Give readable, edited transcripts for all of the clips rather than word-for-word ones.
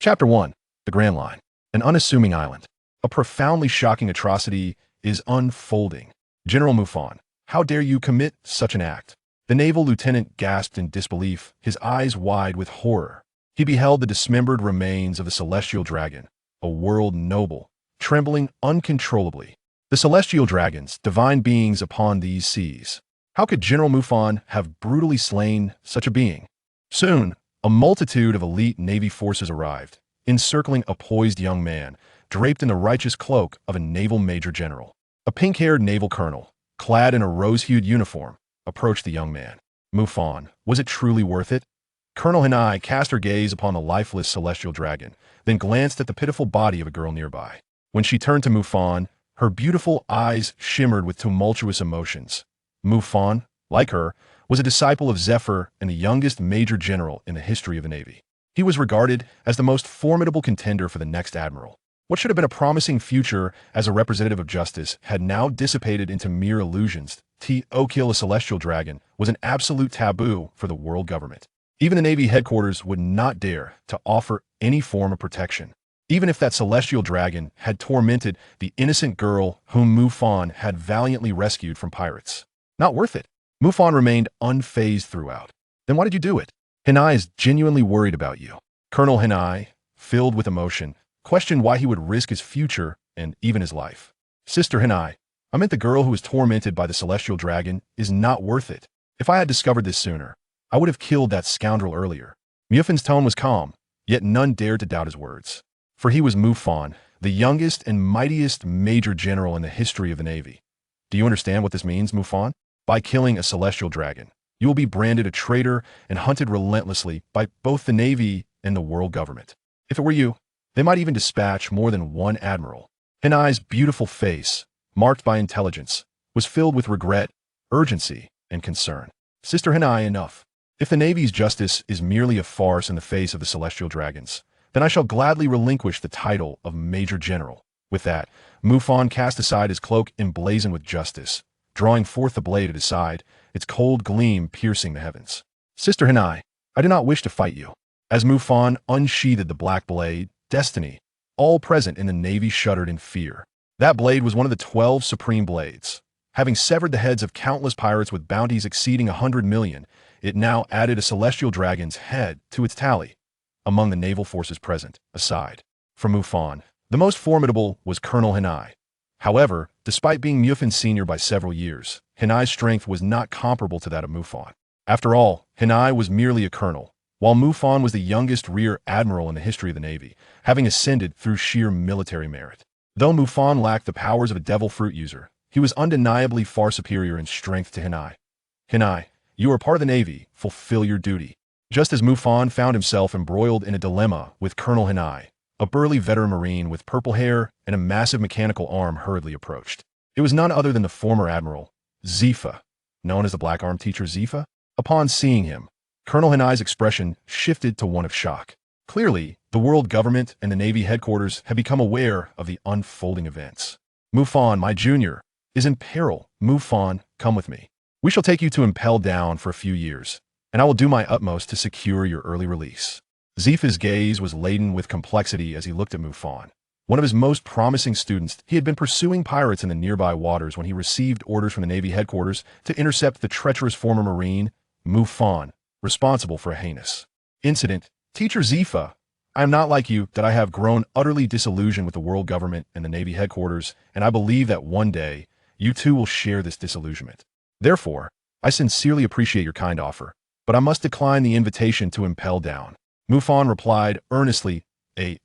Chapter 1. The Grand Line. An unassuming island. A profoundly shocking atrocity is unfolding. General Mufan, how dare you commit such an act? The naval lieutenant gasped in disbelief, his eyes wide with horror. He beheld the dismembered remains of the celestial dragon, a world noble, trembling uncontrollably. The celestial dragons, divine beings upon these seas. How could General Mufan have brutally slain such a being? Soon, a multitude of elite Navy forces arrived, encircling a poised young man, draped in the righteous cloak of a naval major general. A pink-haired naval colonel, clad in a rose-hued uniform, approached the young man. Mufan, was it truly worth it? Colonel Hinai cast her gaze upon the lifeless celestial dragon, then glanced at the pitiful body of a girl nearby. When she turned to Mufan, her beautiful eyes shimmered with tumultuous emotions. Mufan, like her, was a disciple of Zephyr and the youngest major general in the history of the Navy. He was regarded as the most formidable contender for the next admiral. What should have been a promising future as a representative of justice had now dissipated into mere illusions. To kill a celestial dragon was an absolute taboo for the world government. Even the Navy headquarters would not dare to offer any form of protection, even if that celestial dragon had tormented the innocent girl whom Mufan had valiantly rescued from pirates. Not worth it. Mufan remained unfazed throughout. Then why did you do it? Hinai is genuinely worried about you. Colonel Hinai, filled with emotion, questioned why he would risk his future and even his life. Sister Hinai, I meant the girl who was tormented by the celestial dragon is not worth it. If I had discovered this sooner, I would have killed that scoundrel earlier. Mufan's tone was calm, yet none dared to doubt his words. For he was Mufan, the youngest and mightiest major general in the history of the Navy. Do you understand what this means, Mufan? By killing a celestial dragon, you will be branded a traitor and hunted relentlessly by both the Navy and the world government. If it were you, they might even dispatch more than one admiral. Hinai's beautiful face, marked by intelligence, was filled with regret, urgency, and concern. Sister Hinai, enough. If the Navy's justice is merely a farce in the face of the celestial dragons, then I shall gladly relinquish the title of Major General. With that, Mufan cast aside his cloak emblazoned with justice, drawing forth the blade at his side, its cold gleam piercing the heavens. Sister Hinai, I do not wish to fight you. As Mufan unsheathed the black blade, destiny, all present in the Navy shuddered in fear. That blade was one of the 12 supreme blades. Having severed the heads of countless pirates with bounties exceeding 100 million, it now added a celestial dragon's head to its tally. Among the naval forces present, aside from Mufan, the most formidable was Colonel Hinai. However, despite being Mufan's senior by several years, Hinai's strength was not comparable to that of Mufan. After all, Hinai was merely a colonel, while Mufan was the youngest rear admiral in the history of the Navy, having ascended through sheer military merit. Though Mufan lacked the powers of a devil fruit user, he was undeniably far superior in strength to Hinai. Hinai, you are part of the Navy, fulfill your duty. Just as Mufan found himself embroiled in a dilemma with Colonel Hinai, a burly veteran Marine with purple hair and a massive mechanical arm hurriedly approached. It was none other than the former Admiral, Zephyr, known as the Black Arm Teacher Zephyr. Upon seeing him, Colonel Hinai's expression shifted to one of shock. Clearly, the world government and the Navy headquarters had become aware of the unfolding events. Mufan, my junior, is in peril. Mufan, come with me. We shall take you to Impel Down for a few years, and I will do my utmost to secure your early release. Zephyr's gaze was laden with complexity as he looked at Mufan. One of his most promising students, he had been pursuing pirates in the nearby waters when he received orders from the Navy headquarters to intercept the treacherous former Marine, Mufan, responsible for a heinous incident. Teacher Zephyr, I am not like you that I have grown utterly disillusioned with the world government and the Navy headquarters, and I believe that one day you too will share this disillusionment. Therefore, I sincerely appreciate your kind offer, but I must decline the invitation to Impel Down. Mufan replied earnestly, a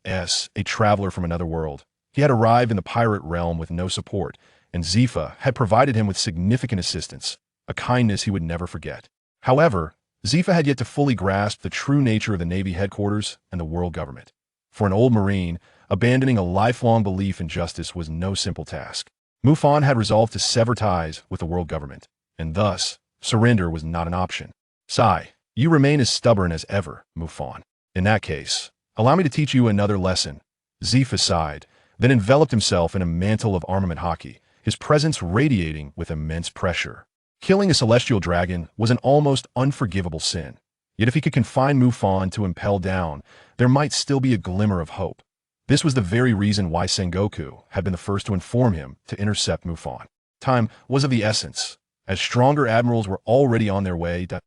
traveler from another world. He had arrived in the pirate realm with no support, and Zephyr had provided him with significant assistance, a kindness he would never forget. However, Zephyr had yet to fully grasp the true nature of the Navy headquarters and the world government. For an old Marine, abandoning a lifelong belief in justice was no simple task. Mufan had resolved to sever ties with the world government, and thus, surrender was not an option. Sigh, you remain as stubborn as ever, Mufan. In that case, allow me to teach you another lesson. Zephyr sighed, then enveloped himself in a mantle of armament hockey, his presence radiating with immense pressure. Killing a celestial dragon was an almost unforgivable sin. Yet if he could confine Mufan to impel down, there might still be a glimmer of hope. This was the very reason why Sengoku had been the first to inform him to intercept Mufan. Time was of the essence, as stronger admirals were already on their way to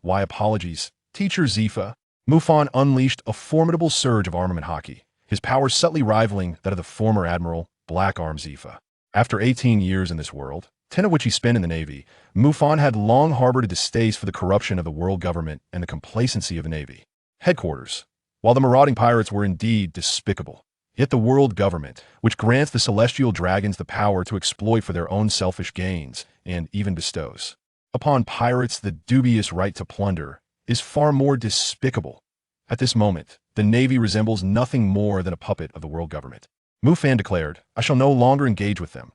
apologies. Teacher Zephyr. Mufan unleashed a formidable surge of armament hockey, his power subtly rivaling that of the former Admiral Black Arm Zephyr. After 18 years in this world, 10 of which he spent in the Navy, Mufan had long harbored a distaste for the corruption of the world government and the complacency of the Navy. Headquarters. While the marauding pirates were indeed despicable, yet the world government, which grants the celestial dragons the power to exploit for their own selfish gains, and even bestows upon pirates the dubious right to plunder, is far more despicable. At this moment, the Navy resembles nothing more than a puppet of the world government. Mufan declared, "I shall no longer engage with them."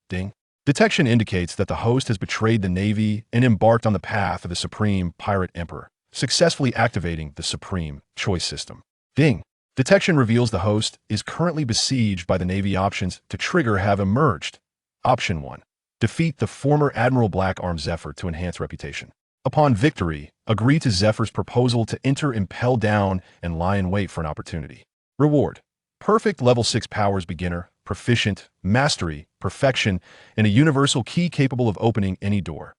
Ding. Detection indicates that the host has betrayed the Navy and embarked on the path of the Supreme Pirate Emperor, successfully activating the Supreme Choice System. Ding. Detection reveals the host is currently besieged by the Navy. Options to trigger have emerged. Option 1. Defeat the former Admiral Black Arm Zephyr to enhance reputation. Upon victory, agree to Zephyr's proposal to enter impel down and lie in wait for an opportunity. Reward. Perfect level 6 powers beginner, proficient, mastery, perfection, and a universal key capable of opening any door.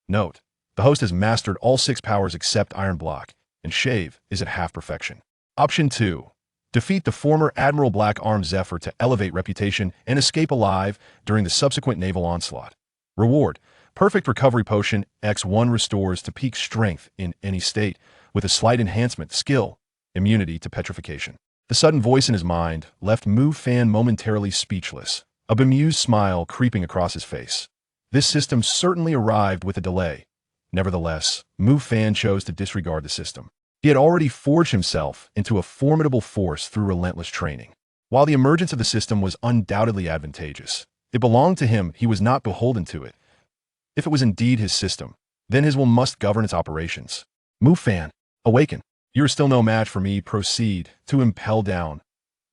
Note, the host has mastered all 6 powers except Iron Block, and Shave is at half perfection. Option 2. Defeat the former Admiral Black Arm Zephyr to elevate reputation and escape alive during the subsequent naval onslaught. Reward. Perfect recovery potion X1 restores to peak strength in any state, with a slight enhancement skill, immunity to petrification. The sudden voice in his mind left Mufan momentarily speechless, a bemused smile creeping across his face. This system certainly arrived with a delay. Nevertheless, Mufan chose to disregard the system. He had already forged himself into a formidable force through relentless training. While the emergence of the system was undoubtedly advantageous, it belonged to him. He was not beholden to it. If it was indeed his system, then his will must govern its operations. Mufan, awaken. You are still no match for me. Proceed to impel down.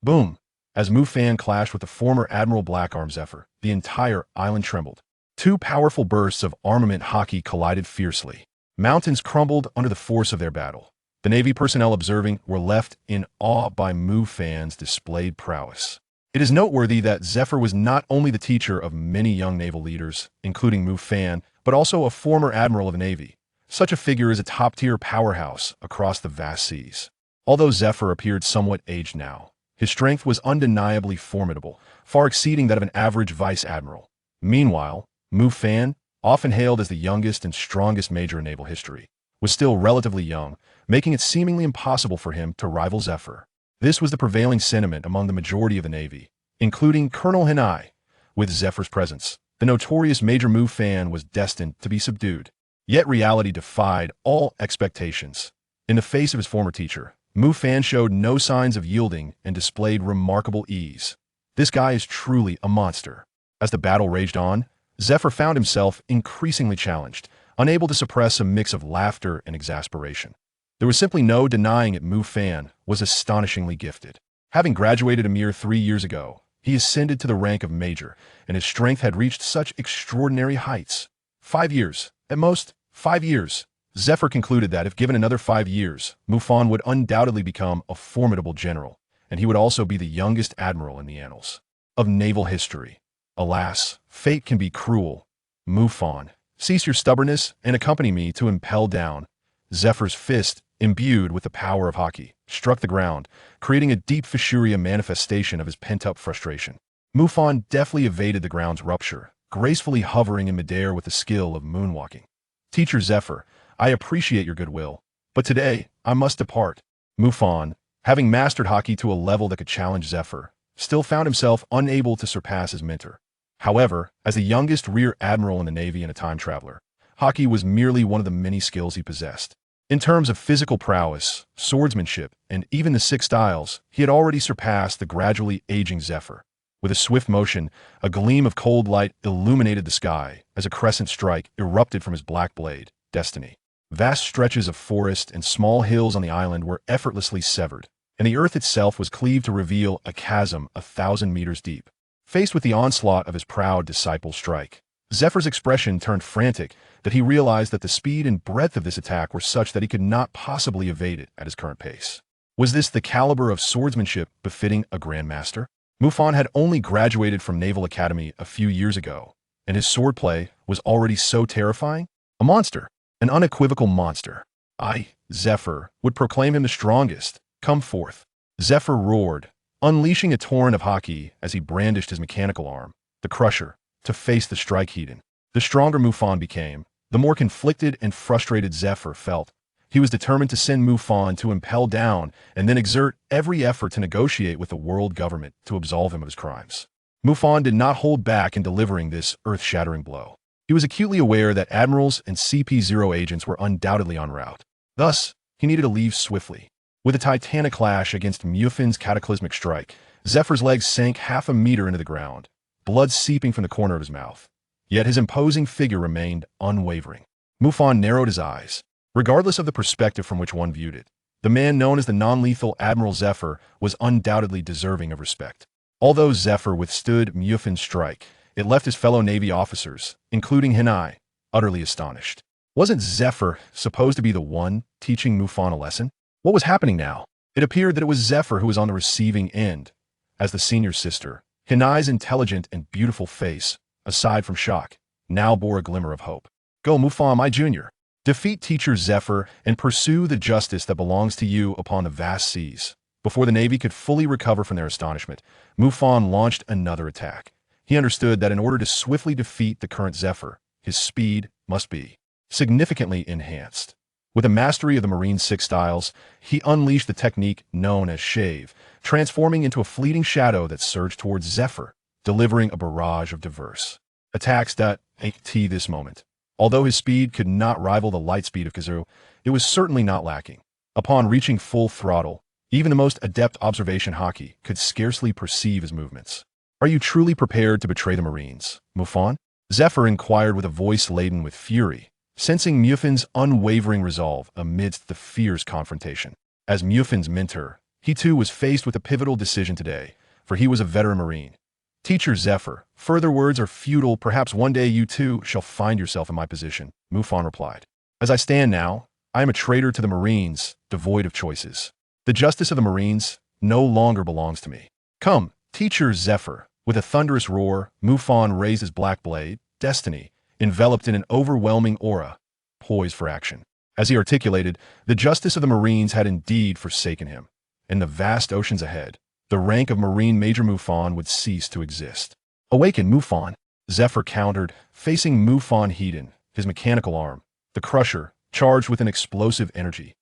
Boom. As Mufan clashed with the former Admiral Black Arm Zephyr, the entire island trembled. 2 powerful bursts of armament hockey collided fiercely. Mountains crumbled under the force of their battle. The Navy personnel observing were left in awe by Mufan's displayed prowess. It is noteworthy that Zephyr was not only the teacher of many young naval leaders, including Mufan, but also a former admiral of the Navy. Such a figure is a top-tier powerhouse across the vast seas. Although Zephyr appeared somewhat aged now, his strength was undeniably formidable, far exceeding that of an average vice admiral. Meanwhile, Mufan, often hailed as the youngest and strongest major in naval history, was still relatively young, making it seemingly impossible for him to rival Zephyr. This was the prevailing sentiment among the majority of the Navy, including Colonel Hinai. With Zephyr's presence, the notorious Major Mufan was destined to be subdued. Yet reality defied all expectations. In the face of his former teacher, Mufan showed no signs of yielding and displayed remarkable ease. This guy is truly a monster. As the battle raged on, Zephyr found himself increasingly challenged, unable to suppress a mix of laughter and exasperation. There was simply no denying it. Mufan was astonishingly gifted. Having graduated a mere 3 years ago, he ascended to the rank of major, and his strength had reached such extraordinary heights. 5 years, at most 5 years. Zephyr concluded that if given another 5 years, Mufan would undoubtedly become a formidable general, and he would also be the youngest admiral in the annals of naval history. Alas, fate can be cruel. Mufan, cease your stubbornness and accompany me to impel down. Zephyr's fist, imbued with the power of hockey, struck the ground, creating a deep fissuria manifestation of his pent-up frustration. Mufan deftly evaded the ground's rupture, gracefully hovering in midair with the skill of moonwalking. Teacher Zephyr, I appreciate your goodwill, but today I must depart. Mufan, having mastered hockey to a level that could challenge Zephyr, still found himself unable to surpass his mentor. However, as the youngest rear admiral in the Navy and a time traveler, hockey was merely one of the many skills he possessed. In terms of physical prowess, swordsmanship, and even the 6 styles, he had already surpassed the gradually aging Zephyr. With a swift motion, a gleam of cold light illuminated the sky as a crescent strike erupted from his black blade, Destiny. Vast stretches of forest and small hills on the island were effortlessly severed, and the earth itself was cleaved to reveal a chasm 1,000 meters deep. Faced with the onslaught of his proud disciple's strike, Zephyr's expression turned frantic, that he realized that the speed and breadth of this attack were such that he could not possibly evade it at his current pace. Was this the caliber of swordsmanship befitting a grandmaster? Mufan had only graduated from Naval Academy a few years ago, and his swordplay was already so terrifying? A monster, an unequivocal monster. I, Zephyr, would proclaim him the strongest. Come forth. Zephyr roared, unleashing a torrent of haki as he brandished his mechanical arm, the crusher, to face the strike heathen. The stronger Mufan became, the more conflicted and frustrated Zephyr felt. He was determined to send Mufan to impel down and then exert every effort to negotiate with the world government to absolve him of his crimes. Mufan did not hold back in delivering this earth-shattering blow. He was acutely aware that Admirals and CP0 agents were undoubtedly en route. Thus, he needed to leave swiftly. With a titanic clash against Mufan's cataclysmic strike, Zephyr's legs sank half a meter into the ground, blood seeping from the corner of his mouth. Yet his imposing figure remained unwavering. Mufan narrowed his eyes. Regardless of the perspective from which one viewed it, the man known as the non-lethal Admiral Zephyr was undoubtedly deserving of respect. Although Zephyr withstood Mufan's strike, it left his fellow Navy officers, including Hinai, utterly astonished. Wasn't Zephyr supposed to be the one teaching Mufan a lesson? What was happening now? It appeared that it was Zephyr who was on the receiving end, as the senior sister, Hinai's intelligent and beautiful face, aside from shock, now bore a glimmer of hope. Go, Mufan, my junior. Defeat Teacher Zephyr and pursue the justice that belongs to you upon the vast seas. Before the Navy could fully recover from their astonishment, Mufan launched another attack. He understood that in order to swiftly defeat the current Zephyr, his speed must be significantly enhanced. With a mastery of the Marine 6 styles, he unleashed the technique known as shave, transforming into a fleeting shadow that surged towards Zephyr, delivering a barrage of diverse attacks that at this moment. Although his speed could not rival the light speed of Kazu, it was certainly not lacking. Upon reaching full throttle, even the most adept observation haki could scarcely perceive his movements. Are you truly prepared to betray the Marines, Mufan? Zephyr inquired with a voice laden with fury, sensing Mufan's unwavering resolve amidst the fierce confrontation. As Mufan's mentor, he too was faced with a pivotal decision today, for he was a veteran Marine. Teacher Zephyr, further words are futile. Perhaps one day you too shall find yourself in my position, Mufan replied. As I stand now, I am a traitor to the Marines, devoid of choices. The justice of the Marines no longer belongs to me. Come, Teacher Zephyr. With a thunderous roar, Mufan raised his black blade, destiny, enveloped in an overwhelming aura, poised for action. As he articulated, the justice of the Marines had indeed forsaken him. In the vast oceans ahead, the rank of Marine Major Mufan would cease to exist. Awaken, Mufan, Zephyr countered, facing Mufan Hedon, his mechanical arm, the crusher, charged with an explosive energy.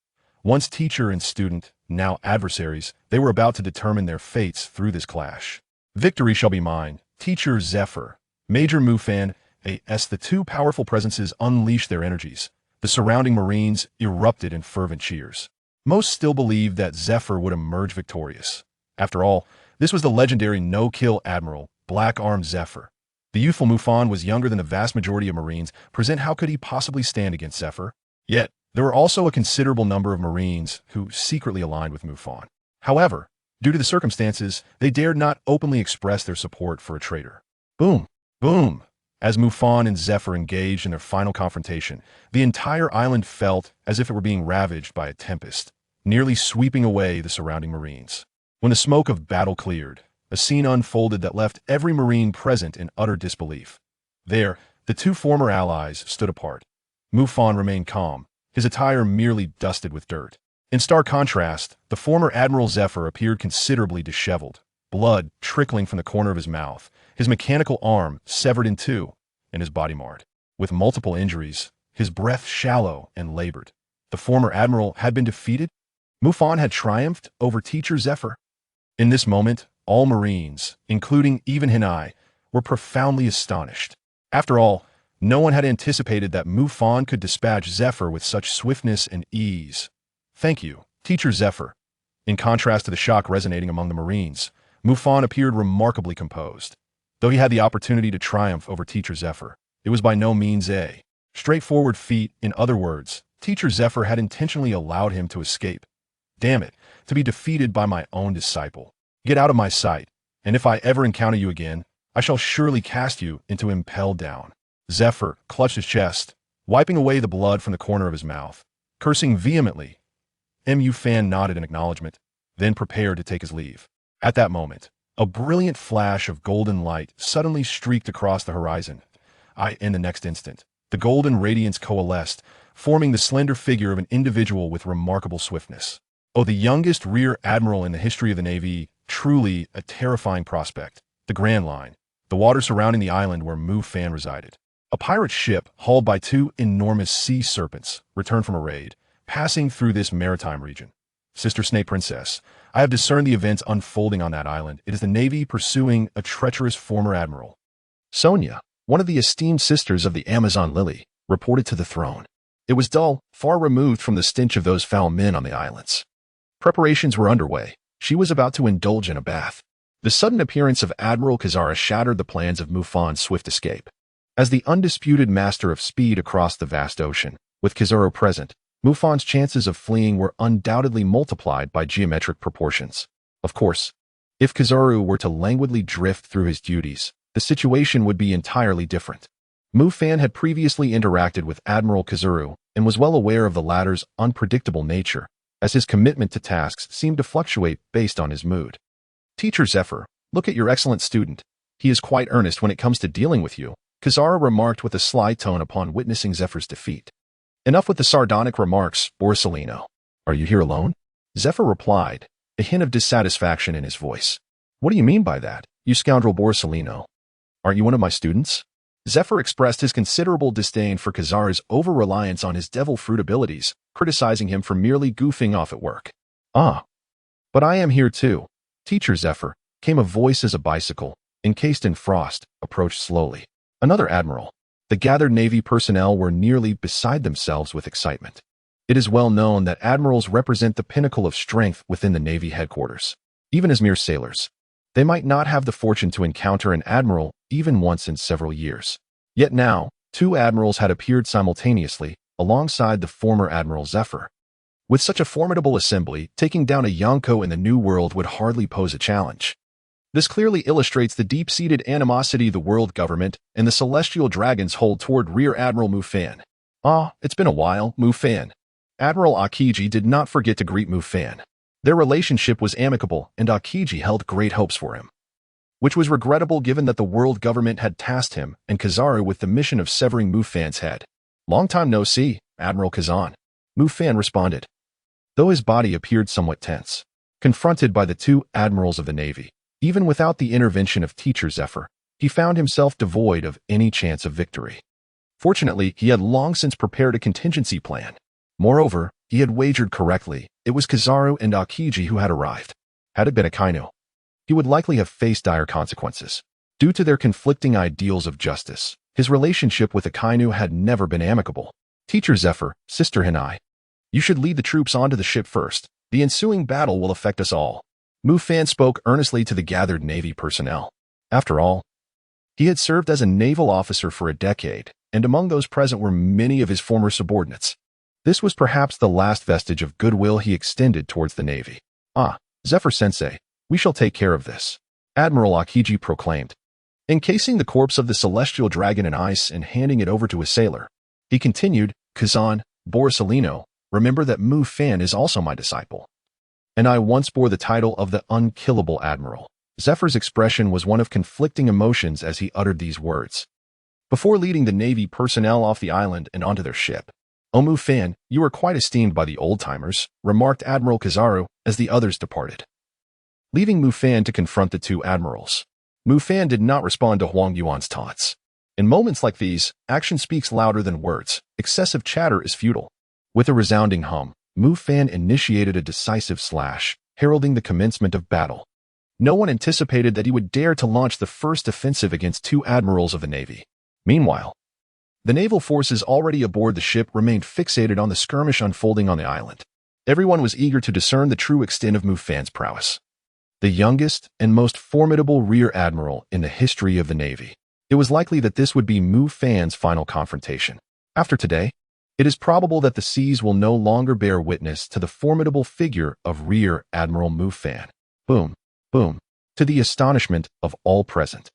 Once teacher and student, now adversaries, they were about to determine their fates through this clash. Victory shall be mine, Teacher Zephyr. Major Mufan, as the two powerful presences unleashed their energies, the surrounding Marines erupted in fervent cheers. Most still believed that Zephyr would emerge victorious. After all, this was the legendary no-kill Admiral, Black-Armed Zephyr. The youthful Mufan was younger than the vast majority of Marines present. How could he possibly stand against Zephyr? Yet, there were also a considerable number of Marines who secretly aligned with Mufan. However, due to the circumstances, they dared not openly express their support for a traitor. Boom! Boom! As Mufan and Zephyr engaged in their final confrontation, the entire island felt as if it were being ravaged by a tempest, nearly sweeping away the surrounding Marines. When the smoke of battle cleared, a scene unfolded that left every Marine present in utter disbelief. There, the two former allies stood apart. Mufan remained calm, his attire merely dusted with dirt. In stark contrast, the former Admiral Zephyr appeared considerably disheveled, blood trickling from the corner of his mouth, his mechanical arm severed in two, and his body marred. With multiple injuries, his breath shallow and labored. The former Admiral had been defeated? Mufan had triumphed over Teacher Zephyr? In this moment, all Marines, including even Hinai, were profoundly astonished. After all, no one had anticipated that Mufan could dispatch Zephyr with such swiftness and ease. Thank you, Teacher Zephyr. In contrast to the shock resonating among the Marines, Mufan appeared remarkably composed. Though he had the opportunity to triumph over Teacher Zephyr, it was by no means a straightforward feat. In other words, Teacher Zephyr had intentionally allowed him to escape. Damn it, to be defeated by my own disciple. Get out of my sight, and if I ever encounter you again, I shall surely cast you into impel down. Zephyr clutched his chest, wiping away the blood from the corner of his mouth, cursing vehemently. Mufan nodded in acknowledgement, then prepared to take his leave. At that moment, a brilliant flash of golden light suddenly streaked across the horizon. In the next instant, the golden radiance coalesced, forming the slender figure of an individual with remarkable swiftness. Oh, the youngest rear admiral in the history of the Navy, truly a terrifying prospect. The Grand Line, the water surrounding the island where Mufan resided. A pirate ship, hauled by two enormous sea serpents, returned from a raid, passing through this maritime region. Sister Snake Princess, I have discerned the events unfolding on that island. It is the Navy pursuing a treacherous former admiral. Sonia, one of the esteemed sisters of the Amazon Lily, reported to the throne. It was dull, far removed from the stench of those foul men on the islands. Preparations were underway. She was about to indulge in a bath. The sudden appearance of Admiral Kazara shattered the plans of Mufan's swift escape. As the undisputed master of speed across the vast ocean, with Kazara present, Mufan's chances of fleeing were undoubtedly multiplied by geometric proportions. Of course, if Kizaru were to languidly drift through his duties, the situation would be entirely different. Mufan had previously interacted with Admiral Kizaru and was well aware of the latter's unpredictable nature, as his commitment to tasks seemed to fluctuate based on his mood. Teacher Zephyr, look at your excellent student. He is quite earnest when it comes to dealing with you, Kazara remarked with a sly tone upon witnessing Zephyr's defeat. Enough with the sardonic remarks, Borsalino. Are you here alone? Zephyr replied, a hint of dissatisfaction in his voice. What do you mean by that, you scoundrel Borsalino? Aren't you one of my students? Zephyr expressed his considerable disdain for Kazara's over-reliance on his devil fruit abilities, criticizing him for merely goofing off at work. Ah, but I am here too. Teacher Zephyr, came a voice as a bicycle, encased in frost, approached slowly. Another admiral. The gathered Navy personnel were nearly beside themselves with excitement. It is well known that admirals represent the pinnacle of strength within the Navy headquarters. Even as mere sailors, they might not have the fortune to encounter an admiral even once in several years. Yet now, two admirals had appeared simultaneously, alongside the former Admiral Zephyr. With such a formidable assembly, taking down a Yonko in the New World would hardly pose a challenge. This clearly illustrates the deep-seated animosity the world government and the celestial dragons hold toward Rear Admiral Mufan. Ah, it's been a while, Mufan. Admiral Akiji did not forget to greet Mufan. Their relationship was amicable, and Akiji held great hopes for him, which was regrettable given that the world government had tasked him and Kizaru with the mission of severing Mufan's head. Long time no see, Admiral Kazan. Mufan responded, though his body appeared somewhat tense. Confronted by the two admirals of the Navy, even without the intervention of Teacher Zephyr, he found himself devoid of any chance of victory. Fortunately, he had long since prepared a contingency plan. Moreover, he had wagered correctly. It was Kizaru and Akiji who had arrived. Had it been Akainu, he would likely have faced dire consequences. Due to their conflicting ideals of justice, his relationship with Akainu had never been amicable. Teacher Zephyr, Sister Hinai, you should lead the troops onto the ship first. The ensuing battle will affect us all. Mufan spoke earnestly to the gathered Navy personnel. After all, he had served as a naval officer for a decade, and among those present were many of his former subordinates. This was perhaps the last vestige of goodwill he extended towards the Navy. Ah, Zephyr-sensei, we shall take care of this, Admiral Akiji proclaimed, encasing the corpse of the celestial dragon in ice and handing it over to a sailor. He continued, Kazan, Borsalino, remember that Mufan is also my disciple, and I once bore the title of the unkillable admiral. Zephyr's expression was one of conflicting emotions as he uttered these words. Before leading the Navy personnel off the island and onto their ship, "O Mufan, you are quite esteemed by the old-timers," remarked Admiral Kizaru as the others departed, leaving Mufan to confront the two admirals. Mufan did not respond to Huang Yuan's taunts. In moments like these, action speaks louder than words. Excessive chatter is futile. With a resounding hum, Mufan initiated a decisive slash, heralding the commencement of battle. No one anticipated that he would dare to launch the first offensive against two admirals of the Navy. Meanwhile, the naval forces already aboard the ship remained fixated on the skirmish unfolding on the island. Everyone was eager to discern the true extent of Mufan's prowess. The youngest and most formidable rear admiral in the history of the Navy. It was likely that this would be Mufan's final confrontation. After today, it is probable that the seas will no longer bear witness to the formidable figure of Rear Admiral Mufan. Boom, boom, to the astonishment of all present.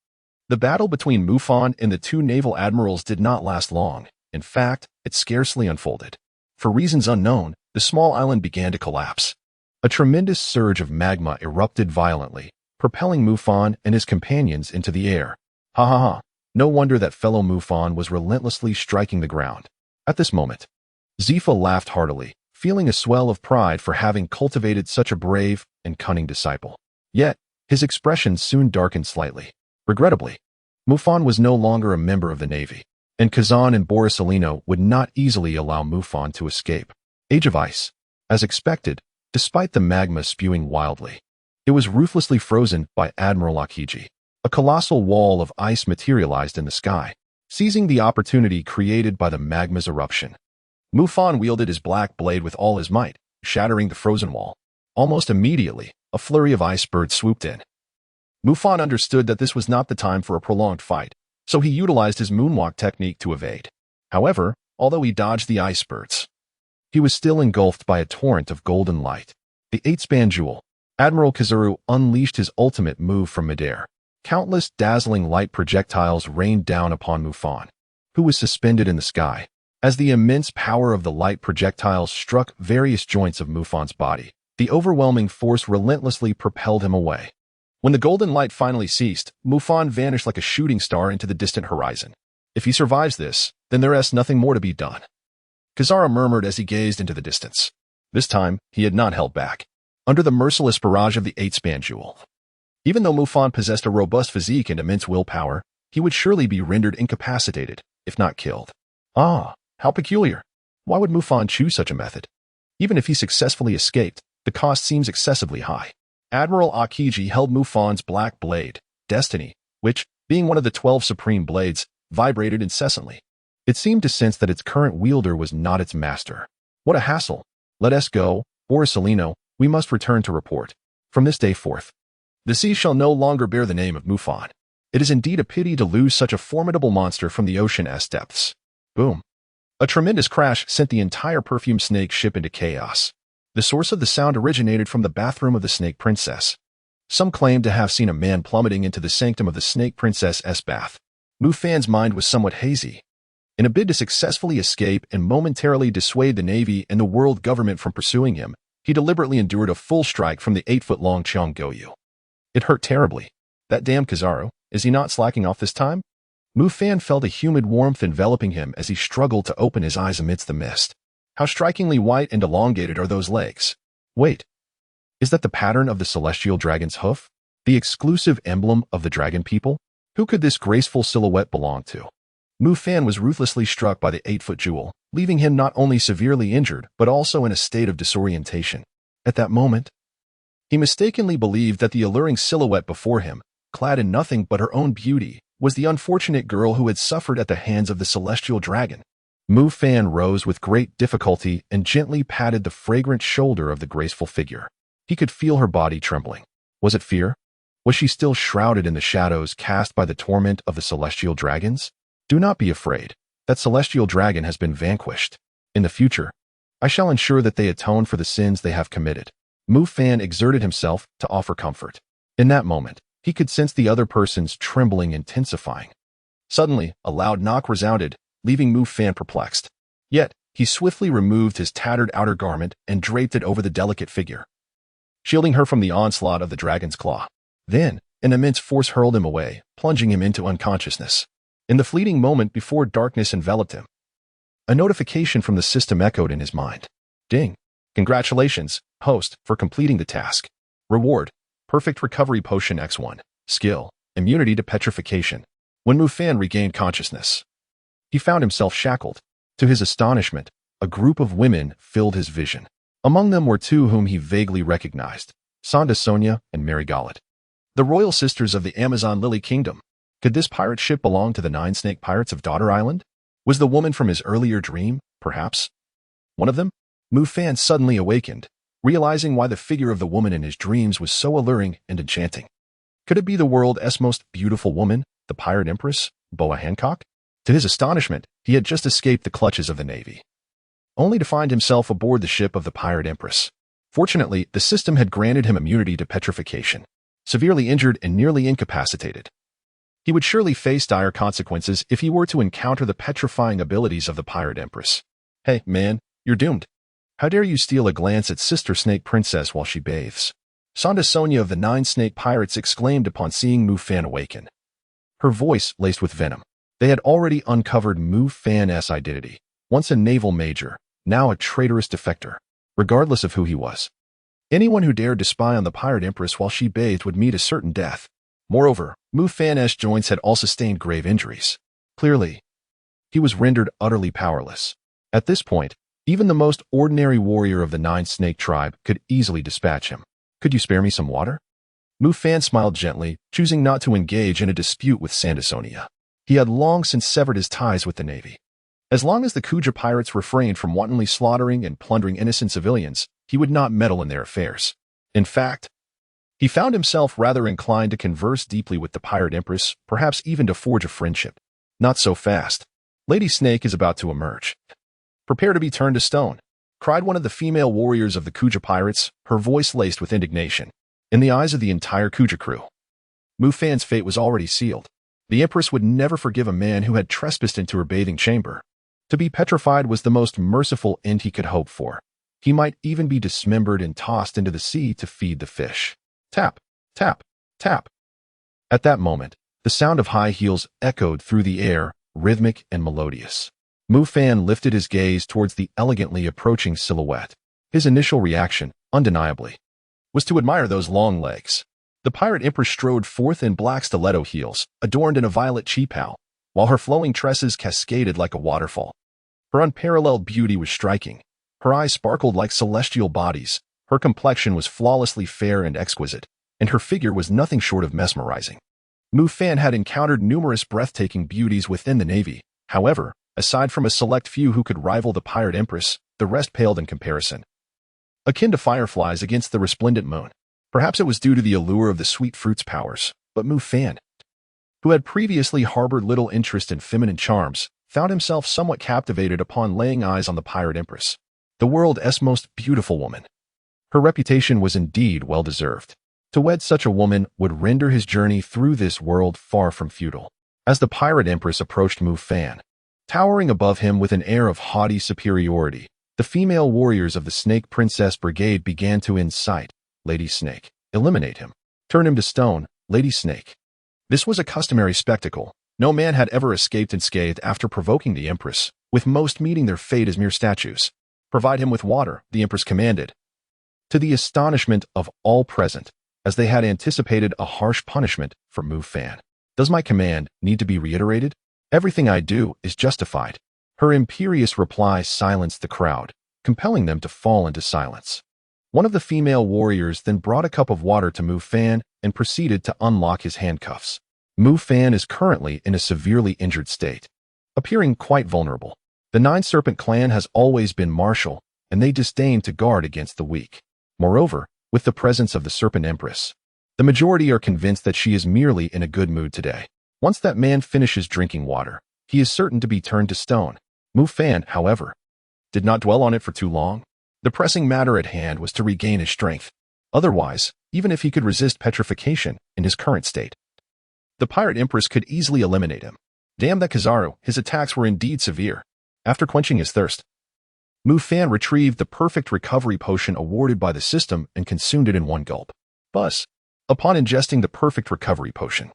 The battle between Mufan and the two naval admirals did not last long. In fact, it scarcely unfolded. For reasons unknown, the small island began to collapse. A tremendous surge of magma erupted violently, propelling Mufan and his companions into the air. Ha ha ha. No wonder that fellow Mufan was relentlessly striking the ground. At this moment, Zephyr laughed heartily, feeling a swell of pride for having cultivated such a brave and cunning disciple. Yet, his expression soon darkened slightly. Regrettably, Mufan was no longer a member of the Navy, and Kazan and Borisolino would not easily allow Mufan to escape. Age of Ice. As expected, despite the magma spewing wildly, it was ruthlessly frozen by Admiral Akiji. A colossal wall of ice materialized in the sky, seizing the opportunity created by the magma's eruption. Mufan wielded his black blade with all his might, shattering the frozen wall. Almost immediately, a flurry of ice birds swooped in. Mufan understood that this was not the time for a prolonged fight, so he utilized his moonwalk technique to evade. However, although he dodged the ice birds, he was still engulfed by a torrent of golden light. The 8-span jewel. Admiral Kazuru unleashed his ultimate move from midair. Countless dazzling light projectiles rained down upon Mufan, who was suspended in the sky. As the immense power of the light projectiles struck various joints of Mufan's body, the overwhelming force relentlessly propelled him away. When the golden light finally ceased, Mufan vanished like a shooting star into the distant horizon. If he survives this, then there is nothing more to be done. Kazara murmured as he gazed into the distance. This time, he had not held back. Under the merciless barrage of the 8-span jewel. Even though Mufan possessed a robust physique and immense willpower, he would surely be rendered incapacitated, if not killed. Ah, how peculiar. Why would Mufan choose such a method? Even if he successfully escaped, the cost seems excessively high. Admiral Akiji held Mufan's black blade, Destiny, which, being one of the 12 supreme blades, vibrated incessantly. It seemed to sense that its current wielder was not its master. What a hassle. Let us go, Borisolino, we must return to report. From this day forth, the sea shall no longer bear the name of Mufan. It is indeed a pity to lose such a formidable monster from the ocean's depths. Boom. A tremendous crash sent the entire perfume snake ship into chaos. The source of the sound originated from the bathroom of the Snake Princess. Some claimed to have seen a man plummeting into the sanctum of the Snake Princess's bath. Mufan's mind was somewhat hazy. In a bid to successfully escape and momentarily dissuade the Navy and the world government from pursuing him, he deliberately endured a full strike from the 8-foot-long Cheong Goyu. It hurt terribly. That damn Kizaru, is he not slacking off this time? Mufan felt a humid warmth enveloping him as he struggled to open his eyes amidst the mist. How strikingly white and elongated are those legs. Wait, is that the pattern of the celestial dragon's hoof? The exclusive emblem of the dragon people? Who could this graceful silhouette belong to? Mufan was ruthlessly struck by the 8-foot jewel, leaving him not only severely injured, but also in a state of disorientation. At that moment, he mistakenly believed that the alluring silhouette before him, clad in nothing but her own beauty, was the unfortunate girl who had suffered at the hands of the celestial dragon. Mufan rose with great difficulty and gently patted the fragrant shoulder of the graceful figure. He could feel her body trembling. Was it fear? Was she still shrouded in the shadows cast by the torment of the celestial dragons? Do not be afraid. That celestial dragon has been vanquished. In the future, I shall ensure that they atone for the sins they have committed. Mufan exerted himself to offer comfort. In that moment, he could sense the other person's trembling intensifying. Suddenly, a loud knock resounded, leaving Mufan perplexed. Yet, he swiftly removed his tattered outer garment and draped it over the delicate figure, shielding her from the onslaught of the dragon's claw. Then, an immense force hurled him away, plunging him into unconsciousness. In the fleeting moment before darkness enveloped him, a notification from the system echoed in his mind. Ding. Congratulations, host, for completing the task. Reward, Perfect Recovery Potion X1. Skill, Immunity to Petrification. When Mufan regained consciousness, he found himself shackled. To his astonishment, a group of women filled his vision. Among them were two whom he vaguely recognized, Sonda Sonia and Mary Gollet, the royal sisters of the Amazon Lily Kingdom. Could this pirate ship belong to the 9 snake pirates of Daughter Island? Was the woman from his earlier dream, perhaps, one of them? Mufan suddenly awakened, realizing why the figure of the woman in his dreams was so alluring and enchanting. Could it be the world's most beautiful woman, the Pirate Empress, Boa Hancock? To his astonishment, he had just escaped the clutches of the Navy, only to find himself aboard the ship of the Pirate Empress. Fortunately, the system had granted him immunity to petrification. Severely injured and nearly incapacitated, He would surely face dire consequences if he were to encounter the petrifying abilities of the Pirate Empress. Hey, man, you're doomed. How dare you steal a glance at Sister Snake Princess while she bathes? Sonda Sonia of the 9 Snake Pirates exclaimed upon seeing Mufan awaken. Her voice laced with venom. They had already uncovered Mufan's identity. Once a naval major, now a traitorous defector, regardless of who he was. Anyone who dared to spy on the Pirate Empress while she bathed would meet a certain death. Moreover, Mufan's joints had all sustained grave injuries. Clearly, he was rendered utterly powerless. At this point, even the most ordinary warrior of the 9 Snake tribe could easily dispatch him. Could you spare me some water? Mufan smiled gently, choosing not to engage in a dispute with Sonda Sonia. He had long since severed his ties with the Navy. As long as the Kuja pirates refrained from wantonly slaughtering and plundering innocent civilians, he would not meddle in their affairs. In fact, he found himself rather inclined to converse deeply with the Pirate Empress, perhaps even to forge a friendship. Not so fast. Lady Snake is about to emerge. Prepare to be turned to stone, cried one of the female warriors of the Kuja pirates, her voice laced with indignation. In the eyes of the entire Kuja crew, Mufan's fate was already sealed. The Empress would never forgive a man who had trespassed into her bathing chamber. To be petrified was the most merciful end he could hope for. He might even be dismembered and tossed into the sea to feed the fish. Tap, tap, tap. At that moment, the sound of high heels echoed through the air, rhythmic and melodious. Mufan lifted his gaze towards the elegantly approaching silhouette. His initial reaction, undeniably, was to admire those long legs. The Pirate Empress strode forth in black stiletto heels, adorned in a violet cheapao, while her flowing tresses cascaded like a waterfall. Her unparalleled beauty was striking. Her eyes sparkled like celestial bodies, her complexion was flawlessly fair and exquisite, and her figure was nothing short of mesmerizing. Mufan had encountered numerous breathtaking beauties within the Navy. However, aside from a select few who could rival the Pirate Empress, the rest paled in comparison. Akin to fireflies against the resplendent moon. Perhaps it was due to the allure of the sweet fruit's powers, but Mufan, who had previously harbored little interest in feminine charms, found himself somewhat captivated upon laying eyes on the Pirate Empress, the world's most beautiful woman. Her reputation was indeed well-deserved. To wed such a woman would render his journey through this world far from futile. As the Pirate Empress approached Mufan, towering above him with an air of haughty superiority, the female warriors of the Snake Princess Brigade began to incite. Lady Snake, eliminate him. Turn him to stone, Lady Snake. This was a customary spectacle. No man had ever escaped unscathed after provoking the Empress, with most meeting their fate as mere statues. Provide him with water, the Empress commanded. To the astonishment of all present, as they had anticipated a harsh punishment for Mufan. Does my command need to be reiterated? Everything I do is justified. Her imperious reply silenced the crowd, compelling them to fall into silence. One of the female warriors then brought a cup of water to Mufan and proceeded to unlock his handcuffs. Mufan is currently in a severely injured state, appearing quite vulnerable. The 9 Serpent clan has always been martial, and they disdain to guard against the weak. Moreover, with the presence of the Serpent Empress, the majority are convinced that she is merely in a good mood today. Once that man finishes drinking water, he is certain to be turned to stone. Mufan, however, did not dwell on it for too long. The pressing matter at hand was to regain his strength. Otherwise, even if he could resist petrification in his current state, the Pirate Empress could easily eliminate him. Damn that Kizaru, his attacks were indeed severe. After quenching his thirst, Mufan retrieved the perfect recovery potion awarded by the system and consumed it in one gulp. Buzz. Upon ingesting the perfect recovery potion,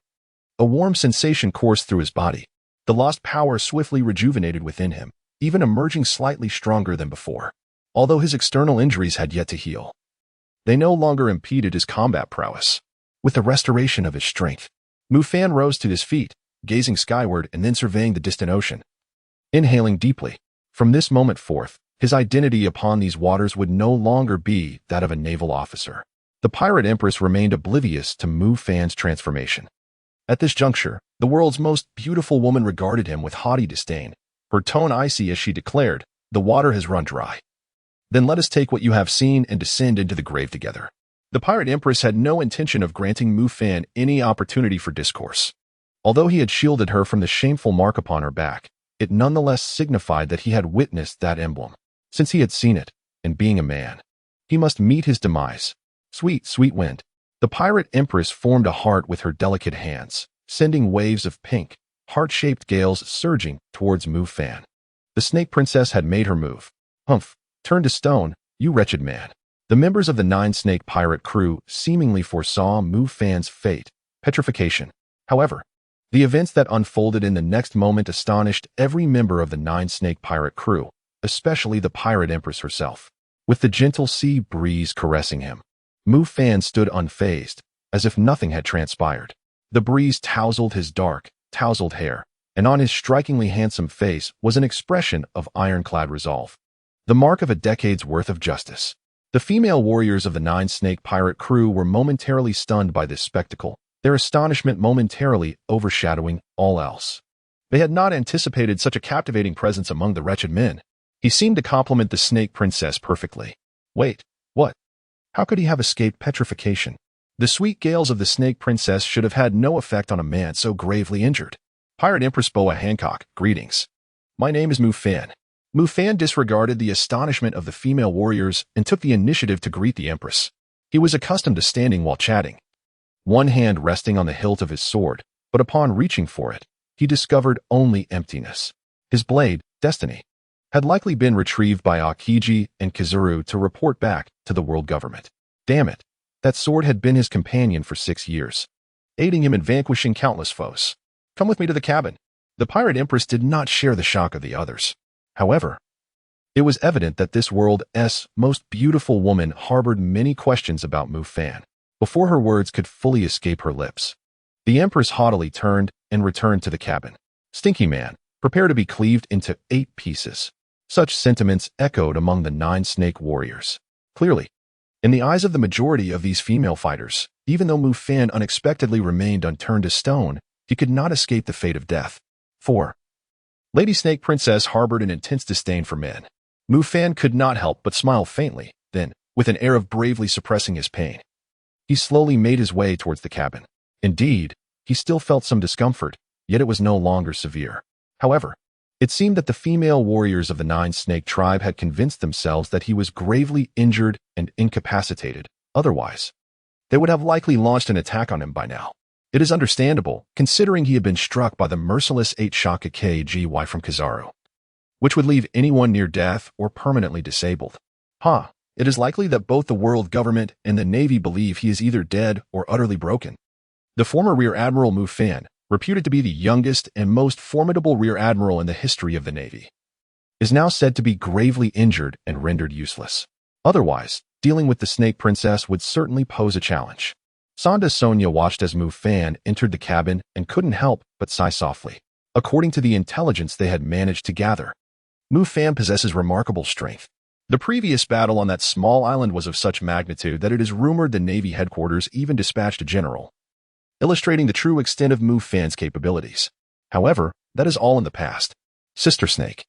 a warm sensation coursed through his body. The lost power swiftly rejuvenated within him, even emerging slightly stronger than before. Although his external injuries had yet to heal, they no longer impeded his combat prowess. With the restoration of his strength, Mufan rose to his feet, gazing skyward and then surveying the distant ocean. Inhaling deeply, from this moment forth, his identity upon these waters would no longer be that of a naval officer. The Pirate Empress remained oblivious to Mufan's transformation. At this juncture, the world's most beautiful woman regarded him with haughty disdain, her tone icy as she declared, "The water has run dry. Then let us take what you have seen and descend into the grave together." The Pirate Empress had no intention of granting Mufan any opportunity for discourse. Although he had shielded her from the shameful mark upon her back, it nonetheless signified that he had witnessed that emblem. Since he had seen it, and being a man, he must meet his demise. Sweet, sweet wind. The Pirate Empress formed a heart with her delicate hands, sending waves of pink, heart-shaped gales surging towards Mufan. The Snake Princess had made her move. Humph, turn to stone, you wretched man. The members of the nine-snake pirate crew seemingly foresaw Mufan's fate, petrification. However, the events that unfolded in the next moment astonished every member of the nine-snake pirate crew, especially the Pirate Empress herself. With the gentle sea breeze caressing him, Mufan stood unfazed, as if nothing had transpired. The breeze tousled his dark, tousled hair, and on his strikingly handsome face was an expression of ironclad resolve, the mark of a decade's worth of justice. The female warriors of the nine-snake pirate crew were momentarily stunned by this spectacle, their astonishment momentarily overshadowing all else. They had not anticipated such a captivating presence among the wretched men. He seemed to complement the Snake Princess perfectly. Wait, what? How could he have escaped petrification? The sweet gales of the Snake Princess should have had no effect on a man so gravely injured. Pirate Empress Boa Hancock, greetings. My name is Mufan. Mufan disregarded the astonishment of the female warriors and took the initiative to greet the Empress. He was accustomed to standing while chatting, one hand resting on the hilt of his sword, but upon reaching for it, he discovered only emptiness. His blade, Destiny, had likely been retrieved by Aokiji and Kizuru to report back to the world government. Damn it, that sword had been his companion for 6 years, aiding him in vanquishing countless foes. Come with me to the cabin. The Pirate Empress did not share the shock of the others. However, it was evident that this world's most beautiful woman harbored many questions about Mufan before her words could fully escape her lips. The Empress haughtily turned and returned to the cabin. Stinky man, prepare to be cleaved into 8 pieces. Such sentiments echoed among the nine-snake warriors. Clearly, in the eyes of the majority of these female fighters, even though Mufan unexpectedly remained unturned to stone, he could not escape the fate of death. 4. Lady Snake Princess harbored an intense disdain for men. Mufan could not help but smile faintly, then, with an air of bravely suppressing his pain, he slowly made his way towards the cabin. Indeed, he still felt some discomfort, yet it was no longer severe. However, it seemed that the female warriors of the nine-snake tribe had convinced themselves that he was gravely injured and incapacitated. Otherwise, they would have likely launched an attack on him by now. It is understandable, considering he had been struck by the merciless 8-shaka KGY from Kizaru, which would leave anyone near death or permanently disabled. It is likely that both the world government and the Navy believe he is either dead or utterly broken. The former Rear Admiral Mufan, reputed to be the youngest and most formidable Rear Admiral in the history of the Navy, is now said to be gravely injured and rendered useless. Otherwise, dealing with the Snake Princess would certainly pose a challenge. Sonda Sonia watched as Mufan entered the cabin and couldn't help but sigh softly. According to the intelligence they had managed to gather, Mufan possesses remarkable strength. The previous battle on that small island was of such magnitude that it is rumored the Navy headquarters even dispatched a general, illustrating the true extent of Mufan's capabilities. However, that is all in the past. Sister Snake,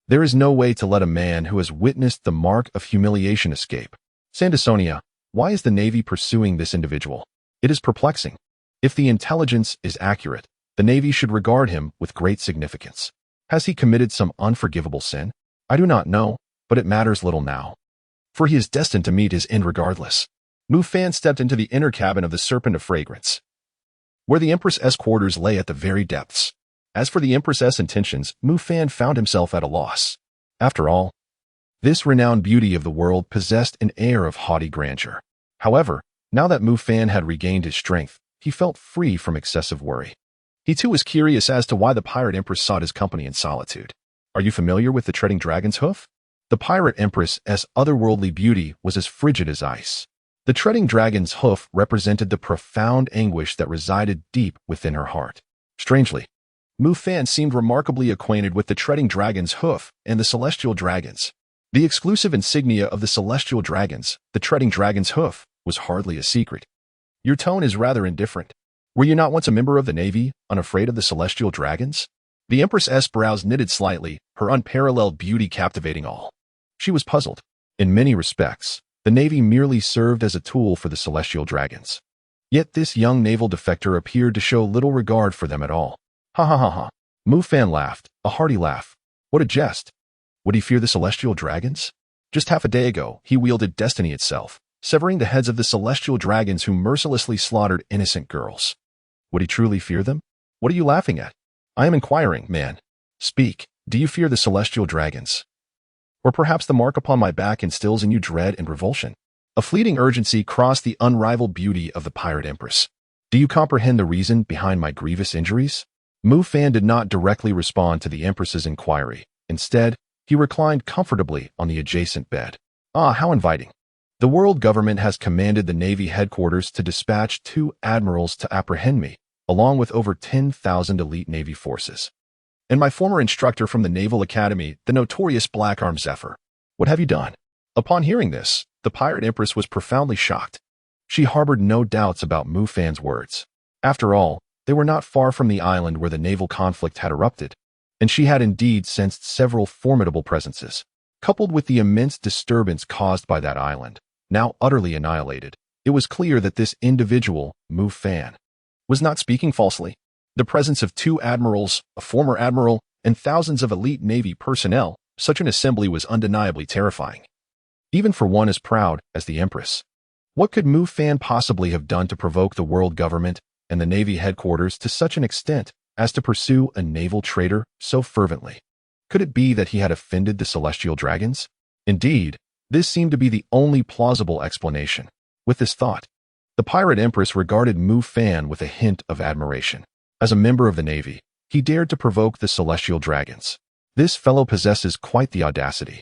there is no way to let a man who has witnessed the mark of humiliation escape. Sandasonia, why is the Navy pursuing this individual? It is perplexing. If the intelligence is accurate, the Navy should regard him with great significance. Has he committed some unforgivable sin? I do not know, but it matters little now, for he is destined to meet his end regardless. Mufan stepped into the inner cabin of the Serpent of Fragrance, where the Empress's quarters lay at the very depths. As for the Empress's intentions, Mufan found himself at a loss. After all, this renowned beauty of the world possessed an air of haughty grandeur. However, now that Mufan had regained his strength, he felt free from excessive worry. He too was curious as to why the Pirate Empress sought his company in solitude. Are you familiar with the treading dragon's hoof? The Pirate Empress's otherworldly beauty was as frigid as ice. The treading dragon's hoof represented the profound anguish that resided deep within her heart. Strangely, Mufan seemed remarkably acquainted with the treading dragon's hoof and the celestial dragons. The exclusive insignia of the celestial dragons, the treading dragon's hoof, was hardly a secret. Your tone is rather indifferent. Were you not once a member of the Navy, unafraid of the celestial dragons? The Empress's brows knitted slightly, her unparalleled beauty captivating all. She was puzzled. In many respects, the Navy merely served as a tool for the celestial dragons. Yet this young naval defector appeared to show little regard for them at all. Ha ha ha ha. Mufan laughed, a hearty laugh. What a jest. Would he fear the celestial dragons? Just half a day ago, he wielded destiny itself, severing the heads of the celestial dragons who mercilessly slaughtered innocent girls. Would he truly fear them? What are you laughing at? I am inquiring, man. Speak. Do you fear the celestial dragons? Or perhaps the mark upon my back instills in you dread and revulsion? A fleeting urgency crossed the unrivaled beauty of the Pirate Empress. Do you comprehend the reason behind my grievous injuries? Mufan did not directly respond to the Empress's inquiry. Instead, he reclined comfortably on the adjacent bed. Ah, how inviting. The world government has commanded the Navy headquarters to dispatch 2 admirals to apprehend me, along with over 10,000 elite Navy forces. And my former instructor from the Naval Academy, the notorious Black-Armed Zephyr. What have you done? Upon hearing this, the Pirate Empress was profoundly shocked. She harbored no doubts about Mufan's words. After all, they were not far from the island where the naval conflict had erupted, and she had indeed sensed several formidable presences. Coupled with the immense disturbance caused by that island, now utterly annihilated, it was clear that this individual, Mufan, was not speaking falsely. The presence of 2 admirals, a former admiral, and thousands of elite Navy personnel, such an assembly was undeniably terrifying. Even for one as proud as the Empress. What could Mufan possibly have done to provoke the world government and the Navy headquarters to such an extent as to pursue a naval traitor so fervently? Could it be that he had offended the celestial dragons? Indeed, this seemed to be the only plausible explanation. With this thought, the Pirate Empress regarded Mufan with a hint of admiration. As a member of the Navy, he dared to provoke the celestial dragons. This fellow possesses quite the audacity.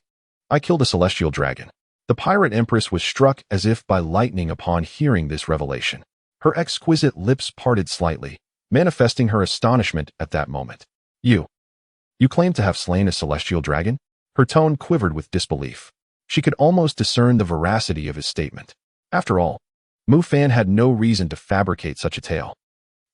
I killed a celestial dragon. The Pirate Empress was struck as if by lightning upon hearing this revelation. Her exquisite lips parted slightly, manifesting her astonishment at that moment. You claim to have slain a celestial dragon? Her tone quivered with disbelief. She could almost discern the veracity of his statement. After all, Mufan had no reason to fabricate such a tale.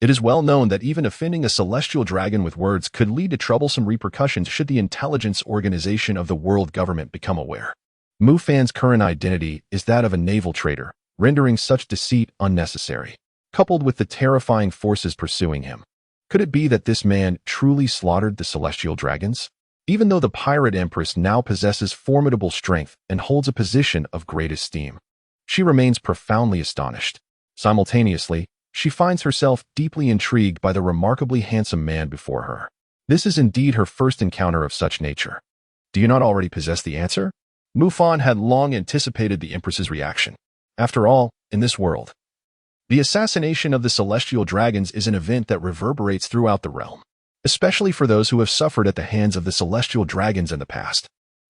It is well known that even offending a celestial dragon with words could lead to troublesome repercussions should the intelligence organization of the world government become aware. Mufan's current identity is that of a naval traitor, rendering such deceit unnecessary, coupled with the terrifying forces pursuing him. Could it be that this man truly slaughtered the celestial dragons? Even though the Pirate Empress now possesses formidable strength and holds a position of great esteem, she remains profoundly astonished. Simultaneously, she finds herself deeply intrigued by the remarkably handsome man before her. This is indeed her first encounter of such nature. Do you not already possess the answer? Mufan had long anticipated the Empress's reaction. After all, in this world, the assassination of the celestial dragons is an event that reverberates throughout the realm, especially for those who have suffered at the hands of the celestial dragons in the past.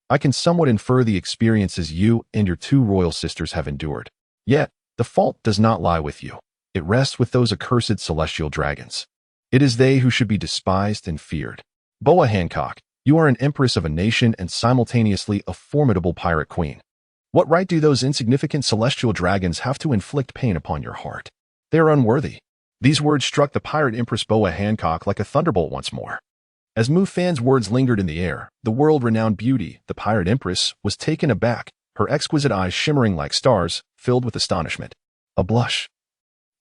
I can somewhat infer the experiences you and your 2 royal sisters have endured. Yet, the fault does not lie with you. It rests with those accursed celestial dragons. It is they who should be despised and feared. Boa Hancock, you are an empress of a nation and simultaneously a formidable pirate queen. What right do those insignificant celestial dragons have to inflict pain upon your heart? They are unworthy. These words struck the Pirate Empress Boa Hancock like a thunderbolt once more. As Mufan's words lingered in the air, the world-renowned beauty, the Pirate Empress, was taken aback, her exquisite eyes shimmering like stars, filled with astonishment. A blush,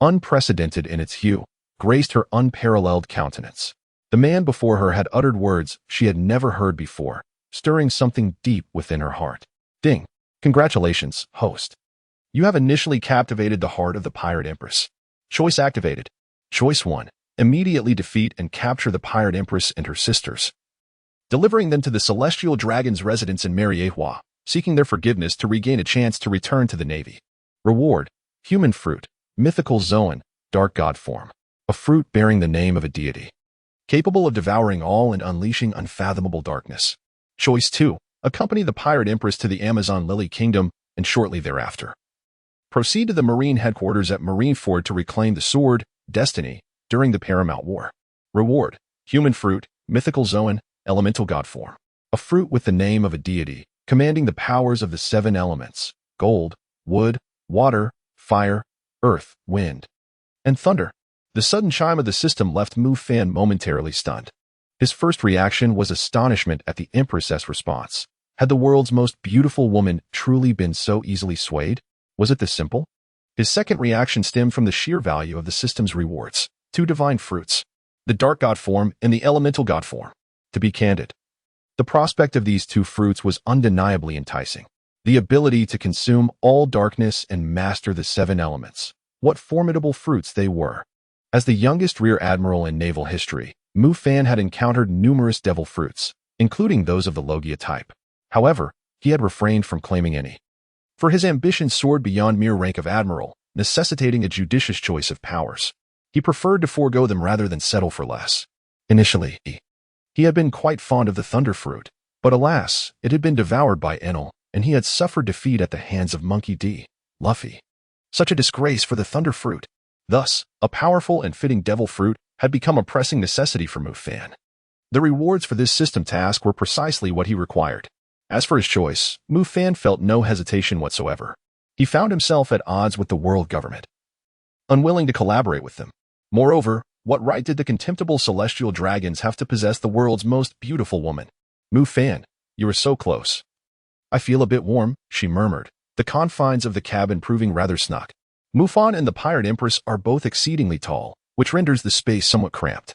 unprecedented in its hue, graced her unparalleled countenance. The man before her had uttered words she had never heard before, stirring something deep within her heart. Ding! Congratulations, host. You have initially captivated the heart of the Pirate Empress. Choice activated. Choice 1. Immediately defeat and capture the Pirate Empress and her sisters, delivering them to the Celestial Dragon's residence in Marineford, seeking their forgiveness to regain a chance to return to the Navy. Reward: human fruit, mythical zoan, dark god form. A fruit bearing the name of a deity, capable of devouring all and unleashing unfathomable darkness. Choice 2. Accompany the Pirate Empress to the Amazon Lily Kingdom and shortly thereafter proceed to the Marine headquarters at Marineford to reclaim the sword, destiny, during the Paramount War. Reward: human fruit, mythical zoan, elemental god form. A fruit with the name of a deity, commanding the powers of the 7 elements: gold, wood, water, fire, earth, wind, and thunder. The sudden chime of the system left Mufan momentarily stunned. His first reaction was astonishment at the Empress's response. Had the world's most beautiful woman truly been so easily swayed? Was it this simple? His second reaction stemmed from the sheer value of the system's rewards: 2 divine fruits, the dark god form and the elemental god form. To be candid, the prospect of these 2 fruits was undeniably enticing. The ability to consume all darkness and master the 7 elements. What formidable fruits they were. As the youngest rear admiral in naval history, Mufan had encountered numerous devil fruits, including those of the Logia type. However, he had refrained from claiming any. For his ambition soared beyond mere rank of admiral, necessitating a judicious choice of powers. He preferred to forego them rather than settle for less. Initially, he had been quite fond of the thunder fruit, but alas, it had been devoured by Enel, and he had suffered defeat at the hands of Monkey D. Luffy. Such a disgrace for the thunder fruit. Thus, a powerful and fitting devil fruit had become a pressing necessity for Mufan. The rewards for this system task were precisely what he required. As for his choice, Mufan felt no hesitation whatsoever. He found himself at odds with the world government, unwilling to collaborate with them. Moreover, what right did the contemptible celestial dragons have to possess the world's most beautiful woman? Mufan, you were so close. I feel a bit warm, she murmured, the confines of the cabin proving rather snug. Mufan and the Pirate Empress are both exceedingly tall, which renders the space somewhat cramped.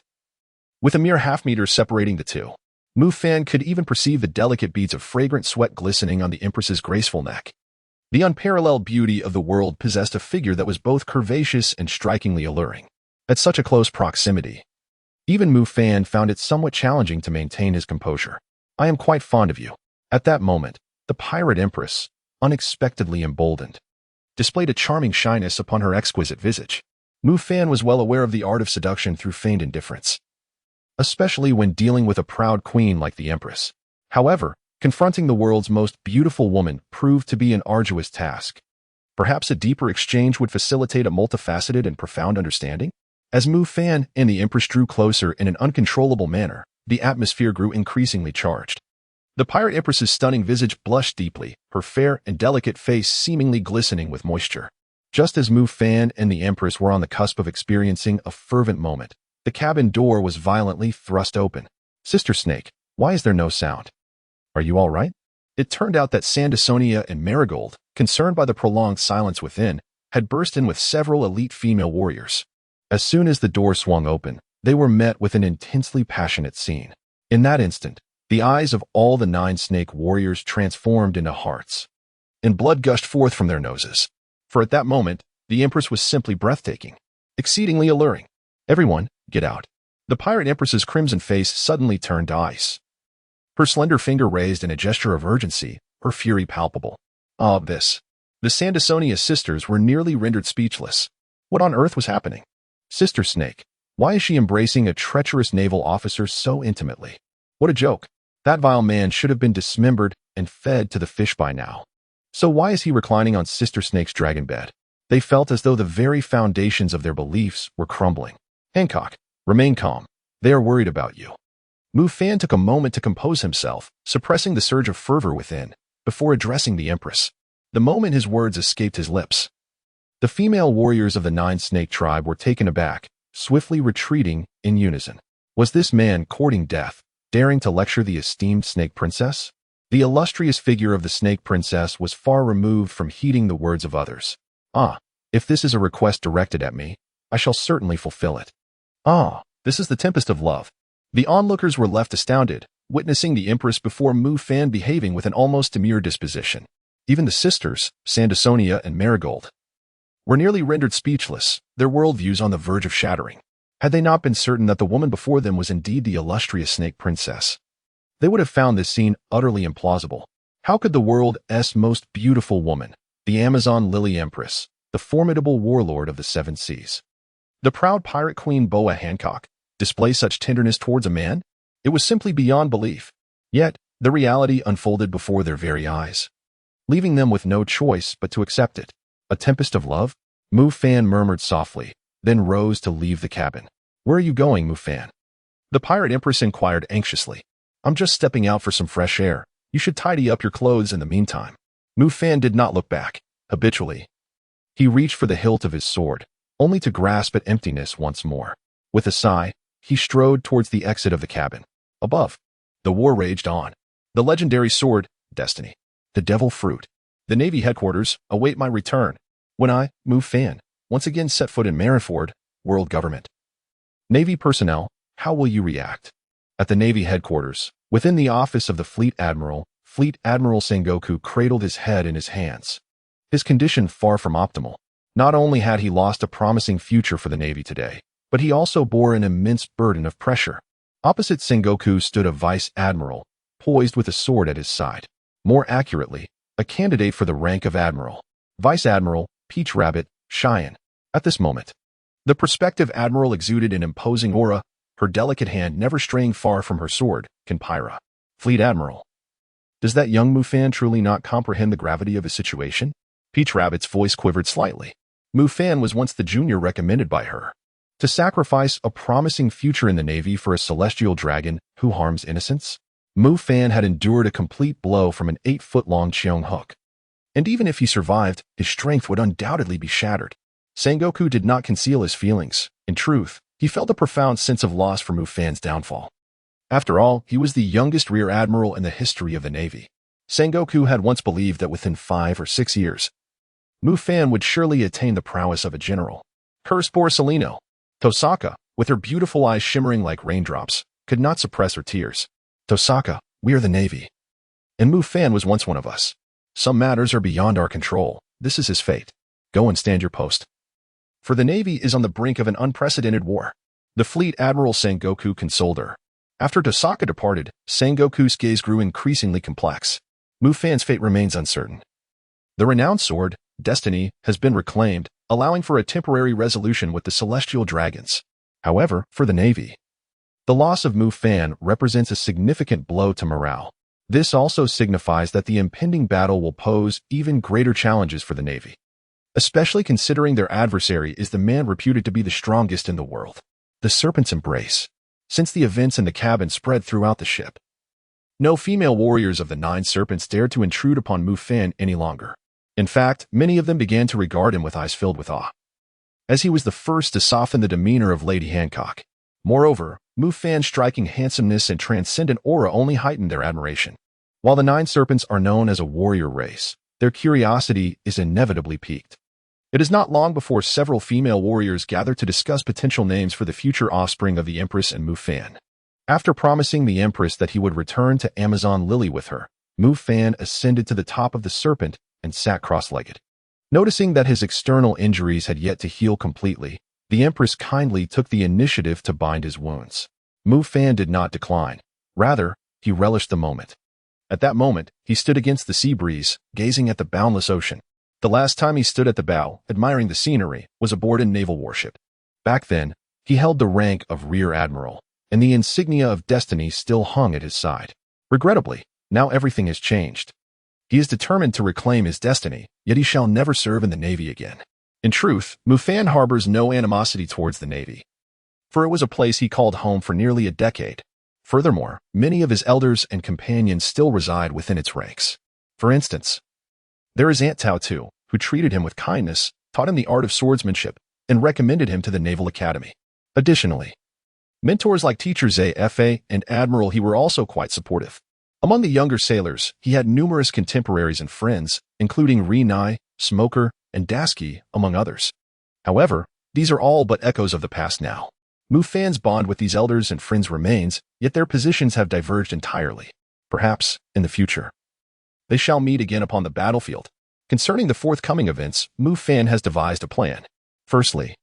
With a mere half-meter separating the two, Mufan could even perceive the delicate beads of fragrant sweat glistening on the Empress's graceful neck. The unparalleled beauty of the world possessed a figure that was both curvaceous and strikingly alluring. At such a close proximity, even Mufan found it somewhat challenging to maintain his composure. I am quite fond of you. At that moment, the Pirate Empress, unexpectedly emboldened, displayed a charming shyness upon her exquisite visage. Mufan was well aware of the art of seduction through feigned indifference, especially when dealing with a proud queen like the Empress. However, confronting the world's most beautiful woman proved to be an arduous task. Perhaps a deeper exchange would facilitate a multifaceted and profound understanding? As Mufan and the Empress drew closer in an uncontrollable manner, the atmosphere grew increasingly charged. The Pirate Empress's stunning visage blushed deeply, her fair and delicate face seemingly glistening with moisture. Just as Mufan and the Empress were on the cusp of experiencing a fervent moment, the cabin door was violently thrust open. Sister Snake, why is there no sound? Are you all right? It turned out that Sandasonia and Marigold, concerned by the prolonged silence within, had burst in with several elite female warriors. As soon as the door swung open, they were met with an intensely passionate scene. In that instant, the eyes of all the 9 snake warriors transformed into hearts, and blood gushed forth from their noses. For at that moment, the Empress was simply breathtaking, exceedingly alluring. Everyone, get out. The Pirate Empress's crimson face suddenly turned to ice. Her slender finger raised in a gesture of urgency, her fury palpable. The Sandasonia sisters were nearly rendered speechless. What on earth was happening? Sister Snake, why is she embracing a treacherous naval officer so intimately? What a joke. That vile man should have been dismembered and fed to the fish by now. So why is he reclining on Sister Snake's dragon bed? They felt as though the very foundations of their beliefs were crumbling. Hancock, remain calm. They are worried about you. Mufan took a moment to compose himself, suppressing the surge of fervor within, before addressing the Empress. The moment his words escaped his lips, the female warriors of the 9 snake tribe were taken aback, swiftly retreating in unison. Was this man courting death, daring to lecture the esteemed snake princess? The illustrious figure of the snake princess was far removed from heeding the words of others. If this is a request directed at me, I shall certainly fulfill it. This is the tempest of love. The onlookers were left astounded, witnessing the Empress before Mufan behaving with an almost demure disposition. Even the sisters, Sandasonia and Marigold, were nearly rendered speechless, their worldviews on the verge of shattering. Had they not been certain that the woman before them was indeed the illustrious snake princess, they would have found this scene utterly implausible. How could the world's most beautiful woman, the Amazon Lily Empress, the formidable warlord of the 7 seas, the proud pirate queen Boa Hancock, display such tenderness towards a man? It was simply beyond belief. Yet, the reality unfolded before their very eyes, leaving them with no choice but to accept it. A tempest of love? Mufan murmured softly, then rose to leave the cabin. Where are you going, Mufan? The Pirate Empress inquired anxiously. I'm just stepping out for some fresh air. You should tidy up your clothes in the meantime. Mufan did not look back. Habitually, he reached for the hilt of his sword, only to grasp at emptiness once more. With a sigh, he strode towards the exit of the cabin. Above, the war raged on. The legendary sword, Destiny, the devil fruit, the Navy headquarters await my return when I, Mufan, once again set foot in Marineford, world government. Navy personnel, how will you react? At the Navy headquarters, within the office of the Fleet Admiral Sengoku cradled his head in his hands. His condition far from optimal. Not only had he lost a promising future for the Navy today, but he also bore an immense burden of pressure. Opposite Sengoku stood a vice admiral, poised with a sword at his side. More accurately, a candidate for the rank of admiral. Vice Admiral, Peach Rabbit, Cheyenne. At this moment, the prospective admiral exuded an imposing aura, her delicate hand never straying far from her sword, Kenpyra. Fleet Admiral. Does that young Mufan truly not comprehend the gravity of his situation? Peach Rabbit's voice quivered slightly. Mufan was once the junior recommended by her to sacrifice a promising future in the Navy for a celestial dragon who harms innocents. Mufan had endured a complete blow from an 8-foot-long Cheong hook. And even if he survived, his strength would undoubtedly be shattered. Sengoku did not conceal his feelings. In truth, he felt a profound sense of loss for Mufan's downfall. After all, he was the youngest rear admiral in the history of the Navy. Sengoku had once believed that within 5 or 6 years, Mufan would surely attain the prowess of a general. Curse Borsalino. Tosaka, with her beautiful eyes shimmering like raindrops, could not suppress her tears. Tosaka, we are the Navy. And Mufan was once one of us. Some matters are beyond our control. This is his fate. Go and stand your post. For the Navy is on the brink of an unprecedented war. The fleet Admiral Sengoku consoled her. After Tosaka departed, Sengoku's gaze grew increasingly complex. Mufan's fate remains uncertain. The renowned sword, Destiny, has been reclaimed, allowing for a temporary resolution with the celestial dragons. However, for the Navy, the loss of Mufan represents a significant blow to morale. This also signifies that the impending battle will pose even greater challenges for the Navy, especially considering their adversary is the man reputed to be the strongest in the world. The Serpent's Embrace. Since the events in the cabin spread throughout the ship, no female warriors of the 9 Serpents dared to intrude upon Mufan any longer. In fact, many of them began to regard him with eyes filled with awe, as he was the first to soften the demeanor of Lady Hancock. Moreover, Mufan's striking handsomeness and transcendent aura only heightened their admiration. While the 9 Serpents are known as a warrior race, their curiosity is inevitably piqued. It is not long before several female warriors gather to discuss potential names for the future offspring of the Empress and Mufan. After promising the Empress that he would return to Amazon Lily with her, Mufan ascended to the top of the Serpent and sat cross-legged. Noticing that his external injuries had yet to heal completely, the Empress kindly took the initiative to bind his wounds. Mufan did not decline. Rather, he relished the moment. At that moment, he stood against the sea breeze, gazing at the boundless ocean. The last time he stood at the bow, admiring the scenery, was aboard a naval warship. Back then, he held the rank of Rear Admiral, and the insignia of Destiny still hung at his side. Regrettably, now everything has changed. He is determined to reclaim his destiny, yet he shall never serve in the Navy again. In truth, Mufan harbors no animosity towards the Navy, for it was a place he called home for nearly a decade. Furthermore, many of his elders and companions still reside within its ranks. For instance, there is Aunt Tao too, who treated him with kindness, taught him the art of swordsmanship, and recommended him to the Naval Academy. Additionally, mentors like Teacher Zephyr and Admiral He were also quite supportive. Among the younger sailors, he had numerous contemporaries and friends, including Renai, Smoker, and Dasky, among others. However, these are all but echoes of the past now. Mufan's bond with these elders and friends remains, yet their positions have diverged entirely. Perhaps, in the future, they shall meet again upon the battlefield. Concerning the forthcoming events, Mufan has devised a plan. Firstly,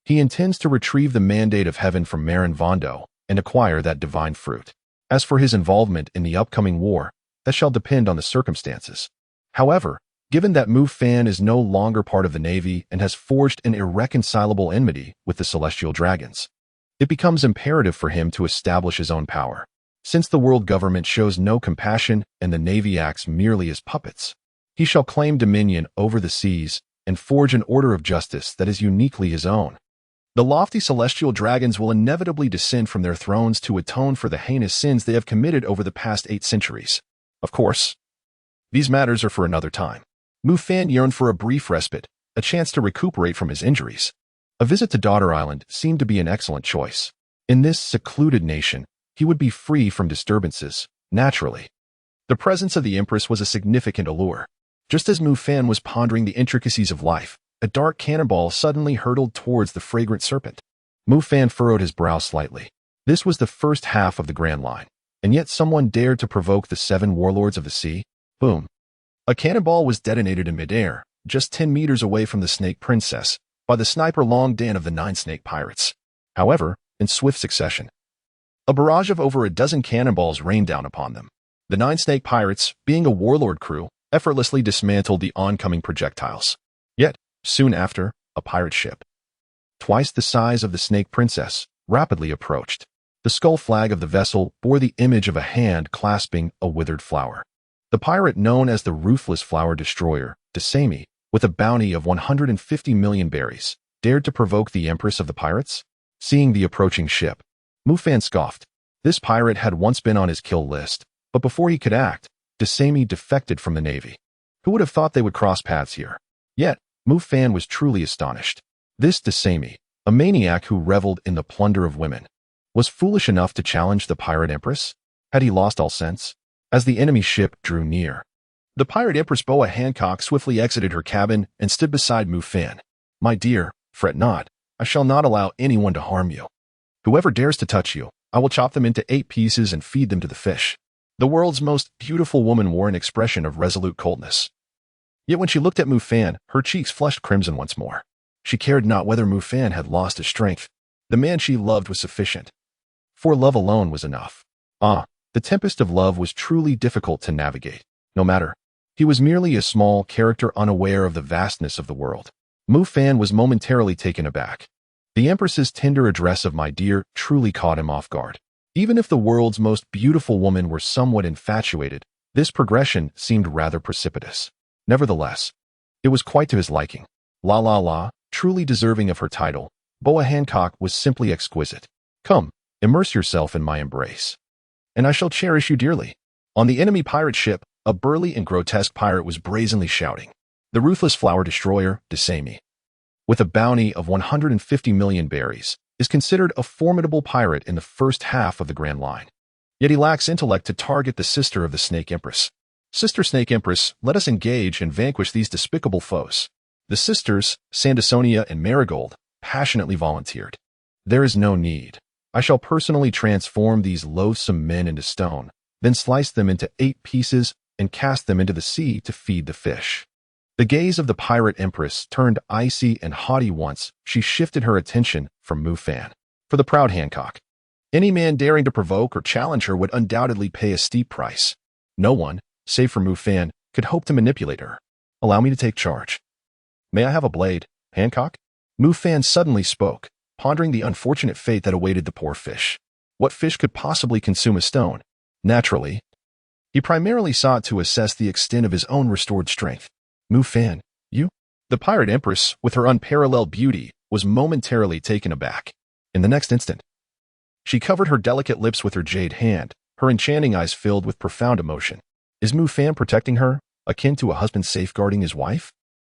he intends to retrieve the mandate of heaven from Marineford and acquire that divine fruit. As for his involvement in the upcoming war, that shall depend on the circumstances. However, given that Mufan is no longer part of the Navy and has forged an irreconcilable enmity with the Celestial Dragons, it becomes imperative for him to establish his own power. Since the world government shows no compassion and the Navy acts merely as puppets, he shall claim dominion over the seas and forge an order of justice that is uniquely his own. The lofty celestial dragons will inevitably descend from their thrones to atone for the heinous sins they have committed over the past 8 centuries. Of course, these matters are for another time. Mufan yearned for a brief respite, a chance to recuperate from his injuries. A visit to Daughter Island seemed to be an excellent choice. In this secluded nation, he would be free from disturbances, naturally. The presence of the Empress was a significant allure. Just as Mufan was pondering the intricacies of life, a dark cannonball suddenly hurtled towards the fragrant serpent. Mufan furrowed his brow slightly. This was the first half of the Grand Line, and yet someone dared to provoke the 7 warlords of the sea. Boom. A cannonball was detonated in midair, just 10 meters away from the Snake Princess, by the sniper Long Dan of the 9 Snake Pirates. However, in swift succession, a barrage of over a dozen cannonballs rained down upon them. The 9 snake pirates, being a warlord crew, effortlessly dismantled the oncoming projectiles. Yet, soon after, a pirate ship, twice the size of the Snake Princess, rapidly approached. The skull flag of the vessel bore the image of a hand clasping a withered flower. The pirate known as the Ruthless Flower Destroyer, Defiance, with a bounty of 150 million berries, dared to provoke the Empress of the pirates? Seeing the approaching ship, Mufan scoffed. This pirate had once been on his kill list, but before he could act, Defiance defected from the Navy. Who would have thought they would cross paths here? Yet, Mufan was truly astonished. This Defiance, a maniac who reveled in the plunder of women, was foolish enough to challenge the Pirate Empress? Had he lost all sense? As the enemy ship drew near, the Pirate Empress Boa Hancock swiftly exited her cabin and stood beside Mufan. My dear, fret not. I shall not allow anyone to harm you. Whoever dares to touch you, I will chop them into 8 pieces and feed them to the fish. The world's most beautiful woman wore an expression of resolute coldness. Yet when she looked at Mufan, her cheeks flushed crimson once more. She cared not whether Mufan had lost his strength. The man she loved was sufficient. For love alone was enough. The tempest of love was truly difficult to navigate. No matter. He was merely a small character unaware of the vastness of the world. Mufan was momentarily taken aback. The Empress's tender address of my dear truly caught him off guard. Even if the world's most beautiful woman were somewhat infatuated, this progression seemed rather precipitous. Nevertheless, it was quite to his liking. Truly deserving of her title, Boa Hancock was simply exquisite. Come, immerse yourself in my embrace, and I shall cherish you dearly. On the enemy pirate ship, a burly and grotesque pirate was brazenly shouting. The Ruthless Flower Destroyer, Defiance, with a bounty of 150 million berries, is considered a formidable pirate in the first half of the Grand Line. Yet he lacks intellect to target the sister of the Snake Empress. Sister Snake Empress, let us engage and vanquish these despicable foes. The sisters, Sandesonia and Marigold, passionately volunteered. There is no need. I shall personally transform these loathsome men into stone, then slice them into 8 pieces and cast them into the sea to feed the fish. The gaze of the Pirate Empress turned icy and haughty once she shifted her attention from Mufan. For the proud Hancock, any man daring to provoke or challenge her would undoubtedly pay a steep price. No one, save for Mufan, could hope to manipulate her. Allow me to take charge. May I have a blade, Hancock? Mufan suddenly spoke, pondering the unfortunate fate that awaited the poor fish. What fish could possibly consume a stone? Naturally, he primarily sought to assess the extent of his own restored strength. Mufan, you? The Pirate Empress, with her unparalleled beauty, was momentarily taken aback. In the next instant, she covered her delicate lips with her jade hand, her enchanting eyes filled with profound emotion. Is Mufan protecting her, akin to a husband safeguarding his wife?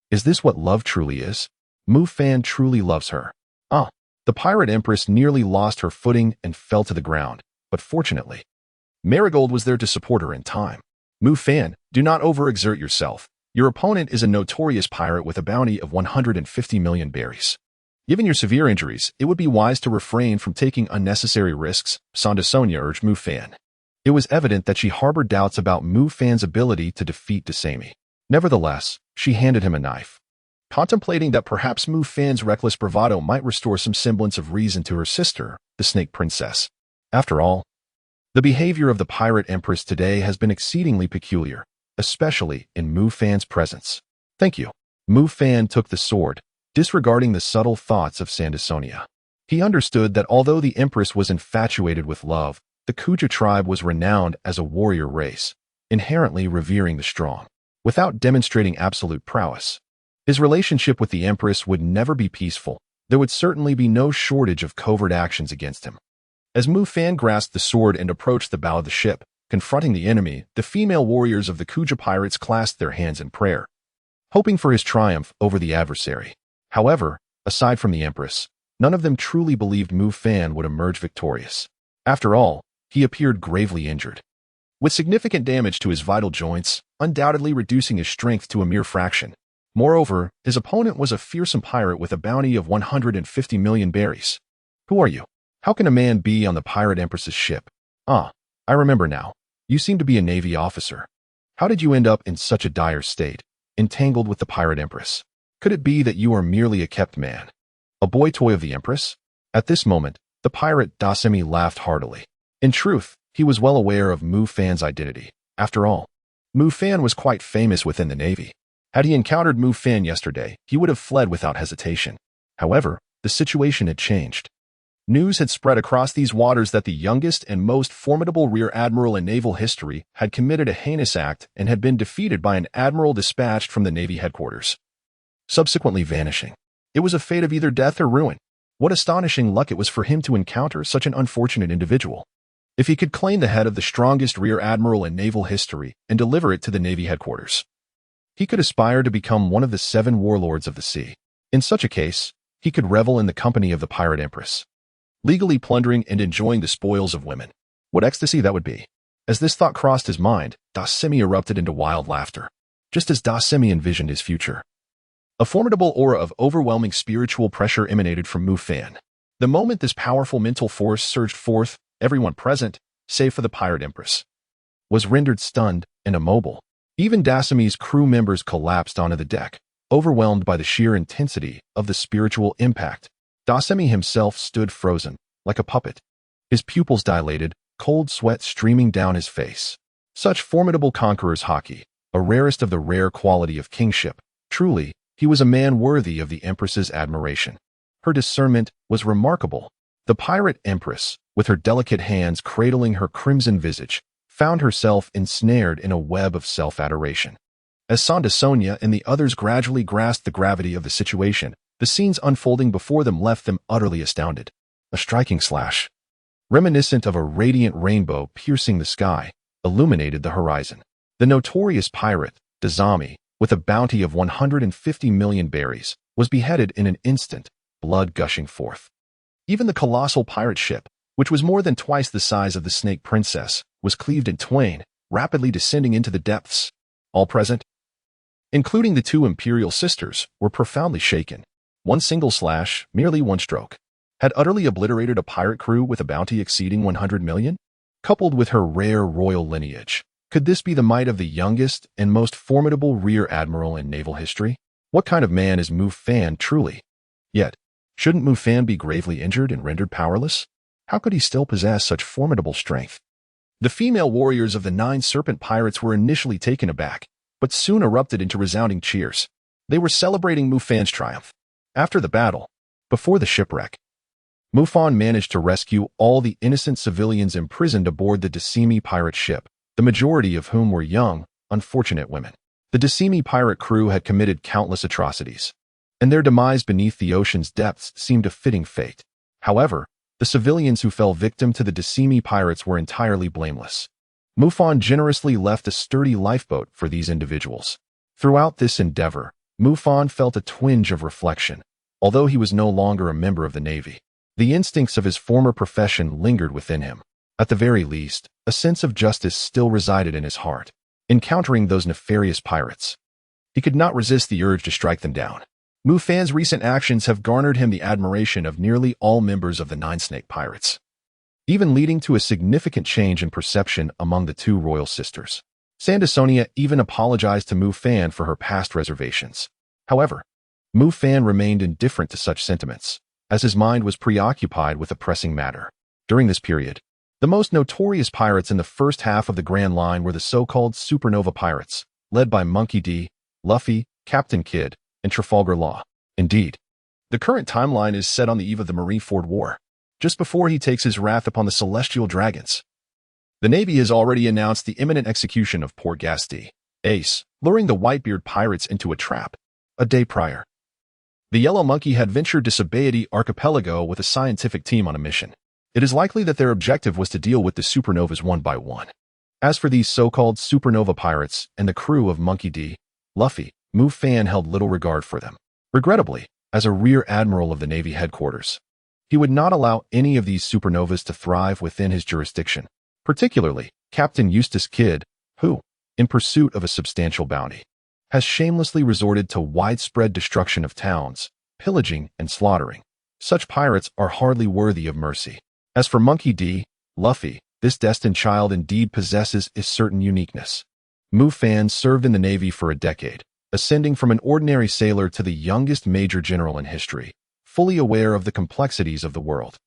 Is this what love truly is? Mufan truly loves her. The Pirate Empress nearly lost her footing and fell to the ground, but fortunately, Marigold was there to support her in time. Mufan, do not overexert yourself. Your opponent is a notorious pirate with a bounty of 150 million berries. Given your severe injuries, it would be wise to refrain from taking unnecessary risks, Sandesonia urged Mufan. It was evident that she harbored doubts about Mufan's ability to defeat Defiance. Nevertheless, she handed him a knife. Contemplating that perhaps Mufan's reckless bravado might restore some semblance of reason to her sister, the Snake Princess. After all, the behavior of the Pirate Empress today has been exceedingly peculiar, especially in Mufan's presence. Thank you. Mufan took the sword, disregarding the subtle thoughts of Sandesonia. He understood that although the Empress was infatuated with love, the Kuja tribe was renowned as a warrior race, inherently revering the strong. Without demonstrating absolute prowess, his relationship with the Empress would never be peaceful. There would certainly be no shortage of covert actions against him. As Mufan grasped the sword and approached the bow of the ship, confronting the enemy, the female warriors of the Kuja pirates clasped their hands in prayer, hoping for his triumph over the adversary. However, aside from the Empress, none of them truly believed Mufan would emerge victorious. After all, he appeared gravely injured, with significant damage to his vital joints, undoubtedly reducing his strength to a mere fraction. Moreover, his opponent was a fearsome pirate with a bounty of 150 million berries. Who are you? How can a man be on the Pirate Empress's ship? I remember now. You seem to be a Navy officer. How did you end up in such a dire state, entangled with the Pirate Empress? Could it be that you are merely a kept man, a boy toy of the Empress? At this moment, the pirate Dasemi laughed heartily. In truth, he was well aware of Mufan's identity. After all, Mufan was quite famous within the Navy. Had he encountered Mufan yesterday, he would have fled without hesitation. However, the situation had changed. News had spread across these waters that the youngest and most formidable rear admiral in naval history had committed a heinous act and had been defeated by an admiral dispatched from the Navy headquarters, subsequently vanishing. It was a fate of either death or ruin. What astonishing luck it was for him to encounter such an unfortunate individual. If he could claim the head of the strongest rear admiral in naval history and deliver it to the Navy headquarters, he could aspire to become one of the 7 warlords of the sea. In such a case, he could revel in the company of the Pirate Empress, legally plundering and enjoying the spoils of women. What ecstasy that would be! As this thought crossed his mind, Dasemi erupted into wild laughter, just as Dasemi envisioned his future. A formidable aura of overwhelming spiritual pressure emanated from Mufan. The moment this powerful mental force surged forth, everyone present, save for the Pirate Empress, was rendered stunned and immobile. Even Dasemi's crew members collapsed onto the deck, overwhelmed by the sheer intensity of the spiritual impact. Dasemi himself stood frozen, like a puppet, his pupils dilated, cold sweat streaming down his face. Such formidable conqueror's haki, a rarest of the rare quality of kingship. Truly, he was a man worthy of the Empress's admiration. Her discernment was remarkable. The Pirate Empress, with her delicate hands cradling her crimson visage, found herself ensnared in a web of self-adoration. As Sandasonia and the others gradually grasped the gravity of the situation, the scenes unfolding before them left them utterly astounded. A striking slash, reminiscent of a radiant rainbow piercing the sky, illuminated the horizon. The notorious pirate, Dasemi, with a bounty of 150 million berries, was beheaded in an instant, blood gushing forth. Even the colossal pirate ship, which was more than twice the size of the Snake Princess, was cleaved in twain, rapidly descending into the depths. All present, including the 2 imperial sisters, were profoundly shaken. One single slash, merely one stroke, had utterly obliterated a pirate crew with a bounty exceeding 100 million? Coupled with her rare royal lineage, could this be the might of the youngest and most formidable rear admiral in naval history? What kind of man is Mufan truly? Yet, shouldn't Mufan be gravely injured and rendered powerless? How could he still possess such formidable strength? The female warriors of the 9 serpent pirates were initially taken aback, but soon erupted into resounding cheers. They were celebrating Mufan's triumph. After the battle, before the shipwreck, Mufan managed to rescue all the innocent civilians imprisoned aboard the Dasemi pirate ship, the majority of whom were young, unfortunate women. The Dasemi pirate crew had committed countless atrocities, and their demise beneath the ocean's depths seemed a fitting fate. However, the civilians who fell victim to the Dasemi pirates were entirely blameless. Mufan generously left a sturdy lifeboat for these individuals. Throughout this endeavor, Mufan felt a twinge of reflection. Although he was no longer a member of the Navy, the instincts of his former profession lingered within him. At the very least, a sense of justice still resided in his heart. Encountering those nefarious pirates, he could not resist the urge to strike them down. Mufan's recent actions have garnered him the admiration of nearly all members of the 9 Snake Pirates, even leading to a significant change in perception among the 2 royal sisters. Sandasonia even apologized to Mufan for her past reservations. However, Mufan remained indifferent to such sentiments, as his mind was preoccupied with a pressing matter. During this period, the most notorious pirates in the first half of the Grand Line were the so-called Supernova Pirates, led by Monkey D, Luffy, Captain Kidd, and Trafalgar Law. Indeed, the current timeline is set on the eve of the Marineford War, just before he takes his wrath upon the celestial dragons. The Navy has already announced the imminent execution of poor Gasti, Ace, luring the Whitebeard pirates into a trap. A day prior, the Yellow Monkey had ventured to Sabaody Archipelago with a scientific team on a mission. It is likely that their objective was to deal with the supernovas one by one. As for these so-called supernova pirates and the crew of Monkey D, Luffy, Mufan held little regard for them. Regrettably, as a rear admiral of the Navy headquarters, he would not allow any of these supernovas to thrive within his jurisdiction, particularly Captain Eustace Kidd, who, in pursuit of a substantial bounty, has shamelessly resorted to widespread destruction of towns, pillaging and slaughtering. Such pirates are hardly worthy of mercy. As for Monkey D, Luffy, this destined child indeed possesses a certain uniqueness. Mufan served in the Navy for a decade, ascending from an ordinary sailor to the youngest major general in history, fully aware of the complexities of the world.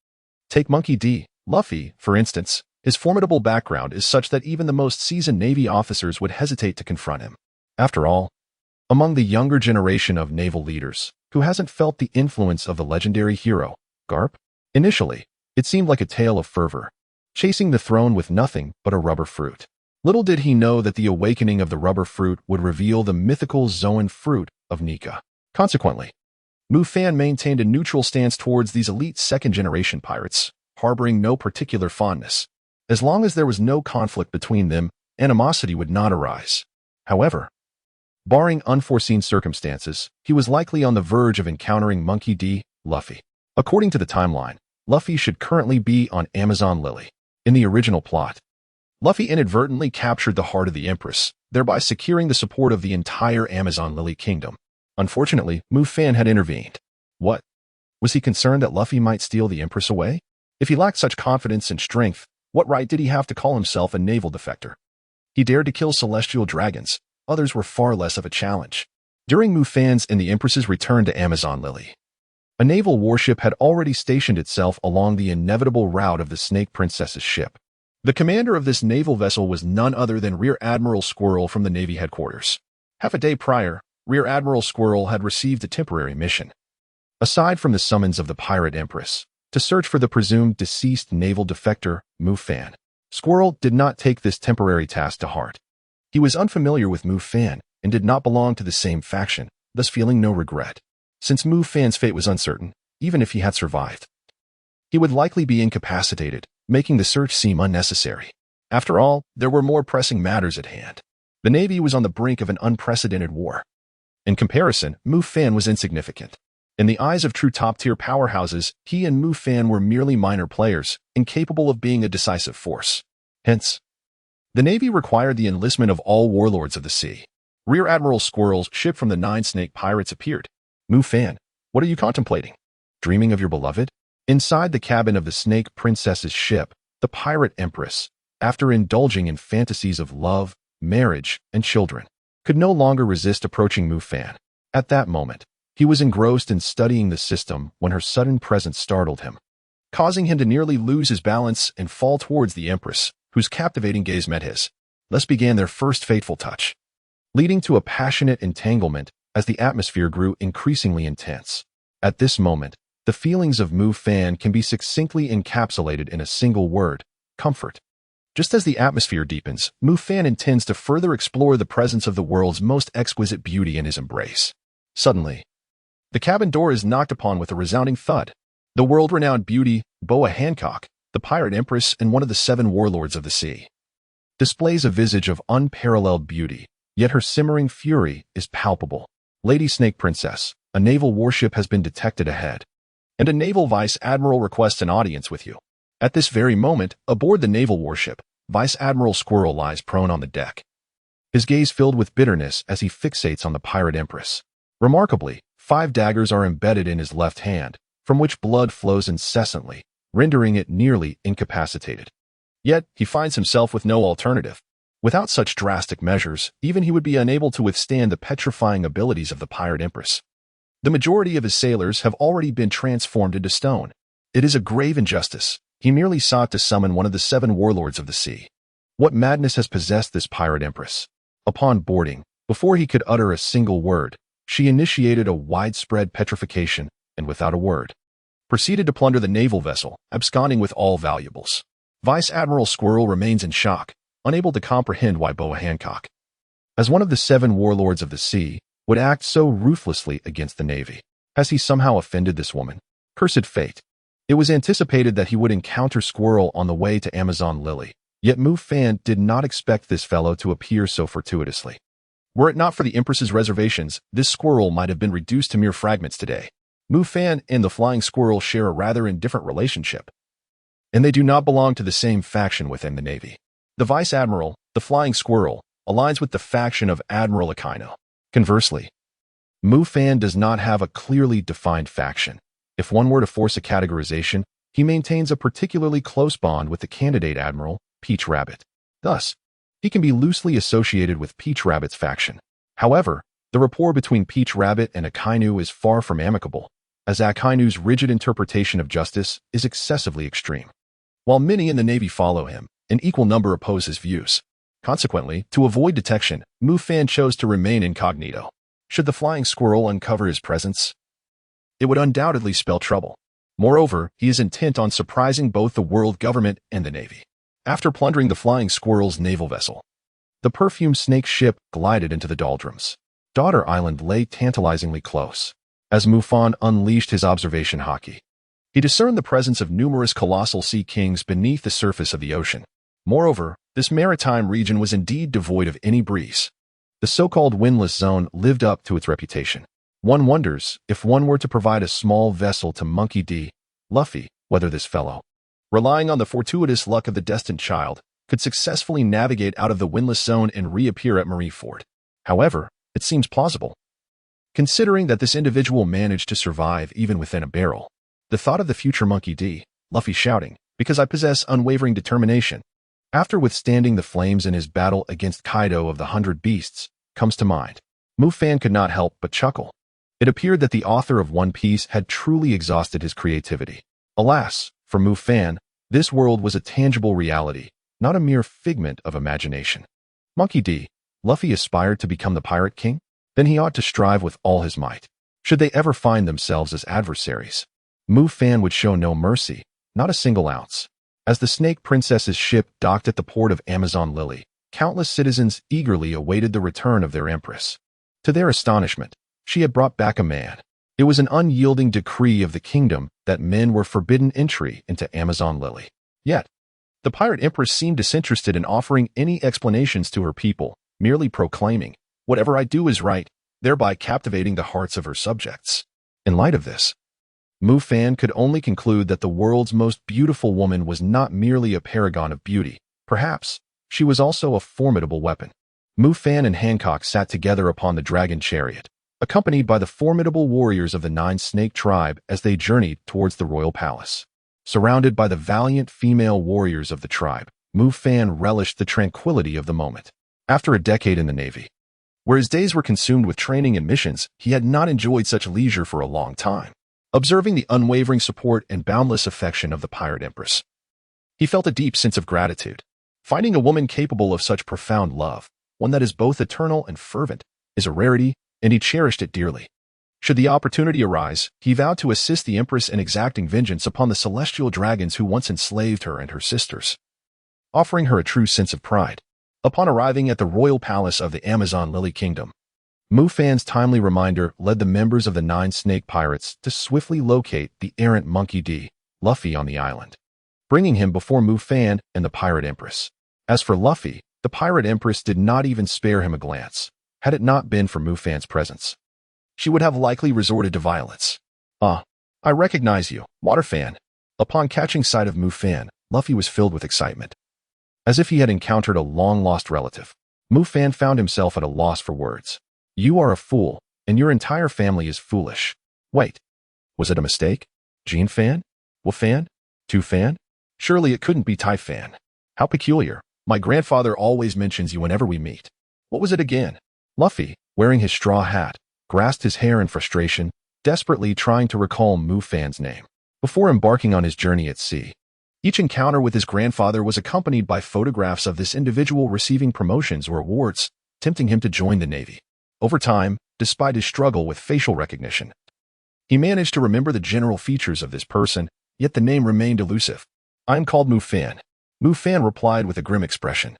Take Monkey D. Luffy, for instance. His formidable background is such that even the most seasoned Navy officers would hesitate to confront him. After all, among the younger generation of naval leaders, who hasn't felt the influence of the legendary hero, Garp? Initially, it seemed like a tale of fervor, chasing the throne with nothing but a rubber fruit. Little did he know that the awakening of the rubber fruit would reveal the mythical Zoan fruit of Nika. Consequently, Mufan maintained a neutral stance towards these elite second-generation pirates, harboring no particular fondness. As long as there was no conflict between them, animosity would not arise. However, barring unforeseen circumstances, he was likely on the verge of encountering Monkey D. Luffy. According to the timeline, Luffy should currently be on Amazon Lily. In the original plot, Luffy inadvertently captured the heart of the Empress, thereby securing the support of the entire Amazon Lily kingdom. Unfortunately, Mufan had intervened. What? Was he concerned that Luffy might steal the Empress away? If he lacked such confidence and strength, what right did he have to call himself a naval defector? He dared to kill celestial dragons. Others were far less of a challenge. During Mufan's and the Empress's return to Amazon Lily, a naval warship had already stationed itself along the inevitable route of the Snake Princess's ship. The commander of this naval vessel was none other than Rear Admiral Squirrel from the Navy headquarters. Half a day prior, Rear Admiral Squirrel had received a temporary mission. Aside from the summons of the Pirate Empress, to search for the presumed deceased naval defector, Mufan, Squirrel did not take this temporary task to heart. He was unfamiliar with Mufan and did not belong to the same faction, thus feeling no regret. Since Mufan's fate was uncertain, even if he had survived, he would likely be incapacitated, making the search seem unnecessary. After all, there were more pressing matters at hand. The Navy was on the brink of an unprecedented war. In comparison, Mufan was insignificant. In the eyes of true top-tier powerhouses, he and Mufan were merely minor players, incapable of being a decisive force. Hence, the Navy required the enlistment of all warlords of the sea. Rear Admiral Squirrel's ship from the Nine Snake Pirates appeared. Mufan, what are you contemplating? Dreaming of your beloved? Inside the cabin of the Snake Princess's ship, the Pirate Empress, after indulging in fantasies of love, marriage, and children, could no longer resist approaching Mufan. At that moment, he was engrossed in studying the system when her sudden presence startled him, causing him to nearly lose his balance and fall towards the Empress, whose captivating gaze met his. Thus began their first fateful touch, leading to a passionate entanglement as the atmosphere grew increasingly intense. At this moment, the feelings of Mufan can be succinctly encapsulated in a single word: comfort. Just as the atmosphere deepens, Mufan intends to further explore the presence of the world's most exquisite beauty in his embrace. Suddenly, the cabin door is knocked upon with a resounding thud. The world-renowned beauty, Boa Hancock, the Pirate Empress and one of the 7 warlords of the sea, displays a visage of unparalleled beauty, yet her simmering fury is palpable. Lady Snake Princess, a naval warship has been detected ahead, and a naval vice admiral requests an audience with you. At this very moment, aboard the naval warship, Vice Admiral Squirrel lies prone on the deck, his gaze filled with bitterness as he fixates on the Pirate Empress. Remarkably, 5 daggers are embedded in his left hand, from which blood flows incessantly, rendering it nearly incapacitated. Yet, he finds himself with no alternative. Without such drastic measures, even he would be unable to withstand the petrifying abilities of the Pirate Empress. The majority of his sailors have already been transformed into stone. It is a grave injustice. He merely sought to summon one of the 7 warlords of the sea. What madness has possessed this Pirate Empress? Upon boarding, before he could utter a single word, she initiated a widespread petrification and, without a word, proceeded to plunder the naval vessel, absconding with all valuables. Vice Admiral Squirrel remains in shock, unable to comprehend why Boa Hancock, as one of the 7 warlords of the sea, would act so ruthlessly against the Navy. Has he somehow offended this woman? Cursed fate. It was anticipated that he would encounter Squirrel on the way to Amazon Lily, yet Mufan did not expect this fellow to appear so fortuitously. Were it not for the Empress's reservations, this Squirrel might have been reduced to mere fragments today. Mufan and the Flying Squirrel share a rather indifferent relationship, and they do not belong to the same faction within the Navy. The Vice Admiral, the Flying Squirrel, aligns with the faction of Admiral Akaino. Conversely, Mufan does not have a clearly defined faction. If one were to force a categorization, he maintains a particularly close bond with the candidate Admiral, Peach Rabbit. Thus, he can be loosely associated with Peach Rabbit's faction. However, the rapport between Peach Rabbit and Akainu is far from amicable, as Akainu's rigid interpretation of justice is excessively extreme. While many in the Navy follow him, an equal number oppose his views. Consequently, to avoid detection, Mufan chose to remain incognito. Should the flying squirrel uncover his presence, it would undoubtedly spell trouble. Moreover, he is intent on surprising both the world government and the Navy. After plundering the flying squirrel's naval vessel, the perfumed snake ship glided into the doldrums. Daughter Island lay tantalizingly close. As Mufan unleashed his observation haki, he discerned the presence of numerous colossal sea kings beneath the surface of the ocean. Moreover, this maritime region was indeed devoid of any breeze. The so-called windless zone lived up to its reputation. One wonders, if one were to provide a small vessel to Monkey D. Luffy, whether this fellow, relying on the fortuitous luck of the destined child, could successfully navigate out of the windless zone and reappear at Marineford. However, it seems plausible, considering that this individual managed to survive even within a barrel. The thought of the future Monkey D. Luffy shouting, "Because I possess unwavering determination," after withstanding the flames in his battle against Kaido of the 100 Beasts, comes to mind. Mufan could not help but chuckle. It appeared that the author of One Piece had truly exhausted his creativity. Alas, for Mufan, this world was a tangible reality, not a mere figment of imagination. Monkey D. Luffy aspired to become the Pirate King? Then he ought to strive with all his might. Should they ever find themselves as adversaries, Mufan would show no mercy, not a single ounce. As the Snake Princess's ship docked at the port of Amazon Lily, countless citizens eagerly awaited the return of their empress. To their astonishment, she had brought back a man. It was an unyielding decree of the kingdom that men were forbidden entry into Amazon Lily. Yet, the Pirate Empress seemed disinterested in offering any explanations to her people, merely proclaiming, "Whatever I do is right," thereby captivating the hearts of her subjects. In light of this, Mufan could only conclude that the world's most beautiful woman was not merely a paragon of beauty. Perhaps, she was also a formidable weapon. Mufan and Hancock sat together upon the dragon chariot, accompanied by the formidable warriors of the Nine Snake tribe as they journeyed towards the royal palace. Surrounded by the valiant female warriors of the tribe, Mufan relished the tranquility of the moment. After a decade in the Navy, where his days were consumed with training and missions, he had not enjoyed such leisure for a long time. Observing the unwavering support and boundless affection of the Pirate Empress, he felt a deep sense of gratitude. Finding a woman capable of such profound love, one that is both eternal and fervent, is a rarity, and he cherished it dearly. Should the opportunity arise, he vowed to assist the Empress in exacting vengeance upon the celestial dragons who once enslaved her and her sisters, offering her a true sense of pride. Upon arriving at the royal palace of the Amazon Lily Kingdom, Mufan's timely reminder led the members of the Nine Snake Pirates to swiftly locate the errant Monkey D. Luffy on the island, bringing him before Mufan and the Pirate Empress. As for Luffy, the Pirate Empress did not even spare him a glance. Had it not been for Mufan's presence, she would have likely resorted to violence. "Ah, I recognize you, Waterfan." Upon catching sight of Mufan, Luffy was filled with excitement. As if he had encountered a long-lost relative, Mufan found himself at a loss for words. "You are a fool, and your entire family is foolish." Wait, was it a mistake? Jean Fan? Wufan? Tu Fan? Surely it couldn't be Tai Fan. How peculiar. My grandfather always mentions you whenever we meet. What was it again? Luffy, wearing his straw hat, grasped his hair in frustration, desperately trying to recall Mufan's name. Before embarking on his journey at sea, each encounter with his grandfather was accompanied by photographs of this individual receiving promotions or awards, tempting him to join the Navy. Over time, despite his struggle with facial recognition, he managed to remember the general features of this person, yet the name remained elusive. "I am called Mufan." Mufan replied with a grim expression,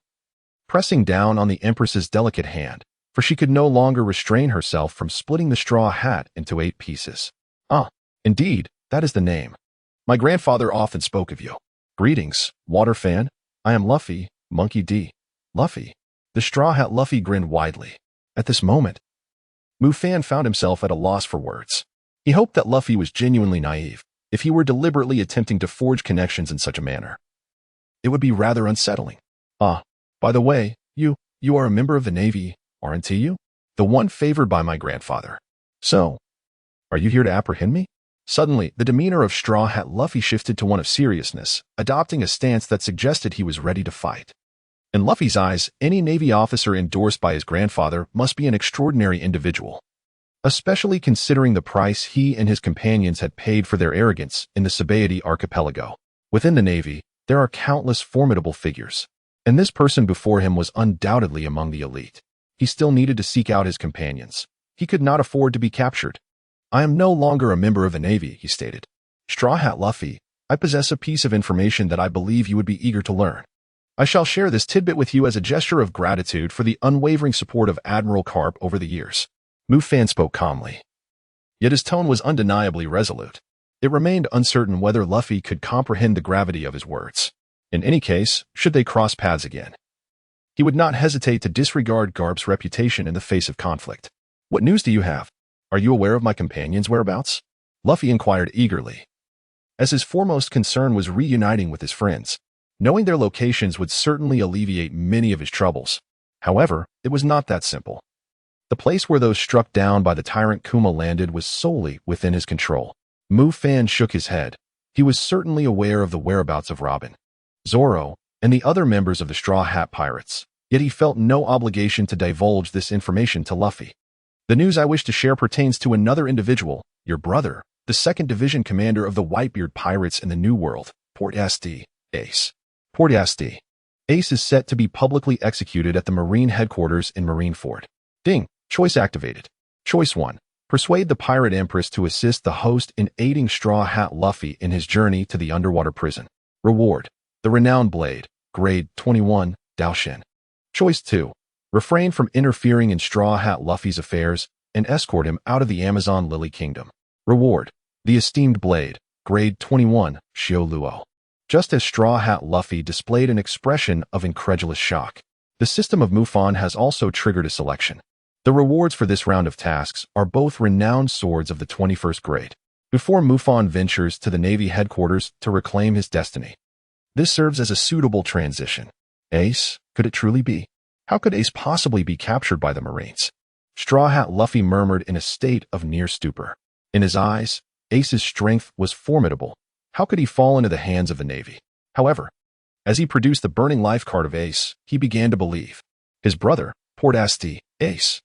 pressing down on the Empress's delicate hand, for she could no longer restrain herself from splitting the straw hat into 8 pieces. "Ah, indeed, that is the name. My grandfather often spoke of you. Greetings, Waterfan. I am Luffy, Monkey D. Luffy." The straw hat Luffy grinned widely. At this moment, Mufan found himself at a loss for words. He hoped that Luffy was genuinely naive. If he were deliberately attempting to forge connections in such a manner, it would be rather unsettling. "Ah, by the way, you are a member of the Navy, aren't you? The one favored by my grandfather. So, are you here to apprehend me?" Suddenly, the demeanor of Straw Hat Luffy shifted to one of seriousness, adopting a stance that suggested he was ready to fight. In Luffy's eyes, any Navy officer endorsed by his grandfather must be an extraordinary individual. especially considering the price he and his companions had paid for their arrogance in the Sabaody archipelago. Within the Navy, there are countless formidable figures, and this person before him was undoubtedly among the elite. He still needed to seek out his companions. He could not afford to be captured. "I am no longer a member of the Navy," he stated. "Straw Hat Luffy, I possess a piece of information that I believe you would be eager to learn. I shall share this tidbit with you as a gesture of gratitude for the unwavering support of Admiral Carp over the years." Mufan spoke calmly, yet his tone was undeniably resolute. It remained uncertain whether Luffy could comprehend the gravity of his words. In any case, should they cross paths again, he would not hesitate to disregard Garp's reputation in the face of conflict. "What news do you have? Are you aware of my companion's whereabouts?" Luffy inquired eagerly, as his foremost concern was reuniting with his friends. Knowing their locations would certainly alleviate many of his troubles. However, it was not that simple. The place where those struck down by the tyrant Kuma landed was solely within his control. Mufan shook his head. He was certainly aware of the whereabouts of Robin, Zoro, and the other members of the Straw Hat Pirates, yet he felt no obligation to divulge this information to Luffy. "The news I wish to share pertains to another individual, your brother, the 2nd Division commander of the Whitebeard Pirates in the New World, Ace. Ace is set to be publicly executed at the Marine headquarters in Marineford. Ding. Choice activated. Choice 1. Persuade the Pirate Empress to assist the host in aiding Straw Hat Luffy in his journey to the underwater prison. Reward: the renowned blade, grade 21, Daoshin. Choice 2. Refrain from interfering in Straw Hat Luffy's affairs and escort him out of the Amazon Lily Kingdom. Reward: the esteemed blade, grade 21, Xiao Luo. Just as Straw Hat Luffy displayed an expression of incredulous shock, the system of Mufan has also triggered a selection. The rewards for this round of tasks are both renowned swords of the 21st grade. Before Mufan ventures to the Navy headquarters to reclaim his destiny, this serves as a suitable transition. Ace, could it truly be? How could Ace possibly be captured by the Marines? Straw Hat Luffy murmured in a state of near stupor. In his eyes, Ace's strength was formidable. How could he fall into the hands of the Navy? However, as he produced the burning life card of Ace, he began to believe. His brother, Ace,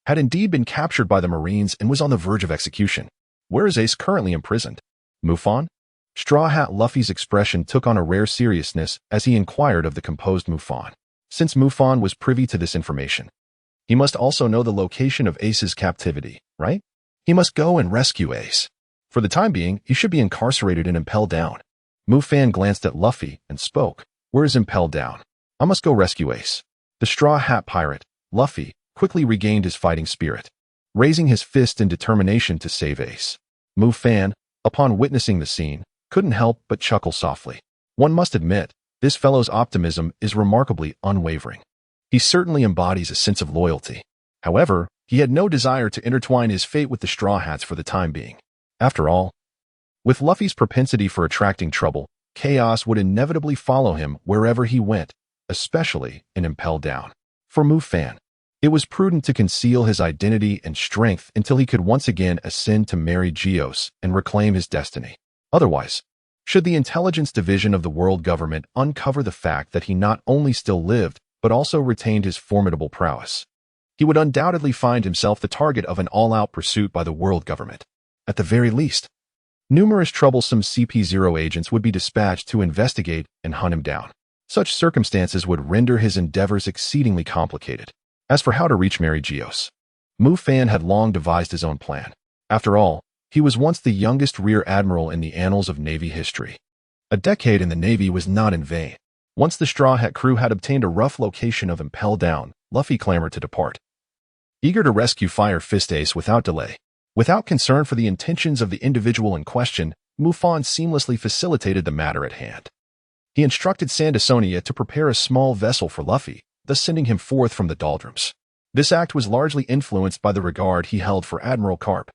had indeed been captured by the Marines and was on the verge of execution. Where is Ace currently imprisoned? Mufan? Straw Hat Luffy's expression took on a rare seriousness as he inquired of the composed Mufan. Since Mufan was privy to this information, he must also know the location of Ace's captivity, right? He must go and rescue Ace. For the time being, he should be incarcerated and impelled down. Mufan glanced at Luffy and spoke. "Where is impelled down? I must go rescue Ace." The Straw Hat Pirate, Luffy, quickly regained his fighting spirit, raising his fist in determination to save Ace. Mufan, upon witnessing the scene, couldn't help but chuckle softly. One must admit, this fellow's optimism is remarkably unwavering. He certainly embodies a sense of loyalty. However, he had no desire to intertwine his fate with the Straw Hats for the time being. After all, with Luffy's propensity for attracting trouble, chaos would inevitably follow him wherever he went, especially in Impelled Down. For Mufan, it was prudent to conceal his identity and strength until he could once again ascend to Mary Geos and reclaim his destiny. Otherwise, should the intelligence division of the world government uncover the fact that he not only still lived, but also retained his formidable prowess, he would undoubtedly find himself the target of an all-out pursuit by the world government. At the very least, numerous troublesome CP0 agents would be dispatched to investigate and hunt him down. Such circumstances would render his endeavors exceedingly complicated. As for how to reach Mary Geos, Mufan had long devised his own plan. After all, he was once the youngest rear admiral in the annals of Navy history. A decade in the Navy was not in vain. Once the Straw Hat crew had obtained a rough location of Impel Down, Luffy clamored to depart. Eager to rescue Fire Fist Ace without delay, without concern for the intentions of the individual in question, Mufan seamlessly facilitated the matter at hand. He instructed Sandasonia to prepare a small vessel for Luffy, thus sending him forth from the doldrums. This act was largely influenced by the regard he held for Admiral Carp.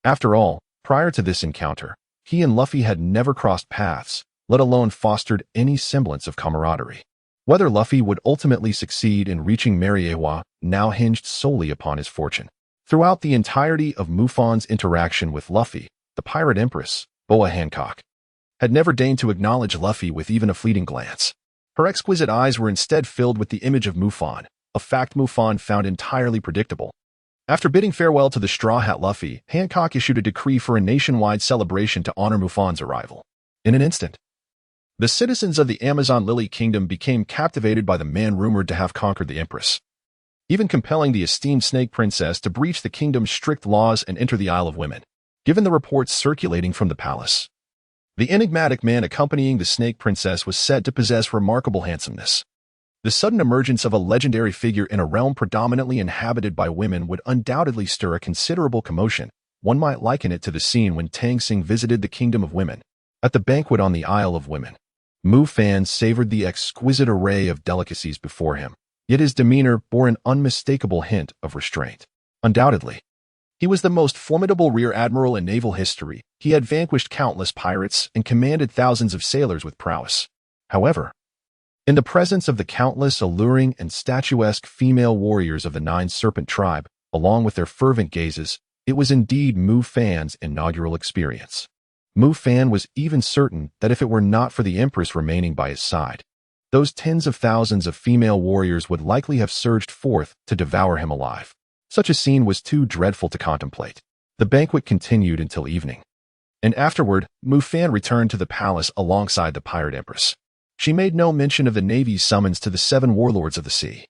After all, prior to this encounter, he and Luffy had never crossed paths, let alone fostered any semblance of camaraderie. Whether Luffy would ultimately succeed in reaching Mariewa now hinged solely upon his fortune. Throughout the entirety of Mufan's interaction with Luffy, the Pirate Empress, Boa Hancock, had never deigned to acknowledge Luffy with even a fleeting glance. Her exquisite eyes were instead filled with the image of Mufan, a fact Mufan found entirely predictable. After bidding farewell to the Straw Hat Luffy, Hancock issued a decree for a nationwide celebration to honor Mufan's arrival. In an instant, the citizens of the Amazon Lily Kingdom became captivated by the man rumored to have conquered the Empress, even compelling the esteemed Snake Princess to breach the kingdom's strict laws and enter the Isle of Women. Given the reports circulating from the palace, the enigmatic man accompanying the Snake Princess was said to possess remarkable handsomeness. The sudden emergence of a legendary figure in a realm predominantly inhabited by women would undoubtedly stir a considerable commotion. One might liken it to the scene when Tang Sing visited the Kingdom of Women. At the banquet on the Isle of Women, Mufan savored the exquisite array of delicacies before him, yet his demeanor bore an unmistakable hint of restraint. Undoubtedly, he was the most formidable rear admiral in naval history. He had vanquished countless pirates and commanded thousands of sailors with prowess. However, in the presence of the countless alluring and statuesque female warriors of the Nine Serpent tribe, along with their fervent gazes, it was indeed Mufan's inaugural experience. Mufan was even certain that if it were not for the Empress remaining by his side, those tens of thousands of female warriors would likely have surged forth to devour him alive. Such a scene was too dreadful to contemplate. The banquet continued until evening, and afterward, Mufan returned to the palace alongside the Pirate Empress. She made no mention of the Navy's summons to the 7 warlords of the sea.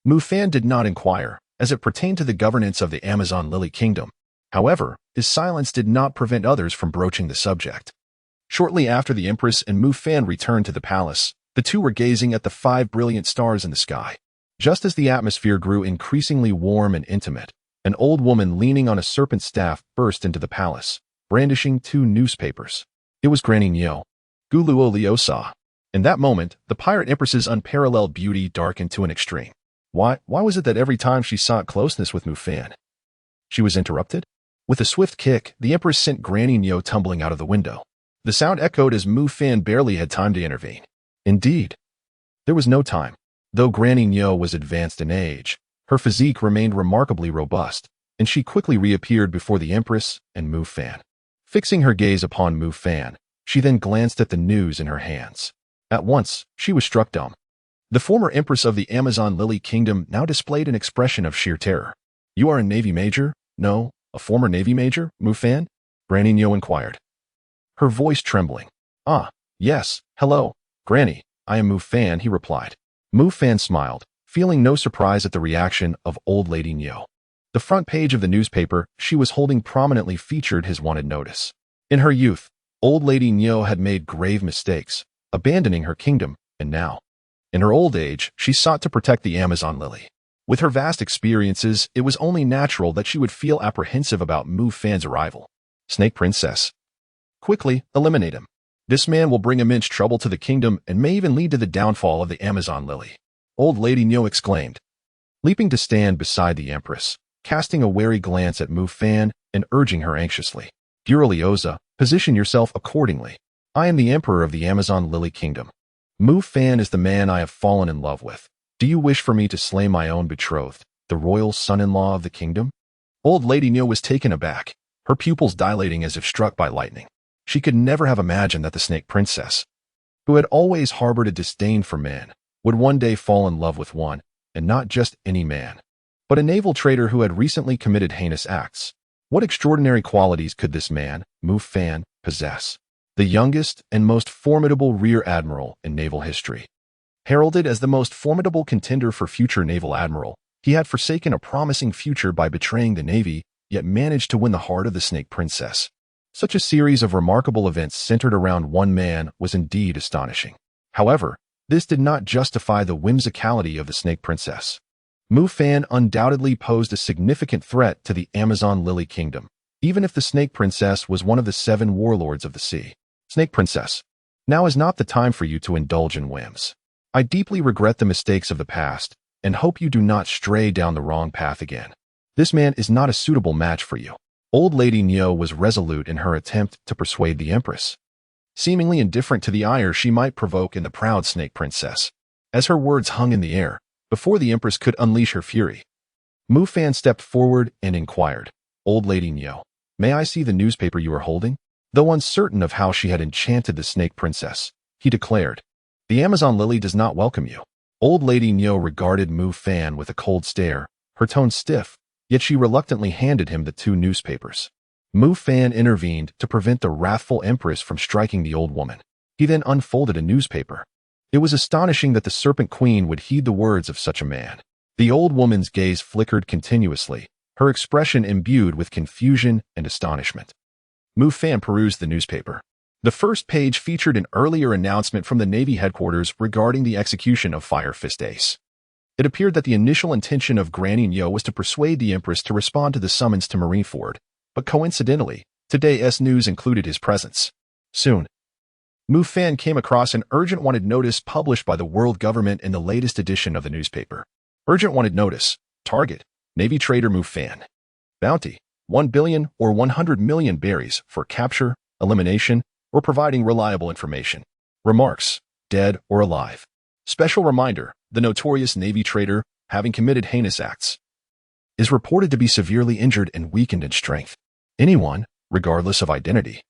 Mufan did not inquire, as it pertained to the governance of the Amazon Lily Kingdom. However, his silence did not prevent others from broaching the subject. Shortly after the Empress and Mufan returned to the palace, the two were gazing at the 5 brilliant stars in the sky. Just as the atmosphere grew increasingly warm and intimate, an old woman leaning on a serpent staff burst into the palace, brandishing 2 newspapers. It was Granny Nyo, Guluo Liosa. In that moment, the Pirate Empress's unparalleled beauty darkened to an extreme. Why was it that every time she sought closeness with Mufan, she was interrupted? With a swift kick, the Empress sent Granny Nyo tumbling out of the window. The sound echoed as Mufan barely had time to intervene. Indeed, there was no time. Though Granny Nyo was advanced in age, her physique remained remarkably robust, and she quickly reappeared before the Empress and Mufan. Fixing her gaze upon Mufan, she then glanced at the news in her hands. At once, she was struck dumb. The former Empress of the Amazon Lily Kingdom now displayed an expression of sheer terror. "You are a Navy major? No, a former Navy major, Mufan?" Granny Nyo inquired, her voice trembling. "Ah, yes, hello, Granny, I am Mufan," he replied. Mufan smiled, feeling no surprise at the reaction of Old Lady Nyo. The front page of the newspaper she was holding prominently featured his wanted notice. In her youth, Old Lady Nyo had made grave mistakes, abandoning her kingdom, and now, in her old age, she sought to protect the Amazon Lily. With her vast experiences, it was only natural that she would feel apprehensive about Mufan's arrival. Snake Princess. Quickly, eliminate him. This man will bring immense trouble to the kingdom and may even lead to the downfall of the Amazon Lily. Old Lady Nyo exclaimed, leaping to stand beside the Empress, casting a wary glance at Mufan and urging her anxiously. Gurlioza, position yourself accordingly. I am the Emperor of the Amazon Lily Kingdom. Mufan is the man I have fallen in love with. Do you wish for me to slay my own betrothed, the royal son-in-law of the kingdom? Old Lady Nyo was taken aback, her pupils dilating as if struck by lightning. She could never have imagined that the Snake Princess, who had always harbored a disdain for men, would one day fall in love with one, and not just any man, but a naval traitor who had recently committed heinous acts. What extraordinary qualities could this man, Mufan, possess? The youngest and most formidable rear admiral in naval history. Heralded as the most formidable contender for future naval admiral, he had forsaken a promising future by betraying the Navy, yet managed to win the heart of the Snake Princess. Such a series of remarkable events centered around one man was indeed astonishing. However, this did not justify the whimsicality of the Snake Princess. Mufan undoubtedly posed a significant threat to the Amazon Lily Kingdom, even if the Snake Princess was one of the 7 warlords of the sea. Snake Princess, now is not the time for you to indulge in whims. I deeply regret the mistakes of the past and hope you do not stray down the wrong path again. This man is not a suitable match for you. Old Lady Nyo was resolute in her attempt to persuade the Empress, seemingly indifferent to the ire she might provoke in the proud Snake Princess. As her words hung in the air, before the Empress could unleash her fury, Mufan stepped forward and inquired, Old Lady Nyo, may I see the newspaper you are holding? Though uncertain of how she had enchanted the Snake Princess, he declared, the Amazon Lily does not welcome you. Old Lady Nyo regarded Mufan with a cold stare, her tone stiff, yet she reluctantly handed him the 2 newspapers. Mufan intervened to prevent the wrathful empress from striking the old woman. He then unfolded a newspaper. It was astonishing that the Serpent Queen would heed the words of such a man. The old woman's gaze flickered continuously, her expression imbued with confusion and astonishment. Mufan perused the newspaper. The first page featured an earlier announcement from the Navy headquarters regarding the execution of Fire Fist Ace. It appeared that the initial intention of Granny Nyo was to persuade the Empress to respond to the summons to Marineford, but coincidentally, today's news included his presence. Soon, Mufan came across an urgent wanted notice published by the world government in the latest edition of the newspaper. Urgent wanted notice. Target: Navy traitor Mufan. Bounty: 1 billion or 100 million berries for capture, elimination, or providing reliable information. Remarks: dead or alive. Special reminder: the notorious Navy traitor, having committed heinous acts, is reported to be severely injured and weakened in strength. Anyone, regardless of identity,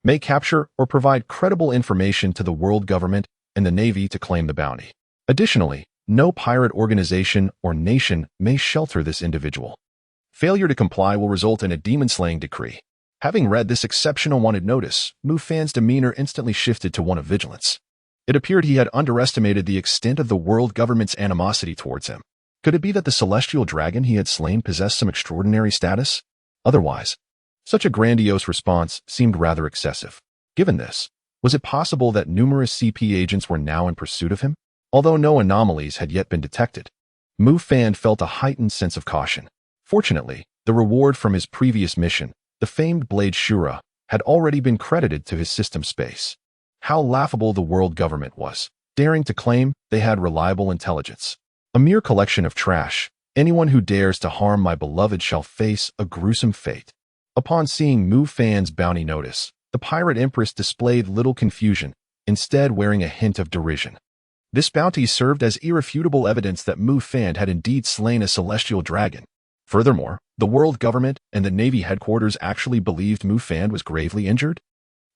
may capture or provide credible information to the world government and the Navy to claim the bounty. Additionally, no pirate organization or nation may shelter this individual. Failure to comply will result in a demon-slaying decree. Having read this exceptional wanted notice, Mufan's demeanor instantly shifted to one of vigilance. It appeared he had underestimated the extent of the world government's animosity towards him. Could it be that the celestial dragon he had slain possessed some extraordinary status? Otherwise, such a grandiose response seemed rather excessive. Given this, was it possible that numerous CP agents were now in pursuit of him? Although no anomalies had yet been detected, Mufan felt a heightened sense of caution. Fortunately, the reward from his previous mission, the famed Blade Shura, had already been credited to his system space. How laughable the world government was, daring to claim they had reliable intelligence. A mere collection of trash. Anyone who dares to harm my beloved shall face a gruesome fate. Upon seeing Mufan's bounty notice, the Pirate Empress displayed little confusion, instead wearing a hint of derision. This bounty served as irrefutable evidence that Mufan had indeed slain a celestial dragon. Furthermore, the world government and the Navy headquarters actually believed Mufan was gravely injured?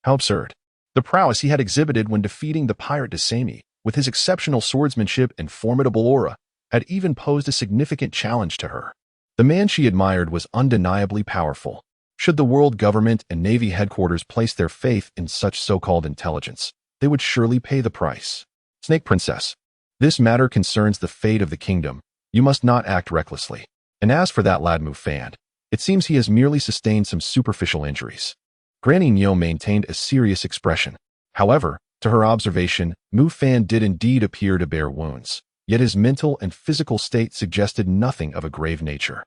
How absurd. The prowess he had exhibited when defeating the pirate Desami, with his exceptional swordsmanship and formidable aura, had even posed a significant challenge to her. The man she admired was undeniably powerful. Should the world government and Navy headquarters place their faith in such so-called intelligence, they would surely pay the price. Snake Princess, this matter concerns the fate of the kingdom. You must not act recklessly. And as for that lad Mufan, it seems he has merely sustained some superficial injuries. Granny Nyo maintained a serious expression. However, to her observation, Mufan did indeed appear to bear wounds, yet his mental and physical state suggested nothing of a grave nature.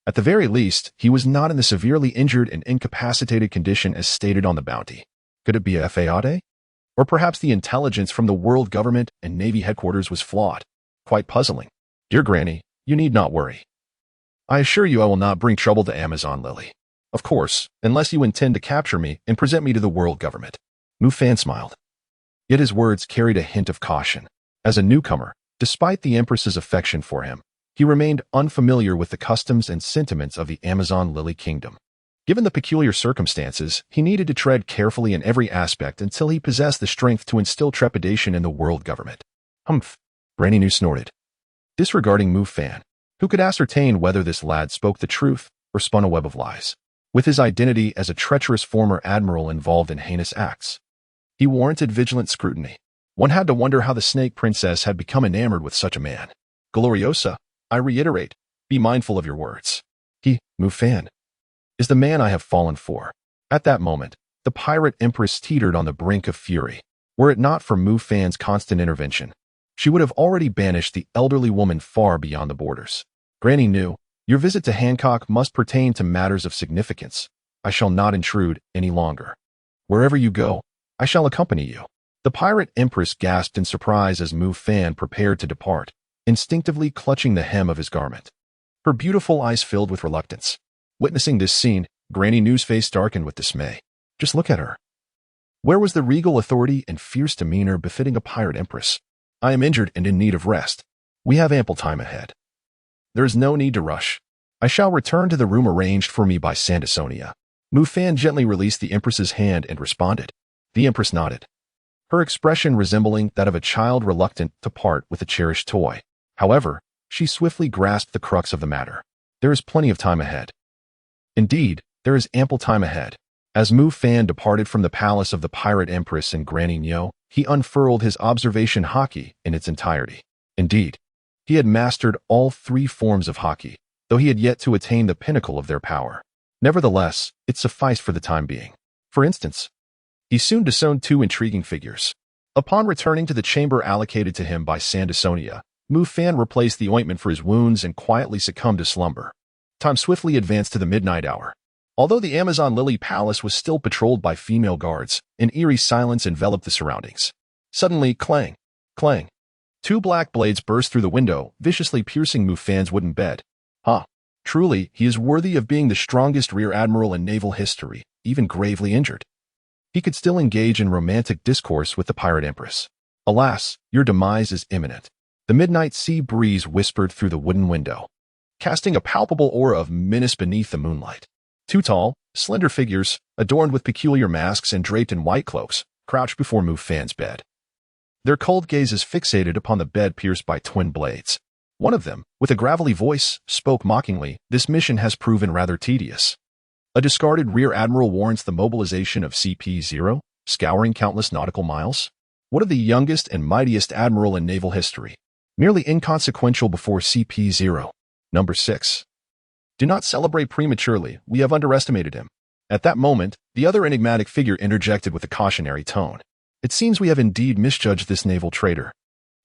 At the very least, he was not in the severely injured and incapacitated condition as stated on the bounty. Could it be a fayade? Or perhaps the intelligence from the world government and Navy headquarters was flawed. Quite puzzling. Dear Granny, you need not worry. I assure you I will not bring trouble to Amazon Lily. Of course, unless you intend to capture me and present me to the world government. Mufan smiled. Yet his words carried a hint of caution. As a newcomer, despite the Empress's affection for him, he remained unfamiliar with the customs and sentiments of the Amazon Lily Kingdom. Given the peculiar circumstances, he needed to tread carefully in every aspect until he possessed the strength to instill trepidation in the world government. Humph, Granny New snorted. Disregarding Mufan, who could ascertain whether this lad spoke the truth or spun a web of lies. With his identity as a treacherous former admiral involved in heinous acts, he warranted vigilant scrutiny. One had to wonder how the Snake Princess had become enamored with such a man. Gloriosa, I reiterate, be mindful of your words. He, Mufan, is the man I have fallen for. At that moment, the Pirate Empress teetered on the brink of fury. Were it not for Mufan's constant intervention, she would have already banished the elderly woman far beyond the borders. Granny knew, your visit to Hancock must pertain to matters of significance. I shall not intrude any longer. Wherever you go, I shall accompany you. The Pirate Empress gasped in surprise as Mufan prepared to depart, instinctively clutching the hem of his garment. Her beautiful eyes filled with reluctance. Witnessing this scene, Granny New's face darkened with dismay. Just look at her. Where was the regal authority and fierce demeanor befitting a Pirate Empress? I am injured and in need of rest. We have ample time ahead. There is no need to rush. I shall return to the room arranged for me by Sandersonia. Mufan gently released the Empress's hand and responded. The Empress nodded, her expression resembling that of a child reluctant to part with a cherished toy. However, she swiftly grasped the crux of the matter. There is plenty of time ahead. Indeed, there is ample time ahead. As Mufan departed from the palace of the Pirate Empress in Granny Nyo, he unfurled his observation haki in its entirety. Indeed, he had mastered all 3 forms of haki, though he had yet to attain the pinnacle of their power. Nevertheless, it sufficed for the time being. For instance, he soon disowned 2 intriguing figures. Upon returning to the chamber allocated to him by Sandersonia, Mufan replaced the ointment for his wounds and quietly succumbed to slumber. Time swiftly advanced to the midnight hour. Although the Amazon Lily Palace was still patrolled by female guards, an eerie silence enveloped the surroundings. Suddenly, clang, clang. 2 black blades burst through the window, viciously piercing Mufan's wooden bed. Truly, he is worthy of being the strongest rear admiral in naval history, even gravely injured. He could still engage in romantic discourse with the Pirate Empress. Alas, your demise is imminent. The midnight sea breeze whispered through the wooden window, casting a palpable aura of menace beneath the moonlight. 2 tall, slender figures, adorned with peculiar masks and draped in white cloaks, crouched before Mufan's bed. Their cold gazes fixated upon the bed pierced by twin blades. One of them, with a gravelly voice, spoke mockingly, "This mission has proven rather tedious. A discarded rear admiral warrants the mobilization of CP-0, scouring countless nautical miles? What of the youngest and mightiest admiral in naval history? Merely inconsequential before CP-0. Number 6. Do not celebrate prematurely, we have underestimated him." At that moment, the other enigmatic figure interjected with a cautionary tone. "It seems we have indeed misjudged this naval traitor."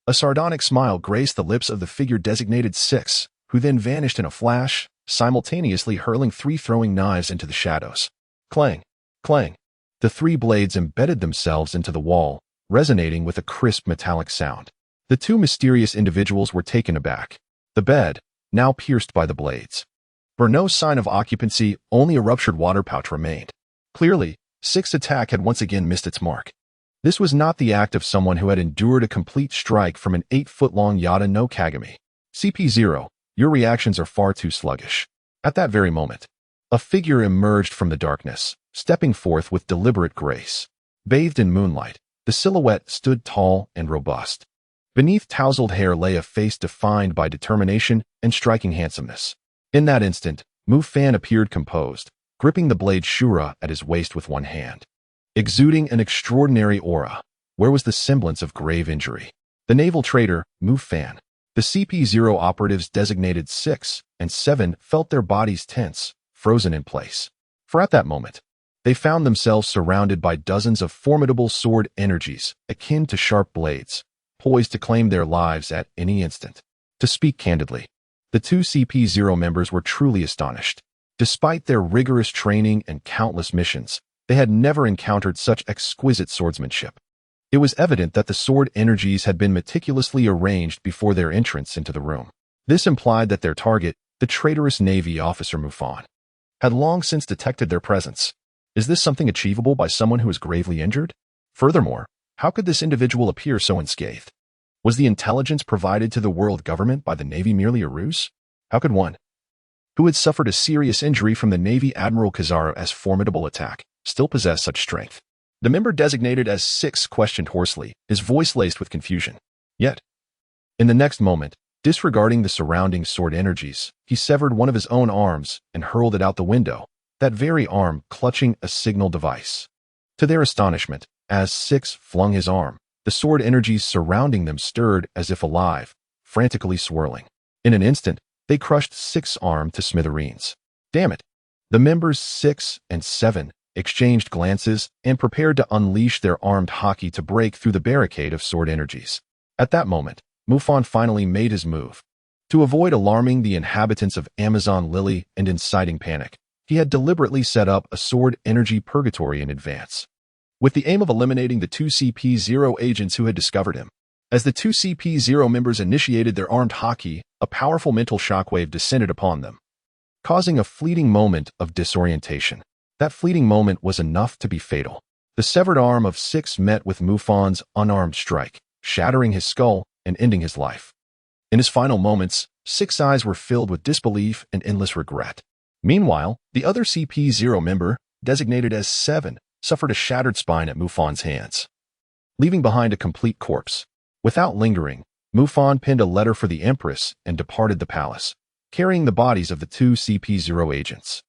A sardonic smile graced the lips of the figure designated 6, who then vanished in a flash, simultaneously hurling 3 throwing knives into the shadows. Clang, clang. The 3 blades embedded themselves into the wall, resonating with a crisp metallic sound. The 2 mysterious individuals were taken aback. The bed, now pierced by the blades, bore no sign of occupancy, only a ruptured water pouch remained. Clearly, 6's attack had once again missed its mark. This was not the act of someone who had endured a complete strike from an 8-foot-long Yada no Kagami. CP-0, your reactions are far too sluggish. At that very moment, a figure emerged from the darkness, stepping forth with deliberate grace. Bathed in moonlight, the silhouette stood tall and robust. Beneath tousled hair lay a face defined by determination and striking handsomeness. In that instant, Mufan appeared composed, gripping the blade Shura at his waist with one hand. Exuding an extraordinary aura, where was the semblance of grave injury? The naval traitor, Mufan. The CP-0 operatives designated 6 and 7 felt their bodies tense, frozen in place. For at that moment, they found themselves surrounded by dozens of formidable sword energies, akin to sharp blades, poised to claim their lives at any instant. To speak candidly, the 2 CP-0 members were truly astonished. Despite their rigorous training and countless missions, they had never encountered such exquisite swordsmanship. It was evident that the sword energies had been meticulously arranged before their entrance into the room. This implied that their target, the traitorous Navy officer Mufan, had long since detected their presence. Is this something achievable by someone who is gravely injured? Furthermore, how could this individual appear so unscathed? Was the intelligence provided to the world government by the Navy merely a ruse? How could one, who had suffered a serious injury from the Navy Admiral Kazara's formidable attack, still possess such strength? The member designated as 6 questioned hoarsely, his voice laced with confusion. Yet, in the next moment, disregarding the surrounding sword energies, he severed one of his own arms and hurled it out the window, that very arm clutching a signal device. To their astonishment, as 6 flung his arm, the sword energies surrounding them stirred as if alive, frantically swirling. In an instant, they crushed 6's arm to smithereens. Damn it! The members 6 and 7 exchanged glances and prepared to unleash their armed haki to break through the barricade of sword energies. At that moment, Mufan finally made his move. To avoid alarming the inhabitants of Amazon Lily and inciting panic, he had deliberately set up a sword energy purgatory in advance, with the aim of eliminating the 2 CP-0 agents who had discovered him. As the 2 CP-0 members initiated their armed haki, a powerful mental shockwave descended upon them, causing a fleeting moment of disorientation. That fleeting moment was enough to be fatal. The severed arm of 6 met with Mufan's unarmed strike, shattering his skull and ending his life. In his final moments, 6's eyes were filled with disbelief and endless regret. Meanwhile, the other CP-0 member, designated as 7, suffered a shattered spine at Mufan's hands, leaving behind a complete corpse. Without lingering, Mufan penned a letter for the Empress and departed the palace, carrying the bodies of the two CP0 agents.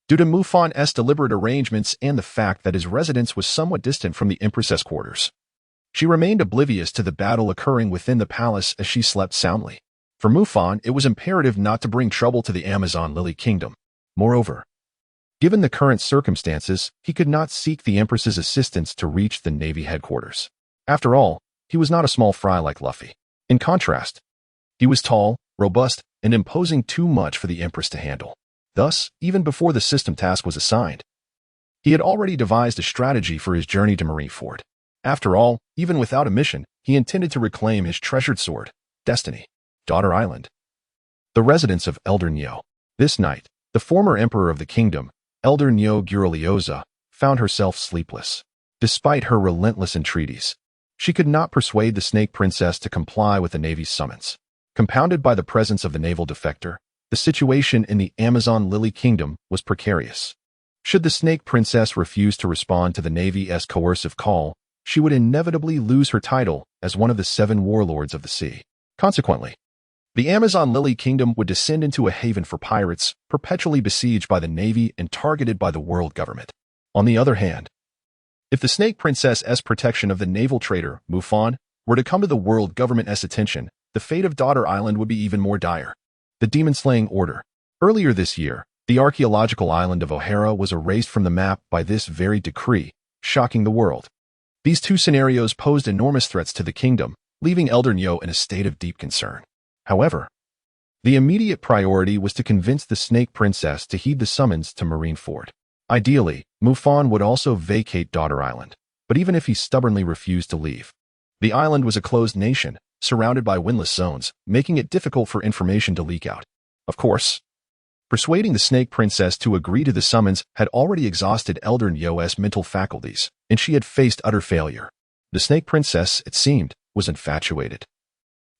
Due to Mufan's deliberate arrangements and the fact that his residence was somewhat distant from the Empress's quarters, she remained oblivious to the battle occurring within the palace as she slept soundly. For Mufan, it was imperative not to bring trouble to the Amazon Lily Kingdom. Moreover, given the current circumstances, he could not seek the Empress's assistance to reach the Navy headquarters. After all, he was not a small fry like Luffy. In contrast, he was tall, robust, and imposing too much for the Empress to handle. Thus, even before the system task was assigned, he had already devised a strategy for his journey to Marineford. After all, even without a mission, he intended to reclaim his treasured sword, Destiny, Daughter Island, the residence of Elder Nyo. This night, the former emperor of the kingdom, Elder Nyo Gurulioza, found herself sleepless. Despite her relentless entreaties, she could not persuade the Snake Princess to comply with the Navy's summons. Compounded by the presence of the naval defector, the situation in the Amazon Lily Kingdom was precarious. Should the Snake Princess refuse to respond to the Navy's coercive call, she would inevitably lose her title as one of the 7 warlords of the sea. Consequently, the Amazon Lily Kingdom would descend into a haven for pirates, perpetually besieged by the Navy and targeted by the world government. On the other hand, if the Snake Princess's protection of the naval traitor, Mufan, were to come to the world government's attention, the fate of Daughter Island would be even more dire. The demon-slaying order. Earlier this year, the archaeological island of O'Hara was erased from the map by this very decree, shocking the world. These two scenarios posed enormous threats to the kingdom, leaving Elder Nyo in a state of deep concern. However, the immediate priority was to convince the Snake Princess to heed the summons to Marineford. Ideally, Mufan would also vacate Daughter Island, but even if he stubbornly refused to leave, the island was a closed nation, surrounded by windless zones, making it difficult for information to leak out. Of course, persuading the Snake Princess to agree to the summons had already exhausted Elder Nyo's mental faculties, and she had faced utter failure. The Snake Princess, it seemed, was infatuated.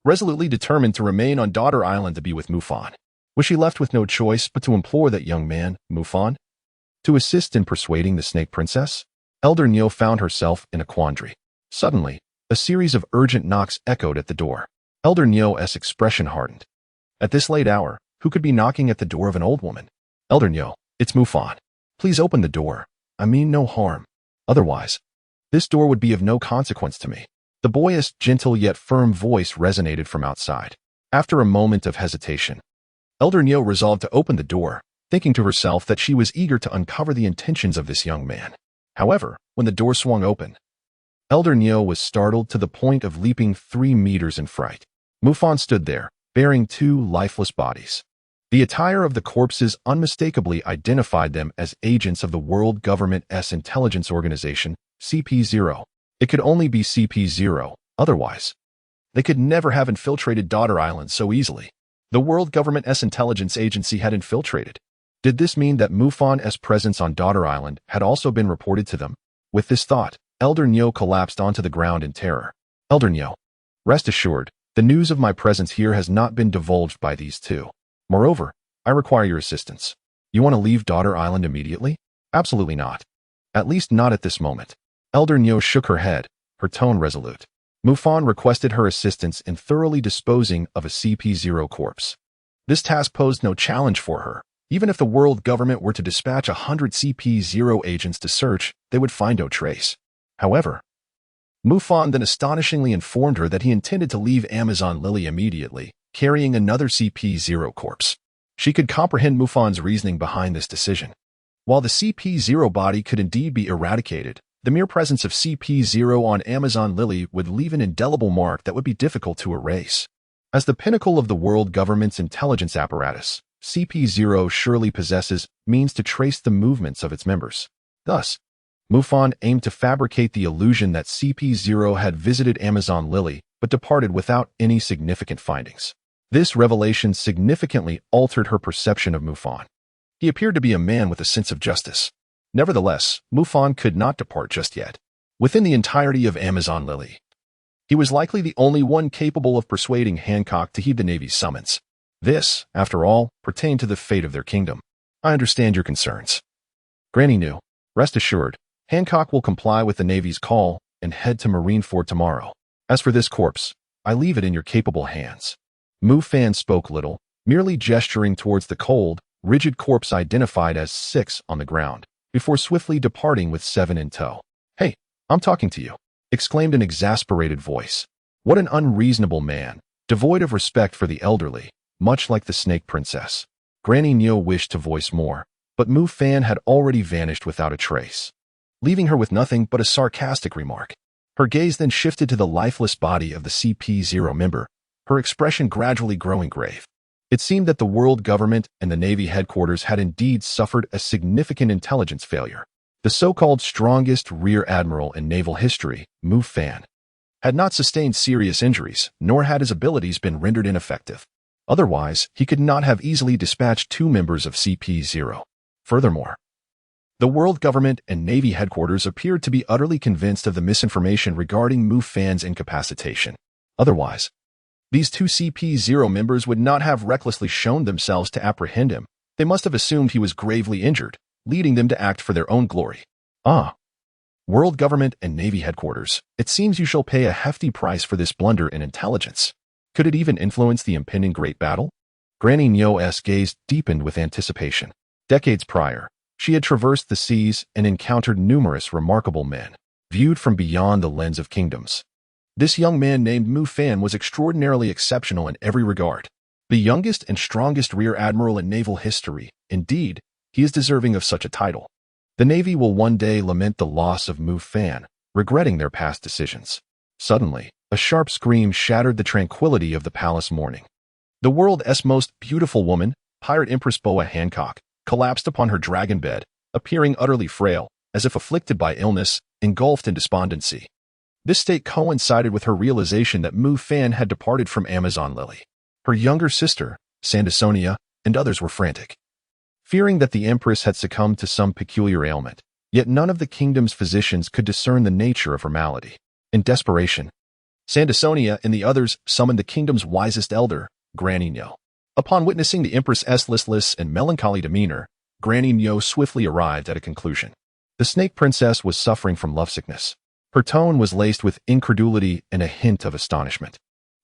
Resolutely determined to remain on Daughter Island to be with Mufan, was she left with no choice but to implore that young man, Mufan, to assist in persuading the Snake Princess? Elder Nyo found herself in a quandary. Suddenly, a series of urgent knocks echoed at the door. Elder Nyo's expression hardened. At this late hour, who could be knocking at the door of an old woman? Elder Nyo, it's Mufan. Please open the door. I mean no harm. Otherwise, this door would be of no consequence to me. The boyish, gentle yet firm voice resonated from outside. After a moment of hesitation, Elder Nyo resolved to open the door, thinking to herself that she was eager to uncover the intentions of this young man. However, when the door swung open, Elder Nyo was startled to the point of leaping 3 meters in fright. Mufan stood there, bearing 2 lifeless bodies. The attire of the corpses unmistakably identified them as agents of the world government's intelligence organization, CP0. It could only be CP0, otherwise, they could never have infiltrated Daughter Island so easily. The world government's intelligence agency had infiltrated. Did this mean that Mufan's presence on Daughter Island had also been reported to them? With this thought, Elder Nyo collapsed onto the ground in terror. Elder Nyo, rest assured, the news of my presence here has not been divulged by these two. Moreover, I require your assistance. You want to leave Daughter Island immediately? Absolutely not. At least not at this moment. Elder Nyo shook her head, her tone resolute. Mufan requested her assistance in thoroughly disposing of a CP0 corpse. This task posed no challenge for her. Even if the world government were to dispatch 100 CP0 agents to search, they would find no trace. However, Mufan then astonishingly informed her that he intended to leave Amazon Lily immediately, carrying another CP0 corpse. She could comprehend Mufan's reasoning behind this decision. While the CP0 body could indeed be eradicated, the mere presence of CP0 on Amazon Lily would leave an indelible mark that would be difficult to erase. As the pinnacle of the world government's intelligence apparatus, CP0 surely possesses means to trace the movements of its members. Thus, Mufan aimed to fabricate the illusion that CP0 had visited Amazon Lily but departed without any significant findings. This revelation significantly altered her perception of Mufan. He appeared to be a man with a sense of justice. Nevertheless, Mufan could not depart just yet. Within the entirety of Amazon Lily, he was likely the only one capable of persuading Hancock to heed the Navy's summons. This, after all, pertained to the fate of their kingdom. I understand your concerns. Granny knew. Rest assured, Hancock will comply with the Navy's call and head to Marineford tomorrow. As for this corpse, I leave it in your capable hands. Mufan spoke little, merely gesturing towards the cold, rigid corpse identified as 6 on the ground, before swiftly departing with 7 in tow. "Hey, I'm talking to you," exclaimed an exasperated voice. What an unreasonable man, devoid of respect for the elderly, much like the Snake Princess. Granny Neo wished to voice more, but Mufan had already vanished without a trace, leaving her with nothing but a sarcastic remark. Her gaze then shifted to the lifeless body of the CP0 member, her expression gradually growing grave. It seemed that the world government and the Navy headquarters had indeed suffered a significant intelligence failure. The so-called strongest rear admiral in naval history, Mufan, had not sustained serious injuries, nor had his abilities been rendered ineffective. Otherwise, he could not have easily dispatched 2 members of CP0. Furthermore, the world government and Navy headquarters appeared to be utterly convinced of the misinformation regarding Mufan's incapacitation. Otherwise, these 2 CP0 members would not have recklessly shown themselves to apprehend him. They must have assumed he was gravely injured, leading them to act for their own glory. Ah, world government and Navy headquarters, it seems you shall pay a hefty price for this blunder in intelligence. Could it even influence the impending great battle? Granny Neo's gaze deepened with anticipation. Decades prior, she had traversed the seas and encountered numerous remarkable men, viewed from beyond the lens of kingdoms. This young man named Mufan was extraordinarily exceptional in every regard. The youngest and strongest rear admiral in naval history. Indeed, he is deserving of such a title. The Navy will one day lament the loss of Mufan, regretting their past decisions. Suddenly, a sharp scream shattered the tranquility of the palace morning. The world's most beautiful woman, Pirate Empress Boa Hancock, collapsed upon her dragon bed, appearing utterly frail, as if afflicted by illness, engulfed in despondency. This state coincided with her realization that Mufan had departed from Amazon Lily. Her younger sister, Sandasonia, and others were frantic, fearing that the Empress had succumbed to some peculiar ailment, yet none of the kingdom's physicians could discern the nature of her malady. In desperation, Sandasonia and the others summoned the kingdom's wisest elder, Granny Neo. Upon witnessing the Empress's listless and melancholy demeanor, Granny Neo swiftly arrived at a conclusion. The Snake Princess was suffering from lovesickness. Her tone was laced with incredulity and a hint of astonishment.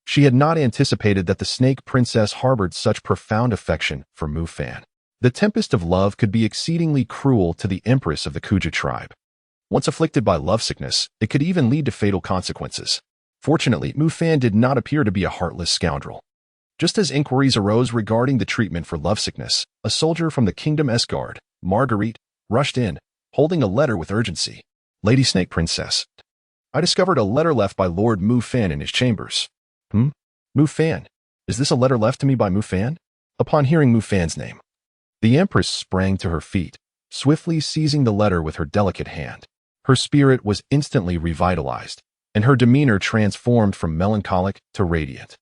She had not anticipated that the Snake Princess harbored such profound affection for Mufan. The tempest of love could be exceedingly cruel to the Empress of the Kuja tribe. Once afflicted by lovesickness, it could even lead to fatal consequences. Fortunately, Mufan did not appear to be a heartless scoundrel. Just as inquiries arose regarding the treatment for lovesickness, a soldier from the Kingdom's Guard, Marguerite, rushed in, holding a letter with urgency. "Lady Snake Princess, I discovered a letter left by Lord Mufan in his chambers." Mufan? Is this a letter left to me by Mufan? Upon hearing Mufan's name, the Empress sprang to her feet, swiftly seizing the letter with her delicate hand. Her spirit was instantly revitalized, and her demeanor transformed from melancholic to radiant.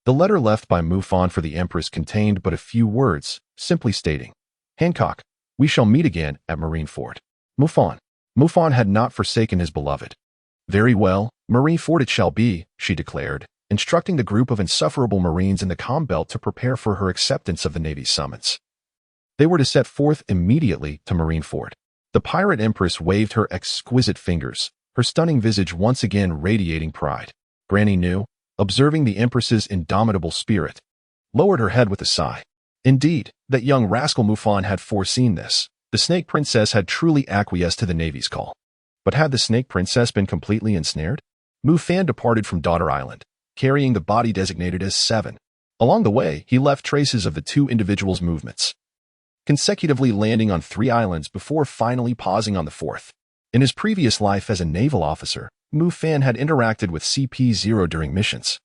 The letter left by Mufan for the Empress contained but a few words, simply stating, "Hancock, we shall meet again at Marineford." Mufan had not forsaken his beloved. "Very well, Marineford it shall be," she declared, instructing the group of insufferable Marines in the comm belt to prepare for her acceptance of the Navy's summons. They were to set forth immediately to Marineford. The Pirate Empress waved her exquisite fingers, her stunning visage once again radiating pride. Granny New, observing the Empress's indomitable spirit, lowered her head with a sigh. Indeed, that young rascal Mufan had foreseen this. The Snake Princess had truly acquiesced to the Navy's call. But had the Snake Princess been completely ensnared? Mufan departed from Daughter Island, carrying the body designated as 7. Along the way, he left traces of the 2 individuals' movements, consecutively landing on 3 islands before finally pausing on the 4th. In his previous life as a naval officer, Mufan had interacted with CP0 during missions,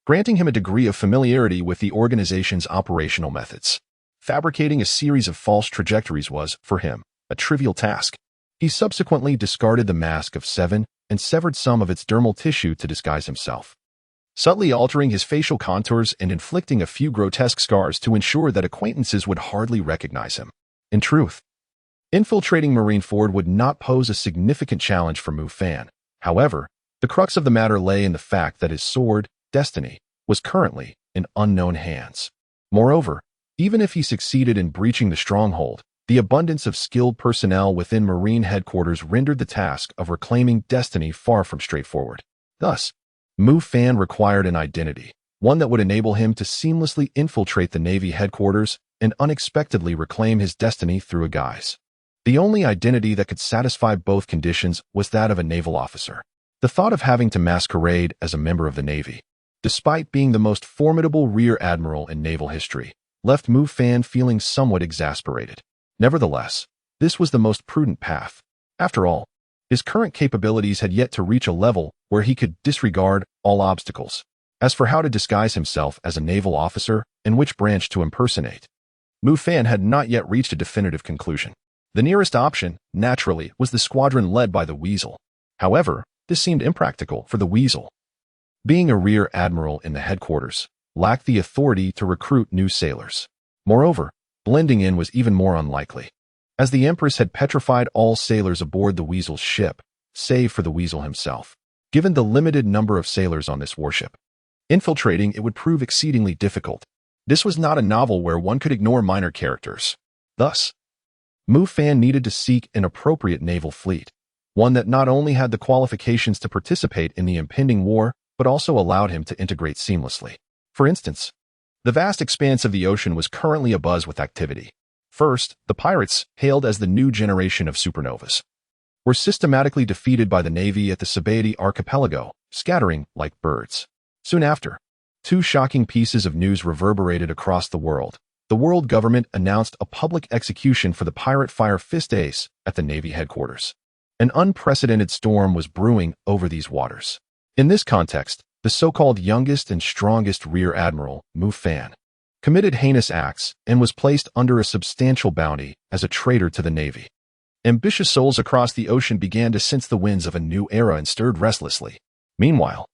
granting him a degree of familiarity with the organization's operational methods. Fabricating a series of false trajectories was, for him, a trivial task. He subsequently discarded the mask of 7 and severed some of its dermal tissue to disguise himself, subtly altering his facial contours and inflicting a few grotesque scars to ensure that acquaintances would hardly recognize him. In truth, infiltrating Marineford would not pose a significant challenge for Mufan. However, the crux of the matter lay in the fact that his sword, Destiny, was currently in unknown hands. Moreover, even if he succeeded in breaching the stronghold, the abundance of skilled personnel within Marine headquarters rendered the task of reclaiming Destiny far from straightforward. Thus, Mufan required an identity, one that would enable him to seamlessly infiltrate the Navy headquarters and unexpectedly reclaim his destiny through a guise. The only identity that could satisfy both conditions was that of a naval officer. The thought of having to masquerade as a member of the Navy, despite being the most formidable rear admiral in naval history, left Mufan feeling somewhat exasperated. Nevertheless, this was the most prudent path. After all, his current capabilities had yet to reach a level where he could disregard all obstacles. As for how to disguise himself as a naval officer and which branch to impersonate, Mufan had not yet reached a definitive conclusion. The nearest option, naturally, was the squadron led by the Weasel. However, this seemed impractical for the Weasel. Being a rear admiral in the headquarters, lacked the authority to recruit new sailors. Moreover, blending in was even more unlikely, as the Empress had petrified all sailors aboard the Weasel's ship, save for the Weasel himself. Given the limited number of sailors on this warship, infiltrating it would prove exceedingly difficult. This was not a novel where one could ignore minor characters. Thus, Mufan needed to seek an appropriate naval fleet, one that not only had the qualifications to participate in the impending war, but also allowed him to integrate seamlessly. For instance, the vast expanse of the ocean was currently abuzz with activity. First, the pirates, hailed as the new generation of supernovas, were systematically defeated by the Navy at the Sabaody archipelago, scattering like birds. Soon after, two shocking pieces of news reverberated across the world. The world government announced a public execution for the pirate Fire Fist Ace at the Navy headquarters. An unprecedented storm was brewing over these waters. In this context, the so-called youngest and strongest rear admiral, Mufan, committed heinous acts and was placed under a substantial bounty as a traitor to the Navy. Ambitious souls across the ocean began to sense the winds of a new era and stirred restlessly. Meanwhile,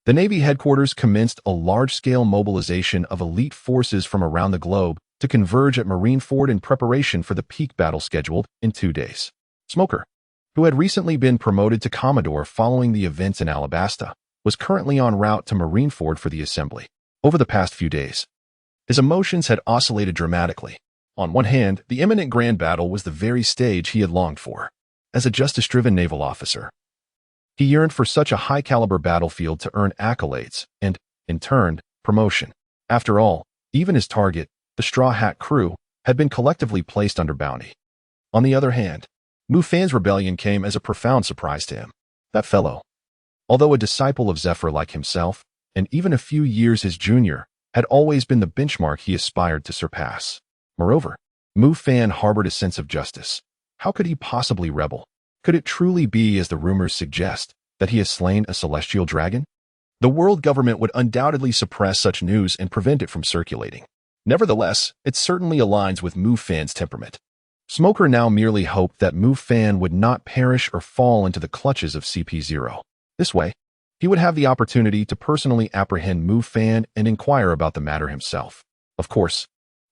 the Navy headquarters commenced a large-scale mobilization of elite forces from around the globe to converge at Marineford in preparation for the peak battle scheduled in 2 days. Smoker, who had recently been promoted to Commodore following the events in Alabasta, was currently en route to Marineford for the assembly. Over the past few days, his emotions had oscillated dramatically. On one hand, the imminent grand battle was the very stage he had longed for. As a justice-driven naval officer, he yearned for such a high-caliber battlefield to earn accolades and, in turn, promotion. After all, even his target, the Straw Hat crew, had been collectively placed under bounty. On the other hand, Mufan's rebellion came as a profound surprise to him. That fellow, although a disciple of Zephyr like himself, and even a few years his junior, had always been the benchmark he aspired to surpass. Moreover, Mufan harbored a sense of justice. How could he possibly rebel? Could it truly be, as the rumors suggest, that he has slain a celestial dragon? The world government would undoubtedly suppress such news and prevent it from circulating. Nevertheless, it certainly aligns with Mufan's temperament. Smoker now merely hoped that Mufan would not perish or fall into the clutches of CP0. This way, he would have the opportunity to personally apprehend Mufan and inquire about the matter himself. Of course,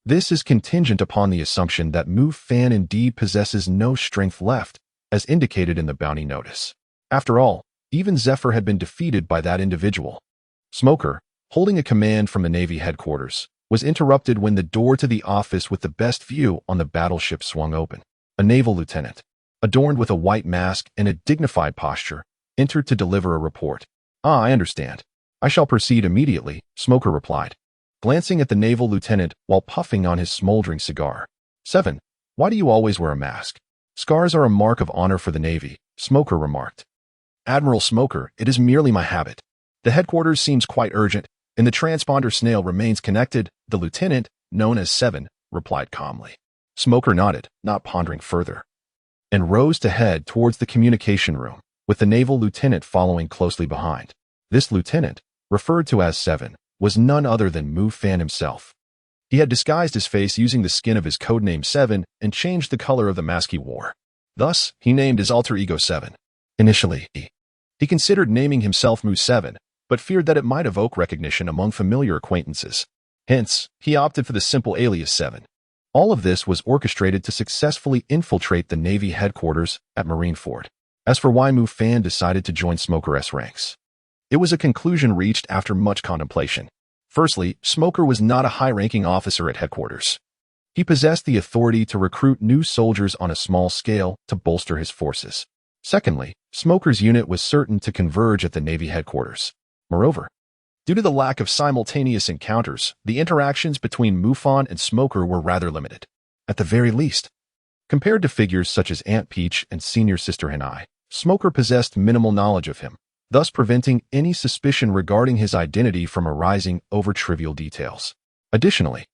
this is contingent upon the assumption that Mufan indeed possesses no strength left, as indicated in the bounty notice. After all, even Zephyr had been defeated by that individual. Smoker, holding a command from the Navy headquarters, was interrupted when the door to the office with the best view on the battleship swung open. A naval lieutenant, adorned with a white mask and a dignified posture, entered to deliver a report. "Ah, I understand. I shall proceed immediately," Smoker replied, glancing at the naval lieutenant while puffing on his smoldering cigar. "7. Why do you always wear a mask?" "Scars are a mark of honor for the Navy," Smoker remarked. "Admiral Smoker, it is merely my habit. The headquarters seems quite urgent, and the transponder snail remains connected," the lieutenant, known as 7, replied calmly. Smoker nodded, not pondering further, and rose to head towards the communication room, with the naval lieutenant following closely behind. This lieutenant, referred to as 7, was none other than Mufan himself. He had disguised his face using the skin of his codename 7 and changed the color of the mask he wore. Thus, he named his alter ego 7. Initially, he considered naming himself Mu7, but feared that it might evoke recognition among familiar acquaintances. Hence, he opted for the simple alias 7. All of this was orchestrated to successfully infiltrate the Navy headquarters at Marineford. As for why Mufan decided to join Smoker's ranks, it was a conclusion reached after much contemplation. Firstly, Smoker was not a high-ranking officer at headquarters. He possessed the authority to recruit new soldiers on a small scale to bolster his forces. Secondly, Smoker's unit was certain to converge at the Navy headquarters. Moreover, Due to the lack of simultaneous encounters, the interactions between Mufan and Smoker were rather limited. At the very least, compared to figures such as Aunt Peach and Senior Sister Hanai, Smoker possessed minimal knowledge of him, thus preventing any suspicion regarding his identity from arising over trivial details. Additionally,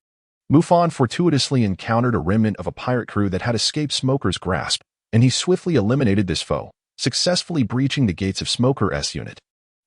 Mufan fortuitously encountered a remnant of a pirate crew that had escaped Smoker's grasp, and he swiftly eliminated this foe, successfully breaching the gates of Smoker's unit.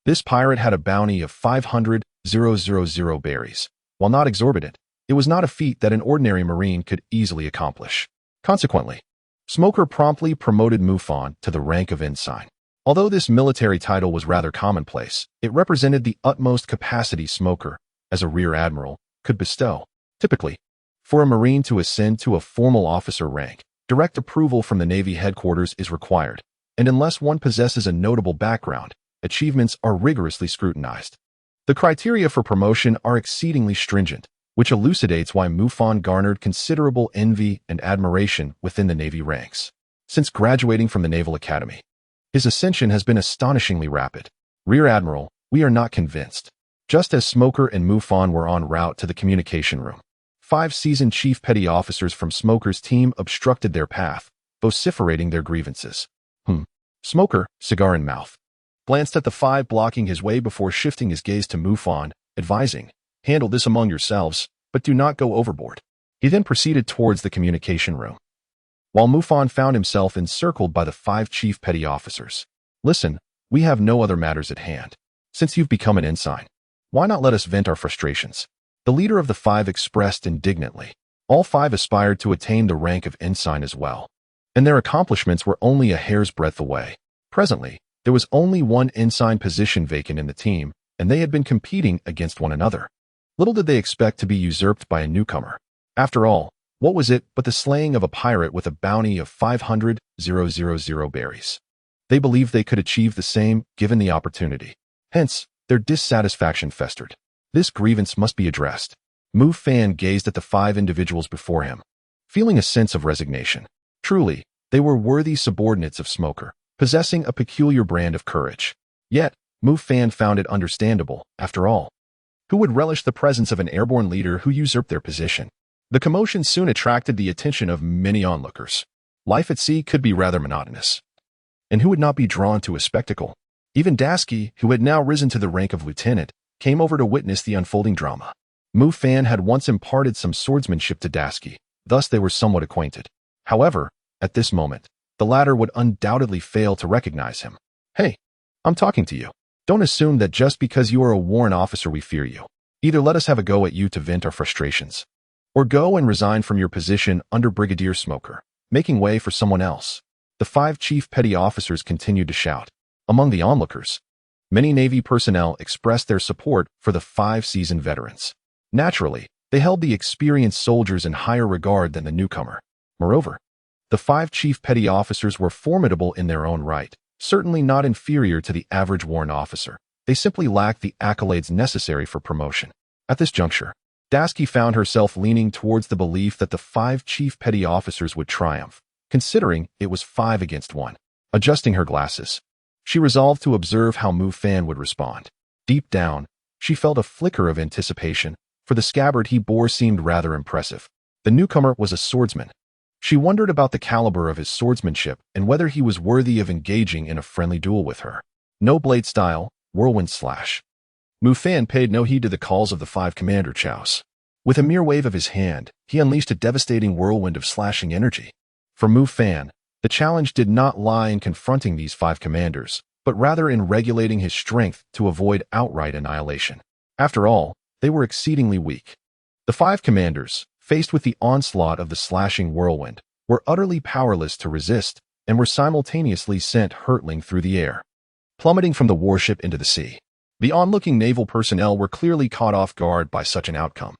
This pirate had a bounty of 500,000 berries. While not exorbitant, it was not a feat that an ordinary Marine could easily accomplish. Consequently, Smoker promptly promoted Mufan to the rank of ensign. Although this military title was rather commonplace, it represented the utmost capacity Smoker, as a rear admiral, could bestow. Typically, for a Marine to ascend to a formal officer rank, direct approval from the Navy headquarters is required, and unless one possesses a notable background, achievements are rigorously scrutinized. The criteria for promotion are exceedingly stringent, which elucidates why Mufan garnered considerable envy and admiration within the Navy ranks. Since graduating from the Naval Academy, his ascension has been astonishingly rapid. Rear Admiral, we are not convinced. Just as Smoker and Mufan were en route to the communication room, 5 seasoned chief petty officers from Smoker's team obstructed their path, vociferating their grievances. Smoker, cigar in mouth, glanced at the 5 blocking his way before shifting his gaze to Mufan, advising, "Handle this among yourselves, but do not go overboard." He then proceeded towards the communication room, while Mufan found himself encircled by the 5 chief petty officers. "Listen, we have no other matters at hand. Since you've become an ensign, why not let us vent our frustrations?" The leader of the 5 expressed indignantly. All 5 aspired to attain the rank of ensign as well, and their accomplishments were only a hair's breadth away. Presently, there was only one ensign position vacant in the team, and they had been competing against one another. Little did they expect to be usurped by a newcomer. After all, what was it but the slaying of a pirate with a bounty of 500,000 berries? They believed they could achieve the same given the opportunity. Hence, their dissatisfaction festered. This grievance must be addressed. Mufan gazed at the 5 individuals before him, feeling a sense of resignation. Truly, they were worthy subordinates of Smoker, possessing a peculiar brand of courage. Yet, Mufan found it understandable, after all. Who would relish the presence of an airborne leader who usurped their position? The commotion soon attracted the attention of many onlookers. Life at sea could be rather monotonous, and who would not be drawn to a spectacle? Even Dasky, who had now risen to the rank of lieutenant, came over to witness the unfolding drama. Mufan had once imparted some swordsmanship to Dasky, thus they were somewhat acquainted. However, at this moment, the latter would undoubtedly fail to recognize him. "Hey, I'm talking to you. Don't assume that just because you are a warrant officer we fear you. Either let us have a go at you to vent our frustrations, or go and resign from your position under Brigadier Smoker, making way for someone else." The 5 chief petty officers continued to shout. Among the onlookers, many Navy personnel expressed their support for the 5 seasoned veterans. Naturally, they held the experienced soldiers in higher regard than the newcomer. Moreover, the 5 chief petty officers were formidable in their own right, certainly not inferior to the average warrant officer. They simply lacked the accolades necessary for promotion. At this juncture, Dasky found herself leaning towards the belief that the 5 chief petty officers would triumph, considering it was 5 against 1. Adjusting her glasses, she resolved to observe how Mufan would respond. Deep down, she felt a flicker of anticipation, for the scabbard he bore seemed rather impressive. The newcomer was a swordsman. She wondered about the caliber of his swordsmanship and whether he was worthy of engaging in a friendly duel with her. No blade style, whirlwind slash. Mufan paid no heed to the calls of the 5 commander chows. With a mere wave of his hand, he unleashed a devastating whirlwind of slashing energy. For Mufan, the challenge did not lie in confronting these 5 commanders, but rather in regulating his strength to avoid outright annihilation. After all, they were exceedingly weak. The 5 commanders, faced with the onslaught of the slashing whirlwind, were utterly powerless to resist and were simultaneously sent hurtling through the air, plummeting from the warship into the sea. The onlooking naval personnel were clearly caught off guard by such an outcome.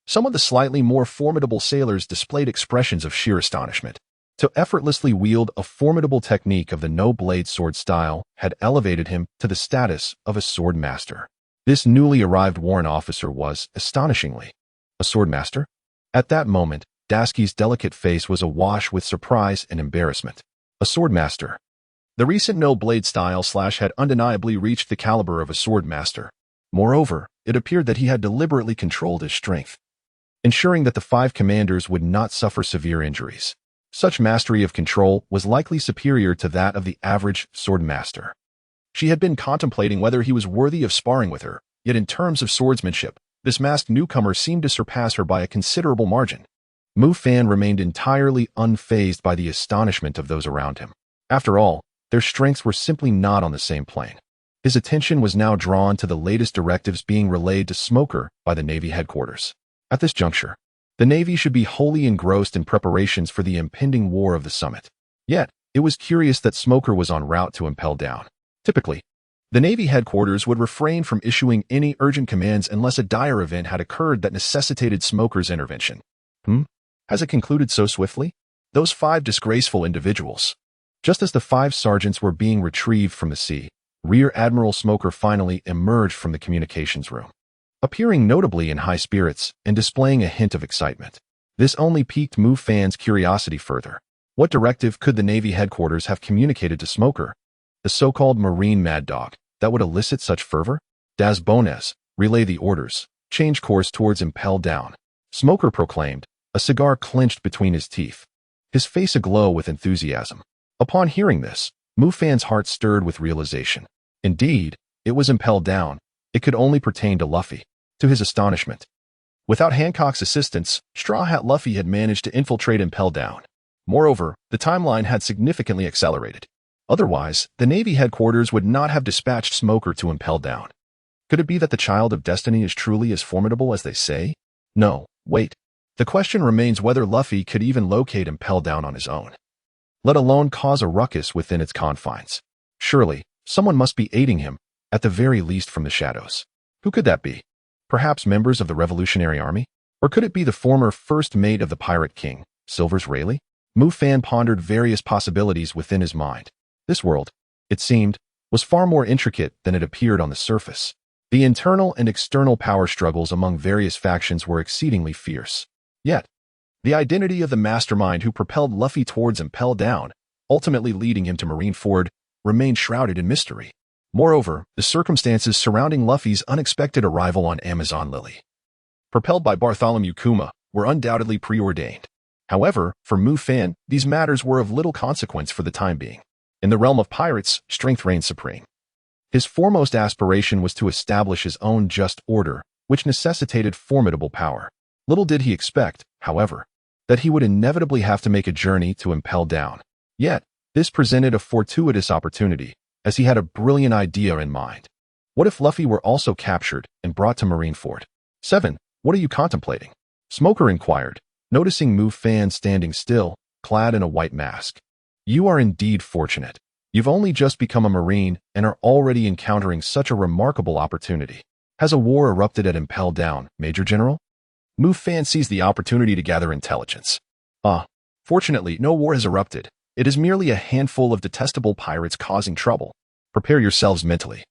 Some of the slightly more formidable sailors displayed expressions of sheer astonishment. To effortlessly wield a formidable technique of the no-blade sword style had elevated him to the status of a sword master. This newly arrived warrant officer was, astonishingly, a sword master? At that moment, Dasky's delicate face was awash with surprise and embarrassment. A sword master. The recent no-blade style slash had undeniably reached the caliber of a sword master. Moreover, it appeared that he had deliberately controlled his strength, ensuring that the 5 commanders would not suffer severe injuries. Such mastery of control was likely superior to that of the average sword master. She had been contemplating whether he was worthy of sparring with her, yet in terms of swordsmanship, this masked newcomer seemed to surpass her by a considerable margin. Mufan remained entirely unfazed by the astonishment of those around him. After all, their strengths were simply not on the same plane. His attention was now drawn to the latest directives being relayed to Smoker by the Navy headquarters. At this juncture, the Navy should be wholly engrossed in preparations for the impending war of the summit. Yet, it was curious that Smoker was en route to impel down. Typically, the Navy headquarters would refrain from issuing any urgent commands unless a dire event had occurred that necessitated Smoker's intervention. Has it concluded so swiftly? Those 5 disgraceful individuals. Just as the 5 sergeants were being retrieved from the sea, Rear Admiral Smoker finally emerged from the communications room, appearing notably in high spirits and displaying a hint of excitement. This only piqued Mufan's curiosity further. What directive could the Navy headquarters have communicated to Smoker, the so-called Marine mad dog, that would elicit such fervor? Das, relay the orders, change course towards impel down, Smoker proclaimed, a cigar clenched between his teeth, his face aglow with enthusiasm. Upon hearing this, Mufan's heart stirred with realization. Indeed, it was impelled down. It could only pertain to Luffy. To his astonishment, without Hancock's assistance, Straw Hat Luffy had managed to infiltrate impel down. Moreover, the timeline had significantly accelerated. Otherwise, the Navy headquarters would not have dispatched Smoker to impel down. Could it be that the Child of Destiny is truly as formidable as they say? No, wait. The question remains whether Luffy could even locate impel down on his own, let alone cause a ruckus within its confines. Surely, someone must be aiding him, at the very least from the shadows. Who could that be? Perhaps members of the Revolutionary Army? Or could it be the former first mate of the Pirate King, Silver's Rayleigh? Mufan pondered various possibilities within his mind. This world, it seemed, was far more intricate than it appeared on the surface. The internal and external power struggles among various factions were exceedingly fierce. Yet, the identity of the mastermind who propelled Luffy towards impel down, ultimately leading him to Marineford, remained shrouded in mystery. Moreover, the circumstances surrounding Luffy's unexpected arrival on Amazon Lily, propelled by Bartholomew Kuma, were undoubtedly preordained. However, for Mufan, these matters were of little consequence for the time being. In the realm of pirates, strength reigned supreme. His foremost aspiration was to establish his own just order, which necessitated formidable power. Little did he expect, however, that he would inevitably have to make a journey to impel down. Yet, this presented a fortuitous opportunity, as he had a brilliant idea in mind. What if Luffy were also captured and brought to Marineford? 7. What are you contemplating? Smoker inquired, noticing Mufan standing still, clad in a white mask. You are indeed fortunate. You've only just become a Marine and are already encountering such a remarkable opportunity. Has a war erupted at Impel Down, Major General? Mufan seized the opportunity to gather intelligence. Fortunately, no war has erupted. It is merely a handful of detestable pirates causing trouble. Prepare yourselves mentally,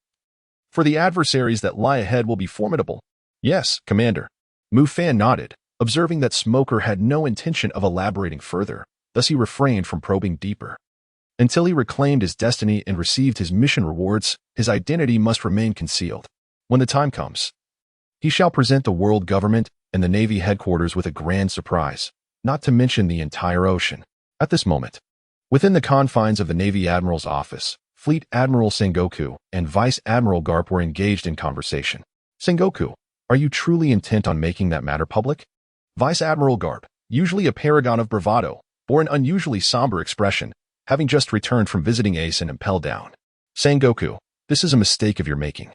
for the adversaries that lie ahead will be formidable. Yes, Commander. Mufan nodded, observing that Smoker had no intention of elaborating further, thus he refrained from probing deeper. Until he reclaimed his destiny and received his mission rewards, his identity must remain concealed. When the time comes, he shall present the world government and the Navy headquarters with a grand surprise, not to mention the entire ocean. At this moment, within the confines of the Navy Admiral's office, Fleet Admiral Sengoku and Vice Admiral Garp were engaged in conversation. Sengoku, are you truly intent on making that matter public? Vice Admiral Garp, usually a paragon of bravado, bore an unusually somber expression, having just returned from visiting Ace and Impel Down. Sengoku, this is a mistake of your making.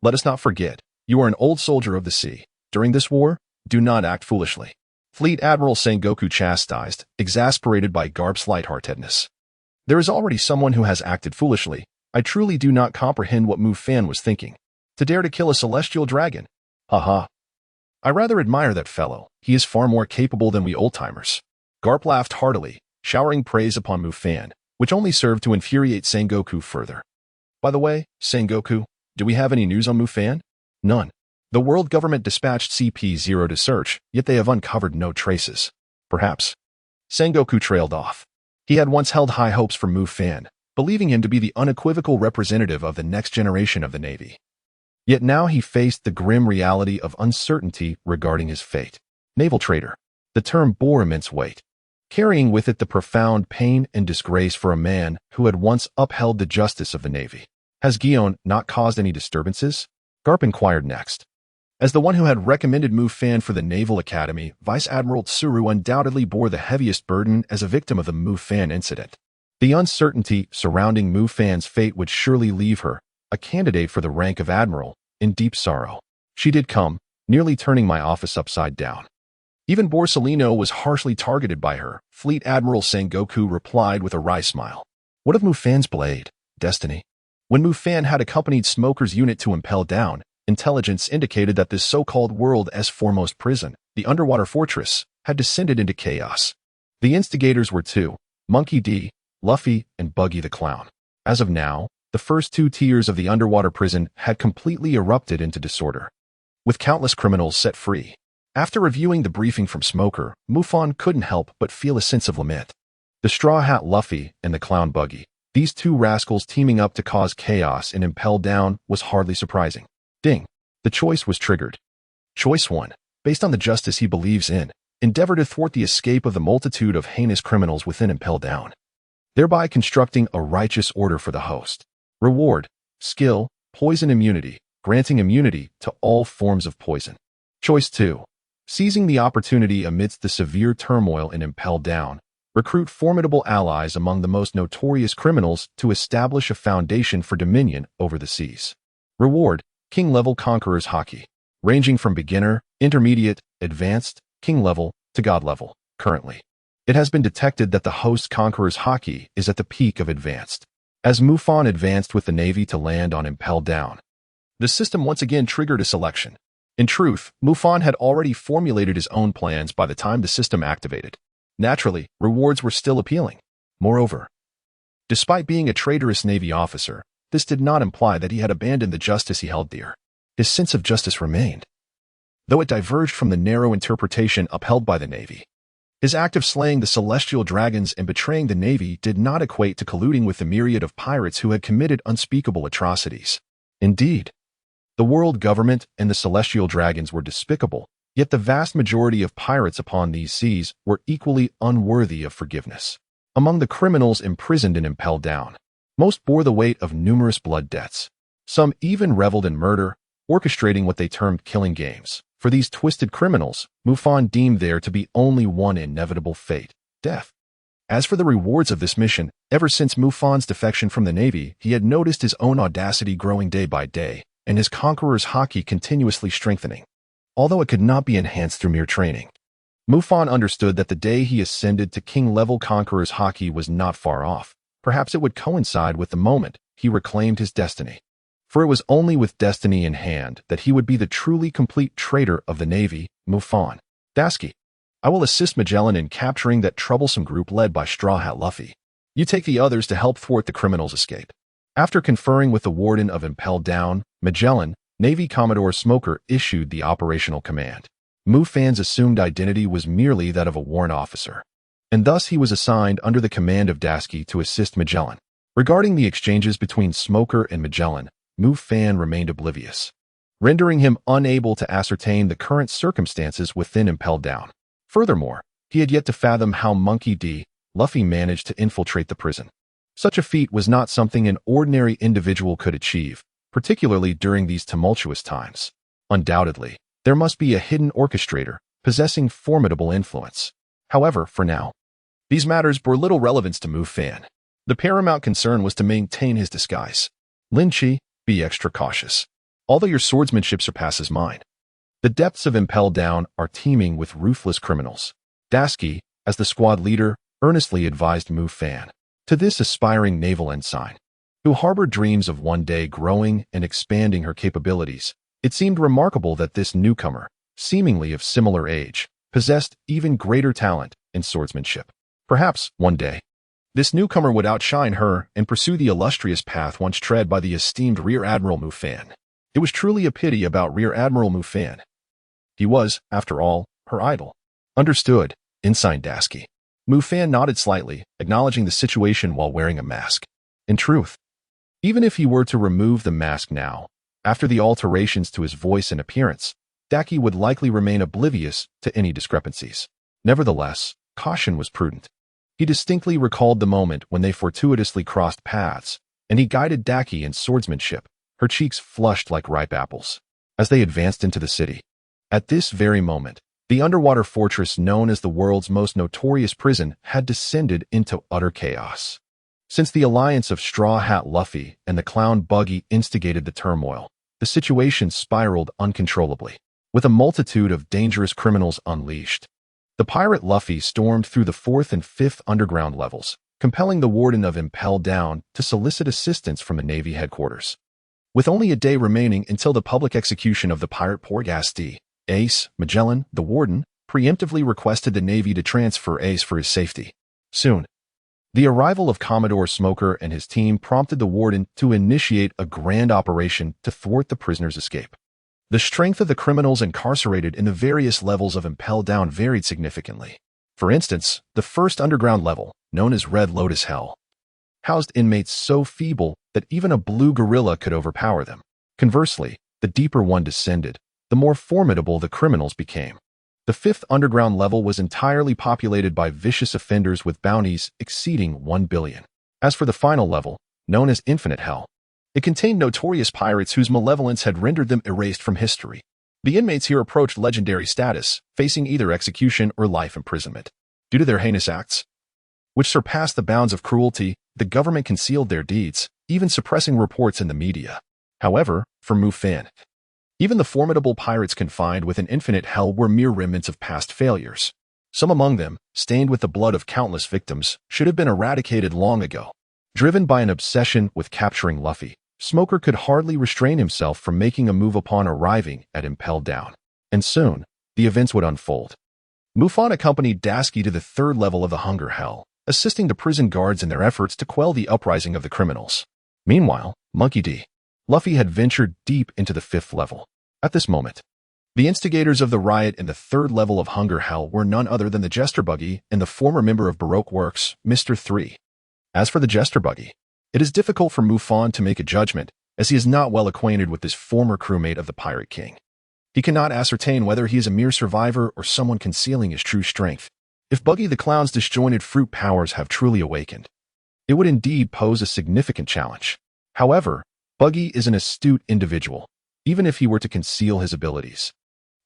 Let us not forget, you are an old soldier of the sea. During this war, do not act foolishly. Fleet Admiral Sengoku chastised, exasperated by Garp's lightheartedness. There is already someone who has acted foolishly. I truly do not comprehend what Mufan was thinking. To dare to kill a celestial dragon. Haha. I rather admire that fellow. He is far more capable than we old-timers. Garp laughed heartily, showering praise upon Mufan, which only served to infuriate Sengoku further. By the way, Sengoku, do we have any news on Mufan? None. The world government dispatched CP0 to search, yet they have uncovered no traces. Perhaps. Sengoku trailed off. He had once held high hopes for Mufan, believing him to be the unequivocal representative of the next generation of the Navy. Yet now he faced the grim reality of uncertainty regarding his fate. Naval traitor. The term bore immense weight, carrying with it the profound pain and disgrace for a man who had once upheld the justice of the Navy. Has Guion not caused any disturbances? Garp inquired next. As the one who had recommended Mufan for the Naval Academy, Vice Admiral Tsuru undoubtedly bore the heaviest burden as a victim of the Mufan incident. The uncertainty surrounding Mufan's fate would surely leave her, a candidate for the rank of admiral, in deep sorrow. She did come, nearly turning my office upside down. Even Borsellino was harshly targeted by her, Fleet Admiral Sengoku replied with a wry smile. What of Mufan's blade, destiny? When Mufan had accompanied Smoker's unit to impel down, intelligence indicated that this so-called world.As foremost prison, the underwater fortress, had descended into chaos. The instigators were two, Monkey D, Luffy, and Buggy the Clown. As of now, the first two tiers of the underwater prison had completely erupted into disorder, with countless criminals set free. After reviewing the briefing from Smoker, Mufan couldn't help but feel a sense of lament. The Straw Hat Luffy and the Clown Buggy, these two rascals teaming up to cause chaos and impel down, was hardly surprising. Ding. The choice was triggered. Choice 1. Based on the justice he believes in, endeavor to thwart the escape of the multitude of heinous criminals within impel down, thereby constructing a righteous order for the host. Reward. Skill, poison immunity, granting immunity to all forms of poison. Choice 2. Seizing the opportunity amidst the severe turmoil in impel down, recruit formidable allies among the most notorious criminals to establish a foundation for dominion over the seas. Reward. King-level Conqueror's Haki, ranging from beginner, intermediate, advanced, king-level, to god-level. Currently, it has been detected that the host's Conqueror's Haki is at the peak of advanced. As Mufan advanced with the Navy to land on impel down, the system once again triggered a selection. In truth, Mufan had already formulated his own plans by the time the system activated. Naturally, rewards were still appealing. Moreover, despite being a traitorous Navy officer, this did not imply that he had abandoned the justice he held dear. His sense of justice remained, though it diverged from the narrow interpretation upheld by the Navy. His act of slaying the celestial dragons and betraying the Navy did not equate to colluding with the myriad of pirates who had committed unspeakable atrocities. Indeed, the world government and the celestial dragons were despicable, yet the vast majority of pirates upon these seas were equally unworthy of forgiveness. Among the criminals imprisoned and impelled down, most bore the weight of numerous blood debts. Some even reveled in murder, orchestrating what they termed killing games. For these twisted criminals, Mufan deemed there to be only one inevitable fate, death. As for the rewards of this mission, ever since Mufan's defection from the Navy, he had noticed his own audacity growing day by day, and his Conqueror's Haki continuously strengthening, although it could not be enhanced through mere training. Mufan understood that the day he ascended to king-level Conqueror's Haki was not far off. Perhaps it would coincide with the moment he reclaimed his destiny. For it was only with destiny in hand that he would be the truly complete traitor of the Navy, Mufan. Dasky, I will assist Magellan in capturing that troublesome group led by Straw Hat Luffy. You take the others to help thwart the criminals' escape. After conferring with the warden of Impel Down, Magellan, Navy Commodore Smoker issued the operational command. Mufan's assumed identity was merely that of a warrant officer, and thus he was assigned under the command of Dasky to assist Magellan. Regarding the exchanges between Smoker and Magellan, Mufan remained oblivious, rendering him unable to ascertain the current circumstances within Impel Down. Furthermore, he had yet to fathom how Monkey D. Luffy managed to infiltrate the prison. Such a feat was not something an ordinary individual could achieve, particularly during these tumultuous times. Undoubtedly, there must be a hidden orchestrator possessing formidable influence. However, for now, these matters bore little relevance to Mufan. The paramount concern was to maintain his disguise. Lin Chi, be extra cautious. Although your swordsmanship surpasses mine, the depths of Impel Down are teeming with ruthless criminals. Dasky, as the squad leader, earnestly advised Mufan. To this aspiring naval ensign, who harbored dreams of one day growing and expanding her capabilities, it seemed remarkable that this newcomer, seemingly of similar age, possessed even greater talent in swordsmanship. Perhaps, one day, this newcomer would outshine her and pursue the illustrious path once tread by the esteemed Rear Admiral Mufan. It was truly a pity about Rear Admiral Mufan. He was, after all, her idol. Understood, Ensign Dasky. Mufan nodded slightly, acknowledging the situation while wearing a mask. In truth, even if he were to remove the mask now, After the alterations to his voice and appearance, Daki would likely remain oblivious to any discrepancies. Nevertheless, caution was prudent. He distinctly recalled the moment when they fortuitously crossed paths, and he guided Daki in swordsmanship, her cheeks flushed like ripe apples, as they advanced into the city. At this very moment, the underwater fortress known as the world's most notorious prison had descended into utter chaos. Since the alliance of Straw Hat Luffy and the clown Buggy instigated the turmoil, the situation spiraled uncontrollably, with a multitude of dangerous criminals unleashed. The pirate Luffy stormed through the 4th and 5th underground levels, compelling the warden of Impel Down to solicit assistance from the Navy headquarters. With only a day remaining until the public execution of the pirate Porgasti, Ace, Magellan, the warden, preemptively requested the Navy to transfer Ace for his safety. Soon, the arrival of Commodore Smoker and his team prompted the warden to initiate a grand operation to thwart the prisoner's escape. The strength of the criminals incarcerated in the various levels of Impel Down varied significantly. For instance, the first underground level, known as Red Lotus Hell, housed inmates so feeble that even a blue gorilla could overpower them. Conversely, the deeper one descended, the more formidable the criminals became. The 5th underground level was entirely populated by vicious offenders with bounties exceeding 1 billion. As for the final level, known as Infinite Hell, it contained notorious pirates whose malevolence had rendered them erased from history. The inmates here approached legendary status, facing either execution or life imprisonment. Due to their heinous acts, which surpassed the bounds of cruelty, the government concealed their deeds, even suppressing reports in the media. However, for Mufan, even the formidable pirates confined within Infinite Hell were mere remnants of past failures. Some among them, stained with the blood of countless victims, should have been eradicated long ago. Driven by an obsession with capturing Luffy, Smoker could hardly restrain himself from making a move upon arriving at Impel Down. And soon, the events would unfold. Mufan accompanied Dasky to the 3rd level of the Hunger Hell, assisting the prison guards in their efforts to quell the uprising of the criminals. Meanwhile, Monkey D. Luffy had ventured deep into the 5th level. At this moment, the instigators of the riot in the 3rd level of Hunger Hell were none other than the Jester Buggy and the former member of Baroque Works, Mr. 3. As for the Jester Buggy, it is difficult for Mufan to make a judgment, as he is not well acquainted with this former crewmate of the Pirate King. He cannot ascertain whether he is a mere survivor or someone concealing his true strength. If Buggy the Clown's disjointed fruit powers have truly awakened, it would indeed pose a significant challenge. However, Buggy is an astute individual. Even if he were to conceal his abilities,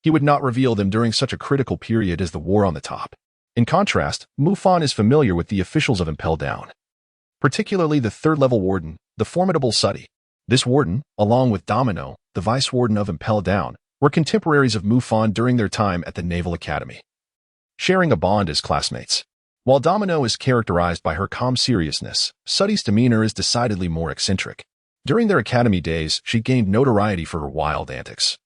he would not reveal them during such a critical period as the war on the top. In contrast, Mufan is familiar with the officials of Impel Down, particularly the 3rd level warden, the formidable Suddy. This warden, along with Domino, the vice warden of Impel Down, were contemporaries of Mufan during their time at the Naval Academy, sharing a bond as classmates. While Domino is characterized by her calm seriousness, Suddy's demeanor is decidedly more eccentric. During their academy days, she gained notoriety for her wild antics,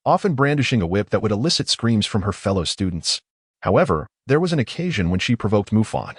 often brandishing a whip that would elicit screams from her fellow students. However, there was an occasion when she provoked Mufan,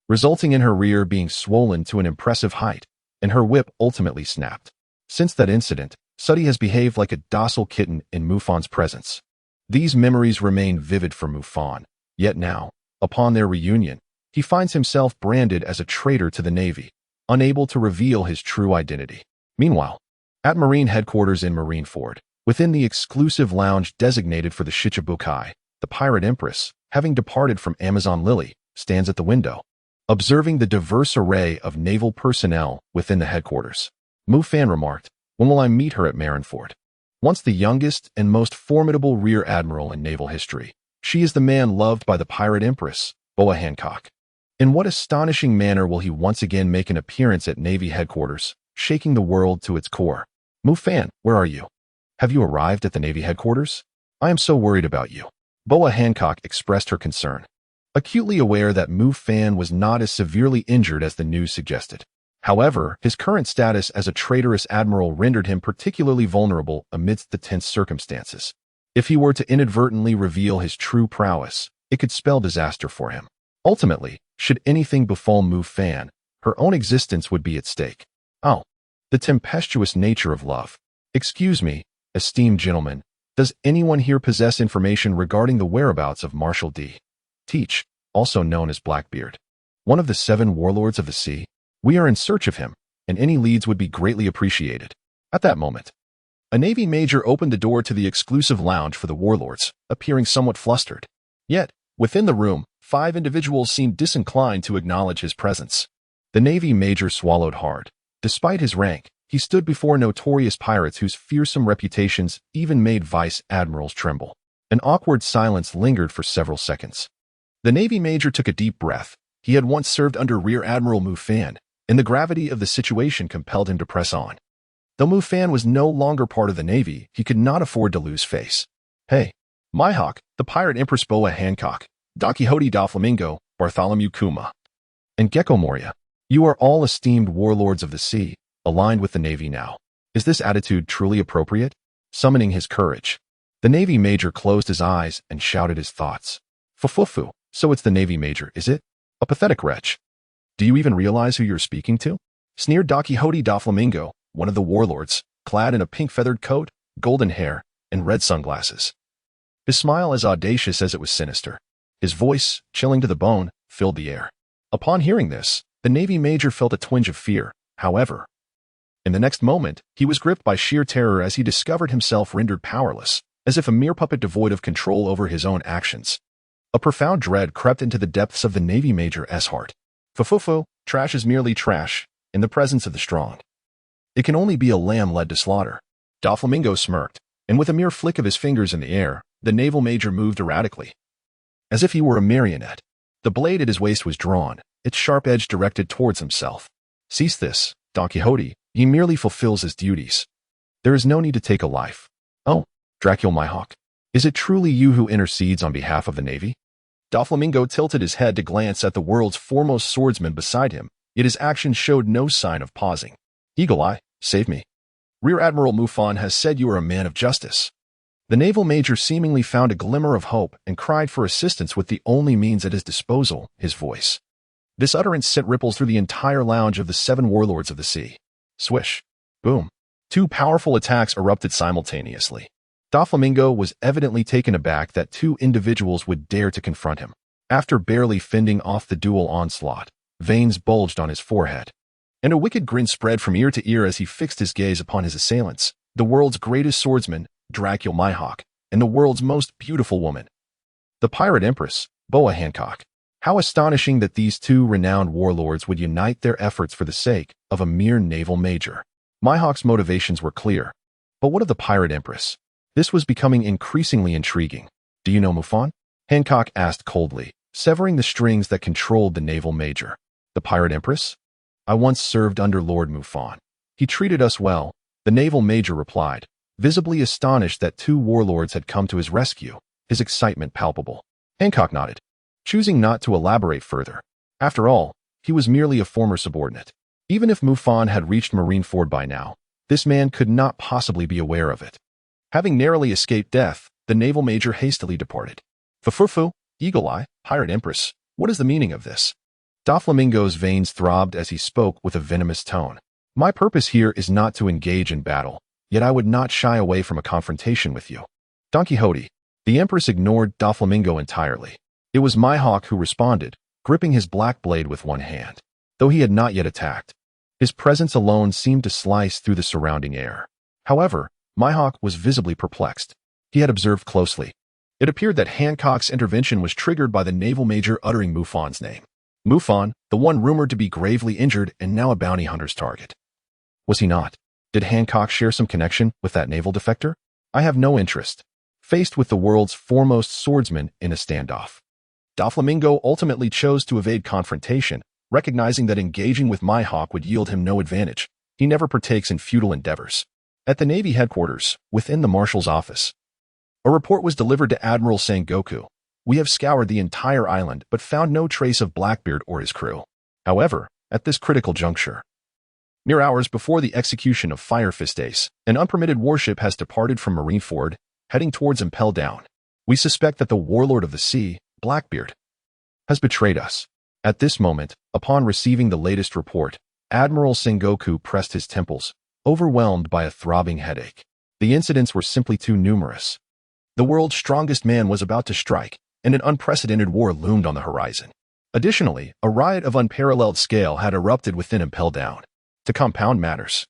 resulting in her rear being swollen to an impressive height, and her whip ultimately snapped. Since that incident, Suddy has behaved like a docile kitten in Mufan's presence. These memories remain vivid for Mufan, yet now, upon their reunion, he finds himself branded as a traitor to the Navy, unable to reveal his true identity. Meanwhile, at Marine headquarters in Marineford, within the exclusive lounge designated for the Shichibukai, the Pirate Empress, having departed from Amazon Lily, stands at the window, observing the diverse array of naval personnel within the headquarters. Mufan remarked, "When will I meet her at Marineford?" Once the youngest and most formidable rear admiral in naval history, she is the man loved by the Pirate Empress, Boa Hancock. In what astonishing manner will he once again make an appearance at Navy headquarters, shaking the world to its core? Mufan, where are you? Have you arrived at the Navy headquarters? I am so worried about you. Boa Hancock expressed her concern, acutely aware that Mufan was not as severely injured as the news suggested. However, his current status as a traitorous admiral rendered him particularly vulnerable amidst the tense circumstances. If he were to inadvertently reveal his true prowess, it could spell disaster for him. Ultimately, should anything befall Mufan, her own existence would be at stake. Oh, the tempestuous nature of love. Excuse me, esteemed gentlemen, does anyone here possess information regarding the whereabouts of Marshal D. Teach, also known as Blackbeard, one of the 7 warlords of the sea? We are in search of him, and any leads would be greatly appreciated. At that moment, A Navy major opened the door to the exclusive lounge for the warlords, appearing somewhat flustered. Yet, within the room, 5 individuals seemed disinclined to acknowledge his presence. The Navy major swallowed hard. Despite his rank, he stood before notorious pirates whose fearsome reputations even made vice admirals tremble. An awkward silence lingered for several seconds. The Navy major took a deep breath. He had once served under Rear Admiral Mufan, and the gravity of the situation compelled him to press on. Though Mufan was no longer part of the Navy, he could not afford to lose face. Hey, Mihawk, the Pirate Empress Boa Hancock, Don Quixote da Flamingo, Bartholomew Kuma, and Gecko Moria, you are all esteemed warlords of the sea, aligned with the Navy now. Is this attitude truly appropriate? Summoning his courage, the Navy major closed his eyes and shouted his thoughts. Fufufu, so it's the Navy major, is it? A pathetic wretch. Do you even realize who you're speaking to? Sneered Don Quixote da Flamingo, one of the warlords, clad in a pink-feathered coat, golden hair, and red sunglasses. His smile as audacious as it was sinister. His voice, chilling to the bone, filled the air. Upon hearing this, the Navy major felt a twinge of fear. However, in the next moment, he was gripped by sheer terror as he discovered himself rendered powerless, as if a mere puppet devoid of control over his own actions. A profound dread crept into the depths of the Navy major's heart. Fufufu, trash is merely trash, in the presence of the strong. It can only be a lamb led to slaughter. Doflamingo smirked, and with a mere flick of his fingers in the air, the naval major moved erratically. As if he were a marionette, the blade at his waist was drawn, its sharp edge directed towards himself. Cease this, Don Quixote, he merely fulfills his duties. There is no need to take a life. Oh, Dracula Mihawk, is it truly you who intercedes on behalf of the Navy? Doflamingo tilted his head to glance at the world's foremost swordsman beside him, yet his actions showed no sign of pausing. Eagle Eye, save me. Rear Admiral Mufan has said you are a man of justice. The naval major seemingly found a glimmer of hope and cried for assistance with the only means at his disposal, his voice. This utterance sent ripples through the entire lounge of the 7 warlords of the sea. Swish. Boom. 2 powerful attacks erupted simultaneously. Doflamingo was evidently taken aback that 2 individuals would dare to confront him. After barely fending off the dual onslaught, veins bulged on his forehead, and a wicked grin spread from ear to ear as he fixed his gaze upon his assailants, the world's greatest swordsman, Dracula Mihawk, and the world's most beautiful woman, the Pirate Empress, Boa Hancock. How astonishing that these 2 renowned warlords would unite their efforts for the sake of a mere naval major. Mihawk's motivations were clear. But what of the Pirate Empress? This was becoming increasingly intriguing. Do you know Mufan? Hancock asked coldly, severing the strings that controlled the naval major. The Pirate Empress? I once served under Lord Mufan. He treated us well, the naval major replied, visibly astonished that 2 warlords had come to his rescue, his excitement palpable. Hancock nodded, choosing not to elaborate further. After all, he was merely a former subordinate. Even if Mufan had reached Marineford by now, this man could not possibly be aware of it. Having narrowly escaped death, the naval major hastily departed. Fufufu, Eagle Eye, Pirate Empress, what is the meaning of this? Doflamingo's veins throbbed as he spoke with a venomous tone. My purpose here is not to engage in battle, yet I would not shy away from a confrontation with you. Don Quixote. The Empress ignored Doflamingo entirely. It was Mihawk who responded, gripping his black blade with one hand. Though he had not yet attacked, his presence alone seemed to slice through the surrounding air. However, Mihawk was visibly perplexed. He had observed closely. It appeared that Hancock's intervention was triggered by the naval major uttering Mufan's name. Mufan, the one rumored to be gravely injured and now a bounty hunter's target. Was he not? Did Hancock share some connection with that naval defector? I have no interest. Faced with the world's foremost swordsman in a standoff, Doflamingo ultimately chose to evade confrontation, recognizing that engaging with Mihawk would yield him no advantage. He never partakes in futile endeavors. At the Navy headquarters, within the Marshal's office, a report was delivered to Admiral Sengoku. We have scoured the entire island but found no trace of Blackbeard or his crew. However, at this critical juncture, mere hours before the execution of Fire Fist Ace, an unpermitted warship has departed from Marineford, heading towards Impel Down. We suspect that the warlord of the sea, Blackbeard, has betrayed us. At this moment, upon receiving the latest report, Admiral Sengoku pressed his temples, overwhelmed by a throbbing headache. The incidents were simply too numerous. The world's strongest man was about to strike, and an unprecedented war loomed on the horizon. Additionally, a riot of unparalleled scale had erupted within Impel Down. To compound matters,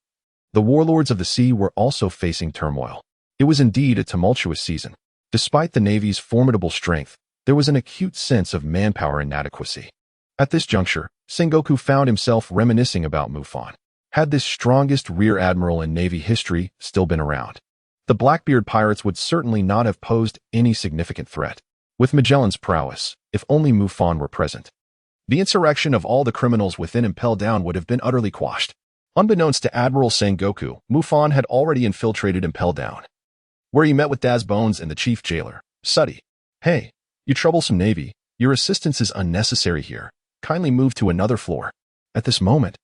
The warlords of the sea were also facing turmoil. It was indeed a tumultuous season. Despite the Navy's formidable strength, there was an acute sense of manpower inadequacy. At this juncture, Sengoku found himself reminiscing about Mufan. Had this strongest rear admiral in Navy history still been around, the Blackbeard pirates would certainly not have posed any significant threat. With Magellan's prowess, if only Mufan were present, the insurrection of all the criminals within Impel Down would have been utterly quashed. Unbeknownst to Admiral Sengoku, Mufan had already infiltrated Impel Down, where he met with Daz Bones and the chief jailer, Suddy. "Hey, you troublesome Navy, your assistance is unnecessary here. Kindly move to another floor." At this moment,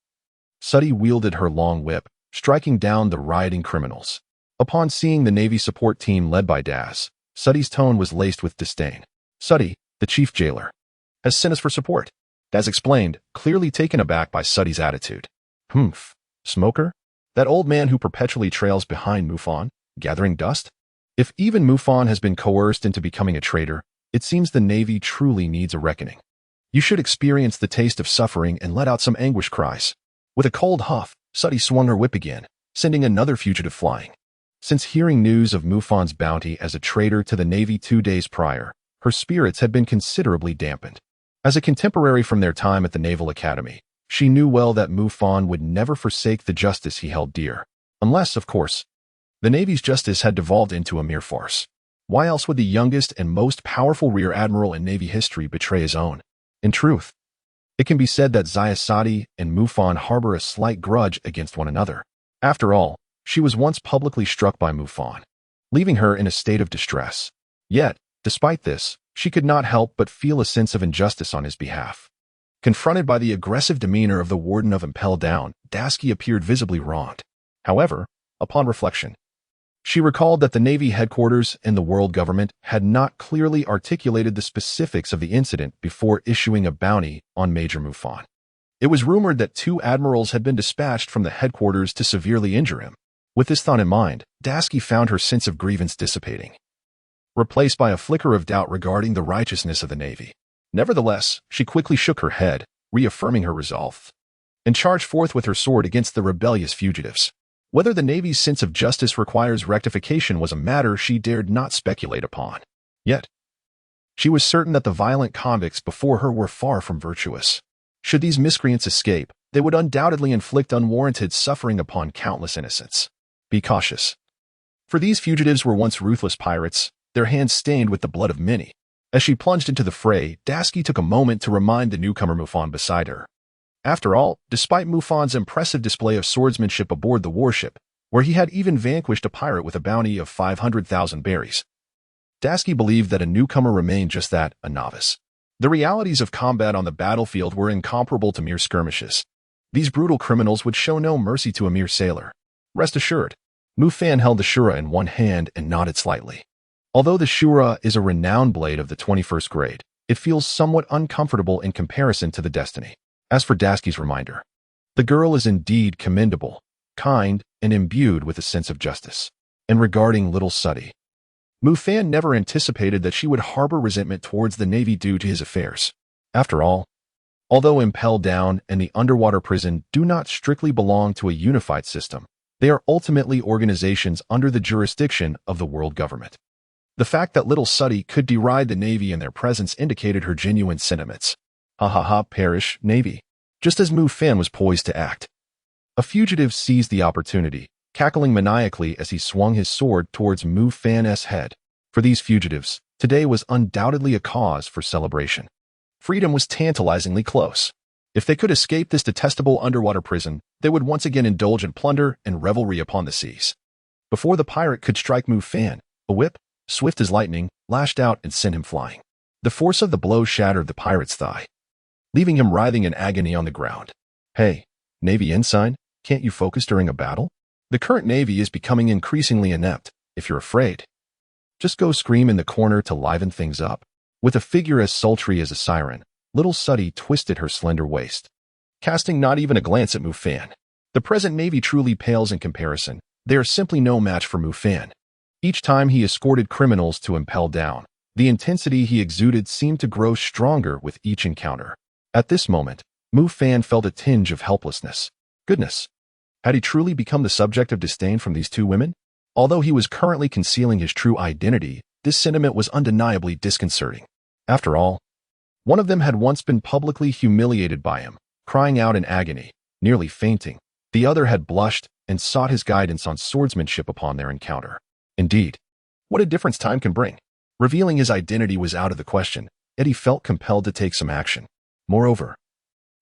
Suddy wielded her long whip, striking down the rioting criminals. Upon seeing the Navy support team led by Daz, Suddy's tone was laced with disdain. "Suddy, the chief jailer, has sent us for support," Daz explained, clearly taken aback by Suddy's attitude. "Humph, Smoker? That old man who perpetually trails behind Mufan, gathering dust? If even Mufan has been coerced into becoming a traitor, it seems the Navy truly needs a reckoning. You should experience the taste of suffering and let out some anguish cries." With a cold huff, Suddy swung her whip again, sending another fugitive flying. Since hearing news of Mufan's bounty as a traitor to the Navy 2 days prior, her spirits had been considerably dampened. As a contemporary from their time at the Naval Academy, she knew well that Mufan would never forsake the justice he held dear. Unless, of course, the Navy's justice had devolved into a mere farce. Why else would the youngest and most powerful rear admiral in Navy history betray his own? In truth, it can be said that Suddy and Mufan harbor a slight grudge against one another. After all, she was once publicly struck by Mufan, leaving her in a state of distress. Yet, despite this, she could not help but feel a sense of injustice on his behalf. Confronted by the aggressive demeanor of the warden of Impel Down, Dasky appeared visibly wronged. However, upon reflection, she recalled that the Navy headquarters and the world government had not clearly articulated the specifics of the incident before issuing a bounty on Major Mufan. It was rumored that 2 admirals had been dispatched from the headquarters to severely injure him. With this thought in mind, Dasky found her sense of grievance dissipating, replaced by a flicker of doubt regarding the righteousness of the Navy. Nevertheless, she quickly shook her head, reaffirming her resolve, and charged forth with her sword against the rebellious fugitives. Whether the Navy's sense of justice requires rectification was a matter she dared not speculate upon. Yet, she was certain that the violent convicts before her were far from virtuous. Should these miscreants escape, they would undoubtedly inflict unwarranted suffering upon countless innocents. Be cautious. For these fugitives were once ruthless pirates, their hands stained with the blood of many. As she plunged into the fray, Dasky took a moment to remind the newcomer Mufan beside her. After all, despite Mufan's impressive display of swordsmanship aboard the warship, where he had even vanquished a pirate with a bounty of 500,000 berries, Dasky believed that a newcomer remained just that, a novice. The realities of combat on the battlefield were incomparable to mere skirmishes. These brutal criminals would show no mercy to a mere sailor. Rest assured, Mufan held the Shura in one hand and nodded slightly. Although the Shura is a renowned blade of the 21st grade, it feels somewhat uncomfortable in comparison to the Destiny. As for Dasky's reminder, the girl is indeed commendable, kind, and imbued with a sense of justice. And regarding little Suddy, Mufan never anticipated that she would harbor resentment towards the Navy due to his affairs. After all, although Impel Down and the underwater prison do not strictly belong to a unified system, they are ultimately organizations under the jurisdiction of the world government. The fact that little Suddy could deride the Navy in their presence indicated her genuine sentiments. Ha ha ha, perish, Navy. Just as Mufan was poised to act, a fugitive seized the opportunity, cackling maniacally as he swung his sword towards Mufan's head. For these fugitives, today was undoubtedly a cause for celebration. Freedom was tantalizingly close. If they could escape this detestable underwater prison, they would once again indulge in plunder and revelry upon the seas. Before the pirate could strike Mufan, a whip, swift as lightning, lashed out and sent him flying. The force of the blow shattered the pirate's thigh, leaving him writhing in agony on the ground. Hey, Navy ensign, can't you focus during a battle? The current Navy is becoming increasingly inept. If you're afraid, just go scream in the corner to liven things up. With a figure as sultry as a siren, little Suddy twisted her slender waist, casting not even a glance at Mufan. The present Navy truly pales in comparison. They are simply no match for Mufan. Each time he escorted criminals to Impel Down, the intensity he exuded seemed to grow stronger with each encounter. At this moment, Mufan felt a tinge of helplessness. Goodness, Had he truly become the subject of disdain from these two women? Although he was currently concealing his true identity, this sentiment was undeniably disconcerting. After all, one of them had once been publicly humiliated by him, crying out in agony, nearly fainting. The other had blushed and sought his guidance on swordsmanship upon their encounter. Indeed, what a difference time can bring. Revealing his identity was out of the question, yet he felt compelled to take some action. Moreover,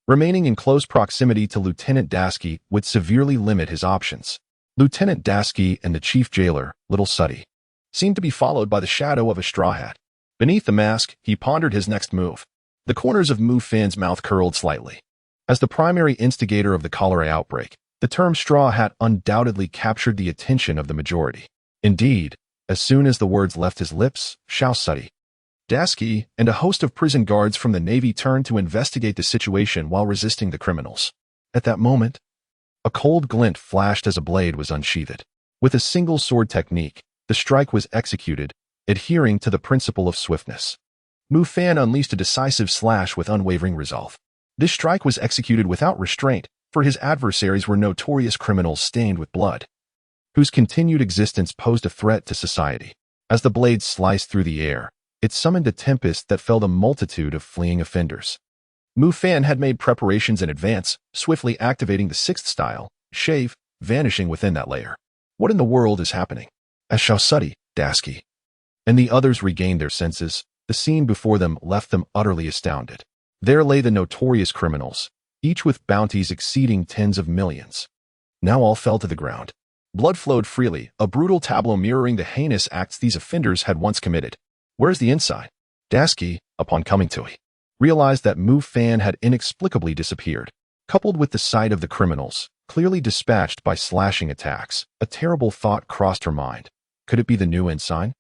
remaining in close proximity to Lieutenant Dasky would severely limit his options. Lieutenant Dasky and the chief jailer, Little Suddy, seemed to be followed by the shadow of a straw hat. Beneath the mask, he pondered his next move. The corners of Mufan's mouth curled slightly. As the primary instigator of the cholera outbreak, the term straw hat undoubtedly captured the attention of the majority. Indeed, as soon as the words left his lips, Xiao Suddy, Dasky, and a host of prison guards from the Navy turned to investigate the situation while resisting the criminals. At that moment, a cold glint flashed as a blade was unsheathed. With a single sword technique, the strike was executed, adhering to the principle of swiftness. Mufan unleashed a decisive slash with unwavering resolve. This strike was executed without restraint, for his adversaries were notorious criminals stained with blood, whose continued existence posed a threat to society. As the blade sliced through the air, it summoned a tempest that felled a multitude of fleeing offenders. Mufan had made preparations in advance, swiftly activating the sixth style, shave, vanishing within that layer. What in the world is happening? As Xiao Suddy, Dasky, and the others regained their senses, the scene before them left them utterly astounded. There lay the notorious criminals, each with bounties exceeding tens of millions. Now all fell to the ground. Blood flowed freely, a brutal tableau mirroring the heinous acts these offenders had once committed. Where's the inside? Dasky, upon coming to it, realized that Mufan had inexplicably disappeared. Coupled with the sight of the criminals, clearly dispatched by slashing attacks, a terrible thought crossed her mind. Could it be the new ensign?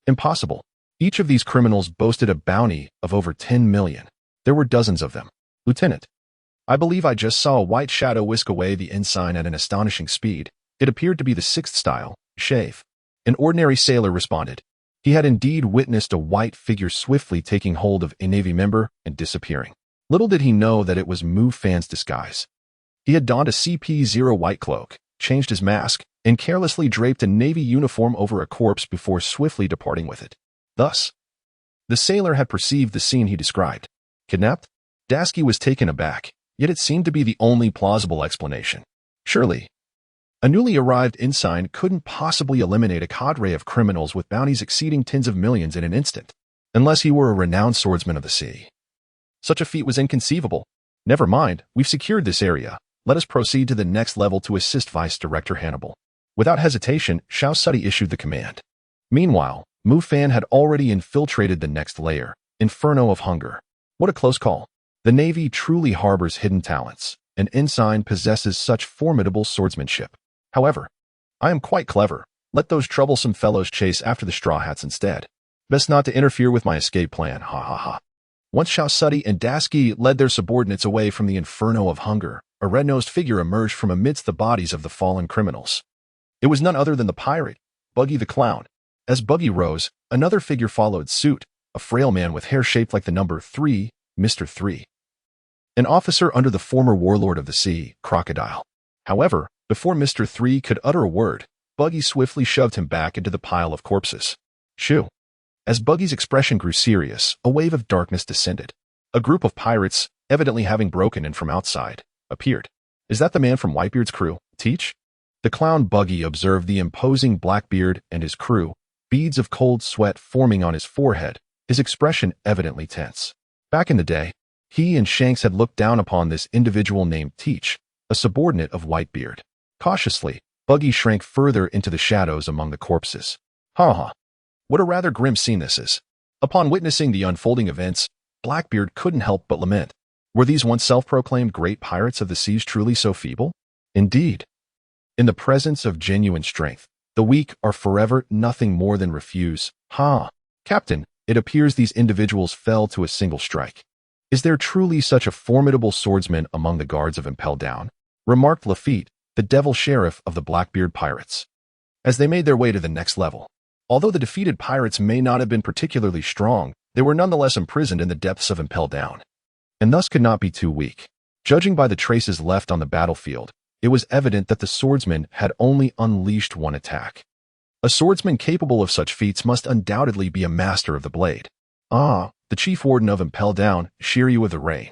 Impossible. Each of these criminals boasted a bounty of over 10 million. There were dozens of them. Lieutenant, I believe I just saw a white shadow whisk away the ensign at an astonishing speed. It appeared to be the sixth style, shave. An ordinary sailor responded. He had indeed witnessed a white figure swiftly taking hold of a Navy member and disappearing. Little did he know that it was Mufan's disguise. He had donned a CP-0 white cloak, changed his mask, and carelessly draped a Navy uniform over a corpse before swiftly departing with it. Thus, the sailor had perceived the scene he described. Kidnapped? Dasky was taken aback, yet it seemed to be the only plausible explanation. Surely, a newly arrived ensign couldn't possibly eliminate a cadre of criminals with bounties exceeding tens of millions in an instant, unless he were a renowned swordsman of the sea. Such a feat was inconceivable. Never mind, we've secured this area. Let us proceed to the next level to assist Vice Director Hannibal. Without hesitation, Xiao Suddy issued the command. Meanwhile, Mufan had already infiltrated the next layer, Inferno of Hunger. What a close call. The Navy truly harbors hidden talents. An ensign possesses such formidable swordsmanship. However, I am quite clever. Let those troublesome fellows chase after the straw hats instead. Best not to interfere with my escape plan, ha ha ha. Once Xiao Suddy and Dasky led their subordinates away from the Inferno of Hunger, a red-nosed figure emerged from amidst the bodies of the fallen criminals. It was none other than the pirate, Buggy the Clown. As Buggy rose, another figure followed suit, a frail man with hair shaped like the number 3, Mr. 3. An officer under the former warlord of the sea, Crocodile. However, before Mr. 3 could utter a word, Buggy swiftly shoved him back into the pile of corpses. Shoo. As Buggy's expression grew serious, a wave of darkness descended. A group of pirates, evidently having broken in from outside, appeared. Is that the man from Whitebeard's crew, Teach? The clown Buggy observed the imposing Blackbeard and his crew, beads of cold sweat forming on his forehead, his expression evidently tense. Back in the day, he and Shanks had looked down upon this individual named Teach, a subordinate of Whitebeard. Cautiously, Buggy shrank further into the shadows among the corpses. Ha ha. What a rather grim scene this is. Upon witnessing the unfolding events, Blackbeard couldn't help but lament. Were these once self-proclaimed great pirates of the seas truly so feeble? Indeed. In the presence of genuine strength, the weak are forever nothing more than refuse. Ha! Captain, it appears these individuals fell to a single strike. Is there truly such a formidable swordsman among the guards of Impel Down? Remarked Lafitte, the devil sheriff of the Blackbeard pirates, as they made their way to the next level. Although the defeated pirates may not have been particularly strong, they were nonetheless imprisoned in the depths of Impel Down, and thus could not be too weak. Judging by the traces left on the battlefield, it was evident that the swordsman had only unleashed one attack. A swordsman capable of such feats must undoubtedly be a master of the blade. The chief warden of Impel Down, Shiryu of the Rain,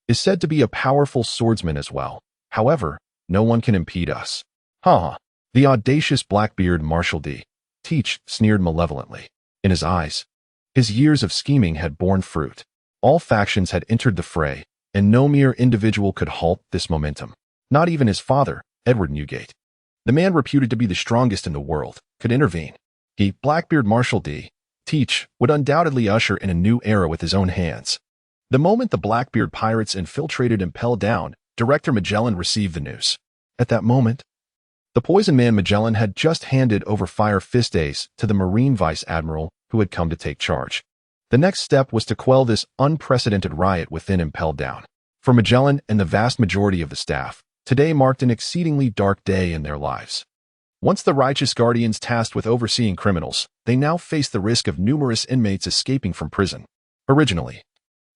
is said to be a powerful swordsman as well. However, no one can impede us. The audacious Blackbeard Marshal D. Teach sneered malevolently. In his eyes, his years of scheming had borne fruit. All factions had entered the fray, and no mere individual could halt this momentum. Not even his father, Edward Newgate, the man reputed to be the strongest in the world, could intervene. He, Blackbeard Marshal D. Teach, would undoubtedly usher in a new era with his own hands. The moment the Blackbeard pirates infiltrated Impel Down, Director Magellan received the news. At that moment, the Poison Man Magellan had just handed over Fire Fist Ace to the Marine Vice Admiral who had come to take charge. The next step was to quell this unprecedented riot within Impel Down. For Magellan and the vast majority of the staff, today marked an exceedingly dark day in their lives. Once the righteous guardians tasked with overseeing criminals, they now faced the risk of numerous inmates escaping from prison. Originally,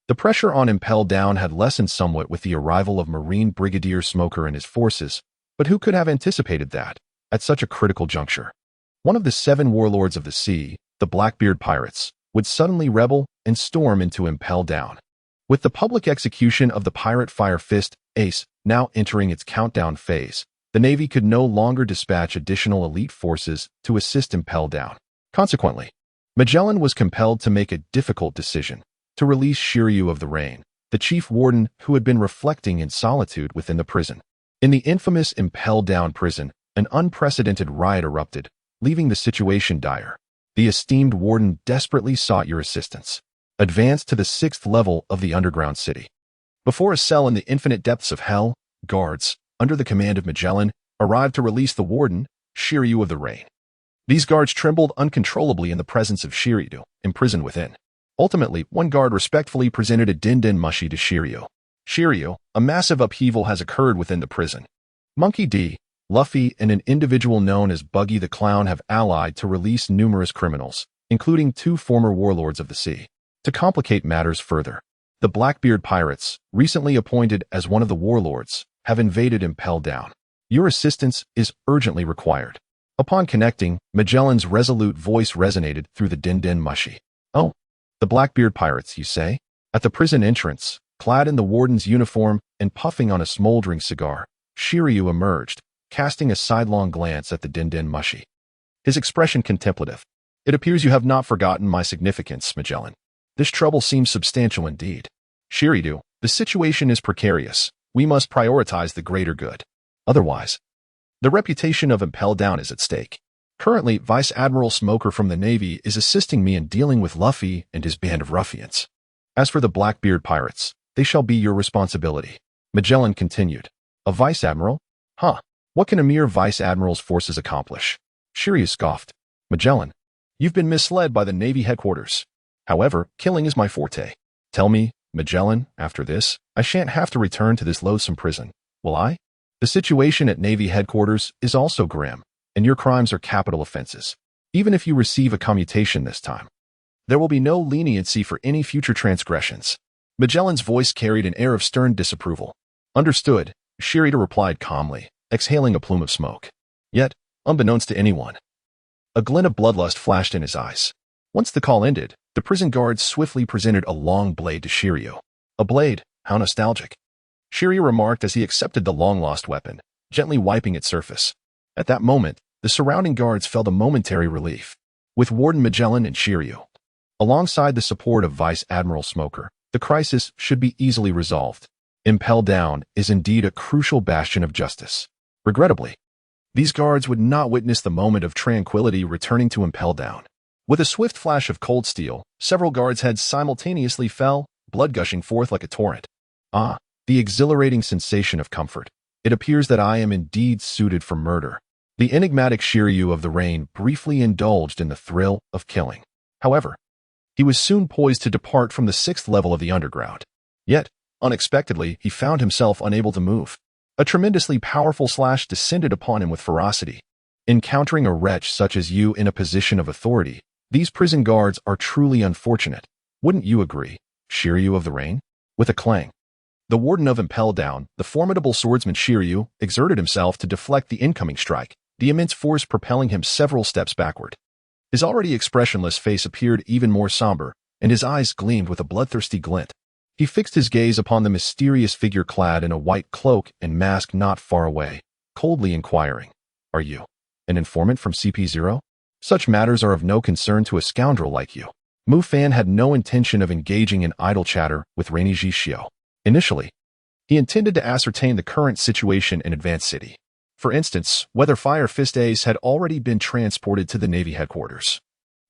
the pressure on Impel Down had lessened somewhat with the arrival of Marine Brigadier Smoker and his forces, but who could have anticipated that, at such a critical juncture, one of the 7 warlords of the sea, the Blackbeard pirates, would suddenly rebel and storm into Impel Down. With the public execution of the pirate Fire Fist Ace now entering its countdown phase, the Navy could no longer dispatch additional elite forces to assist Impel Down. Consequently, Magellan was compelled to make a difficult decision, to release Shiryu of the Rain, the chief warden who had been reflecting in solitude within the prison. In the infamous Impel Down prison, an unprecedented riot erupted, leaving the situation dire. The esteemed warden desperately sought your assistance. Advance to the 6th level of the underground city. Before a cell in the infinite depths of hell, guards, under the command of Magellan, arrived to release the warden, Shiryu of the Rain. These guards trembled uncontrollably in the presence of Shiryu, imprisoned within. Ultimately, one guard respectfully presented a din-din mushi to Shiryu. Shiryu, a massive upheaval has occurred within the prison. Monkey D., Luffy, and an individual known as Buggy the Clown have allied to release numerous criminals, including 2 former warlords of the sea. To complicate matters further, the Blackbeard pirates, recently appointed as one of the warlords, have invaded Impel Down. Your assistance is urgently required. Upon connecting, Magellan's resolute voice resonated through the din-din mushi. Oh, the Blackbeard pirates, you say? At the prison entrance, clad in the warden's uniform and puffing on a smoldering cigar, Shiryu emerged, casting a sidelong glance at the din-din mushi. His expression contemplative. It appears you have not forgotten my significance, Magellan. This trouble seems substantial indeed. Shiryu, the situation is precarious. We must prioritize the greater good. Otherwise, the reputation of Impel Down is at stake. Currently, Vice Admiral Smoker from the Navy is assisting me in dealing with Luffy and his band of ruffians. As for the Blackbeard pirates, they shall be your responsibility. Magellan continued. A Vice Admiral? What can a mere Vice Admiral's forces accomplish? Shiryu scoffed. Magellan, you've been misled by the Navy headquarters. However, killing is my forte. Tell me, Magellan, after this, I shan't have to return to this loathsome prison, will I? The situation at Navy headquarters is also grim, and your crimes are capital offenses. Even if you receive a commutation this time, there will be no leniency for any future transgressions. Magellan's voice carried an air of stern disapproval. Understood, Shiryu replied calmly, exhaling a plume of smoke. Yet, unbeknownst to anyone, a glint of bloodlust flashed in his eyes. Once the call ended, the prison guards swiftly presented a long blade to Shiryu. A blade? How nostalgic. Shiryu remarked as he accepted the long-lost weapon, gently wiping its surface. At that moment, the surrounding guards felt a momentary relief. With Warden Magellan and Shiryu, alongside the support of Vice Admiral Smoker, the crisis should be easily resolved. Impel Down is indeed a crucial bastion of justice. Regrettably, these guards would not witness the moment of tranquility returning to Impel Down. With a swift flash of cold steel, several guards' heads simultaneously fell, blood gushing forth like a torrent. The exhilarating sensation of comfort. It appears that I am indeed suited for murder. The enigmatic Shiryu of the Rain briefly indulged in the thrill of killing. However, he was soon poised to depart from the 6th level of the underground. Yet, unexpectedly, he found himself unable to move. A tremendously powerful slash descended upon him with ferocity. Encountering a wretch such as you in a position of authority, these prison guards are truly unfortunate. Wouldn't you agree, Shiryu of the Rain? With a clang, The warden of Impel Down, the formidable swordsman Shiryu, exerted himself to deflect the incoming strike, the immense force propelling him several steps backward. His already expressionless face appeared even more somber, and his eyes gleamed with a bloodthirsty glint. He fixed his gaze upon the mysterious figure clad in a white cloak and mask not far away, coldly inquiring, "Are you an informant from CP0? Such matters are of no concern to a scoundrel like you." Mufan had no intention of engaging in idle chatter with Relinquishing Shio. Initially, he intended to ascertain the current situation in Advanced City. For instance, whether Fire Fist Ace had already been transported to the Navy headquarters,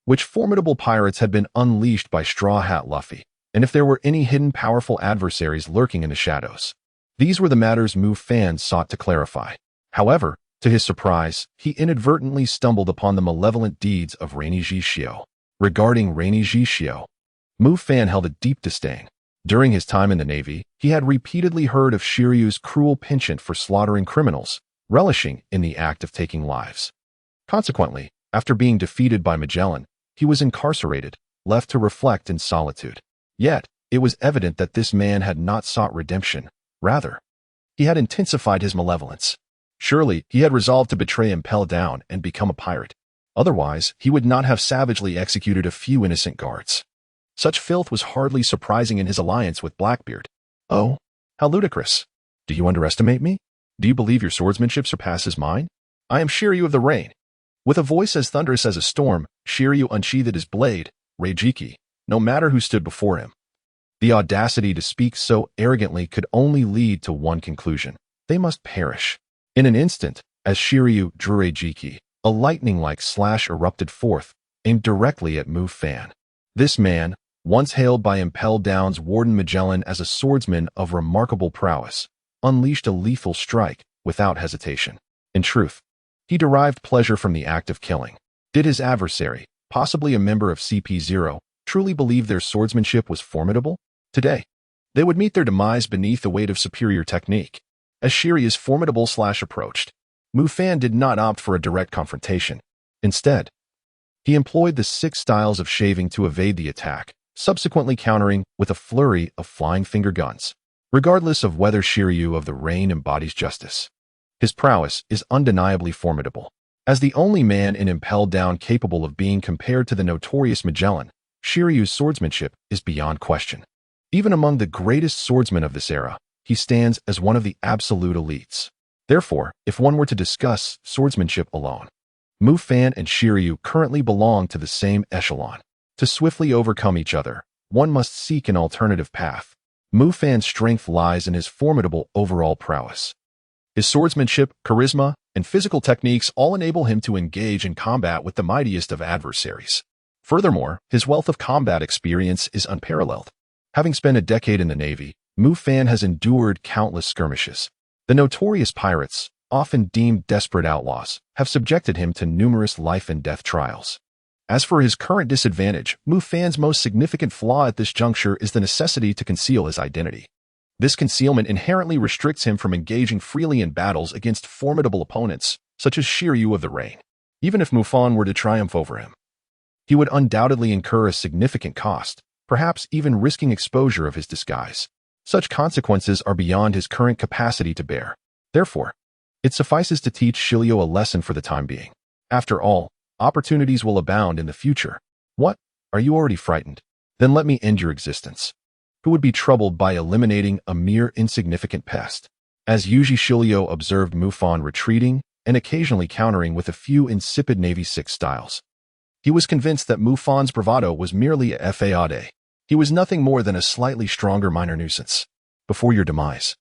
which formidable pirates had been unleashed by Straw Hat Luffy, and if there were any hidden powerful adversaries lurking in the shadows. These were the matters Mufan sought to clarify. However, to his surprise, he inadvertently stumbled upon the malevolent deeds of Relinquishing Shio. Regarding Relinquishing Shio, Mufan held a deep disdain. During his time in the Navy, he had repeatedly heard of Shiryu's cruel penchant for slaughtering criminals, relishing in the act of taking lives. Consequently, after being defeated by Magellan, he was incarcerated, left to reflect in solitude. Yet, it was evident that this man had not sought redemption. Rather, he had intensified his malevolence. Surely, he had resolved to betray Impel Down and become a pirate. Otherwise, he would not have savagely executed a few innocent guards. Such filth was hardly surprising in his alliance with Blackbeard. Oh, how ludicrous. Do you underestimate me? Do you believe your swordsmanship surpasses mine? I am Shiryu of the Rain. With a voice as thunderous as a storm, Shiryu unsheathed his blade, Reijiki, no matter who stood before him. The audacity to speak so arrogantly could only lead to one conclusion. They must perish. In an instant, as Shiryu drew Reijiki, a lightning-like slash erupted forth, aimed directly at Mufan. This man, once hailed by Impel Down's Warden Magellan as a swordsman of remarkable prowess, unleashed a lethal strike without hesitation. In truth, he derived pleasure from the act of killing. Did his adversary, possibly a member of CP0, truly believe their swordsmanship was formidable? Today, they would meet their demise beneath the weight of superior technique. As Shiryu's formidable slash approached, Mufan did not opt for a direct confrontation. Instead, he employed the 6 styles of shaving to evade the attack, subsequently countering with a flurry of flying finger guns. Regardless of whether Shiryu of the Rain embodies justice, his prowess is undeniably formidable. As the only man in Impel Down capable of being compared to the notorious Magellan, Shiryu's swordsmanship is beyond question. Even among the greatest swordsmen of this era, he stands as one of the absolute elites. Therefore, if one were to discuss swordsmanship alone, Mufan and Shiryu currently belong to the same echelon. To swiftly overcome each other, one must seek an alternative path. Mufan's strength lies in his formidable overall prowess. His swordsmanship, charisma, and physical techniques all enable him to engage in combat with the mightiest of adversaries. Furthermore, his wealth of combat experience is unparalleled. Having spent a decade in the Navy, Mufan has endured countless skirmishes. The notorious pirates, often deemed desperate outlaws, have subjected him to numerous life and death trials. As for his current disadvantage, Mufan's most significant flaw at this juncture is the necessity to conceal his identity. This concealment inherently restricts him from engaging freely in battles against formidable opponents, such as Shiryu of the Rain. Even if Mufan were to triumph over him, he would undoubtedly incur a significant cost, perhaps even risking exposure of his disguise. Such consequences are beyond his current capacity to bear. Therefore, it suffices to teach Shiryu a lesson for the time being. After all, opportunities will abound in the future. What? Are you already frightened? Then let me end your existence. Who would be troubled by eliminating a mere insignificant pest? As Yuji Shiryu observed Mufan retreating and occasionally countering with a few insipid Navy 6 styles, he was convinced that Mufan's bravado was merely a fade. He was nothing more than a slightly stronger minor nuisance. Before your demise,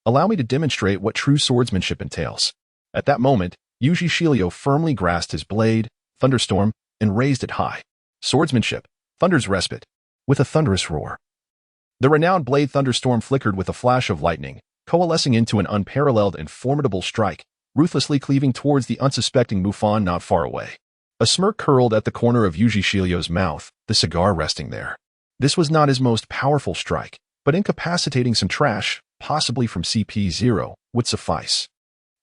allow me to demonstrate what true swordsmanship entails. At that moment, Yuji Shiryu firmly grasped his blade, Thunderstorm, and raised it high. Swordsmanship, Thunder's respite, with a thunderous roar. The renowned blade Thunderstorm flickered with a flash of lightning, coalescing into an unparalleled and formidable strike, ruthlessly cleaving towards the unsuspecting Mufan not far away. A smirk curled at the corner of Yuji Shiryu's mouth, the cigar resting there. This was not his most powerful strike, but incapacitating some trash, possibly from CP0, would suffice.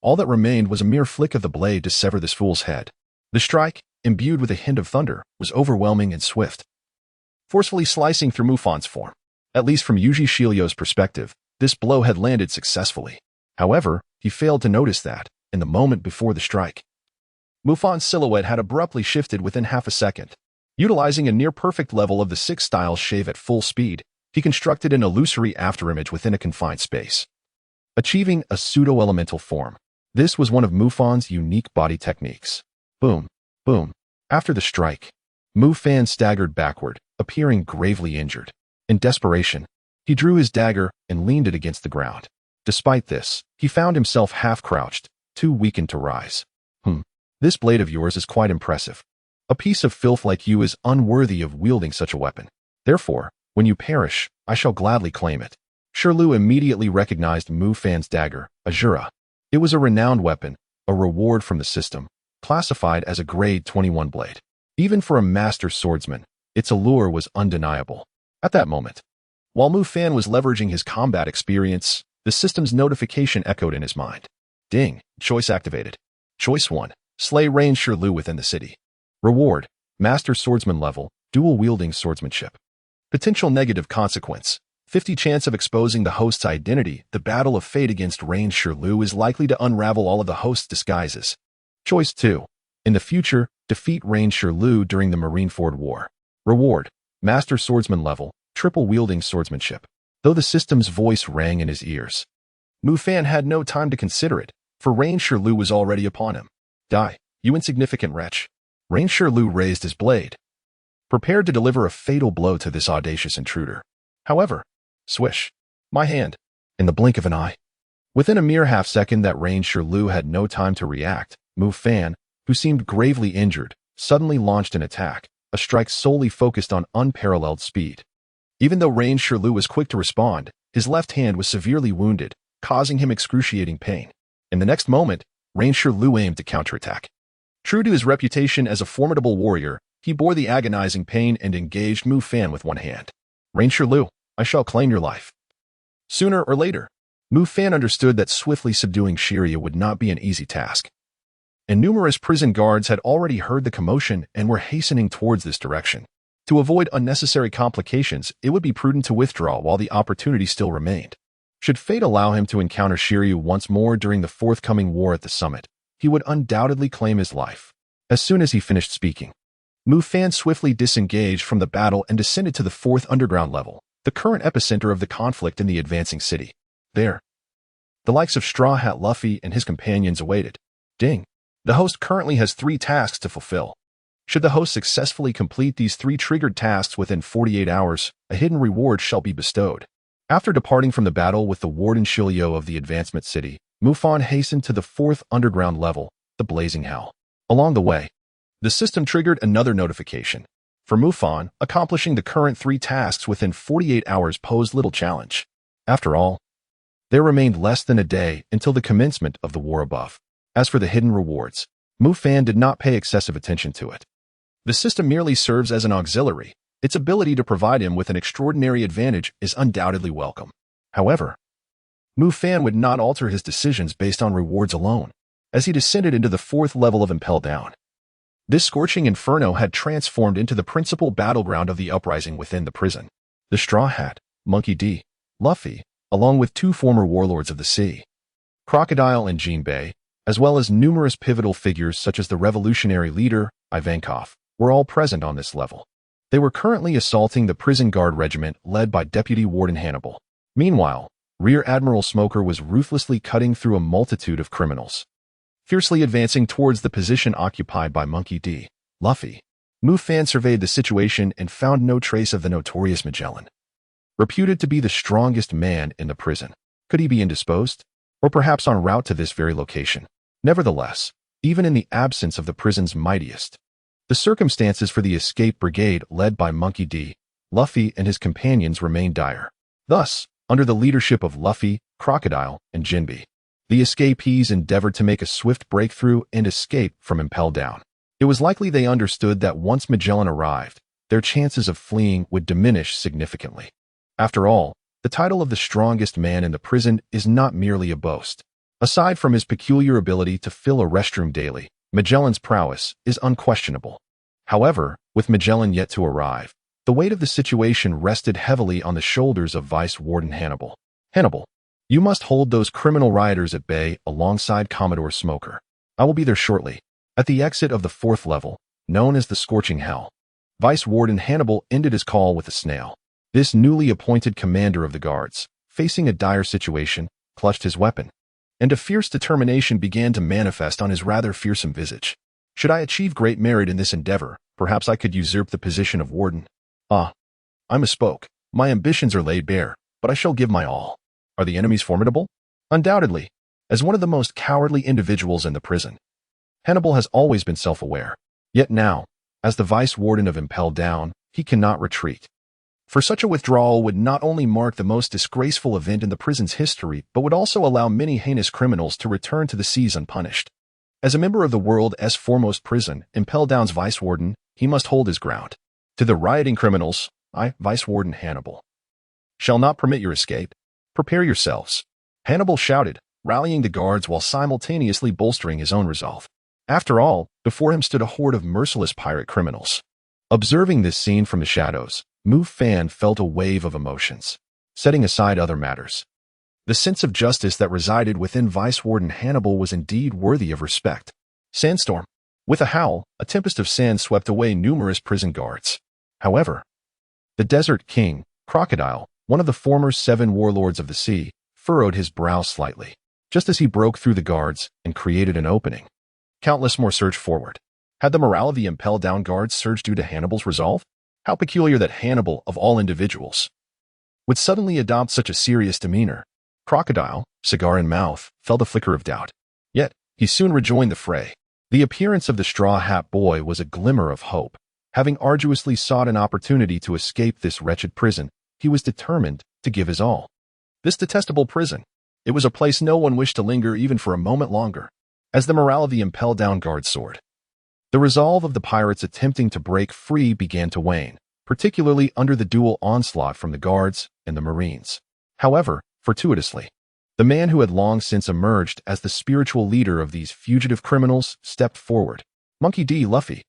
All that remained was a mere flick of the blade to sever this fool's head. The strike, imbued with a hint of thunder, was overwhelming and swift, forcefully slicing through Mufan's form. At least from Yuji Shiryu's perspective, This blow had landed successfully. However, he failed to notice that, in the moment before the strike, Mufan's silhouette had abruptly shifted within half a second. Utilizing a near-perfect level of the six-style shave at full speed, he constructed an illusory afterimage within a confined space, achieving a pseudo-elemental form. This was one of Mufan's unique body techniques. Boom, boom. After the strike, Mufan staggered backward, appearing gravely injured. In desperation, he drew his dagger and leaned it against the ground. Despite this, he found himself half-crouched, too weakened to rise. This blade of yours is quite impressive. A piece of filth like you is unworthy of wielding such a weapon. Therefore, when you perish, I shall gladly claim it. Shirlu immediately recognized Mufan's dagger, Azura. It was a renowned weapon, a reward from the system, classified as a grade 21 blade. Even for a master swordsman, its allure was undeniable. At that moment, while Mufan was leveraging his combat experience, the system's notification echoed in his mind. Ding, choice activated. Choice 1. Slay range Shirlu within the city. Reward, Master Swordsman level, dual-wielding swordsmanship. Potential negative consequence, 50 chance of exposing the host's identity. The battle of fate against range Shirlu is likely to unravel all of the host's disguises. Choice 2. In the future, defeat range Shirlu during the Marineford War. Reward, Master Swordsman level, triple-wielding swordsmanship. Though the system's voice rang in his ears, Mufan had no time to consider it, for range Shirlu was already upon him. Die, you insignificant wretch. Range Shirlu raised his blade, prepared to deliver a fatal blow to this audacious intruder. However, swish, my hand, in the blink of an eye. Within a mere half-second that range Shirlu had no time to react, Mufan, who seemed gravely injured, suddenly launched an attack, a strike solely focused on unparalleled speed. Even though range Shirlu was quick to respond, his left hand was severely wounded, causing him excruciating pain. In the next moment, range Shirlu aimed to counterattack. True to his reputation as a formidable warrior, he bore the agonizing pain and engaged Mufan with one hand. Range Shirlu, I shall claim your life. Sooner or later, Mufan understood that swiftly subduing Shiryu would not be an easy task, and numerous prison guards had already heard the commotion and were hastening towards this direction. To avoid unnecessary complications, it would be prudent to withdraw while the opportunity still remained. Should fate allow him to encounter Shiryu once more during the forthcoming war at the summit, he would undoubtedly claim his life. As soon as he finished speaking, Mufan swiftly disengaged from the battle and descended to the 4th underground level, the current epicenter of the conflict in the advancing city. There, the likes of Straw Hat Luffy and his companions awaited. Ding. The host currently has 3 tasks to fulfill. Should the host successfully complete these 3 triggered tasks within 48 hours, a hidden reward shall be bestowed. After departing from the battle with the Warden Shilyo of the Advancement City, Mufan hastened to the 4th underground level, the Blazing Hell. Along the way, the system triggered another notification. For Mufan, accomplishing the current 3 tasks within 48 hours posed little challenge. After all, there remained less than a day until the commencement of the war above. As for the hidden rewards, Mufan did not pay excessive attention to it. The system merely serves as an auxiliary. Its ability to provide him with an extraordinary advantage is undoubtedly welcome. However, Mufan would not alter his decisions based on rewards alone, as he descended into the 4th level of Impel Down. This scorching inferno had transformed into the principal battleground of the uprising within the prison. The Straw Hat, Monkey D, Luffy, along with 2 former warlords of the sea, Crocodile and Jinbei, as well as numerous pivotal figures such as the revolutionary leader, Ivankov, were all present on this level. They were currently assaulting the prison guard regiment led by Deputy Warden Hannibal. Meanwhile, Rear Admiral Smoker was ruthlessly cutting through a multitude of criminals. Fiercely advancing towards the position occupied by Monkey D, Luffy, Mufan surveyed the situation and found no trace of the notorious Magellan, reputed to be the strongest man in the prison. Could he be indisposed? Or perhaps en route to this very location? Nevertheless, even in the absence of the prison's mightiest, the circumstances for the escape brigade led by Monkey D, Luffy and his companions remained dire. Thus, under the leadership of Luffy, Crocodile, and Jinbei, the escapees endeavored to make a swift breakthrough and escape from Impel Down. It was likely they understood that once Magellan arrived, their chances of fleeing would diminish significantly. After all, the title of the strongest man in the prison is not merely a boast. Aside from his peculiar ability to fill a restroom daily, Magellan's prowess is unquestionable. However, with Magellan yet to arrive, the weight of the situation rested heavily on the shoulders of Vice Warden Hannibal. Hannibal, you must hold those criminal rioters at bay alongside Commodore Smoker. I will be there shortly, at the exit of the 4th level, known as the Scorching Hell. Vice Warden Hannibal ended his call with a snail. This newly appointed commander of the guards, facing a dire situation, clutched his weapon, and a fierce determination began to manifest on his rather fearsome visage. Should I achieve great merit in this endeavor, perhaps I could usurp the position of warden. I misspoke. My ambitions are laid bare, but I shall give my all. Are the enemies formidable? Undoubtedly. As one of the most cowardly individuals in the prison, Hannibal has always been self-aware. Yet now, as the vice warden of Impel Down, he cannot retreat. For such a withdrawal would not only mark the most disgraceful event in the prison's history, but would also allow many heinous criminals to return to the seas unpunished. As a member of the world.As foremost prison, Impel Down's vice warden, he must hold his ground. To the rioting criminals, I, Vice Warden Hannibal, shall not permit your escape. Prepare yourselves. Hannibal shouted, rallying the guards while simultaneously bolstering his own resolve. After all, before him stood a horde of merciless pirate criminals. Observing this scene from the shadows, Mufan felt a wave of emotions. Setting aside other matters, the sense of justice that resided within Vice Warden Hannibal was indeed worthy of respect. Sandstorm. With a howl, a tempest of sand swept away numerous prison guards. However, the Desert King, Crocodile, one of the former 7 warlords of the sea, furrowed his brow slightly, just as he broke through the guards and created an opening. Countless more surged forward. Had the morale of the Impel Down guards surged due to Hannibal's resolve? How peculiar that Hannibal, of all individuals, would suddenly adopt such a serious demeanor. Crocodile, cigar in mouth, felt a flicker of doubt. Yet, he soon rejoined the fray. The appearance of the Straw Hat Boy was a glimmer of hope. Having arduously sought an opportunity to escape this wretched prison, he was determined to give his all. This detestable prison, it was a place no one wished to linger even for a moment longer. As the morale of the Impel Down guards soared, the resolve of the pirates attempting to break free began to wane, particularly under the dual onslaught from the guards and the Marines. However, fortuitously, the man who had long since emerged as the spiritual leader of these fugitive criminals stepped forward. Monkey D. Luffy.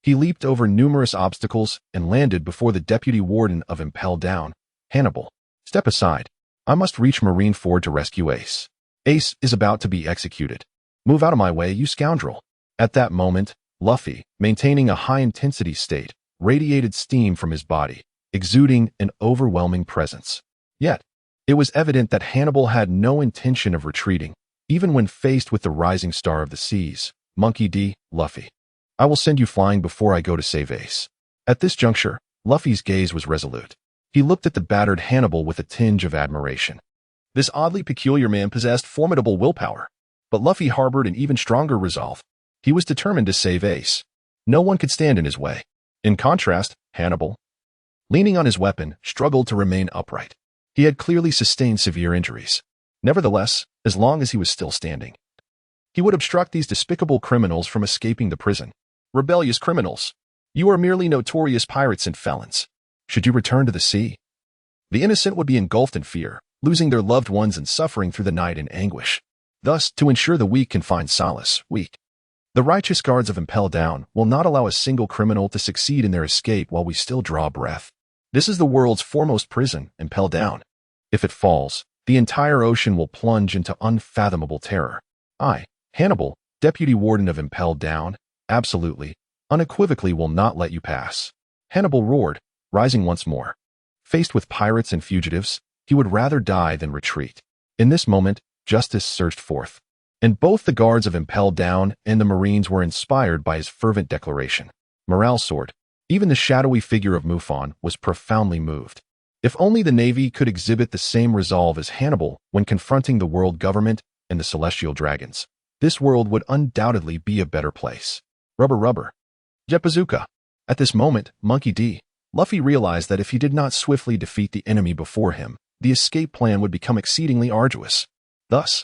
He leaped over numerous obstacles and landed before the deputy warden of Impel Down. Hannibal, step aside. I must reach Marineford to rescue Ace. Ace is about to be executed. Move out of my way, you scoundrel. At that moment, Luffy, maintaining a high-intensity state, radiated steam from his body, exuding an overwhelming presence. Yet, it was evident that Hannibal had no intention of retreating, even when faced with the rising star of the seas, Monkey D. Luffy. I will send you flying before I go to save Ace. At this juncture, Luffy's gaze was resolute. He looked at the battered Hannibal with a tinge of admiration. This oddly peculiar man possessed formidable willpower, but Luffy harbored an even stronger resolve. He was determined to save Ace. No one could stand in his way. In contrast, Hannibal, leaning on his weapon, struggled to remain upright. He had clearly sustained severe injuries. Nevertheless, as long as he was still standing, he would obstruct these despicable criminals from escaping the prison. Rebellious criminals, you are merely notorious pirates and felons. Should you return to the sea, the innocent would be engulfed in fear, losing their loved ones and suffering through the night in anguish. Thus, to ensure the weak can find solace, the righteous guards of Impel Down will not allow a single criminal to succeed in their escape while we still draw breath. This is the world's foremost prison, Impel Down. If it falls, the entire ocean will plunge into unfathomable terror. I, Hannibal, Deputy Warden of Impel Down, absolutely, unequivocally will not let you pass. Hannibal roared, rising once more. Faced with pirates and fugitives, he would rather die than retreat. In this moment, justice surged forth, and both the guards of Impel Down and the Marines were inspired by his fervent declaration. Morale soared. Even the shadowy figure of Mufan was profoundly moved. If only the Navy could exhibit the same resolve as Hannibal when confronting the world government and the celestial dragons, this world would undoubtedly be a better place. Rubber. Jet Bazooka. At this moment, Monkey D. Luffy realized that if he did not swiftly defeat the enemy before him, the escape plan would become exceedingly arduous. Thus,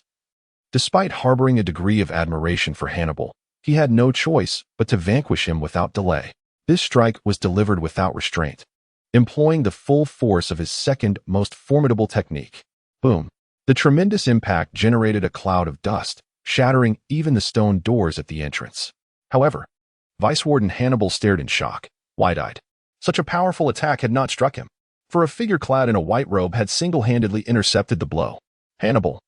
despite harboring a degree of admiration for Hannibal, he had no choice but to vanquish him without delay. This strike was delivered without restraint, employing the full force of his second most formidable technique. Boom. The tremendous impact generated a cloud of dust, shattering even the stone doors at the entrance. However, Vice Warden Hannibal stared in shock, wide-eyed. Such a powerful attack had not struck him. for a figure clad in a white robe had single-handedly intercepted the blow. Hannibal,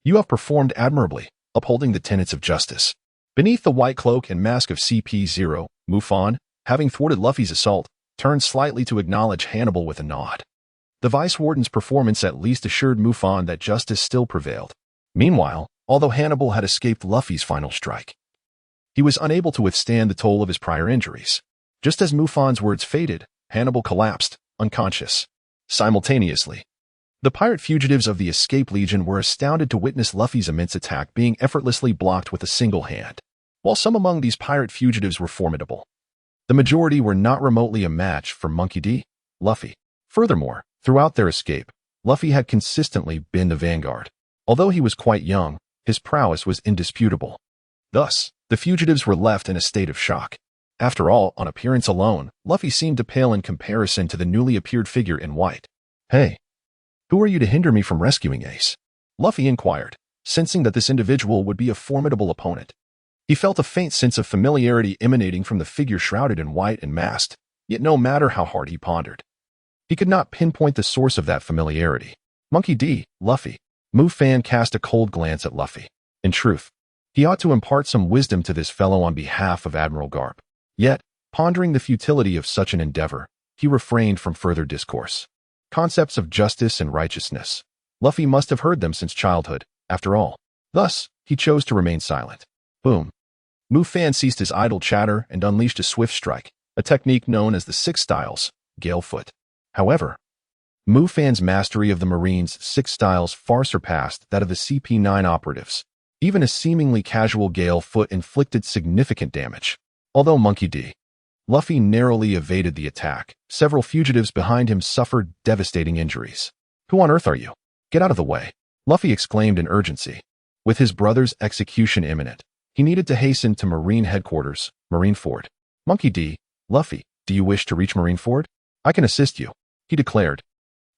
you have performed admirably, upholding the tenets of justice. Beneath the white cloak and mask of CP0, Mufan, having thwarted Luffy's assault, turned slightly to acknowledge Hannibal with a nod. The Vice Warden's performance at least assured Mufan that justice still prevailed. Meanwhile, although Hannibal had escaped Luffy's final strike, he was unable to withstand the toll of his prior injuries. Just as Mufan's words faded, Hannibal collapsed, unconscious. Simultaneously, the pirate fugitives of the Escape Legion were astounded to witness Luffy's immense attack being effortlessly blocked with a single hand. While some among these pirate fugitives were formidable, the majority were not remotely a match for Monkey D. Luffy. Furthermore, throughout their escape, Luffy had consistently been the vanguard. Although he was quite young, his prowess was indisputable. Thus, the fugitives were left in a state of shock. After all, on appearance alone, Luffy seemed to pale in comparison to the newly appeared figure in white. "Hey, who are you to hinder me from rescuing Ace?" Luffy inquired, sensing that this individual would be a formidable opponent. He felt a faint sense of familiarity emanating from the figure shrouded in white and masked, yet no matter how hard he pondered, he could not pinpoint the source of that familiarity. Monkey D. Luffy. Mufan cast a cold glance at Luffy. In truth, he ought to impart some wisdom to this fellow on behalf of Admiral Garp. Yet, pondering the futility of such an endeavor, he refrained from further discourse. Concepts of justice and righteousness. Luffy must have heard them since childhood, after all. Thus, he chose to remain silent. Boom. Mufan ceased his idle chatter and unleashed a swift strike, a technique known as the Six Styles, Gale Foot. However, Mufan's mastery of the Marines' Six Styles far surpassed that of the CP9 operatives. Even a seemingly casual Gale Foot inflicted significant damage. Although Monkey D. Luffy narrowly evaded the attack, several fugitives behind him suffered devastating injuries. "Who on earth are you? Get out of the way," Luffy exclaimed in urgency. With his brother's execution imminent, he needed to hasten to Marine headquarters, Marineford. "Monkey D. Luffy, do you wish to reach Marineford? I can assist you," he declared.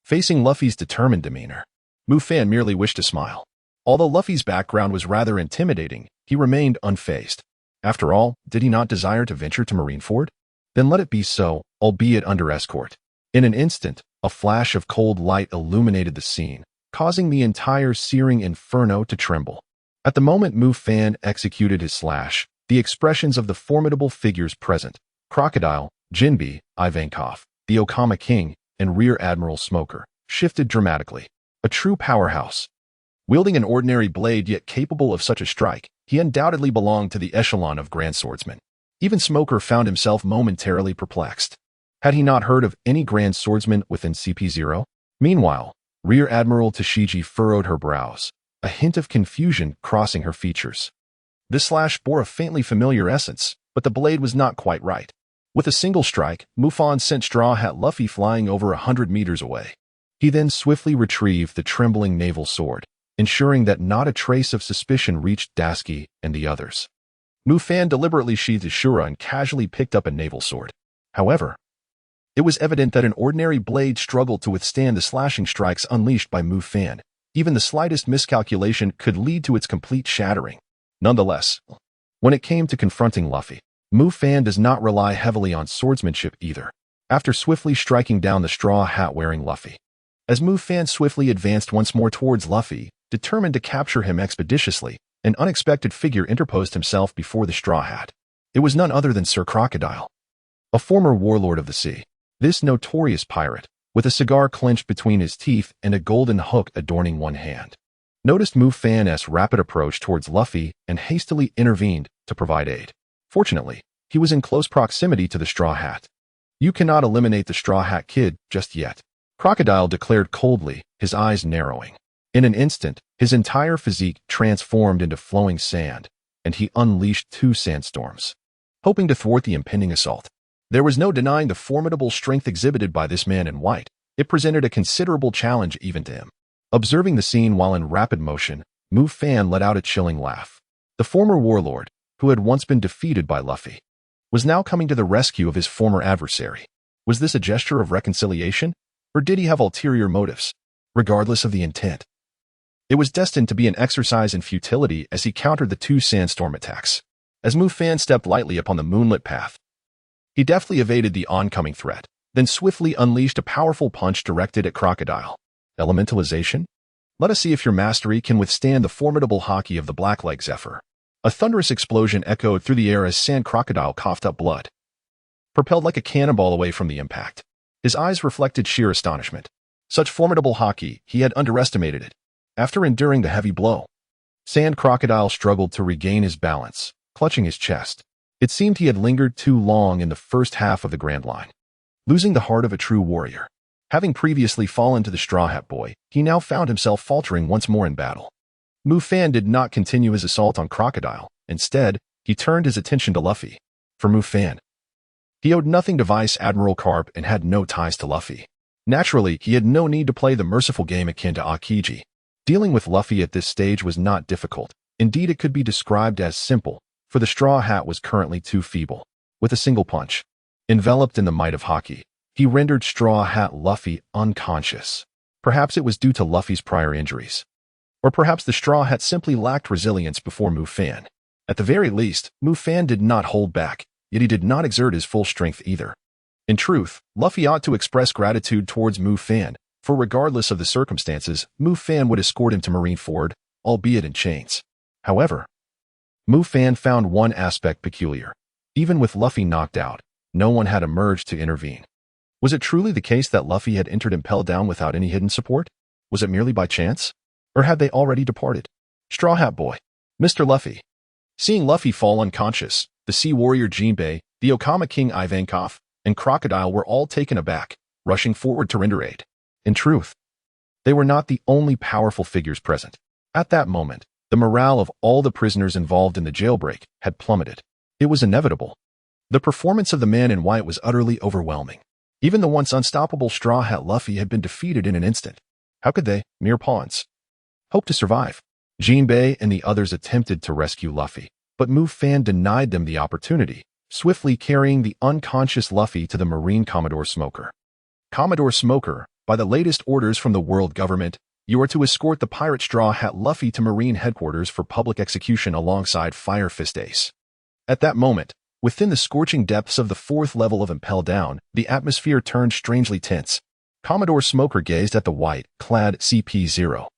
Facing Luffy's determined demeanor, Mufan merely wished to smile. Although Luffy's background was rather intimidating, he remained unfazed. After all, did he not desire to venture to Marineford? Then let it be so, albeit under escort. In an instant, a flash of cold light illuminated the scene, causing the entire searing inferno to tremble. At the moment Mufan executed his slash, the expressions of the formidable figures present, Crocodile, Jinbe, Ivankov, the Okama King, and Rear Admiral Smoker, shifted dramatically. A true powerhouse. Wielding an ordinary blade yet capable of such a strike, he undoubtedly belonged to the echelon of Grand Swordsmen. Even Smoker found himself momentarily perplexed. Had he not heard of any Grand Swordsman within CP0? Meanwhile, Rear Admiral Tashigi furrowed her brows, a hint of confusion crossing her features. This slash bore a faintly familiar essence, but the blade was not quite right. With a single strike, Mufan sent Straw Hat Luffy flying over 100 meters away. He then swiftly retrieved the trembling naval sword, ensuring that not a trace of suspicion reached Dasky and the others. Mufan deliberately sheathed his shura and casually picked up a naval sword. However, it was evident that an ordinary blade struggled to withstand the slashing strikes unleashed by Mufan. Even the slightest miscalculation could lead to its complete shattering. Nonetheless, when it came to confronting Luffy, Mufan does not rely heavily on swordsmanship either. After swiftly striking down the straw hat-wearing Luffy, as Mufan swiftly advanced once more towards Luffy, determined to capture him expeditiously, an unexpected figure interposed himself before the straw hat. It was none other than Sir Crocodile, a former warlord of the sea. This notorious pirate, with a cigar clenched between his teeth and a golden hook adorning one hand, noticed Mufan's rapid approach towards Luffy and hastily intervened to provide aid. Fortunately, he was in close proximity to the straw hat. "You cannot eliminate the straw hat kid just yet," Crocodile declared coldly, his eyes narrowing. In an instant, his entire physique transformed into flowing sand, and he unleashed 2 sandstorms, hoping to thwart the impending assault. There was no denying the formidable strength exhibited by this man in white. It presented a considerable challenge even to him. Observing the scene while in rapid motion, Mufan let out a chilling laugh. The former warlord, who had once been defeated by Luffy, was now coming to the rescue of his former adversary. Was this a gesture of reconciliation, or did he have ulterior motives? Regardless of the intent, it was destined to be an exercise in futility as he countered the 2 sandstorm attacks. As Mufan stepped lightly upon the moonlit path, he deftly evaded the oncoming threat. then swiftly unleashed a powerful punch directed at Crocodile. Elementalization? Let us see if your mastery can withstand the formidable hockey of the black-leg Zephyr. A thunderous explosion echoed through the air as Sand Crocodile coughed up blood, propelled like a cannonball away from the impact. His eyes reflected sheer astonishment. Such formidable hockey, he had underestimated it. After enduring the heavy blow, Sand Crocodile struggled to regain his balance, clutching his chest. It seemed he had lingered too long in the first half of the Grand Line, losing the heart of a true warrior. Having previously fallen to the Straw Hat Boy, he now found himself faltering once more in battle. Mufan did not continue his assault on Crocodile. Instead, he turned his attention to Luffy. For Mufan, he owed nothing to Vice Admiral Carp and had no ties to Luffy. Naturally, he had no need to play the merciful game akin to Akiji. Dealing with Luffy at this stage was not difficult. Indeed, it could be described as simple, for the Straw Hat was currently too feeble. With a single punch, enveloped in the might of hockey, he rendered Straw Hat Luffy unconscious. Perhaps it was due to Luffy's prior injuries. Or perhaps the Straw Hat simply lacked resilience before Mufan. At the very least, Mufan did not hold back, yet he did not exert his full strength either. In truth, Luffy ought to express gratitude towards Mufan, for regardless of the circumstances, Mufan would escort him to Marineford, albeit in chains. However, Mufan found one aspect peculiar. Even with Luffy knocked out, no one had emerged to intervene. Was it truly the case that Luffy had entered Impel Down without any hidden support? Was it merely by chance? Or had they already departed? Straw Hat Boy, Mr. Luffy. Seeing Luffy fall unconscious, the Sea Warrior Jinbei, the Okama King Ivankov, and Crocodile were all taken aback, rushing forward to render aid. In truth, they were not the only powerful figures present. At that moment, the morale of all the prisoners involved in the jailbreak had plummeted. It was inevitable. The performance of the man in white was utterly overwhelming. Even the once unstoppable Straw Hat Luffy had been defeated in an instant. How could they, mere pawns, hope to survive? Jinbei and the others attempted to rescue Luffy, but Mufan denied them the opportunity, swiftly carrying the unconscious Luffy to the Marine Commodore Smoker. Commodore Smoker, by the latest orders from the world government, you are to escort the pirate Straw Hat Luffy to Marine headquarters for public execution alongside Fire Fist Ace. At that moment, within the scorching depths of the 4th level of Impel Down, the atmosphere turned strangely tense. Commodore Smoker gazed at the white-clad CP0,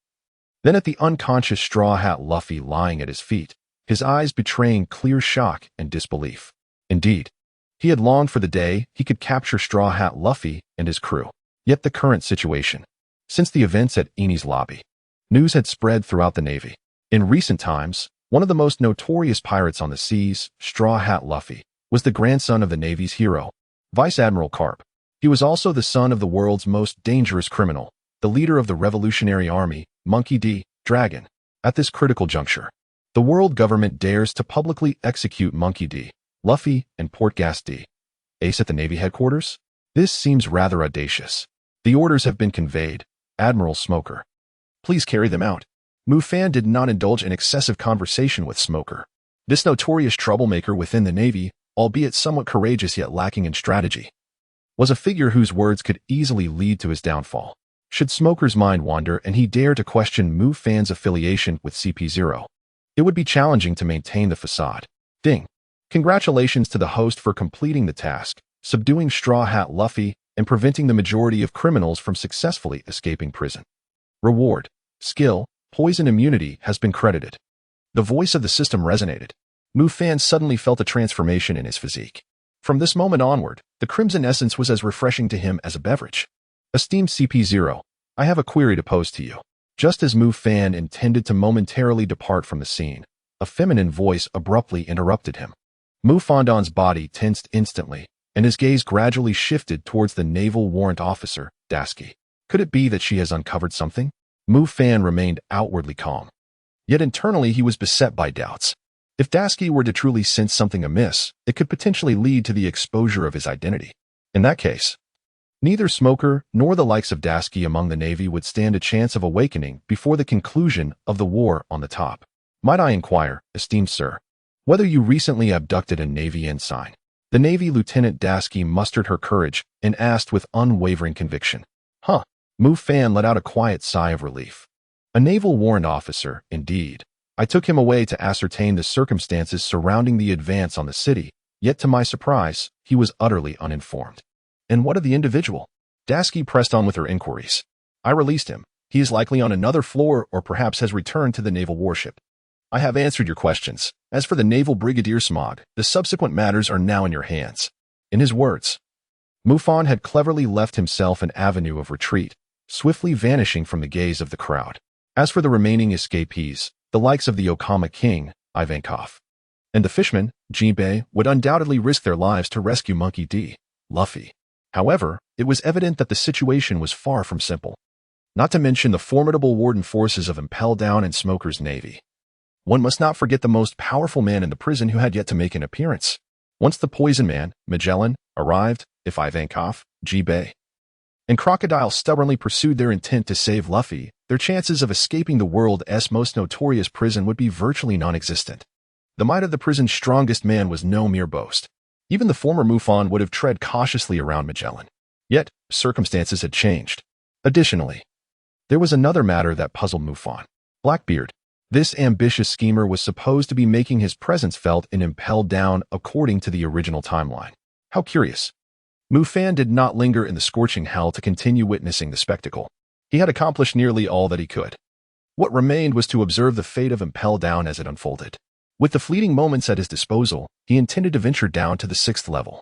then at the unconscious Straw Hat Luffy lying at his feet, his eyes betraying clear shock and disbelief. Indeed, he had longed for the day he could capture Straw Hat Luffy and his crew. Yet the current situation. Since the events at Eni's lobby, news had spread throughout the Navy. In recent times, one of the most notorious pirates on the seas, Straw Hat Luffy, was the grandson of the Navy's hero, Vice Admiral Carp. He was also the son of the world's most dangerous criminal, the leader of the Revolutionary Army, Monkey D. Dragon. At this critical juncture, the world government dares to publicly execute Monkey D. Luffy and Portgas D. Ace at the Navy headquarters? This seems rather audacious. The orders have been conveyed, Admiral Smoker. Please carry them out. Mufan did not indulge in excessive conversation with Smoker. This notorious troublemaker within the Navy, albeit somewhat courageous yet lacking in strategy, was a figure whose words could easily lead to his downfall. Should Smoker's mind wander and he dare to question Mufan's affiliation with CP0, it would be challenging to maintain the facade. Ding. Congratulations to the host for completing the task, subduing Straw Hat Luffy, and preventing the majority of criminals from successfully escaping prison. Reward, skill, poison immunity has been credited. The voice of the system resonated. Mufan suddenly felt a transformation in his physique. From this moment onward, the crimson essence was as refreshing to him as a beverage. Esteemed CP0, I have a query to pose to you. Just as Mufan intended to momentarily depart from the scene, a feminine voice abruptly interrupted him. Mufandon's body tensed instantly, and his gaze gradually shifted towards the naval warrant officer, Dasky. Could it be that she has uncovered something? Mufan remained outwardly calm. Yet internally he was beset by doubts. If Dasky were to truly sense something amiss, it could potentially lead to the exposure of his identity. In that case, neither Smoker nor the likes of Dasky among the Navy would stand a chance of awakening before the conclusion of the war on the top. Might I inquire, esteemed sir, whether you recently abducted a Navy ensign? The Navy Lieutenant Dasky mustered her courage and asked with unwavering conviction. Huh. Mufan let out a quiet sigh of relief. A naval warrant officer, indeed. I took him away to ascertain the circumstances surrounding the advance on the city, yet to my surprise, he was utterly uninformed. And what of the individual? Dasky pressed on with her inquiries. I released him. He is likely on another floor or perhaps has returned to the naval warship. I have answered your questions. As for the naval brigadier Smog, the subsequent matters are now in your hands. In his words, Mufan had cleverly left himself an avenue of retreat, swiftly vanishing from the gaze of the crowd. As for the remaining escapees, the likes of the Okama king, Ivankov, and the fishman, Jinbei, would undoubtedly risk their lives to rescue Monkey D. Luffy. However, it was evident that the situation was far from simple. Not to mention the formidable warden forces of Impel Down and Smoker's navy. One must not forget the most powerful man in the prison who had yet to make an appearance. Once the Poison Man, Magellan, arrived, if Ivankov, Jinbei, and Crocodile stubbornly pursued their intent to save Luffy, their chances of escaping the world's most notorious prison would be virtually non-existent. The might of the prison's strongest man was no mere boast. Even the former Mufan would have tread cautiously around Magellan. Yet, circumstances had changed. Additionally, there was another matter that puzzled Mufan. Blackbeard. This ambitious schemer was supposed to be making his presence felt in Impel Down according to the original timeline. How curious. Mufan did not linger in the scorching hell to continue witnessing the spectacle. He had accomplished nearly all that he could. What remained was to observe the fate of Impel Down as it unfolded. With the fleeting moments at his disposal, he intended to venture down to the 6th level,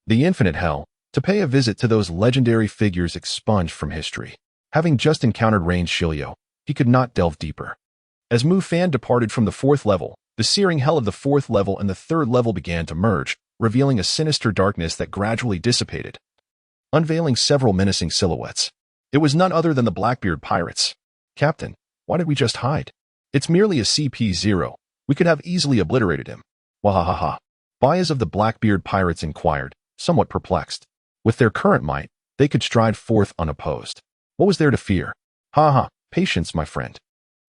the infinite hell, to pay a visit to those legendary figures expunged from history. Having just encountered Rain Shilio, he could not delve deeper. As Mufan departed from the 4th level, the searing hell of the 4th level and the 3rd level began to merge, revealing a sinister darkness that gradually dissipated, unveiling several menacing silhouettes. It was none other than the Blackbeard pirates. Captain, why did we just hide? It's merely a CP0. We could have easily obliterated him. Wahahaha. Bias of the Blackbeard pirates inquired, somewhat perplexed. With their current might, they could stride forth unopposed. What was there to fear? Ha. Patience, my friend.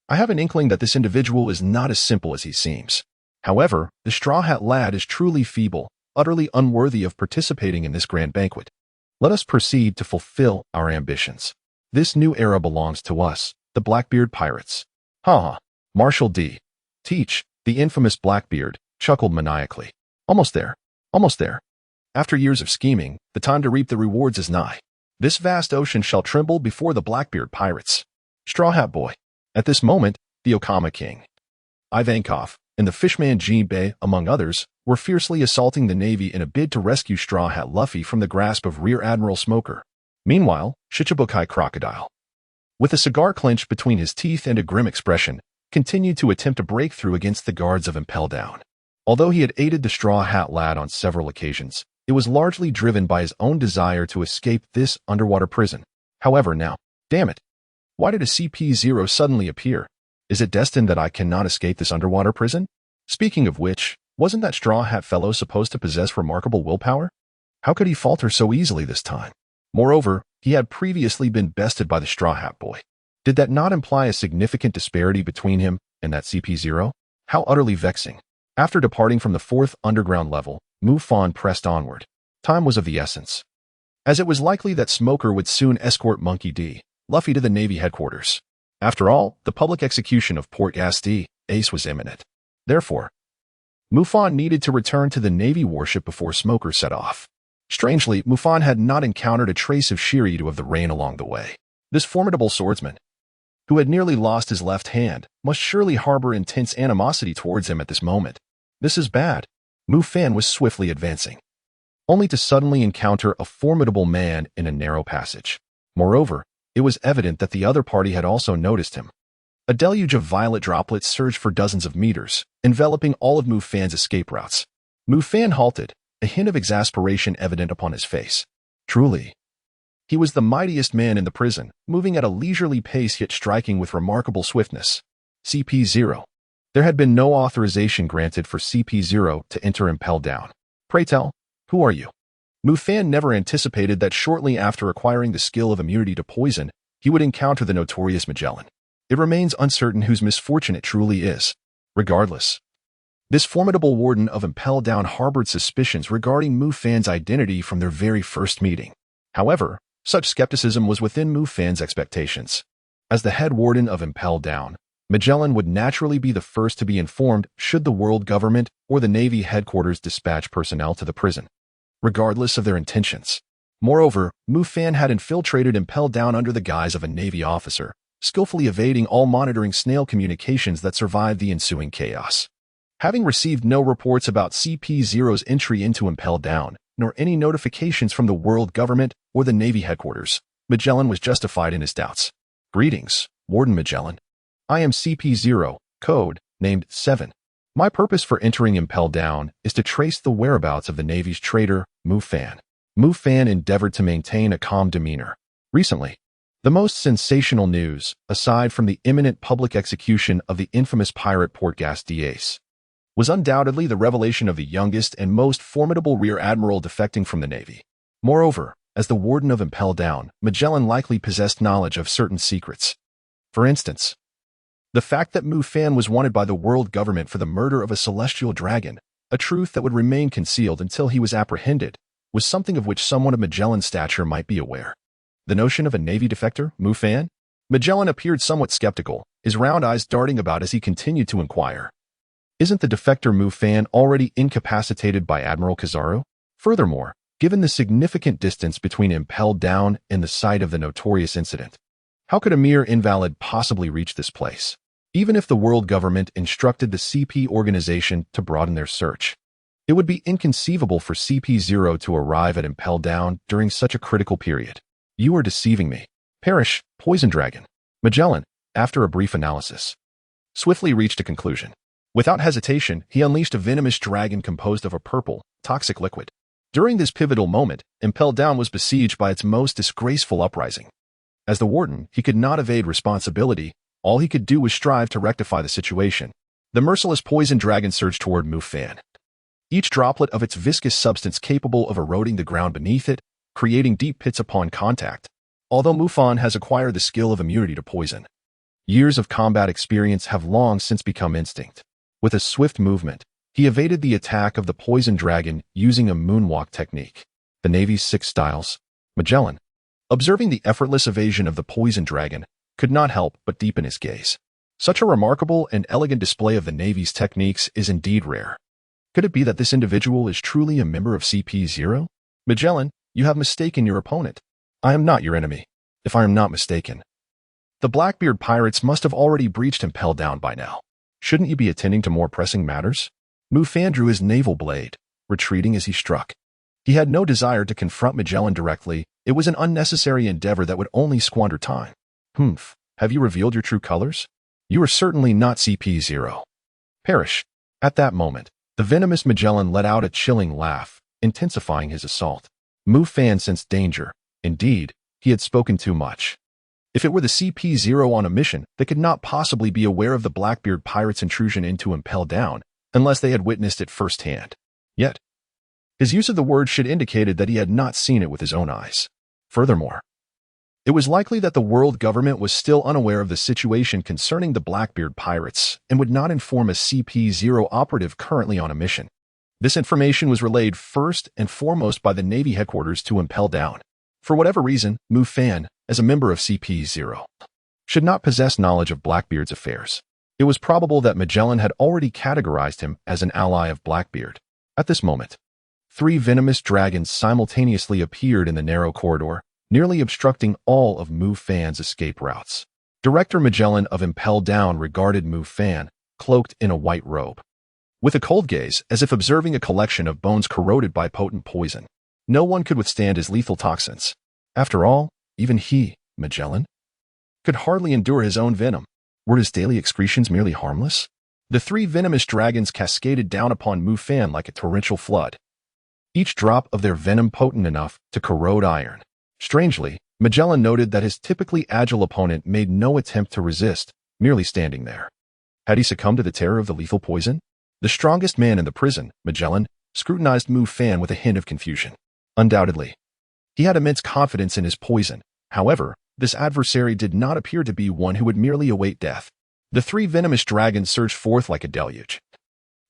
I have an inkling that this individual is not as simple as he seems. However, the Straw Hat lad is truly feeble, utterly unworthy of participating in this grand banquet. Let us proceed to fulfill our ambitions. This new era belongs to us, the Blackbeard pirates. Marshal D. Teach, the infamous Blackbeard, chuckled maniacally. Almost there. After years of scheming, the time to reap the rewards is nigh. This vast ocean shall tremble before the Blackbeard pirates. Straw Hat Boy. At this moment, the Okama king, Ivankov, and the fishman Jinbei, among others, were fiercely assaulting the navy in a bid to rescue Straw Hat Luffy from the grasp of Rear Admiral Smoker. Meanwhile, Shichibukai Crocodile, with a cigar clenched between his teeth and a grim expression, continued to attempt a breakthrough against the guards of Impel Down. Although he had aided the Straw Hat lad on several occasions, it was largely driven by his own desire to escape this underwater prison. However, now, damn it, why did a CP0 suddenly appear? Is it destined that I cannot escape this underwater prison? Speaking of which, wasn't that Straw Hat fellow supposed to possess remarkable willpower? How could he falter so easily this time? Moreover, he had previously been bested by the Straw Hat boy. Did that not imply a significant disparity between him and that CP0? How utterly vexing. After departing from the 4th underground level, Mufan pressed onward. Time was of the essence, as it was likely that Smoker would soon escort Monkey D. Luffy to the Navy headquarters. After all, the public execution of world.As was imminent. Therefore, Mufan needed to return to the Navy warship before Smoker set off. Strangely, Mufan had not encountered a trace of Shiryu of the Rain along the way. This formidable swordsman, who had nearly lost his left hand, must surely harbor intense animosity towards him at this moment. This is bad. Mufan was swiftly advancing, only to suddenly encounter a formidable man in a narrow passage. Moreover, it was evident that the other party had also noticed him. A deluge of violet droplets surged for dozens of meters, enveloping all of Mufan's escape routes. Mufan halted, a hint of exasperation evident upon his face. Truly, he was the mightiest man in the prison, moving at a leisurely pace yet striking with remarkable swiftness. CP0. There had been no authorization granted for CP0 to enter Impel Down. Pray tell, who are you? Mufan never anticipated that shortly after acquiring the skill of immunity to poison, he would encounter the notorious Magellan. It remains uncertain whose misfortune it truly is. Regardless, this formidable warden of Impel Down harbored suspicions regarding Mufan's identity from their very first meeting. However, such skepticism was within Mufan's expectations. As the head warden of Impel Down, Magellan would naturally be the first to be informed should the world government or the Navy headquarters dispatch personnel to the prison, regardless of their intentions. Moreover, Mufan had infiltrated Impel Down under the guise of a Navy officer, skillfully evading all monitoring snail communications that survived the ensuing chaos. Having received no reports about CP0's entry into Impel Down, nor any notifications from the world government or the Navy headquarters, Magellan was justified in his doubts. Greetings, Warden Magellan. I am CP0, code, named 7. My purpose for entering Impel Down is to trace the whereabouts of the Navy's traitor, Mufan. Mufan endeavored to maintain a calm demeanor. Recently, the most sensational news, aside from the imminent public execution of the infamous pirate world.As, was undoubtedly the revelation of the youngest and most formidable rear admiral defecting from the Navy. Moreover, as the warden of Impel Down, Magellan likely possessed knowledge of certain secrets. For instance, the fact that Mufan was wanted by the world government for the murder of a celestial dragon, a truth that would remain concealed until he was apprehended, was something of which someone of Magellan's stature might be aware. The notion of a Navy defector, Mufan? Magellan appeared somewhat skeptical, his round eyes darting about as he continued to inquire. Isn't the defector Mufan already incapacitated by Admiral Kizaru? Furthermore, given the significant distance between Impel Down and the site of the notorious incident, how could a mere invalid possibly reach this place? Even if the world government instructed the CP organization to broaden their search, it would be inconceivable for CP0 to arrive at Impel Down during such a critical period. You are deceiving me. Perish, poison dragon. Magellan, after a brief analysis, swiftly reached a conclusion. Without hesitation, he unleashed a venomous dragon composed of a purple, toxic liquid. During this pivotal moment, Impel Down was besieged by its most disgraceful uprising. As the warden, he could not evade responsibility. All he could do was strive to rectify the situation. The merciless poison dragon surged toward Mufan, each droplet of its viscous substance capable of eroding the ground beneath it, creating deep pits upon contact. Although Mufan has acquired the skill of immunity to poison, years of combat experience have long since become instinct. With a swift movement, he evaded the attack of the poison dragon using a moonwalk technique. The Navy's 6 styles. Magellan, observing the effortless evasion of the poison dragon, could not help but deepen his gaze. Such a remarkable and elegant display of the Navy's techniques is indeed rare. Could it be that this individual is truly a member of CP0? Magellan, you have mistaken your opponent. I am not your enemy, if I am not mistaken. The Blackbeard pirates must have already breached Impel Down by now. Shouldn't you be attending to more pressing matters? Mufan drew his naval blade, retreating as he struck. He had no desire to confront Magellan directly. It was an unnecessary endeavor that would only squander time. Have you revealed your true colors? You are certainly not CP0. Perish. At that moment, the venomous Magellan let out a chilling laugh, intensifying his assault. Mufan sensed danger. Indeed, he had spoken too much. If it were the CP0 on a mission, they could not possibly be aware of the Blackbeard pirates' intrusion into Impel Down, unless they had witnessed it firsthand. Yet, his use of the word should indicated that he had not seen it with his own eyes. Furthermore, it was likely that the world government was still unaware of the situation concerning the Blackbeard pirates and would not inform a CP0 operative currently on a mission. This information was relayed first and foremost by the Navy headquarters to Impel Down. For whatever reason, Mufan, as a member of CP0, should not possess knowledge of Blackbeard's affairs. It was probable that Magellan had already categorized him as an ally of Blackbeard. At this moment, 3 venomous dragons simultaneously appeared in the narrow corridor, nearly obstructing all of Mufan's escape routes. Director Magellan of Impel Down regarded Mufan, cloaked in a white robe, with a cold gaze as if observing a collection of bones corroded by potent poison. No one could withstand his lethal toxins. After all, even he, Magellan, could hardly endure his own venom. Were his daily excretions merely harmless? The 3 venomous dragons cascaded down upon Mufan like a torrential flood, each drop of their venom potent enough to corrode iron. Strangely, Magellan noted that his typically agile opponent made no attempt to resist, merely standing there. Had he succumbed to the terror of the lethal poison? The strongest man in the prison, Magellan, scrutinized Mufan with a hint of confusion. Undoubtedly, he had immense confidence in his poison. However, this adversary did not appear to be one who would merely await death. The 3 venomous dragons surged forth like a deluge,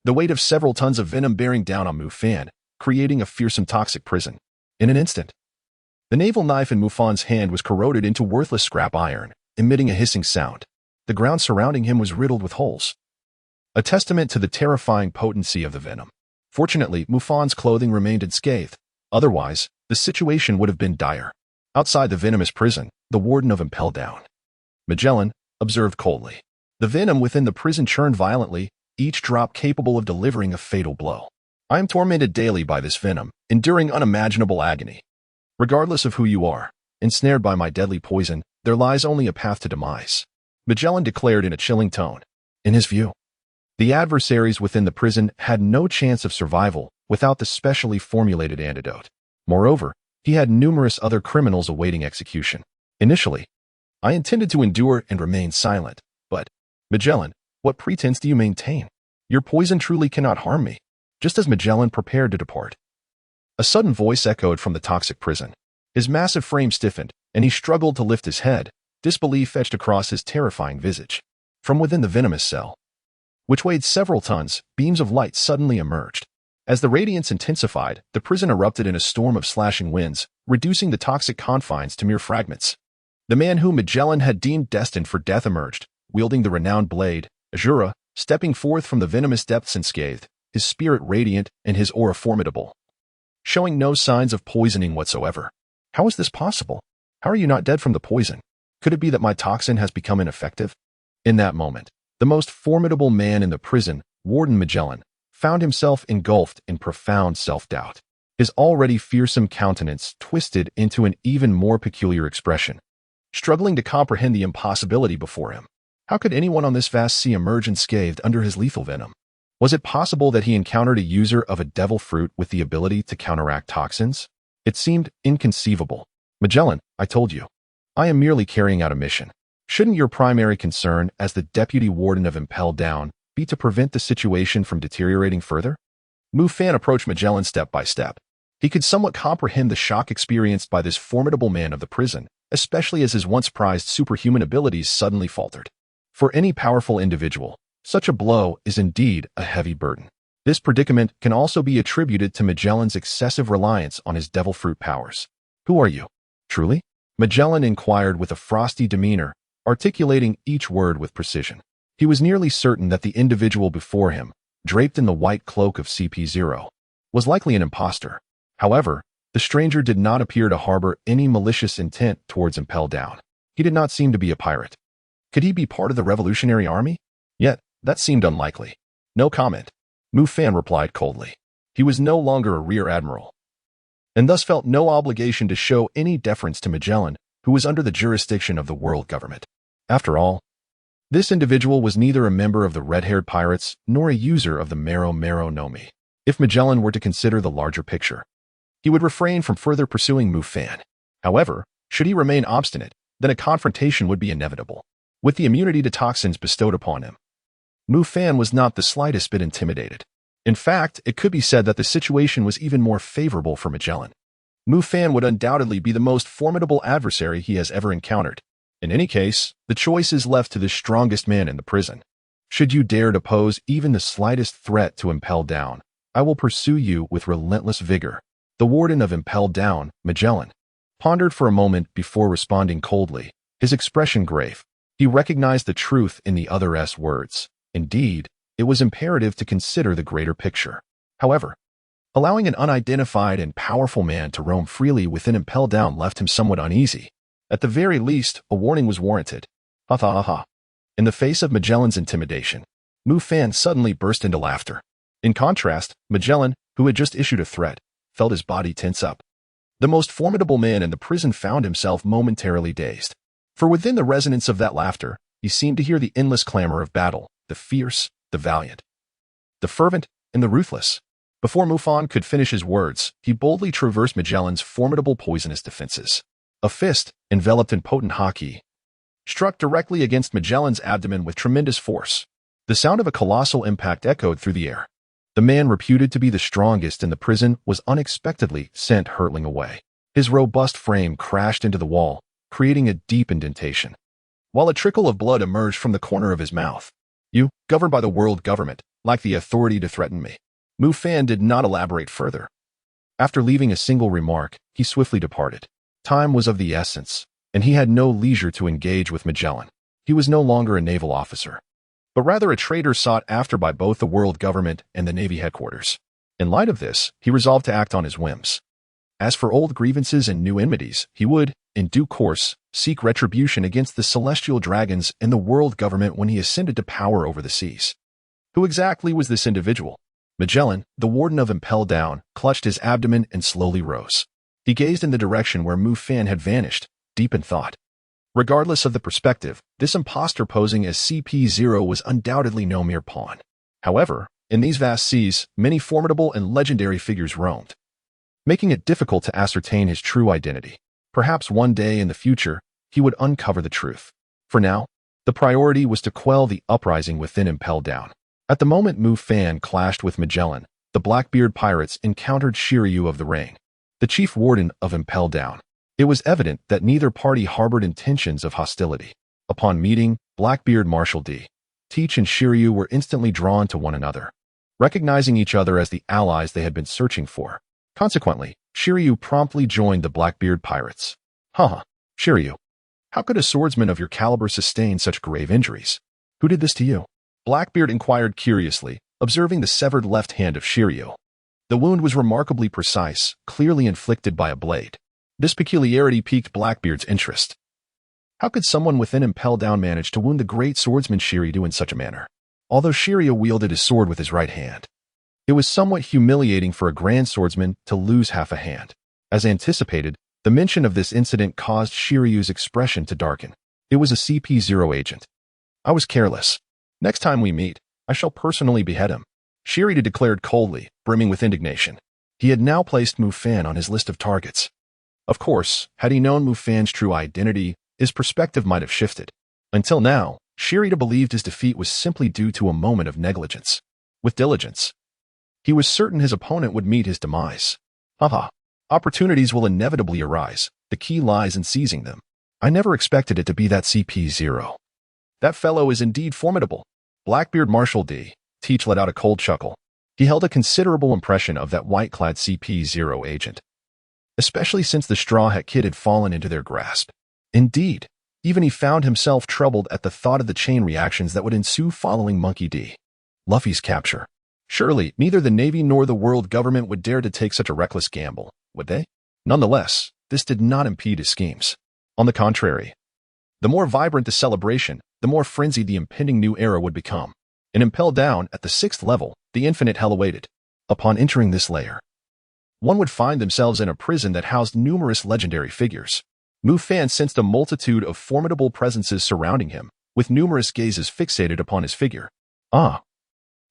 the weight of several tons of venom bearing down on Mufan, creating a fearsome toxic prison. In an instant, the naval knife in Mufan's hand was corroded into worthless scrap iron, emitting a hissing sound. The ground surrounding him was riddled with holes, a testament to the terrifying potency of the venom. Fortunately, Mufan's clothing remained unscathed. Otherwise, the situation would have been dire. Outside the venomous prison, the warden of Impel Down, Magellan, observed coldly. The venom within the prison churned violently, each drop capable of delivering a fatal blow. I am tormented daily by this venom, enduring unimaginable agony. Regardless of who you are, ensnared by my deadly poison, there lies only a path to demise, Magellan declared in a chilling tone. In his view, the adversaries within the prison had no chance of survival without the specially formulated antidote. Moreover, he had numerous other criminals awaiting execution. Initially, I intended to endure and remain silent, but, Magellan, what pretense do you maintain? Your poison truly cannot harm me. Just as Magellan prepared to depart, a sudden voice echoed from the toxic prison. His massive frame stiffened, and he struggled to lift his head, disbelief etched across his terrifying visage. From within the venomous cell, which weighed several tons, beams of light suddenly emerged. As the radiance intensified, the prison erupted in a storm of slashing winds, reducing the toxic confines to mere fragments. The man whom Magellan had deemed destined for death emerged, wielding the renowned blade, Azura, stepping forth from the venomous depths unscathed, his spirit radiant and his aura formidable, showing no signs of poisoning whatsoever. How is this possible? How are you not dead from the poison? Could it be that my toxin has become ineffective? In that moment, the most formidable man in the prison, Warden Magellan, found himself engulfed in profound self-doubt. His already fearsome countenance twisted into an even more peculiar expression, struggling to comprehend the impossibility before him. How could anyone on this vast sea emerge unscathed under his lethal venom? Was it possible that he encountered a user of a devil fruit with the ability to counteract toxins? It seemed inconceivable. Magellan, I told you, I am merely carrying out a mission. Shouldn't your primary concern as the deputy warden of Impel Down be to prevent the situation from deteriorating further? Mufan approached Magellan step by step. He could somewhat comprehend the shock experienced by this formidable man of the prison, especially as his once prized superhuman abilities suddenly faltered. For any powerful individual, such a blow is indeed a heavy burden. This predicament can also be attributed to Magellan's excessive reliance on his devil fruit powers. Who are you? Truly? Magellan inquired with a frosty demeanor, articulating each word with precision. He was nearly certain that the individual before him, draped in the white cloak of CP0, was likely an imposter. However, the stranger did not appear to harbor any malicious intent towards Impel Down. He did not seem to be a pirate. Could he be part of the Revolutionary Army? Yet, that seemed unlikely. No comment. Mufan replied coldly. He was no longer a rear admiral, and thus felt no obligation to show any deference to Magellan, who was under the jurisdiction of the world government. After all, this individual was neither a member of the red-haired pirates nor a user of the Mero no Mi. If Magellan were to consider the larger picture, he would refrain from further pursuing Mufan. However, should he remain obstinate, then a confrontation would be inevitable. With the immunity to toxins bestowed upon him, Mufan was not the slightest bit intimidated. In fact, it could be said that the situation was even more favorable for Magellan. Mufan would undoubtedly be the most formidable adversary he has ever encountered. In any case, the choice is left to the strongest man in the prison. Should you dare to pose even the slightest threat to Impel Down, I will pursue you with relentless vigor. The warden of Impel Down, Magellan, pondered for a moment before responding coldly, his expression grave. He recognized the truth in the other's words. Indeed, it was imperative to consider the greater picture. However, allowing an unidentified and powerful man to roam freely within Impel Down left him somewhat uneasy. At the very least, a warning was warranted. Ha ha ha ha. In the face of Magellan's intimidation, Mufan suddenly burst into laughter. In contrast, Magellan, who had just issued a threat, felt his body tense up. The most formidable man in the prison found himself momentarily dazed. For within the resonance of that laughter, he seemed to hear the endless clamor of battle, the fierce, the valiant, the fervent, and the ruthless. Before Mufan could finish his words, he boldly traversed Magellan's formidable poisonous defenses. A fist, enveloped in potent haki, struck directly against Magellan's abdomen with tremendous force. The sound of a colossal impact echoed through the air. The man reputed to be the strongest in the prison was unexpectedly sent hurtling away. His robust frame crashed into the wall, creating a deep indentation, while a trickle of blood emerged from the corner of his mouth. You, governed by the world government, lack the authority to threaten me. Mufan did not elaborate further. After leaving a single remark, he swiftly departed. Time was of the essence, and he had no leisure to engage with Magellan. He was no longer a naval officer, but rather a traitor sought after by both the world government and the Navy headquarters. In light of this, he resolved to act on his whims. As for old grievances and new enmities, he would, in due course, seek retribution against the celestial dragons and the world government when he ascended to power over the seas. Who exactly was this individual? Magellan, the warden of Impel Down, clutched his abdomen and slowly rose. He gazed in the direction where Mufan had vanished, deep in thought. Regardless of the perspective, this impostor posing as CP0 was undoubtedly no mere pawn. However, in these vast seas, many formidable and legendary figures roamed, making it difficult to ascertain his true identity. Perhaps one day in the future, he would uncover the truth. For now, the priority was to quell the uprising within Impel Down. At the moment Mufan clashed with Magellan, the Blackbeard pirates encountered Shiryu of the Rain, the chief warden of Impel Down. It was evident that neither party harbored intentions of hostility. Upon meeting, Blackbeard Marshal D. Teach and Shiryu were instantly drawn to one another, recognizing each other as the allies they had been searching for. Consequently, Shiryu promptly joined the Blackbeard pirates. Shiryu, how could a swordsman of your caliber sustain such grave injuries? Who did this to you? Blackbeard inquired curiously, observing the severed left hand of Shiryu. The wound was remarkably precise, clearly inflicted by a blade. This peculiarity piqued Blackbeard's interest. How could someone within Impel Down manage to wound the great swordsman Shiryu in such a manner? Although Shiryu wielded his sword with his right hand, it was somewhat humiliating for a grand swordsman to lose half a hand. As anticipated, the mention of this incident caused Shiryu's expression to darken. It was a CP0 agent. I was careless. Next time we meet, I shall personally behead him. Shiryu declared coldly, brimming with indignation. He had now placed Mufan on his list of targets. Of course, had he known Mufan's true identity, his perspective might have shifted. Until now, Shiryu believed his defeat was simply due to a moment of negligence. With diligence, he was certain his opponent would meet his demise. Opportunities will inevitably arise. The key lies in seizing them. I never expected it to be that CP0. That fellow is indeed formidable. Blackbeard Marshal D. Teach let out a cold chuckle. He held a considerable impression of that white-clad CP0 agent, especially since the Straw Hat Kid had fallen into their grasp. Indeed, even he found himself troubled at the thought of the chain reactions that would ensue following Monkey D. Luffy's capture. Surely, neither the Navy nor the world government would dare to take such a reckless gamble, would they? Nonetheless, this did not impede his schemes. On the contrary, the more vibrant the celebration, the more frenzied the impending new era would become. In Impel Down, at the 6th level, the infinite hell awaited. Upon entering this layer, one would find themselves in a prison that housed numerous legendary figures. Mufan sensed a multitude of formidable presences surrounding him, with numerous gazes fixated upon his figure.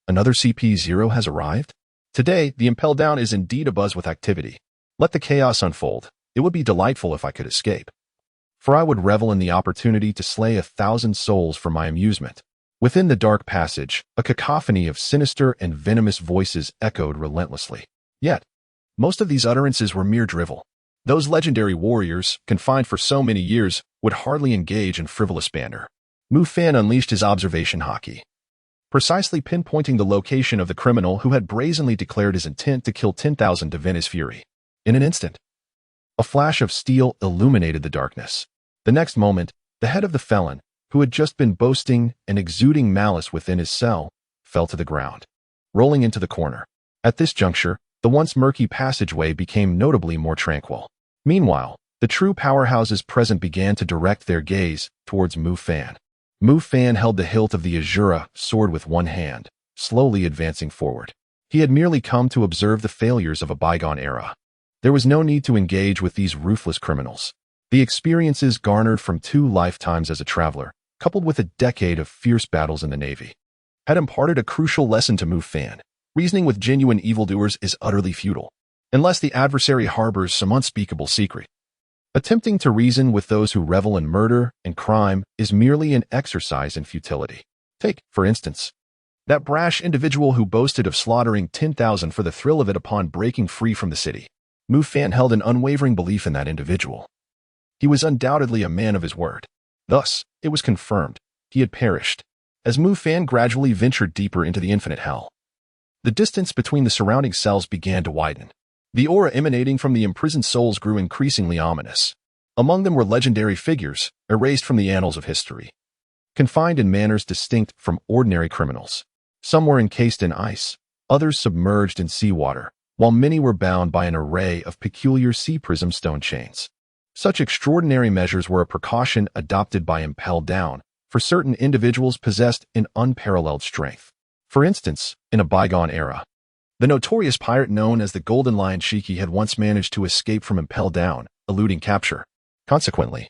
Another CP0 has arrived? Today, the Impel Down is indeed abuzz with activity. Let the chaos unfold. It would be delightful if I could escape, for I would revel in the opportunity to slay 1,000 souls for my amusement. Within the dark passage, a cacophony of sinister and venomous voices echoed relentlessly. Yet, most of these utterances were mere drivel. Those legendary warriors, confined for so many years, would hardly engage in frivolous banter. Mufan unleashed his observation hockey, precisely pinpointing the location of the criminal who had brazenly declared his intent to kill 10,000 to vent his fury. In an instant, a flash of steel illuminated the darkness. The next moment, the head of the felon, who had just been boasting and exuding malice within his cell, fell to the ground, rolling into the corner. At this juncture, the once murky passageway became notably more tranquil. Meanwhile, the true powerhouses present began to direct their gaze towards Mufan. Mufan held the hilt of the Azura sword with one hand, slowly advancing forward. He had merely come to observe the failures of a bygone era. There was no need to engage with these ruthless criminals. The experiences garnered from 2 lifetimes as a traveler, coupled with a decade of fierce battles in the Navy, had imparted a crucial lesson to Mufan. Reasoning with genuine evildoers is utterly futile, unless the adversary harbors some unspeakable secret. Attempting to reason with those who revel in murder and crime is merely an exercise in futility. Take, for instance, that brash individual who boasted of slaughtering 10,000 for the thrill of it upon breaking free from the city. Mufan held an unwavering belief in that individual. He was undoubtedly a man of his word. Thus, it was confirmed, he had perished. As Mufan gradually ventured deeper into the infinite hell, the distance between the surrounding cells began to widen. The aura emanating from the imprisoned souls grew increasingly ominous. Among them were legendary figures, erased from the annals of history, confined in manners distinct from ordinary criminals. Some were encased in ice, others submerged in seawater, while many were bound by an array of peculiar sea prism stone chains. Such extraordinary measures were a precaution adopted by Impel Down for certain individuals possessed in unparalleled strength. For instance, in a bygone era, the notorious pirate known as the Golden Lion Shiki had once managed to escape from Impel Down, eluding capture. Consequently,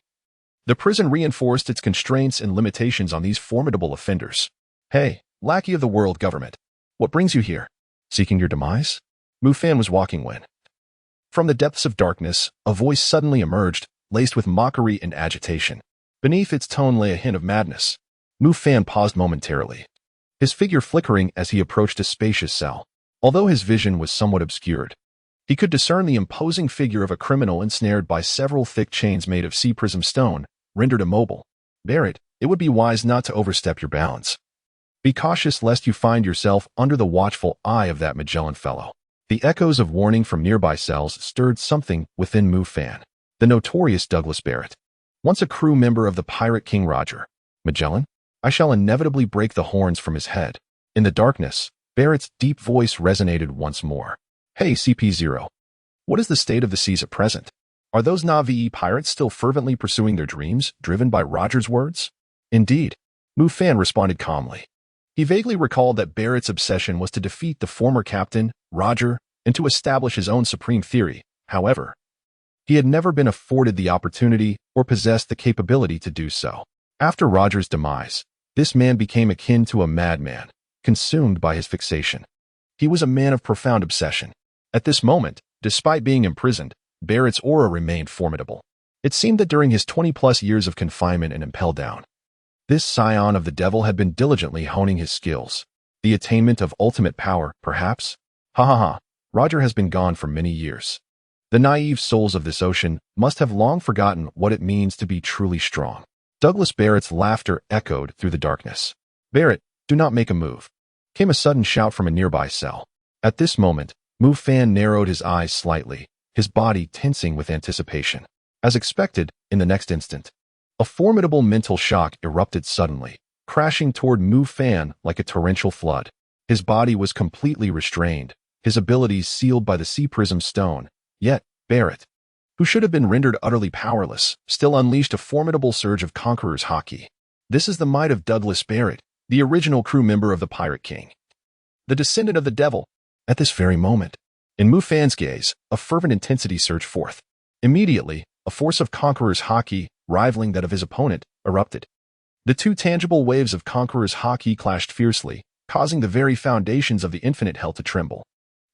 the prison reinforced its constraints and limitations on these formidable offenders. Hey, lackey of the world government, what brings you here? Seeking your demise? Mufan was walking when, from the depths of darkness, a voice suddenly emerged, laced with mockery and agitation. Beneath its tone lay a hint of madness. Mufan paused momentarily, his figure flickering as he approached a spacious cell. Although his vision was somewhat obscured, he could discern the imposing figure of a criminal ensnared by several thick chains made of sea prism stone, rendered immobile. Barrett, it would be wise not to overstep your bounds. Be cautious lest you find yourself under the watchful eye of that Magellan fellow. The echoes of warning from nearby cells stirred something within Mufan. The notorious Douglas Barrett, once a crew member of the pirate King Roger. Magellan? I shall inevitably break the horns from his head. In the darkness, Barrett's deep voice resonated once more. Hey, CP0. What is the state of the seas at present? Are those Navy pirates still fervently pursuing their dreams, driven by Roger's words? Indeed, Mufan responded calmly. He vaguely recalled that Barrett's obsession was to defeat the former captain, Roger, and to establish his own supreme theory. However, he had never been afforded the opportunity or possessed the capability to do so. After Roger's demise, this man became akin to a madman, consumed by his fixation. He was a man of profound obsession. At this moment, despite being imprisoned, Barrett's aura remained formidable. It seemed that during his 20-plus years of confinement and Impel Down, this scion of the devil had been diligently honing his skills. The attainment of ultimate power, perhaps? Ha ha ha, Roger has been gone for many years. The naive souls of this ocean must have long forgotten what it means to be truly strong. Douglas Barrett's laughter echoed through the darkness. Barrett, do not make a move. Came a sudden shout from a nearby cell. At this moment, Mufan narrowed his eyes slightly, his body tensing with anticipation. As expected, in the next instant, a formidable mental shock erupted suddenly, crashing toward Mufan like a torrential flood. His body was completely restrained, his abilities sealed by the sea prism stone. Yet, Barrett, who should have been rendered utterly powerless, still unleashed a formidable surge of conqueror's haki. This is the might of Douglas Barrett, the original crew member of the Pirate King, the descendant of the devil. At this very moment, in Mufan's gaze, a fervent intensity surged forth. Immediately, a force of conqueror's haki, rivaling that of his opponent, erupted. The two tangible waves of conqueror's haki clashed fiercely, causing the very foundations of the infinite hell to tremble.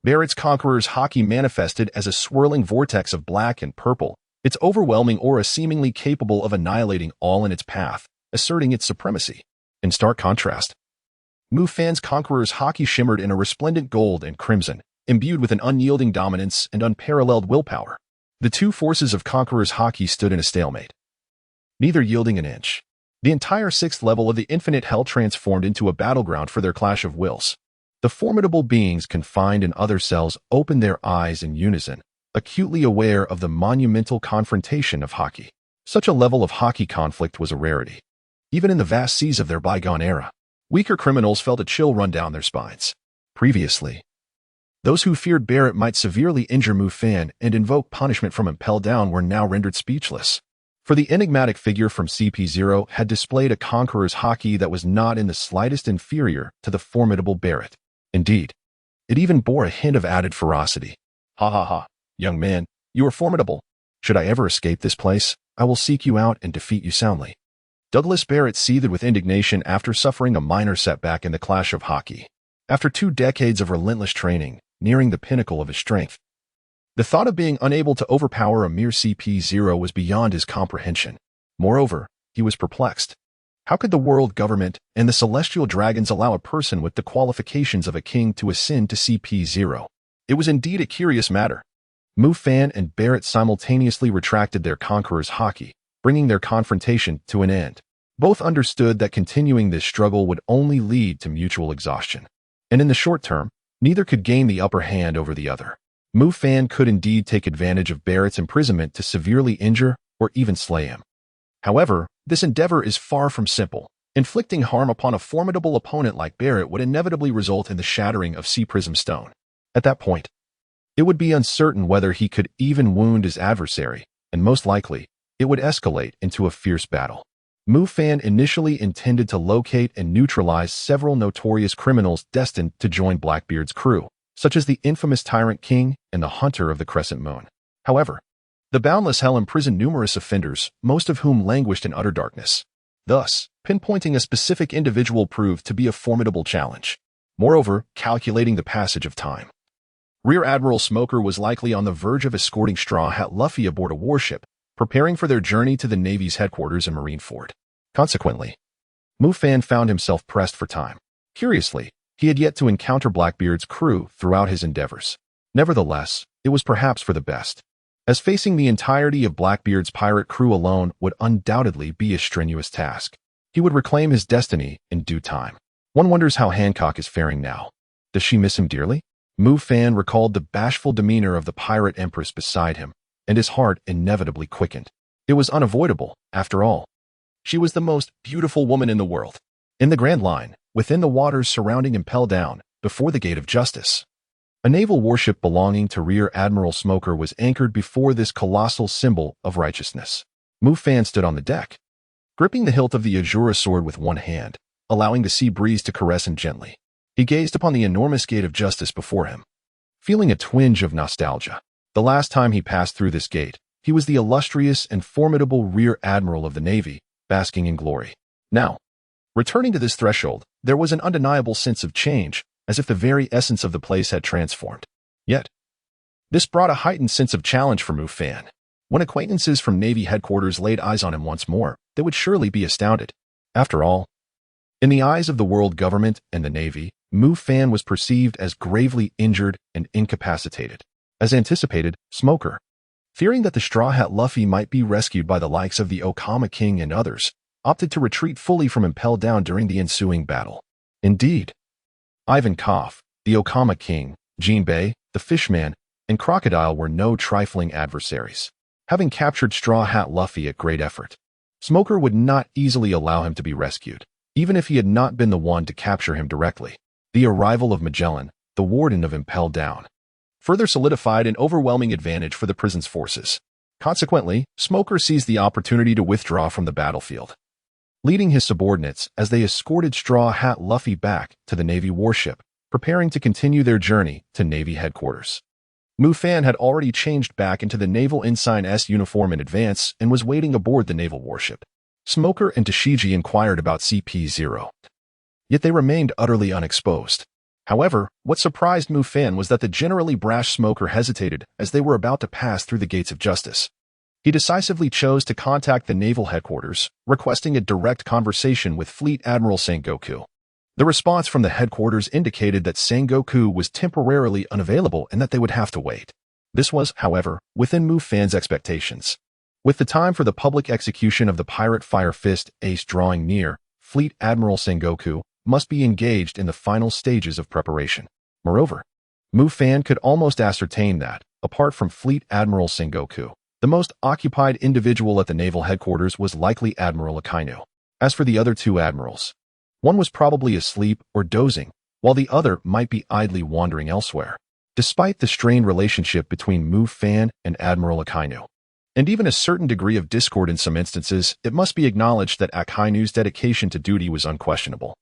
Barrett's conqueror's haki manifested as a swirling vortex of black and purple, its overwhelming aura seemingly capable of annihilating all in its path, asserting its supremacy. In stark contrast, Mufan's conqueror's haki shimmered in a resplendent gold and crimson, imbued with an unyielding dominance and unparalleled willpower. The two forces of conqueror's haki stood in a stalemate, neither yielding an inch. The entire sixth level of the infinite hell transformed into a battleground for their clash of wills. The formidable beings confined in other cells opened their eyes in unison, acutely aware of the monumental confrontation of haki. Such a level of haki conflict was a rarity. Even in the vast seas of their bygone era, weaker criminals felt a chill run down their spines. Previously, those who feared Barrett might severely injure Mufan and invoke punishment from Impel Down were now rendered speechless. For the enigmatic figure from CP0 had displayed a conqueror's haki that was not in the slightest inferior to the formidable Barrett. Indeed, it even bore a hint of added ferocity. Ha ha ha, young man, you are formidable. Should I ever escape this place, I will seek you out and defeat you soundly. Douglas Barrett seethed with indignation after suffering a minor setback in the clash of haki. After 2 decades of relentless training, nearing the pinnacle of his strength, the thought of being unable to overpower a mere CP0 was beyond his comprehension. Moreover, he was perplexed. How could the world government and the celestial dragons allow a person with the qualifications of a king to ascend to CP0? It was indeed a curious matter. Mufan and Barrett simultaneously retracted their conqueror's haki, bringing their confrontation to an end. Both understood that continuing this struggle would only lead to mutual exhaustion. And in the short term, neither could gain the upper hand over the other. Mufan could indeed take advantage of Barrett's imprisonment to severely injure or even slay him. However, this endeavor is far from simple. Inflicting harm upon a formidable opponent like Barrett would inevitably result in the shattering of sea prism stone. At that point, It would be uncertain whether he could even wound his adversary, and most likely, it would escalate into a fierce battle. Mufan initially intended to locate and neutralize several notorious criminals destined to join Blackbeard's crew, such as the infamous Tyrant King and the Hunter of the Crescent Moon. However, the boundless hell imprisoned numerous offenders, most of whom languished in utter darkness. Thus, pinpointing a specific individual proved to be a formidable challenge. Moreover, calculating the passage of time. Rear Admiral Smoker was likely on the verge of escorting Straw Hat Luffy aboard a warship, preparing for their journey to the Navy's headquarters in Marineford. Consequently, Mufan found himself pressed for time. Curiously, he had yet to encounter Blackbeard's crew throughout his endeavors. Nevertheless, it was perhaps for the best, as facing the entirety of Blackbeard's pirate crew alone would undoubtedly be a strenuous task. He would reclaim his destiny in due time. One wonders how Hancock is faring now. Does she miss him dearly? Mufan recalled the bashful demeanor of the Pirate Empress beside him, and his heart inevitably quickened. It was unavoidable, after all. She was the most beautiful woman in the world. In the Grand Line, within the waters surrounding Impel Down, before the Gate of Justice, a naval warship belonging to Rear Admiral Smoker was anchored before this colossal symbol of righteousness. Mufan stood on the deck, gripping the hilt of the Azura sword with one hand, allowing the sea breeze to caress him gently. He gazed upon the enormous Gate of Justice before him, feeling a twinge of nostalgia. The last time he passed through this gate, he was the illustrious and formidable Rear Admiral of the Navy, basking in glory. Now, returning to this threshold, there was an undeniable sense of change, as if the very essence of the place had transformed. Yet, this brought a heightened sense of challenge for Mufan. When acquaintances from Navy headquarters laid eyes on him once more, they would surely be astounded. After all, in the eyes of the world government and the Navy, Mufan was perceived as gravely injured and incapacitated. As anticipated, Smoker, fearing that the Straw Hat Luffy might be rescued by the likes of the Okama King and others, opted to retreat fully from Impel Down during the ensuing battle. Indeed, Ivan Koff, the Okama King, Jinbei, the Fishman, and Crocodile were no trifling adversaries. Having captured Straw Hat Luffy at great effort, Smoker would not easily allow him to be rescued, even if he had not been the one to capture him directly. The arrival of Magellan, the warden of Impel Down, further solidified an overwhelming advantage for the prison's forces. Consequently, Smoker seized the opportunity to withdraw from the battlefield, leading his subordinates as they escorted Straw Hat Luffy back to the Navy warship, preparing to continue their journey to Navy headquarters. Mufan had already changed back into the Naval Ensign S uniform in advance and was waiting aboard the naval warship. Smoker and Tashigi inquired about CP-0. Yet they remained utterly unexposed. However, what surprised Mufan was that the generally brash Smoker hesitated as they were about to pass through the gates of justice. He decisively chose to contact the naval headquarters, requesting a direct conversation with Fleet Admiral Sengoku. The response from the headquarters indicated that Sengoku was temporarily unavailable and that they would have to wait. This was, however, within Mufan's expectations. With the time for the public execution of the pirate Fire Fist ace drawing near, Fleet Admiral Sengoku must be engaged in the final stages of preparation. Moreover, Mufan could almost ascertain that, apart from Fleet Admiral Sengoku, the most occupied individual at the naval headquarters was likely Admiral Akainu. As for the other two admirals, one was probably asleep or dozing, while the other might be idly wandering elsewhere. Despite the strained relationship between Mufan and Admiral Akainu, and even a certain degree of discord in some instances, it must be acknowledged that Akainu's dedication to duty was unquestionable.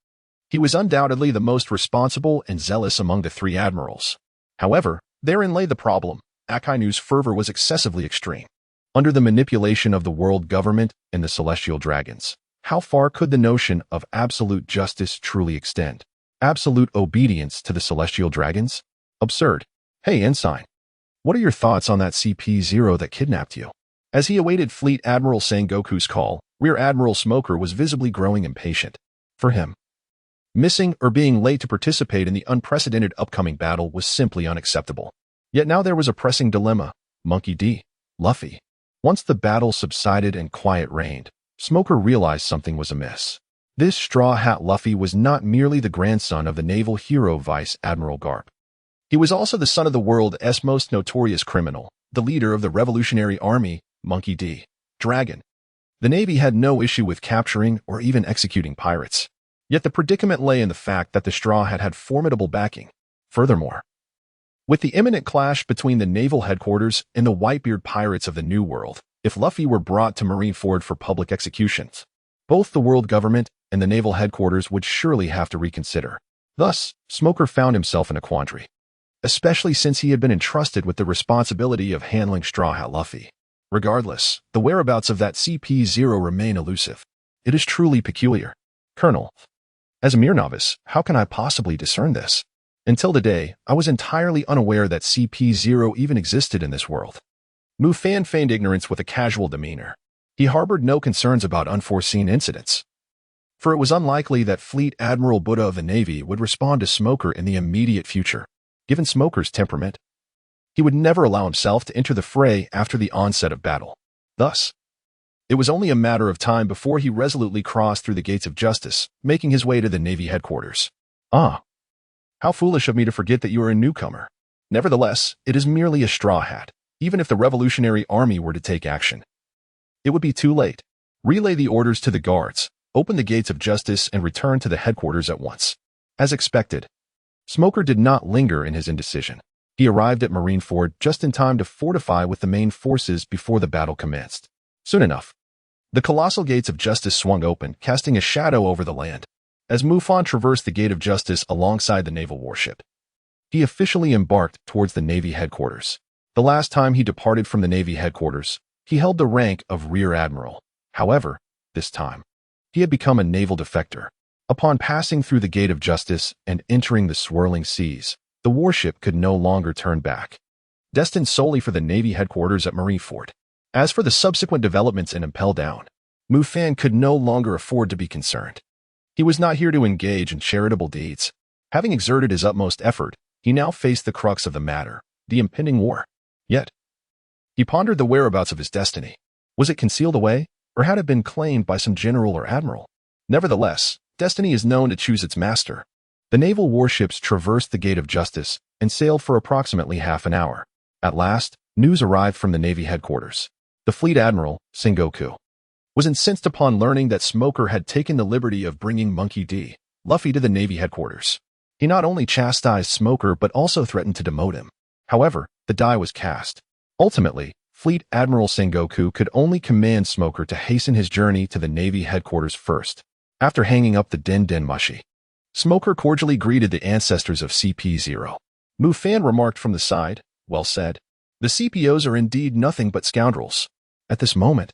He was undoubtedly the most responsible and zealous among the three admirals. However, therein lay the problem. Akainu's fervor was excessively extreme. Under the manipulation of the world government and the celestial dragons, how far could the notion of absolute justice truly extend? Absolute obedience to the celestial dragons? Absurd. Hey, Ensign, what are your thoughts on that CP-0 that kidnapped you? As he awaited Fleet Admiral Sengoku's call, Rear Admiral Smoker was visibly growing impatient. For him, missing or being late to participate in the unprecedented upcoming battle was simply unacceptable. Yet now there was a pressing dilemma. Monkey D. Luffy. Once the battle subsided and quiet reigned, Smoker realized something was amiss. This Straw Hat Luffy was not merely the grandson of the naval hero Vice Admiral Garp. He was also the son of the world's most notorious criminal, the leader of the Revolutionary Army, Monkey D. Dragon. The Navy had no issue with capturing or even executing pirates. Yet the predicament lay in the fact that the Straw had formidable backing. Furthermore, With the imminent clash between the naval headquarters and the Whitebeard pirates of the New World, if Luffy were brought to Marineford for public executions, both the world government and the naval headquarters would surely have to reconsider. Thus, Smoker found himself in a quandary, especially since he had been entrusted with the responsibility of handling Straw Hat Luffy. Regardless, the whereabouts of that CP0 remain elusive. It is truly peculiar. Colonel, as a mere novice, how can I possibly discern this? Until today, I was entirely unaware that CP0 even existed in this world. Mufan feigned ignorance with a casual demeanor. He harbored no concerns about unforeseen incidents, for it was unlikely that Fleet Admiral Buddha of the Navy would respond to Smoker in the immediate future. Given Smoker's temperament, he would never allow himself to enter the fray after the onset of battle. Thus, it was only a matter of time before he resolutely crossed through the gates of justice, making his way to the Navy headquarters. Ah, how foolish of me to forget that you are a newcomer. Nevertheless, it is merely a straw hat. Even if the Revolutionary Army were to take action, it would be too late. Relay the orders to the guards, open the gates of justice, and return to the headquarters at once. As expected, Smoker did not linger in his indecision. He arrived at Marineford just in time to fortify with the main forces before the battle commenced. Soon enough, the colossal gates of justice swung open, casting a shadow over the land. As Mufan traversed the gate of justice alongside the naval warship, he officially embarked towards the Navy headquarters. The last time he departed from the Navy headquarters, he held the rank of Rear Admiral. However, this time, he had become a naval defector. Upon passing through the gate of justice and entering the swirling seas, the warship could no longer turn back, destined solely for the Navy headquarters at Marineford. As for the subsequent developments in Impel Down, Mufan could no longer afford to be concerned. He was not here to engage in charitable deeds. Having exerted his utmost effort, he now faced the crux of the matter, the impending war. Yet, he pondered the whereabouts of his destiny. Was it concealed away, or had it been claimed by some general or admiral? Nevertheless, destiny is known to choose its master. The naval warships traversed the gate of justice and sailed for approximately half an hour. At last, news arrived from the Navy headquarters. The fleet admiral, Sengoku, was incensed upon learning that Smoker had taken the liberty of bringing Monkey D. Luffy to the Navy headquarters. He not only chastised Smoker but also threatened to demote him. However, the die was cast. Ultimately, Fleet Admiral Sengoku could only command Smoker to hasten his journey to the Navy headquarters first. After hanging up the Den Den Mushi, Smoker cordially greeted the ancestors of CP0. Mufan remarked from the side, "Well said. The CPOs are indeed nothing but scoundrels." At this moment,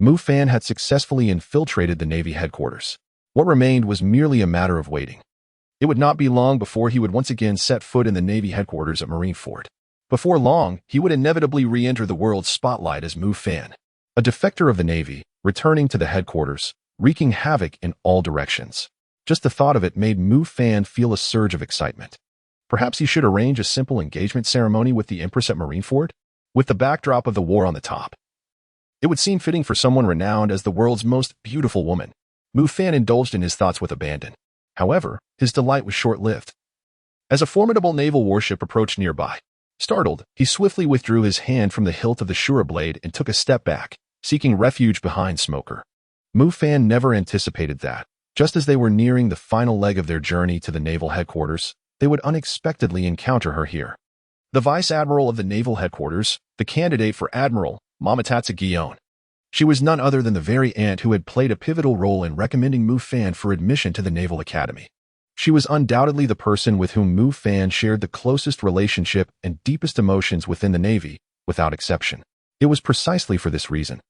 Mufan had successfully infiltrated the Navy headquarters. What remained was merely a matter of waiting. It would not be long before he would once again set foot in the Navy headquarters at Marineford. Before long, he would inevitably re-enter the world's spotlight as Mufan, a defector of the Navy, returning to the headquarters, wreaking havoc in all directions. Just the thought of it made Mufan feel a surge of excitement. Perhaps he should arrange a simple engagement ceremony with the Empress at Marineford, with the backdrop of the war on the top. It would seem fitting for someone renowned as the world's most beautiful woman. Mufan indulged in his thoughts with abandon. However, his delight was short-lived. As a formidable naval warship approached nearby, startled, he swiftly withdrew his hand from the hilt of the Shura blade and took a step back, seeking refuge behind Smoker. Mufan never anticipated that, just as they were nearing the final leg of their journey to the naval headquarters, they would unexpectedly encounter her here. The Vice Admiral of the naval headquarters, the candidate for Admiral, Momotatsu Gion. She was none other than the very aunt who had played a pivotal role in recommending Mufan for admission to the Naval Academy. She was undoubtedly the person with whom Mufan shared the closest relationship and deepest emotions within the Navy, without exception. It was precisely for this reason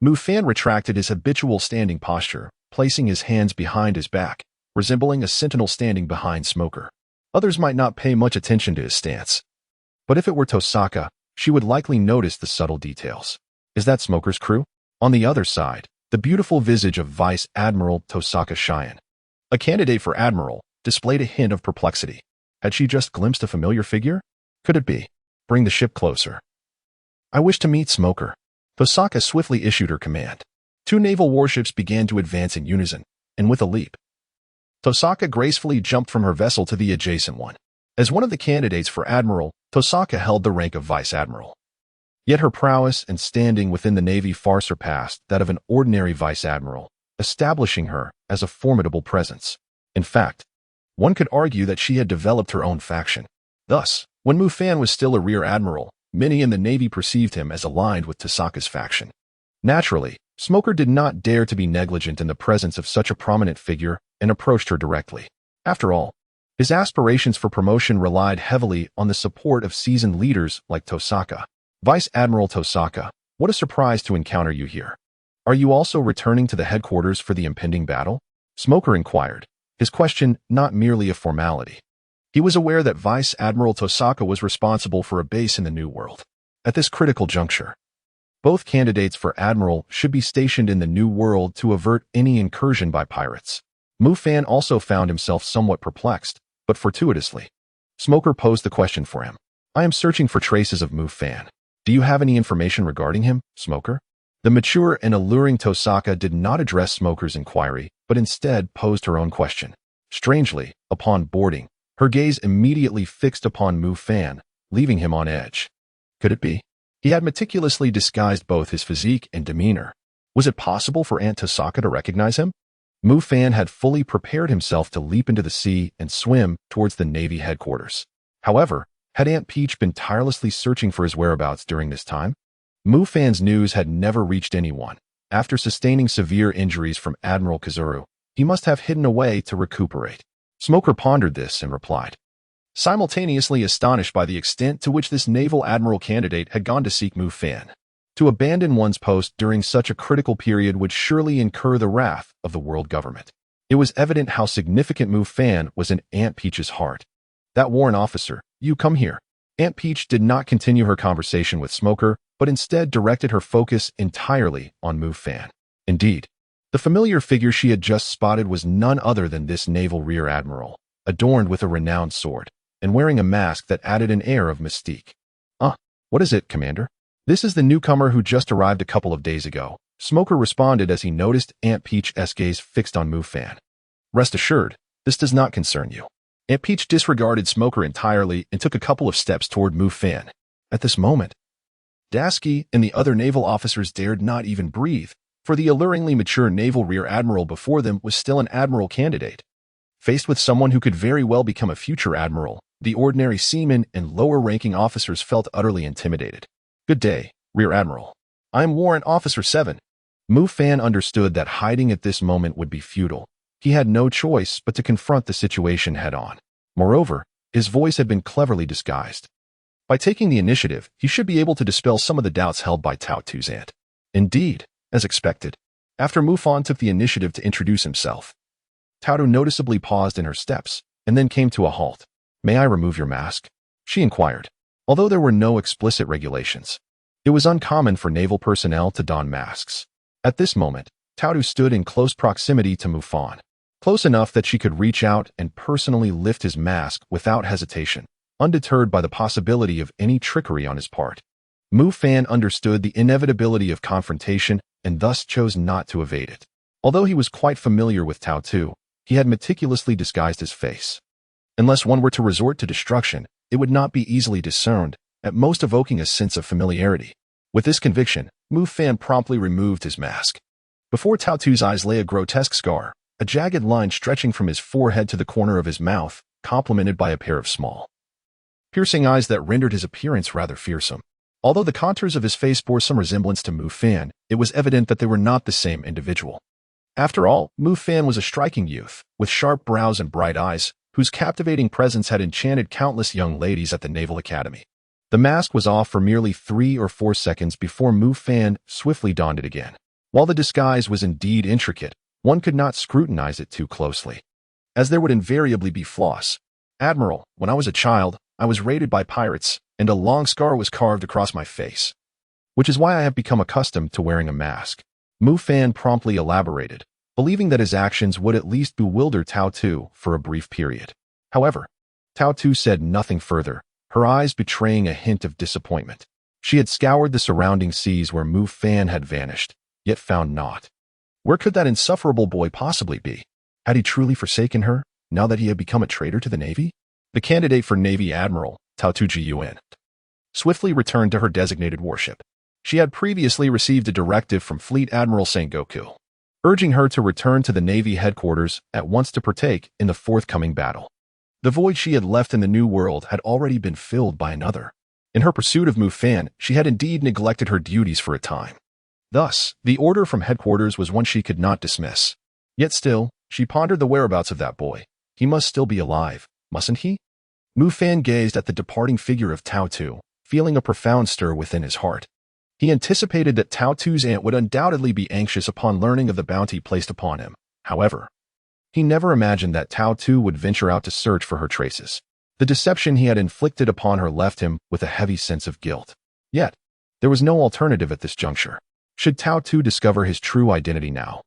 Mufan retracted his habitual standing posture, placing his hands behind his back, resembling a sentinel standing behind Smoker. Others might not pay much attention to his stance, but if it were Tosaka, she would likely notice the subtle details. Is that Smoker's crew? On the other side, the beautiful visage of Vice Admiral Tosaka Cheyenne, a candidate for Admiral, displayed a hint of perplexity. Had she just glimpsed a familiar figure? Could it be? Bring the ship closer. I wish to meet Smoker. Tosaka swiftly issued her command. Two naval warships began to advance in unison, and with a leap, Tosaka gracefully jumped from her vessel to the adjacent one. As one of the candidates for Admiral, Tosaka held the rank of Vice Admiral. Yet her prowess and standing within the Navy far surpassed that of an ordinary Vice Admiral, establishing her as a formidable presence. In fact, one could argue that she had developed her own faction. Thus, When Mufan was still a rear admiral, many in the Navy perceived him as aligned with Tosaka's faction. Naturally, Smoker did not dare to be negligent in the presence of such a prominent figure and approached her directly. After all, his aspirations for promotion relied heavily on the support of seasoned leaders like Tosaka. Vice Admiral Tosaka, what a surprise to encounter you here. Are you also returning to the headquarters for the impending battle? Smoker inquired, his question not merely a formality. He was aware that Vice Admiral Tosaka was responsible for a base in the New World. At this critical juncture, both candidates for Admiral should be stationed in the New World to avert any incursion by pirates. Mufan also found himself somewhat perplexed, but fortuitously. Smoker posed the question for him. I am searching for traces of Mufan. Do you have any information regarding him, Smoker? The mature and alluring Tosaka did not address Smoker's inquiry, but instead posed her own question. Strangely, upon boarding, her gaze immediately fixed upon Mufan, leaving him on edge. Could it be? He had meticulously disguised both his physique and demeanor. Was it possible for Aunt Tosaka to recognize him? Mufan had fully prepared himself to leap into the sea and swim towards the Navy headquarters. However, had Aunt Peach been tirelessly searching for his whereabouts during this time? Mufan's news had never reached anyone. After sustaining severe injuries from Admiral Kazuru, he must have hidden away to recuperate. Smoker pondered this and replied, simultaneously astonished by the extent to which this naval admiral candidate had gone to seek Mufan. To abandon one's post during such a critical period would surely incur the wrath of the world government. It was evident how significant Mufan was in Aunt Peach's heart. That war officer, you come here. Aunt Peach did not continue her conversation with Smoker, but instead directed her focus entirely on Mufan. Indeed, the familiar figure she had just spotted was none other than this naval rear admiral, adorned with a renowned sword, and wearing a mask that added an air of mystique. What is it, Commander? This is the newcomer who just arrived a couple of days ago, Smoker responded as he noticed Aunt Peach's gaze fixed on Mufan. Rest assured, this does not concern you. Aunt Peach disregarded Smoker entirely and took a couple of steps toward Mufan. At this moment, Dasky and the other naval officers dared not even breathe, for the alluringly mature naval rear admiral before them was still an admiral candidate. Faced with someone who could very well become a future admiral, the ordinary seamen and lower-ranking officers felt utterly intimidated. Good day, Rear Admiral. I am Warrant Officer 7. Mufan understood that hiding at this moment would be futile. He had no choice but to confront the situation head-on. Moreover, his voice had been cleverly disguised. By taking the initiative, he should be able to dispel some of the doubts held by Tao-Tu's aunt. Indeed, as expected, after Mufan took the initiative to introduce himself, Tao-Tu noticeably paused in her steps, and then came to a halt. May I remove your mask? She inquired. Although there were no explicit regulations, it was uncommon for naval personnel to don masks. At this moment, Tao-Tu stood in close proximity to Mufan, close enough that she could reach out and personally lift his mask without hesitation, undeterred by the possibility of any trickery on his part. Mufan understood the inevitability of confrontation and thus chose not to evade it. Although he was quite familiar with Tao-Tu, he had meticulously disguised his face. Unless one were to resort to destruction, it would not be easily discerned, at most evoking a sense of familiarity. With this conviction, Mufan promptly removed his mask. Before Tao-Tu's eyes lay a grotesque scar, a jagged line stretching from his forehead to the corner of his mouth, complemented by a pair of small, piercing eyes that rendered his appearance rather fearsome. Although the contours of his face bore some resemblance to Mufan, it was evident that they were not the same individual. After all, Mufan was a striking youth, with sharp brows and bright eyes, whose captivating presence had enchanted countless young ladies at the Naval Academy. The mask was off for merely 3 or 4 seconds before Mufan swiftly donned it again. While the disguise was indeed intricate, one could not scrutinize it too closely, as there would invariably be flaws. Admiral, when I was a child, I was raided by pirates, and a long scar was carved across my face, which is why I have become accustomed to wearing a mask. Mufan promptly elaborated, believing that his actions would at least bewilder Tao-Tu for a brief period. However, Tao-Tu said nothing further, her eyes betraying a hint of disappointment. She had scoured the surrounding seas where Mufan had vanished, yet found naught. Where could that insufferable boy possibly be? Had he truly forsaken her, now that he had become a traitor to the Navy? The candidate for Navy Admiral, Tao-Tu Ji-Yuan, swiftly returned to her designated warship. She had previously received a directive from Fleet Admiral Sengoku, urging her to return to the Navy headquarters at once to partake in the forthcoming battle. The void she had left in the new world had already been filled by another. In her pursuit of Mufan, she had indeed neglected her duties for a time. Thus, the order from headquarters was one she could not dismiss. Yet still, she pondered the whereabouts of that boy. He must still be alive, mustn't he? Mufan gazed at the departing figure of Tao Tu, feeling a profound stir within his heart. He anticipated that Tao Tu's aunt would undoubtedly be anxious upon learning of the bounty placed upon him. However, he never imagined that Tao Tu would venture out to search for her traces. The deception he had inflicted upon her left him with a heavy sense of guilt. Yet, there was no alternative at this juncture. Should Tao Tu discover his true identity now?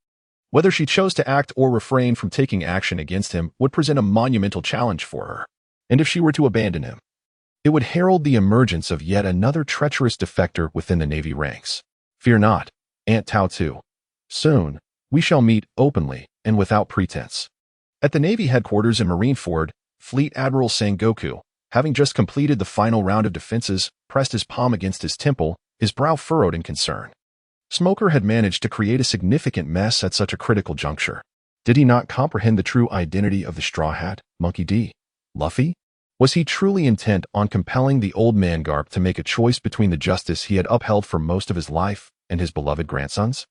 Whether she chose to act or refrain from taking action against him would present a monumental challenge for her. And if she were to abandon him, it would herald the emergence of yet another treacherous defector within the Navy ranks. Fear not, Aunt Tao Tu. Soon, we shall meet openly and without pretense. At the Navy headquarters in Marineford, Fleet Admiral Sengoku, having just completed the final round of defenses, pressed his palm against his temple, his brow furrowed in concern. Smoker had managed to create a significant mess at such a critical juncture. Did he not comprehend the true identity of the Straw Hat, Monkey D? Luffy? Was he truly intent on compelling the old man Garp to make a choice between the justice he had upheld for most of his life and his beloved grandsons?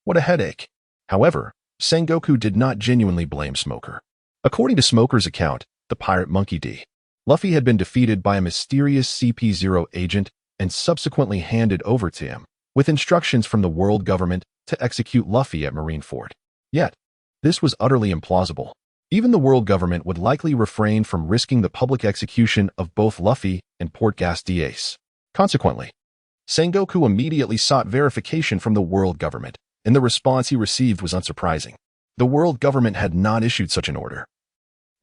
What a headache. However, Sengoku did not genuinely blame Smoker. According to Smoker's account, the pirate Monkey D, Luffy had been defeated by a mysterious CP0 agent and subsequently handed over to him, with instructions from the world government to execute Luffy at Marineford. Yet, this was utterly implausible. Even the world government would likely refrain from risking the public execution of both Luffy and world.As. Consequently, Sengoku immediately sought verification from the world government, and the response he received was unsurprising. The world government had not issued such an order,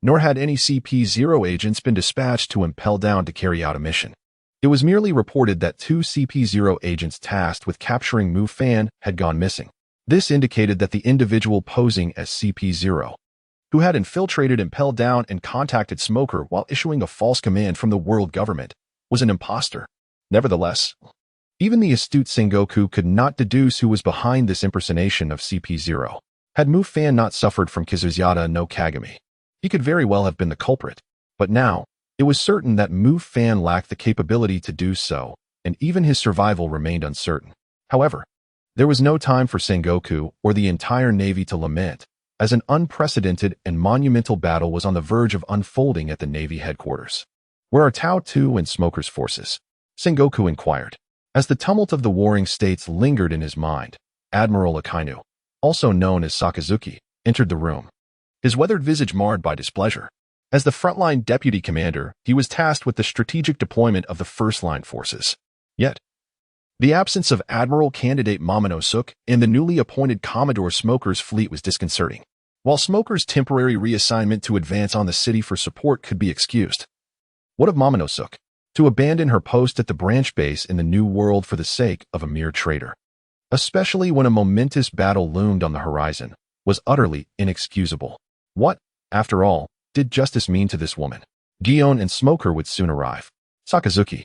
nor had any CP0 agents been dispatched to impel down to carry out a mission. It was merely reported that 2 CP0 agents tasked with capturing Mufan had gone missing. This indicated that the individual posing as CP0, who had infiltrated Impel Down and contacted Smoker while issuing a false command from the world government, was an imposter. Nevertheless, even the astute Sengoku could not deduce who was behind this impersonation of CP0. Had Mufan not suffered from Kizuzada no Kagami, he could very well have been the culprit. But now, it was certain that Mufan lacked the capability to do so, and even his survival remained uncertain. However, there was no time for Sengoku or the entire Navy to lament, as an unprecedented and monumental battle was on the verge of unfolding at the Navy headquarters. Where are Tao Tu and Smoker's forces? Sengoku inquired. As the tumult of the warring states lingered in his mind, Admiral Akainu, also known as Sakazuki, entered the room, his weathered visage marred by displeasure. As the frontline deputy commander, he was tasked with the strategic deployment of the first-line forces. Yet, the absence of Admiral candidate Momonosuke and the newly appointed Commodore Smoker's fleet was disconcerting. While Smoker's temporary reassignment to advance on the city for support could be excused, what of Momonosuke? To abandon her post at the branch base in the New World for the sake of a mere traitor, especially when a momentous battle loomed on the horizon, was utterly inexcusable. What, after all, did justice mean to this woman? Gion and Smoker would soon arrive. Sakazuki,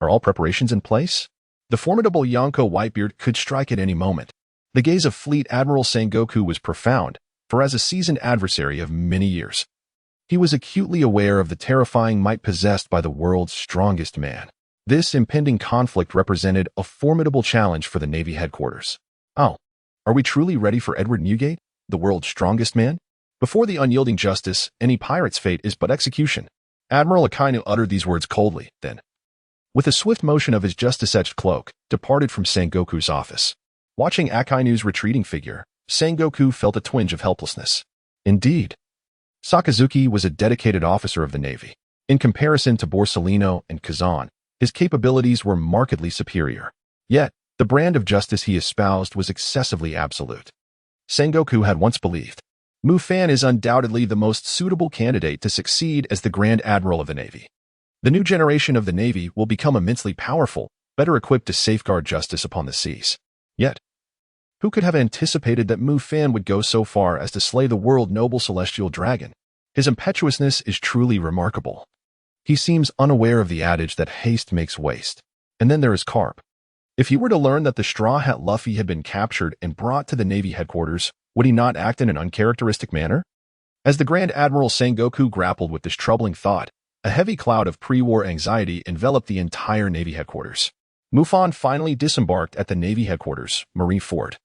are all preparations in place? The formidable Yonko Whitebeard could strike at any moment. The gaze of Fleet Admiral Sengoku was profound, for as a seasoned adversary of many years, he was acutely aware of the terrifying might possessed by the world's strongest man. This impending conflict represented a formidable challenge for the Navy headquarters. Oh, are we truly ready for Edward Newgate, the world's strongest man? Before the unyielding justice, any pirate's fate is but execution. Admiral Akainu uttered these words coldly, then, with a swift motion of his justice-etched cloak, departed from Sengoku's office. Watching Akainu's retreating figure, Sengoku felt a twinge of helplessness. Indeed, Sakazuki was a dedicated officer of the Navy. In comparison to Borsellino and Kazan, his capabilities were markedly superior. Yet, the brand of justice he espoused was excessively absolute. Sengoku had once believed, Mufan is undoubtedly the most suitable candidate to succeed as the Grand Admiral of the Navy. The new generation of the Navy will become immensely powerful, better equipped to safeguard justice upon the seas. Yet, who could have anticipated that Mufan would go so far as to slay the world-noble celestial dragon? His impetuousness is truly remarkable. He seems unaware of the adage that haste makes waste. And then there is Carp. If he were to learn that the Straw Hat Luffy had been captured and brought to the Navy headquarters, would he not act in an uncharacteristic manner? As the Grand Admiral Sengoku grappled with this troubling thought, a heavy cloud of pre-war anxiety enveloped the entire Navy headquarters. Mufan finally disembarked at the Navy headquarters, Marineford.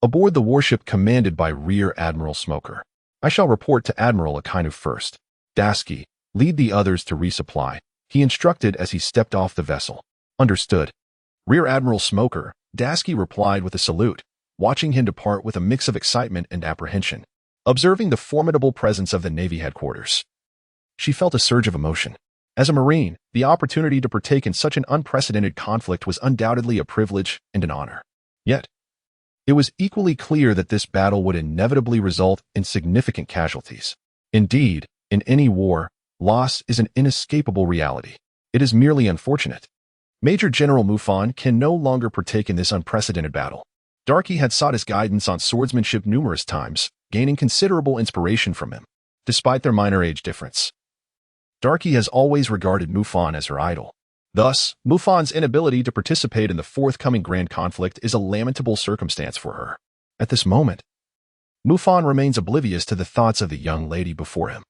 Aboard the warship commanded by Rear Admiral Smoker. I shall report to Admiral Akainu first. Dasky, lead the others to resupply, he instructed as he stepped off the vessel. Understood. Rear Admiral Smoker, Dasky replied with a salute, watching him depart with a mix of excitement and apprehension. Observing the formidable presence of the Navy headquarters, she felt a surge of emotion. As a Marine, the opportunity to partake in such an unprecedented conflict was undoubtedly a privilege and an honor. Yet, it was equally clear that this battle would inevitably result in significant casualties. Indeed, in any war, loss is an inescapable reality. It is merely unfortunate. Major General Mufan can no longer partake in this unprecedented battle. Darky had sought his guidance on swordsmanship numerous times, gaining considerable inspiration from him. Despite their minor age difference, Darky has always regarded Mufan as her idol. Thus, Mufan's inability to participate in the forthcoming grand conflict is a lamentable circumstance for her. At this moment, Mufan remains oblivious to the thoughts of the young lady before him.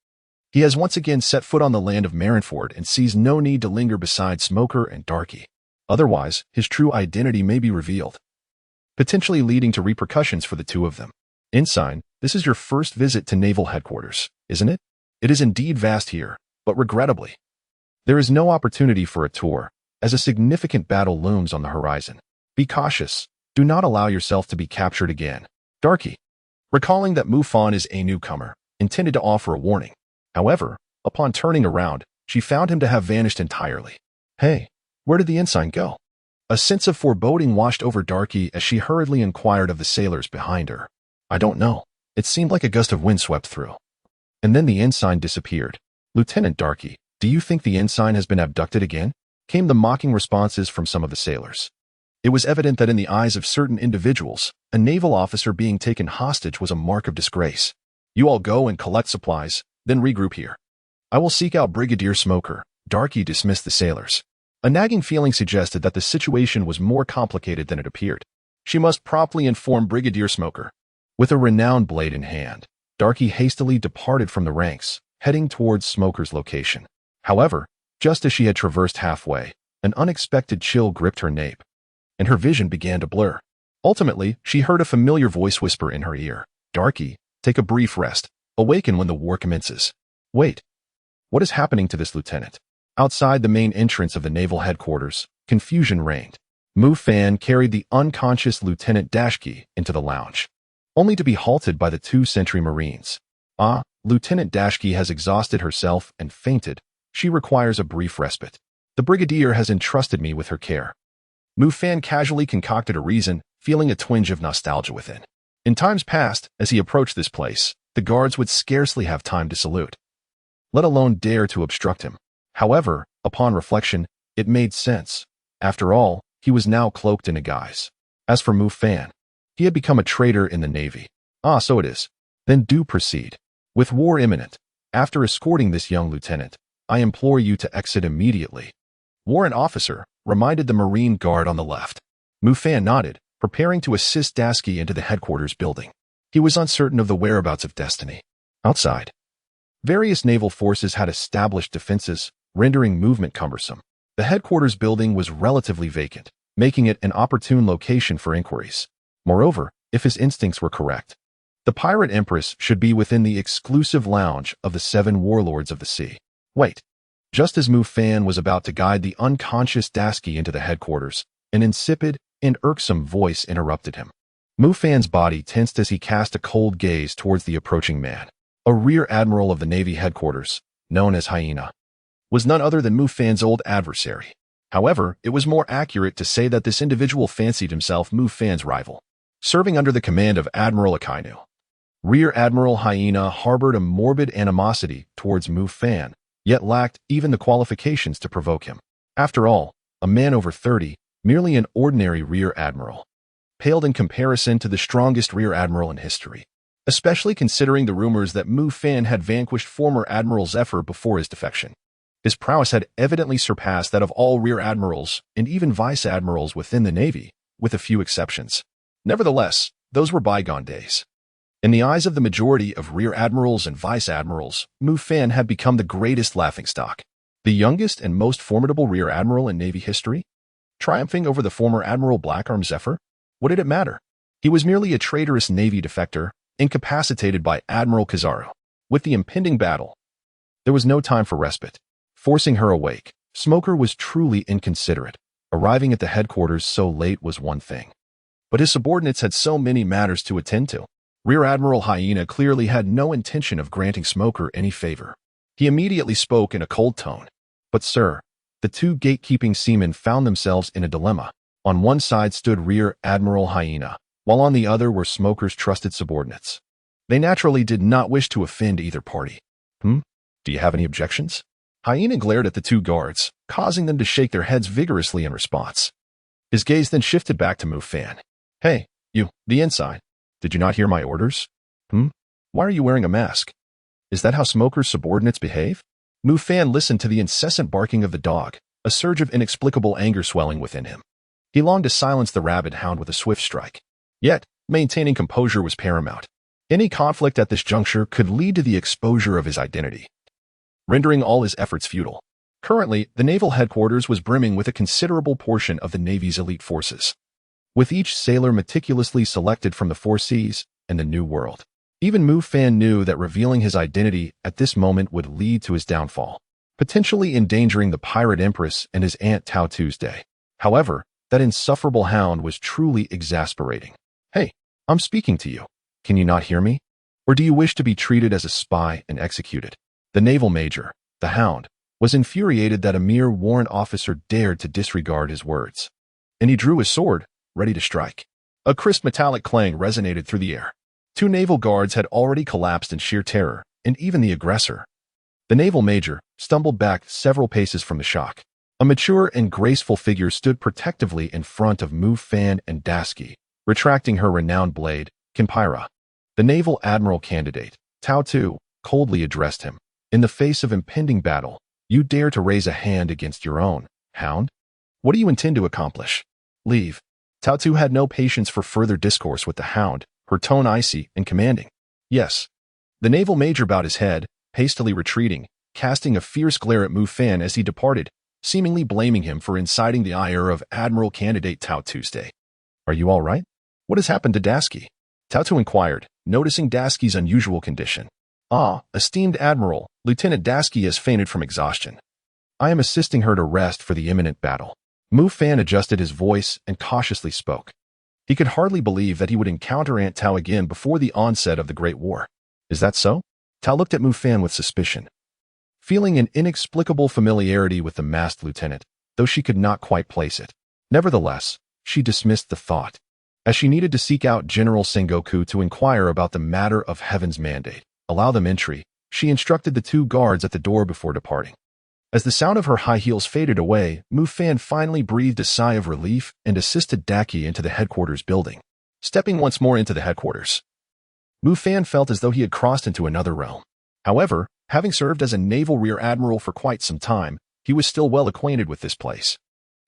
He has once again set foot on the land of Marineford and sees no need to linger beside Smoker and Darky. Otherwise, his true identity may be revealed, potentially leading to repercussions for the two of them. Ensign, this is your first visit to naval headquarters, isn't it? It is indeed vast here, but regrettably, there is no opportunity for a tour, as a significant battle looms on the horizon. Be cautious. Do not allow yourself to be captured again. Darky, recalling that Mufan is a newcomer, intended to offer a warning. However, upon turning around, she found him to have vanished entirely. Hey, where did the ensign go? A sense of foreboding washed over Darky as she hurriedly inquired of the sailors behind her. I don't know. It seemed like a gust of wind swept through. And then the ensign disappeared. Lieutenant Darky, do you think the ensign has been abducted again? Came the mocking responses from some of the sailors. It was evident that in the eyes of certain individuals, a naval officer being taken hostage was a mark of disgrace. You all go and collect supplies, then regroup here. I will seek out Brigadier Smoker. Darky dismissed the sailors. A nagging feeling suggested that the situation was more complicated than it appeared. She must promptly inform Brigadier Smoker. With a renowned blade in hand, Darky hastily departed from the ranks, heading towards Smoker's location. However, just as she had traversed halfway, an unexpected chill gripped her nape, and her vision began to blur. Ultimately, she heard a familiar voice whisper in her ear. Darky, take a brief rest. Awaken when the war commences. Wait. What is happening to this lieutenant? Outside the main entrance of the naval headquarters, confusion reigned. Mufan carried the unconscious Lieutenant Dashki into the lounge, only to be halted by the 2 sentry Marines. Lieutenant Dashki has exhausted herself and fainted. She requires a brief respite. The Brigadier has entrusted me with her care. Mufan casually concocted a reason, feeling a twinge of nostalgia within. In times past, as he approached this place, the guards would scarcely have time to salute, let alone dare to obstruct him. However, upon reflection, it made sense. After all, he was now cloaked in a guise. As for Mufan, he had become a traitor in the Navy. So it is. Then do proceed. With war imminent, after escorting this young lieutenant, I implore you to exit immediately. Warrant officer, reminded the Marine guard on the left. Mufan nodded, preparing to assist Dasky into the headquarters building. He was uncertain of the whereabouts of Destiny. Outside, various naval forces had established defenses, rendering movement cumbersome. The headquarters building was relatively vacant, making it an opportune location for inquiries. Moreover, if his instincts were correct, the Pirate Empress should be within the exclusive lounge of the 7 warlords of the sea. Wait. Just as Mufan was about to guide the unconscious Dasky into the headquarters, an insipid and irksome voice interrupted him. Mufan's body tensed as he cast a cold gaze towards the approaching man. A Rear Admiral of the Navy headquarters, known as Hyena, was none other than Mufan's old adversary. However, it was more accurate to say that this individual fancied himself Mufan's rival. Serving under the command of Admiral Akainu, Rear Admiral Hyena harbored a morbid animosity towards Mufan, yet lacked even the qualifications to provoke him. After all, a man over 30, merely an ordinary Rear Admiral, paled in comparison to the strongest Rear Admiral in history, especially considering the rumors that Mufan had vanquished former Admiral Zephyr before his defection. His prowess had evidently surpassed that of all Rear Admirals and even Vice Admirals within the Navy, with a few exceptions. Nevertheless, those were bygone days. In the eyes of the majority of rear admirals and vice admirals, Mufan had become the greatest laughingstock. The youngest and most formidable rear admiral in Navy history? Triumphing over the former Admiral Blackarm Zephyr? What did it matter? He was merely a traitorous Navy defector, incapacitated by Admiral Kizaru. With the impending battle, there was no time for respite. Forcing her awake, Smoker was truly inconsiderate. Arriving at the headquarters so late was one thing, but his subordinates had so many matters to attend to. Rear Admiral Hyena clearly had no intention of granting Smoker any favor. He immediately spoke in a cold tone. But sir, the two gatekeeping seamen found themselves in a dilemma. On one side stood Rear Admiral Hyena, while on the other were Smoker's trusted subordinates. They naturally did not wish to offend either party. Do you have any objections? Hyena glared at the two guards, causing them to shake their heads vigorously in response. His gaze then shifted back to Mufan. Hey, you, the inside. Did you not hear my orders? Why are you wearing a mask? Is that how Smoker's subordinates behave? Mufan listened to the incessant barking of the dog, a surge of inexplicable anger swelling within him. He longed to silence the rabid hound with a swift strike. Yet, maintaining composure was paramount. Any conflict at this juncture could lead to the exposure of his identity, rendering all his efforts futile. Currently, the naval headquarters was brimming with a considerable portion of the Navy's elite forces, with each sailor meticulously selected from the four seas and the New World. Even Mufan knew that revealing his identity at this moment would lead to his downfall, potentially endangering the Pirate Empress and his Aunt Tao Tuesday. However, that insufferable hound was truly exasperating. Hey, I'm speaking to you. Can you not hear me? Or do you wish to be treated as a spy and executed? The naval major, the hound, was infuriated that a mere warrant officer dared to disregard his words. And he drew his sword, ready to strike. A crisp metallic clang resonated through the air. Two naval guards had already collapsed in sheer terror, and even the aggressor, the naval major, stumbled back several paces from the shock. A mature and graceful figure stood protectively in front of Mufan and Dasky, retracting her renowned blade, Kimpira. The naval admiral candidate, Tao Tu, coldly addressed him. In the face of impending battle, you dare to raise a hand against your own, hound? What do you intend to accomplish? Leave. Tao Tu had no patience for further discourse with the hound, her tone icy and commanding. Yes. The naval major bowed his head, hastily retreating, casting a fierce glare at Mufan as he departed, seemingly blaming him for inciting the ire of Admiral candidate Tao Tuesday. Are you all right? What has happened to Dasky? Tao Tu inquired, noticing Dasky's unusual condition. Esteemed Admiral, Lieutenant Dasky has fainted from exhaustion. I am assisting her to rest for the imminent battle. Mufan adjusted his voice and cautiously spoke. He could hardly believe that he would encounter Aunt Tao again before the onset of the Great War. Is that so? Tao looked at Mufan with suspicion, feeling an inexplicable familiarity with the masked lieutenant, though she could not quite place it. Nevertheless, she dismissed the thought, as she needed to seek out General Sengoku to inquire about the matter of Heaven's mandate. Allow them entry, she instructed the two guards at the door before departing. As the sound of her high heels faded away, Mufan finally breathed a sigh of relief and assisted Daki into the headquarters building. Stepping once more into the headquarters, Mufan felt as though he had crossed into another realm. However, having served as a naval rear admiral for quite some time, he was still well acquainted with this place.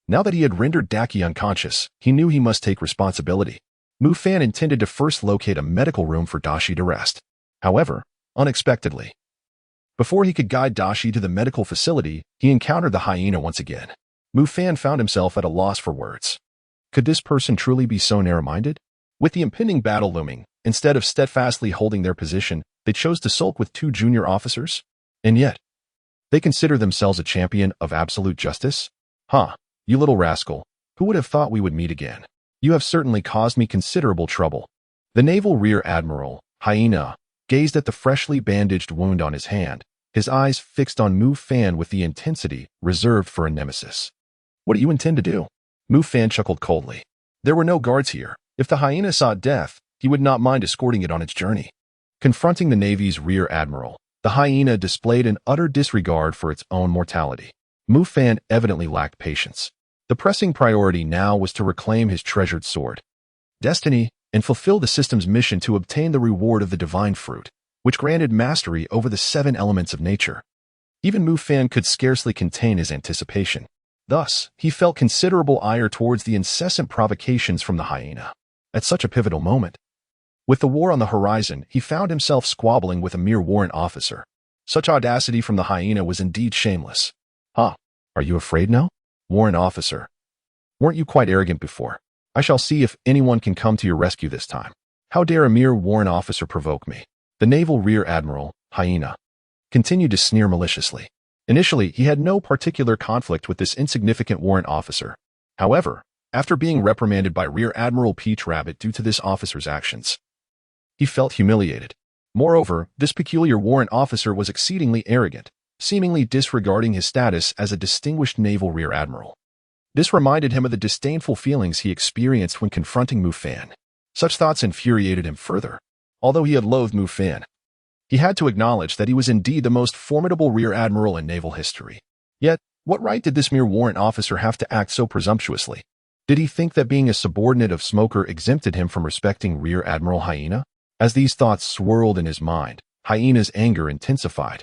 Now that he had rendered Daki unconscious, he knew he must take responsibility. Mufan intended to first locate a medical room for Dashi to rest. However, unexpectedly, before he could guide Dashi to the medical facility, he encountered the hyena once again. Mufan found himself at a loss for words. Could this person truly be so narrow-minded? With the impending battle looming, instead of steadfastly holding their position, they chose to sulk with two junior officers? And yet, they consider themselves a champion of absolute justice? You little rascal, who would have thought we would meet again? You have certainly caused me considerable trouble. The naval rear admiral, Hyena, gazed at the freshly bandaged wound on his hand, his eyes fixed on Mufan with the intensity reserved for a nemesis. What do you intend to do? Mufan chuckled coldly. There were no guards here. If the hyena sought death, he would not mind escorting it on its journey. Confronting the Navy's rear admiral, the hyena displayed an utter disregard for its own mortality. Mufan evidently lacked patience. The pressing priority now was to reclaim his treasured sword, destiny, and fulfill the system's mission to obtain the reward of the divine fruit, which granted mastery over the 7 elements of nature. Even Mufan could scarcely contain his anticipation. Thus, he felt considerable ire towards the incessant provocations from the hyena. At such a pivotal moment, With the war on the horizon, he found himself squabbling with a mere warrant officer. Such audacity from the hyena was indeed shameless. Huh? Are you afraid now? Warrant officer. Weren't you quite arrogant before? I shall see if anyone can come to your rescue this time. How dare a mere warrant officer provoke me? The naval rear admiral, hyena, continued to sneer maliciously. Initially, he had no particular conflict with this insignificant warrant officer. However, after being reprimanded by Rear Admiral Peach Rabbit due to this officer's actions, he felt humiliated. Moreover, this peculiar warrant officer was exceedingly arrogant, seemingly disregarding his status as a distinguished naval rear admiral. This reminded him of the disdainful feelings he experienced when confronting Mufan. Such thoughts infuriated him further. Although he had loathed Mufan, he had to acknowledge that he was indeed the most formidable rear admiral in naval history. Yet, what right did this mere warrant officer have to act so presumptuously? Did he think that being a subordinate of Smoker exempted him from respecting Rear Admiral Hyena? As these thoughts swirled in his mind, Hyena's anger intensified.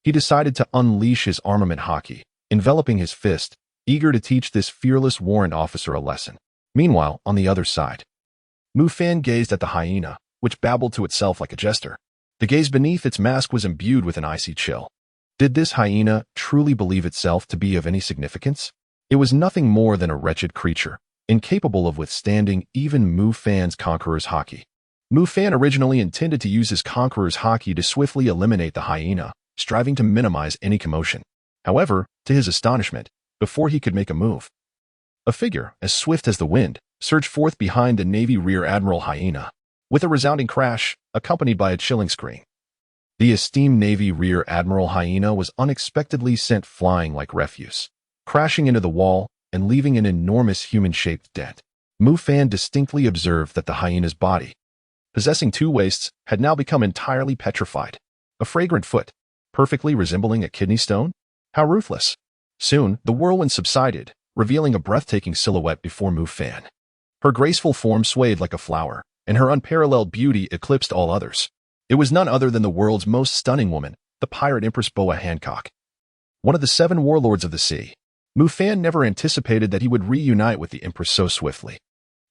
He decided to unleash his armament hockey, enveloping his fist, eager to teach this fearless warrant officer a lesson. Meanwhile, on the other side, Mufan gazed at the hyena, which babbled to itself like a jester. The gaze beneath its mask was imbued with an icy chill. Did this hyena truly believe itself to be of any significance? It was nothing more than a wretched creature, incapable of withstanding even Mufan's conqueror's hockey. Mufan originally intended to use his conqueror's hockey to swiftly eliminate the hyena, striving to minimize any commotion. However, to his astonishment, before he could make a move, a figure, as swift as the wind, surged forth behind the Navy Rear Admiral Hyena, with a resounding crash, accompanied by a chilling scream. The esteemed Navy Rear Admiral Hyena was unexpectedly sent flying like refuse, crashing into the wall and leaving an enormous human-shaped dent. Mufan distinctly observed that the hyena's body, possessing two waists, had now become entirely petrified. A fragrant foot, perfectly resembling a kidney stone? How ruthless! Soon, the whirlwind subsided, revealing a breathtaking silhouette before Mufan. Her graceful form swayed like a flower, and her unparalleled beauty eclipsed all others. It was none other than the world's most stunning woman, the Pirate Empress Boa Hancock, one of the 7 warlords of the sea. Mufan never anticipated that he would reunite with the Empress so swiftly.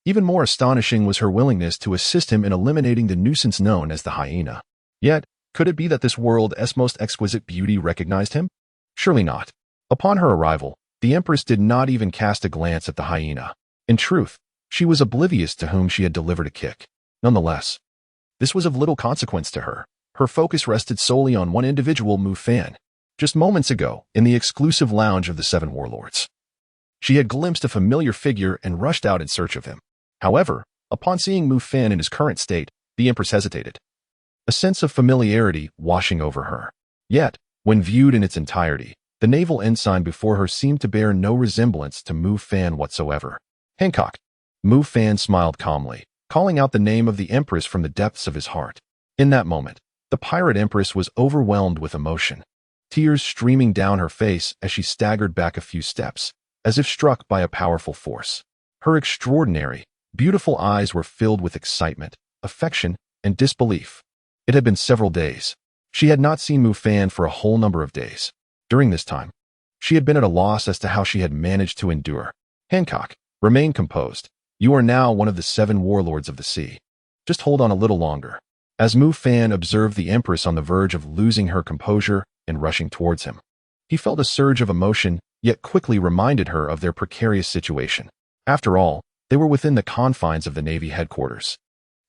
Even more astonishing was her willingness to assist him in eliminating the nuisance known as the hyena. Yet, could it be that this world's most exquisite beauty recognized him? Surely not. Upon her arrival, the Empress did not even cast a glance at the hyena. In truth, she was oblivious to whom she had delivered a kick. Nonetheless, this was of little consequence to her. Her focus rested solely on one individual, Mufan. Just moments ago, in the exclusive lounge of the 7 warlords, she had glimpsed a familiar figure and rushed out in search of him. However, upon seeing Mufan in his current state, the Empress hesitated, a sense of familiarity washing over her. Yet, when viewed in its entirety, the naval ensign before her seemed to bear no resemblance to Mufan whatsoever. Hancock. Mufan smiled calmly, calling out the name of the Empress from the depths of his heart. In that moment, the Pirate Empress was overwhelmed with emotion, tears streaming down her face as she staggered back a few steps, as if struck by a powerful force. Her extraordinary, beautiful eyes were filled with excitement, affection, and disbelief. It had been several days. She had not seen Mufan for a whole number of days. During this time, she had been at a loss as to how she had managed to endure. Hancock, remain composed. You are now one of the 7 warlords of the sea. Just hold on a little longer. As Mufan observed the Empress on the verge of losing her composure and rushing towards him, he felt a surge of emotion, yet quickly reminded her of their precarious situation. After all, they were within the confines of the Navy headquarters,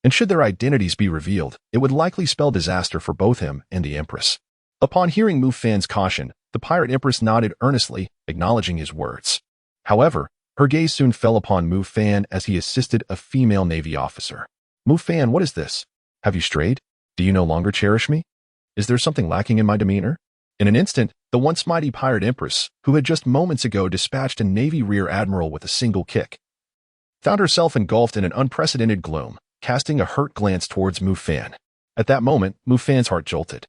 and should their identities be revealed, it would likely spell disaster for both him and the Empress. Upon hearing Mufan's caution, the Pirate Empress nodded earnestly, acknowledging his words. However, her gaze soon fell upon Mufan as he assisted a female Navy officer. Mufan, what is this? Have you strayed? Do you no longer cherish me? Is there something lacking in my demeanor? In an instant, the once mighty Pirate Empress, who had just moments ago dispatched a Navy Rear Admiral with a single kick, found herself engulfed in an unprecedented gloom, casting a hurt glance towards Mufan. At that moment, Mufan's heart jolted.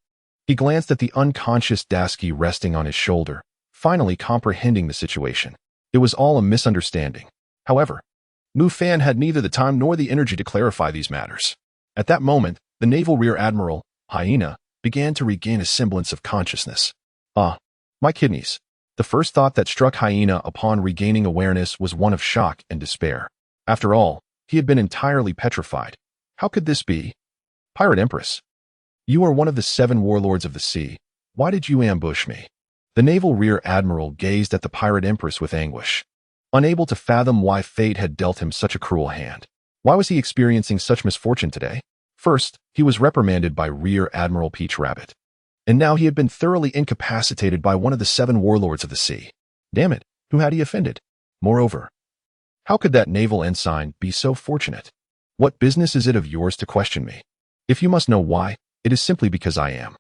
He glanced at the unconscious Dasky resting on his shoulder, finally comprehending the situation. It was all a misunderstanding. However, Mufan had neither the time nor the energy to clarify these matters. At that moment, the Naval Rear Admiral, Hyena, began to regain a semblance of consciousness. Ah, my kidneys. The first thought that struck Hyena upon regaining awareness was one of shock and despair. After all, he had been entirely petrified. How could this be? Pirate Empress, you are one of the 7 warlords of the sea. Why did you ambush me? The naval rear admiral gazed at the Pirate Empress with anguish, unable to fathom why fate had dealt him such a cruel hand. Why was he experiencing such misfortune today? First, he was reprimanded by Rear Admiral Peach Rabbit, and now he had been thoroughly incapacitated by one of the 7 warlords of the sea. Damn it, who had he offended? Moreover, how could that naval ensign be so fortunate? What business is it of yours to question me? If you must know why, it is simply because I am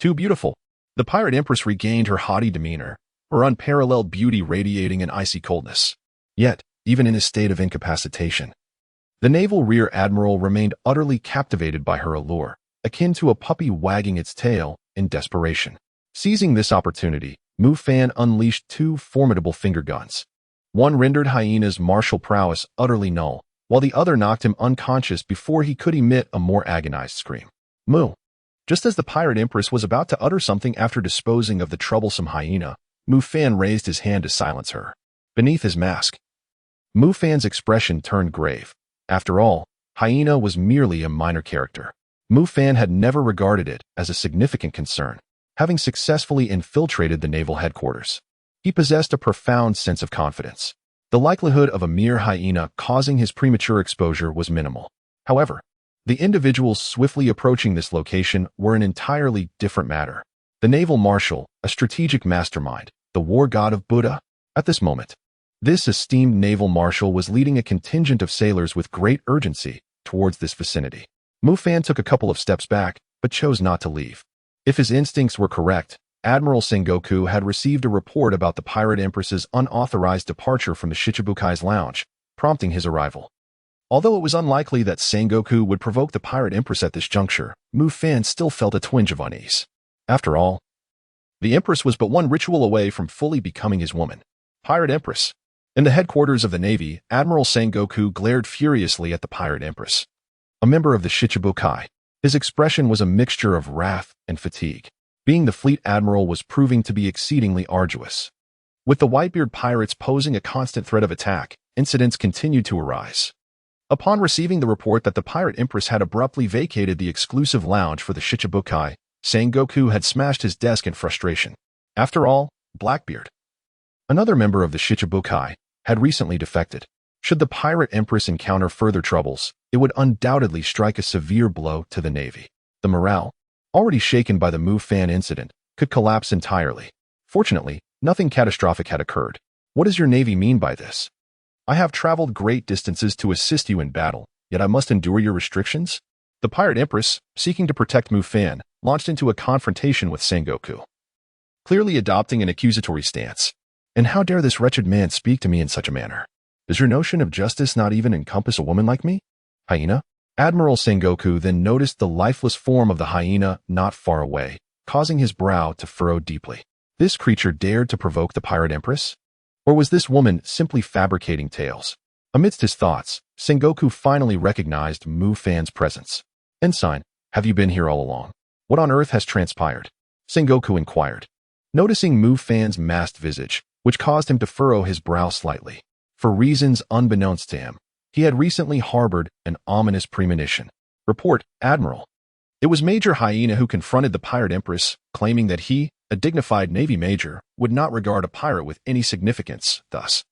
too beautiful. The Pirate Empress regained her haughty demeanor, her unparalleled beauty radiating an icy coldness. Yet, even in his state of incapacitation, the naval rear admiral remained utterly captivated by her allure, akin to a puppy wagging its tail in desperation. Seizing this opportunity, Mufan unleashed 2 formidable finger guns. One rendered Hyena's martial prowess utterly null, while the other knocked him unconscious before he could emit a more agonized scream. Moo! Just as the Pirate Empress was about to utter something after disposing of the troublesome hyena, Mufan raised his hand to silence her. Beneath his mask, Mufan's expression turned grave. After all, Hyena was merely a minor character. Mufan had never regarded it as a significant concern, having successfully infiltrated the naval headquarters. He possessed a profound sense of confidence. The likelihood of a mere hyena causing his premature exposure was minimal. However, the individuals swiftly approaching this location were an entirely different matter. The naval marshal, a strategic mastermind, the war god of Buddha. At this moment, this esteemed naval marshal was leading a contingent of sailors with great urgency towards this vicinity. Mufan took a couple of steps back, but chose not to leave. If his instincts were correct, Admiral Sengoku had received a report about the Pirate Empress's unauthorized departure from the Shichibukai's lounge, prompting his arrival. Although it was unlikely that Sengoku would provoke the Pirate Empress at this juncture, Mufan still felt a twinge of unease. After all, the Empress was but one ritual away from fully becoming his woman. Pirate Empress. In the headquarters of the Navy, Admiral Sengoku glared furiously at the Pirate Empress, a member of the Shichibukai. His expression was a mixture of wrath and fatigue. Being the fleet admiral was proving to be exceedingly arduous. With the Whitebeard pirates posing a constant threat of attack, incidents continued to arise. Upon receiving the report that the Pirate Empress had abruptly vacated the exclusive lounge for the Shichibukai, Sengoku had smashed his desk in frustration. After all, Blackbeard, another member of the Shichibukai, had recently defected. Should the Pirate Empress encounter further troubles, it would undoubtedly strike a severe blow to the Navy. The morale, already shaken by the Mufan incident, could collapse entirely. Fortunately, nothing catastrophic had occurred. What does your Navy mean by this? I have traveled great distances to assist you in battle, yet I must endure your restrictions? The Pirate Empress, seeking to protect Mufan, launched into a confrontation with Sengoku, clearly adopting an accusatory stance. And how dare this wretched man speak to me in such a manner? Does your notion of justice not even encompass a woman like me? Hyena? Admiral Sengoku then noticed the lifeless form of the hyena not far away, causing his brow to furrow deeply. This creature dared to provoke the Pirate Empress? Or was this woman simply fabricating tales? Amidst his thoughts, Sengoku finally recognized Mufan's presence. Ensign, have you been here all along? What on earth has transpired? Sengoku inquired, noticing Mufan's masked visage, which caused him to furrow his brow slightly. For reasons unbeknownst to him, he had recently harbored an ominous premonition. Report, Admiral. It was Major Hyena who confronted the Pirate Empress, claiming that he, a dignified Navy major, would not regard a pirate with any significance. Thus,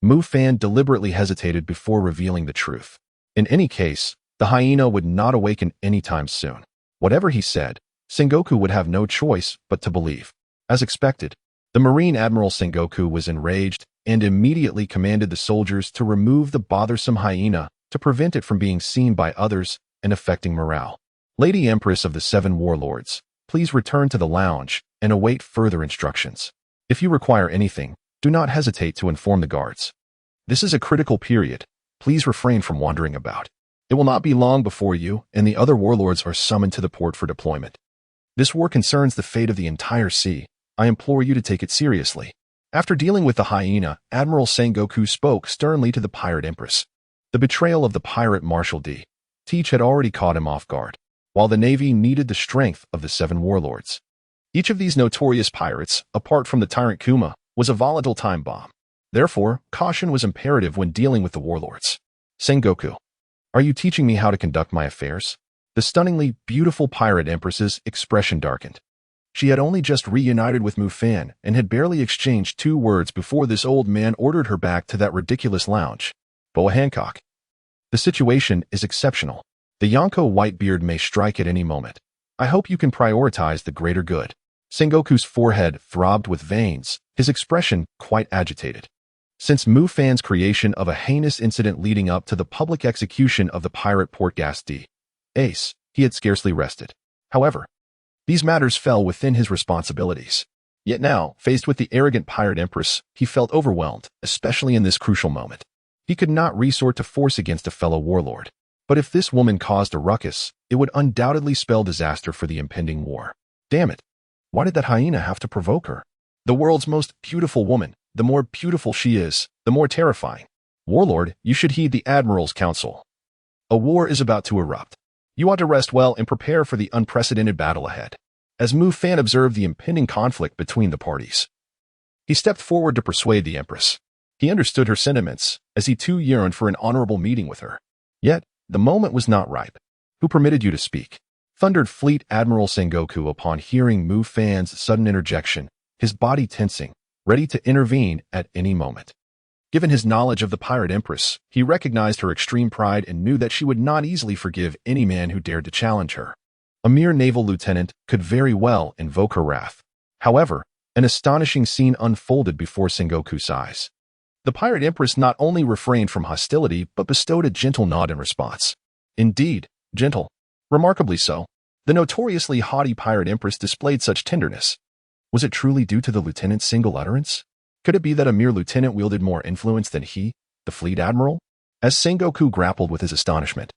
Mufan deliberately hesitated before revealing the truth. In any case, the hyena would not awaken anytime soon. Whatever he said, Sengoku would have no choice but to believe. As expected, the Marine Admiral Sengoku was enraged and immediately commanded the soldiers to remove the bothersome hyena to prevent it from being seen by others and affecting morale. Lady Empress of the 7 Warlords, please return to the lounge and await further instructions. If you require anything, do not hesitate to inform the guards. This is a critical period. Please refrain from wandering about. It will not be long before you and the other warlords are summoned to the port for deployment. This war concerns the fate of the entire sea. I implore you to take it seriously. After dealing with the hyena, Admiral Sengoku spoke sternly to the Pirate Empress. The betrayal of the pirate Marshal D. Teach had already caught him off guard, while the Navy needed the strength of the 7 warlords. Each of these notorious pirates, apart from the tyrant Kuma, was a volatile time bomb. Therefore, caution was imperative when dealing with the warlords. Sengoku, are you teaching me how to conduct my affairs? The stunningly beautiful Pirate Empress's expression darkened. She had only just reunited with Mufan and had barely exchanged 2 words before this old man ordered her back to that ridiculous lounge. Boa Hancock. The situation is exceptional. The Yonko Whitebeard may strike at any moment. I hope you can prioritize the greater good. Sengoku's forehead throbbed with veins, his expression quite agitated. Since Mufan's creation of a heinous incident leading up to the public execution of the pirate world.As, he had scarcely rested. However, these matters fell within his responsibilities. Yet now, faced with the arrogant Pirate Empress, he felt overwhelmed, especially in this crucial moment. He could not resort to force against a fellow warlord. But if this woman caused a ruckus, it would undoubtedly spell disaster for the impending war. Damn it! Why did that hyena have to provoke her? The world's most beautiful woman. The more beautiful she is, the more terrifying. Warlord, you should heed the Admiral's counsel. A war is about to erupt. You ought to rest well and prepare for the unprecedented battle ahead. As Mufan observed the impending conflict between the parties, he stepped forward to persuade the Empress. He understood her sentiments, as he too yearned for an honorable meeting with her. Yet, the moment was not ripe. Who permitted you to speak? Thundered Fleet Admiral Sengoku upon hearing Mufan's sudden interjection, his body tensing, ready to intervene at any moment. Given his knowledge of the Pirate Empress, he recognized her extreme pride and knew that she would not easily forgive any man who dared to challenge her. A mere naval lieutenant could very well invoke her wrath. However, an astonishing scene unfolded before Sengoku's eyes. The Pirate Empress not only refrained from hostility, but bestowed a gentle nod in response. Indeed, gentle. Remarkably so. The notoriously haughty Pirate Empress displayed such tenderness. Was it truly due to the lieutenant's single utterance? Could it be that a mere lieutenant wielded more influence than he, the fleet admiral? As Sengoku grappled with his astonishment,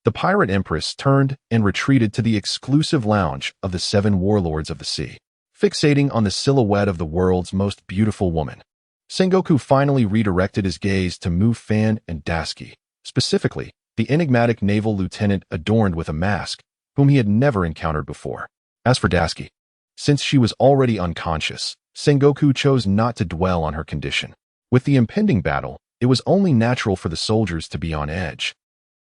the Pirate Empress turned and retreated to the exclusive lounge of the 7 warlords of the sea, fixating on the silhouette of the world's most beautiful woman. Sengoku finally redirected his gaze to Mufan and Daski, specifically, the enigmatic naval lieutenant adorned with a mask, whom he had never encountered before. As for Daski, since she was already unconscious, Sengoku chose not to dwell on her condition. With the impending battle, it was only natural for the soldiers to be on edge,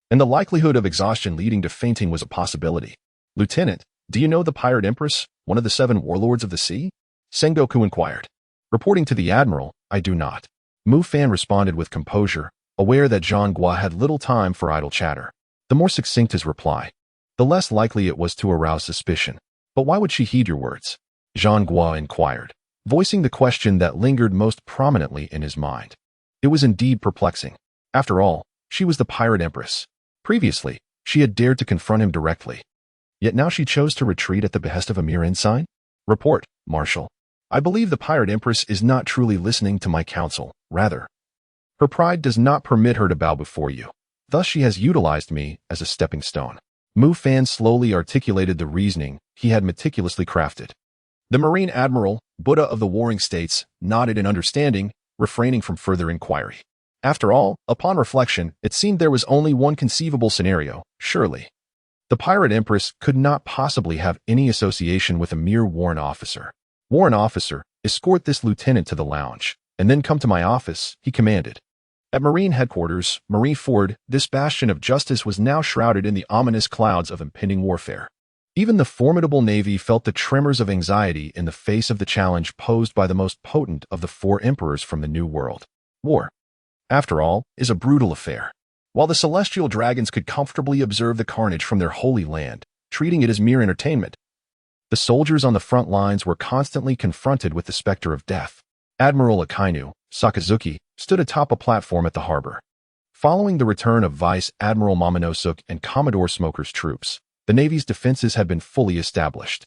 and the likelihood of exhaustion leading to fainting was a possibility. Lieutenant, do you know the Pirate Empress, one of the 7 warlords of the sea? Sengoku inquired. Reporting to the Admiral, I do not. Mufan responded with composure, aware that Zhang Gua had little time for idle chatter. The more succinct his reply, the less likely it was to arouse suspicion. But why would she heed your words? Zhang Gua inquired, voicing the question that lingered most prominently in his mind. It was indeed perplexing. After all, she was the Pirate Empress. Previously, she had dared to confront him directly. Yet now she chose to retreat at the behest of a mere ensign? Report, Marshal. I believe the Pirate Empress is not truly listening to my counsel. Rather, her pride does not permit her to bow before you. Thus she has utilized me as a stepping stone. Mufan slowly articulated the reasoning he had meticulously crafted. The Marine Admiral, Buddha of the Warring States, nodded in understanding, refraining from further inquiry. After all, upon reflection, it seemed there was only one conceivable scenario, surely. The Pirate Empress could not possibly have any association with a mere warrant officer. Warrant officer, escort this lieutenant to the lounge, and then come to my office, he commanded. At Marine headquarters, Marineford, this bastion of justice was now shrouded in the ominous clouds of impending warfare. Even the formidable Navy felt the tremors of anxiety in the face of the challenge posed by the most potent of the 4 emperors from the New World. War, after all, is a brutal affair. While the celestial dragons could comfortably observe the carnage from their holy land, treating it as mere entertainment, the soldiers on the front lines were constantly confronted with the specter of death. Admiral Akainu, Sakazuki, stood atop a platform at the harbor. Following the return of Vice Admiral Momonosuke and Commodore Smoker's troops, the Navy's defenses had been fully established.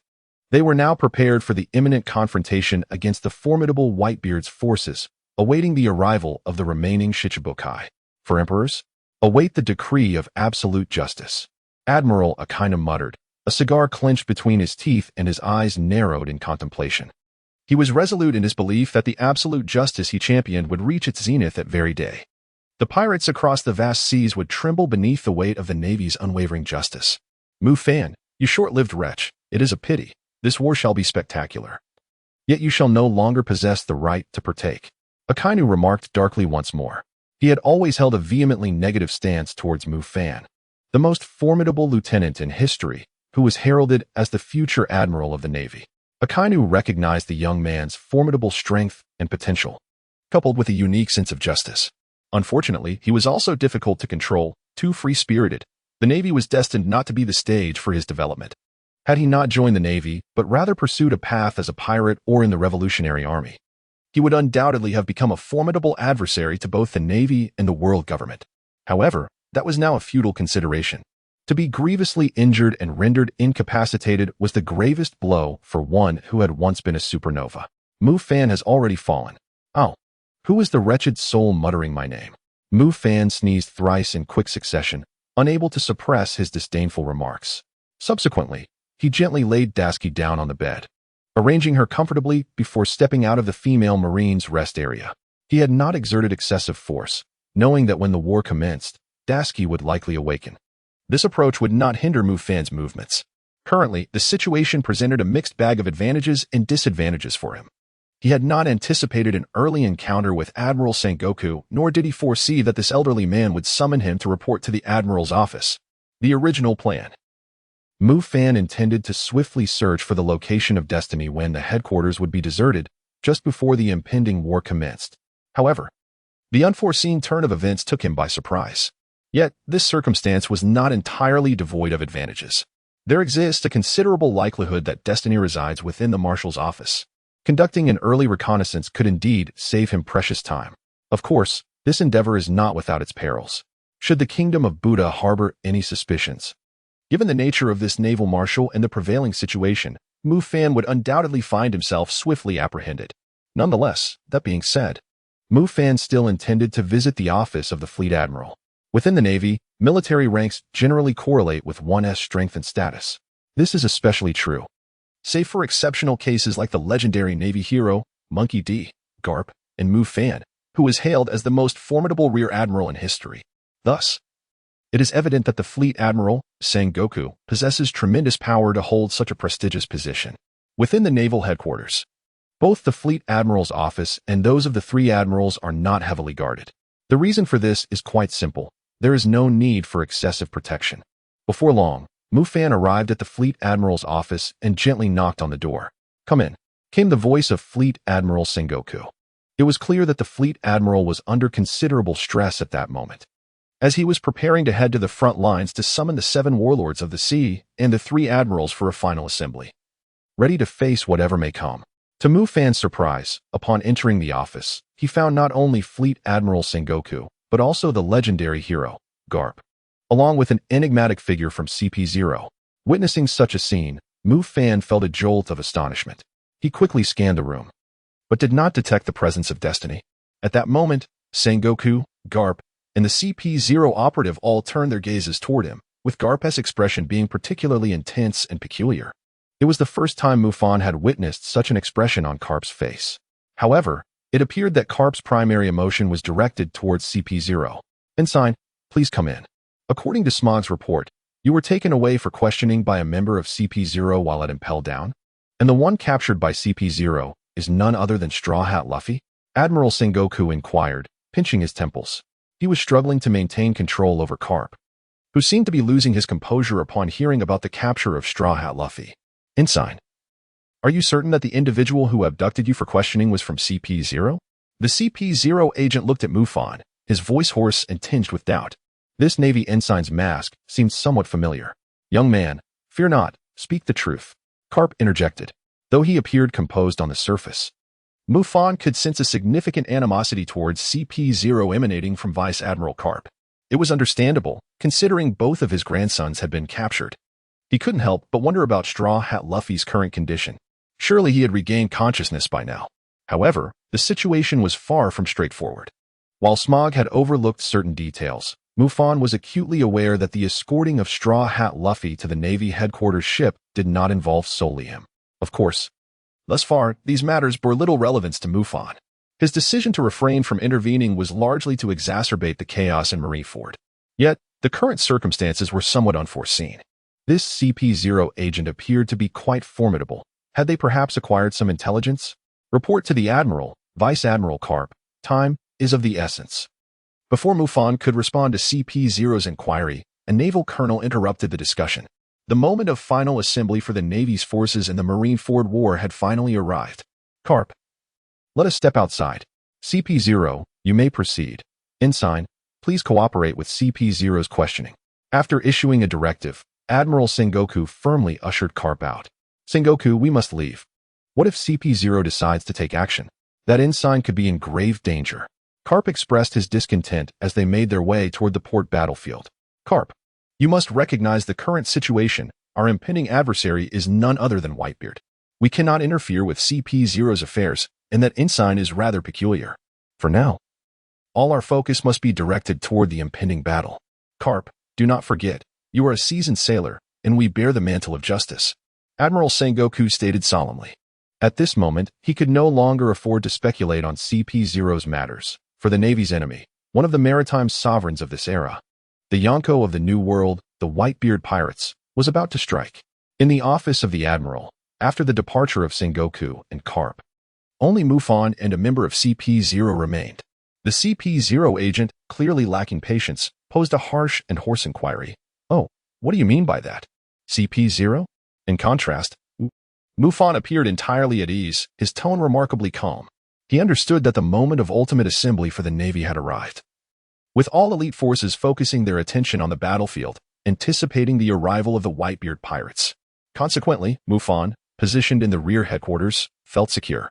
They were now prepared for the imminent confrontation against the formidable Whitebeard's forces, awaiting the arrival of the remaining Shichibukai. For emperors, await the decree of absolute justice. Admiral Akainu muttered, a cigar clenched between his teeth and his eyes narrowed in contemplation. He was resolute in his belief that the absolute justice he championed would reach its zenith that very day. The pirates across the vast seas would tremble beneath the weight of the Navy's unwavering justice. Mufan, you short-lived wretch, it is a pity. This war shall be spectacular. Yet you shall no longer possess the right to partake. Akainu remarked darkly once more. He had always held a vehemently negative stance towards Mufan. the most formidable lieutenant in history, who was heralded as the future admiral of the Navy. Akainu recognized the young man's formidable strength and potential, coupled with a unique sense of justice. Unfortunately, he was also difficult to control, too free-spirited. The Navy was destined not to be the stage for his development. Had he not joined the Navy, but rather pursued a path as a pirate or in the Revolutionary Army, he would undoubtedly have become a formidable adversary to both the Navy and the world government. However, that was now a futile consideration. To be grievously injured and rendered incapacitated was the gravest blow for one who had once been a supernova. Mufan has already fallen. Oh, who is the wretched soul muttering my name? Mufan sneezed thrice in quick succession, unable to suppress his disdainful remarks. Subsequently, he gently laid Dasky down on the bed, arranging her comfortably before stepping out of the female Marine's rest area. He had not exerted excessive force, knowing that when the war commenced, Dasky would likely awaken. This approach would not hinder Mufan's movements. Currently, the situation presented a mixed bag of advantages and disadvantages for him. He had not anticipated an early encounter with Admiral Sengoku, nor did he foresee that this elderly man would summon him to report to the Admiral's office. The original plan. Mufan intended to swiftly search for the location of Destiny when the headquarters would be deserted, just before the impending war commenced. However, the unforeseen turn of events took him by surprise. Yet, this circumstance was not entirely devoid of advantages. There exists a considerable likelihood that Destiny resides within the Marshal's office. Conducting an early reconnaissance could indeed save him precious time. Of course, this endeavor is not without its perils. Should the Kingdom of Buddha harbor any suspicions? Given the nature of this naval marshal and the prevailing situation, Mufan would undoubtedly find himself swiftly apprehended. Nonetheless, that being said, Mufan still intended to visit the office of the Fleet Admiral. Within the Navy, military ranks generally correlate with one's strength and status. This is especially true, save for exceptional cases like the legendary Navy hero, Monkey D. Garp, and Mufan, who is hailed as the most formidable rear admiral in history. Thus, it is evident that the Fleet Admiral, Sengoku, possesses tremendous power to hold such a prestigious position. Within the naval headquarters, both the Fleet Admiral's office and those of the three admirals are not heavily guarded. The reason for this is quite simple. There is no need for excessive protection. Before long, Mufan arrived at the Fleet Admiral's office and gently knocked on the door. "Come in," came the voice of Fleet Admiral Sengoku. It was clear that the Fleet Admiral was under considerable stress at that moment, as he was preparing to head to the front lines to summon the 7 warlords of the sea and the 3 admirals for a final assembly, ready to face whatever may come. To Mufan's surprise, upon entering the office, he found not only Fleet Admiral Sengoku, but also the legendary hero, Garp, along with an enigmatic figure from CP0. Witnessing such a scene, Mufan felt a jolt of astonishment. He quickly scanned the room, but did not detect the presence of Destiny. At that moment, Sengoku, Garp, and the CP0 operative all turned their gazes toward him, with Garp's expression being particularly intense and peculiar. It was the first time Mufan had witnessed such an expression on Garp's face. However, it appeared that Garp's primary emotion was directed towards CP0. "Ensign, please come in. According to Smog's report, you were taken away for questioning by a member of CP0 while at Impel Down, and the one captured by CP0 is none other than Straw Hat Luffy?" Admiral Sengoku inquired, pinching his temples. He was struggling to maintain control over Garp, who seemed to be losing his composure upon hearing about the capture of Straw Hat Luffy. "Ensign, are you certain that the individual who abducted you for questioning was from CP0? The CP0 agent looked at Mufan, his voice hoarse and tinged with doubt. This Navy ensign's mask seemed somewhat familiar. "Young man, fear not, speak the truth," Garp interjected, though he appeared composed on the surface. Mufan could sense a significant animosity towards CP0 emanating from Vice Admiral Garp. It was understandable, considering both of his grandsons had been captured. He couldn't help but wonder about Straw Hat Luffy's current condition. Surely he had regained consciousness by now. However, the situation was far from straightforward. While Smog had overlooked certain details, Mufan was acutely aware that the escorting of Straw Hat Luffy to the Navy headquarters ship did not involve solely him. Of course, thus far, these matters bore little relevance to Mufan. His decision to refrain from intervening was largely to exacerbate the chaos in Marineford. Yet, the current circumstances were somewhat unforeseen. This CP0 agent appeared to be quite formidable. Had they perhaps acquired some intelligence? Report to the Admiral, Vice Admiral Garp. Time is of the essence. Before Mufan could respond to CP0's inquiry, a naval colonel interrupted the discussion. The moment of final assembly for the Navy's forces in the Marineford War had finally arrived. Carp, let us step outside. CP0, you may proceed. Ensign, please cooperate with CP0's questioning. After issuing a directive, Admiral Sengoku firmly ushered Carp out. Sengoku, we must leave. What if CP0 decides to take action? That ensign could be in grave danger. Carp expressed his discontent as they made their way toward the port battlefield. Carp, you must recognize the current situation. Our impending adversary is none other than Whitebeard. We cannot interfere with CP0's affairs, and that ensign is rather peculiar. For now, all our focus must be directed toward the impending battle. Carp, do not forget, you are a seasoned sailor, and we bear the mantle of justice. Admiral Sengoku stated solemnly. At this moment, he could no longer afford to speculate on CP0's matters, for the Navy's enemy, one of the maritime sovereigns of this era, the Yonko of the New World, the Whitebeard pirates, was about to strike. In the office of the Admiral, after the departure of Sengoku and Carp, only Mufan and a member of CP0 remained. The CP0 agent, clearly lacking patience, posed a harsh and hoarse inquiry. Oh, what do you mean by that? CP0? In contrast, Mufan appeared entirely at ease, his tone remarkably calm. He understood that the moment of ultimate assembly for the Navy had arrived. With all elite forces focusing their attention on the battlefield, anticipating the arrival of the Whitebeard pirates. Consequently, Mufan, positioned in the rear headquarters, felt secure.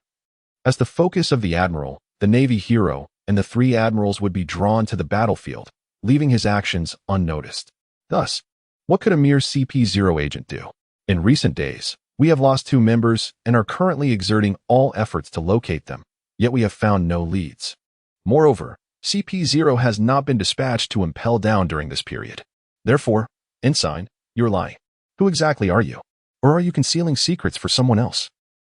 As the focus of the Admiral, the Navy hero, and the three admirals would be drawn to the battlefield, leaving his actions unnoticed. Thus, what could a mere CP0 agent do? In recent days, we have lost 2 members and are currently exerting all efforts to locate them, yet we have found no leads. Moreover, CP0 has not been dispatched to impel down during this period. Therefore, ensign, you're lying. Who exactly are you? Or are you concealing secrets for someone else?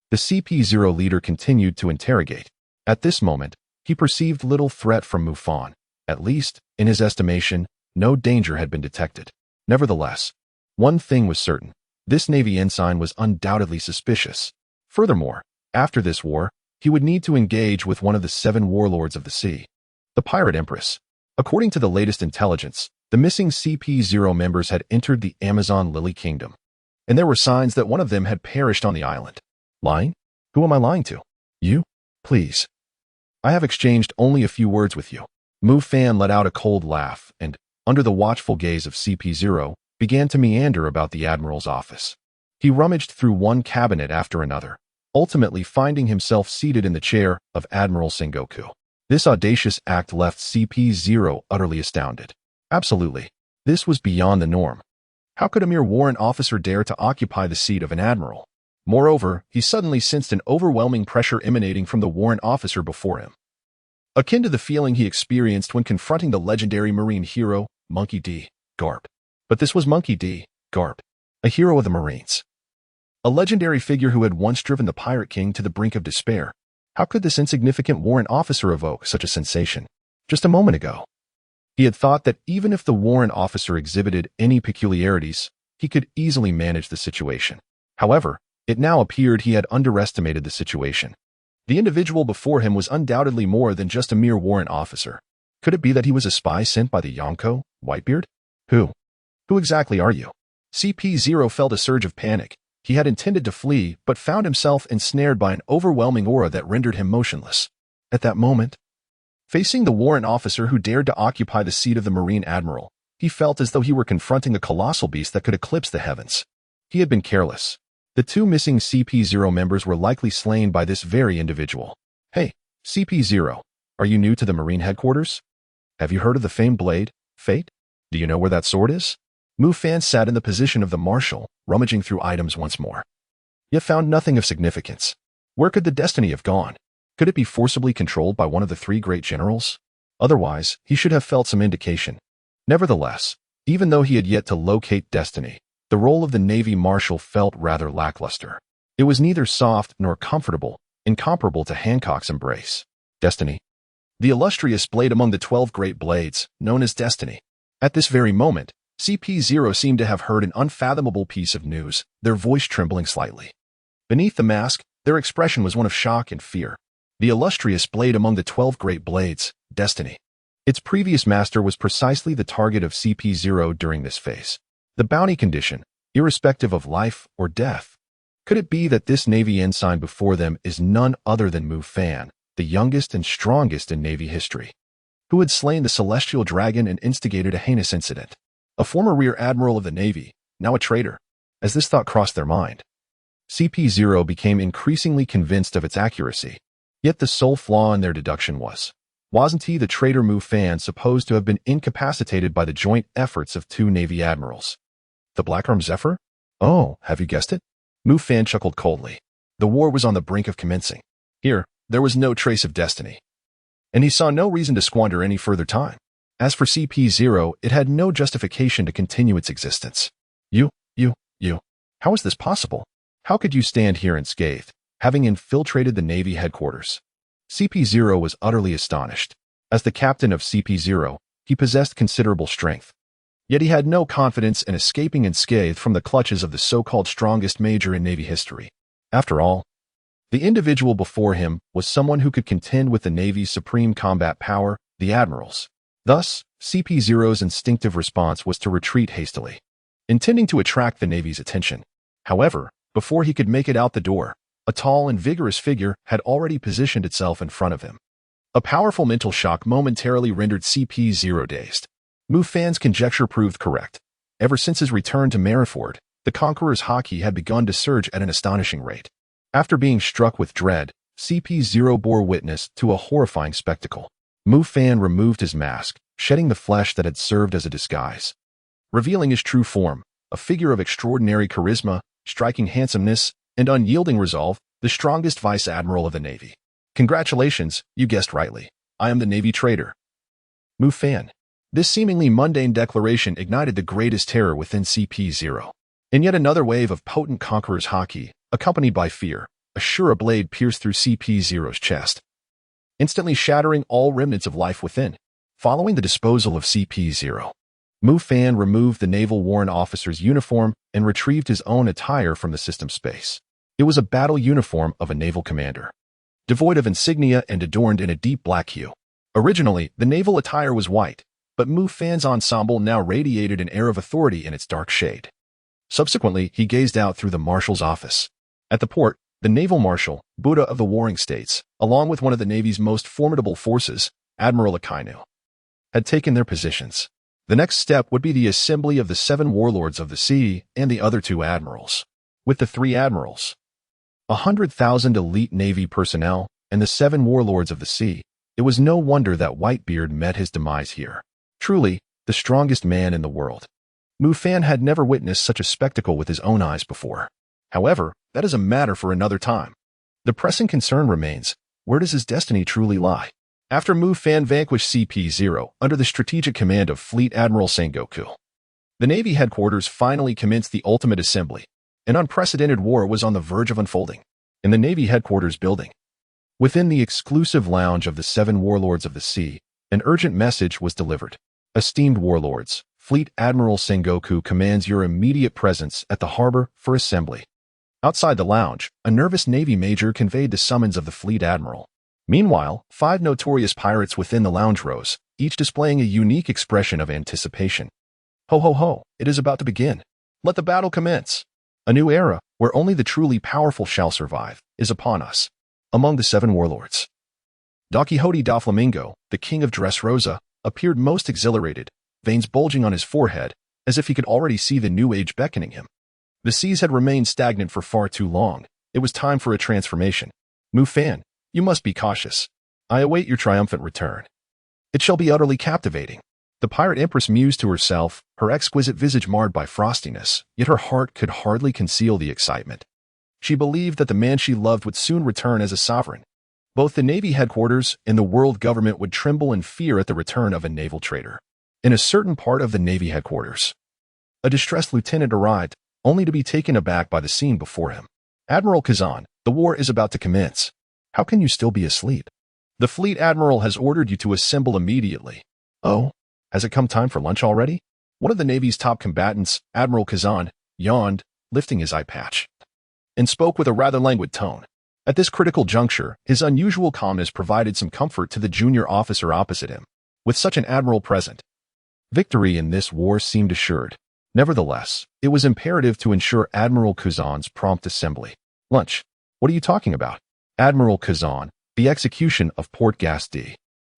The CP0 leader continued to interrogate. At this moment, he perceived little threat from Mufan. At least, in his estimation, no danger had been detected. Nevertheless, one thing was certain. This Navy ensign was undoubtedly suspicious. Furthermore, after this war, he would need to engage with one of the 7 warlords of the sea, the Pirate Empress. According to the latest intelligence, the missing CP0 members had entered the Amazon Lily Kingdom, and there were signs that one of them had perished on the island. Lying? Who am I lying to? You? Please. I have exchanged only a few words with you. Mufan let out a cold laugh and, under the watchful gaze of CP0, began to meander about the Admiral's office. He rummaged through one cabinet after another, ultimately finding himself seated in the chair of Admiral Sengoku. This audacious act left CP0 utterly astounded. Absolutely. This was beyond the norm. How could a mere warrant officer dare to occupy the seat of an admiral? Moreover, he suddenly sensed an overwhelming pressure emanating from the warrant officer before him, akin to the feeling he experienced when confronting the legendary marine hero, Monkey D. Garp. But this was Monkey D. Garp, a hero of the Marines. A legendary figure who had once driven the Pirate King to the brink of despair. How could this insignificant warrant officer evoke such a sensation? Just a moment ago, he had thought that even if the warrant officer exhibited any peculiarities, he could easily manage the situation. However, it now appeared he had underestimated the situation. The individual before him was undoubtedly more than just a mere warrant officer. Could it be that he was a spy sent by the Yonko, Whitebeard? Who exactly are you? CP0 felt a surge of panic. He had intended to flee, but found himself ensnared by an overwhelming aura that rendered him motionless. At that moment, facing the warrant officer who dared to occupy the seat of the Marine Admiral, he felt as though he were confronting a colossal beast that could eclipse the heavens. He had been careless. The 2 missing CP0 members were likely slain by this very individual. Hey, CP0, are you new to the Marine headquarters? Have you heard of the famed blade, Fate? Do you know where that sword is? Mufan sat in the position of the marshal, rummaging through items once more, yet found nothing of significance. Where could the destiny have gone? Could it be forcibly controlled by one of the 3 great generals? Otherwise, he should have felt some indication. Nevertheless, even though he had yet to locate destiny, the role of the Navy Marshal felt rather lackluster. It was neither soft nor comfortable, incomparable to Hancock's embrace. Destiny. The illustrious blade among the 12 great blades, known as Destiny. At this very moment, CP0 seemed to have heard an unfathomable piece of news, their voice trembling slightly. Beneath the mask, their expression was one of shock and fear. The illustrious blade among the 12 great blades, Destiny. Its previous master was precisely the target of CP0 during this phase. The bounty condition, irrespective of life or death. Could it be that this Navy ensign before them is none other than Mufan, the youngest and strongest in Navy history, who had slain the celestial dragon and instigated a heinous incident? A former rear admiral of the Navy, now a traitor. As this thought crossed their mind, CP0 became increasingly convinced of its accuracy. Yet the sole flaw in their deduction wasn't he, the traitor Mufan, supposed to have been incapacitated by the joint efforts of two Navy admirals? The Black-armed Zephyr? Oh, have you guessed it? Mufan chuckled coldly. The war was on the brink of commencing. Here, there was no trace of destiny, and he saw no reason to squander any further time. As for CP0, it had no justification to continue its existence. You, how is this possible? How could you stand here unscathed, having infiltrated the Navy headquarters? CP0 was utterly astonished. As the captain of CP0, he possessed considerable strength. Yet he had no confidence in escaping unscathed from the clutches of the so-called strongest major in Navy history. After all, the individual before him was someone who could contend with the Navy's supreme combat power, the Admirals. Thus, CP0's instinctive response was to retreat hastily, intending to attract the Navy's attention. However, before he could make it out the door, a tall and vigorous figure had already positioned itself in front of him. A powerful mental shock momentarily rendered CP0 dazed. Mufan's conjecture proved correct. Ever since his return to Marineford, the Conqueror's haki had begun to surge at an astonishing rate. After being struck with dread, CP0 bore witness to a horrifying spectacle. Mufan removed his mask, shedding the flesh that had served as a disguise, revealing his true form, a figure of extraordinary charisma, striking handsomeness, and unyielding resolve, the strongest vice admiral of the Navy. Congratulations, you guessed rightly. I am the Navy traitor. Mufan. This seemingly mundane declaration ignited the greatest terror within CP0. In yet another wave of potent Conqueror's haki, accompanied by fear, a sure blade pierced through CP0's chest, instantly shattering all remnants of life within. Following the disposal of CP0, Mufan removed the naval warrant officer's uniform and retrieved his own attire from the system space. It was a battle uniform of a naval commander, devoid of insignia and adorned in a deep black hue. Originally, the naval attire was white, but Mufan's ensemble now radiated an air of authority in its dark shade. Subsequently, he gazed out through the marshal's office. At the port, the naval marshal, Buddha of the Warring States, along with one of the Navy's most formidable forces, Admiral Akainu, had taken their positions. The next step would be the assembly of the 7 warlords of the sea and the other 2 admirals. With the 3 admirals, 100,000 elite Navy personnel, and the 7 warlords of the sea, it was no wonder that Whitebeard met his demise here. Truly, the strongest man in the world. Mufan had never witnessed such a spectacle with his own eyes before. However, that is a matter for another time. The pressing concern remains, where does his destiny truly lie? After Mufan vanquished CP0 under the strategic command of Fleet Admiral Sengoku, the Navy headquarters finally commenced the ultimate assembly. An unprecedented war was on the verge of unfolding. In the Navy headquarters building, within the exclusive lounge of the 7 warlords of the sea, an urgent message was delivered. Esteemed warlords, Fleet Admiral Sengoku commands your immediate presence at the harbor for assembly. Outside the lounge, a nervous Navy major conveyed the summons of the Fleet Admiral. Meanwhile, 5 notorious pirates within the lounge rose, each displaying a unique expression of anticipation. Ho ho ho, it is about to begin. Let the battle commence. A new era, where only the truly powerful shall survive, is upon us. Among the 7 warlords, Don Quixote da Flamingo, the king of Dressrosa, appeared most exhilarated, veins bulging on his forehead, as if he could already see the new age beckoning him. The seas had remained stagnant for far too long. It was time for a transformation. Mufan, you must be cautious. I await your triumphant return. It shall be utterly captivating. The Pirate Empress mused to herself, her exquisite visage marred by frostiness, yet her heart could hardly conceal the excitement. She believed that the man she loved would soon return as a sovereign. Both the Navy headquarters and the world government would tremble in fear at the return of a naval traitor. In a certain part of the Navy headquarters, a distressed lieutenant arrived, only to be taken aback by the scene before him. Admiral Kazan, the war is about to commence. How can you still be asleep? The Fleet Admiral has ordered you to assemble immediately. Oh, has it come time for lunch already? One of the Navy's top combatants, Admiral Kazan, yawned, lifting his eye patch, and spoke with a rather languid tone. At this critical juncture, his unusual calmness provided some comfort to the junior officer opposite him. with such an admiral present. Victory in this war seemed assured. Nevertheless, it was imperative to ensure Admiral Kazan's prompt assembly. Lunch. What are you talking about? Admiral Kazan, the execution of Port-As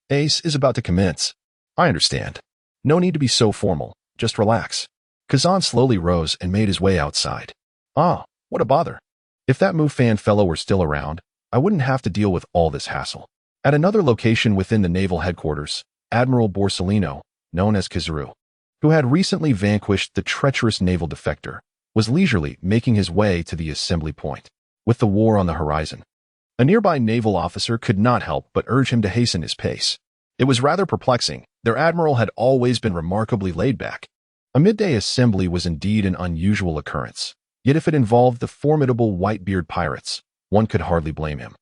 is about to commence. I understand. No need to be so formal. Just relax. Kazan slowly rose and made his way outside. Ah, what a bother. If that Mufan fellow were still around, I wouldn't have to deal with all this hassle. At another location within the naval headquarters, Admiral Borsellino, known as Kizaru, who had recently vanquished the treacherous naval defector, was leisurely making his way to the assembly point. With the war on the horizon, a nearby naval officer could not help but urge him to hasten his pace. It was rather perplexing. Their admiral had always been remarkably laid back. A midday assembly was indeed an unusual occurrence, yet if it involved the formidable Whitebeard pirates, one could hardly blame him.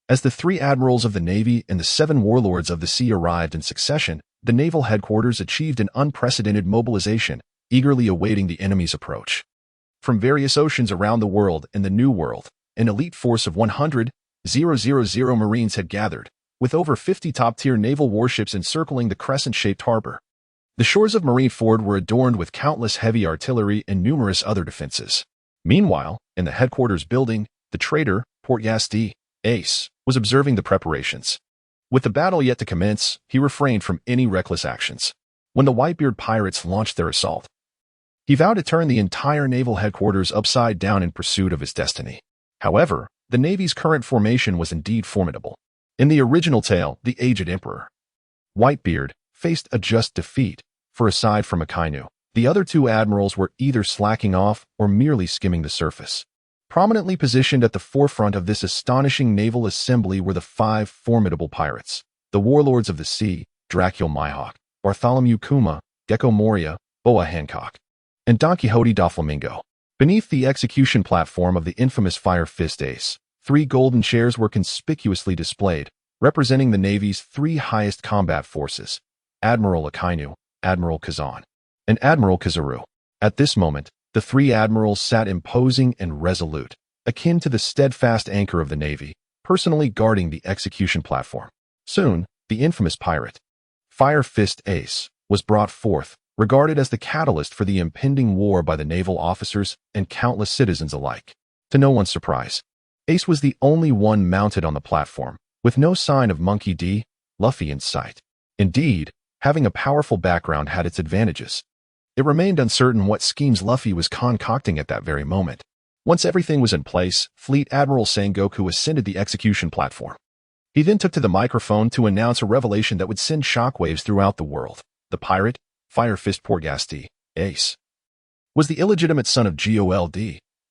As the 3 admirals of the Navy and the 7 warlords of the sea arrived in succession, the naval headquarters achieved an unprecedented mobilization, eagerly awaiting the enemy's approach. From various oceans around the world and the New World, an elite force of 100,000 Marines had gathered, with over 50 top-tier naval warships encircling the crescent-shaped harbor. The shores of Marineford were adorned with countless heavy artillery and numerous other defenses. Meanwhile, in the headquarters building, the traitor, Port-As, was observing the preparations. With the battle yet to commence, he refrained from any reckless actions. When the Whitebeard pirates launched their assault, he vowed to turn the entire naval headquarters upside down in pursuit of his destiny. However, the Navy's current formation was indeed formidable. In the original tale, the aged Emperor Whitebeard faced a just defeat, for aside from Akainu, the other 2 admirals were either slacking off or merely skimming the surface. Prominently positioned at the forefront of this astonishing naval assembly were the 5 formidable pirates, the warlords of the sea, Dracul Mihawk, Bartholomew Kuma, Gecko Moria, Boa Hancock, and Don Quixote Doflamingo. Beneath the execution platform of the infamous Fire Fist Ace, 3 golden chairs were conspicuously displayed, representing the Navy's 3 highest combat forces, Admiral Akainu, Admiral Kazan, and Admiral Kizaru. At this moment, the 3 admirals sat imposing and resolute, akin to the steadfast anchor of the Navy, personally guarding the execution platform. Soon, the infamous pirate, Fire Fist Ace, was brought forth, regarded as the catalyst for the impending war by the naval officers and countless citizens alike. To no one's surprise, Ace was the only one mounted on the platform, with no sign of Monkey D. Luffy in sight. Indeed, having a powerful background had its advantages. It remained uncertain what schemes Luffy was concocting at that very moment. Once everything was in place, Fleet Admiral Sengoku ascended the execution platform. He then took to the microphone to announce a revelation that would send shockwaves throughout the world. The pirate, Fire Fist Port-As, was the illegitimate son of Gold,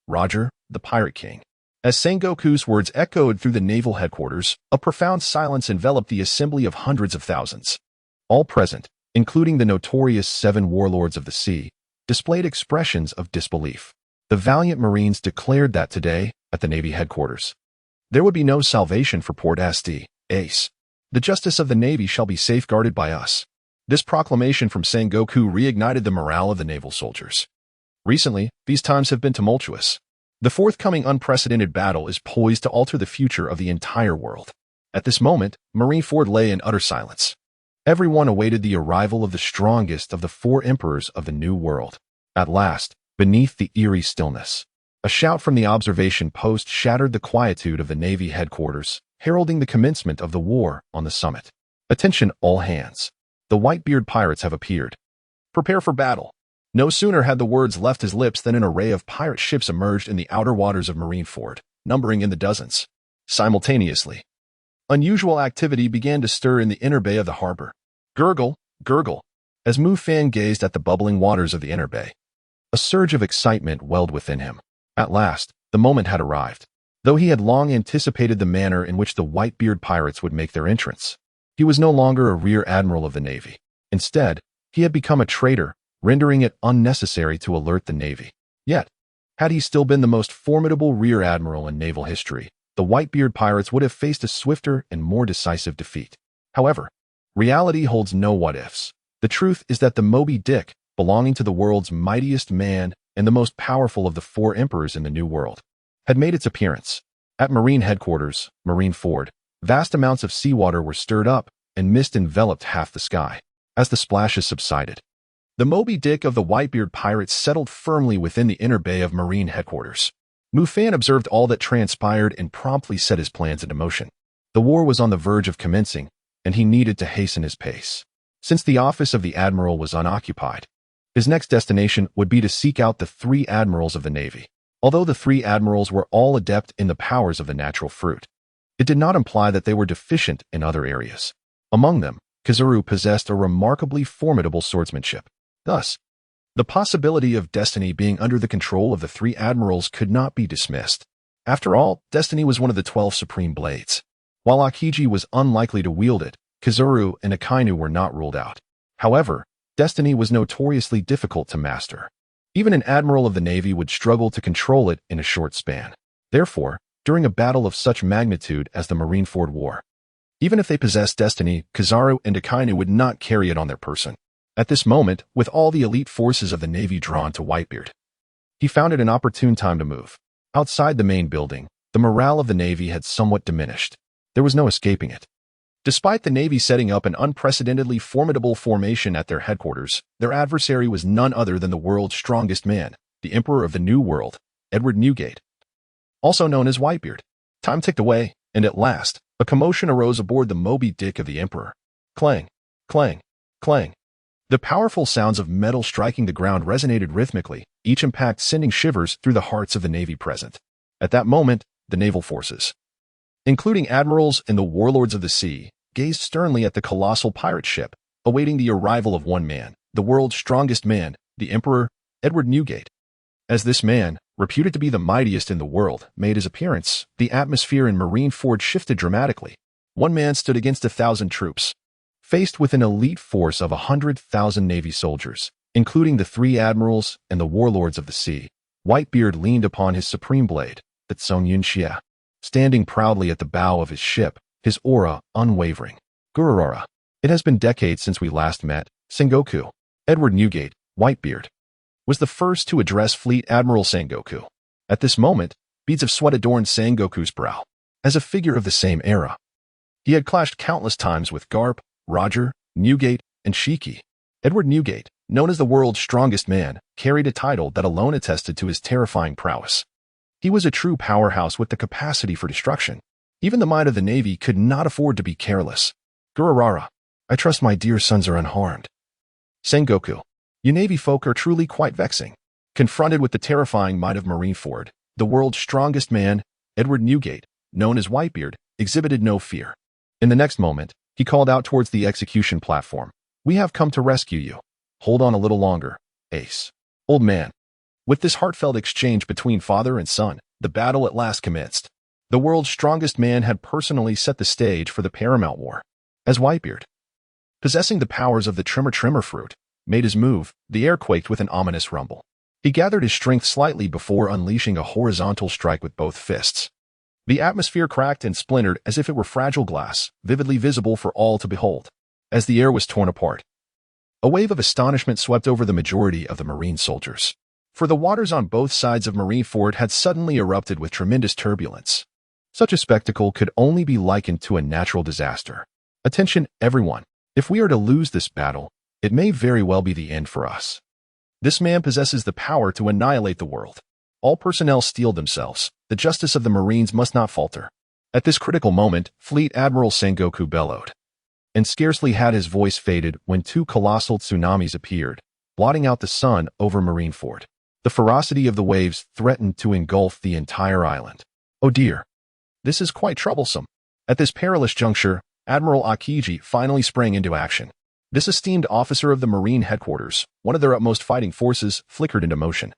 Roger, the Pirate King. As Sengoku's words echoed through the naval headquarters, a profound silence enveloped the assembly of hundreds of thousands. All present, including the notorious 7 warlords of the sea, displayed expressions of disbelief. The valiant Marines declared that today, at the Navy headquarters, there would be no salvation for Port-As. The justice of the Navy shall be safeguarded by us. This proclamation from Sengoku reignited the morale of the naval soldiers. Recently, these times have been tumultuous. The forthcoming unprecedented battle is poised to alter the future of the entire world. At this moment, Marineford lay in utter silence. Everyone awaited the arrival of the strongest of the 4 emperors of the New World. At last, beneath the eerie stillness, a shout from the observation post shattered the quietude of the Navy headquarters, heralding the commencement of the war on the summit. Attention all hands. The Whitebeard pirates have appeared. Prepare for battle. No sooner had the words left his lips than an array of pirate ships emerged in the outer waters of Marineford, numbering in the dozens. Simultaneously, unusual activity began to stir in the inner bay of the harbor. Gurgle, gurgle, as Mufan gazed at the bubbling waters of the inner bay. A surge of excitement welled within him. At last, the moment had arrived. Though he had long anticipated the manner in which the Whitebeard pirates would make their entrance, he was no longer a rear admiral of the Navy. Instead, he had become a traitor, rendering it unnecessary to alert the Navy. Yet, had he still been the most formidable rear admiral in naval history, the Whitebeard pirates would have faced a swifter and more decisive defeat. However, reality holds no what-ifs. The truth is that the Moby Dick, belonging to the world's mightiest man and the most powerful of the 4 emperors in the New World, had made its appearance. At Marine headquarters, Marineford, vast amounts of seawater were stirred up, and mist enveloped half the sky. As the splashes subsided, the Moby Dick of the Whitebeard pirates settled firmly within the inner bay of Marine headquarters. Mufan observed all that transpired and promptly set his plans into motion. The war was on the verge of commencing, and he needed to hasten his pace. Since the office of the Admiral was unoccupied, his next destination would be to seek out the 3 Admirals of the Navy. Although the 3 Admirals were all adept in the powers of the natural fruit, it did not imply that they were deficient in other areas. Among them, Kizaru possessed a remarkably formidable swordsmanship. Thus, the possibility of destiny being under the control of the 3 Admirals could not be dismissed. After all, destiny was one of the 12 supreme blades. While Akiji was unlikely to wield it, Kizaru and Akainu were not ruled out. However, destiny was notoriously difficult to master. Even an Admiral of the Navy would struggle to control it in a short span. Therefore, during a battle of such magnitude as the Marineford War, even if they possessed destiny, Kizaru and Akainu would not carry it on their person. At this moment, with all the elite forces of the Navy drawn to Whitebeard, he found it an opportune time to move. Outside the main building, the morale of the Navy had somewhat diminished. There was no escaping it. Despite the Navy setting up an unprecedentedly formidable formation at their headquarters, their adversary was none other than the world's strongest man, the Emperor of the New World, Edward Newgate, also known as Whitebeard. Time ticked away, and at last, a commotion arose aboard the Moby Dick of the Emperor. Clang, clang, clang. The powerful sounds of metal striking the ground resonated rhythmically, each impact sending shivers through the hearts of the Navy present. At that moment, the naval forces, including admirals and the warlords of the sea, gazed sternly at the colossal pirate ship, awaiting the arrival of one man, the world's strongest man, the Emperor, Edward Newgate. As this man, reputed to be the mightiest in the world, made his appearance, the atmosphere in Marineford shifted dramatically. One man stood against 1,000 troops. Faced with an elite force of 100,000 Navy soldiers, including the 3 admirals and the warlords of the sea, Whitebeard leaned upon his supreme blade, the Tsung Yunxia, standing proudly at the bow of his ship, his aura unwavering. Gururara. It has been decades since we last met. Sengoku. Edward Newgate, Whitebeard, was the first to address Fleet Admiral Sengoku. At this moment, beads of sweat adorned Sengoku's brow. As a figure of the same era, he had clashed countless times with Garp, Roger, Newgate, and Shiki. Edward Newgate, known as the world's strongest man, carried a title that alone attested to his terrifying prowess. He was a true powerhouse with the capacity for destruction. Even the might of the Navy could not afford to be careless. Gururara, I trust my dear sons are unharmed. Sengoku, you Navy folk are truly quite vexing. Confronted with the terrifying might of Marineford, the world's strongest man, Edward Newgate, known as Whitebeard, exhibited no fear. In the next moment, he called out towards the execution platform. We have come to rescue you. Hold on a little longer, Ace. Old man. With this heartfelt exchange between father and son, the battle at last commenced. The world's strongest man had personally set the stage for the paramount war. As Whitebeard, possessing the powers of the Tremor fruit, made his move, the air quaked with an ominous rumble. He gathered his strength slightly before unleashing a horizontal strike with both fists. The atmosphere cracked and splintered as if it were fragile glass, vividly visible for all to behold. As the air was torn apart, a wave of astonishment swept over the majority of the Marine soldiers. For the waters on both sides of Marineford had suddenly erupted with tremendous turbulence. Such a spectacle could only be likened to a natural disaster. Attention, everyone. If we are to lose this battle, it may very well be the end for us. This man possesses the power to annihilate the world. All personnel steel themselves. The justice of the Marines must not falter. At this critical moment, Fleet Admiral Sengoku bellowed. And scarcely had his voice faded when 2 colossal tsunamis appeared, blotting out the sun over Marineford. The ferocity of the waves threatened to engulf the entire island. Oh dear. This is quite troublesome. At this perilous juncture, Admiral Akiji finally sprang into action. This esteemed officer of the Marine headquarters, one of their utmost fighting forces, flickered into motion.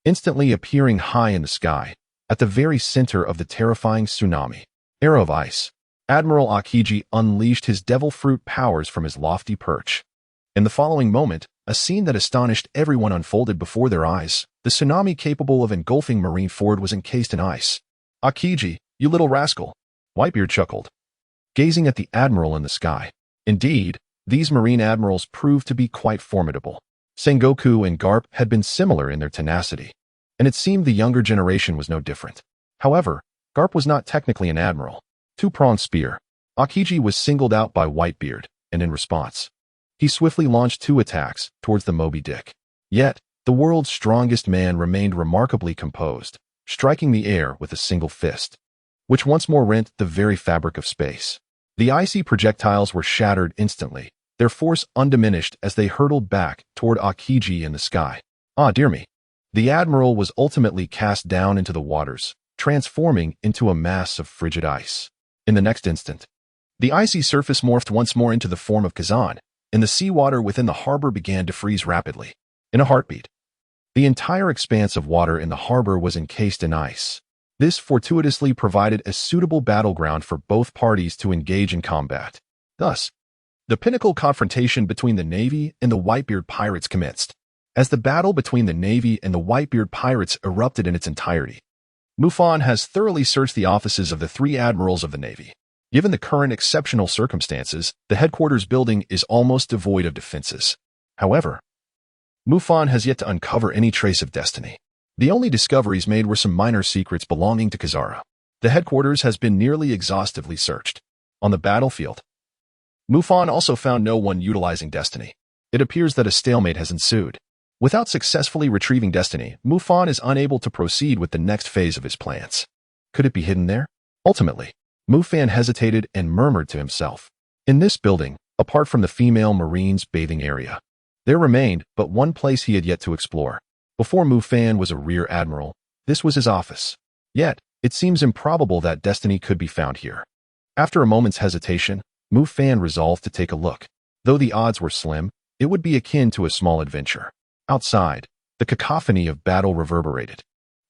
Instantly appearing high in the sky, at the very center of the terrifying tsunami, arrow of ice, Admiral Akiji unleashed his devil fruit powers from his lofty perch. In the following moment, a scene that astonished everyone unfolded before their eyes. The tsunami capable of engulfing Marineford was encased in ice. Akiji, you little rascal, Whitebeard chuckled, gazing at the admiral in the sky. Indeed, these Marine admirals proved to be quite formidable. Sengoku and Garp had been similar in their tenacity, and it seemed the younger generation was no different. However, Garp was not technically an admiral. Two-pronged spear. Aokiji was singled out by Whitebeard, and in response, he swiftly launched 2 attacks towards the Moby Dick. Yet, the world's strongest man remained remarkably composed, striking the air with a single fist, which once more rent the very fabric of space. The icy projectiles were shattered instantly, their force undiminished as they hurtled back toward Aokiji in the sky. Ah, dear me. The Admiral was ultimately cast down into the waters, transforming into a mass of frigid ice. In the next instant, the icy surface morphed once more into the form of Kazan, and the seawater within the harbor began to freeze rapidly. In a heartbeat, the entire expanse of water in the harbor was encased in ice. This fortuitously provided a suitable battleground for both parties to engage in combat. Thus, the pinnacle confrontation between the Navy and the Whitebeard pirates commenced. As the battle between the Navy and the Whitebeard pirates erupted in its entirety, Mufan has thoroughly searched the offices of the 3 admirals of the Navy. Given the current exceptional circumstances, the headquarters building is almost devoid of defenses. However, Mufan has yet to uncover any trace of destiny. The only discoveries made were some minor secrets belonging to Kazara. The headquarters has been nearly exhaustively searched. On the battlefield, Mufan also found no one utilizing destiny. It appears that a stalemate has ensued. Without successfully retrieving destiny, Mufan is unable to proceed with the next phase of his plans. Could it be hidden there? Ultimately, Mufan hesitated and murmured to himself. In this building, apart from the female Marines' bathing area, there remained but one place he had yet to explore. Before Mufan was a Rear Admiral, this was his office. Yet, it seems improbable that destiny could be found here. After a moment's hesitation, Mufan resolved to take a look. Though the odds were slim, it would be akin to a small adventure. Outside, the cacophony of battle reverberated,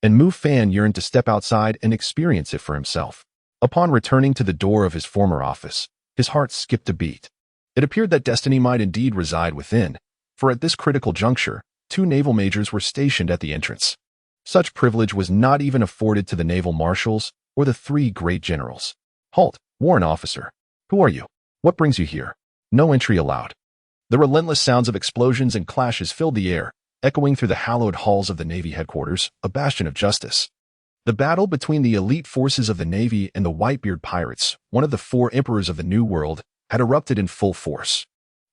and Mufan yearned to step outside and experience it for himself. Upon returning to the door of his former office, his heart skipped a beat. It appeared that destiny might indeed reside within, for at this critical juncture, 2 naval majors were stationed at the entrance. Such privilege was not even afforded to the naval marshals or the 3 great generals. Halt, warrant officer. Who are you? What brings you here? No entry allowed. The relentless sounds of explosions and clashes filled the air, echoing through the hallowed halls of the Navy headquarters, a bastion of justice. The battle between the elite forces of the Navy and the Whitebeard pirates, one of the 4 emperors of the New World, had erupted in full force.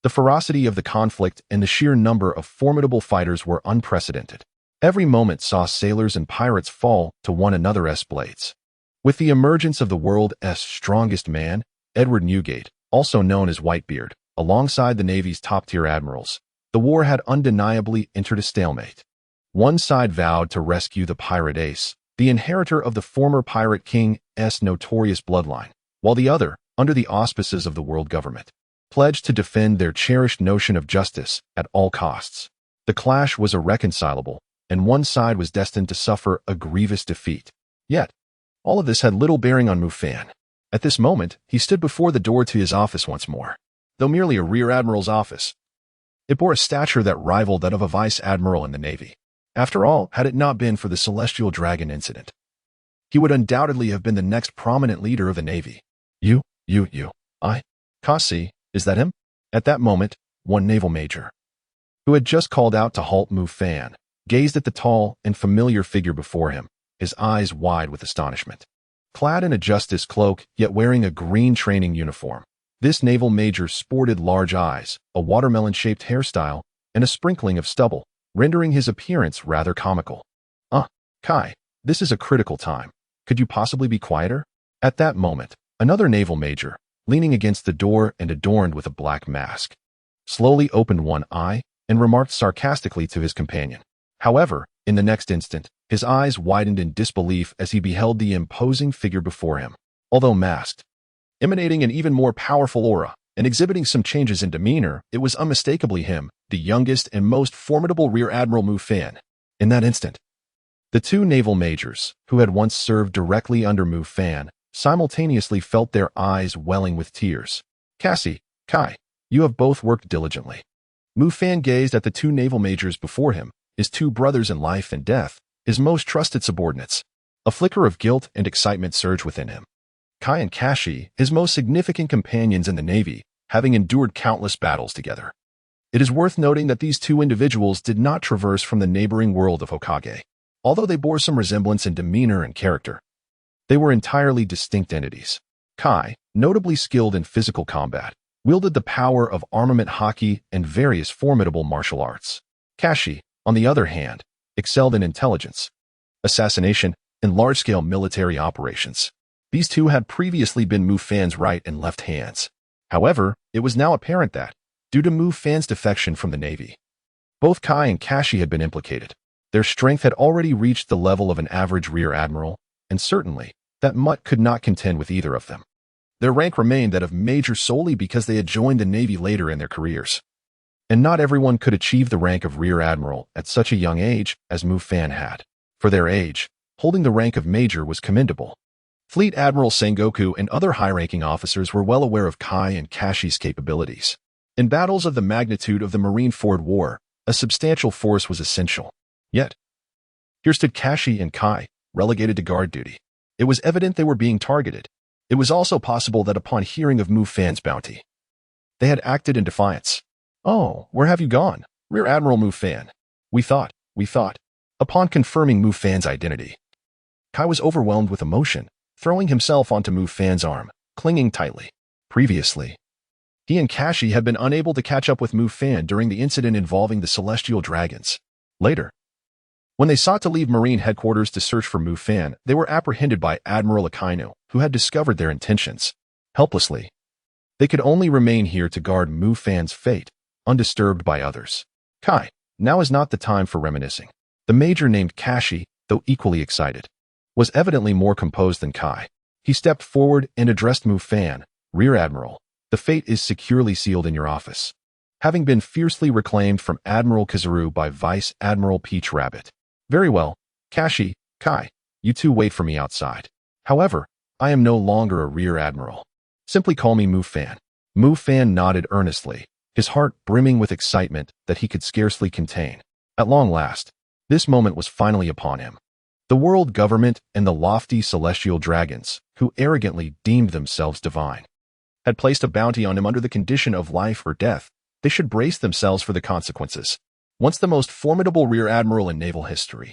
The ferocity of the conflict and the sheer number of formidable fighters were unprecedented. Every moment saw sailors and pirates fall to one another's blades. With the emergence of the world.'s strongest man, Edward Newgate, also known as Whitebeard, alongside the Navy's top-tier admirals, the war had undeniably entered a stalemate. One side vowed to rescue the pirate ace, the inheritor of the former pirate king's notorious bloodline, while the other, under the auspices of the world government, pledged to defend their cherished notion of justice at all costs. The clash was irreconcilable, and one side was destined to suffer a grievous defeat. Yet, all of this had little bearing on Mufan. At this moment, he stood before the door to his office once more. Though merely a Rear Admiral's office, it bore a stature that rivaled that of a Vice Admiral in the Navy. After all, had it not been for the Celestial Dragon incident, he would undoubtedly have been the next prominent leader of the Navy. Kasi, is that him? At that moment, one naval major, who had just called out to halt Mufan, gazed at the tall and familiar figure before him, his eyes wide with astonishment. Clad in a justice cloak, yet wearing a green training uniform, this naval major sported large eyes, a watermelon-shaped hairstyle, and a sprinkling of stubble, rendering his appearance rather comical. Kai, this is a critical time. Could you possibly be quieter? At that moment, another naval major, leaning against the door and adorned with a black mask, slowly opened one eye and remarked sarcastically to his companion. However, in the next instant, his eyes widened in disbelief as he beheld the imposing figure before him. Although masked, emanating an even more powerful aura, and exhibiting some changes in demeanor, it was unmistakably him, the youngest and most formidable Rear Admiral Mufan. In that instant, the 2 naval majors, who had once served directly under Mufan, simultaneously felt their eyes welling with tears. Cassie, Kai, you have both worked diligently. Mufan gazed at the 2 naval majors before him, his 2 brothers in life and death, his most trusted subordinates. A flicker of guilt and excitement surged within him. Kai and Kashi, his most significant companions in the Navy, having endured countless battles together. It is worth noting that these 2 individuals did not traverse from the neighboring world of Hokage. Although they bore some resemblance in demeanor and character, they were entirely distinct entities. Kai, notably skilled in physical combat, wielded the power of armament hockey and various formidable martial arts. Kashi, on the other hand, excelled in intelligence, assassination, and large-scale military operations. These two had previously been Mufan's right and left hands. However, it was now apparent that, due to Mufan's defection from the Navy, both Kai and Kashi had been implicated. Their strength had already reached the level of an average rear admiral, and certainly, that Mutt could not contend with either of them. Their rank remained that of major solely because they had joined the Navy later in their careers. And not everyone could achieve the rank of rear admiral at such a young age as Mufan had. For their age, holding the rank of major was commendable. Fleet Admiral Sengoku and other high-ranking officers were well aware of Kai and Kashi's capabilities. In battles of the magnitude of the Marineford War, a substantial force was essential. Yet, here stood Kashi and Kai, relegated to guard duty. It was evident they were being targeted. It was also possible that upon hearing of Mufan's bounty, they had acted in defiance. "Oh, where have you gone, Rear Admiral Mufan? We thought. Upon confirming Mufan's identity, Kai was overwhelmed with emotion, throwing himself onto Mufan's arm, clinging tightly. Previously, he and Kashi had been unable to catch up with Mufan during the incident involving the Celestial Dragons. Later, when they sought to leave Marine headquarters to search for Mufan, they were apprehended by Admiral Akainu, who had discovered their intentions. Helplessly, they could only remain here to guard Mufan's fate, undisturbed by others. Kai, now is not the time for reminiscing. The major named Kashi, though equally excited, was evidently more composed than Kai. He stepped forward and addressed Mufan. "Rear Admiral, the fate is securely sealed in your office, having been fiercely reclaimed from Admiral Kizaru by Vice Admiral Peach Rabbit." "Very well, Kashi, Kai, you two wait for me outside. However, I am no longer a Rear Admiral. Simply call me Mufan." Mufan nodded earnestly, his heart brimming with excitement that he could scarcely contain. At long last, this moment was finally upon him. The world government and the lofty celestial dragons, who arrogantly deemed themselves divine, had placed a bounty on him under the condition of life or death. They should brace themselves for the consequences. Once the most formidable rear admiral in naval history,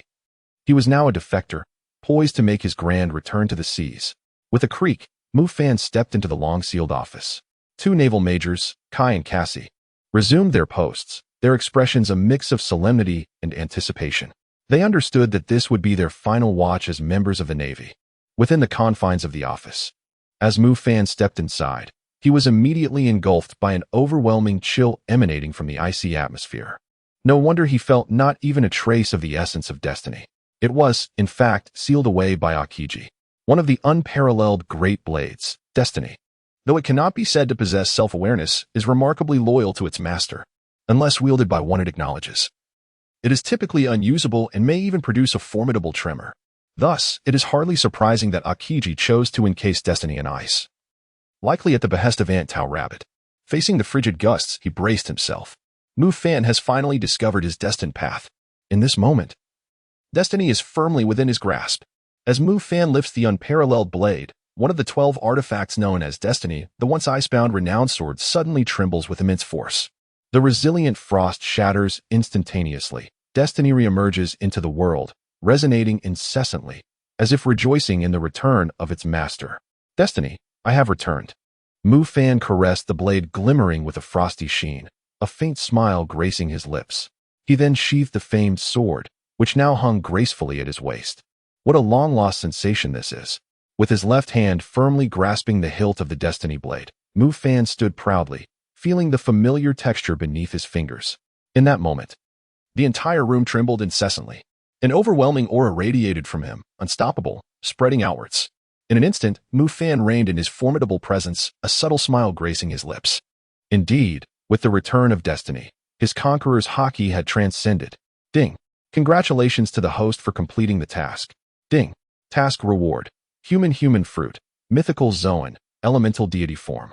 he was now a defector, poised to make his grand return to the seas. With a creak, Mufan stepped into the long-sealed office. Two naval majors, Kai and Kashi, resumed their posts, their expressions a mix of solemnity and anticipation. They understood that this would be their final watch as members of the Navy, within the confines of the office. As Mufan stepped inside, he was immediately engulfed by an overwhelming chill emanating from the icy atmosphere. No wonder he felt not even a trace of the essence of destiny. It was, in fact, sealed away by Akiji, one of the unparalleled great blades. Destiny, though it cannot be said to possess self-awareness, is remarkably loyal to its master, unless wielded by one it acknowledges. It is typically unusable and may even produce a formidable tremor. Thus, it is hardly surprising that Akiji chose to encase destiny in ice. Likely at the behest of Aunt Tao Rabbit. Facing the frigid gusts, he braced himself. Mufan has finally discovered his destined path. In this moment, destiny is firmly within his grasp. As Mufan lifts the unparalleled blade, one of the 12 artifacts known as Destiny, the once icebound renowned sword suddenly trembles with immense force. The resilient frost shatters instantaneously. Destiny reemerges into the world, resonating incessantly, as if rejoicing in the return of its master. "Destiny, I have returned." Mufan caressed the blade glimmering with a frosty sheen, a faint smile gracing his lips. He then sheathed the famed sword, which now hung gracefully at his waist. What a long-lost sensation this is. With his left hand firmly grasping the hilt of the Destiny blade, Mufan stood proudly, feeling the familiar texture beneath his fingers. In that moment, the entire room trembled incessantly. An overwhelming aura radiated from him, unstoppable, spreading outwards. In an instant, Mufan reigned in his formidable presence, a subtle smile gracing his lips. Indeed, with the return of Destiny, his conqueror's hockey had transcended. Ding. Congratulations to the host for completing the task. Ding. Task reward. Human fruit, mythical zoan, elemental deity form,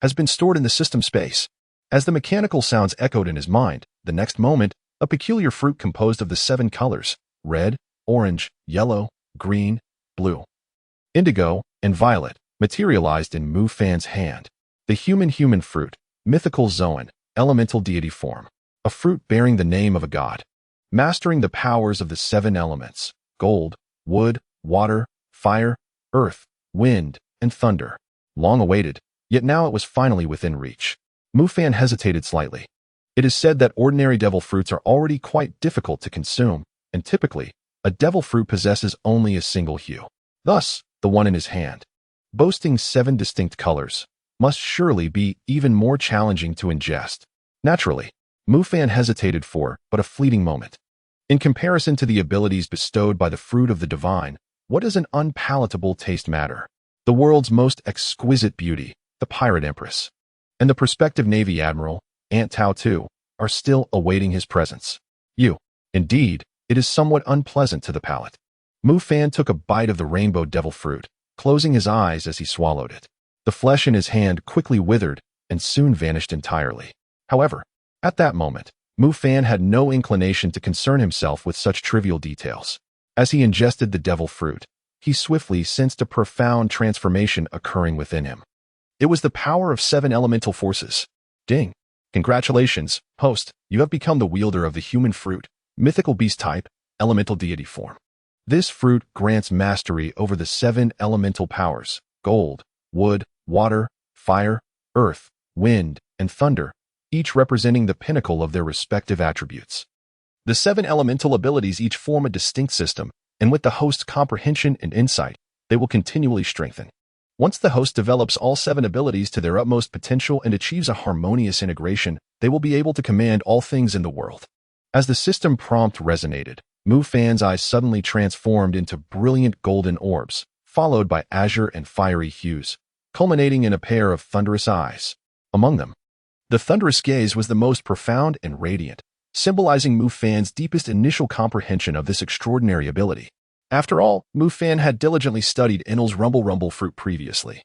has been stored in the system space. As the mechanical sounds echoed in his mind, the next moment, a peculiar fruit composed of the 7 colors, red, orange, yellow, green, blue, indigo, and violet, materialized in Mufan's hand. The human fruit, mythical zoan, elemental deity form, a fruit bearing the name of a god, mastering the powers of the 7 elements, gold, wood, water, fire, earth, wind, and thunder. long awaited, yet now it was finally within reach. Mufan hesitated slightly. It is said that ordinary devil fruits are already quite difficult to consume, and typically, a devil fruit possesses only a single hue. Thus, the one in his hand, boasting 7 distinct colors, must surely be even more challenging to ingest. Naturally, Mufan hesitated for but a fleeting moment. In comparison to the abilities bestowed by the fruit of the divine, what does an unpalatable taste matter? The world's most exquisite beauty, the Pirate Empress, and the prospective Navy Admiral, Aunt Tao too, are still awaiting his presence. Indeed, it is somewhat unpleasant to the palate. Mufan took a bite of the rainbow devil fruit, closing his eyes as he swallowed it. The flesh in his hand quickly withered and soon vanished entirely. However, at that moment, Mufan had no inclination to concern himself with such trivial details. As he ingested the devil fruit, he swiftly sensed a profound transformation occurring within him. It was the power of 7 elemental forces. Ding! Congratulations, host, you have become the wielder of the human fruit, mythical beast type, elemental deity form. This fruit grants mastery over the 7 elemental powers, gold, wood, water, fire, earth, wind, and thunder, each representing the pinnacle of their respective attributes. The 7 elemental abilities each form a distinct system, and with the host's comprehension and insight, they will continually strengthen. Once the host develops all 7 abilities to their utmost potential and achieves a harmonious integration, they will be able to command all things in the world. As the system prompt resonated, Mufan's eyes suddenly transformed into brilliant golden orbs, followed by azure and fiery hues, culminating in a pair of thunderous eyes. Among them, the thunderous gaze was the most profound and radiant, symbolizing Mufan's deepest initial comprehension of this extraordinary ability. After all, Mufan had diligently studied Enel's rumble fruit previously,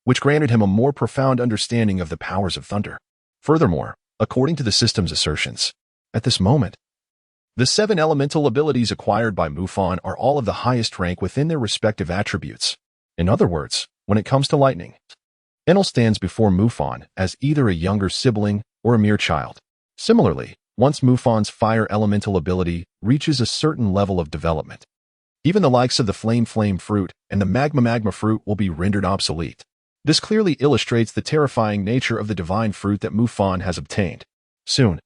which granted him a more profound understanding of the powers of thunder. Furthermore, according to the system's assertions, at this moment, the 7 elemental abilities acquired by Mufan are all of the highest rank within their respective attributes. In other words, when it comes to lightning, Enel stands before Mufan as either a younger sibling or a mere child. Similarly, once Mufan's fire elemental ability reaches a certain level of development, even the likes of the flame fruit and the magma fruit will be rendered obsolete. This clearly illustrates the terrifying nature of the divine fruit that Mufan has obtained. Soon,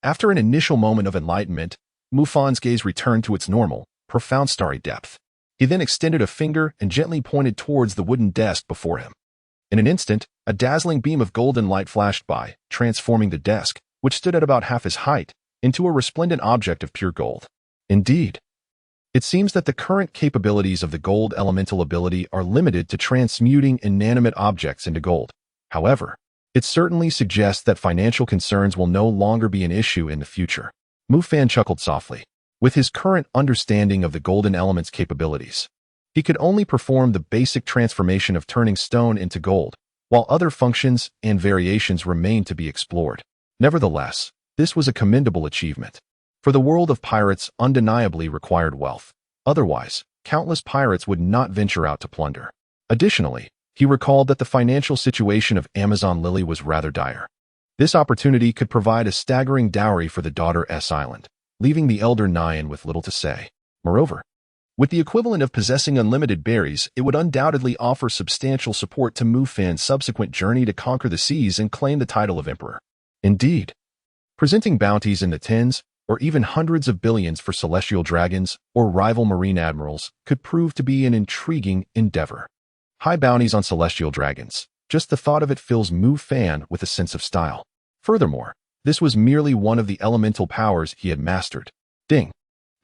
after an initial moment of enlightenment, Mufan's gaze returned to its normal, profound starry depth. He then extended a finger and gently pointed towards the wooden desk before him. In an instant, a dazzling beam of golden light flashed by, transforming the desk, which stood at about half his height, into a resplendent object of pure gold. Indeed, it seems that the current capabilities of the gold elemental ability are limited to transmuting inanimate objects into gold. However, it certainly suggests that financial concerns will no longer be an issue in the future. Mufan chuckled softly. With his current understanding of the golden element's capabilities, he could only perform the basic transformation of turning stone into gold, while other functions and variations remained to be explored. Nevertheless, this was a commendable achievement. For the world of pirates undeniably required wealth. Otherwise, countless pirates would not venture out to plunder. Additionally, he recalled that the financial situation of Amazon Lily was rather dire. This opportunity could provide a staggering dowry for the daughter-S island, leaving the elder Nyan with little to say. Moreover, with the equivalent of possessing unlimited berries, it would undoubtedly offer substantial support to Mufan's subsequent journey to conquer the seas and claim the title of emperor. Indeed, presenting bounties in the tens, or even hundreds of billions for celestial dragons or rival marine admirals could prove to be an intriguing endeavor. High bounties on celestial dragons. Just the thought of it fills Mufan with a sense of style. Furthermore, this was merely one of the elemental powers he had mastered. Ding!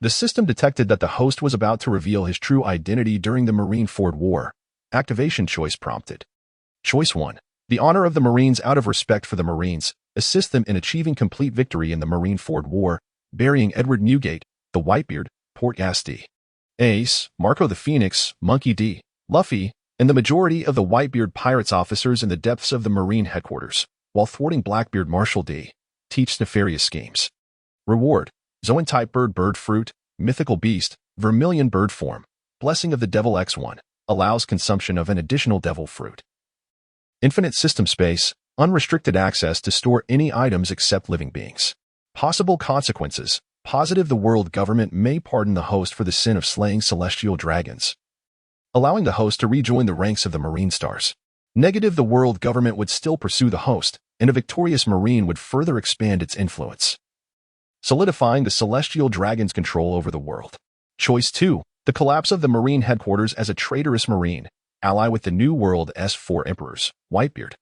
The system detected that the host was about to reveal his true identity during the Marineford War. Activation choice prompted. Choice 1. The honor of the Marines out of respect for the Marines. Assist them in achieving complete victory in the Marineford War, burying Edward Newgate, the Whitebeard, Port Gasti, Ace, Marco the Phoenix, Monkey D, Luffy, and the majority of the Whitebeard pirates officers in the depths of the Marine headquarters, while thwarting Blackbeard Marshal D. Teach nefarious schemes. Reward: Zoan-type bird fruit, mythical beast, vermilion bird form, blessing of the devil X1, allows consumption of an additional devil fruit. Infinite system space, unrestricted access to store any items except living beings. Possible consequences: positive, the world government may pardon the host for the sin of slaying celestial dragons, allowing the host to rejoin the ranks of the Marine Stars. Negative, the world government would still pursue the host, and a victorious marine would further expand its influence, solidifying the celestial dragon's control over the world. Choice 2. The collapse of the marine headquarters as a traitorous marine, ally with the new world.As 4 emperors, Whitebeard,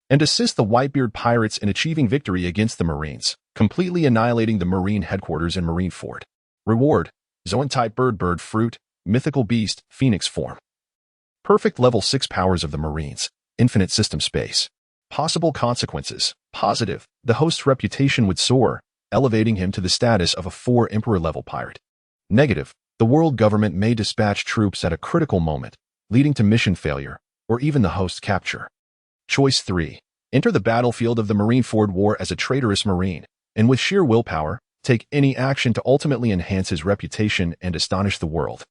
and assist the Whitebeard pirates in achieving victory against the marines, completely annihilating the marine headquarters in Marineford. Reward: Zoan-type bird fruit, mythical beast, phoenix form. Perfect level 6 powers of the marines, infinite system space. Possible consequences: positive, the host's reputation would soar, elevating him to the status of a 4 emperor level pirate. Negative, the world government may dispatch troops at a critical moment, leading to mission failure, or even the host's capture. Choice 3. Enter the battlefield of the Marineford War as a traitorous marine, and with sheer willpower, take any action to ultimately enhance his reputation and astonish the world,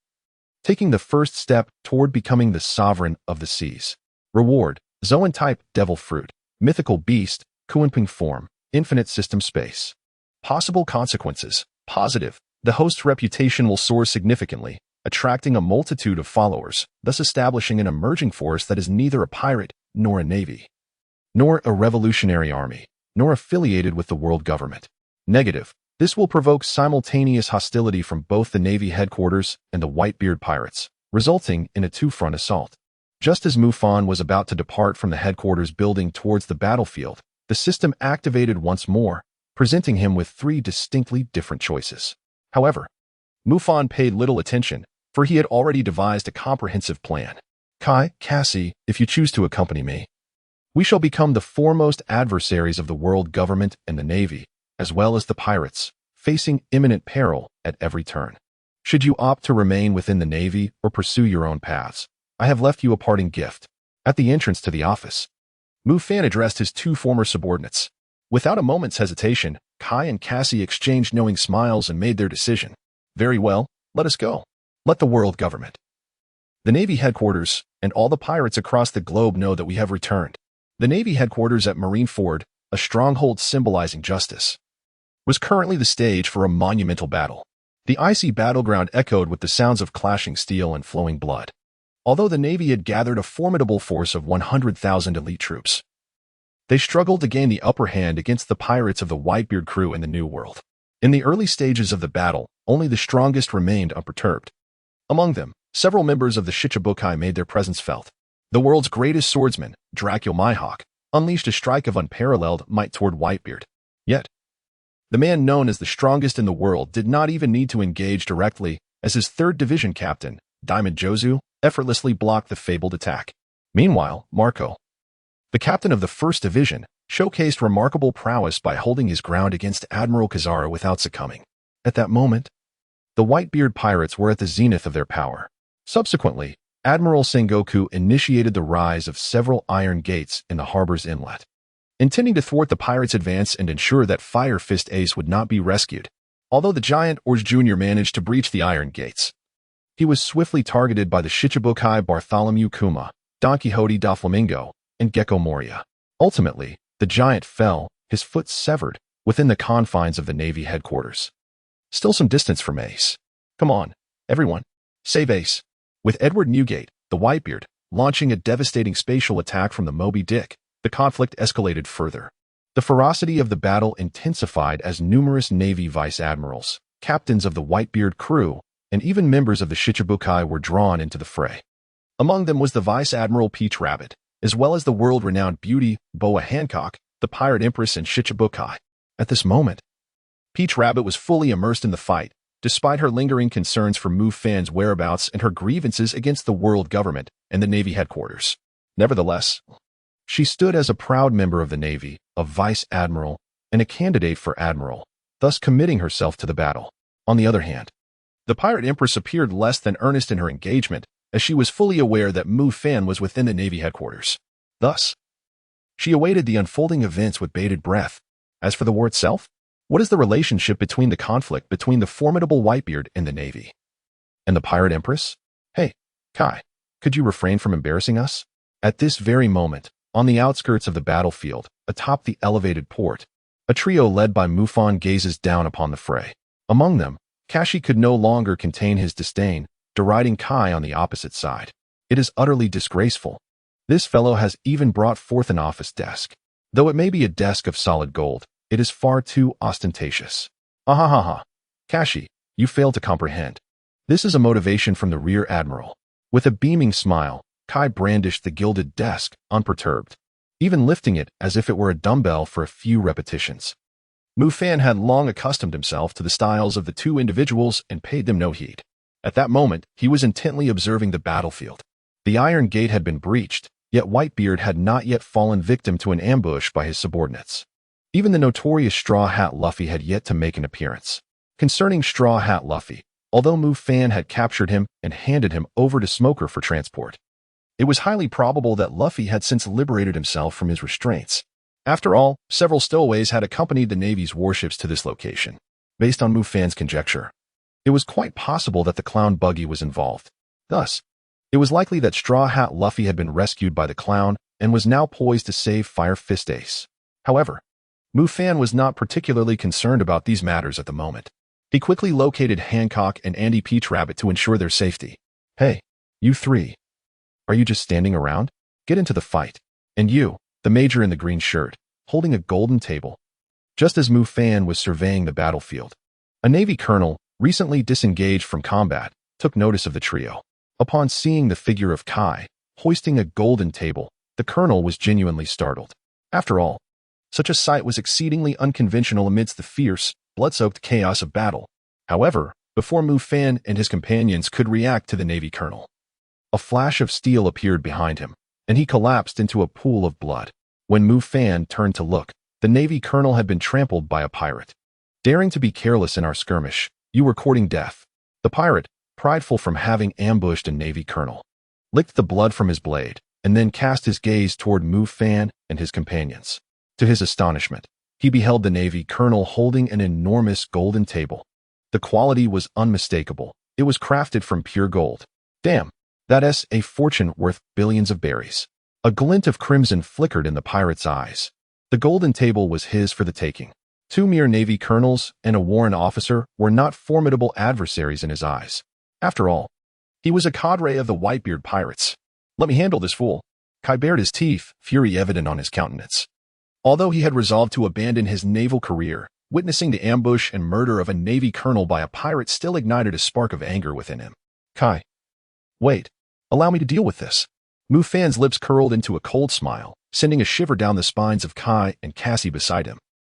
taking the first step toward becoming the sovereign of the seas. Reward: Zoan-type devil fruit, mythical beast, Kuanping form, infinite system space. Possible consequences: positive, the host's reputation will soar significantly, attracting a multitude of followers, thus establishing an emerging force that is neither a pirate, nor a navy, nor a revolutionary army, nor affiliated with the world government. Negative, this will provoke simultaneous hostility from both the Navy headquarters and the Whitebeard pirates, resulting in a two-front assault. Just as Mufan was about to depart from the headquarters building towards the battlefield, the system activated once more, presenting him with 3 distinctly different choices. However, Mufan paid little attention, for he had already devised a comprehensive plan. Kai, Cassie, if you choose to accompany me, we shall become the foremost adversaries of the world government and the Navy, as well as the pirates, facing imminent peril at every turn. Should you opt to remain within the Navy or pursue your own paths, I have left you a parting gift. At the entrance to the office, Mufan addressed his 2 former subordinates. Without a moment's hesitation, Kai and Cassie exchanged knowing smiles and made their decision. Very well, let us go. Let the world government, the Navy headquarters, and all the pirates across the globe know that we have returned. The Navy headquarters at Marineford, a stronghold symbolizing justice, was currently the stage for a monumental battle. The icy battleground echoed with the sounds of clashing steel and flowing blood. Although the Navy had gathered a formidable force of 100,000 elite troops, they struggled to gain the upper hand against the pirates of the Whitebeard crew in the New World. In the early stages of the battle, only the strongest remained unperturbed. Among them, several members of the Shichibukai made their presence felt. The world's greatest swordsman, Dracul Mihawk, unleashed a strike of unparalleled might toward Whitebeard. Yet, the man known as the strongest in the world did not even need to engage directly, as his 3rd Division captain, Diamond Jozu, effortlessly blocked the fabled attack. Meanwhile, Marco, the captain of the 1st Division, showcased remarkable prowess by holding his ground against Admiral Kazara without succumbing. At that moment, the Whitebeard pirates were at the zenith of their power. Subsequently, Admiral Sengoku initiated the rise of several iron gates in the harbor's inlet, intending to thwart the pirates' advance and ensure that Fire Fist Ace would not be rescued. Although the giant Ors Jr. managed to breach the iron gates, he was swiftly targeted by the Shichibukai Bartholomew Kuma, Don Quixote da Flamingo, and Gecko Moria. Ultimately, the giant fell, his foot severed, within the confines of the Navy headquarters. Still some distance from Ace. Come on, everyone, save Ace. With Edward Newgate, the Whitebeard, launching a devastating spatial attack from the Moby Dick, the conflict escalated further. The ferocity of the battle intensified as numerous Navy vice admirals, captains of the Whitebeard crew, and even members of the Shichibukai were drawn into the fray. Among them was the Vice Admiral Peach Rabbit, as well as the world-renowned beauty, Boa Hancock, the Pirate Empress and Shichibukai. At this moment, Peach Rabbit was fully immersed in the fight, despite her lingering concerns for Mufan's whereabouts and her grievances against the world government and the Navy headquarters. Nevertheless, she stood as a proud member of the Navy, a Vice Admiral, and a candidate for Admiral, thus committing herself to the battle. On the other hand, the Pirate Empress appeared less than earnest in her engagement, as she was fully aware that Mufan was within the Navy headquarters. Thus, she awaited the unfolding events with bated breath. As for the war itself, what is the relationship between the conflict between the formidable Whitebeard and the Navy? And the Pirate Empress? Hey, Kai, could you refrain from embarrassing us? At this very moment, on the outskirts of the battlefield, atop the elevated port, a trio led by Mufan gazes down upon the fray. Among them, Kashi could no longer contain his disdain, deriding Kai on the opposite side. It is utterly disgraceful. This fellow has even brought forth an office desk. Though it may be a desk of solid gold, it is far too ostentatious. Ahahaha. Kashi, you fail to comprehend. This is a motivation from the rear admiral. With a beaming smile, Kai brandished the gilded desk, unperturbed, even lifting it as if it were a dumbbell for a few repetitions. Mufan had long accustomed himself to the styles of the two individuals and paid them no heed. At that moment, he was intently observing the battlefield. The iron gate had been breached, yet Whitebeard had not yet fallen victim to an ambush by his subordinates. Even the notorious Straw Hat Luffy had yet to make an appearance. Concerning Straw Hat Luffy, although Mufan had captured him and handed him over to Smoker for transport, it was highly probable that Luffy had since liberated himself from his restraints. After all, several stowaways had accompanied the Navy's warships to this location. Based on Mufan's conjecture, it was quite possible that the clown buggy was involved. Thus, it was likely that Straw Hat Luffy had been rescued by the clown and was now poised to save Fire Fist Ace. However, Mufan was not particularly concerned about these matters at the moment. He quickly located Hancock and Andy Peach Rabbit to ensure their safety. Hey, you three. Are you just standing around? Get into the fight. And you, the major in the green shirt, holding a golden table. Just as Mufan was surveying the battlefield, a Navy colonel, recently disengaged from combat, took notice of the trio. Upon seeing the figure of Kai, hoisting a golden table, the colonel was genuinely startled. After all, such a sight was exceedingly unconventional amidst the fierce, blood-soaked chaos of battle. However, before Mufan and his companions could react to the Navy colonel, a flash of steel appeared behind him, and he collapsed into a pool of blood. When Mufan turned to look, the Navy colonel had been trampled by a pirate. Daring to be careless in our skirmish, you were courting death. The pirate, prideful from having ambushed a Navy colonel, licked the blood from his blade, and then cast his gaze toward Mufan and his companions. To his astonishment, he beheld the Navy colonel holding an enormous golden table. The quality was unmistakable. It was crafted from pure gold. Damn, that's a fortune worth billions of berries. A glint of crimson flickered in the pirate's eyes. The golden table was his for the taking. Two mere Navy colonels and a Warren officer were not formidable adversaries in his eyes. After all, he was a cadre of the Whitebeard pirates. Let me handle this fool. Kai bared his teeth, fury evident on his countenance. Although he had resolved to abandon his naval career, witnessing the ambush and murder of a Navy colonel by a pirate still ignited a spark of anger within him. Kai. Wait. Allow me to deal with this. Mufan's lips curled into a cold smile, sending a shiver down the spines of Kai and Cassie beside him.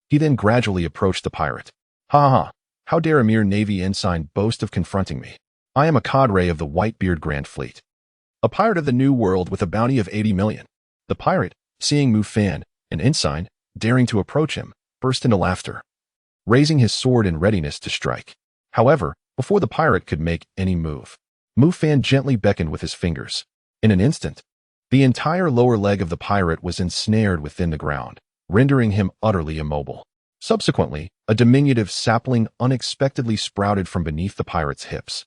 He then gradually approached the pirate. Ha ha. How dare a mere Navy ensign boast of confronting me? I am a cadre of the Whitebeard Grand Fleet, a pirate of the New World with a bounty of 80 million. The pirate, seeing Mufan, an ensign, daring to approach him, burst into laughter, raising his sword in readiness to strike. However, before the pirate could make any move, Mufan gently beckoned with his fingers. In an instant, the entire lower leg of the pirate was ensnared within the ground, rendering him utterly immobile. Subsequently, a diminutive sapling unexpectedly sprouted from beneath the pirate's hips.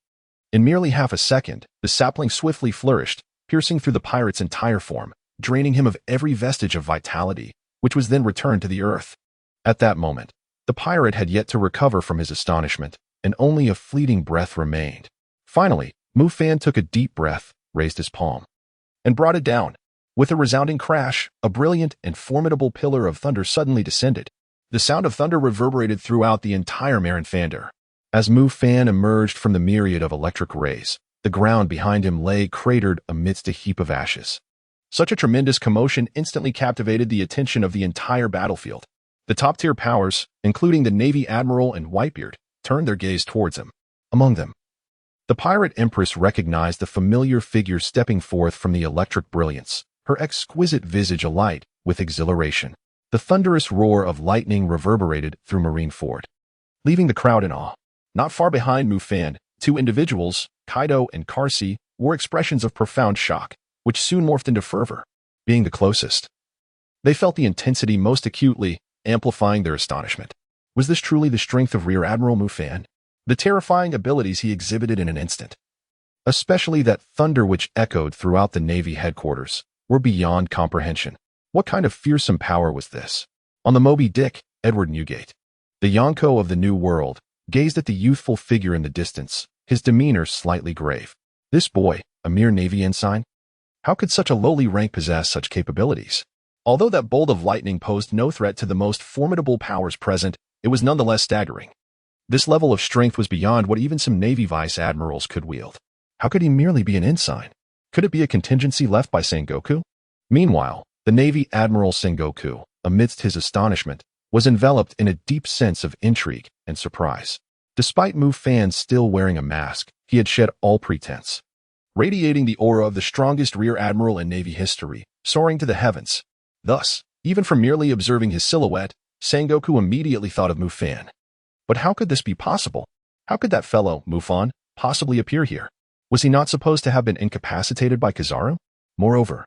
In merely half a second, the sapling swiftly flourished, piercing through the pirate's entire form, draining him of every vestige of vitality, which was then returned to the earth. At that moment, the pirate had yet to recover from his astonishment, and only a fleeting breath remained. Finally, Mufan took a deep breath, raised his palm, and brought it down. With a resounding crash, a brilliant and formidable pillar of thunder suddenly descended. The sound of thunder reverberated throughout the entire Marineford. As Mufan emerged from the myriad of electric rays, the ground behind him lay cratered amidst a heap of ashes. Such a tremendous commotion instantly captivated the attention of the entire battlefield. The top-tier powers, including the Navy Admiral and Whitebeard, turned their gaze towards him. Among them, the Pirate Empress recognized the familiar figure stepping forth from the electric brilliance, her exquisite visage alight with exhilaration. The thunderous roar of lightning reverberated through Marineford, leaving the crowd in awe. Not far behind Mufan, two individuals, Kaido and Karsi, wore expressions of profound shock, which soon morphed into fervor. Being the closest, they felt the intensity most acutely, amplifying their astonishment. Was this truly the strength of Rear Admiral Mufan? The terrifying abilities he exhibited in an instant, especially that thunder which echoed throughout the Navy headquarters, were beyond comprehension. What kind of fearsome power was this? On the Moby Dick, Edward Newgate, the Yonko of the New World, gazed at the youthful figure in the distance, his demeanor slightly grave. This boy, a mere Navy ensign? How could such a lowly rank possess such capabilities? Although that bolt of lightning posed no threat to the most formidable powers present, it was nonetheless staggering. This level of strength was beyond what even some Navy vice admirals could wield. How could he merely be an ensign? Could it be a contingency left by Sengoku? Meanwhile, the Navy Admiral Sengoku, amidst his astonishment, was enveloped in a deep sense of intrigue and surprise. Despite Mufan still wearing a mask, he had shed all pretense. Radiating the aura of the strongest rear admiral in Navy history, soaring to the heavens. Thus, even from merely observing his silhouette, Sengoku immediately thought of Mufan. But how could this be possible? How could that fellow, Mufan, possibly appear here? Was he not supposed to have been incapacitated by Kizaru? Moreover,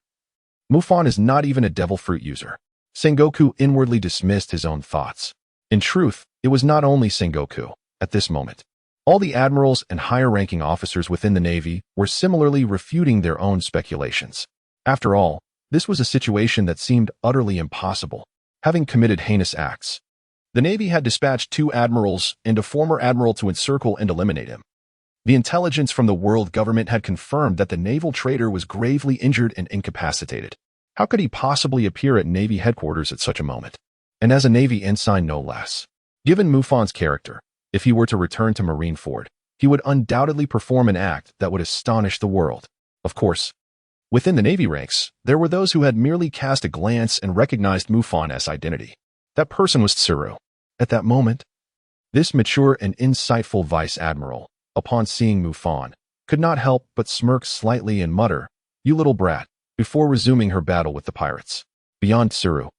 Mufan is not even a devil fruit user. Sengoku inwardly dismissed his own thoughts. In truth, it was not only Sengoku. At this moment, all the admirals and higher-ranking officers within the Navy were similarly refuting their own speculations. After all, this was a situation that seemed utterly impossible, having committed heinous acts. The Navy had dispatched 2 admirals and a former admiral to encircle and eliminate him. The intelligence from the world government had confirmed that the naval traitor was gravely injured and incapacitated. How could he possibly appear at Navy headquarters at such a moment? And as a Navy ensign no less. Given Mufan's character, if he were to return to Marineford, he would undoubtedly perform an act that would astonish the world. Of course, within the Navy ranks, there were those who had merely cast a glance and recognized Mufan's identity. That person was Tsuru. At that moment, this mature and insightful vice admiral, upon seeing Mufan, could not help but smirk slightly and mutter, "You little brat," before resuming her battle with the pirates. Beyond Tsuru,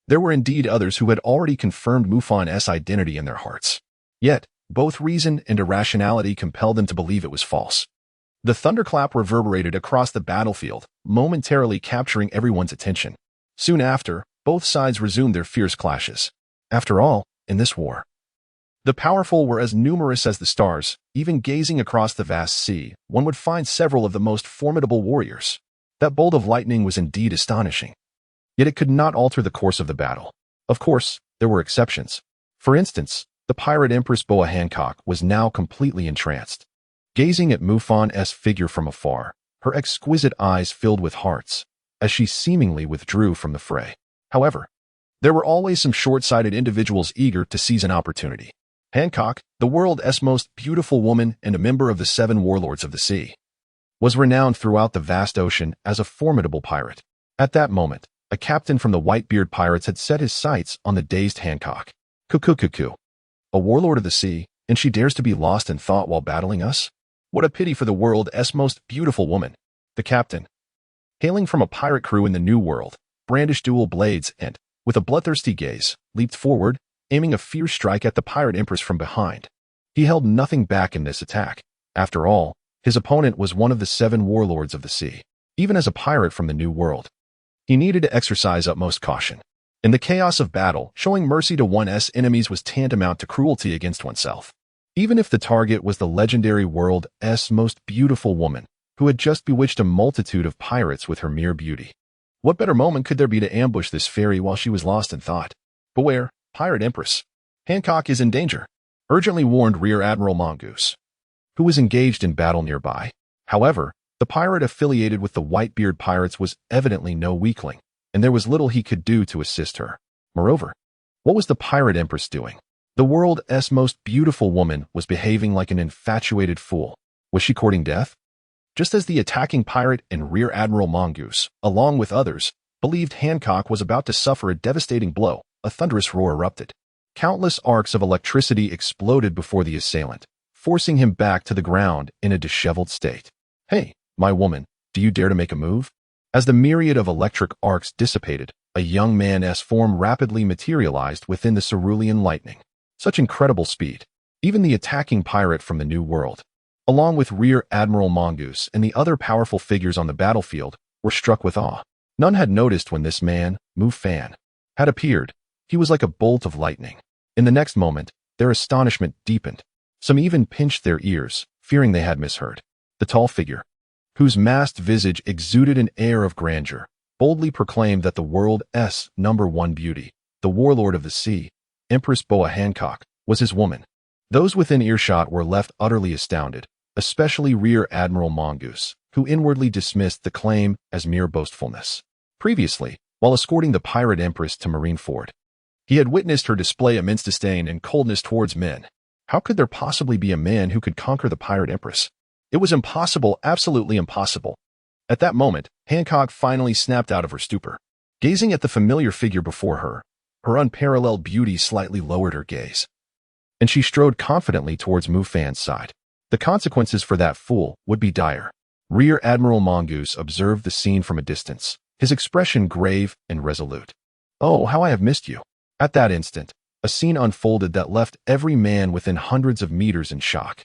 there were indeed others who had already confirmed Mufan's identity in their hearts. Yet, both reason and irrationality compelled them to believe it was false. The thunderclap reverberated across the battlefield, momentarily capturing everyone's attention. Soon after, both sides resumed their fierce clashes. After all, in this war, the powerful were as numerous as the stars. Even gazing across the vast sea, one would find several of the most formidable warriors. That bolt of lightning was indeed astonishing. Yet it could not alter the course of the battle. Of course, there were exceptions. For instance, the Pirate Empress Boa Hancock was now completely entranced. Gazing at Mufan's figure from afar, her exquisite eyes filled with hearts, as she seemingly withdrew from the fray. However, there were always some short-sighted individuals eager to seize an opportunity. Hancock, the world's most beautiful woman and a member of the 7 warlords of the sea, was renowned throughout the vast ocean as a formidable pirate. At that moment, a captain from the Whitebeard pirates had set his sights on the dazed Hancock. Cuckoo. A warlord of the sea, and she dares to be lost in thought while battling us? What a pity for the world's most beautiful woman. The captain, hailing from a pirate crew in the New World, brandished dual blades and, with a bloodthirsty gaze, leaped forward, aiming a fierce strike at the Pirate Empress from behind. He held nothing back in this attack. After all, his opponent was one of the 7 warlords of the sea. Even as a pirate from the New World, he needed to exercise utmost caution. In the chaos of battle, showing mercy to one's enemies was tantamount to cruelty against oneself. Even if the target was the legendary world's most beautiful woman, who had just bewitched a multitude of pirates with her mere beauty. What better moment could there be to ambush this fairy while she was lost in thought? Beware, Pirate Empress. Hancock is in danger, urgently warned Rear Admiral Mongoose, who was engaged in battle nearby. However, the pirate affiliated with the Whitebeard pirates was evidently no weakling, and there was little he could do to assist her. Moreover, what was the Pirate Empress doing? The world's most beautiful woman was behaving like an infatuated fool. Was she courting death? Just as the attacking pirate and Rear Admiral Mongoose, along with others, believed Hancock was about to suffer a devastating blow, a thunderous roar erupted. Countless arcs of electricity exploded before the assailant, forcing him back to the ground in a disheveled state. "Hey, my woman, do you dare to make a move?" As the myriad of electric arcs dissipated, a young man's form rapidly materialized within the cerulean lightning. Such incredible speed. Even the attacking pirate from the New World, along with Rear Admiral Mongoose and the other powerful figures on the battlefield, were struck with awe. None had noticed when this man, Mufan, had appeared. He was like a bolt of lightning. In the next moment, their astonishment deepened. Some even pinched their ears, fearing they had misheard. The tall figure, whose masked visage exuded an air of grandeur, boldly proclaimed that the world's #1 beauty, the warlord of the sea, Empress Boa Hancock, was his woman. Those within earshot were left utterly astounded, especially Rear Admiral Mongoose, who inwardly dismissed the claim as mere boastfulness. Previously, while escorting the Pirate Empress to Marineford, he had witnessed her display immense disdain and coldness towards men. How could there possibly be a man who could conquer the Pirate Empress? It was impossible, absolutely impossible. At that moment, Hancock finally snapped out of her stupor. Gazing at the familiar figure before her, her unparalleled beauty slightly lowered her gaze, and she strode confidently towards Mufan's side. The consequences for that fool would be dire. Rear Admiral Mongoose observed the scene from a distance, his expression grave and resolute. "Oh, how I have missed you." At that instant, a scene unfolded that left every man within hundreds of meters in shock.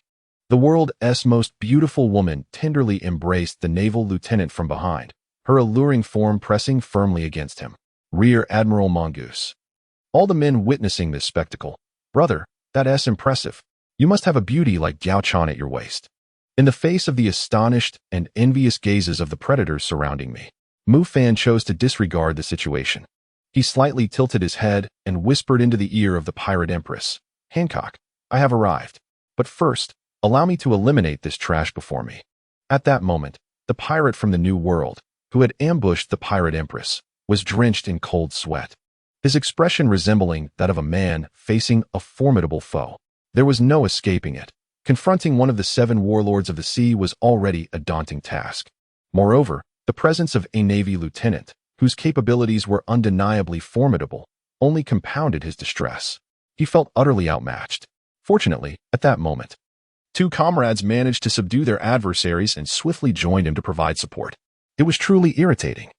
The world's most beautiful woman tenderly embraced the naval lieutenant from behind, her alluring form pressing firmly against him. Rear Admiral Mongoose. All the men witnessing this spectacle. "Brother, that's impressive. You must have a beauty like Giao Chan at your waist." In the face of the astonished and envious gazes of the predators surrounding me, Mufan chose to disregard the situation. He slightly tilted his head and whispered into the ear of the Pirate Empress, "Hancock, I have arrived. But first, allow me to eliminate this trash before me." At that moment, the pirate from the New World, who had ambushed the Pirate Empress, was drenched in cold sweat, his expression resembling that of a man facing a formidable foe. There was no escaping it. Confronting one of the 7 warlords of the sea was already a daunting task. Moreover, the presence of a Navy lieutenant, whose capabilities were undeniably formidable, only compounded his distress. He felt utterly outmatched. Fortunately, at that moment, 2 comrades managed to subdue their adversaries and swiftly joined him to provide support. It was truly irritating.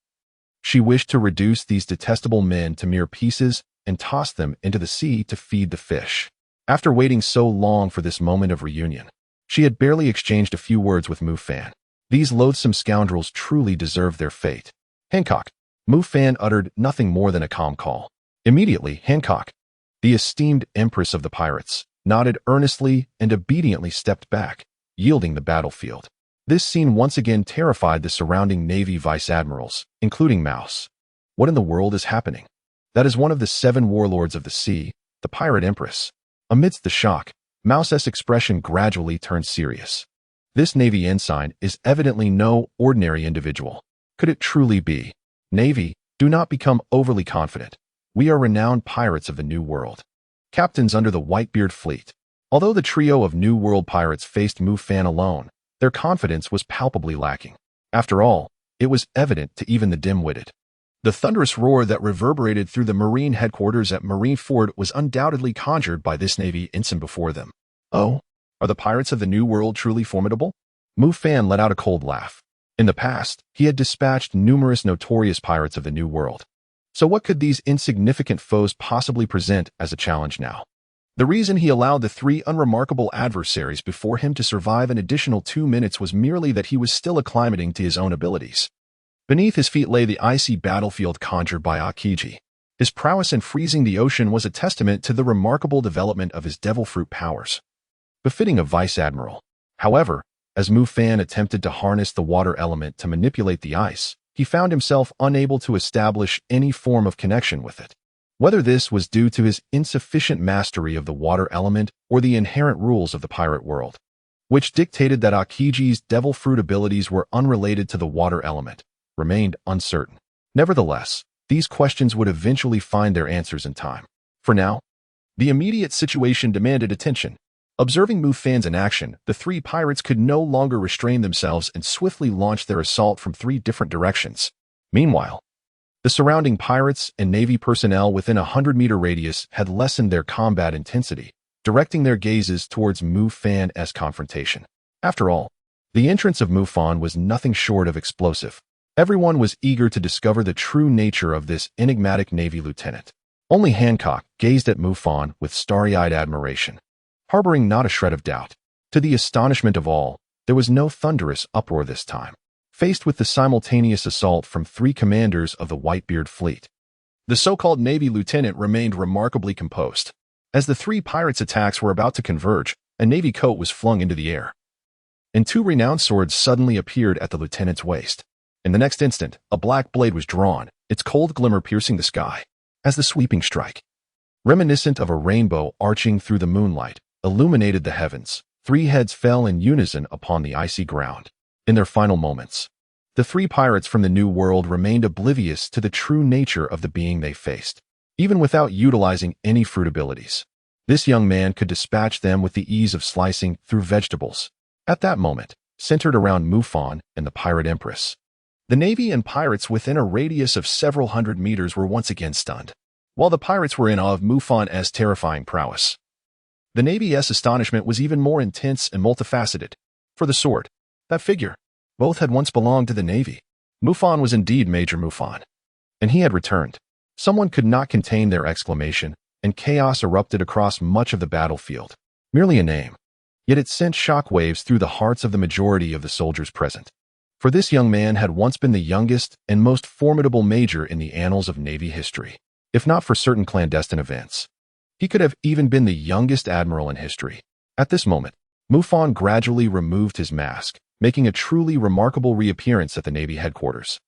She wished to reduce these detestable men to mere pieces and toss them into the sea to feed the fish. After waiting so long for this moment of reunion, she had barely exchanged a few words with Mufan. These loathsome scoundrels truly deserved their fate. "Hancock." Mufan uttered nothing more than a calm call. Immediately, Hancock, the esteemed empress of the pirates, nodded earnestly and obediently stepped back, yielding the battlefield. This scene once again terrified the surrounding Navy vice-admirals, including Mouse. What in the world is happening? That is one of the 7 warlords of the sea, the Pirate Empress. Amidst the shock, Mouse's expression gradually turned serious. This Navy ensign is evidently no ordinary individual. Could it truly be? "Navy, do not become overly confident. We are renowned pirates of the New World, captains under the Whitebeard fleet." Although the trio of New World pirates faced Mufan alone, their confidence was palpably lacking. After all, it was evident to even the dim-witted. The thunderous roar that reverberated through the Marine headquarters at Marineford was undoubtedly conjured by this Navy ensign before them. "Oh, are the pirates of the New World truly formidable?" Mufan let out a cold laugh. In the past, he had dispatched numerous notorious pirates of the New World. So what could these insignificant foes possibly present as a challenge now? The reason he allowed the 3 unremarkable adversaries before him to survive an additional 2 minutes was merely that he was still acclimating to his own abilities. Beneath his feet lay the icy battlefield conjured by Akiji. His prowess in freezing the ocean was a testament to the remarkable development of his devil fruit powers, befitting a vice-admiral. However, as Mufan attempted to harness the water element to manipulate the ice, he found himself unable to establish any form of connection with it. Whether this was due to his insufficient mastery of the water element or the inherent rules of the pirate world, which dictated that Akiji's devil fruit abilities were unrelated to the water element, remained uncertain. Nevertheless, these questions would eventually find their answers in time. For now, the immediate situation demanded attention. Observing Mufan's inaction, the 3 pirates could no longer restrain themselves and swiftly launched their assault from 3 different directions. Meanwhile, the surrounding pirates and Navy personnel within a 100-meter radius had lessened their combat intensity, directing their gazes towards Mufan's confrontation. After all, the entrance of Mufan was nothing short of explosive. Everyone was eager to discover the true nature of this enigmatic Navy lieutenant. Only Hancock gazed at Mufan with starry-eyed admiration, harboring not a shred of doubt. To the astonishment of all, there was no thunderous uproar this time. Faced with the simultaneous assault from 3 commanders of the Whitebeard fleet, the so-called Navy lieutenant remained remarkably composed. As the 3 pirates' attacks were about to converge, a Navy coat was flung into the air, and 2 renowned swords suddenly appeared at the lieutenant's waist. In the next instant, a black blade was drawn, its cold glimmer piercing the sky. As the sweeping strike, reminiscent of a rainbow arching through the moonlight, illuminated the heavens, 3 heads fell in unison upon the icy ground. In their final moments, the three pirates from the New World remained oblivious to the true nature of the being they faced. Even without utilizing any fruit abilities, this young man could dispatch them with the ease of slicing through vegetables. At that moment, centered around Mufan and the Pirate Empress, the Navy and pirates within a radius of several hundred meters were once again stunned. While the pirates were in awe of Mufan's terrifying prowess, the Navy's astonishment was even more intense and multifaceted. For the sword, that figure, both had once belonged to the Navy. Mufan was indeed Major Mufan, and he had returned. Someone could not contain their exclamation, and chaos erupted across much of the battlefield. Merely a name, yet it sent shockwaves through the hearts of the majority of the soldiers present. For this young man had once been the youngest and most formidable major in the annals of Navy history. If not for certain clandestine events, he could have even been the youngest admiral in history. At this moment, Mufan gradually removed his mask, making a truly remarkable reappearance at the Navy headquarters.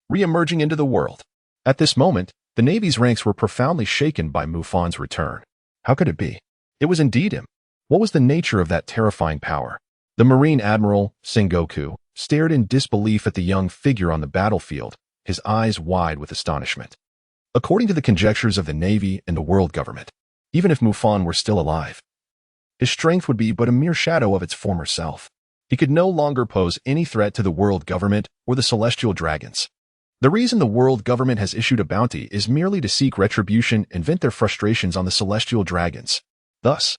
Re-emerging into the world. At this moment, the Navy's ranks were profoundly shaken by Mufan's return. How could it be? It was indeed him. What was the nature of that terrifying power? The Marine Admiral Sengoku stared in disbelief at the young figure on the battlefield, his eyes wide with astonishment. According to the conjectures of the Navy and the world government, even if Mufan were still alive, his strength would be but a mere shadow of its former self. He could no longer pose any threat to the world government or the celestial dragons. The reason the world government has issued a bounty is merely to seek retribution and vent their frustrations on the celestial dragons. Thus,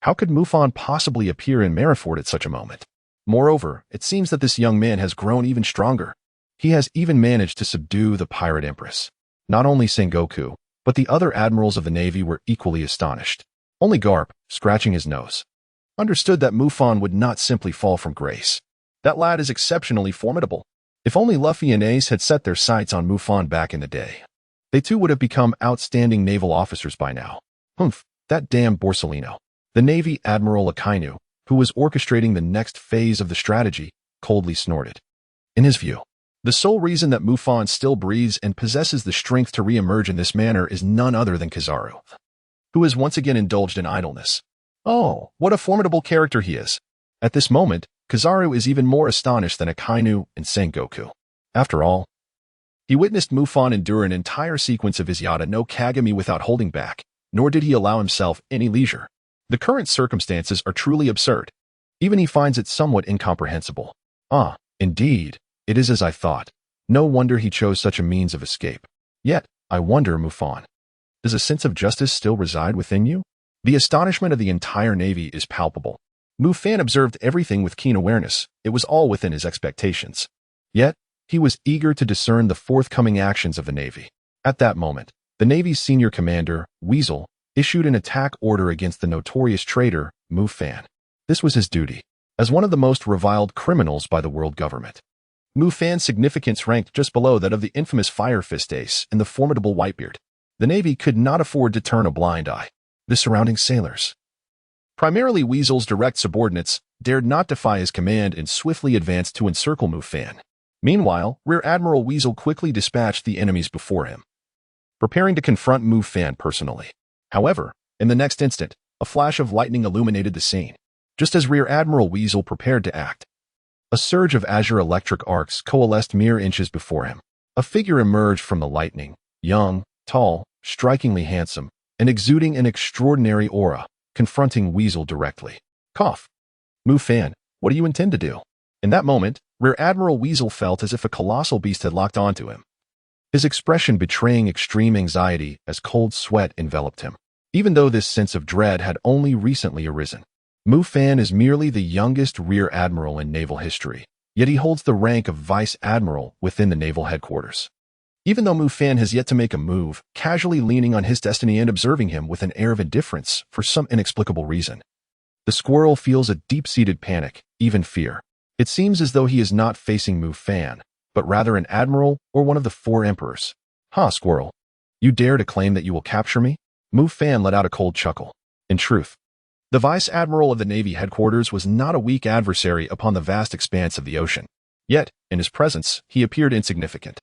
how could Mufan possibly appear in Marineford at such a moment? Moreover, it seems that this young man has grown even stronger. He has even managed to subdue the Pirate Empress. Not only Sengoku, but the other admirals of the Navy were equally astonished. Only Garp, scratching his nose, understood that Mufan would not simply fall from grace. That lad is exceptionally formidable. If only Luffy and Ace had set their sights on Mufan back in the day, they too would have become outstanding naval officers by now. Humph, that damn Borsalino. The Navy Admiral Akainu, who was orchestrating the next phase of the strategy, coldly snorted. In his view, the sole reason that Mufan still breathes and possesses the strength to re-emerge in this manner is none other than Kizaru, who has once again indulged in idleness. Oh, what a formidable character he is. At this moment, Kizaru is even more astonished than Akainu and Sengoku. After all, he witnessed Mufan endure an entire sequence of his Yata no Kagami without holding back, nor did he allow himself any leisure. The current circumstances are truly absurd. Even he finds it somewhat incomprehensible. Ah, indeed, it is as I thought. No wonder he chose such a means of escape. Yet, I wonder, Mufan, does a sense of justice still reside within you? The astonishment of the entire Navy is palpable. Mufan observed everything with keen awareness. It was all within his expectations. Yet, he was eager to discern the forthcoming actions of the Navy. At that moment, the Navy's senior commander, Weasel, issued an attack order against the notorious traitor, Mufan. This was his duty, as one of the most reviled criminals by the world government. Mufan's significance ranked just below that of the infamous Fire Fist Ace and the formidable Whitebeard. The Navy could not afford to turn a blind eye. The surrounding sailors, primarily Weasel's direct subordinates, dared not defy his command and swiftly advanced to encircle Mufan. Meanwhile, Rear Admiral Weasel quickly dispatched the enemies before him, preparing to confront Mufan personally. However, in the next instant, a flash of lightning illuminated the scene. Just as Rear Admiral Weasel prepared to act, a surge of azure electric arcs coalesced mere inches before him. A figure emerged from the lightning, young, tall, strikingly handsome, and exuding an extraordinary aura, confronting Weasel directly. Cough. Mufan, what do you intend to do? In that moment, Rear Admiral Weasel felt as if a colossal beast had locked onto him, his expression betraying extreme anxiety as cold sweat enveloped him. Even though this sense of dread had only recently arisen, Mufan is merely the youngest Rear Admiral in naval history, yet he holds the rank of Vice Admiral within the naval headquarters. Even though Mufan has yet to make a move, casually leaning on his destiny and observing him with an air of indifference for some inexplicable reason, the squirrel feels a deep-seated panic, even fear. It seems as though he is not facing Mufan, but rather an admiral or one of the four emperors. Ha, squirrel. You dare to claim that you will capture me? Mufan let out a cold chuckle. In truth, the Vice Admiral of the Navy headquarters was not a weak adversary upon the vast expanse of the ocean. Yet, in his presence, he appeared insignificant.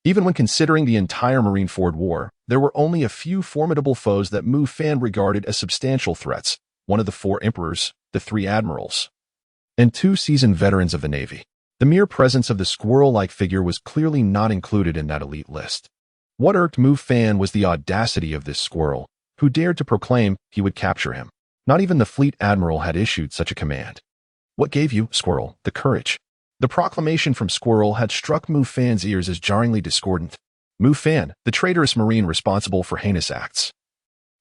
Even when considering the entire Marineford War, there were only a few formidable foes that Mufan regarded as substantial threats: one of the four emperors, the three admirals, and two seasoned veterans of the Navy. The mere presence of the squirrel-like figure was clearly not included in that elite list. What irked Mufan was the audacity of this squirrel, who dared to proclaim he would capture him. Not even the fleet admiral had issued such a command. What gave you, Squirrel, the courage? The proclamation from Squirrel had struck Mufan's ears as jarringly discordant. Mufan, the traitorous marine responsible for heinous acts.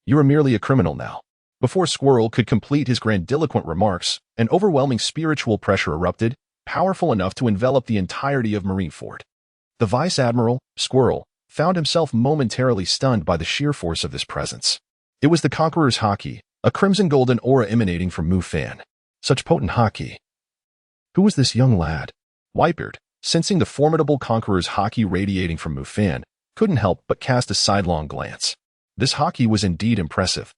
You are merely a criminal now. Before Squirrel could complete his grandiloquent remarks, an overwhelming spiritual pressure erupted, powerful enough to envelop the entirety of Marineford. The Vice Admiral, Squirrel, found himself momentarily stunned by the sheer force of this presence. It was the Conqueror's haki, a crimson-golden aura emanating from Mufan. Such potent haki. Who was this young lad? Whitebeard, sensing the formidable Conqueror's haki radiating from Mufan, couldn't help but cast a sidelong glance. This haki was indeed impressive.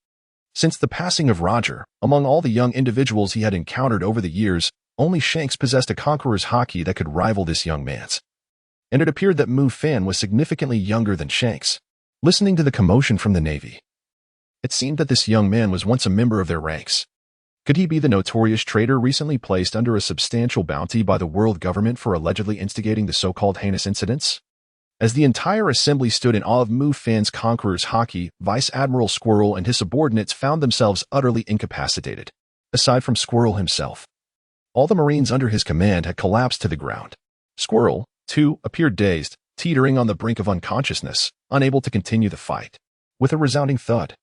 Since the passing of Roger, among all the young individuals he had encountered over the years, only Shanks possessed a Conqueror's haki that could rival this young man's. And it appeared that Mufan was significantly younger than Shanks. Listening to the commotion from the Navy, it seemed that this young man was once a member of their ranks. Could he be the notorious traitor recently placed under a substantial bounty by the world government for allegedly instigating the so-called heinous incidents? As the entire assembly stood in awe of Mufan's Conqueror's haki, Vice Admiral Squirrel and his subordinates found themselves utterly incapacitated. Aside from Squirrel himself, all the Marines under his command had collapsed to the ground. Squirrel, too, appeared dazed, teetering on the brink of unconsciousness, unable to continue the fight. With a resounding thud,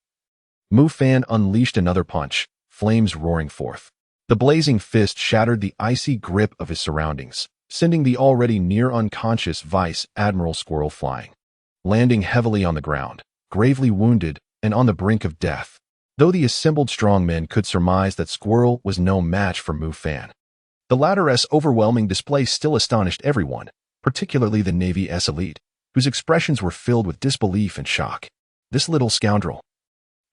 Mufan unleashed another punch, flames roaring forth. The blazing fist shattered the icy grip of his surroundings, sending the already near-unconscious Vice Admiral Squirrel flying, landing heavily on the ground, gravely wounded and on the brink of death. Though the assembled strongmen could surmise that Squirrel was no match for Mufan, the latter's overwhelming display still astonished everyone, particularly the Navy's elite, whose expressions were filled with disbelief and shock. This little scoundrel,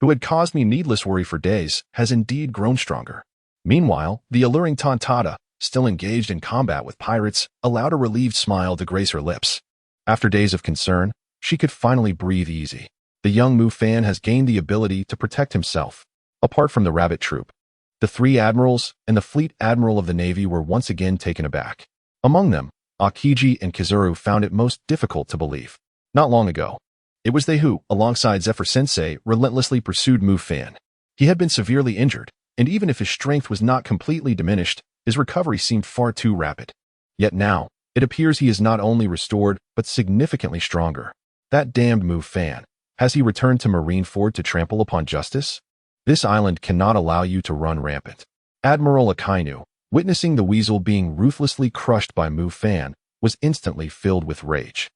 who had caused me needless worry for days, has indeed grown stronger. Meanwhile, the alluring Tontada, still engaged in combat with pirates, allowed a relieved smile to grace her lips. After days of concern, she could finally breathe easy. The young Mufan has gained the ability to protect himself. Apart from the rabbit troop, the 3 admirals and the fleet admiral of the Navy were once again taken aback. Among them, Akiji and Kizuru found it most difficult to believe. Not long ago, it was they who, alongside Zephyr Sensei, relentlessly pursued Mufan. He had been severely injured, and even if his strength was not completely diminished, his recovery seemed far too rapid. Yet now, it appears he is not only restored, but significantly stronger. That damned Mufan. Has he returned to Marineford to trample upon justice? This island cannot allow you to run rampant. Admiral Akainu, witnessing the weasel being ruthlessly crushed by Mufan, was instantly filled with rage.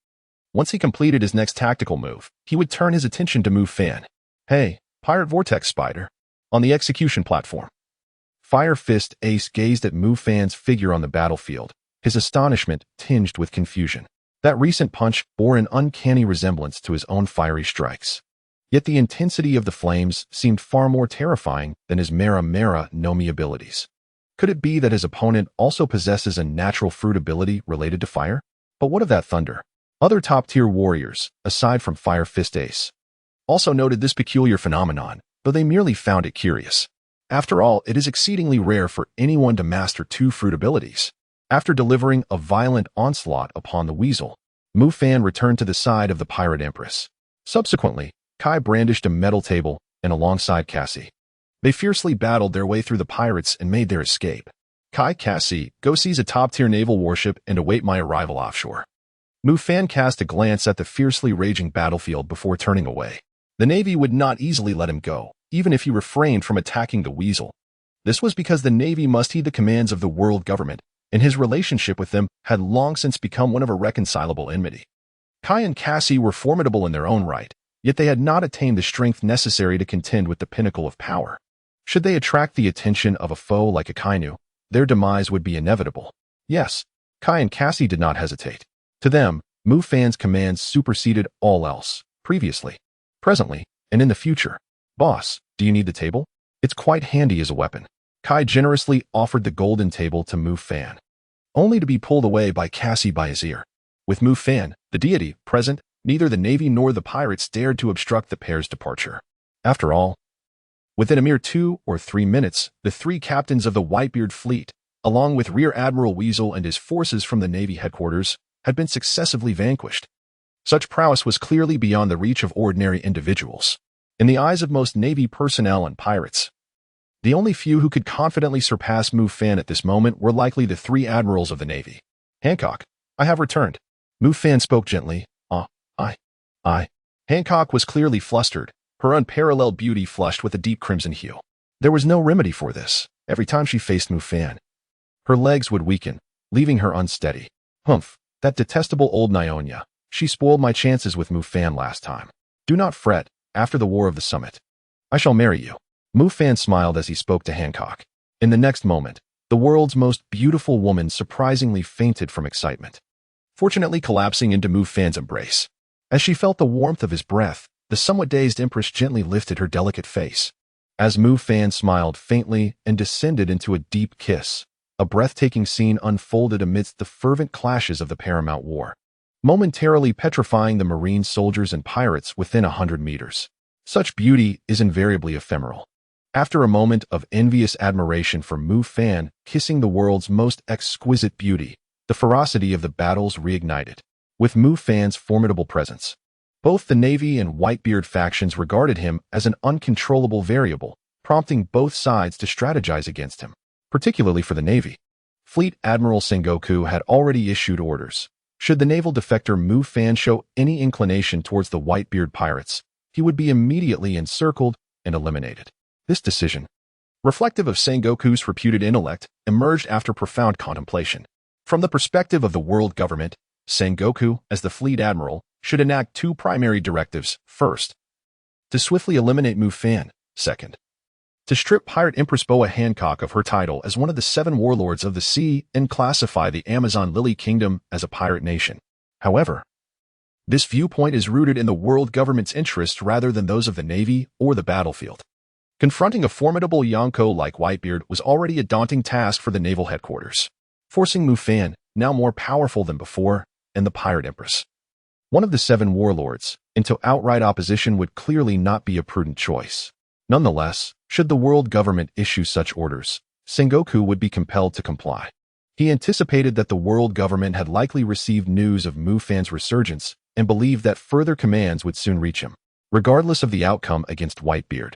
Once he completed his next tactical move, he would turn his attention to Mufan. Hey, Pirate Vortex Spider. On the execution platform. Fire Fist Ace gazed at Mufan's figure on the battlefield, his astonishment tinged with confusion. That recent punch bore an uncanny resemblance to his own fiery strikes. Yet the intensity of the flames seemed far more terrifying than his Mera no Mi abilities. Could it be that his opponent also possesses a natural fruit ability related to fire? But what of that thunder? Other top-tier warriors, aside from Fire Fist Ace, also noted this peculiar phenomenon, though they merely found it curious. After all, it is exceedingly rare for anyone to master 2 fruit abilities. After delivering a violent onslaught upon the weasel, Mufan returned to the side of the Pirate Empress. Subsequently, Kai brandished a metal table, and alongside Cassie, they fiercely battled their way through the pirates and made their escape. Cassie, go seize a top-tier naval warship and await my arrival offshore. Mufan cast a glance at the fiercely raging battlefield before turning away. The Navy would not easily let him go, even if he refrained from attacking the weasel. This was because the Navy must heed the commands of the world government, and his relationship with them had long since become one of irreconcilable enmity. Kai and Cassie were formidable in their own right, yet they had not attained the strength necessary to contend with the pinnacle of power. Should they attract the attention of a foe like Akainu, their demise would be inevitable. Yes, Kai and Cassie did not hesitate. To them, Mufan's commands superseded all else, previously, presently, and in the future. Boss, do you need the table? It's quite handy as a weapon. Kai generously offered the golden table to Mufan, only to be pulled away by Cassie by his ear. With Mufan, the deity, present, neither the Navy nor the pirates dared to obstruct the pair's departure. After all, within a mere 2 or 3 minutes, the 3 captains of the Whitebeard fleet, along with Rear Admiral Weasel and his forces from the Navy headquarters, had been successively vanquished. Such prowess was clearly beyond the reach of ordinary individuals. In the eyes of most Navy personnel and pirates, the only few who could confidently surpass Mufan at this moment were likely the three admirals of the Navy. "Hancock, I have returned." Mufan spoke gently. I. Hancock was clearly flustered, her unparalleled beauty flushed with a deep crimson hue. There was no remedy for this. Every time she faced Mufan, her legs would weaken, leaving her unsteady. "Humph, that detestable old Nyonya. She spoiled my chances with Mufan last time. Do not fret, after the War of the Summit, I shall marry you." Mufan smiled as he spoke to Hancock. In the next moment, the world's most beautiful woman surprisingly fainted from excitement, fortunately collapsing into Mufan's embrace. As she felt the warmth of his breath, the somewhat dazed Empress gently lifted her delicate face. As Mufan smiled faintly and descended into a deep kiss, a breathtaking scene unfolded amidst the fervent clashes of the paramount war, momentarily petrifying the Marine soldiers and pirates within 100 meters. Such beauty is invariably ephemeral. After a moment of envious admiration for Mufan kissing the world's most exquisite beauty, the ferocity of the battles reignited. With Mufan's formidable presence, both the Navy and Whitebeard factions regarded him as an uncontrollable variable, prompting both sides to strategize against him. Particularly for the Navy, Fleet Admiral Sengoku had already issued orders. Should the naval defector Mufan show any inclination towards the Whitebeard pirates, he would be immediately encircled and eliminated. This decision, reflective of Sengoku's reputed intellect, emerged after profound contemplation. From the perspective of the world government, Sengoku, as the fleet admiral, should enact two primary directives. First, to swiftly eliminate Mufan. Second, to strip Pirate Empress Boa Hancock of her title as one of the 7 warlords of the sea and classify the Amazon Lily Kingdom as a pirate nation. However, this viewpoint is rooted in the world government's interests rather than those of the Navy or the battlefield. Confronting a formidable Yonko like Whitebeard was already a daunting task for the naval headquarters, forcing Mufan, now more powerful than before, and the Pirate Empress, one of the 7 warlords, into outright opposition would clearly not be a prudent choice. Nonetheless, should the world government issue such orders, Sengoku would be compelled to comply. He anticipated that the world government had likely received news of Mufan's resurgence and believed that further commands would soon reach him, regardless of the outcome against Whitebeard.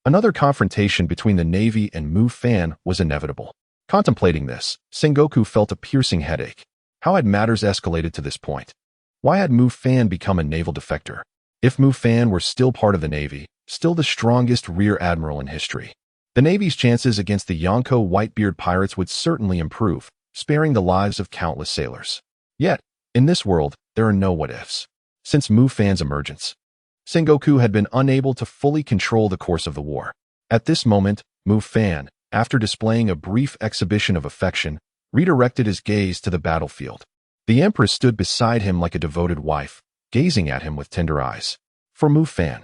Another confrontation between the Navy and Mufan was inevitable. Contemplating this, Sengoku felt a piercing headache. How had matters escalated to this point? Why had Mufan become a naval defector? If Mufan were still part of the Navy, still the strongest rear admiral in history, the Navy's chances against the Yonko Whitebeard pirates would certainly improve, sparing the lives of countless sailors. Yet, in this world, there are no what-ifs. Since Mufan's emergence, Sengoku had been unable to fully control the course of the war. At this moment, Mufan, after displaying a brief exhibition of affection, redirected his gaze to the battlefield. The Empress stood beside him like a devoted wife, gazing at him with tender eyes. For Mufan,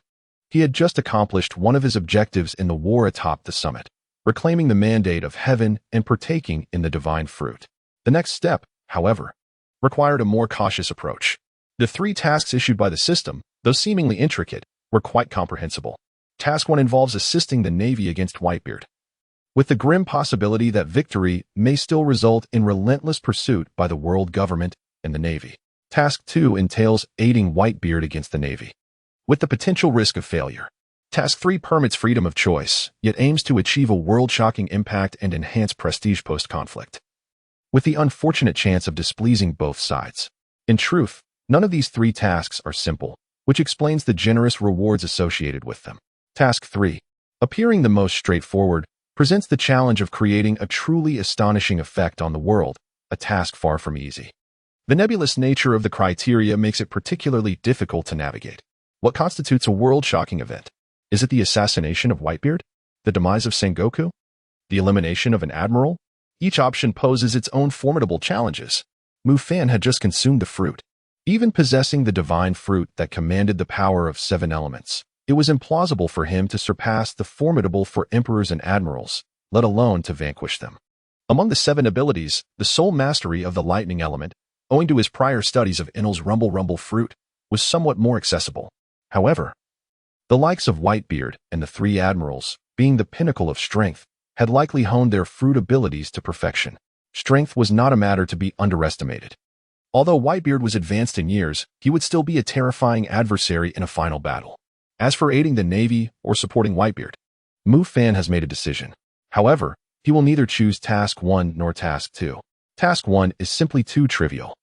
he had just accomplished one of his objectives in the war atop the summit, reclaiming the mandate of heaven and partaking in the divine fruit. The next step, however, required a more cautious approach. The 3 tasks issued by the system, though seemingly intricate, were quite comprehensible. Task 1 involves assisting the Navy against Whitebeard, with the grim possibility that victory may still result in relentless pursuit by the world government and the Navy. Task 2 entails aiding Whitebeard against the Navy, with the potential risk of failure. Task 3 permits freedom of choice, yet aims to achieve a world-shocking impact and enhance prestige post-conflict, with the unfortunate chance of displeasing both sides. In truth, none of these 3 tasks are simple, which explains the generous rewards associated with them. Task 3, appearing the most straightforward, presents the challenge of creating a truly astonishing effect on the world, a task far from easy. The nebulous nature of the criteria makes it particularly difficult to navigate. What constitutes a world-shocking event? Is it the assassination of Whitebeard? The demise of Sengoku? The elimination of an admiral? Each option poses its own formidable challenges. Mufan had just consumed the fruit. Even possessing the divine fruit that commanded the power of 7 elements, it was implausible for him to surpass the formidable for emperors and admirals, let alone to vanquish them. Among the 7 abilities, the sole mastery of the lightning element, owing to his prior studies of Enel's rumble fruit, was somewhat more accessible. However, the likes of Whitebeard and the 3 admirals, being the pinnacle of strength, had likely honed their fruit abilities to perfection. strength was not a matter to be underestimated. Although Whitebeard was advanced in years, he would still be a terrifying adversary in a final battle. As for aiding the Navy or supporting Whitebeard, Mufan has made a decision. However, he will neither choose Task 1 nor Task 2. Task 1 is simply too trivial.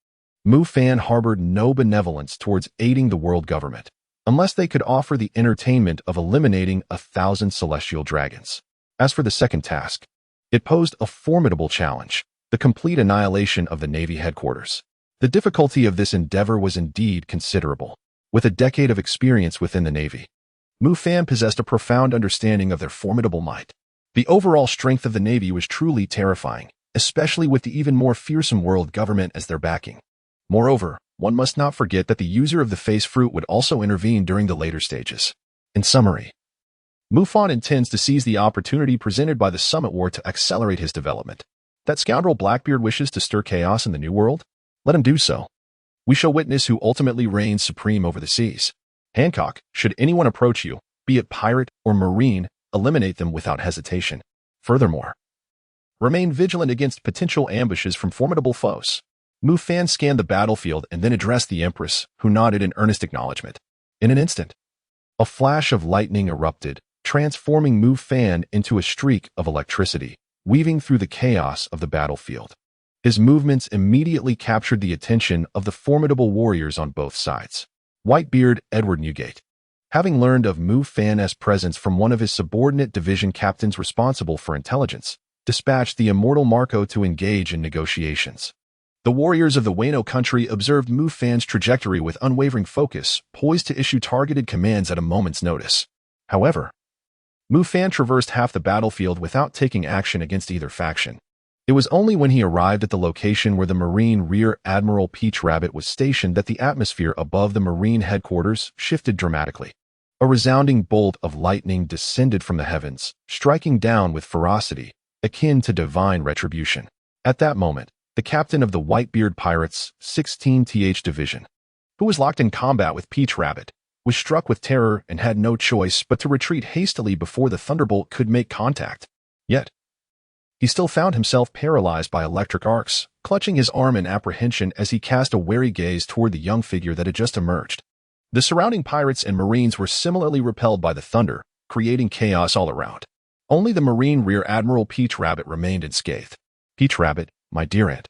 Mufan harbored no benevolence towards aiding the world government, unless they could offer the entertainment of eliminating 1,000 celestial dragons. As for the second task, it posed a formidable challenge, the complete annihilation of the Navy headquarters. The difficulty of this endeavor was indeed considerable. With a decade of experience within the Navy, Mufan possessed a profound understanding of their formidable might. The overall strength of the Navy was truly terrifying, especially with the even more fearsome world government as their backing. Moreover, one must not forget that the user of the face fruit would also intervene during the later stages. In summary, Mufan intends to seize the opportunity presented by the Summit War to accelerate his development. That scoundrel Blackbeard wishes to stir chaos in the New World? Let him do so. We shall witness who ultimately reigns supreme over the seas. Hancock, should anyone approach you, be it pirate or marine, eliminate them without hesitation. Furthermore, remain vigilant against potential ambushes from formidable foes. Mufan scanned the battlefield and then addressed the Empress, who nodded in earnest acknowledgement. In an instant, a flash of lightning erupted, transforming Mufan into a streak of electricity, weaving through the chaos of the battlefield. His movements immediately captured the attention of the formidable warriors on both sides. Whitebeard Edward Newgate, having learned of Mufan's presence from one of his subordinate division captains responsible for intelligence, dispatched the immortal Marco to engage in negotiations. The warriors of the Wano country observed Mufan's trajectory with unwavering focus, poised to issue targeted commands at a moment's notice. However, Mufan traversed half the battlefield without taking action against either faction. It was only when he arrived at the location where the Marine Rear Admiral Peach Rabbit was stationed that the atmosphere above the Marine headquarters shifted dramatically. A resounding bolt of lightning descended from the heavens, striking down with ferocity, akin to divine retribution. At that moment, the captain of the Whitebeard Pirates' 16th Division, who was locked in combat with Peach Rabbit, was struck with terror and had no choice but to retreat hastily before the thunderbolt could make contact. Yet, he still found himself paralyzed by electric arcs, clutching his arm in apprehension as he cast a wary gaze toward the young figure that had just emerged. The surrounding pirates and marines were similarly repelled by the thunder, creating chaos all around. Only the Marine Rear Admiral Peach Rabbit remained unscathed. Peach Rabbit, my dear aunt.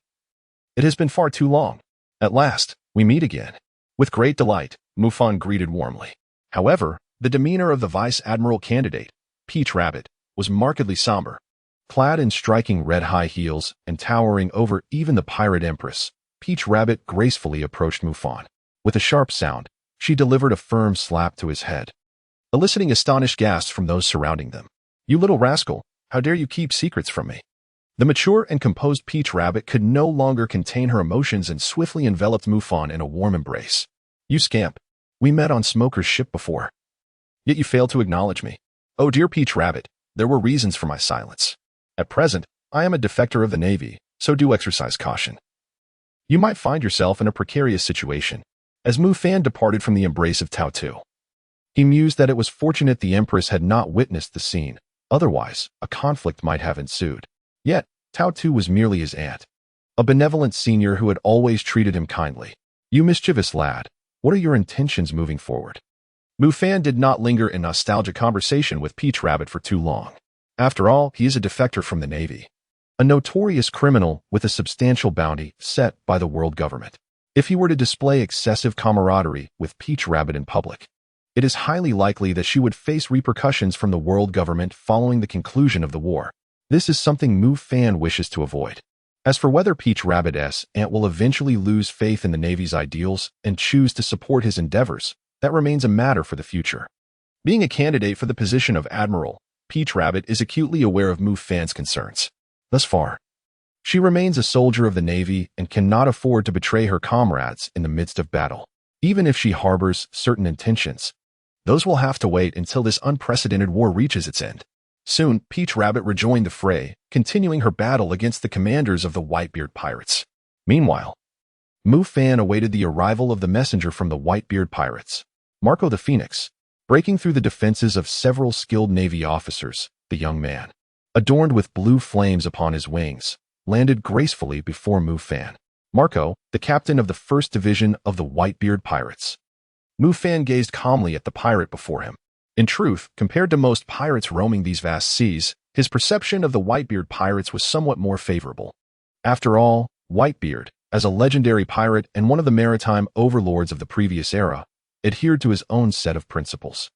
It has been far too long. At last, we meet again. With great delight, Mufan greeted warmly. However, the demeanor of the Vice Admiral candidate, Peach Rabbit, was markedly somber. Clad in striking red high heels and towering over even the Pirate Empress, Peach Rabbit gracefully approached Mufan. With a sharp sound, she delivered a firm slap to his head, eliciting astonished gasps from those surrounding them. You little rascal, how dare you keep secrets from me? The mature and composed Peach Rabbit could no longer contain her emotions and swiftly enveloped Mufan in a warm embrace. You scamp, we met on Smoker's ship before. Yet you failed to acknowledge me. Oh dear Peach Rabbit, there were reasons for my silence. At present, I am a defector of the Navy, so do exercise caution. You might find yourself in a precarious situation, as Mufan departed from the embrace of Tao-Tu. He mused that it was fortunate the Empress had not witnessed the scene, otherwise, a conflict might have ensued. Yet, Tao-Tu was merely his aunt, a benevolent senior who had always treated him kindly. You mischievous lad, what are your intentions moving forward? Mufan did not linger in nostalgic conversation with Peach Rabbit for too long. After all, he is a defector from the Navy, a notorious criminal with a substantial bounty set by the world government. If he were to display excessive camaraderie with Peach Rabbit in public, it is highly likely that she would face repercussions from the world government following the conclusion of the war. This is something Mufan wishes to avoid. As for whether Peach Rabbit's aunt will eventually lose faith in the Navy's ideals and choose to support his endeavors, that remains a matter for the future. Being a candidate for the position of Admiral, Peach Rabbit is acutely aware of Mufan's concerns. Thus far, she remains a soldier of the Navy and cannot afford to betray her comrades in the midst of battle. Even if she harbors certain intentions, those will have to wait until this unprecedented war reaches its end. Soon, Peach Rabbit rejoined the fray, continuing her battle against the commanders of the Whitebeard Pirates. Meanwhile, Mufan awaited the arrival of the messenger from the Whitebeard Pirates, Marco the Phoenix. Breaking through the defenses of several skilled Navy officers, the young man, adorned with blue flames upon his wings, landed gracefully before Mufan. Marco, the captain of the 1st Division of the Whitebeard Pirates. Mufan gazed calmly at the pirate before him. In truth, compared to most pirates roaming these vast seas, his perception of the Whitebeard pirates was somewhat more favorable. After all, Whitebeard, as a legendary pirate and one of the maritime overlords of the previous era, adhered to his own set of principles.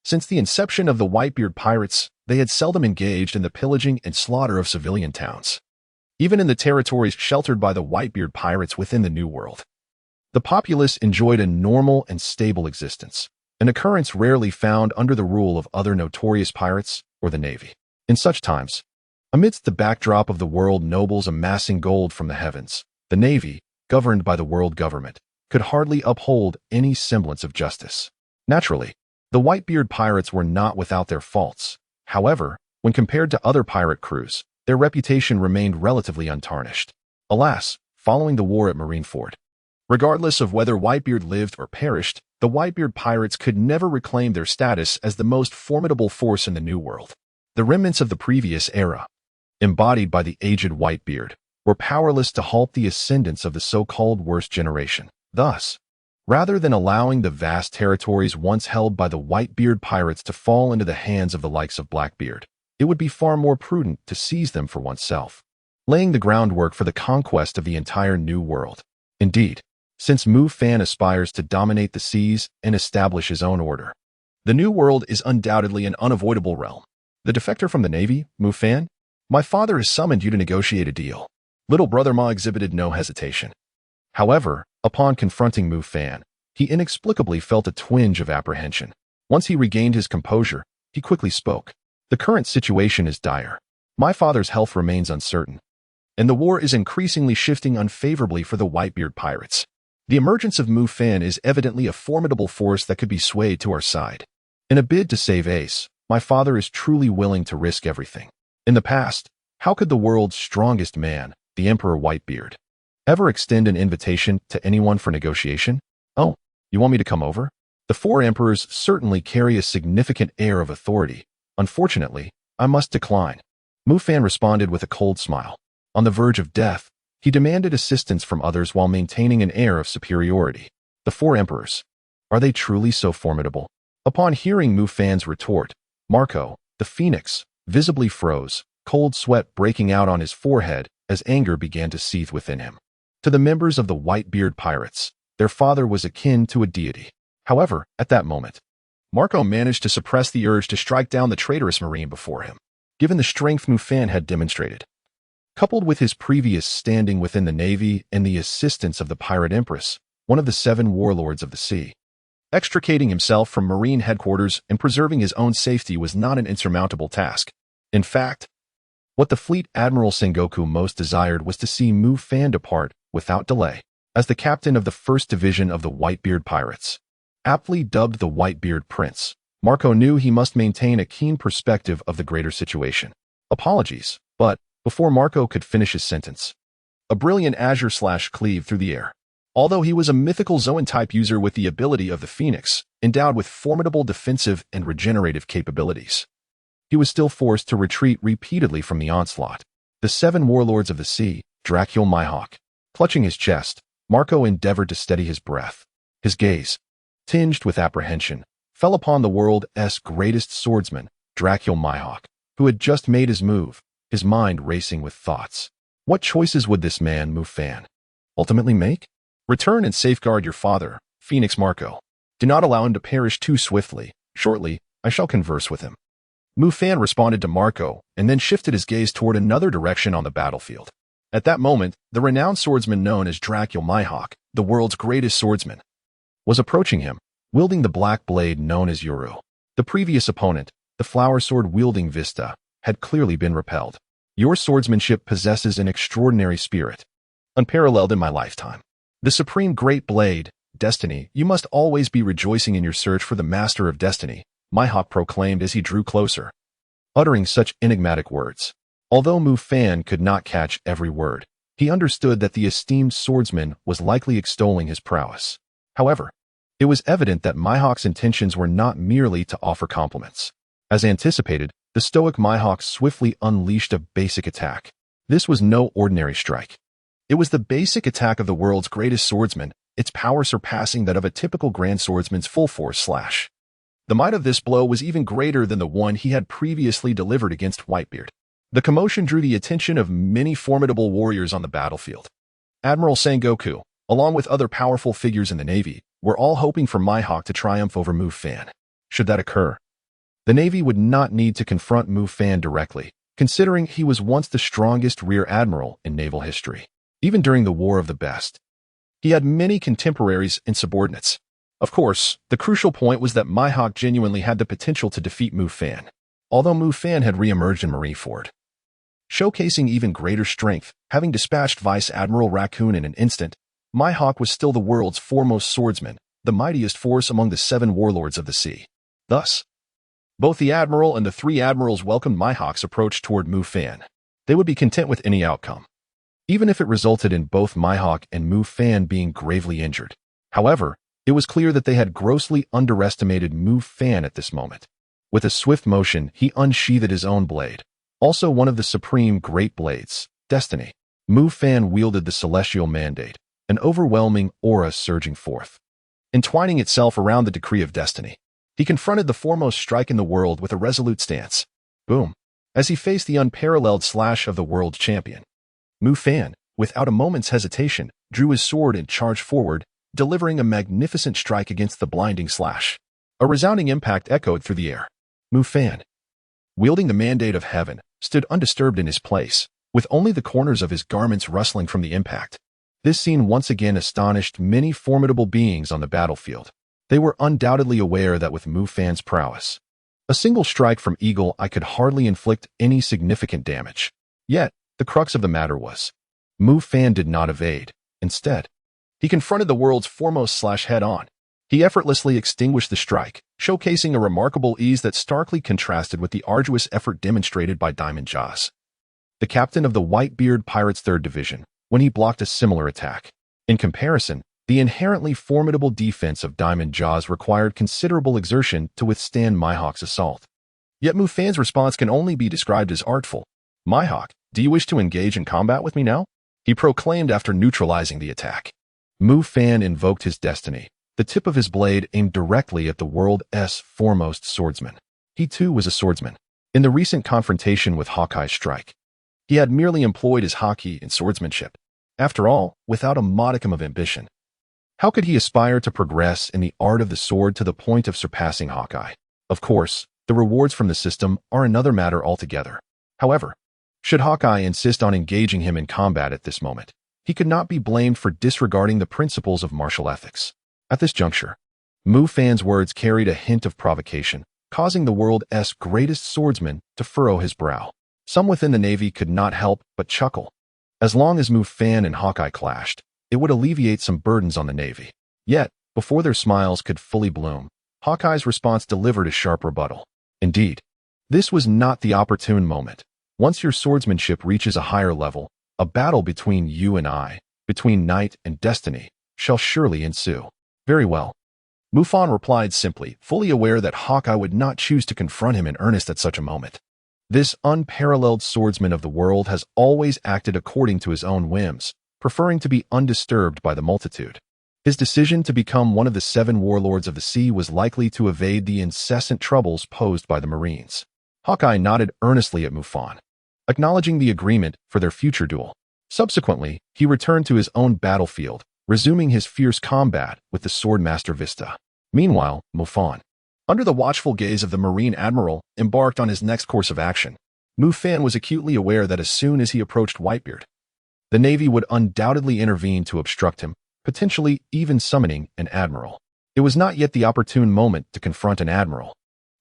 Since the inception of the Whitebeard pirates, they had seldom engaged in the pillaging and slaughter of civilian towns. Even in the territories sheltered by the Whitebeard pirates within the New World, the populace enjoyed a normal and stable existence, an occurrence rarely found under the rule of other notorious pirates or the Navy. In such times, amidst the backdrop of the world nobles amassing gold from the heavens, the Navy, governed by the world government, could hardly uphold any semblance of justice. Naturally, the Whitebeard pirates were not without their faults. However, when compared to other pirate crews, their reputation remained relatively untarnished. Alas, following the war at Marineford, regardless of whether Whitebeard lived or perished, the Whitebeard pirates could never reclaim their status as the most formidable force in the New World. The remnants of the previous era, embodied by the aged Whitebeard, were powerless to halt the ascendance of the so-called worst generation. Thus, rather than allowing the vast territories once held by the Whitebeard pirates to fall into the hands of the likes of Blackbeard, it would be far more prudent to seize them for oneself, laying the groundwork for the conquest of the entire New World. Indeed, since Mufan aspires to dominate the seas and establish his own order, the New World is undoubtedly an unavoidable realm. The defector from the Navy, Mufan, my father has summoned you to negotiate a deal. Little brother Ma exhibited no hesitation. However, upon confronting Mufan, he inexplicably felt a twinge of apprehension. Once he regained his composure, he quickly spoke. The current situation is dire. My father's health remains uncertain, and the war is increasingly shifting unfavorably for the Whitebeard pirates. The emergence of Mufan is evidently a formidable force that could be swayed to our side. In a bid to save Ace, my father is truly willing to risk everything. In the past, how could the world's strongest man, the Emperor Whitebeard, ever extend an invitation to anyone for negotiation? Oh, you want me to come over? The 4 emperors certainly carry a significant air of authority. Unfortunately, I must decline. Mufan responded with a cold smile. On the verge of death, he demanded assistance from others while maintaining an air of superiority. The 4 emperors. Are they truly so formidable? Upon hearing Mufan's retort, Marco, the phoenix, visibly froze, cold sweat breaking out on his forehead as anger began to seethe within him. To the members of the Whitebeard pirates, their father was akin to a deity. However, at that moment, Marco managed to suppress the urge to strike down the traitorous marine before him. Given the strength Mufan had demonstrated, coupled with his previous standing within the Navy and the assistance of the Pirate Empress, one of the 7 warlords of the sea, extricating himself from Marine headquarters and preserving his own safety was not an insurmountable task. In fact, what the fleet Admiral Sengoku most desired was to see Mufan depart without delay. As the captain of the 1st Division of the Whitebeard Pirates, aptly dubbed the Whitebeard Prince, Marco knew he must maintain a keen perspective of the greater situation. Apologies, but before Marco could finish his sentence, a brilliant azure/cleave through the air. Although he was a mythical Zoan-type user with the ability of the Phoenix, endowed with formidable defensive and regenerative capabilities, he was still forced to retreat repeatedly from the onslaught. The 7 warlords of the sea, Dracul Mihawk. Clutching his chest, Marco endeavored to steady his breath. His gaze, tinged with apprehension, fell upon the world.S greatest swordsman, Dracul Mihawk, who had just made his move, his mind racing with thoughts. What choices would this man, Mufan, ultimately make? Return and safeguard your father, Phoenix Marco. Do not allow him to perish too swiftly. Shortly, I shall converse with him. Mufan responded to Marco and then shifted his gaze toward another direction on the battlefield. At that moment, the renowned swordsman known as Dracul Mihawk, the world's greatest swordsman, was approaching him, wielding the black blade known as Yoru. The previous opponent, the flower sword-wielding Vista, had clearly been repelled. Your swordsmanship possesses an extraordinary spirit, unparalleled in my lifetime. The supreme great blade, Destiny, you must always be rejoicing in your search for the master of destiny, Mihawk proclaimed as he drew closer, uttering such enigmatic words. Although Mufan could not catch every word, he understood that the esteemed swordsman was likely extolling his prowess. However, it was evident that Mihawk's intentions were not merely to offer compliments. As anticipated, the stoic Mihawk swiftly unleashed a basic attack. This was no ordinary strike. It was the basic attack of the world's greatest swordsman, its power surpassing that of a typical grand swordsman's full force slash. The might of this blow was even greater than the one he had previously delivered against Whitebeard. The commotion drew the attention of many formidable warriors on the battlefield. Admiral Sengoku, along with other powerful figures in the Navy, were all hoping for Mihawk to triumph over Mufan. Should that occur, the Navy would not need to confront Mufan directly, considering he was once the strongest rear admiral in naval history. Even during the War of the Best, he had many contemporaries and subordinates. Of course, the crucial point was that Mihawk genuinely had the potential to defeat Mufan, although Mufan had re-emerged in Marineford, showcasing even greater strength. Having dispatched Vice Admiral Raccoon in an instant, Mihawk was still the world's foremost swordsman, the mightiest force among the 7 warlords of the sea. Thus, both the Admiral and the 3 Admirals welcomed Mihawk's approach toward Mufan. They would be content with any outcome, even if it resulted in both Mihawk and Mufan being gravely injured. However, it was clear that they had grossly underestimated Mufan at this moment. With a swift motion, he unsheathed his own blade, also one of the supreme great blades, Destiny. Mufan wielded the celestial mandate, an overwhelming aura surging forth, entwining itself around the decree of destiny. He confronted the foremost strike in the world with a resolute stance. Boom! As he faced the unparalleled slash of the world champion, Mufan, without a moment's hesitation, drew his sword and charged forward, delivering a magnificent strike against the blinding slash. A resounding impact echoed through the air. Mufan, wielding the mandate of heaven, stood undisturbed in his place, with only the corners of his garments rustling from the impact. This scene once again astonished many formidable beings on the battlefield. They were undoubtedly aware that with Mufan's prowess, a single strike from Eagle Eye could hardly inflict any significant damage. Yet, the crux of the matter was, Mufan did not evade. Instead, he confronted the world's foremost slash head-on. He effortlessly extinguished the strike, showcasing a remarkable ease that starkly contrasted with the arduous effort demonstrated by Diamond Jaws, the captain of the Whitebeard Pirates' 3rd Division, when he blocked a similar attack. In comparison, the inherently formidable defense of Diamond Jaws required considerable exertion to withstand Mihawk's assault. Yet Mufan's response can only be described as artful. "Mihawk, do you wish to engage in combat with me now?" he proclaimed after neutralizing the attack. Mufan invoked his destiny, the tip of his blade aimed directly at the world.S foremost swordsman. He too was a swordsman. In the recent confrontation with Hawkeye's strike, he had merely employed his haki in swordsmanship. After all, without a modicum of ambition, how could he aspire to progress in the art of the sword to the point of surpassing Hawkeye? Of course, the rewards from the system are another matter altogether. However, should Hawkeye insist on engaging him in combat at this moment, he could not be blamed for disregarding the principles of martial ethics. At this juncture, Mufan's words carried a hint of provocation, causing the world's greatest swordsman to furrow his brow. Some within the Navy could not help but chuckle. As long as Mufan and Hawkeye clashed, it would alleviate some burdens on the Navy. Yet, before their smiles could fully bloom, Hawkeye's response delivered a sharp rebuttal. Indeed, this was not the opportune moment. Once your swordsmanship reaches a higher level, a battle between you and I, between night and destiny, shall surely ensue. Very well. Mufan replied simply, fully aware that Hawkeye would not choose to confront him in earnest at such a moment. This unparalleled swordsman of the world has always acted according to his own whims, preferring to be undisturbed by the multitude. His decision to become one of the 7 warlords of the sea was likely to evade the incessant troubles posed by the Marines. Hawkeye nodded earnestly at Mufan, acknowledging the agreement for their future duel. Subsequently, he returned to his own battlefield, resuming his fierce combat with the Swordmaster Vista. Meanwhile, Mufan, under the watchful gaze of the Marine Admiral, embarked on his next course of action. Mufan was acutely aware that as soon as he approached Whitebeard, the Navy would undoubtedly intervene to obstruct him, potentially even summoning an admiral. It was not yet the opportune moment to confront an admiral.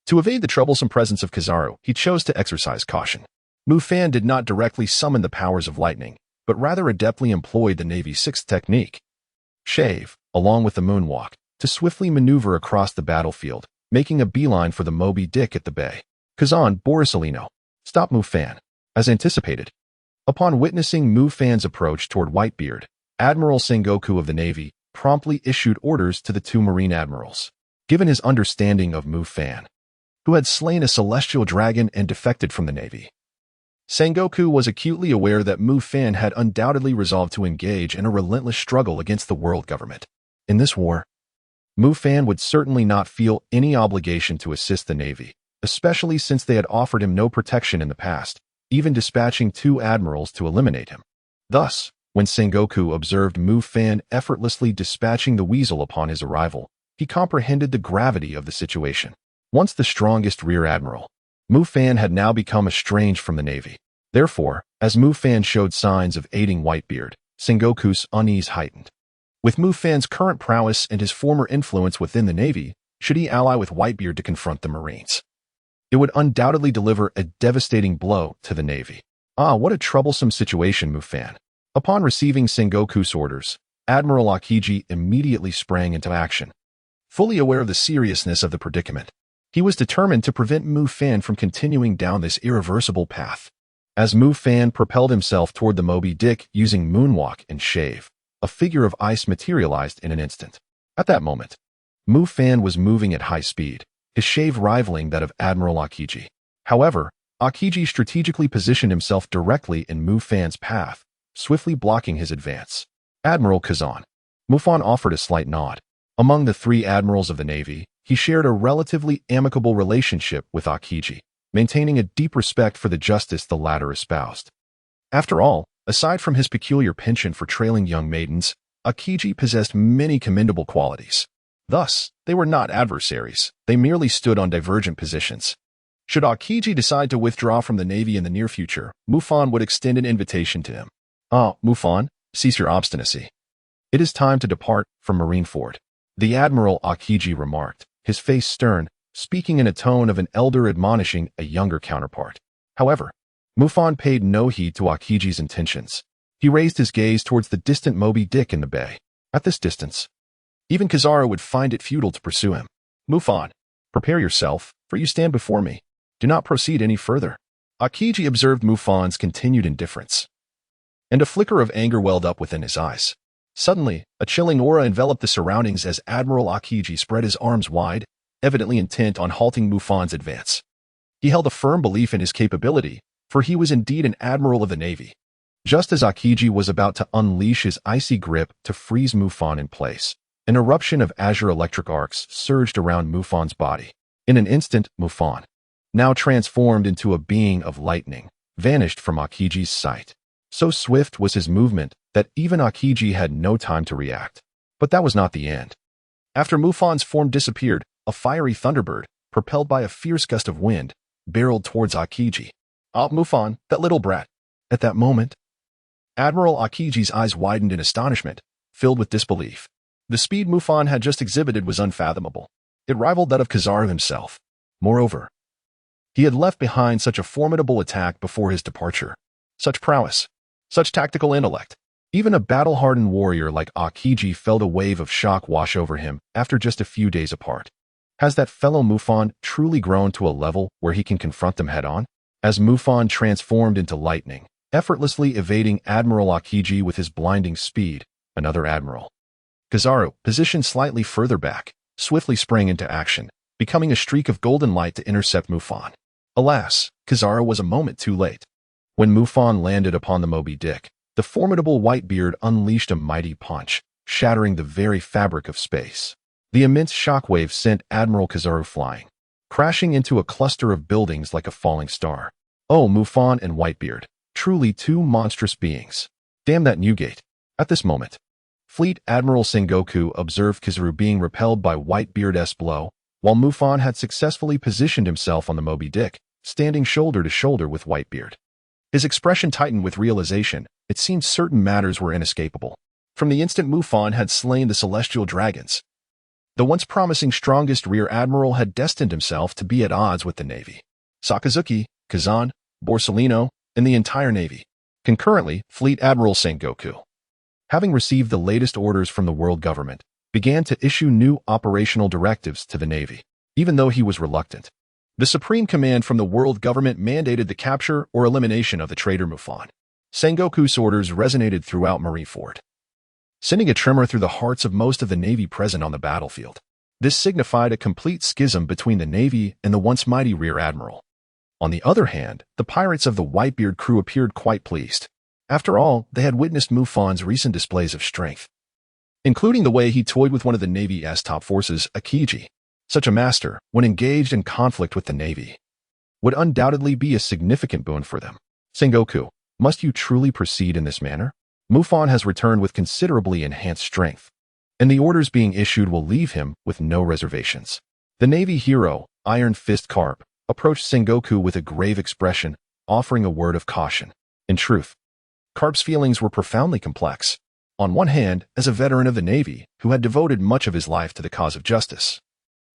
To evade the troublesome presence of Kizaru, he chose to exercise caution. Mufan did not directly summon the powers of lightning, but rather adeptly employed the Navy's 6th technique, shave, along with the moonwalk, to swiftly maneuver across the battlefield, making a beeline for the Moby Dick at the bay. Kazan Borisolino stopped Mufan, as anticipated. Upon witnessing Mufan's approach toward Whitebeard, Admiral Sengoku of the Navy promptly issued orders to the 2 Marine admirals. Given his understanding of Mufan, who had slain a celestial dragon and defected from the Navy, Sengoku was acutely aware that Mufan had undoubtedly resolved to engage in a relentless struggle against the world government. In this war, Mufan would certainly not feel any obligation to assist the Navy, especially since they had offered him no protection in the past, even dispatching 2 admirals to eliminate him. Thus, when Sengoku observed Mufan effortlessly dispatching the weasel upon his arrival, he comprehended the gravity of the situation. Once the strongest rear admiral, Mufan had now become estranged from the Navy. Therefore, as Mufan showed signs of aiding Whitebeard, Sengoku's unease heightened. With Mufan's current prowess and his former influence within the Navy, should he ally with Whitebeard to confront the Marines? It would undoubtedly deliver a devastating blow to the Navy. What a troublesome situation, Mufan. Upon receiving Sengoku's orders, Admiral Akiji immediately sprang into action. Fully aware of the seriousness of the predicament, he was determined to prevent Mufan from continuing down this irreversible path. As Mufan propelled himself toward the Moby Dick using moonwalk and shave, a figure of ice materialized in an instant. At that moment, Mufan was moving at high speed, his shave rivaling that of Admiral Akiji. However, Akiji strategically positioned himself directly in Mufan's path, swiftly blocking his advance. Admiral Kazan. Mufan offered a slight nod. Among the 3 admirals of the Navy, he shared a relatively amicable relationship with Akiji, maintaining a deep respect for the justice the latter espoused. After all, aside from his peculiar penchant for trailing young maidens, Akiji possessed many commendable qualities. Thus, they were not adversaries, they merely stood on divergent positions. Should Akiji decide to withdraw from the Navy in the near future, Mufan would extend an invitation to him. Mufan, cease your obstinacy. It is time to depart from Marineford. The Admiral Akiji remarked, his face stern, speaking in a tone of an elder admonishing a younger counterpart. However, Mufan paid no heed to Akiji's intentions. He raised his gaze towards the distant Moby Dick in the bay. At this distance, even Kizaru would find it futile to pursue him. Mufan, prepare yourself, for you stand before me. Do not proceed any further. Akiji observed Mufan's continued indifference, and a flicker of anger welled up within his eyes. Suddenly, a chilling aura enveloped the surroundings as Admiral Akiji spread his arms wide, evidently intent on halting Mufan's advance. He held a firm belief in his capability, for he was indeed an admiral of the Navy. Just as Akiji was about to unleash his icy grip to freeze Mufan in place, an eruption of azure electric arcs surged around Mufan's body. In an instant, Mufan, now transformed into a being of lightning, vanished from Akiji's sight. So swift was his movement that even Akiji had no time to react. But that was not the end. After Mufan's form disappeared, a fiery thunderbird, propelled by a fierce gust of wind, barreled towards Akiji. Mufan, that little brat. At that moment, Admiral Akiji's eyes widened in astonishment, filled with disbelief. The speed Mufan had just exhibited was unfathomable. It rivaled that of Kizaru himself. Moreover, he had left behind such a formidable attack before his departure. Such prowess, such tactical intellect. Even a battle-hardened warrior like Akiji felt a wave of shock wash over him after just a few days apart. Has that fellow Mufan truly grown to a level where he can confront them head-on? As Mufan transformed into lightning, effortlessly evading Admiral Akiji with his blinding speed, another admiral, Kizaru, positioned slightly further back, swiftly sprang into action, becoming a streak of golden light to intercept Mufan. Alas, Kizaru was a moment too late. When Mufan landed upon the Moby Dick, the formidable Whitebeard unleashed a mighty punch, shattering the very fabric of space. The immense shockwave sent Admiral Kizaru flying, crashing into a cluster of buildings like a falling star. Oh, Mufan and Whitebeard, truly 2 monstrous beings. Damn that Newgate. At this moment, Fleet Admiral Sengoku observed Kizaru being repelled by Whitebeard's blow, while Mufan had successfully positioned himself on the Moby Dick, standing shoulder to shoulder with Whitebeard. His expression tightened with realization. It seemed certain matters were inescapable. From the instant Mufan had slain the celestial dragons, the once promising strongest rear admiral had destined himself to be at odds with the Navy, Sakazuki, Kazan, Borsellino, and the entire Navy. Concurrently, Fleet Admiral Sengoku, having received the latest orders from the world government, began to issue new operational directives to the Navy, even though he was reluctant. The supreme command from the world government mandated the capture or elimination of the traitor Mufan. Sengoku's orders resonated throughout Marineford, sending a tremor through the hearts of most of the Navy present on the battlefield. This signified a complete schism between the Navy and the once mighty rear admiral. On the other hand, the pirates of the Whitebeard crew appeared quite pleased. After all, they had witnessed Mufan's recent displays of strength, including the way he toyed with one of the Navy.S top forces, Akiji. Such a master, when engaged in conflict with the Navy, would undoubtedly be a significant boon for them. Sengoku, must you truly proceed in this manner? Mufan has returned with considerably enhanced strength, and the orders being issued will leave him with no reservations. The Navy hero, Iron Fist Carp, approached Sengoku with a grave expression, offering a word of caution. In truth, Carp's feelings were profoundly complex. On one hand, as a veteran of the Navy who had devoted much of his life to the cause of justice,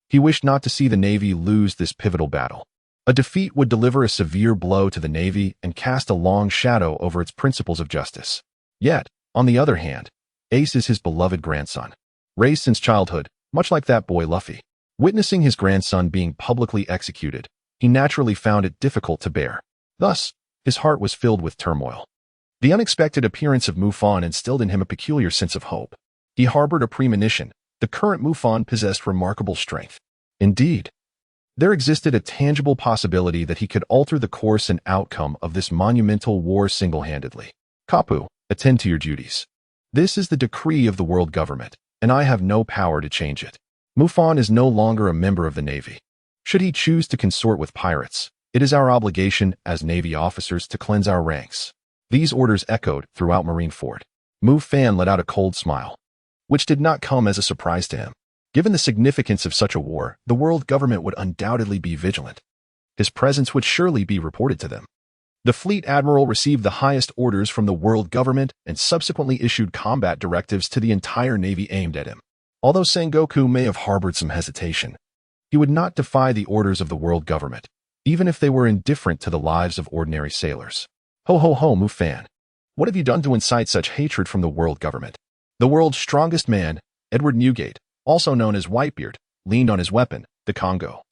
he wished not to see the Navy lose this pivotal battle. A defeat would deliver a severe blow to the Navy and cast a long shadow over its principles of justice. Yet, on the other hand, Ace is his beloved grandson, raised since childhood, much like that boy Luffy. Witnessing his grandson being publicly executed, he naturally found it difficult to bear. Thus, his heart was filled with turmoil. The unexpected appearance of Mufan instilled in him a peculiar sense of hope. He harbored a premonition. The current Mufan possessed remarkable strength. Indeed, there existed a tangible possibility that he could alter the course and outcome of this monumental war single-handedly. Kapu, attend to your duties. This is the decree of the world government, and I have no power to change it. Mufan is no longer a member of the Navy. Should he choose to consort with pirates, it is our obligation as Navy officers to cleanse our ranks. These orders echoed throughout Marineford. Mufan let out a cold smile, which did not come as a surprise to him. Given the significance of such a war, the world government would undoubtedly be vigilant. His presence would surely be reported to them. The fleet admiral received the highest orders from the world government and subsequently issued combat directives to the entire Navy aimed at him. Although Sengoku may have harbored some hesitation, he would not defy the orders of the world government, even if they were indifferent to the lives of ordinary sailors. Ho ho ho, Mufan. What have you done to incite such hatred from the world government? The world's strongest man, Edward Newgate, also known as Whitebeard, leaned on his weapon, the Congo,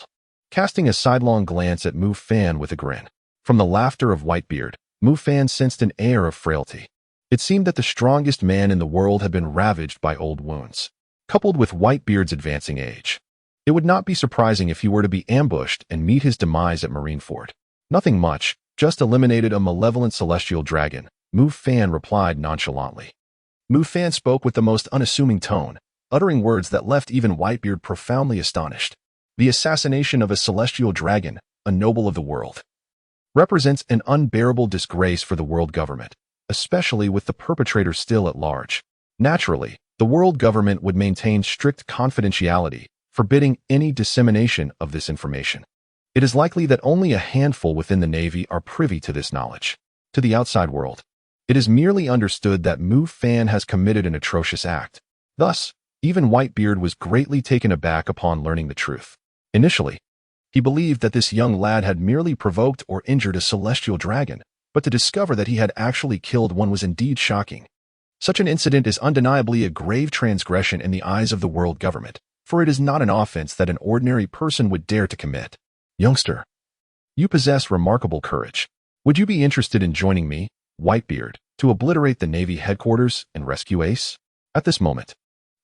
casting a sidelong glance at Mufan with a grin. From the laughter of Whitebeard, Mufan sensed an air of frailty. It seemed that the strongest man in the world had been ravaged by old wounds, coupled with Whitebeard's advancing age. It would not be surprising if he were to be ambushed and meet his demise at Marineford. Nothing much, just eliminated a malevolent celestial dragon, Mufan replied nonchalantly. Mufan spoke with the most unassuming tone, uttering words that left even Whitebeard profoundly astonished. The assassination of a celestial dragon, a noble of the world, represents an unbearable disgrace for the world government, especially with the perpetrator still at large. Naturally, the world government would maintain strict confidentiality, forbidding any dissemination of this information. It is likely that only a handful within the Navy are privy to this knowledge. To the outside world, it is merely understood that Mufan has committed an atrocious act. Thus, even Whitebeard was greatly taken aback upon learning the truth. Initially, he believed that this young lad had merely provoked or injured a celestial dragon, but to discover that he had actually killed one was indeed shocking. Such an incident is undeniably a grave transgression in the eyes of the world government, for it is not an offense that an ordinary person would dare to commit. Youngster, you possess remarkable courage. Would you be interested in joining me, Whitebeard, to obliterate the Navy headquarters and rescue Ace? At this moment,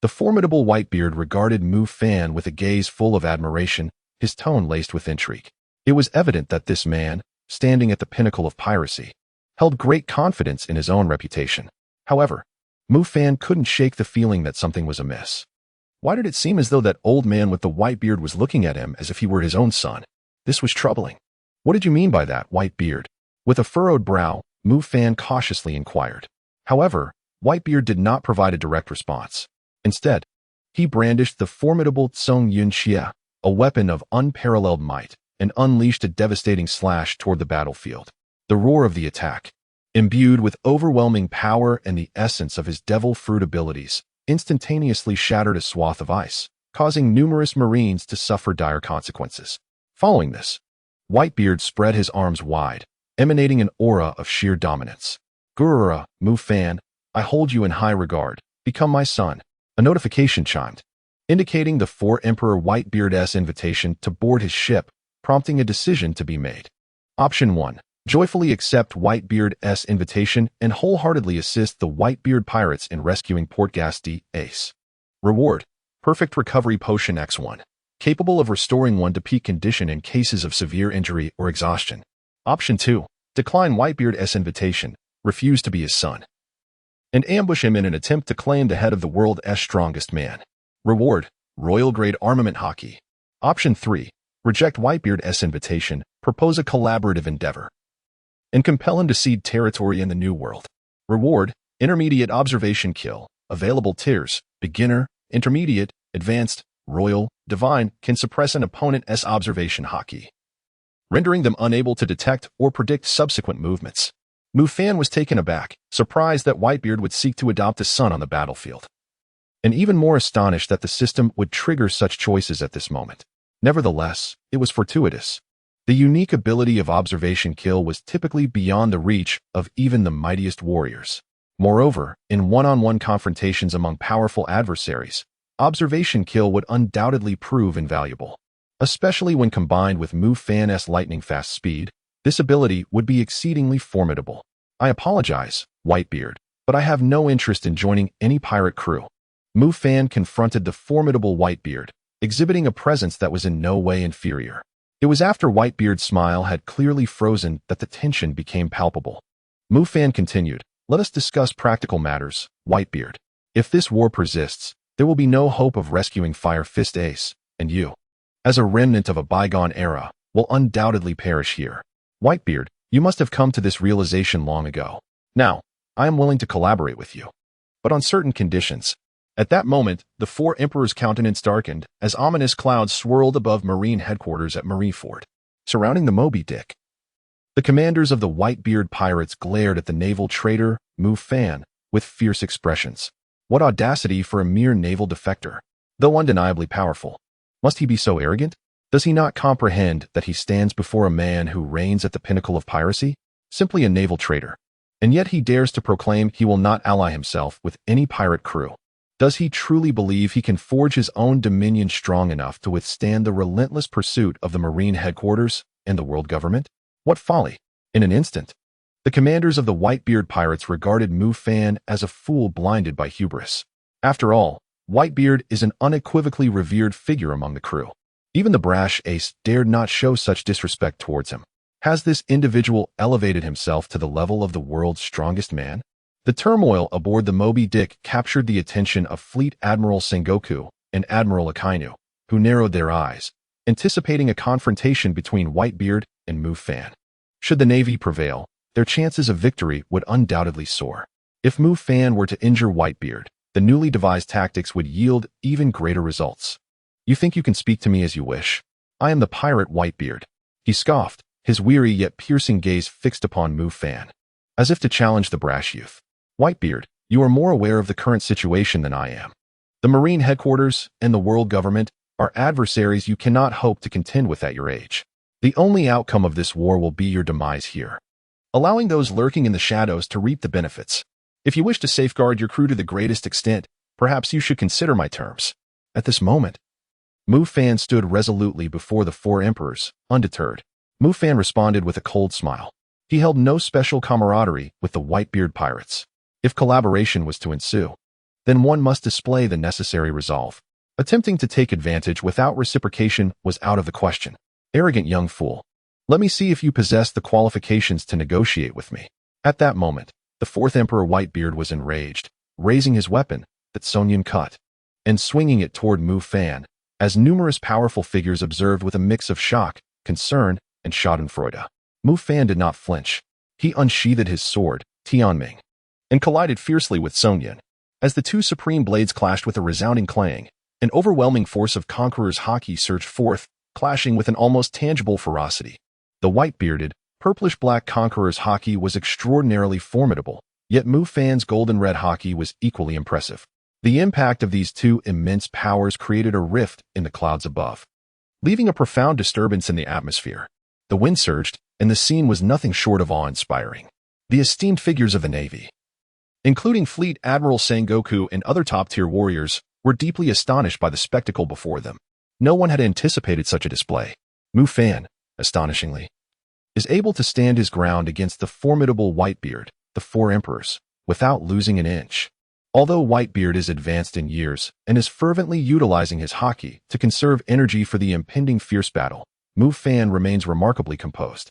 the formidable Whitebeard regarded Mufan with a gaze full of admiration, his tone laced with intrigue. It was evident that this man, standing at the pinnacle of piracy, held great confidence in his own reputation. However, Mufan couldn't shake the feeling that something was amiss. Why did it seem as though that old man with the white beard was looking at him as if he were his own son? This was troubling. What did you mean by that, Whitebeard? With a furrowed brow, Mufan cautiously inquired. However, Whitebeard did not provide a direct response. Instead, he brandished the formidable Tsung Yun Xia, a weapon of unparalleled might, and unleashed a devastating slash toward the battlefield. The roar of the attack, imbued with overwhelming power and the essence of his devil fruit abilities, instantaneously shattered a swath of ice, causing numerous Marines to suffer dire consequences. Following this, Whitebeard spread his arms wide, emanating an aura of sheer dominance. Gurura, Mufan, I hold you in high regard. Become my son. A notification chimed, indicating the Emperor Whitebeard's invitation to board his ship, prompting a decision to be made. Option 1. Joyfully accept Whitebeard's invitation and wholeheartedly assist the Whitebeard pirates in rescuing Port Gasti Ace. Reward: Perfect Recovery Potion X1. capable of restoring one to peak condition in cases of severe injury or exhaustion. Option 2. Decline Whitebeard's invitation, refuse to be his son, and ambush him in an attempt to claim the head of the world's strongest man. Reward: royal-grade armament hockey. Option 3. Reject Whitebeard's invitation, propose a collaborative endeavor, and compel him to cede territory in the New World. Reward: intermediate observation kill. Available tiers: beginner, intermediate, advanced, royal, divine, can suppress an opponent's observation hockey, rendering them unable to detect or predict subsequent movements. Mufan was taken aback, surprised that Whitebeard would seek to adopt a son on the battlefield, and even more astonished that the system would trigger such choices at this moment. Nevertheless, it was fortuitous. The unique ability of observation kill was typically beyond the reach of even the mightiest warriors. Moreover, in one-on-one confrontations among powerful adversaries, observation kill would undoubtedly prove invaluable. Especially when combined with Mufan's lightning-fast speed, this ability would be exceedingly formidable. I apologize, Whitebeard, but I have no interest in joining any pirate crew. Mufan confronted the formidable Whitebeard, exhibiting a presence that was in no way inferior. It was after Whitebeard's smile had clearly frozen that the tension became palpable. Mufan continued, "Let us discuss practical matters, Whitebeard. If this war persists, there will be no hope of rescuing Fire Fist Ace, and you, as a remnant of a bygone era, will undoubtedly perish here. Whitebeard, you must have come to this realization long ago. Now, I am willing to collaborate with you, but on certain conditions." At that moment, the four emperors' countenance darkened as ominous clouds swirled above Marine headquarters at Marineford, surrounding the Moby Dick. The commanders of the Whitebeard pirates glared at the naval traitor, Mufan, with fierce expressions. What audacity for a mere naval defector! Though undeniably powerful, must he be so arrogant? Does he not comprehend that he stands before a man who reigns at the pinnacle of piracy? Simply a naval traitor. And yet he dares to proclaim he will not ally himself with any pirate crew. Does he truly believe he can forge his own dominion strong enough to withstand the relentless pursuit of the Marine headquarters and the world government? What folly! In an instant, the commanders of the Whitebeard pirates regarded Mufan as a fool blinded by hubris. After all, Whitebeard is an unequivocally revered figure among the crew. Even the brash ace dared not show such disrespect towards him. Has this individual elevated himself to the level of the world's strongest man? The turmoil aboard the Moby Dick captured the attention of Fleet Admiral Sengoku and Admiral Akainu, who narrowed their eyes, anticipating a confrontation between Whitebeard and Mufan. Should the Navy prevail, their chances of victory would undoubtedly soar. If Mufan were to injure Whitebeard, the newly devised tactics would yield even greater results. "You think you can speak to me as you wish? I am the pirate Whitebeard," he scoffed, his weary yet piercing gaze fixed upon Mufan, as if to challenge the brash youth. "Whitebeard, you are more aware of the current situation than I am. The Marine headquarters and the world government are adversaries you cannot hope to contend with at your age. The only outcome of this war will be your demise here, allowing those lurking in the shadows to reap the benefits. If you wish to safeguard your crew to the greatest extent, perhaps you should consider my terms." At this moment, Mufan stood resolutely before the four emperors, undeterred. Mufan responded with a cold smile. He held no special camaraderie with the Whitebeard pirates. If collaboration was to ensue, then one must display the necessary resolve. Attempting to take advantage without reciprocation was out of the question. Arrogant young fool. Let me see if you possess the qualifications to negotiate with me. At that moment, the fourth emperor Whitebeard was enraged, raising his weapon, that Sonyan cut, and swinging it toward Mufan, as numerous powerful figures observed with a mix of shock, concern, and schadenfreude. Mufan did not flinch. He unsheathed his sword, Tianming, and collided fiercely with Sonyan. As the two supreme blades clashed with a resounding clang, an overwhelming force of conquerors' hockey surged forth, clashing with an almost tangible ferocity. The white-bearded, purplish-black conquerors' hockey was extraordinarily formidable, yet Mufan's golden-red hockey was equally impressive. The impact of these two immense powers created a rift in the clouds above, leaving a profound disturbance in the atmosphere. The wind surged, and the scene was nothing short of awe-inspiring. The esteemed figures of the Navy, including Fleet Admiral Sengoku and other top-tier warriors, were deeply astonished by the spectacle before them. No one had anticipated such a display. Mufan, astonishingly, is able to stand his ground against the formidable Whitebeard, the four emperors, without losing an inch. Although Whitebeard is advanced in years and is fervently utilizing his haki to conserve energy for the impending fierce battle, Mufan remains remarkably composed.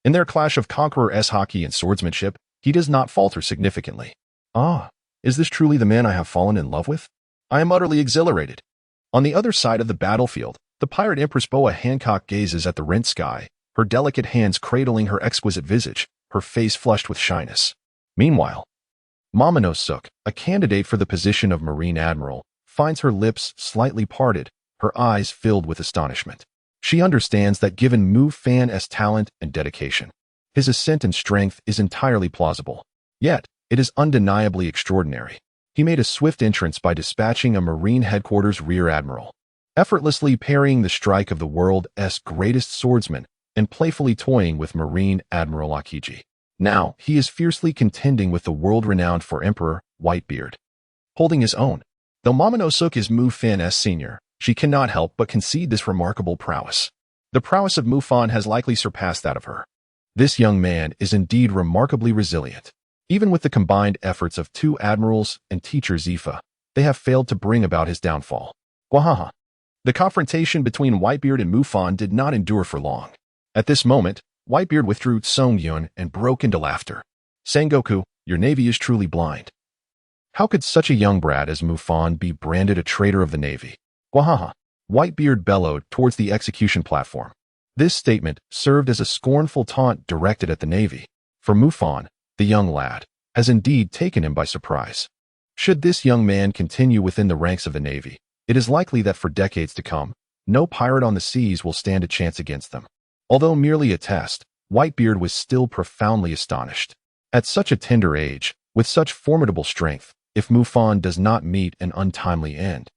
In their clash of Conqueror's haki and swordsmanship, he does not falter significantly. Ah, is this truly the man I have fallen in love with? I am utterly exhilarated. On the other side of the battlefield, the Pirate Empress Boa Hancock gazes at the rent sky, her delicate hands cradling her exquisite visage, her face flushed with shyness. Meanwhile, Momonosuke, a candidate for the position of Marine Admiral, finds her lips slightly parted, her eyes filled with astonishment. She understands that given Mufan's talent and dedication, his ascent in strength is entirely plausible. Yet, it is undeniably extraordinary. He made a swift entrance by dispatching a Marine Headquarters Rear Admiral, effortlessly parrying the strike of the world's greatest swordsman and playfully toying with Marine Admiral Akiji. Now, he is fiercely contending with the world-renowned for Emperor Whitebeard, holding his own. Though Momonosuke is Mufan's senior, she cannot help but concede this remarkable prowess. The prowess of Mufan has likely surpassed that of her. This young man is indeed remarkably resilient. Even with the combined efforts of 2 admirals and teacher Zephyr, they have failed to bring about his downfall. Gwahaha. The confrontation between Whitebeard and Mufan did not endure for long. At this moment, Whitebeard withdrew Songyun and broke into laughter. Sengoku, your navy is truly blind. How could such a young brat as Mufan be branded a traitor of the navy? Gwahaha. Whitebeard bellowed towards the execution platform. This statement served as a scornful taunt directed at the navy. For Mufan, the young lad, has indeed taken him by surprise. Should this young man continue within the ranks of the navy, it is likely that for decades to come, no pirate on the seas will stand a chance against them. Although merely a test, Whitebeard was still profoundly astonished. At such a tender age, with such formidable strength, if Mufan does not meet an untimely end,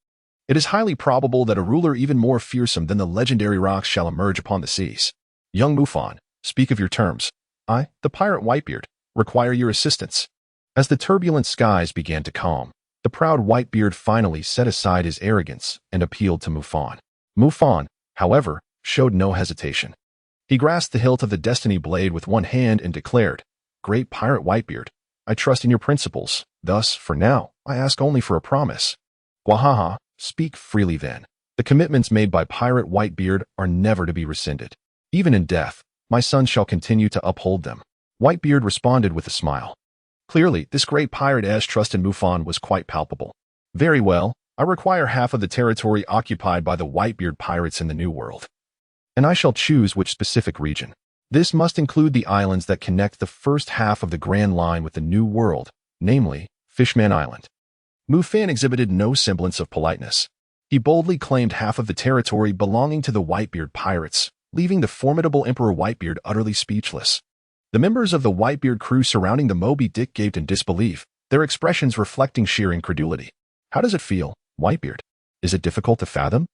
it is highly probable that a ruler even more fearsome than the legendary rocks shall emerge upon the seas. Young Mufan, speak of your terms. I, the pirate Whitebeard, require your assistance. As the turbulent skies began to calm, the proud Whitebeard finally set aside his arrogance and appealed to Mufan. Mufan, however, showed no hesitation. He grasped the hilt of the destiny blade with one hand and declared, Great pirate Whitebeard, I trust in your principles. Thus, for now, I ask only for a promise. Gwahaha, speak freely then. The commitments made by pirate Whitebeard are never to be rescinded. Even in death, my son shall continue to uphold them. Whitebeard responded with a smile. Clearly, this great pirate's trust in Mufan was quite palpable. Very well, I require half of the territory occupied by the Whitebeard pirates in the New World. And I shall choose which specific region. This must include the islands that connect the first half of the Grand Line with the New World, namely, Fishman Island. Mufan exhibited no semblance of politeness. He boldly claimed half of the territory belonging to the Whitebeard pirates, leaving the formidable Emperor Whitebeard utterly speechless. The members of the Whitebeard crew surrounding the Moby Dick gaped in disbelief, their expressions reflecting sheer incredulity. How does it feel, Whitebeard? Is it difficult to fathom?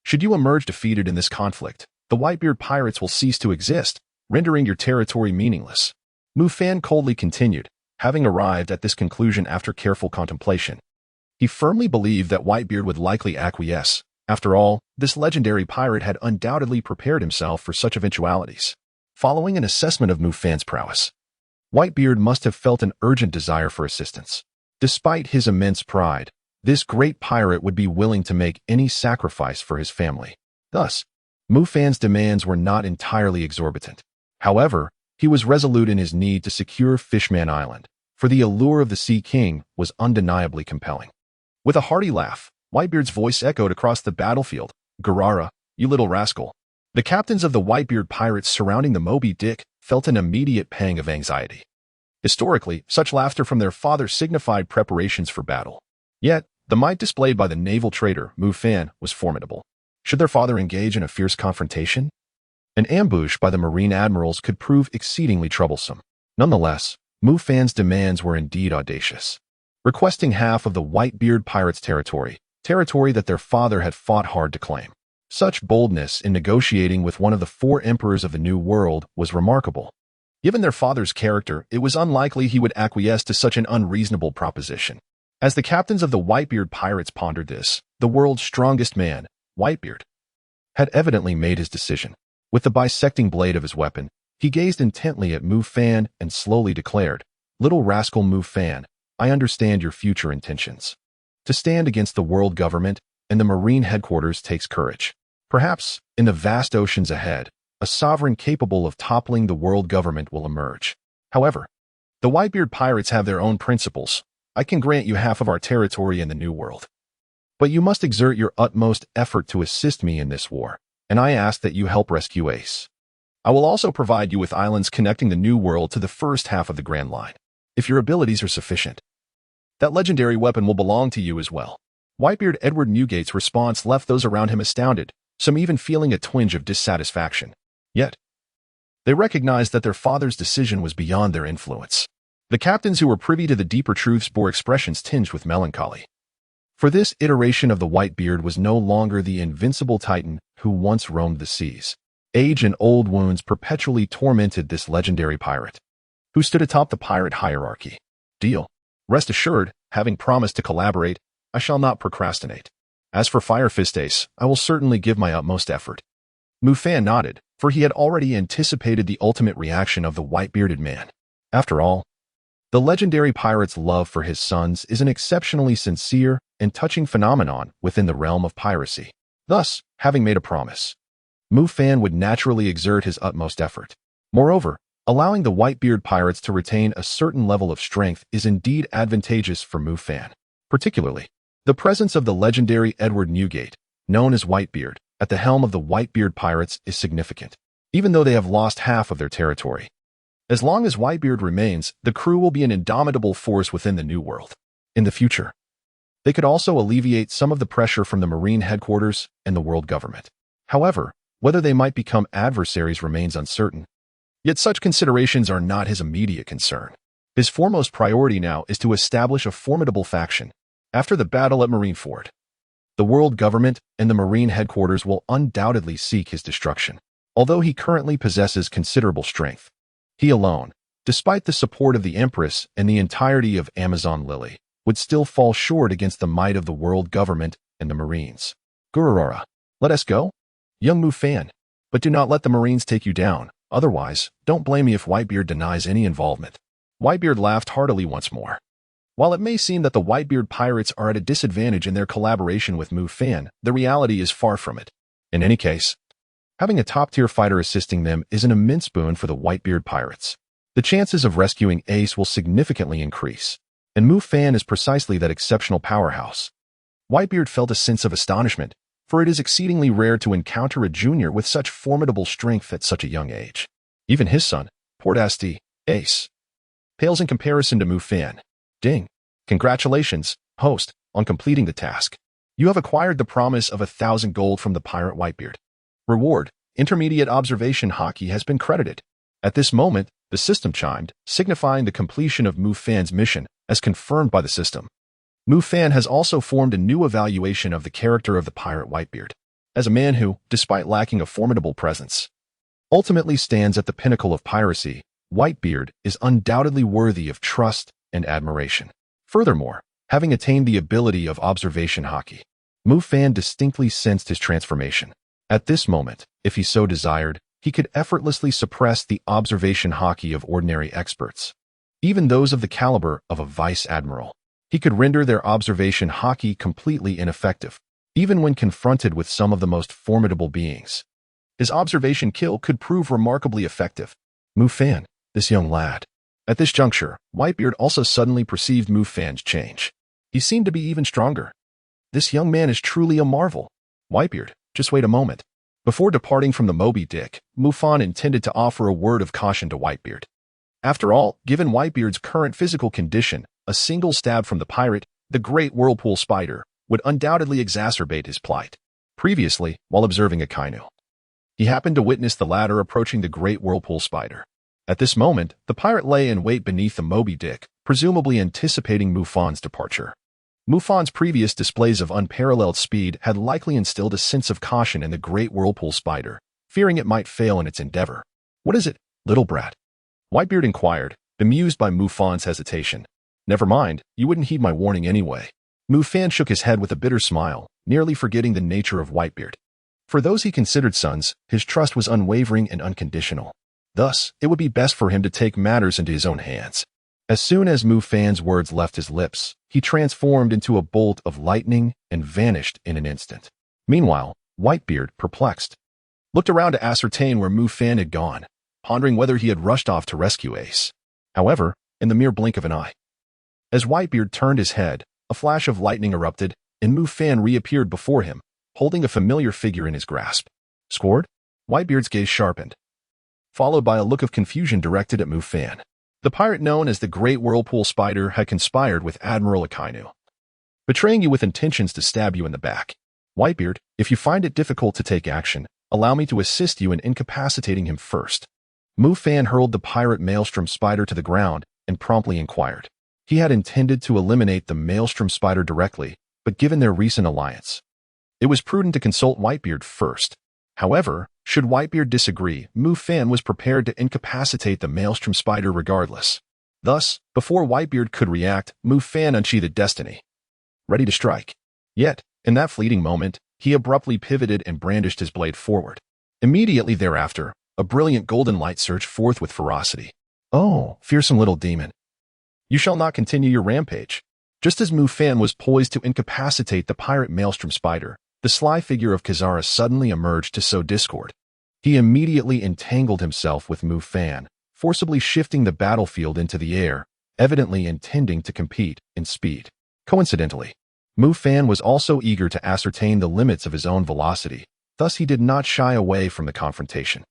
Should you emerge defeated in this conflict, the Whitebeard pirates will cease to exist, rendering your territory meaningless. Mufan coldly continued, having arrived at this conclusion after careful contemplation. He firmly believed that Whitebeard would likely acquiesce. After all, this legendary pirate had undoubtedly prepared himself for such eventualities. Following an assessment of Mufan's prowess, Whitebeard must have felt an urgent desire for assistance. Despite his immense pride, this great pirate would be willing to make any sacrifice for his family. Thus, Mufan's demands were not entirely exorbitant. However, he was resolute in his need to secure Fishman Island, for the allure of the Sea King was undeniably compelling. With a hearty laugh, Whitebeard's voice echoed across the battlefield, Garara, you little rascal. The captains of the Whitebeard pirates surrounding the Moby Dick felt an immediate pang of anxiety. Historically, such laughter from their father signified preparations for battle. Yet, the might displayed by the naval traitor, Mufan, was formidable. Should their father engage in a fierce confrontation? An ambush by the Marine Admirals could prove exceedingly troublesome. Nonetheless, Mufan's demands were indeed audacious. Requesting half of the Whitebeard pirates' territory that their father had fought hard to claim. Such boldness in negotiating with one of the 4 emperors of the New World was remarkable. Given their father's character, it was unlikely he would acquiesce to such an unreasonable proposition. As the captains of the Whitebeard pirates pondered this, the world's strongest man, Whitebeard, had evidently made his decision. With the bisecting blade of his weapon, he gazed intently at Mufan and slowly declared, Little rascal Mufan, I understand your future intentions. To stand against the world government and the Marine headquarters takes courage. Perhaps, in the vast oceans ahead, a sovereign capable of toppling the world government will emerge. However, the Whitebeard pirates have their own principles. I can grant you half of our territory in the New World. But you must exert your utmost effort to assist me in this war, and I ask that you help rescue Ace. I will also provide you with islands connecting the New World to the first half of the Grand Line, if your abilities are sufficient. That legendary weapon will belong to you as well. Whitebeard Edward Newgate's response left those around him astounded, some even feeling a twinge of dissatisfaction. Yet, they recognized that their father's decision was beyond their influence. The captains who were privy to the deeper truths bore expressions tinged with melancholy. For this iteration of the Whitebeard was no longer the invincible titan who once roamed the seas. Age and old wounds perpetually tormented this legendary pirate, who stood atop the pirate hierarchy. Deal. Rest assured, having promised to collaborate, I shall not procrastinate. As for Fire Fist Ace, I will certainly give my utmost effort. Mufan nodded, for he had already anticipated the ultimate reaction of the white-bearded man. After all, the legendary pirate's love for his sons is an exceptionally sincere and touching phenomenon within the realm of piracy. Thus, having made a promise, Mufan would naturally exert his utmost effort. Moreover, allowing the Whitebeard pirates to retain a certain level of strength is indeed advantageous for Mufan. Particularly, the presence of the legendary Edward Newgate, known as Whitebeard, at the helm of the Whitebeard pirates is significant, even though they have lost half of their territory. As long as Whitebeard remains, the crew will be an indomitable force within the New World. In the future, they could also alleviate some of the pressure from the Marine headquarters and the world government. However, whether they might become adversaries remains uncertain. Yet such considerations are not his immediate concern. His foremost priority now is to establish a formidable faction. After the battle at Marineford, the world government and the Marine headquarters will undoubtedly seek his destruction. Although he currently possesses considerable strength, he alone, despite the support of the Empress and the entirety of Amazon Lily, would still fall short against the might of the world government and the Marines. Gururara, let us go? Young Mufan, but do not let the Marines take you down. Otherwise, don't blame me if Whitebeard denies any involvement. Whitebeard laughed heartily once more. While it may seem that the Whitebeard pirates are at a disadvantage in their collaboration with Mufan, the reality is far from it. In any case, having a top-tier fighter assisting them is an immense boon for the Whitebeard pirates. The chances of rescuing Ace will significantly increase, and Mufan is precisely that exceptional powerhouse. Whitebeard felt a sense of astonishment, for it is exceedingly rare to encounter a junior with such formidable strength at such a young age. Even his son, world.As, Ace, pales in comparison to Mufan. Ding. Congratulations, host, on completing the task. You have acquired the promise of 1,000 gold from the pirate Whitebeard. Reward, intermediate observation hockey has been credited. At this moment, the system chimed, signifying the completion of Mufan's mission, as confirmed by the system. Mufan has also formed a new evaluation of the character of the pirate Whitebeard, as a man who, despite lacking a formidable presence, ultimately stands at the pinnacle of piracy. Whitebeard is undoubtedly worthy of trust and admiration. Furthermore, having attained the ability of observation hockey, Mufan distinctly sensed his transformation. At this moment, if he so desired, he could effortlessly suppress the observation hockey of ordinary experts, even those of the caliber of a vice admiral. He could render their observation hockey completely ineffective, even when confronted with some of the most formidable beings. His observation kill could prove remarkably effective. Mufan, this young lad. At this juncture, Whitebeard also suddenly perceived Mufan's change. He seemed to be even stronger. This young man is truly a marvel. Whitebeard, just wait a moment. Before departing from the Moby Dick, Mufan intended to offer a word of caution to Whitebeard. After all, given Whitebeard's current physical condition, a single stab from the pirate, the great whirlpool spider, would undoubtedly exacerbate his plight. Previously, while observing Akainu, he happened to witness the latter approaching the great whirlpool spider. At this moment, the pirate lay in wait beneath the Moby Dick, presumably anticipating Mufan's departure. Mufan's previous displays of unparalleled speed had likely instilled a sense of caution in the great whirlpool spider, fearing it might fail in its endeavor. What is it, little brat? Whitebeard inquired, bemused by Mufan's hesitation. Never mind, you wouldn't heed my warning anyway. Mufan shook his head with a bitter smile, nearly forgetting the nature of Whitebeard. For those he considered sons, his trust was unwavering and unconditional. Thus, it would be best for him to take matters into his own hands. As soon as Mufan's words left his lips, he transformed into a bolt of lightning and vanished in an instant. Meanwhile, Whitebeard, perplexed, looked around to ascertain where Mufan had gone, pondering whether he had rushed off to rescue Ace. However, in the mere blink of an eye, as Whitebeard turned his head, a flash of lightning erupted, and Mufan reappeared before him, holding a familiar figure in his grasp. Scored? Whitebeard's gaze sharpened, followed by a look of confusion directed at Mufan. The pirate known as the Great Whirlpool Spider had conspired with Admiral Akainu, betraying you with intentions to stab you in the back. Whitebeard, if you find it difficult to take action, allow me to assist you in incapacitating him first. Mufan hurled the pirate Maelstrom Spider to the ground and promptly inquired. He had intended to eliminate the Maelstrom Spider directly, but given their recent alliance, it was prudent to consult Whitebeard first. However, should Whitebeard disagree, Mufan was prepared to incapacitate the Maelstrom Spider regardless. Thus, before Whitebeard could react, Mufan unsheathed Destiny, ready to strike. Yet, in that fleeting moment, he abruptly pivoted and brandished his blade forward. Immediately thereafter, a brilliant golden light surged forth with ferocity. "Oh, fearsome little demon, you shall not continue your rampage." Just as Mufan was poised to incapacitate the pirate Maelstrom Spider, the sly figure of Kizara suddenly emerged to sow discord. He immediately entangled himself with Mufan, forcibly shifting the battlefield into the air, evidently intending to compete in speed. Coincidentally, Mufan was also eager to ascertain the limits of his own velocity, thus he did not shy away from the confrontation.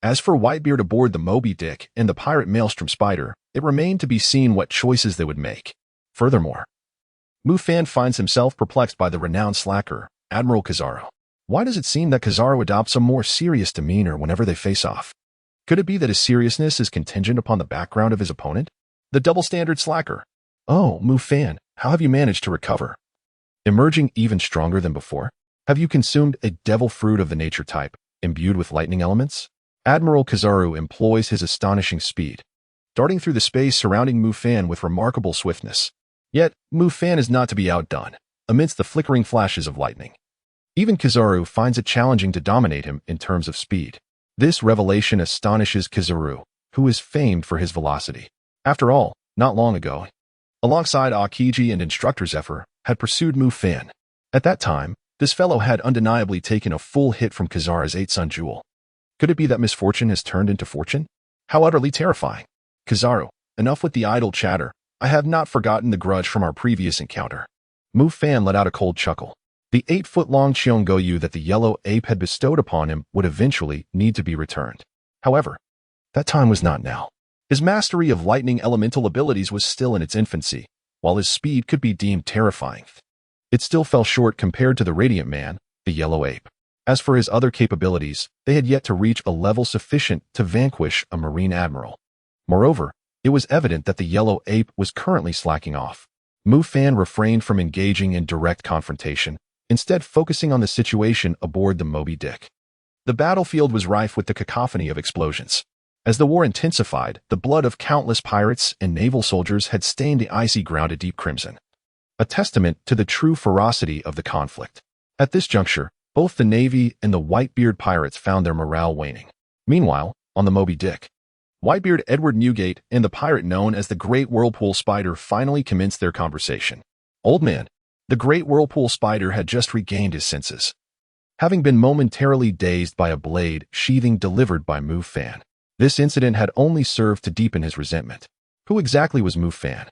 As for Whitebeard aboard the Moby Dick and the pirate Maelstrom Spider, it remained to be seen what choices they would make. Furthermore, Mufan finds himself perplexed by the renowned slacker, Admiral Kizaru. Why does it seem that Kizaru adopts a more serious demeanor whenever they face off? Could it be that his seriousness is contingent upon the background of his opponent? The double-standard slacker. "Oh, Mufan, how have you managed to recover? Emerging even stronger than before? Have you consumed a devil fruit of the nature type, imbued with lightning elements?" Admiral Kizaru employs his astonishing speed, darting through the space surrounding Mufan with remarkable swiftness. Yet, Mufan is not to be outdone, amidst the flickering flashes of lightning. Even Kizaru finds it challenging to dominate him in terms of speed. This revelation astonishes Kizaru, who is famed for his velocity. After all, not long ago, alongside Akiji and instructor Zephyr, had pursued Mufan. At that time, this fellow had undeniably taken a full hit from Kizaru's 8-sun jewel. Could it be that misfortune has turned into fortune? How utterly terrifying. Kizaru, enough with the idle chatter. I have not forgotten the grudge from our previous encounter. Mufan let out a cold chuckle. The 8-foot-long Chiongoyu that the yellow ape had bestowed upon him would eventually need to be returned. However, that time was not now. His mastery of lightning elemental abilities was still in its infancy, while his speed could be deemed terrifying. It still fell short compared to the Radiant Man, the yellow ape. As for his other capabilities, they had yet to reach a level sufficient to vanquish a Marine Admiral. Moreover, it was evident that the yellow ape was currently slacking off. Mufan refrained from engaging in direct confrontation, instead focusing on the situation aboard the Moby Dick. The battlefield was rife with the cacophony of explosions. As the war intensified, the blood of countless pirates and naval soldiers had stained the icy ground a deep crimson, a testament to the true ferocity of the conflict. At this juncture, both the Navy and the Whitebeard pirates found their morale waning. Meanwhile, on the Moby Dick, Whitebeard Edward Newgate and the pirate known as the Great Whirlpool Spider finally commenced their conversation. "Old man, the Great Whirlpool Spider had just regained his senses, having been momentarily dazed by a blade sheathing delivered by Mufan. This incident had only served to deepen his resentment. Who exactly was Mufan?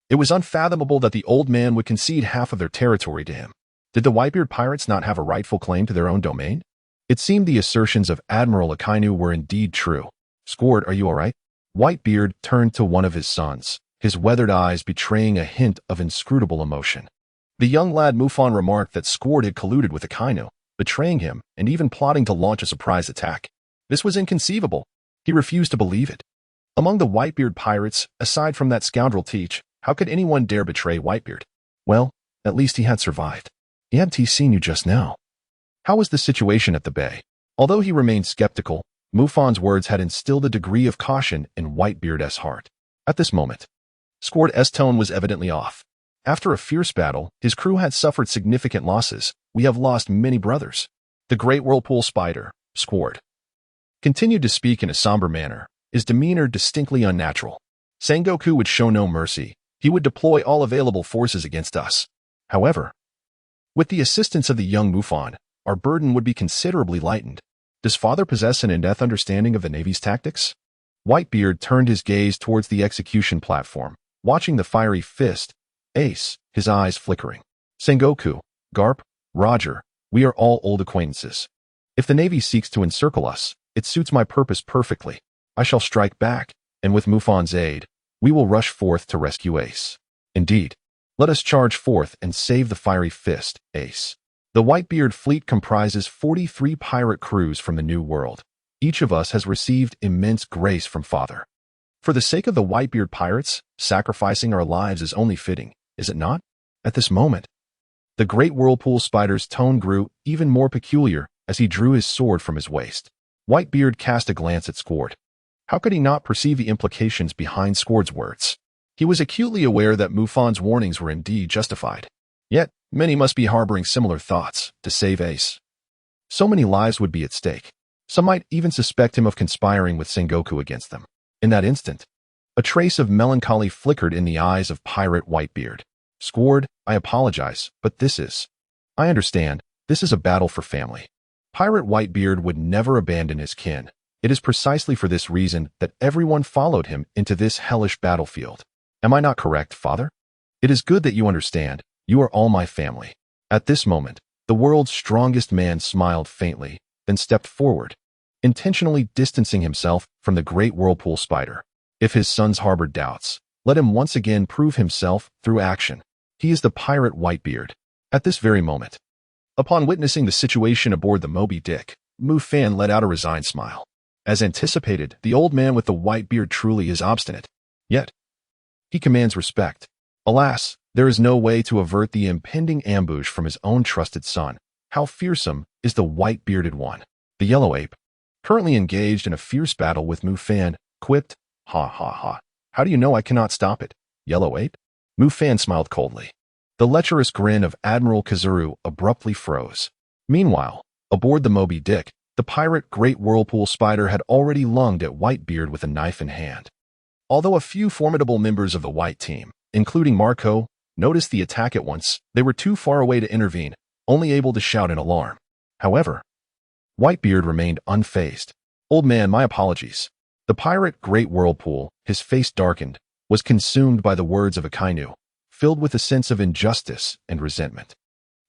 It was unfathomable that the old man would concede half of their territory to him. Did the Whitebeard pirates not have a rightful claim to their own domain? It seemed the assertions of Admiral Akainu were indeed true. "Squard, are you all right?" Whitebeard turned to one of his sons, his weathered eyes betraying a hint of inscrutable emotion. The young lad Mufan remarked that Squard had colluded with Akainu, betraying him and even plotting to launch a surprise attack. This was inconceivable. He refused to believe it. Among the Whitebeard pirates, aside from that scoundrel Teach, how could anyone dare betray Whitebeard? Well, at least he had survived. He hadn't seen you just now. How was the situation at the bay? Although he remained skeptical, Mufan's words had instilled a degree of caution in Whitebeard's heart. At this moment, Squard's tone was evidently off. After a fierce battle, his crew had suffered significant losses. "We have lost many brothers." The Great Whirlpool Spider, Squard, continued to speak in a somber manner, his demeanor distinctly unnatural. Sengoku would show no mercy. He would deploy all available forces against us. However, with the assistance of the young Mufan, our burden would be considerably lightened. Does father possess an in-depth understanding of the Navy's tactics? Whitebeard turned his gaze towards the execution platform, watching the fiery fist, Ace, his eyes flickering. Sengoku, Garp, Roger, we are all old acquaintances. If the Navy seeks to encircle us, it suits my purpose perfectly. I shall strike back, and with Mufan's aid, we will rush forth to rescue Ace. Indeed, let us charge forth and save the fiery fist, Ace. The Whitebeard fleet comprises 43 pirate crews from the New World. Each of us has received immense grace from Father. For the sake of the Whitebeard pirates, sacrificing our lives is only fitting, is it not? At this moment, the great whirlpool spider's tone grew even more peculiar as he drew his sword from his waist. Whitebeard cast a glance at Squard. How could he not perceive the implications behind Squard's words? He was acutely aware that Mufan's warnings were indeed justified. Yet, many must be harboring similar thoughts to save Ace. So many lives would be at stake. Some might even suspect him of conspiring with Sengoku against them. In that instant, a trace of melancholy flickered in the eyes of Pirate Whitebeard. Squard, I apologize, but I understand, this is a battle for family. Pirate Whitebeard would never abandon his kin. It is precisely for this reason that everyone followed him into this hellish battlefield. Am I not correct, Father? It is good that you understand. You are all my family. At this moment, the world's strongest man smiled faintly, then stepped forward, intentionally distancing himself from the great whirlpool spider. If his sons harbored doubts, let him once again prove himself through action. He is the Pirate Whitebeard. At this very moment, upon witnessing the situation aboard the Moby Dick, Mufan let out a resigned smile. As anticipated, the old man with the white beard truly is obstinate. Yet, he commands respect. Alas, there is no way to avert the impending ambush from his own trusted son. How fearsome is the white-bearded one. The yellow ape, currently engaged in a fierce battle with Mufan, quipped, "Ha ha ha. How do you know I cannot stop it, yellow ape?" Mufan smiled coldly. The lecherous grin of Admiral Kazuru abruptly froze. Meanwhile, aboard the Moby Dick, the pirate great whirlpool spider had already lunged at Whitebeard with a knife in hand. Although a few formidable members of the white team, including Marco, noticed the attack at once, they were too far away to intervene, only able to shout in alarm. However, Whitebeard remained unfazed. "Old man, my apologies." The pirate great whirlpool, his face darkened, was consumed by the words of Akainu, filled with a sense of injustice and resentment.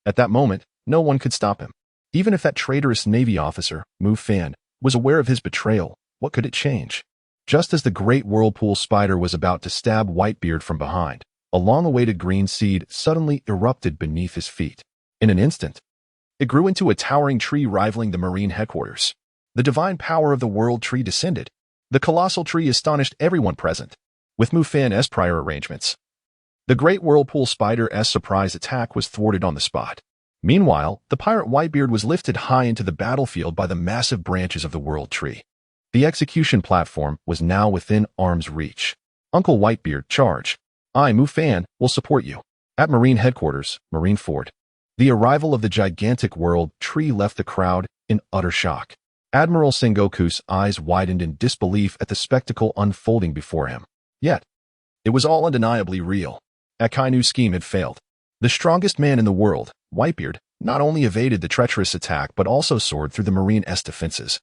At that moment, no one could stop him. Even if that traitorous Navy officer, Mufan, was aware of his betrayal, what could it change? Just as the great whirlpool spider was about to stab Whitebeard from behind, a long-awaited green seed suddenly erupted beneath his feet. In an instant, it grew into a towering tree rivaling the marine headquarters. The divine power of the world tree descended. The colossal tree astonished everyone present. With Mufan's prior arrangements, the great whirlpool spider's surprise attack was thwarted on the spot. Meanwhile, the pirate Whitebeard was lifted high into the battlefield by the massive branches of the world tree. The execution platform was now within arm's reach. "Uncle Whitebeard, charge. I, Mufan, will support you." At Marine Headquarters, Marineford, the arrival of the gigantic world tree left the crowd in utter shock. Admiral Sengoku's eyes widened in disbelief at the spectacle unfolding before him. Yet, it was all undeniably real. Akainu's scheme had failed. The strongest man in the world, Whitebeard, not only evaded the treacherous attack but also soared through the Marine's defenses,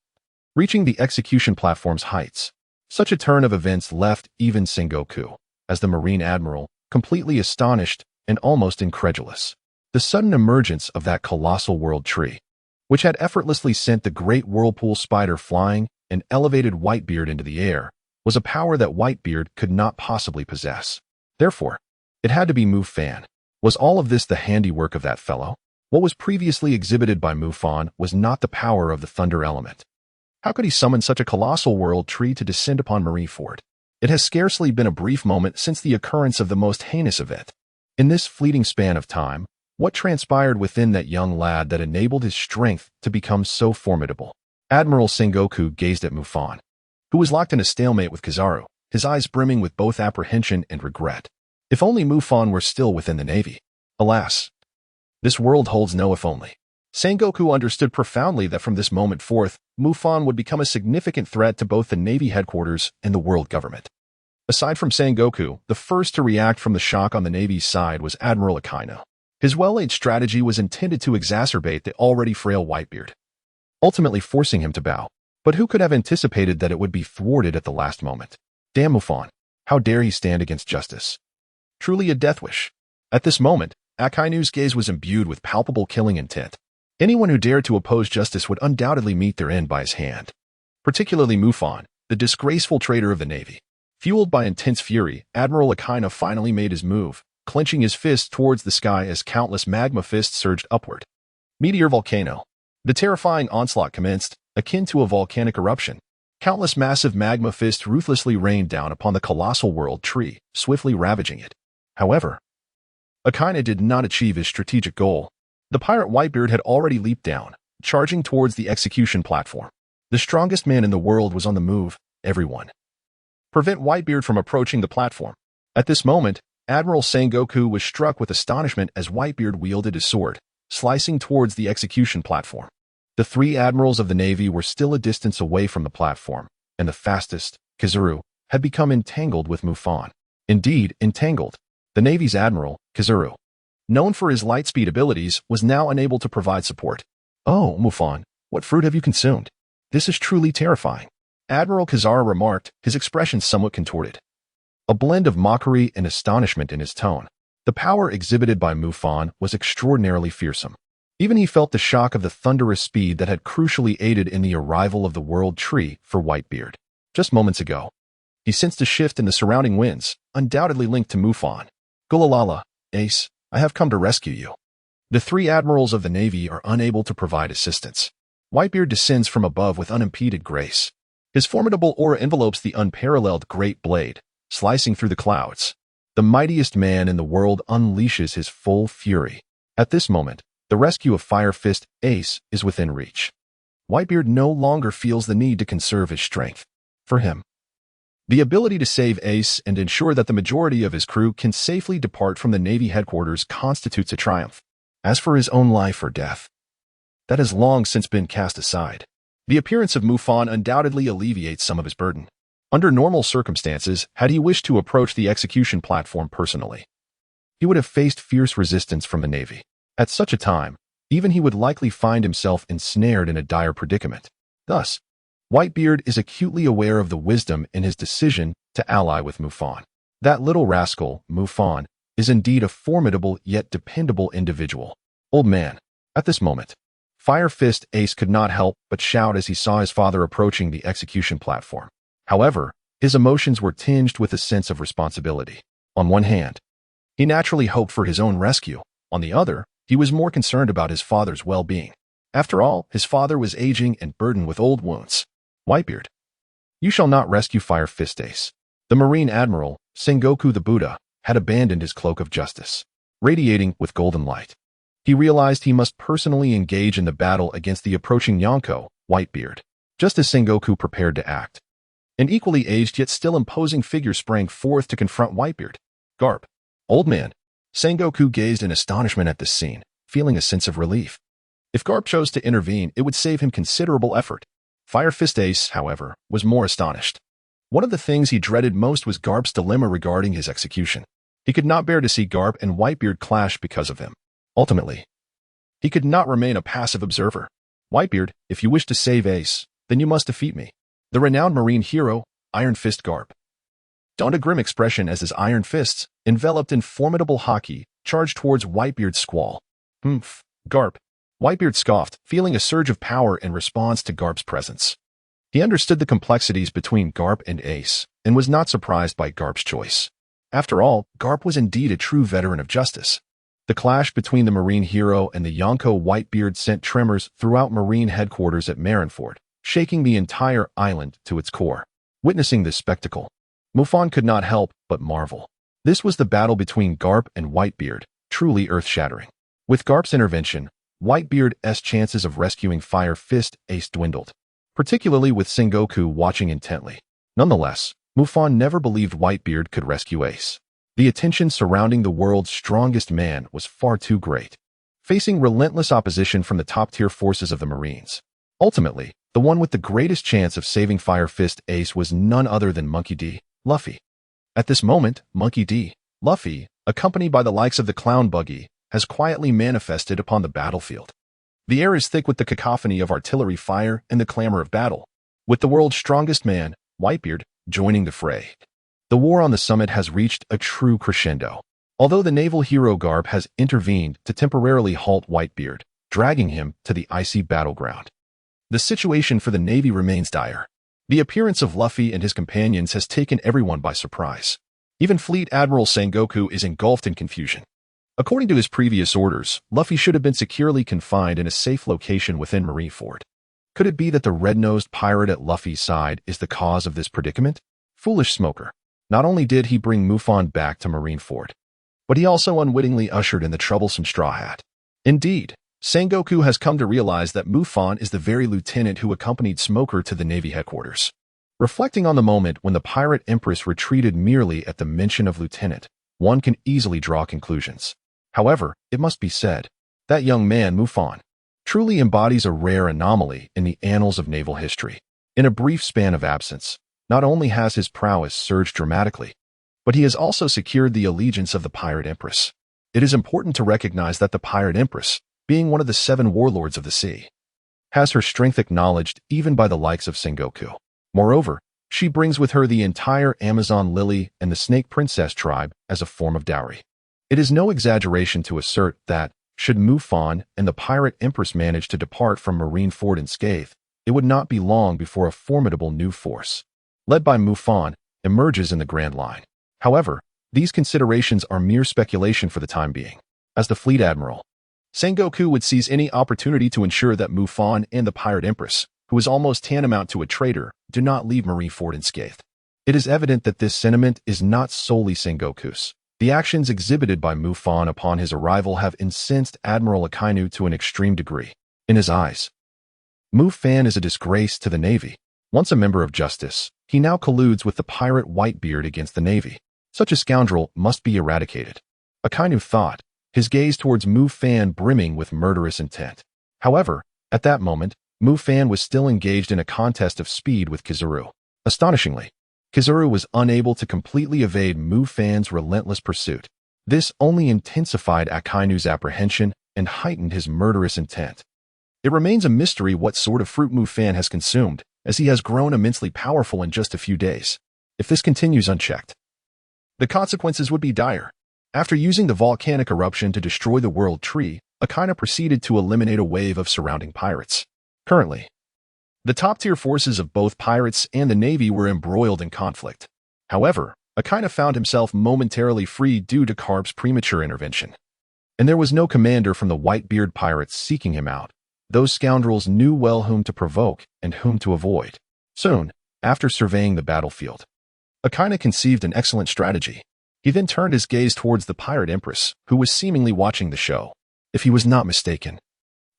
reaching the execution platform's heights. Such a turn of events left even Sengoku, as the Marine Admiral, completely astonished and almost incredulous. The sudden emergence of that colossal world tree, which had effortlessly sent the great whirlpool spider flying and elevated Whitebeard into the air, was a power that Whitebeard could not possibly possess. Therefore, it had to be Mufan. Was all of this the handiwork of that fellow? What was previously exhibited by Mufan was not the power of the thunder element. How could he summon such a colossal world tree to descend upon Marineford? It has scarcely been a brief moment since the occurrence of the most heinous event. In this fleeting span of time, what transpired within that young lad that enabled his strength to become so formidable? Admiral Sengoku gazed at Mufan, who was locked in a stalemate with Kizaru, his eyes brimming with both apprehension and regret. If only Mufan were still within the Navy. Alas, this world holds no if only. Sengoku understood profoundly that from this moment forth, Mufan would become a significant threat to both the Navy headquarters and the world government. Aside from Sengoku, the first to react from the shock on the Navy's side was Admiral Akainu. His well-laid strategy was intended to exacerbate the already frail Whitebeard, ultimately forcing him to bow. But who could have anticipated that it would be thwarted at the last moment? Damn Mufan. How dare he stand against justice? Truly a death wish. At this moment, Akainu's gaze was imbued with palpable killing intent. Anyone who dared to oppose justice would undoubtedly meet their end by his hand. Particularly Mufan, the disgraceful traitor of the Navy. Fueled by intense fury, Admiral Akainu finally made his move, clenching his fist towards the sky as countless magma fists surged upward. Meteor volcano. The terrifying onslaught commenced, akin to a volcanic eruption. Countless massive magma fists ruthlessly rained down upon the colossal world tree, swiftly ravaging it. However, Akainu did not achieve his strategic goal. The pirate Whitebeard had already leaped down, charging towards the execution platform. The strongest man in the world was on the move. Everyone prevent Whitebeard from approaching the platform. At this moment, Admiral Sengoku was struck with astonishment as Whitebeard wielded his sword, slicing towards the execution platform. The three admirals of the Navy were still a distance away from the platform, and the fastest, Kizuru, had become entangled with Mufan. Indeed, entangled. The Navy's admiral, Kizuru, known for his light-speed abilities, was now unable to provide support. "Oh, Mufan, what fruit have you consumed? This is truly terrifying," Admiral Kizuru remarked, his expression somewhat contorted. A blend of mockery and astonishment in his tone. The power exhibited by Mufan was extraordinarily fearsome. Even he felt the shock of the thunderous speed that had crucially aided in the arrival of the world tree for Whitebeard. Just moments ago, he sensed a shift in the surrounding winds, undoubtedly linked to Mufan. "Gulalala, Ace, I have come to rescue you." The three admirals of the Navy are unable to provide assistance. Whitebeard descends from above with unimpeded grace. His formidable aura envelopes the unparalleled great blade, slicing through the clouds. The mightiest man in the world unleashes his full fury. At this moment, the rescue of Fire Fist Ace is within reach. Whitebeard no longer feels the need to conserve his strength. For him, the ability to save Ace and ensure that the majority of his crew can safely depart from the Navy headquarters constitutes a triumph. As for his own life or death, that has long since been cast aside. The appearance of Mufan undoubtedly alleviates some of his burden. Under normal circumstances, had he wished to approach the execution platform personally, he would have faced fierce resistance from the Navy. At such a time, even he would likely find himself ensnared in a dire predicament. Thus, Whitebeard is acutely aware of the wisdom in his decision to ally with Mufan. That little rascal, Mufan, is indeed a formidable yet dependable individual. Old man. At this moment, Fire Fist Ace could not help but shout as he saw his father approaching the execution platform. However, his emotions were tinged with a sense of responsibility. On one hand, he naturally hoped for his own rescue. On the other, he was more concerned about his father's well-being. After all, his father was aging and burdened with old wounds. "Whitebeard, you shall not rescue Fire Fist Ace." The Marine Admiral, Sengoku the Buddha, had abandoned his cloak of justice. Radiating with golden light, he realized he must personally engage in the battle against the approaching Yonko, Whitebeard. Just as Sengoku prepared to act, an equally aged yet still imposing figure sprang forth to confront Whitebeard. "Garp, old man." Sengoku gazed in astonishment at this scene, feeling a sense of relief. If Garp chose to intervene, it would save him considerable effort. Fire Fist Ace, however, was more astonished. One of the things he dreaded most was Garp's dilemma regarding his execution. He could not bear to see Garp and Whitebeard clash because of him. Ultimately, he could not remain a passive observer. "Whitebeard, if you wish to save Ace, then you must defeat me." The renowned Marine hero, Iron Fist Garp, donned a grim expression as his iron fists, enveloped in formidable haki, charged towards Whitebeard's squall. "Humph, Garp." Whitebeard scoffed, feeling a surge of power in response to Garp's presence. He understood the complexities between Garp and Ace, and was not surprised by Garp's choice. After all, Garp was indeed a true veteran of justice. The clash between the Marine hero and the Yonko Whitebeard sent tremors throughout Marine headquarters at Marineford, shaking the entire island to its core. Witnessing this spectacle, Mufan could not help but marvel. This was the battle between Garp and Whitebeard, truly earth-shattering. With Garp's intervention, Whitebeard's chances of rescuing Fire Fist Ace dwindled, particularly with Sengoku watching intently. Nonetheless, Mufan never believed Whitebeard could rescue Ace. The attention surrounding the world's strongest man was far too great, facing relentless opposition from the top-tier forces of the Marines. Ultimately, the one with the greatest chance of saving Fire Fist Ace was none other than Monkey D. Luffy. At this moment, Monkey D. Luffy, accompanied by the likes of the clown buggy, has quietly manifested upon the battlefield. The air is thick with the cacophony of artillery fire and the clamor of battle, with the world's strongest man, Whitebeard, joining the fray. The war on the summit has reached a true crescendo. Although the naval hero Garp has intervened to temporarily halt Whitebeard, dragging him to the icy battleground, the situation for the Navy remains dire. The appearance of Luffy and his companions has taken everyone by surprise. Even Fleet Admiral Sengoku is engulfed in confusion. According to his previous orders, Luffy should have been securely confined in a safe location within Marineford. Could it be that the red-nosed pirate at Luffy's side is the cause of this predicament? Foolish smoker. Not only did he bring Mufan back to Marineford, but he also unwittingly ushered in the troublesome Straw Hat. Indeed, Sengoku has come to realize that Mufan is the very lieutenant who accompanied Smoker to the Navy headquarters. Reflecting on the moment when the Pirate Empress retreated merely at the mention of lieutenant, one can easily draw conclusions. However, it must be said, that young man, Mufan, truly embodies a rare anomaly in the annals of naval history. In a brief span of absence, not only has his prowess surged dramatically, but he has also secured the allegiance of the Pirate Empress. It is important to recognize that the Pirate Empress, being one of the 7 warlords of the sea, has her strength acknowledged even by the likes of Sengoku. Moreover, she brings with her the entire Amazon Lily and the Snake Princess tribe as a form of dowry. It is no exaggeration to assert that, should Mufan and the Pirate Empress manage to depart from Marineford unscathed, it would not be long before a formidable new force, led by Mufan, emerges in the Grand Line. However, these considerations are mere speculation for the time being. As the Fleet Admiral, Sengoku would seize any opportunity to ensure that Mufan and the Pirate Empress, who is almost tantamount to a traitor, do not leave Marineford unscathed. It is evident that this sentiment is not solely Sengoku's. The actions exhibited by Mufan upon his arrival have incensed Admiral Akainu to an extreme degree. In his eyes, Mufan is a disgrace to the Navy. Once a member of justice, he now colludes with the pirate Whitebeard against the Navy. Such a scoundrel must be eradicated. Akainu thought, his gaze towards Mufan brimming with murderous intent. However, at that moment, Mufan was still engaged in a contest of speed with Kizaru. Astonishingly, Kizaru was unable to completely evade Mufan's relentless pursuit. This only intensified Akainu's apprehension and heightened his murderous intent. It remains a mystery what sort of fruit Mufan has consumed, as he has grown immensely powerful in just a few days. If this continues unchecked, the consequences would be dire. After using the volcanic eruption to destroy the World Tree, Akainu proceeded to eliminate a wave of surrounding pirates. Currently, the top-tier forces of both pirates and the Navy were embroiled in conflict. However, Akainu found himself momentarily free due to Karp's premature intervention. And there was no commander from the Whitebeard pirates seeking him out. Those scoundrels knew well whom to provoke and whom to avoid. Soon, after surveying the battlefield, Akainu conceived an excellent strategy. He then turned his gaze towards the Pirate Empress, who was seemingly watching the show. If he was not mistaken,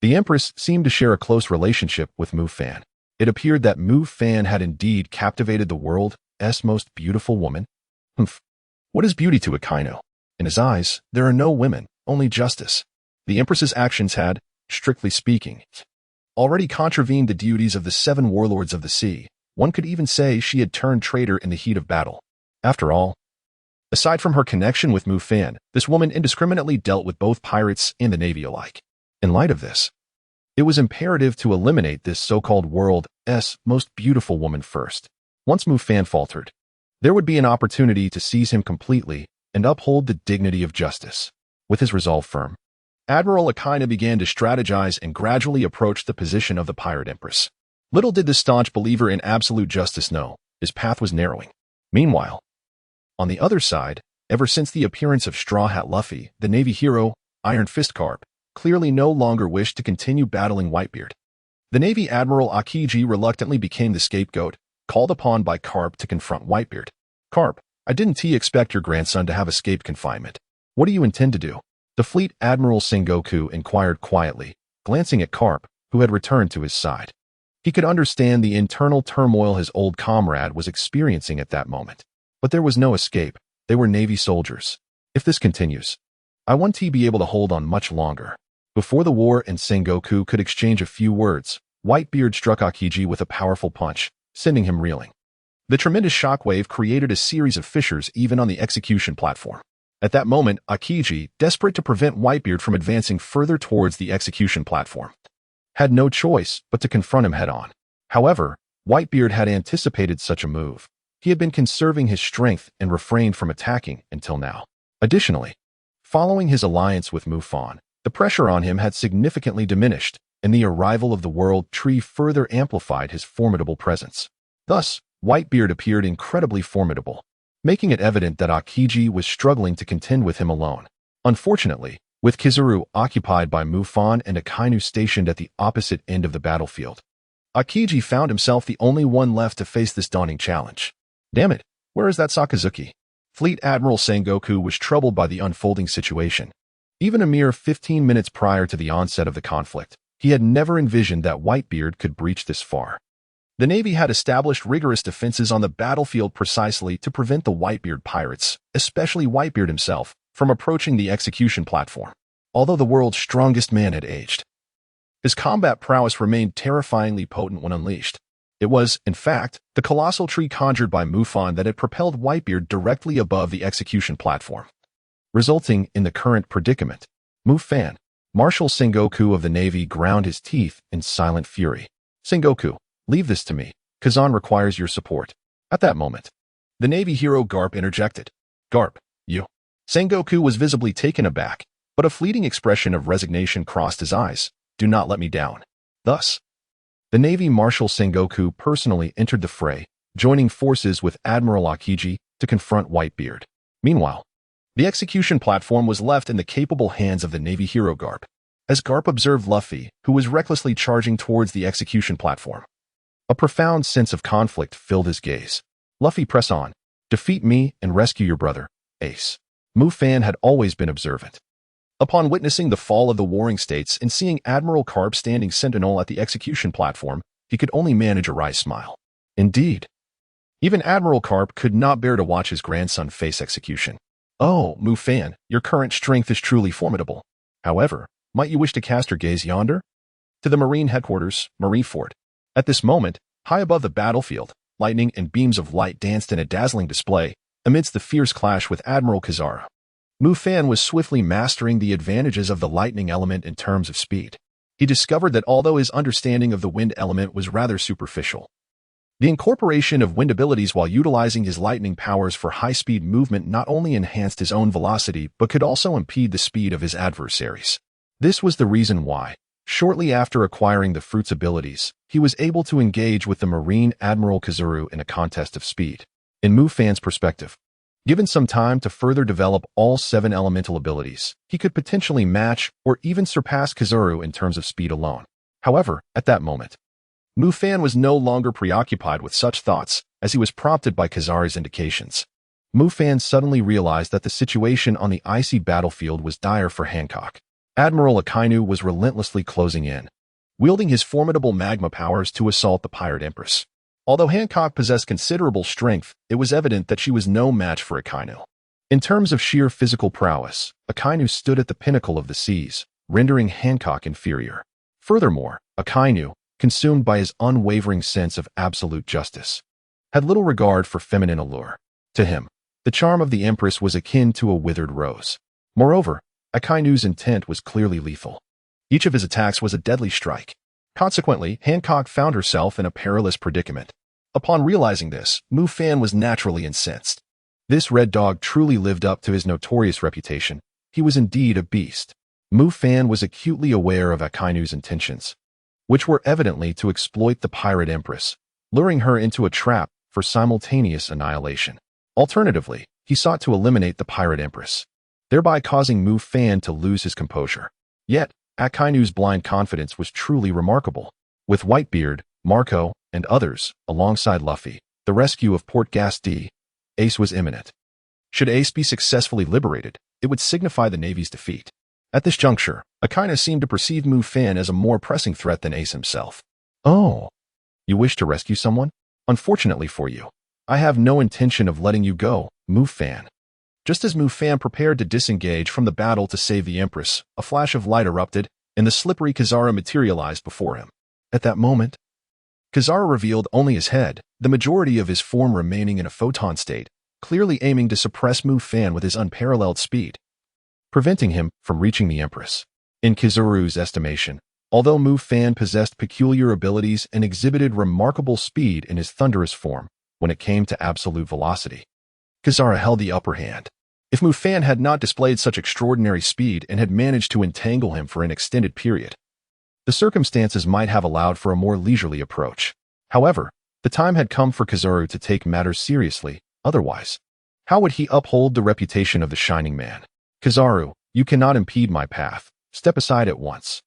the Empress seemed to share a close relationship with Mufan. It appeared that Mufan had indeed captivated the world's most beautiful woman. What is beauty to Akainu? In his eyes, there are no women, only justice. The Empress's actions had, strictly speaking, already contravened the duties of the 7 warlords of the sea. One could even say she had turned traitor in the heat of battle. After all, aside from her connection with Mufan, this woman indiscriminately dealt with both pirates and the Navy alike. In light of this, it was imperative to eliminate this so-called world's most beautiful woman first. Once Mufan faltered, there would be an opportunity to seize him completely and uphold the dignity of justice. With his resolve firm, Admiral Akainu began to strategize and gradually approach the position of the Pirate Empress. Little did the staunch believer in absolute justice know, his path was narrowing. Meanwhile, on the other side, ever since the appearance of Straw Hat Luffy, the Navy hero, Iron Fist Karp, clearly no longer wished to continue battling Whitebeard. The Navy Admiral Akiji reluctantly became the scapegoat, called upon by Karp to confront Whitebeard. Karp, I didn't expect your grandson to have escaped confinement. What do you intend to do? The Fleet Admiral Sengoku inquired quietly, glancing at Karp, who had returned to his side. He could understand the internal turmoil his old comrade was experiencing at that moment. But there was no escape. They were Navy soldiers. If this continues, I won't be able to hold on much longer. Before the war and Sengoku could exchange a few words, Whitebeard struck Akiji with a powerful punch, sending him reeling. The tremendous shockwave created a series of fissures even on the execution platform. At that moment, Akiji, desperate to prevent Whitebeard from advancing further towards the execution platform, had no choice but to confront him head-on. However, Whitebeard had anticipated such a move. He had been conserving his strength and refrained from attacking until now. Additionally, following his alliance with Mufan, the pressure on him had significantly diminished, and the arrival of the World Tree further amplified his formidable presence. Thus, Whitebeard appeared incredibly formidable, making it evident that Akiji was struggling to contend with him alone. Unfortunately, with Kizaru occupied by Mufan and Akainu stationed at the opposite end of the battlefield, Akiji found himself the only one left to face this daunting challenge. Damn it, where is that Sakazuki? Fleet Admiral Sengoku was troubled by the unfolding situation. Even a mere 15 minutes prior to the onset of the conflict, he had never envisioned that Whitebeard could breach this far. The Navy had established rigorous defenses on the battlefield precisely to prevent the Whitebeard pirates, especially Whitebeard himself, from approaching the execution platform. Although the world's strongest man had aged, his combat prowess remained terrifyingly potent when unleashed. It was, in fact, the colossal tree conjured by Mufan that had propelled Whitebeard directly above the execution platform, resulting in the current predicament. Mufan, Marshal Sengoku of the Navy, ground his teeth in silent fury. Sengoku, leave this to me. Kazan requires your support. At that moment, the Navy hero Garp interjected. Garp, you. Sengoku was visibly taken aback, but a fleeting expression of resignation crossed his eyes. Do not let me down. Thus, the Navy Marshal Sengoku personally entered the fray, joining forces with Admiral Akiji to confront Whitebeard. Meanwhile, the execution platform was left in the capable hands of the Navy hero Garp. As Garp observed Luffy, who was recklessly charging towards the execution platform, a profound sense of conflict filled his gaze. Luffy, press on. Defeat me and rescue your brother, Ace. Mufan had always been observant. Upon witnessing the fall of the warring states and seeing Admiral Garp standing sentinel at the execution platform, he could only manage a wry smile. Indeed, even Admiral Garp could not bear to watch his grandson face execution. Oh, Mufan, your current strength is truly formidable. However, might you wish to cast your gaze yonder? To the Marine headquarters, Marineford. At this moment, high above the battlefield, lightning and beams of light danced in a dazzling display amidst the fierce clash with Admiral Kizaru. Mufan was swiftly mastering the advantages of the lightning element in terms of speed. He discovered that although his understanding of the wind element was rather superficial, the incorporation of wind abilities while utilizing his lightning powers for high-speed movement not only enhanced his own velocity but could also impede the speed of his adversaries. This was the reason why, shortly after acquiring the fruit's abilities, he was able to engage with the Marine Admiral Kizaru in a contest of speed. In Mufan's perspective, given some time to further develop all 7 elemental abilities, he could potentially match or even surpass Kizaru in terms of speed alone. However, at that moment, Mufan was no longer preoccupied with such thoughts, as he was prompted by Kizaru's indications. Mufan suddenly realized that the situation on the icy battlefield was dire for Hancock. Admiral Akainu was relentlessly closing in, wielding his formidable magma powers to assault the Pirate Empress. Although Hancock possessed considerable strength, it was evident that she was no match for Akainu. In terms of sheer physical prowess, Akainu stood at the pinnacle of the seas, rendering Hancock inferior. Furthermore, Akainu, consumed by his unwavering sense of absolute justice, had little regard for feminine allure. To him, the charm of the Empress was akin to a withered rose. Moreover, Akainu's intent was clearly lethal. Each of his attacks was a deadly strike. Consequently, Hancock found herself in a perilous predicament. Upon realizing this, Mufan was naturally incensed. This red dog truly lived up to his notorious reputation. He was indeed a beast. Mufan was acutely aware of Akainu's intentions, which were evidently to exploit the Pirate Empress, luring her into a trap for simultaneous annihilation. Alternatively, he sought to eliminate the Pirate Empress, thereby causing Mufan to lose his composure. Yet, Akainu's blind confidence was truly remarkable. With Whitebeard, Marco, and others, alongside Luffy, the rescue of Port Gas-D, Ace was imminent. Should Ace be successfully liberated, it would signify the Navy's defeat. At this juncture, Akainu seemed to perceive Mufan as a more pressing threat than Ace himself. Oh, you wish to rescue someone? Unfortunately for you, I have no intention of letting you go, Mufan. Just as Mufan prepared to disengage from the battle to save the Empress, a flash of light erupted, and the slippery Kizaru materialized before him. At that moment, Kizaru revealed only his head, the majority of his form remaining in a photon state, clearly aiming to suppress Mufan with his unparalleled speed, preventing him from reaching the Empress. In Kizaru's estimation, although Mufan possessed peculiar abilities and exhibited remarkable speed in his thunderous form, when it came to absolute velocity, Kizaru held the upper hand. If Mufan had not displayed such extraordinary speed and had managed to entangle him for an extended period, the circumstances might have allowed for a more leisurely approach. However, the time had come for Kizaru to take matters seriously, otherwise, how would he uphold the reputation of the Shining Man? Kizaru, you cannot impede my path. Step aside at once.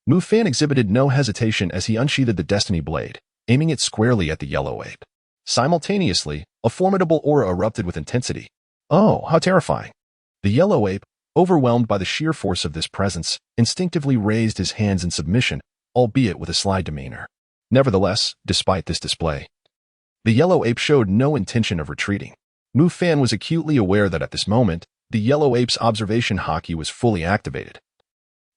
Mufan exhibited no hesitation as he unsheathed the Destiny Blade, aiming it squarely at the yellow ape. Simultaneously, a formidable aura erupted with intensity. Oh, how terrifying! The yellow ape, overwhelmed by the sheer force of this presence, instinctively raised his hands in submission, albeit with a sly demeanor. Nevertheless, despite this display, the yellow ape showed no intention of retreating. Mufan was acutely aware that at this moment, the yellow ape's observation haki was fully activated.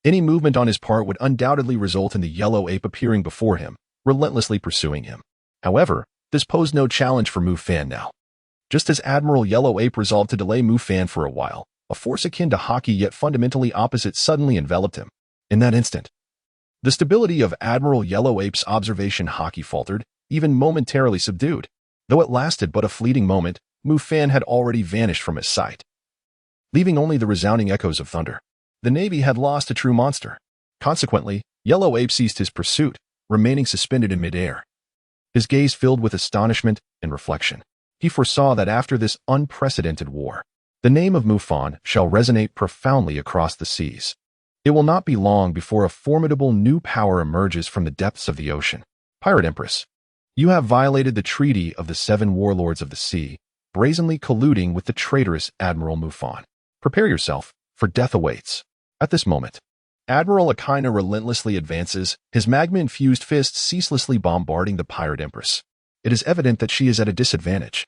Any movement on his part would undoubtedly result in the yellow ape appearing before him, relentlessly pursuing him. However, this posed no challenge for Mufan now. Just as Admiral Yellow Ape resolved to delay Mufan for a while, a force akin to haki yet fundamentally opposite suddenly enveloped him. In that instant, the stability of Admiral Yellow Ape's observation haki faltered, even momentarily subdued. Though it lasted but a fleeting moment, Mufan had already vanished from his sight, leaving only the resounding echoes of thunder. The Navy had lost a true monster. Consequently, Yellow Ape ceased his pursuit, remaining suspended in midair. His gaze filled with astonishment and reflection. He foresaw that after this unprecedented war, the name of Mufan shall resonate profoundly across the seas. It will not be long before a formidable new power emerges from the depths of the ocean. Pirate Empress, you have violated the treaty of the 7 warlords of the sea, brazenly colluding with the traitorous Admiral Mufan. Prepare yourself, for death awaits. At this moment, Admiral Akainu relentlessly advances, his magma-infused fists ceaselessly bombarding the Pirate Empress. It is evident that she is at a disadvantage.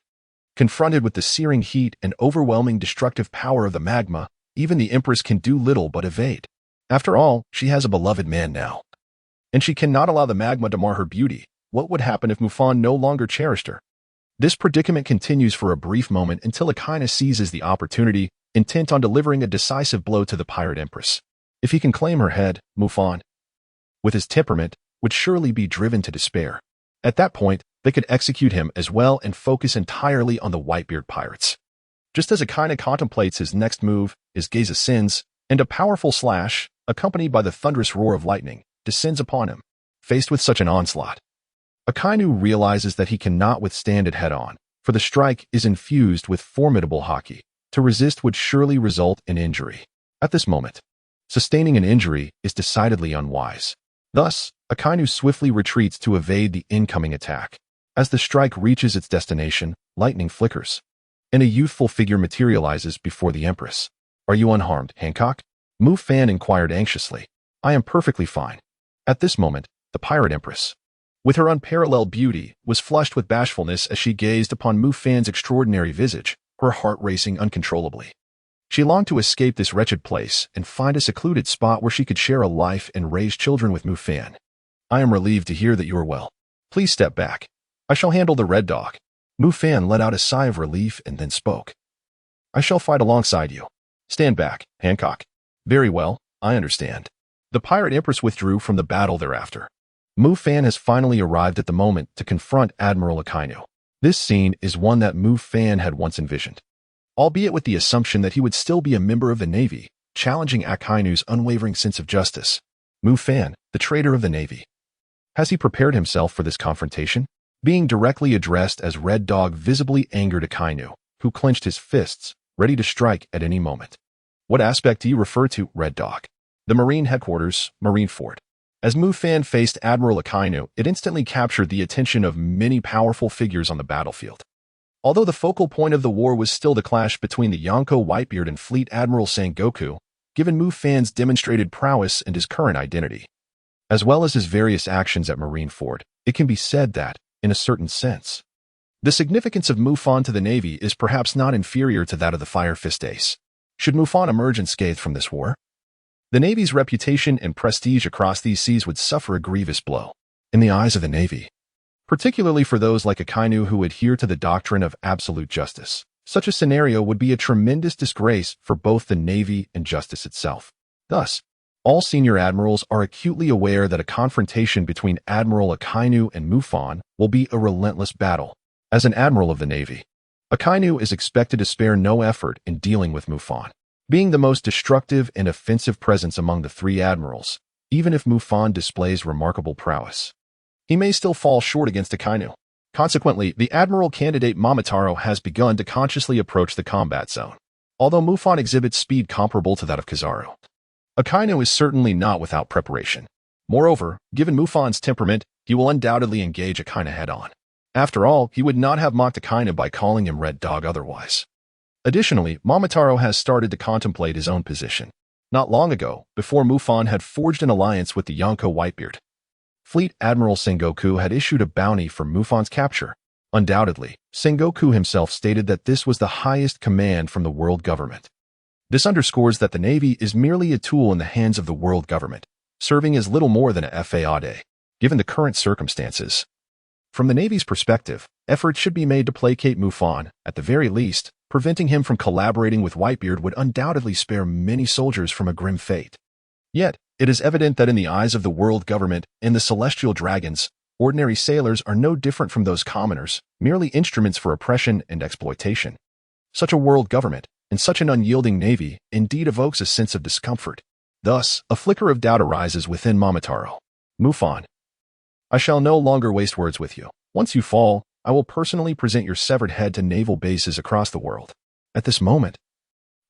Confronted with the searing heat and overwhelming destructive power of the magma, even the Empress can do little but evade. After all, she has a beloved man now, and she cannot allow the magma to mar her beauty. What would happen if Mufan no longer cherished her? This predicament continues for a brief moment until Akainu seizes the opportunity, intent on delivering a decisive blow to the Pirate Empress. If he can claim her head, Mufan, with his temperament, would surely be driven to despair. At that point, they could execute him as well and focus entirely on the Whitebeard pirates. Just as Akainu contemplates his next move, his gaze ascends, and a powerful slash, accompanied by the thunderous roar of lightning, descends upon him. Faced with such an onslaught, Akainu realizes that he cannot withstand it head-on, for the strike is infused with formidable haki. To resist would surely result in injury. At this moment, sustaining an injury is decidedly unwise. Thus, Akainu swiftly retreats to evade the incoming attack. As the strike reaches its destination, lightning flickers, and a youthful figure materializes before the Empress. Are you unharmed, Hancock? Mufan inquired anxiously. I am perfectly fine. At this moment, the Pirate Empress, with her unparalleled beauty, was flushed with bashfulness as she gazed upon Mufan's extraordinary visage, her heart racing uncontrollably. She longed to escape this wretched place and find a secluded spot where she could share a life and raise children with Mufan. I am relieved to hear that you are well. Please step back. I shall handle the Red Dog. Mufan let out a sigh of relief and then spoke. I shall fight alongside you. Stand back, Hancock. Very well, I understand. The Pirate Empress withdrew from the battle thereafter. Mufan has finally arrived at the moment to confront Admiral Akainu. This scene is one that Mufan had once envisioned, albeit with the assumption that he would still be a member of the Navy, challenging Akainu's unwavering sense of justice. Mufan, the traitor of the Navy. Has he prepared himself for this confrontation? Being directly addressed as Red Dog visibly angered Akainu, who clenched his fists, ready to strike at any moment. What aspect do you refer to, Red Dog? The Marine headquarters, Marineford. As Mufan faced Admiral Akainu, it instantly captured the attention of many powerful figures on the battlefield. Although the focal point of the war was still the clash between the Yonko Whitebeard and Fleet Admiral Sengoku, given Mufan's demonstrated prowess and his current identity, as well as his various actions at Marineford, it can be said that, in a certain sense, the significance of Mufan to the Navy is perhaps not inferior to that of the Fire Fist Ace. Should Mufan emerge unscathed from this war, the Navy's reputation and prestige across these seas would suffer a grievous blow. In the eyes of the Navy, particularly for those like Akainu who adhere to the doctrine of absolute justice. Such a scenario would be a tremendous disgrace for both the Navy and justice itself. Thus, all senior admirals are acutely aware that a confrontation between Admiral Akainu and Mufan will be a relentless battle. As an admiral of the Navy, Akainu is expected to spare no effort in dealing with Mufan, being the most destructive and offensive presence among the three admirals. Even if Mufan displays remarkable prowess, he may still fall short against Akainu. Consequently, the admiral candidate Momotaro has begun to consciously approach the combat zone. Although Mufan exhibits speed comparable to that of Kizaru, Akainu is certainly not without preparation. Moreover, given Mufan's temperament, he will undoubtedly engage Akainu head-on. After all, he would not have mocked Akainu by calling him Red Dog otherwise. Additionally, Momotaro has started to contemplate his own position. Not long ago, before Mufan had forged an alliance with the Yonko Whitebeard, Fleet Admiral Sengoku had issued a bounty for Mufan's capture. Undoubtedly, Sengoku himself stated that this was the highest command from the world government. This underscores that the Navy is merely a tool in the hands of the world government, serving as little more than a fade, given the current circumstances. From the Navy's perspective, efforts should be made to placate Mufan. At the very least, preventing him from collaborating with Whitebeard would undoubtedly spare many soldiers from a grim fate. Yet, it is evident that in the eyes of the world government and the celestial dragons, ordinary sailors are no different from those commoners, merely instruments for oppression and exploitation. Such a world government, and such an unyielding navy, indeed evokes a sense of discomfort. Thus, a flicker of doubt arises within Momotaro. Mufan, I shall no longer waste words with you. Once you fall, I will personally present your severed head to naval bases across the world. At this moment,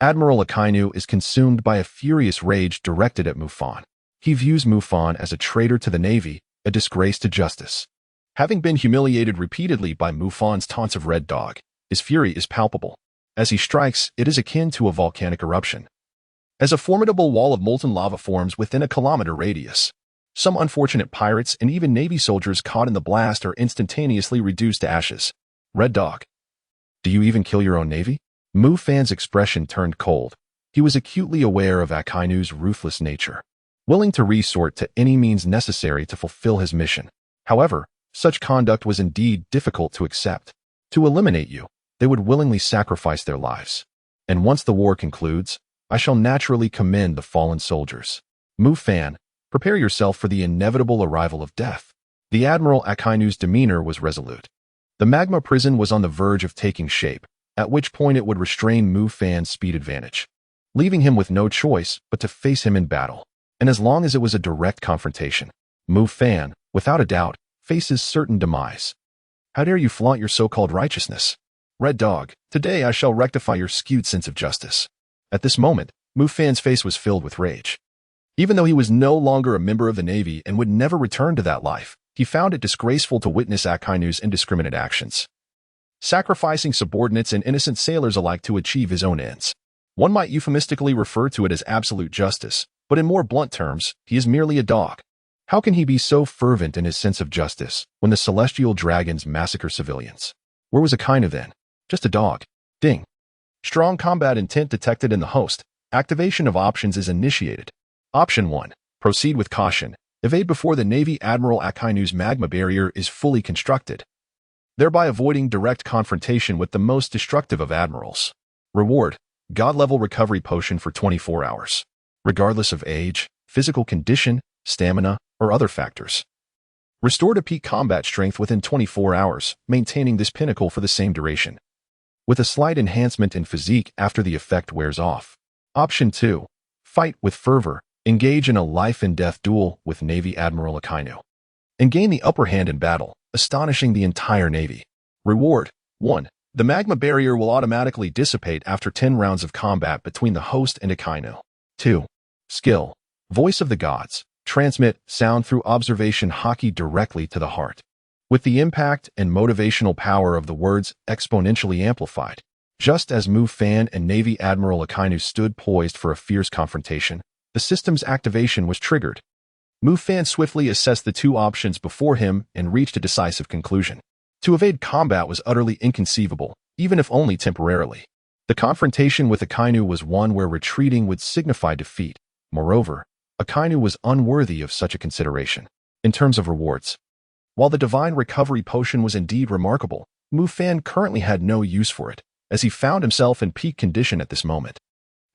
Admiral Akainu is consumed by a furious rage directed at Mufan. He views Mufan as a traitor to the Navy, a disgrace to justice. Having been humiliated repeatedly by Mufan's taunts of Red Dog, his fury is palpable. As he strikes, it is akin to a volcanic eruption. As a formidable wall of molten lava forms within a kilometer radius, some unfortunate pirates and even Navy soldiers caught in the blast are instantaneously reduced to ashes. Red Dog, do you even kill your own Navy? Mufan's expression turned cold. He was acutely aware of Akainu's ruthless nature, willing to resort to any means necessary to fulfill his mission. However, such conduct was indeed difficult to accept. To eliminate you, they would willingly sacrifice their lives. And once the war concludes, I shall naturally commend the fallen soldiers. Mufan, prepare yourself for the inevitable arrival of death. The Admiral Akainu's demeanor was resolute. The magma prison was on the verge of taking shape, at which point it would restrain Mufan's speed advantage, leaving him with no choice but to face him in battle. And as long as it was a direct confrontation, Mufan, without a doubt, faces certain demise. How dare you flaunt your so-called righteousness? Red Dog, today I shall rectify your skewed sense of justice. At this moment, Mufan's face was filled with rage. Even though he was no longer a member of the Navy and would never return to that life, he found it disgraceful to witness Akainu's indiscriminate actions, sacrificing subordinates and innocent sailors alike to achieve his own ends. One might euphemistically refer to it as absolute justice, but in more blunt terms, he is merely a dog. How can he be so fervent in his sense of justice when the celestial dragons massacre civilians? Where was Akainu then? Just a dog. Ding. Strong combat intent detected in the host. Activation of options is initiated. Option 1. Proceed with caution. Evade before the Navy Admiral Akainu's magma barrier is fully constructed, thereby avoiding direct confrontation with the most destructive of admirals. Reward: God-level recovery potion for 24 hours, regardless of age, physical condition, stamina, or other factors. Restore to peak combat strength within 24 hours, maintaining this pinnacle for the same duration, with a slight enhancement in physique after the effect wears off. Option 2. Fight with fervor. Engage in a life-and-death duel with Navy Admiral Akainu, and gain the upper hand in battle, astonishing the entire Navy. Reward: 1. The magma barrier will automatically dissipate after 10 rounds of combat between the host and Akainu. 2. Skill: Voice of the Gods. Transmit sound through observation haki directly to the heart, with the impact and motivational power of the words exponentially amplified. Just as Mufan and Navy Admiral Akainu stood poised for a fierce confrontation, the system's activation was triggered. Mufan swiftly assessed the two options before him and reached a decisive conclusion. To evade combat was utterly inconceivable, even if only temporarily. The confrontation with Akainu was one where retreating would signify defeat. Moreover, Akainu was unworthy of such a consideration. In terms of rewards, While the divine recovery potion was indeed remarkable, Mufan currently had no use for it, as he found himself in peak condition at this moment.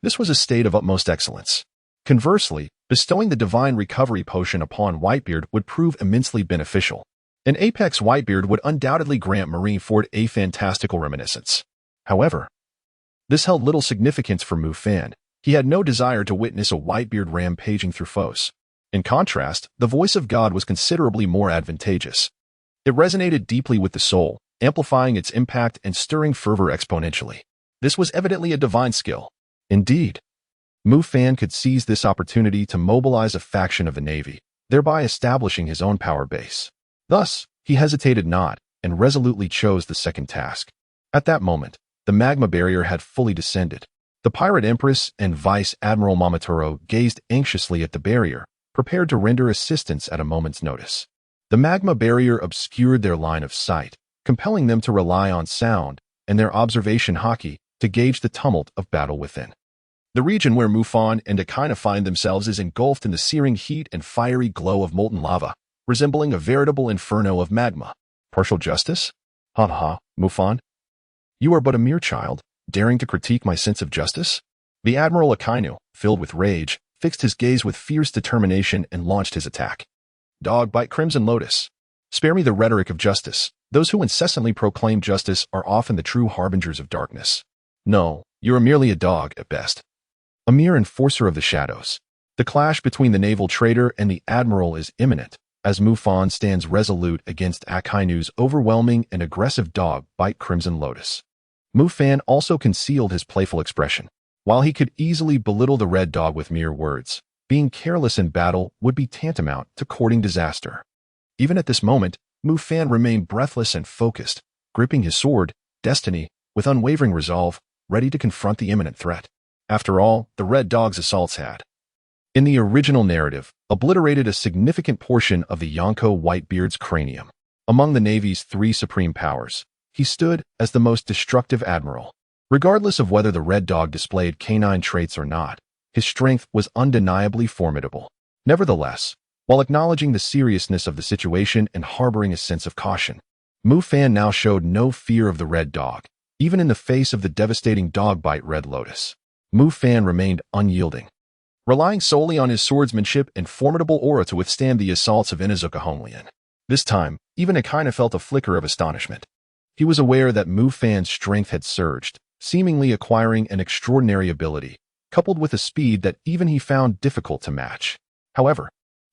This was a state of utmost excellence. Conversely, bestowing the divine recovery potion upon Whitebeard would prove immensely beneficial. An apex Whitebeard would undoubtedly grant Marineford a fantastical reminiscence. However, this held little significance for Mufan. He had no desire to witness a Whitebeard rampaging through foes. In contrast, the voice of God was considerably more advantageous. It resonated deeply with the soul, amplifying its impact and stirring fervor exponentially. This was evidently a divine skill. Indeed, Mufan could seize this opportunity to mobilize a faction of the Navy, thereby establishing his own power base. Thus, he hesitated not and resolutely chose the second task. At that moment, the magma barrier had fully descended. The Pirate Empress and Vice Admiral Momotaro gazed anxiously at the barrier, prepared to render assistance at a moment's notice. The magma barrier obscured their line of sight, compelling them to rely on sound and their observation haki to gauge the tumult of battle within. The region where Mufan and Akaina find themselves is engulfed in the searing heat and fiery glow of molten lava, resembling a veritable inferno of magma. Partial justice? Ha ha, Mufan. You are but a mere child, daring to critique my sense of justice? The Admiral Akainu, filled with rage, fixed his gaze with fierce determination and launched his attack. Dog bite Crimson Lotus. Spare me the rhetoric of justice. Those who incessantly proclaim justice are often the true harbingers of darkness. No, you are merely a dog at best. A mere enforcer of the shadows. The clash between the naval traitor and the Admiral is imminent, as Mufan stands resolute against Akainu's overwhelming and aggressive dog bite Crimson Lotus. Mufan also concealed his playful expression. While he could easily belittle the red dog with mere words, being careless in battle would be tantamount to courting disaster. Even at this moment, Mufan remained breathless and focused, gripping his sword, Destiny, with unwavering resolve, ready to confront the imminent threat. After all, the red dog's assaults had, in the original narrative, obliterated a significant portion of the Yonko Whitebeard's cranium. Among the Navy's three supreme powers, he stood as the most destructive admiral. Regardless of whether the red dog displayed canine traits or not, his strength was undeniably formidable. Nevertheless, while acknowledging the seriousness of the situation and harboring a sense of caution, Mufan now showed no fear of the red dog, even in the face of the devastating dog bite Red Lotus. Mufan remained unyielding, relying solely on his swordsmanship and formidable aura to withstand the assaults of Inuzuka Honglian. This time, even Akaina felt a flicker of astonishment. He was aware that Mufan's strength had surged, seemingly acquiring an extraordinary ability, coupled with a speed that even he found difficult to match. However,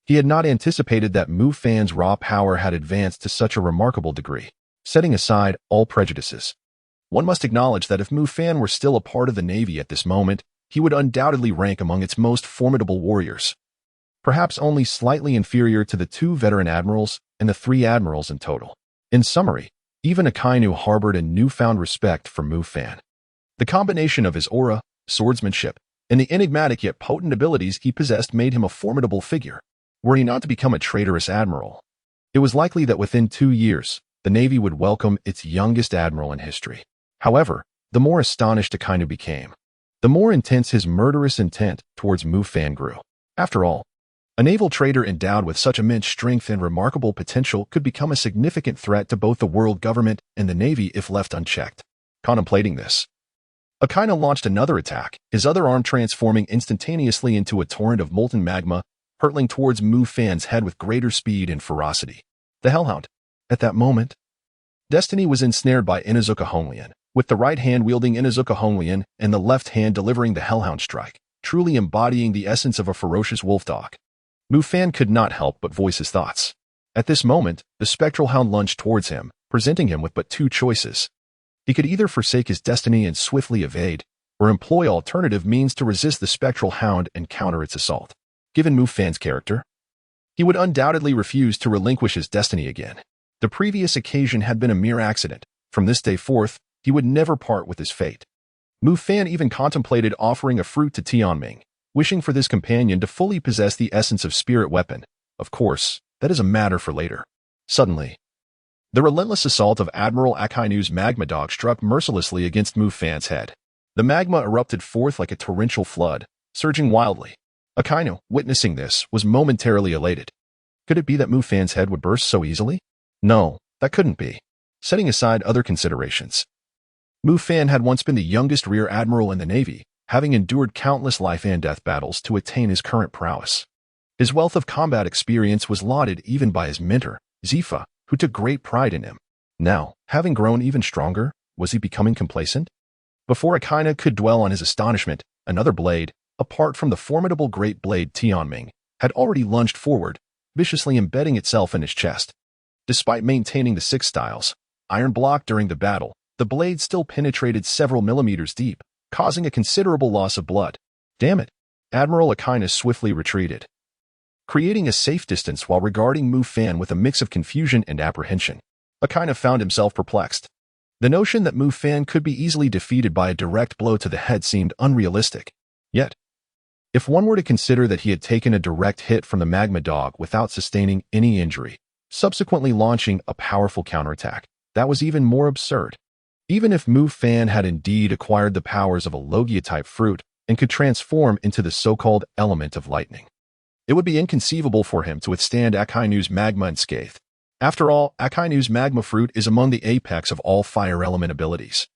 he had not anticipated that Mufan's raw power had advanced to such a remarkable degree. Setting aside all prejudices, one must acknowledge that if Mufan were still a part of the Navy at this moment, he would undoubtedly rank among its most formidable warriors, perhaps only slightly inferior to the 2 veteran admirals and the 3 admirals in total. In summary, even Akainu harbored a newfound respect for Mufan. The combination of his aura, swordsmanship, and the enigmatic yet potent abilities he possessed made him a formidable figure. Were he not to become a traitorous admiral, it was likely that within 2 years, the Navy would welcome its youngest admiral in history. However, the more astonished Akainu became, the more intense his murderous intent towards Mufan grew. After all, a naval traitor endowed with such immense strength and remarkable potential could become a significant threat to both the world government and the Navy if left unchecked. Contemplating this, Akainu launched another attack, his other arm transforming instantaneously into a torrent of molten magma, hurtling towards Mufan's head with greater speed and ferocity. The Hellhound. At that moment, Destiny was ensnared by Inuzuka Honglian, with the right hand wielding Inuzuka Honglian and the left hand delivering the Hellhound strike, truly embodying the essence of a ferocious wolf dog. Mufan could not help but voice his thoughts. At this moment, the spectral hound lunged towards him, presenting him with but 2 choices. He could either forsake his destiny and swiftly evade, or employ alternative means to resist the spectral hound and counter its assault. Given Mufan's character, he would undoubtedly refuse to relinquish his destiny again. The previous occasion had been a mere accident. From this day forth, he would never part with his fate. Mufan even contemplated offering a fruit to Tianming, wishing for this companion to fully possess the essence of spirit weapon. Of course, that is a matter for later. Suddenly, the relentless assault of Admiral Akainu's magma dog struck mercilessly against Mufan's head. The magma erupted forth like a torrential flood, surging wildly. Akainu, witnessing this, was momentarily elated. Could it be that Mufan's head would burst so easily? No, that couldn't be. Setting aside other considerations, Mufan had once been the youngest rear admiral in the Navy, having endured countless life-and-death battles to attain his current prowess. His wealth of combat experience was lauded even by his mentor, Zephyr, who took great pride in him. Now, having grown even stronger, was he becoming complacent? Before Akaina could dwell on his astonishment, another blade, apart from the formidable great blade Tianming, had already lunged forward, viciously embedding itself in his chest. Despite maintaining the 6 styles iron block during the battle, the blade still penetrated several millimeters deep, causing a considerable loss of blood. Damn it! Admiral Akaina swiftly retreated, creating a safe distance while regarding Mufan with a mix of confusion and apprehension. Akaina found himself perplexed. The notion that Mufan could be easily defeated by a direct blow to the head seemed unrealistic. Yet, if one were to consider that he had taken a direct hit from the magma dog without sustaining any injury, subsequently launching a powerful counterattack, that was even more absurd. Even if Mufan had indeed acquired the powers of a Logia-type fruit and could transform into the so-called element of lightning, it would be inconceivable for him to withstand Akainu's magma unscathed. After all, Akainu's magma fruit is among the apex of all fire element abilities,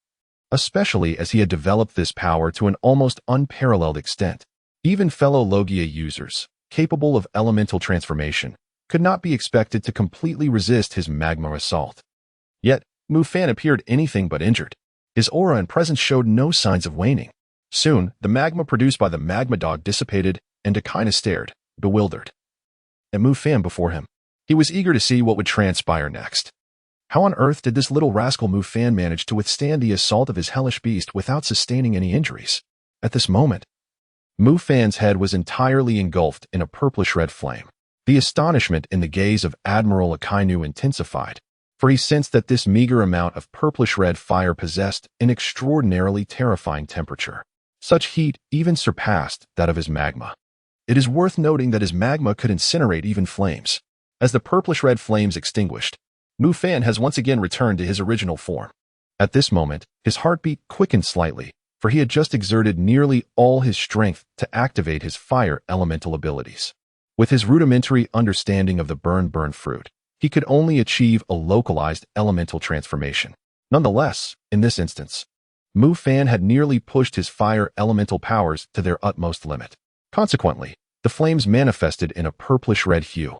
especially as he had developed this power to an almost unparalleled extent. Even fellow Logia users, capable of elemental transformation, could not be expected to completely resist his magma assault. Yet, Mufan appeared anything but injured. His aura and presence showed no signs of waning. Soon, the magma produced by the magma dog dissipated, and Akaina stared, bewildered, at Mufan before him. He was eager to see what would transpire next. How on earth did this little rascal Mufan manage to withstand the assault of his hellish beast without sustaining any injuries? At this moment, Mufan's head was entirely engulfed in a purplish-red flame. The astonishment in the gaze of Admiral Akainu intensified, for he sensed that this meager amount of purplish-red fire possessed an extraordinarily terrifying temperature. Such heat even surpassed that of his magma. It is worth noting that his magma could incinerate even flames. As the purplish-red flames extinguished, Mufan has once again returned to his original form. At this moment, his heartbeat quickened slightly, for he had just exerted nearly all his strength to activate his fire elemental abilities. With his rudimentary understanding of the burn fruit, he could only achieve a localized elemental transformation. Nonetheless, in this instance, Mufan had nearly pushed his fire elemental powers to their utmost limit. Consequently, the flames manifested in a purplish-red hue,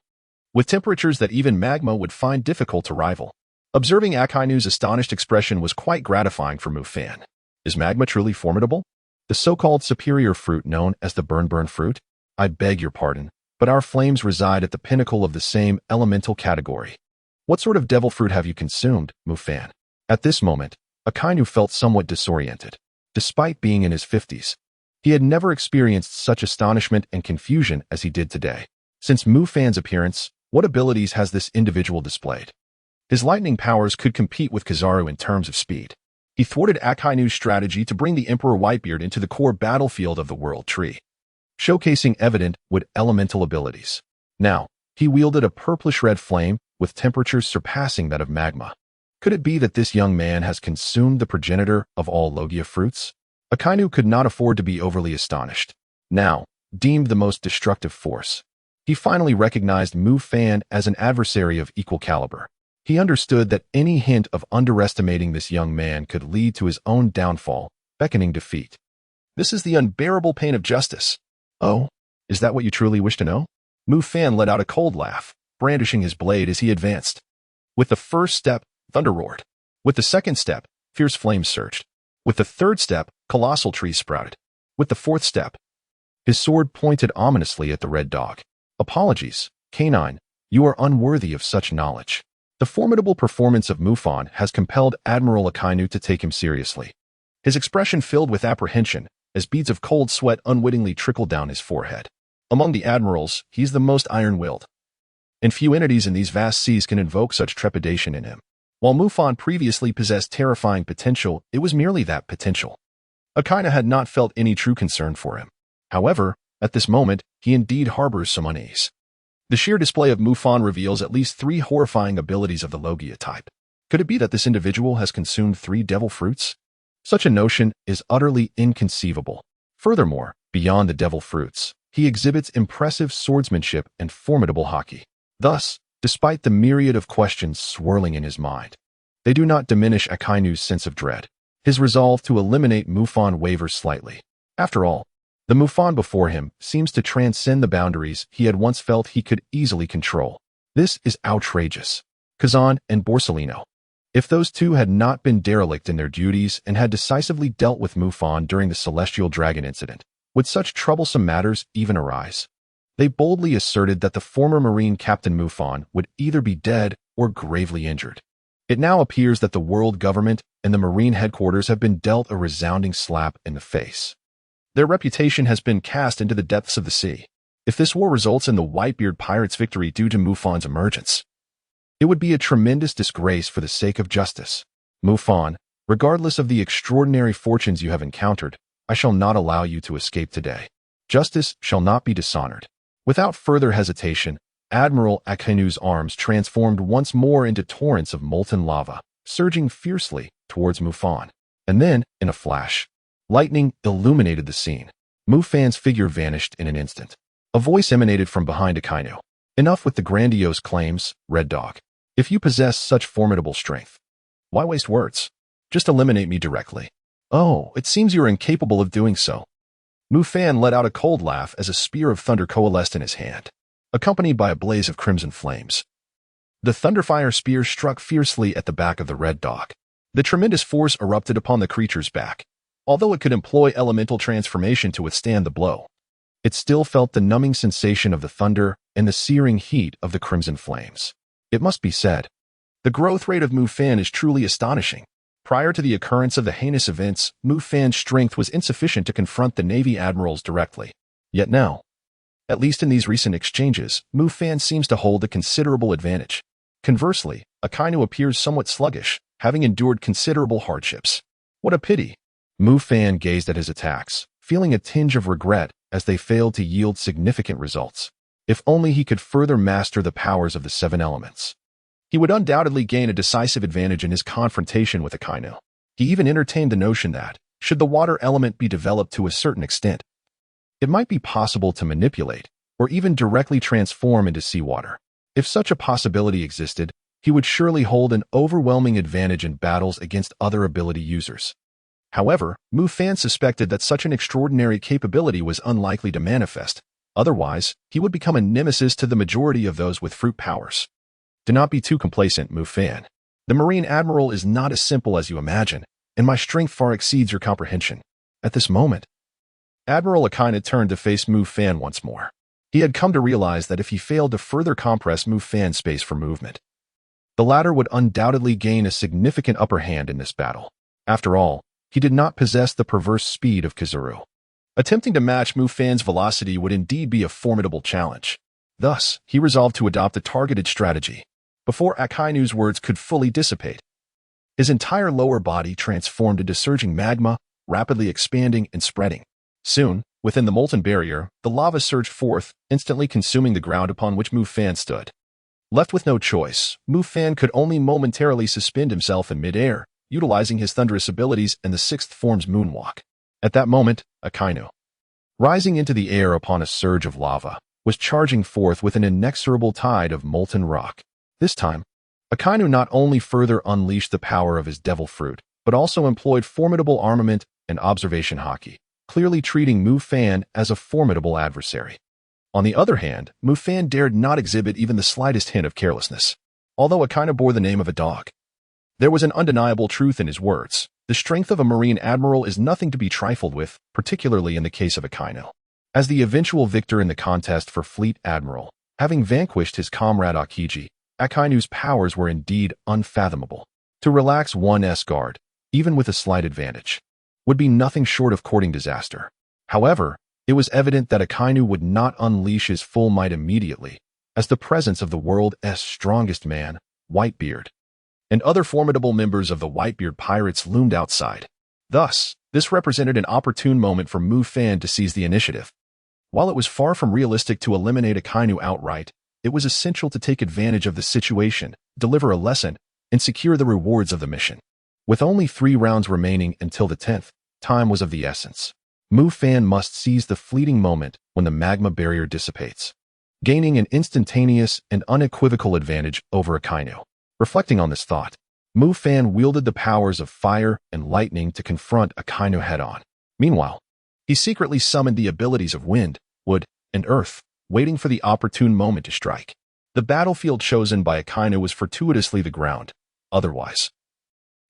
with temperatures that even magma would find difficult to rival. Observing Akainu's astonished expression was quite gratifying for Mufan. Is magma truly formidable? The so-called superior fruit known as the burn fruit? I beg your pardon, but our flames reside at the pinnacle of the same elemental category. What sort of devil fruit have you consumed, Mufan? At this moment, Akainu felt somewhat disoriented. Despite being in his 50s, he had never experienced such astonishment and confusion as he did today. Since Mufan's appearance, what abilities has this individual displayed? His lightning powers could compete with Kizaru in terms of speed. He thwarted Akainu's strategy to bring the Emperor Whitebeard into the core battlefield of the World Tree, showcasing evident wood elemental abilities. Now, he wielded a purplish-red flame with temperatures surpassing that of magma. Could it be that this young man has consumed the progenitor of all Logia fruits? Akainu could not afford to be overly astonished. Now, deemed the most destructive force, he finally recognized Mufan as an adversary of equal caliber. He understood that any hint of underestimating this young man could lead to his own downfall, beckoning defeat. This is the unbearable pain of justice. Oh, is that what you truly wish to know? Mufan let out a cold laugh, brandishing his blade as he advanced. With the first step, thunder roared. With the second step, fierce flames surged. With the third step, colossal trees sprouted. With the fourth step, his sword pointed ominously at the red dog. Apologies, Canine, you are unworthy of such knowledge. The formidable performance of Mufan has compelled Admiral Akainu to take him seriously. His expression filled with apprehension as beads of cold sweat unwittingly trickled down his forehead. Among the admirals, he's the most iron-willed, and few entities in these vast seas can invoke such trepidation in him. While Mufan previously possessed terrifying potential, it was merely that potential. Akainu had not felt any true concern for him. However, at this moment, he indeed harbors some unease. The sheer display of Mufan reveals at least 3 horrifying abilities of the Logia type. Could it be that this individual has consumed 3 devil fruits? Such a notion is utterly inconceivable. Furthermore, beyond the devil fruits, he exhibits impressive swordsmanship and formidable haki. Thus, Despite the myriad of questions swirling in his mind, they do not diminish Akainu's sense of dread. His resolve to eliminate Mufan wavers slightly. After all, the Mufan before him seems to transcend the boundaries he had once felt he could easily control. This is outrageous. Kazan and Borsellino. If those two had not been derelict in their duties and had decisively dealt with Mufan during the Celestial Dragon incident, would such troublesome matters even arise? They boldly asserted that the former Marine Captain Mufan would either be dead or gravely injured. It now appears that the world government and the Marine headquarters have been dealt a resounding slap in the face. Their reputation has been cast into the depths of the sea. If this war results in the Whitebeard pirates' victory due to Mufan's emergence, it would be a tremendous disgrace for the sake of justice. Mufan, regardless of the extraordinary fortunes you have encountered, I shall not allow you to escape today. Justice shall not be dishonored. Without further hesitation, Admiral Akainu's arms transformed once more into torrents of molten lava, surging fiercely towards Mufan. And then, in a flash, lightning illuminated the scene. Mufan's figure vanished in an instant. A voice emanated from behind Akainu. Enough with the grandiose claims, Red Dog. If you possess such formidable strength, why waste words? Just eliminate me directly. Oh, it seems you are incapable of doing so. Mufan let out a cold laugh as a spear of thunder coalesced in his hand, accompanied by a blaze of crimson flames. The Thunderfire spear struck fiercely at the back of the Red Dog. The tremendous force erupted upon the creature's back. Although it could employ elemental transformation to withstand the blow, it still felt the numbing sensation of the thunder and the searing heat of the crimson flames. It must be said, the growth rate of Mufan is truly astonishing. Prior to the occurrence of the heinous events, Mufan's strength was insufficient to confront the Navy Admirals directly. Yet now, at least in these recent exchanges, Mufan seems to hold a considerable advantage. Conversely, Akainu appears somewhat sluggish, having endured considerable hardships. What a pity! Mufan gazed at his attacks, feeling a tinge of regret as they failed to yield significant results. If only he could further master the powers of the seven elements, he would undoubtedly gain a decisive advantage in his confrontation with Akainu. He even entertained the notion that, should the water element be developed to a certain extent, it might be possible to manipulate or even directly transform into seawater. If such a possibility existed, he would surely hold an overwhelming advantage in battles against other ability users. However, Mufan suspected that such an extraordinary capability was unlikely to manifest. Otherwise, he would become a nemesis to the majority of those with fruit powers. Do not be too complacent, Mufan. The Marine Admiral is not as simple as you imagine, and my strength far exceeds your comprehension. At this moment, Admiral Akainu turned to face Mufan once more. He had come to realize that if he failed to further compress Mufan's space for movement, the latter would undoubtedly gain a significant upper hand in this battle. After all, he did not possess the perverse speed of Kizuru. Attempting to match Mufan's velocity would indeed be a formidable challenge. Thus, he resolved to adopt a targeted strategy. Before Akainu's words could fully dissipate, his entire lower body transformed into surging magma, rapidly expanding and spreading. Soon, within the molten barrier, the lava surged forth, instantly consuming the ground upon which Mufan stood. Left with no choice, Mufan could only momentarily suspend himself in midair, utilizing his thunderous abilities and the sixth form's moonwalk. At that moment, Akainu, rising into the air upon a surge of lava, was charging forth with an inexorable tide of molten rock. This time, Akainu not only further unleashed the power of his devil fruit, but also employed formidable armament and observation hockey, clearly treating Mufan as a formidable adversary. On the other hand, Mufan dared not exhibit even the slightest hint of carelessness. Although Akainu bore the name of a dog, there was an undeniable truth in his words. The strength of a Marine Admiral is nothing to be trifled with, particularly in the case of Akainu. As the eventual victor in the contest for Fleet Admiral, having vanquished his comrade Akiji, Akainu's powers were indeed unfathomable. To relax one's guard, even with a slight advantage, would be nothing short of courting disaster. However, it was evident that Akainu would not unleash his full might immediately, as the presence of the world.'s strongest man, Whitebeard, and other formidable members of the Whitebeard pirates loomed outside. Thus, this represented an opportune moment for Mufan to seize the initiative. While it was far from realistic to eliminate Akainu outright, it was essential to take advantage of the situation, deliver a lesson, and secure the rewards of the mission. With only 3 rounds remaining until the 10th, time was of the essence. Mufan must seize the fleeting moment when the magma barrier dissipates. gaining an instantaneous and unequivocal advantage over Akainu. Reflecting on this thought, Mufan wielded the powers of fire and lightning to confront Akainu head-on. Meanwhile, he secretly summoned the abilities of wind, wood, and earth, waiting for the opportune moment to strike. The battlefield chosen by Akainu was fortuitously the ground. Otherwise,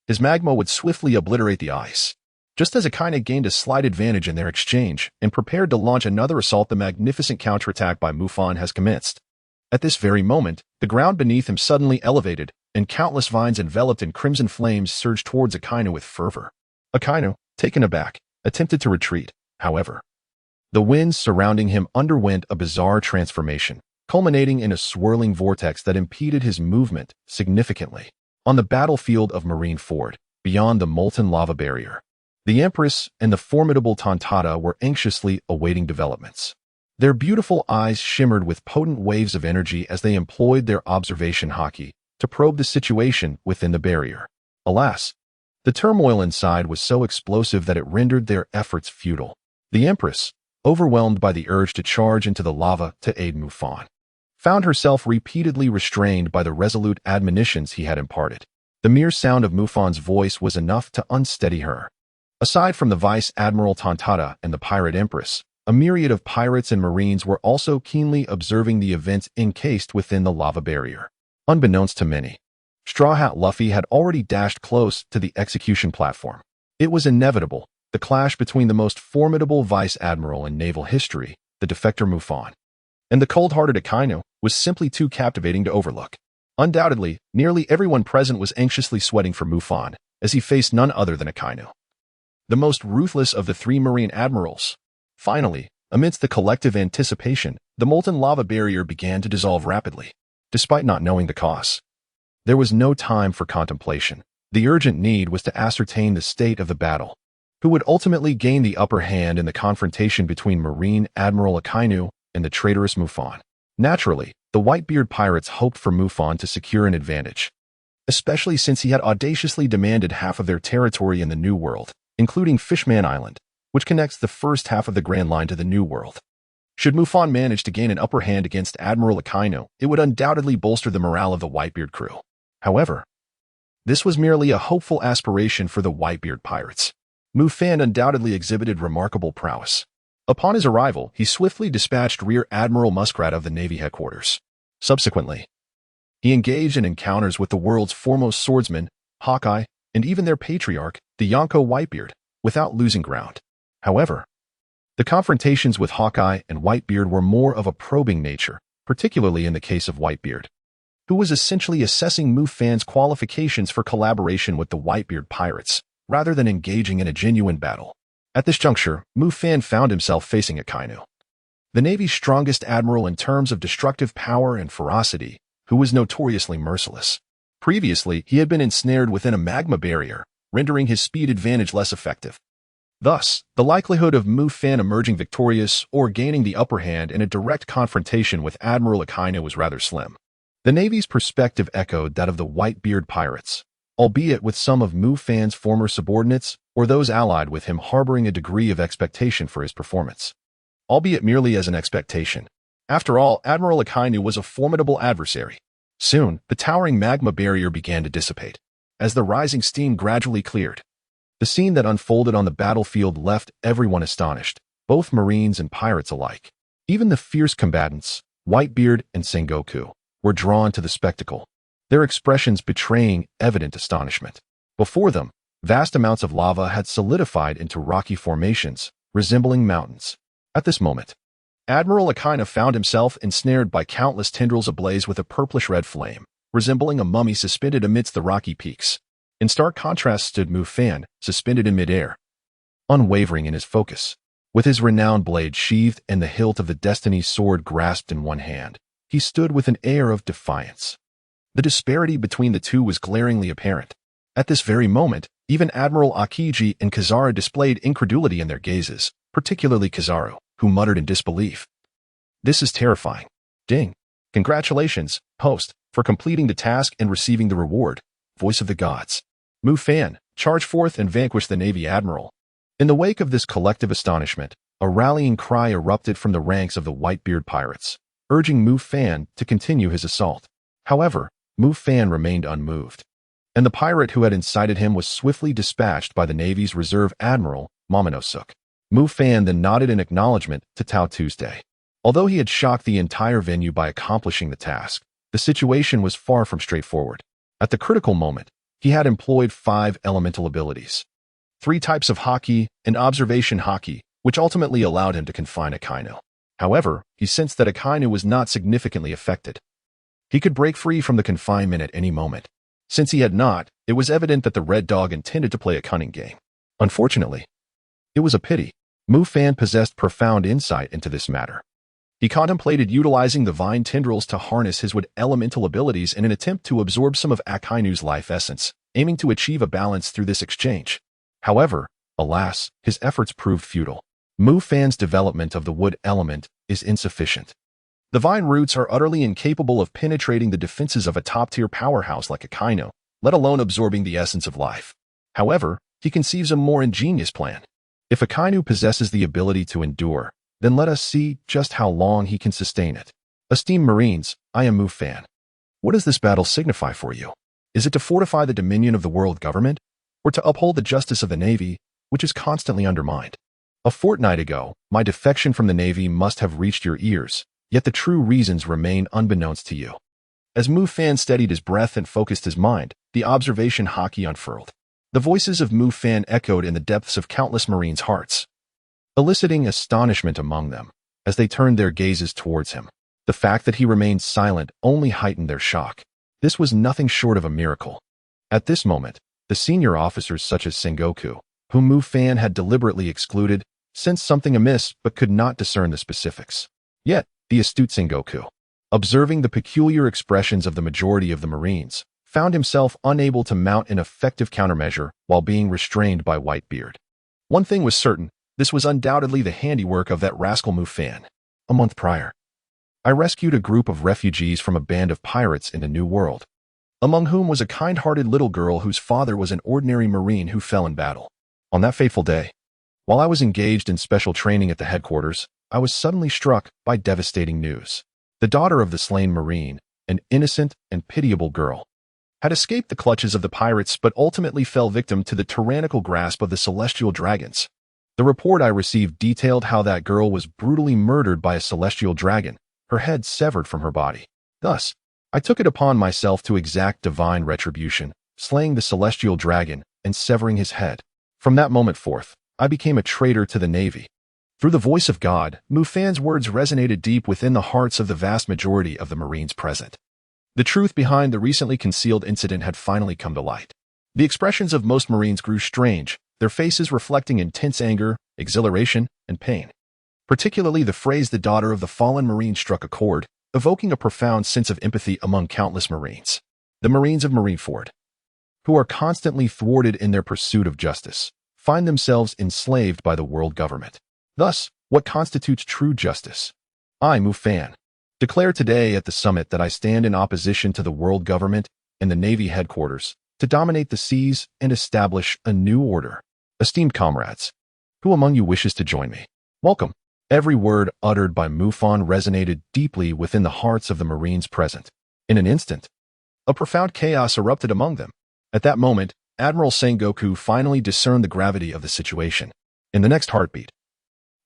his magma would swiftly obliterate the ice. Just as Akainu gained a slight advantage in their exchange and prepared to launch another assault, the magnificent counterattack by Mufan has commenced. At this very moment, the ground beneath him suddenly elevated, and countless vines enveloped in crimson flames surged towards Akainu with fervor. Akainu, taken aback, attempted to retreat. However, the winds surrounding him underwent a bizarre transformation, culminating in a swirling vortex that impeded his movement significantly. On the battlefield of Marineford, beyond the molten lava barrier, the Empress and the formidable Tontata were anxiously awaiting developments. Their beautiful eyes shimmered with potent waves of energy as they employed their observation haki to probe the situation within the barrier. Alas, the turmoil inside was so explosive that it rendered their efforts futile. The Empress, overwhelmed by the urge to charge into the lava to aid Mufan, found herself repeatedly restrained by the resolute admonitions he had imparted. The mere sound of Mufan's voice was enough to unsteady her. Aside from the Vice Admiral Tontata and the Pirate Empress, a myriad of pirates and marines were also keenly observing the events encased within the lava barrier. Unbeknownst to many, Straw Hat Luffy had already dashed close to the execution platform. It was inevitable, the clash between the most formidable Vice Admiral in naval history, the defector Mufan, and the cold-hearted Akainu, was simply too captivating to overlook. Undoubtedly, nearly everyone present was anxiously sweating for Mufan, as he faced none other than Akainu, the most ruthless of the three marine admirals. Finally, amidst the collective anticipation, the molten lava barrier began to dissolve rapidly. Despite not knowing the cause, there was no time for contemplation. The urgent need was to ascertain the state of the battle, who would ultimately gain the upper hand in the confrontation between Marine Admiral Akainu and the traitorous Mufan. Naturally, the Whitebeard pirates hoped for Mufan to secure an advantage, especially since he had audaciously demanded half of their territory in the New World, including Fishman Island, which connects the first half of the Grand Line to the New World. Should Mufan manage to gain an upper hand against Admiral Akainu, it would undoubtedly bolster the morale of the Whitebeard crew. However, this was merely a hopeful aspiration for the Whitebeard pirates. Mufan undoubtedly exhibited remarkable prowess. Upon his arrival, he swiftly dispatched Rear Admiral Muskrat of the Navy headquarters. Subsequently, he engaged in encounters with the world's foremost swordsmen, Hawkeye, and even their patriarch, the Yonko Whitebeard, without losing ground. However, the confrontations with Hawkeye and Whitebeard were more of a probing nature, particularly in the case of Whitebeard, who was essentially assessing Mufan's qualifications for collaboration with the Whitebeard pirates, rather than engaging in a genuine battle. At this juncture, Mufan found himself facing Akainu, the Navy's strongest admiral in terms of destructive power and ferocity, who was notoriously merciless. Previously, he had been ensnared within a magma barrier, rendering his speed advantage less effective. Thus, the likelihood of Mufan emerging victorious or gaining the upper hand in a direct confrontation with Admiral Akainu was rather slim. The Navy's perspective echoed that of the Whitebeard pirates, albeit with some of Mufan's former subordinates or those allied with him harboring a degree of expectation for his performance, albeit merely as an expectation. After all, Admiral Akainu was a formidable adversary. Soon, the towering magma barrier began to dissipate. As the rising steam gradually cleared, the scene that unfolded on the battlefield left everyone astonished, both Marines and pirates alike. Even the fierce combatants, Whitebeard and Sengoku, were drawn to the spectacle, their expressions betraying evident astonishment. Before them, vast amounts of lava had solidified into rocky formations, resembling mountains. At this moment, Admiral Akainu found himself ensnared by countless tendrils ablaze with a purplish-red flame, resembling a mummy suspended amidst the rocky peaks. In stark contrast stood Mufan, suspended in midair, unwavering in his focus. With his renowned blade sheathed and the hilt of the Destiny's sword grasped in one hand, he stood with an air of defiance. The disparity between the two was glaringly apparent. At this very moment, even Admiral Akiji and Kizaru displayed incredulity in their gazes, particularly Kizaru, who muttered in disbelief. "This is terrifying. Ding. Congratulations, host, for completing the task and receiving the reward. Voice of the gods. Mufan, charge forth and vanquish the Navy Admiral." In the wake of this collective astonishment, a rallying cry erupted from the ranks of the Whitebeard pirates. urging Mufan to continue his assault. However, Mufan remained unmoved, and the pirate who had incited him was swiftly dispatched by the Navy's reserve admiral, Momonosuke. Mufan then nodded in acknowledgement to Tao Tuesday. Although he had shocked the entire venue by accomplishing the task, the situation was far from straightforward. At the critical moment, he had employed 5 elemental abilities, 3 types of haki, and observation haki, which ultimately allowed him to confine Akainu. However, he sensed that Akainu was not significantly affected. He could break free from the confinement at any moment. Since he had not, it was evident that the Red Dog intended to play a cunning game. Unfortunately, it was a pity. Mufan possessed profound insight into this matter. He contemplated utilizing the vine tendrils to harness his wood elemental abilities in an attempt to absorb some of Akainu's life essence, aiming to achieve a balance through this exchange. However, alas, his efforts proved futile. Mufan's development of the wood element is insufficient. The vine roots are utterly incapable of penetrating the defenses of a top-tier powerhouse like Akainu, let alone absorbing the essence of life. However, he conceives a more ingenious plan. If Akainu possesses the ability to endure, then let us see just how long he can sustain it. Esteemed Marines, I am Mufan. What does this battle signify for you? Is it to fortify the dominion of the world government, or to uphold the justice of the Navy, which is constantly undermined? A fortnight ago, my defection from the Navy must have reached your ears, yet the true reasons remain unbeknownst to you. As Mufan steadied his breath and focused his mind, the observation haki unfurled. The voices of Mufan echoed in the depths of countless Marines' hearts, eliciting astonishment among them as they turned their gazes towards him. The fact that he remained silent only heightened their shock. This was nothing short of a miracle. At this moment, the senior officers such as Sengoku, whom Mufan had deliberately excluded, sensed something amiss but could not discern the specifics. Yet, the astute Sengoku, observing the peculiar expressions of the majority of the Marines, found himself unable to mount an effective countermeasure while being restrained by Whitebeard. One thing was certain, this was undoubtedly the handiwork of that rascal Mufan. A month prior, I rescued a group of refugees from a band of pirates in the New World, among whom was a kind-hearted little girl whose father was an ordinary Marine who fell in battle. On that fateful day, while I was engaged in special training at the headquarters, I was suddenly struck by devastating news. The daughter of the slain Marine, an innocent and pitiable girl, had escaped the clutches of the pirates but ultimately fell victim to the tyrannical grasp of the celestial dragons. The report I received detailed how that girl was brutally murdered by a celestial dragon, her head severed from her body. Thus, I took it upon myself to exact divine retribution, slaying the celestial dragon and severing his head. From that moment forth, I became a traitor to the Navy. Through the voice of God, Mufan's words resonated deep within the hearts of the vast majority of the Marines present. The truth behind the recently concealed incident had finally come to light. The expressions of most Marines grew strange, their faces reflecting intense anger, exhilaration, and pain. Particularly the phrase "the daughter of the fallen Marine" struck a chord, evoking a profound sense of empathy among countless Marines. The Marines of Marineford, who are constantly thwarted in their pursuit of justice, find themselves enslaved by the world government. Thus, what constitutes true justice? I, Mufan, declare today at the summit that I stand in opposition to the world government and the Navy headquarters to dominate the seas and establish a new order. Esteemed comrades, who among you wishes to join me? Welcome. Every word uttered by Mufan resonated deeply within the hearts of the Marines present. In an instant, a profound chaos erupted among them. At that moment, Admiral Sengoku finally discerned the gravity of the situation. In the next heartbeat,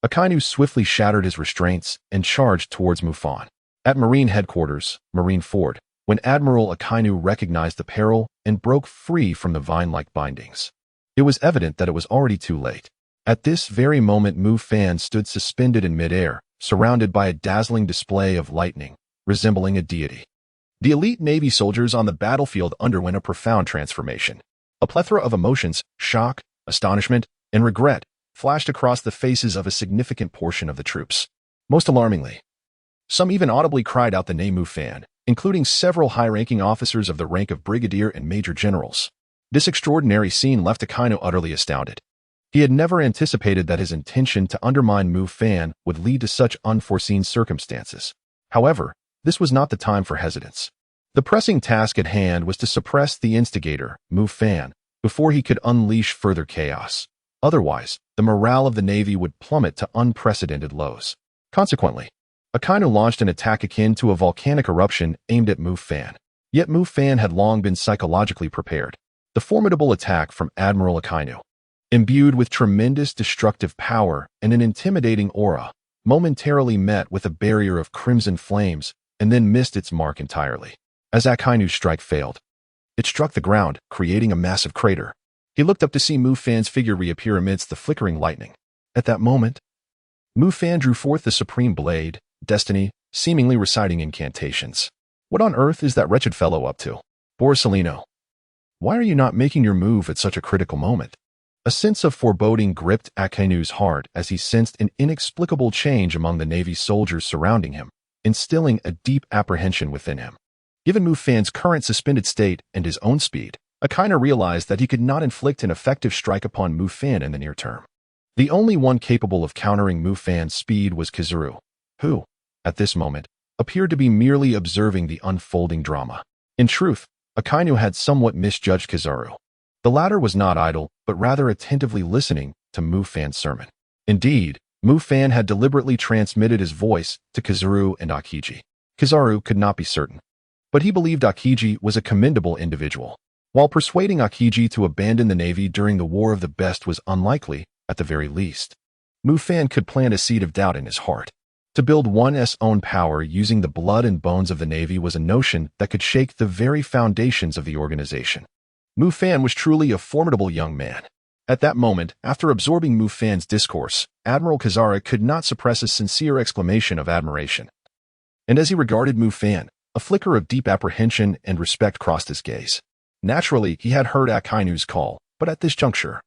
Akainu swiftly shattered his restraints and charged towards Mufan. At Marine headquarters, Marineford, when Admiral Akainu recognized the peril and broke free from the vine-like bindings, it was evident that it was already too late. At this very moment, Mufan stood suspended in midair, surrounded by a dazzling display of lightning, resembling a deity. The elite Navy soldiers on the battlefield underwent a profound transformation. A plethora of emotions, shock, astonishment, and regret, flashed across the faces of a significant portion of the troops. Most alarmingly, some even audibly cried out the name Mufan, including several high-ranking officers of the rank of brigadier and major generals. This extraordinary scene left Akainu utterly astounded. He had never anticipated that his intention to undermine Mufan would lead to such unforeseen circumstances. However, this was not the time for hesitance. The pressing task at hand was to suppress the instigator, Mufan, before he could unleash further chaos. Otherwise, the morale of the Navy would plummet to unprecedented lows. Consequently, Akainu launched an attack akin to a volcanic eruption aimed at Mufan. Yet Mufan had long been psychologically prepared. The formidable attack from Admiral Akainu, imbued with tremendous destructive power and an intimidating aura, momentarily met with a barrier of crimson flames and then missed its mark entirely. As Akainu's strike failed, it struck the ground, creating a massive crater. He looked up to see Mufan's figure reappear amidst the flickering lightning. At that moment, Mufan drew forth the supreme blade, Destiny, seemingly reciting incantations. What on earth is that wretched fellow up to? Borsalino, why are you not making your move at such a critical moment? A sense of foreboding gripped Akainu's heart as he sensed an inexplicable change among the Navy soldiers surrounding him, instilling a deep apprehension within him. Given Mufan's current suspended state and his own speed, Akainu realized that he could not inflict an effective strike upon Mufan in the near term. The only one capable of countering Mufan's speed was Kizaru, who, at this moment, appeared to be merely observing the unfolding drama. In truth, Akainu had somewhat misjudged Kizaru. The latter was not idle, but rather attentively listening to Mufan's sermon. Indeed, Mufan had deliberately transmitted his voice to Kizaru and Akiji. Kizaru could not be certain, but he believed Akiji was a commendable individual. While persuading Akiji to abandon the Navy during the War of the Best was unlikely, at the very least, Mufan could plant a seed of doubt in his heart. To build one's own power using the blood and bones of the Navy was a notion that could shake the very foundations of the organization. Mufan was truly a formidable young man. At that moment, after absorbing Mufan's discourse, Admiral Kazara could not suppress a sincere exclamation of admiration. And as he regarded Mufan, a flicker of deep apprehension and respect crossed his gaze. Naturally, he had heard Akainu's call, but at this juncture,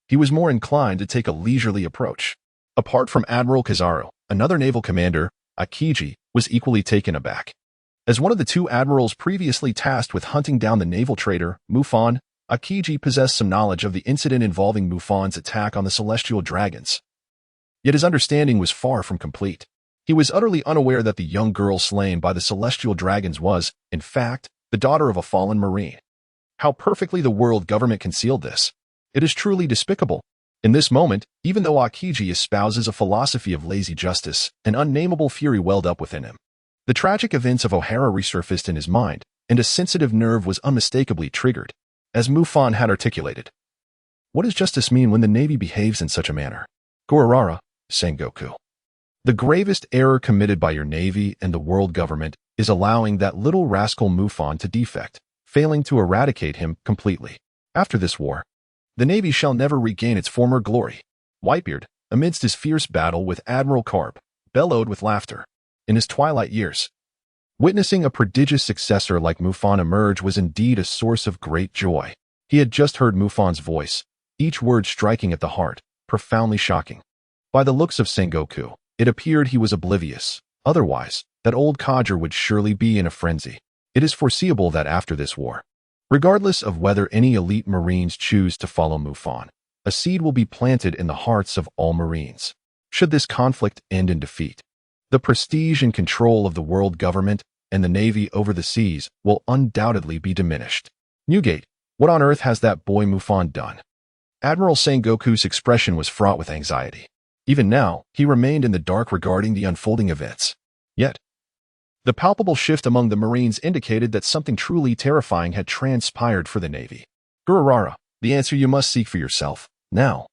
he was more inclined to take a leisurely approach. Apart from Admiral Kizaru, another naval commander, Akiji, was equally taken aback. As one of the two admirals previously tasked with hunting down the naval traitor, Mufan, Akiji possessed some knowledge of the incident involving Mufan's attack on the celestial dragons. Yet his understanding was far from complete. He was utterly unaware that the young girl slain by the celestial dragons was, in fact, the daughter of a fallen marine. How perfectly the world government concealed this. It is truly despicable. In this moment, even though Akiji espouses a philosophy of lazy justice, an unnameable fury welled up within him. The tragic events of O'Hara resurfaced in his mind, and a sensitive nerve was unmistakably triggered, as Mufan had articulated. What does justice mean when the Navy behaves in such a manner? Gorarara, Sengoku. The gravest error committed by your Navy and the world government is allowing that little rascal Mufan to defect, failing to eradicate him completely. After this war, the Navy shall never regain its former glory. Whitebeard, amidst his fierce battle with Admiral Karp, bellowed with laughter. In his twilight years, witnessing a prodigious successor like Mufan emerge was indeed a source of great joy. He had just heard Mufan's voice, each word striking at the heart, profoundly shocking. By the looks of Sengoku, it appeared he was oblivious. Otherwise, that old codger would surely be in a frenzy. It is foreseeable that after this war, regardless of whether any elite Marines choose to follow Mufan, a seed will be planted in the hearts of all Marines. Should this conflict end in defeat, the prestige and control of the world government and the Navy over the seas will undoubtedly be diminished. Newgate, what on earth has that boy Mufan done? Admiral Sengoku's expression was fraught with anxiety. Even now, he remained in the dark regarding the unfolding events. Yet, the palpable shift among the Marines indicated that something truly terrifying had transpired for the Navy. Gururara, the answer you must seek for yourself. Now,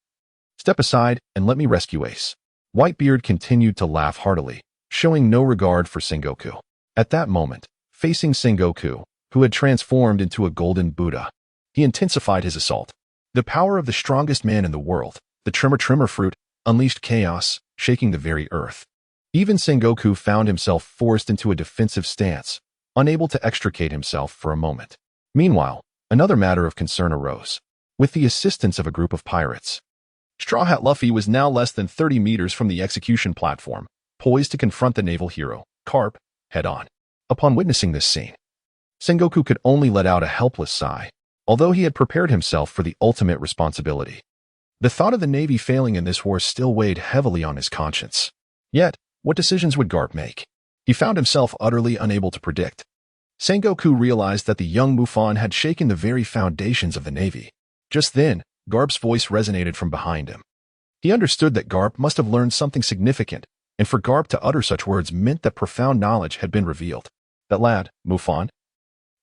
step aside and let me rescue Ace. Whitebeard continued to laugh heartily, showing no regard for Sengoku. At that moment, facing Sengoku, who had transformed into a golden Buddha, he intensified his assault. The power of the strongest man in the world, the Tremor fruit, unleashed chaos, shaking the very earth. Even Sengoku found himself forced into a defensive stance, unable to extricate himself for a moment. Meanwhile, another matter of concern arose. With the assistance of a group of pirates, Straw Hat Luffy was now less than 30 meters from the execution platform, poised to confront the naval hero, Karp, head-on. Upon witnessing this scene, Sengoku could only let out a helpless sigh, although he had prepared himself for the ultimate responsibility. The thought of the Navy failing in this war still weighed heavily on his conscience. Yet, what decisions would Garp make? He found himself utterly unable to predict. Sengoku realized that the young Mufan had shaken the very foundations of the Navy. Just then, Garp's voice resonated from behind him. He understood that Garp must have learned something significant, and for Garp to utter such words meant that profound knowledge had been revealed. That lad, Mufan,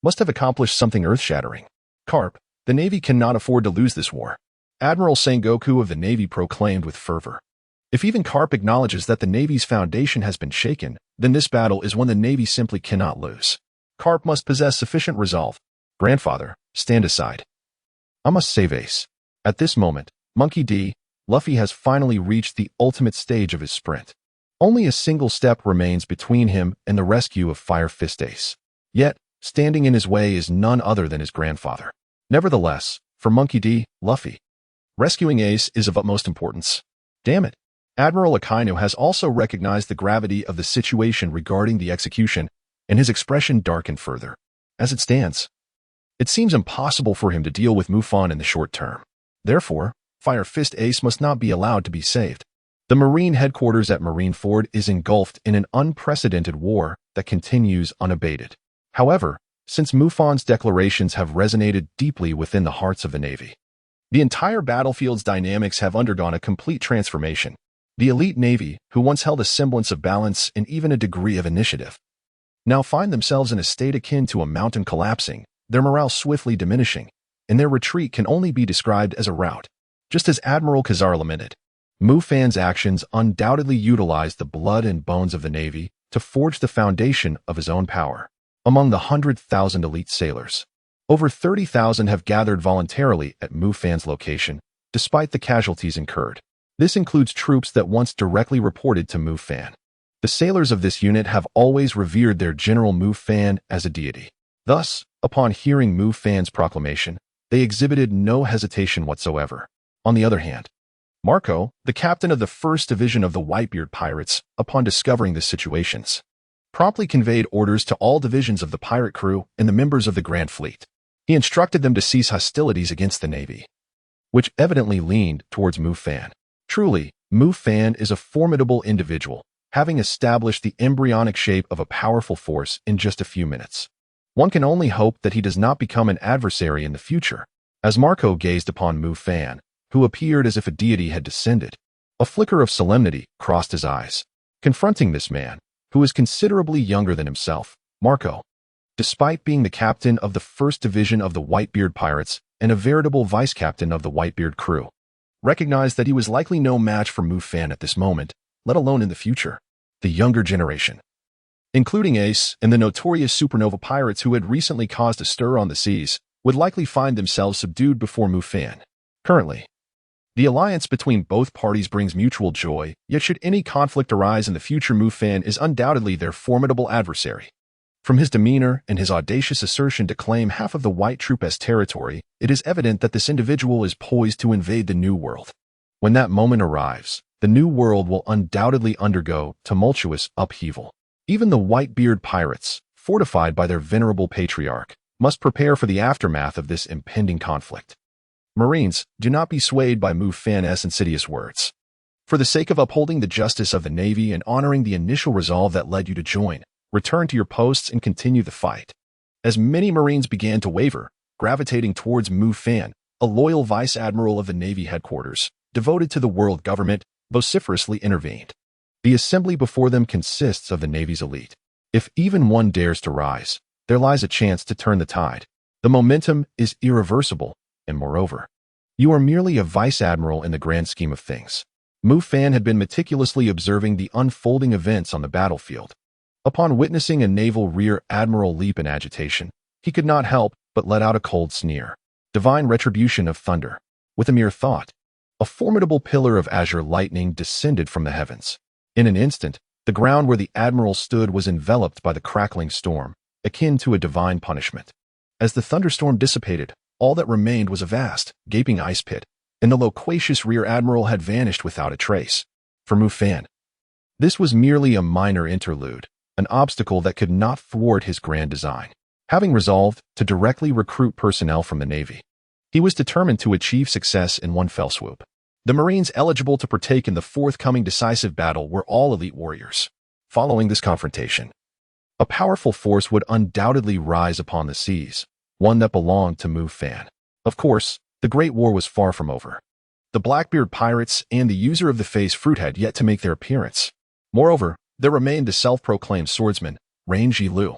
must have accomplished something earth-shattering. Garp, the Navy cannot afford to lose this war, Admiral Sengoku of the Navy proclaimed with fervor. If even Garp acknowledges that the Navy's foundation has been shaken, then this battle is one the Navy simply cannot lose. Garp must possess sufficient resolve. Grandfather, stand aside. I must save Ace. At this moment, Monkey D. Luffy has finally reached the ultimate stage of his sprint. Only a single step remains between him and the rescue of Fire Fist Ace. Yet, standing in his way is none other than his grandfather. Nevertheless, for Monkey D. Luffy, rescuing Ace is of utmost importance. Damn it. Admiral Akainu has also recognized the gravity of the situation regarding the execution, and his expression darkened further. As it stands, it seems impossible for him to deal with Mufan in the short term. Therefore, Fire Fist Ace must not be allowed to be saved. The Marine headquarters at Marineford is engulfed in an unprecedented war that continues unabated. However, since Mufan's declarations have resonated deeply within the hearts of the Navy, the entire battlefield's dynamics have undergone a complete transformation. The elite Navy, who once held a semblance of balance and even a degree of initiative, now find themselves in a state akin to a mountain collapsing, their morale swiftly diminishing, and their retreat can only be described as a rout. Just as Admiral Khazar lamented, Mufan's actions undoubtedly utilized the blood and bones of the Navy to forge the foundation of his own power. Among the 100,000 elite sailors, over 30,000 have gathered voluntarily at Mufan's location, despite the casualties incurred. This includes troops that once directly reported to Mufan. The sailors of this unit have always revered their General Mufan as a deity. Thus, upon hearing Mufan's proclamation, they exhibited no hesitation whatsoever. On the other hand, Marco, the captain of the 1st Division of the Whitebeard Pirates, upon discovering the situations, promptly conveyed orders to all divisions of the pirate crew and the members of the Grand Fleet. He instructed them to cease hostilities against the Navy, which evidently leaned towards Mufan. Truly, Mufan is a formidable individual, having established the embryonic shape of a powerful force in just a few minutes. One can only hope that he does not become an adversary in the future. As Marco gazed upon Mufan, who appeared as if a deity had descended, a flicker of solemnity crossed his eyes. Confronting this man, who is considerably younger than himself, Marco, despite being the captain of the 1st Division of the Whitebeard Pirates and a veritable vice-captain of the Whitebeard crew, recognized that he was likely no match for Mufan at this moment, let alone in the future. The younger generation, including Ace and the notorious supernova pirates who had recently caused a stir on the seas, would likely find themselves subdued before Mufan. Currently, the alliance between both parties brings mutual joy, yet should any conflict arise in the future, Mufan is undoubtedly their formidable adversary. From his demeanor and his audacious assertion to claim half of the White Troop as territory, it is evident that this individual is poised to invade the New World. When that moment arrives, the New World will undoubtedly undergo tumultuous upheaval. Even the Whitebeard Pirates, fortified by their venerable patriarch, must prepare for the aftermath of this impending conflict. Marines, do not be swayed by Mufan's insidious words. For the sake of upholding the justice of the Navy and honoring the initial resolve that led you to join, return to your posts and continue the fight. As many Marines began to waver, gravitating towards Mufan, a loyal vice admiral of the Navy headquarters, devoted to the world government, vociferously intervened. The assembly before them consists of the Navy's elite. If even one dares to rise, there lies a chance to turn the tide. The momentum is irreversible, and moreover, you are merely a vice admiral in the grand scheme of things. Mufan had been meticulously observing the unfolding events on the battlefield. Upon witnessing a naval rear admiral leap in agitation, he could not help but let out a cold sneer. Divine retribution of thunder. With a mere thought, a formidable pillar of azure lightning descended from the heavens. In an instant, the ground where the admiral stood was enveloped by the crackling storm, akin to a divine punishment. As the thunderstorm dissipated, all that remained was a vast, gaping ice pit, and the loquacious rear admiral had vanished without a trace. For Mufan, this was merely a minor interlude, an obstacle that could not thwart his grand design. Having resolved to directly recruit personnel from the Navy, he was determined to achieve success in one fell swoop. The Marines eligible to partake in the forthcoming decisive battle were all elite warriors. Following this confrontation, a powerful force would undoubtedly rise upon the seas, one that belonged to Mufan. Of course, the Great War was far from over. The Blackbeard Pirates and the user of the Face Fruit had yet to make their appearance. Moreover, there remained the self-proclaimed swordsman, Ranji Lu,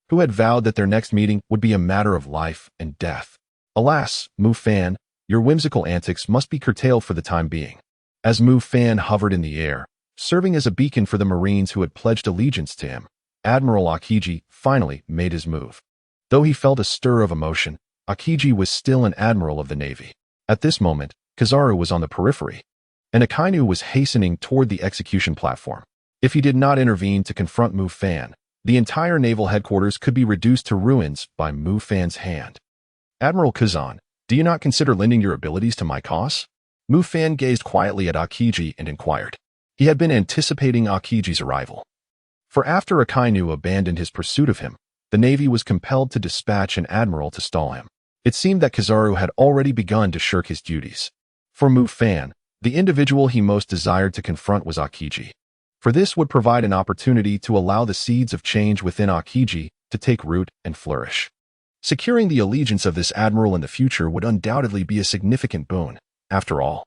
who had vowed that their next meeting would be a matter of life and death. Alas, Mufan, your whimsical antics must be curtailed for the time being. As Mufan hovered in the air, serving as a beacon for the Marines who had pledged allegiance to him, Admiral Akiji finally made his move. Though he felt a stir of emotion, Akiji was still an admiral of the Navy. At this moment, Kizaru was on the periphery, and Akainu was hastening toward the execution platform. If he did not intervene to confront Mufan, the entire naval headquarters could be reduced to ruins by Mufan's hand. Admiral Kazan, do you not consider lending your abilities to my cause? Mufan gazed quietly at Akiji and inquired. He had been anticipating Akiji's arrival. For after Akainu abandoned his pursuit of him, the Navy was compelled to dispatch an admiral to stall him. It seemed that Kizaru had already begun to shirk his duties. For Mufan, the individual he most desired to confront was Akiji. For this would provide an opportunity to allow the seeds of change within Akiji to take root and flourish. Securing the allegiance of this admiral in the future would undoubtedly be a significant boon. After all,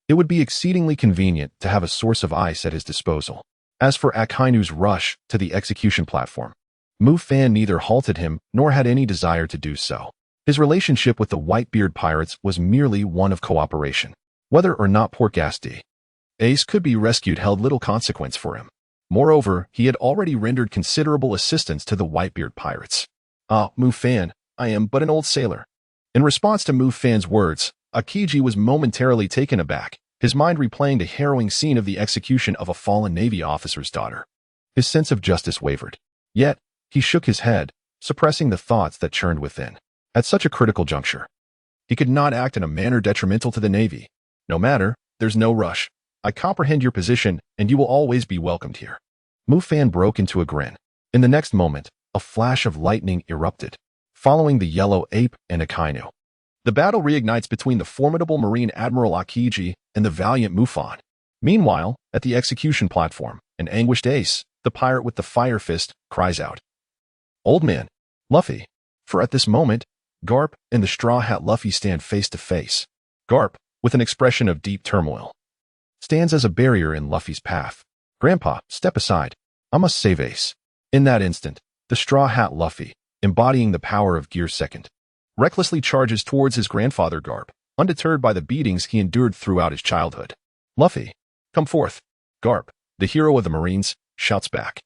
it would be exceedingly convenient to have a source of ice at his disposal. As for Akainu's rush to the execution platform, Mufan neither halted him nor had any desire to do so. His relationship with the Whitebeard pirates was merely one of cooperation. Whether or not Port-As could be rescued held little consequence for him. Moreover, he had already rendered considerable assistance to the Whitebeard pirates. Ah, Mufan, I am but an old sailor. In response to Mufan's words, Akiji was momentarily taken aback, his mind replaying the harrowing scene of the execution of a fallen Navy officer's daughter. His sense of justice wavered. Yet, he shook his head, suppressing the thoughts that churned within. At such a critical juncture, he could not act in a manner detrimental to the Navy. No matter, there's no rush. I comprehend your position, and you will always be welcomed here. Mufan broke into a grin. In the next moment, a flash of lightning erupted, following the yellow ape and Akainu. The battle reignites between the formidable Marine Admiral Akiji and the valiant Mufan. Meanwhile, at the execution platform, an anguished Ace, the pirate with the fire fist, cries out, "Old man, Luffy!" For at this moment, Garp and the Straw Hat Luffy stand face to face. Garp, with an expression of deep turmoil, stands as a barrier in Luffy's path. "Grandpa, step aside. I must save Ace." In that instant, the Straw Hat Luffy, embodying the power of Gear Second, recklessly charges towards his grandfather Garp, undeterred by the beatings he endured throughout his childhood. "Luffy, come forth." Garp, the hero of the Marines, shouts back,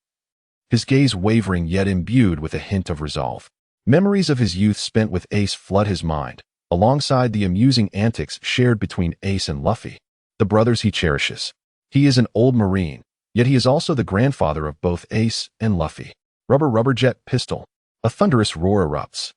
his gaze wavering yet imbued with a hint of resolve. Memories of his youth spent with Ace flood his mind, alongside the amusing antics shared between Ace and Luffy, the brothers he cherishes. He is an old Marine, yet he is also the grandfather of both Ace and Luffy. Rubber jet pistol. A thunderous roar erupts.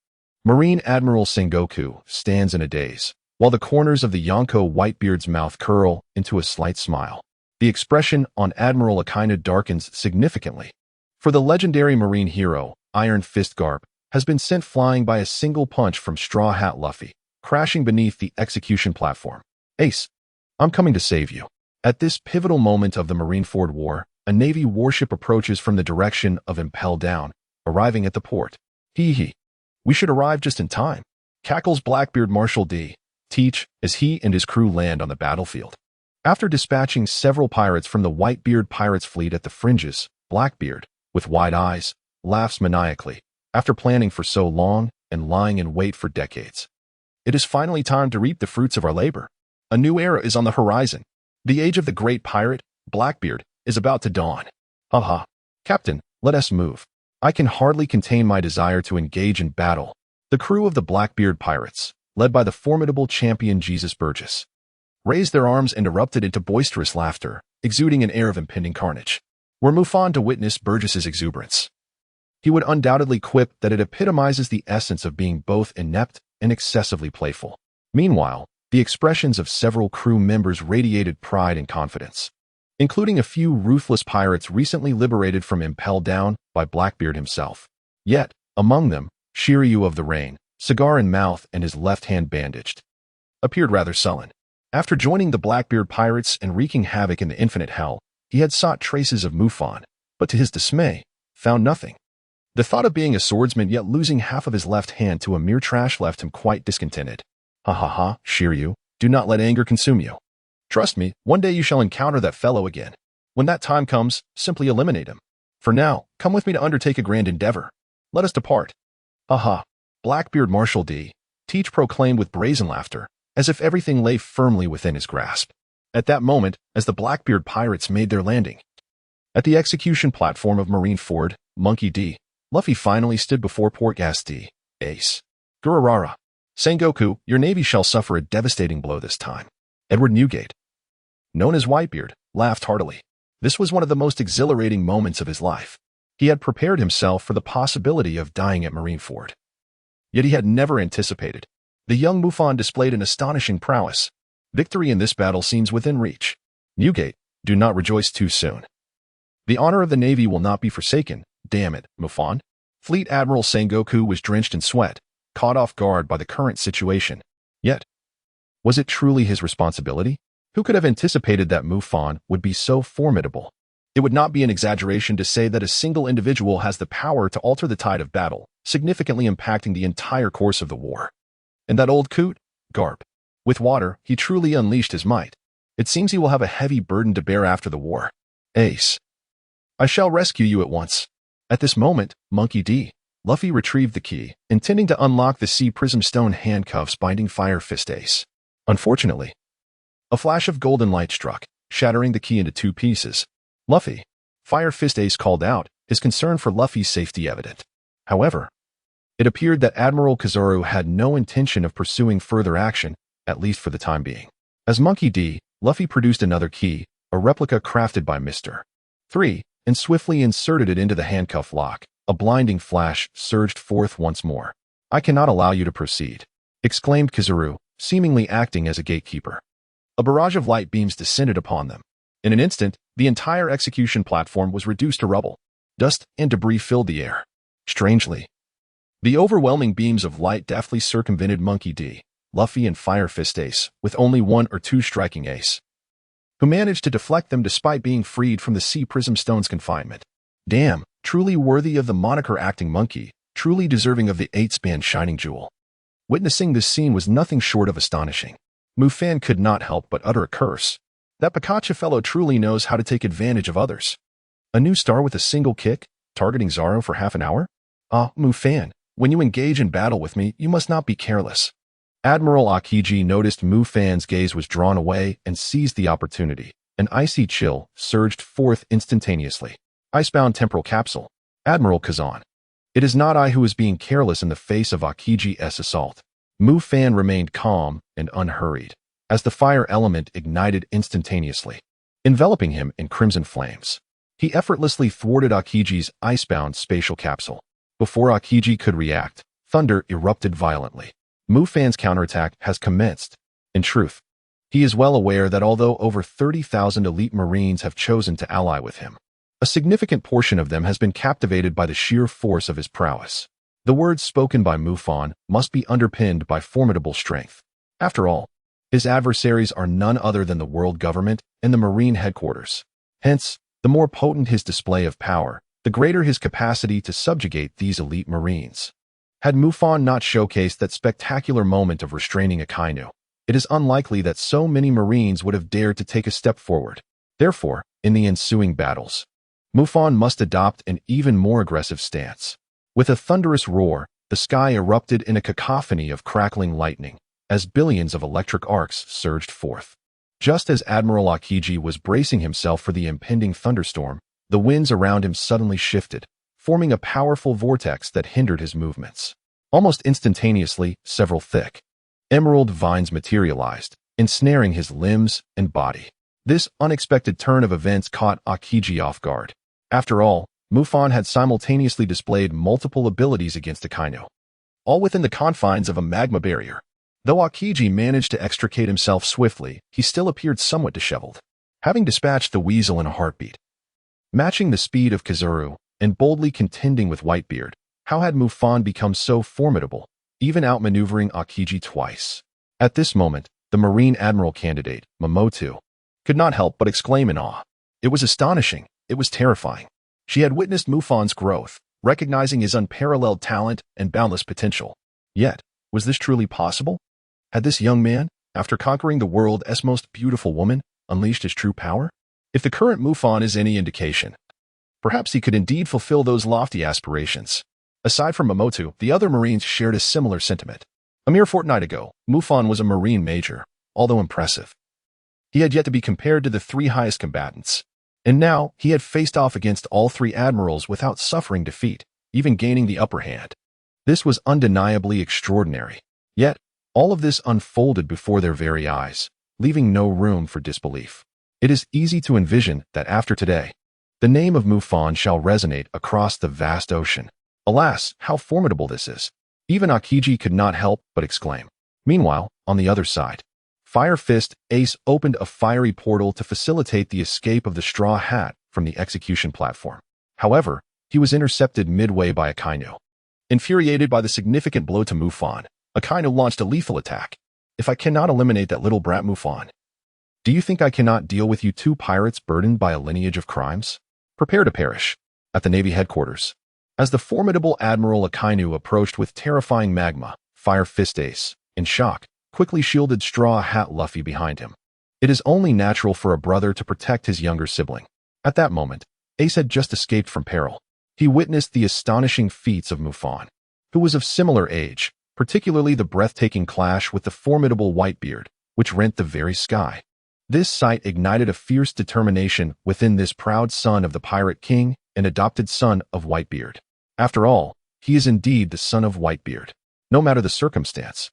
Marine Admiral Sengoku stands in a daze, while the corners of the Yonko Whitebeard's mouth curl into a slight smile. The expression on Admiral Akainu darkens significantly. For the legendary Marine hero, Iron Fist Garp, has been sent flying by a single punch from Straw Hat Luffy, crashing beneath the execution platform. "Ace, I'm coming to save you." At this pivotal moment of the Marineford War, a Navy warship approaches from the direction of Impel Down, arriving at the port. "Hee. We should arrive just in time," cackles Blackbeard Marshal D. Teach as he and his crew land on the battlefield. After dispatching several pirates from the Whitebeard pirates fleet at the fringes, Blackbeard, with wide eyes, laughs maniacally. After planning for so long and lying in wait for decades, it is finally time to reap the fruits of our labor. A new era is on the horizon. The age of the great pirate, Blackbeard, is about to dawn. Haha. Captain, let us move. I can hardly contain my desire to engage in battle. The crew of the Blackbeard pirates, led by the formidable champion Jesus Burgess, raised their arms and erupted into boisterous laughter, exuding an air of impending carnage. Were Mufan to witness Burgess's exuberance, he would undoubtedly quip that it epitomizes the essence of being both inept and excessively playful. Meanwhile, the expressions of several crew members radiated pride and confidence, including a few ruthless pirates recently liberated from Impel Down by Blackbeard himself. Yet, among them, Shiryu of the Rain, cigar in mouth and his left hand bandaged, appeared rather sullen. After joining the Blackbeard pirates and wreaking havoc in the Infinite Hell, he had sought traces of Mufan, but to his dismay, found nothing. The thought of being a swordsman yet losing half of his left hand to a mere trash left him quite discontented. Ha, Shiryu, do not let anger consume you. Trust me, one day you shall encounter that fellow again. When that time comes, simply eliminate him. For now, come with me to undertake a grand endeavor. Let us depart. Aha! Blackbeard Marshal D. Teach proclaimed with brazen laughter, as if everything lay firmly within his grasp. At that moment, as the Blackbeard pirates made their landing at the execution platform of Marineford, Monkey D. Luffy finally stood before Port-Gas D. Ace. Gururara. Sengoku, your navy shall suffer a devastating blow this time. Edward Newgate, known as Whitebeard, laughed heartily. This was one of the most exhilarating moments of his life. He had prepared himself for the possibility of dying at Marineford. Yet he had never anticipated. The young Mufan displayed an astonishing prowess. Victory in this battle seems within reach. Newgate, do not rejoice too soon. The honor of the Navy will not be forsaken, damn it, Mufan. Fleet Admiral Sengoku was drenched in sweat, caught off guard by the current situation. Yet, was it truly his responsibility? Who could have anticipated that Mufan would be so formidable? It would not be an exaggeration to say that a single individual has the power to alter the tide of battle, significantly impacting the entire course of the war. And that old coot? Garp. With water, he truly unleashed his might. It seems he will have a heavy burden to bear after the war. Ace. I shall rescue you at once. At this moment, Monkey D. Luffy retrieved the key, intending to unlock the sea prism stone handcuffs binding Fire Fist Ace. Unfortunately, a flash of golden light struck, shattering the key into two pieces. Luffy. Fire Fist Ace called out, his concern for Luffy's safety evident. However, it appeared that Admiral Kizaru had no intention of pursuing further action, at least for the time being. As Monkey D. Luffy produced another key, a replica crafted by Mr. 3, and swiftly inserted it into the handcuff lock. A blinding flash surged forth once more. I cannot allow you to proceed, exclaimed Kizaru, seemingly acting as a gatekeeper. A barrage of light beams descended upon them. In an instant, the entire execution platform was reduced to rubble. Dust and debris filled the air. Strangely, the overwhelming beams of light deftly circumvented Monkey D., Luffy, and Fire Fist Ace, with only one or two striking Ace, who managed to deflect them despite being freed from the Sea Prism Stone's confinement. Damn, truly worthy of the moniker Acting Monkey, truly deserving of the 8-span Shining Jewel. Witnessing this scene was nothing short of astonishing. Mufan could not help but utter a curse. That Pikachu fellow truly knows how to take advantage of others. A new star with a single kick, targeting Zoro for half an hour? Ah, Mufan, when you engage in battle with me, you must not be careless. Admiral Akiji noticed Mufan's gaze was drawn away and seized the opportunity. An icy chill surged forth instantaneously. Icebound temporal capsule. Admiral Kazan. It is not I who is being careless in the face of Akiji's assault. Mufan remained calm and unhurried, as the fire element ignited instantaneously, enveloping him in crimson flames. He effortlessly thwarted Akiji's icebound spatial capsule. Before Akiji could react, thunder erupted violently. Mufan's counterattack has commenced. In truth, he is well aware that although over 30,000 elite Marines have chosen to ally with him, a significant portion of them has been captivated by the sheer force of his prowess. The words spoken by Mufan must be underpinned by formidable strength. After all, his adversaries are none other than the world government and the Marine headquarters. Hence, the more potent his display of power, the greater his capacity to subjugate these elite Marines. Had Mufan not showcased that spectacular moment of restraining Akainu, it is unlikely that so many Marines would have dared to take a step forward. Therefore, in the ensuing battles, Mufan must adopt an even more aggressive stance. With a thunderous roar, the sky erupted in a cacophony of crackling lightning, as billions of electric arcs surged forth. Just as Admiral Akiji was bracing himself for the impending thunderstorm, the winds around him suddenly shifted, forming a powerful vortex that hindered his movements. Almost instantaneously, several thick emerald vines materialized, ensnaring his limbs and body. This unexpected turn of events caught Akiji off guard. After all, Mufan had simultaneously displayed multiple abilities against Akainu, all within the confines of a magma barrier. Though Akiji managed to extricate himself swiftly, he still appeared somewhat disheveled, having dispatched the weasel in a heartbeat. Matching the speed of Kizaru and boldly contending with Whitebeard, how had Mufan become so formidable, even outmaneuvering Akiji twice? At this moment, the Marine Admiral candidate, Momotu, could not help but exclaim in awe. It was astonishing, it was terrifying. She had witnessed Mufan's growth, recognizing his unparalleled talent and boundless potential. Yet, was this truly possible? Had this young man, after conquering the world's most beautiful woman, unleashed his true power? If the current Mufan is any indication, perhaps he could indeed fulfill those lofty aspirations. Aside from Momotu, the other Marines shared a similar sentiment. A mere fortnight ago, Mufan was a Marine major, although impressive. He had yet to be compared to the three highest combatants. And now, he had faced off against all three admirals without suffering defeat, even gaining the upper hand. This was undeniably extraordinary. Yet, all of this unfolded before their very eyes, leaving no room for disbelief. It is easy to envision that after today, the name of Mufan shall resonate across the vast ocean. Alas, how formidable this is! Even Akiji could not help but exclaim. Meanwhile, on the other side, Fire Fist Ace opened a fiery portal to facilitate the escape of the Straw Hat from the execution platform. However, he was intercepted midway by Akainu. Infuriated by the significant blow to Mufan, Akainu launched a lethal attack. If I cannot eliminate that little brat Mufan, do you think I cannot deal with you two pirates burdened by a lineage of crimes? Prepare to perish. At the Navy headquarters, as the formidable Admiral Akainu approached with terrifying magma, Fire Fist Ace, in shock, quickly shielded Straw Hat Luffy behind him. It is only natural for a brother to protect his younger sibling. At that moment, Ace had just escaped from peril. He witnessed the astonishing feats of Mufan, who was of similar age, particularly the breathtaking clash with the formidable Whitebeard, which rent the very sky. This sight ignited a fierce determination within this proud son of the Pirate King and adopted son of Whitebeard. After all, he is indeed the son of Whitebeard. No matter the circumstance,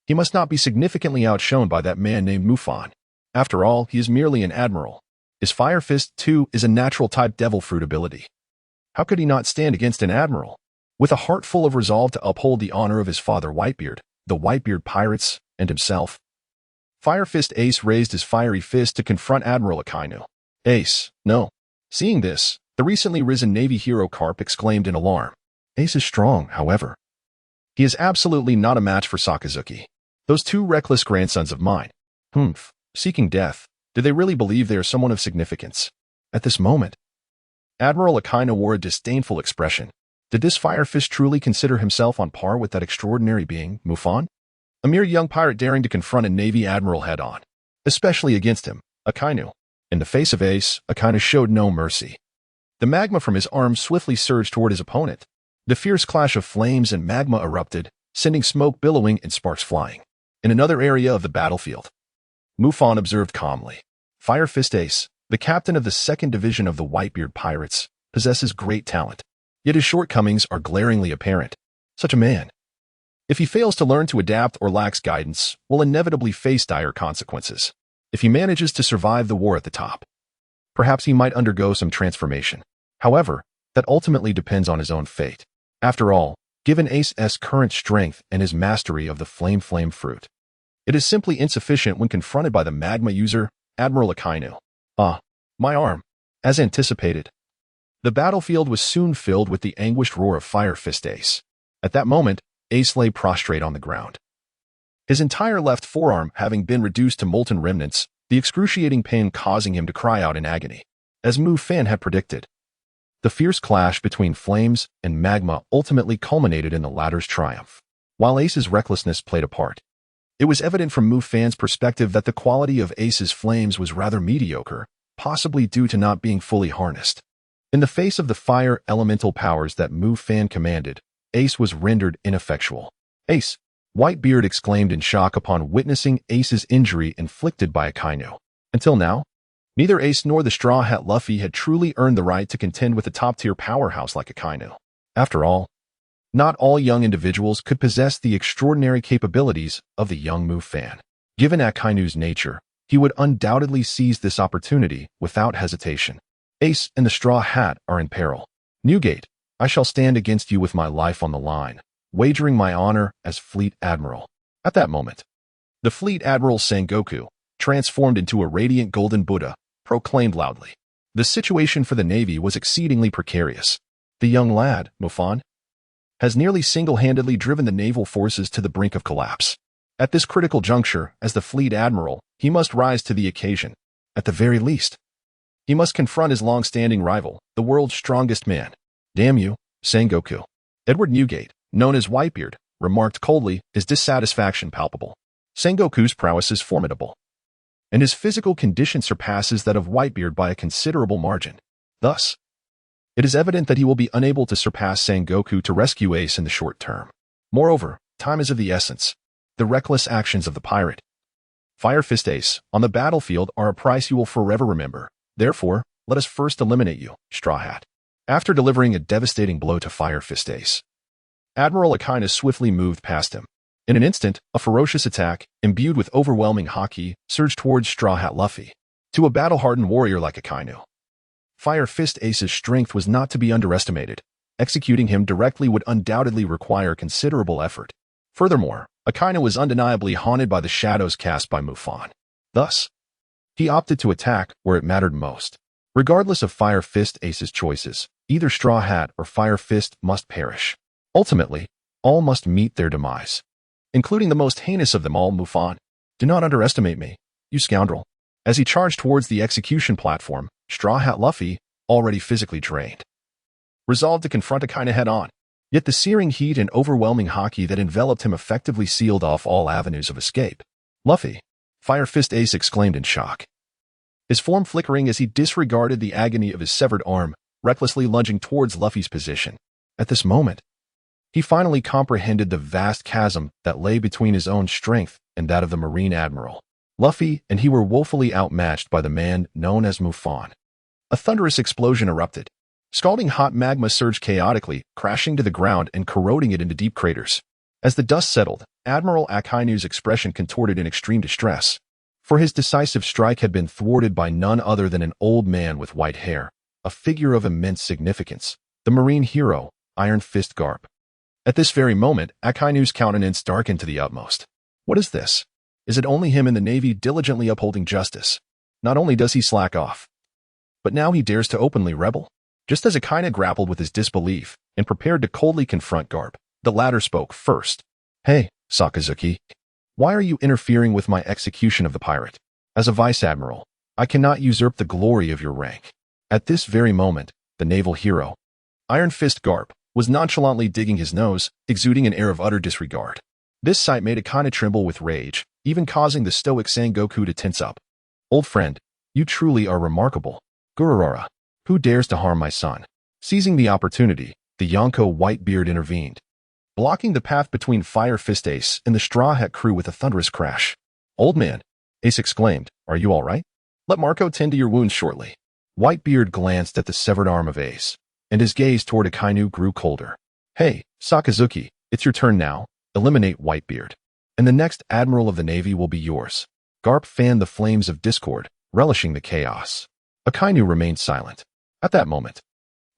he must not be significantly outshone by that man named Mufan. After all, he is merely an admiral. His Fire Fist, too, is a natural-type devil fruit ability. How could he not stand against an admiral? With a heart full of resolve to uphold the honor of his father Whitebeard, the Whitebeard pirates, and himself, Fire Fist Ace raised his fiery fist to confront Admiral Akainu. Ace, no. Seeing this, the recently risen Navy hero Carp exclaimed in alarm. Ace is strong, however. He is absolutely not a match for Sakazuki. Those two reckless grandsons of mine, seeking death, do they really believe they are someone of significance? At this moment, Admiral Akainu wore a disdainful expression. Did this Fire Fist truly consider himself on par with that extraordinary being, Mufan? A mere young pirate daring to confront a Navy admiral head-on, especially against him, Akainu. In the face of Ace, Akainu showed no mercy. The magma from his arms swiftly surged toward his opponent. The fierce clash of flames and magma erupted, sending smoke billowing and sparks flying. In another area of the battlefield, Mufan observed calmly. Fire Fist Ace, the captain of the 2nd Division of the Whitebeard Pirates, possesses great talent, yet his shortcomings are glaringly apparent. Such a man, if he fails to learn to adapt or lacks guidance, will inevitably face dire consequences. If he manages to survive the war at the top, perhaps he might undergo some transformation. However, that ultimately depends on his own fate. After all, given Ace's current strength and his mastery of the flame fruit, it is simply insufficient when confronted by the magma user, Admiral Akainu. Ah, my arm. As anticipated, the battlefield was soon filled with the anguished roar of Fire Fist Ace. At that moment, Ace lay prostrate on the ground, his entire left forearm having been reduced to molten remnants, the excruciating pain causing him to cry out in agony. As Mufan had predicted, the fierce clash between flames and magma ultimately culminated in the latter's triumph. While Ace's recklessness played a part, it was evident from Mufan's perspective that the quality of Ace's flames was rather mediocre, possibly due to not being fully harnessed. In the face of the fire elemental powers that Mufan commanded, Ace was rendered ineffectual. Ace! Whitebeard exclaimed in shock upon witnessing Ace's injury inflicted by Akainu. Until now, neither Ace nor the Straw Hat Luffy had truly earned the right to contend with a top-tier powerhouse like Akainu. After all, not all young individuals could possess the extraordinary capabilities of the young Mufan. Given Akainu's nature, he would undoubtedly seize this opportunity without hesitation. Ace and the Straw Hat are in peril. Newgate, I shall stand against you with my life on the line, wagering my honor as Fleet Admiral. At that moment, the Fleet Admiral Sengoku, transformed into a radiant golden Buddha, proclaimed loudly. The situation for the Navy was exceedingly precarious. The young lad, Mufan, has nearly single-handedly driven the naval forces to the brink of collapse. At this critical juncture, as the Fleet Admiral, he must rise to the occasion. At the very least, he must confront his long-standing rival, the world's strongest man. Damn you, Sengoku. Edward Newgate, known as Whitebeard, remarked coldly, his dissatisfaction palpable. Sengoku's prowess is formidable, and his physical condition surpasses that of Whitebeard by a considerable margin. Thus, it is evident that he will be unable to surpass Sengoku to rescue Ace in the short term. Moreover, time is of the essence. The reckless actions of the pirate Fire Fist Ace on the battlefield are a price you will forever remember. Therefore, let us first eliminate you, Straw Hat. After delivering a devastating blow to Fire Fist Ace, Admiral Akina swiftly moved past him. In an instant, a ferocious attack, imbued with overwhelming haki, surged towards Straw Hat Luffy. To a battle-hardened warrior like Akainu, Fire Fist Ace's strength was not to be underestimated. Executing him directly would undoubtedly require considerable effort. Furthermore, Akainu was undeniably haunted by the shadows cast by Mufan. Thus, he opted to attack where it mattered most. Regardless of Fire Fist Ace's choices, either Straw Hat or Fire Fist must perish. Ultimately, all must meet their demise, including the most heinous of them all, Mufan. Do not underestimate me, you scoundrel. As he charged towards the execution platform, Straw Hat Luffy, already physically drained, resolved to confront Akainu head-on. Yet the searing heat and overwhelming haki that enveloped him effectively sealed off all avenues of escape. Luffy, Fire Fist Ace exclaimed in shock, his form flickering as he disregarded the agony of his severed arm, recklessly lunging towards Luffy's position. At this moment, he finally comprehended the vast chasm that lay between his own strength and that of the Marine Admiral. Luffy and he were woefully outmatched by the man known as Mufan. A thunderous explosion erupted. Scalding hot magma surged chaotically, crashing to the ground and corroding it into deep craters. As the dust settled, Admiral Akainu's expression contorted in extreme distress, for his decisive strike had been thwarted by none other than an old man with white hair, a figure of immense significance, the marine hero, Iron Fist Garp. At this very moment, Akainu's countenance darkened to the utmost. What is this? Is it only him in the Navy diligently upholding justice? Not only does he slack off, but now he dares to openly rebel? Just as Akainu grappled with his disbelief and prepared to coldly confront Garp, the latter spoke first. Hey, Sakazuki, why are you interfering with my execution of the pirate? As a vice admiral, I cannot usurp the glory of your rank. At this very moment, the naval hero, Iron Fist Garp, was nonchalantly digging his nose, exuding an air of utter disregard. This sight made Akainu tremble with rage, even causing the stoic Sengoku to tense up. Old friend, you truly are remarkable. Gururara, who dares to harm my son? Seizing the opportunity, the Yonko Whitebeard intervened, blocking the path between Fire Fist Ace and the Straw Hat crew with a thunderous crash. Old man, Ace exclaimed, are you all right? Let Marco tend to your wounds shortly. Whitebeard glanced at the severed arm of Ace, and his gaze toward Akainu grew colder. Hey, Sakazuki, it's your turn now. Eliminate Whitebeard, and the next Admiral of the Navy will be yours. Garp fanned the flames of discord, relishing the chaos. Akainu remained silent. At that moment,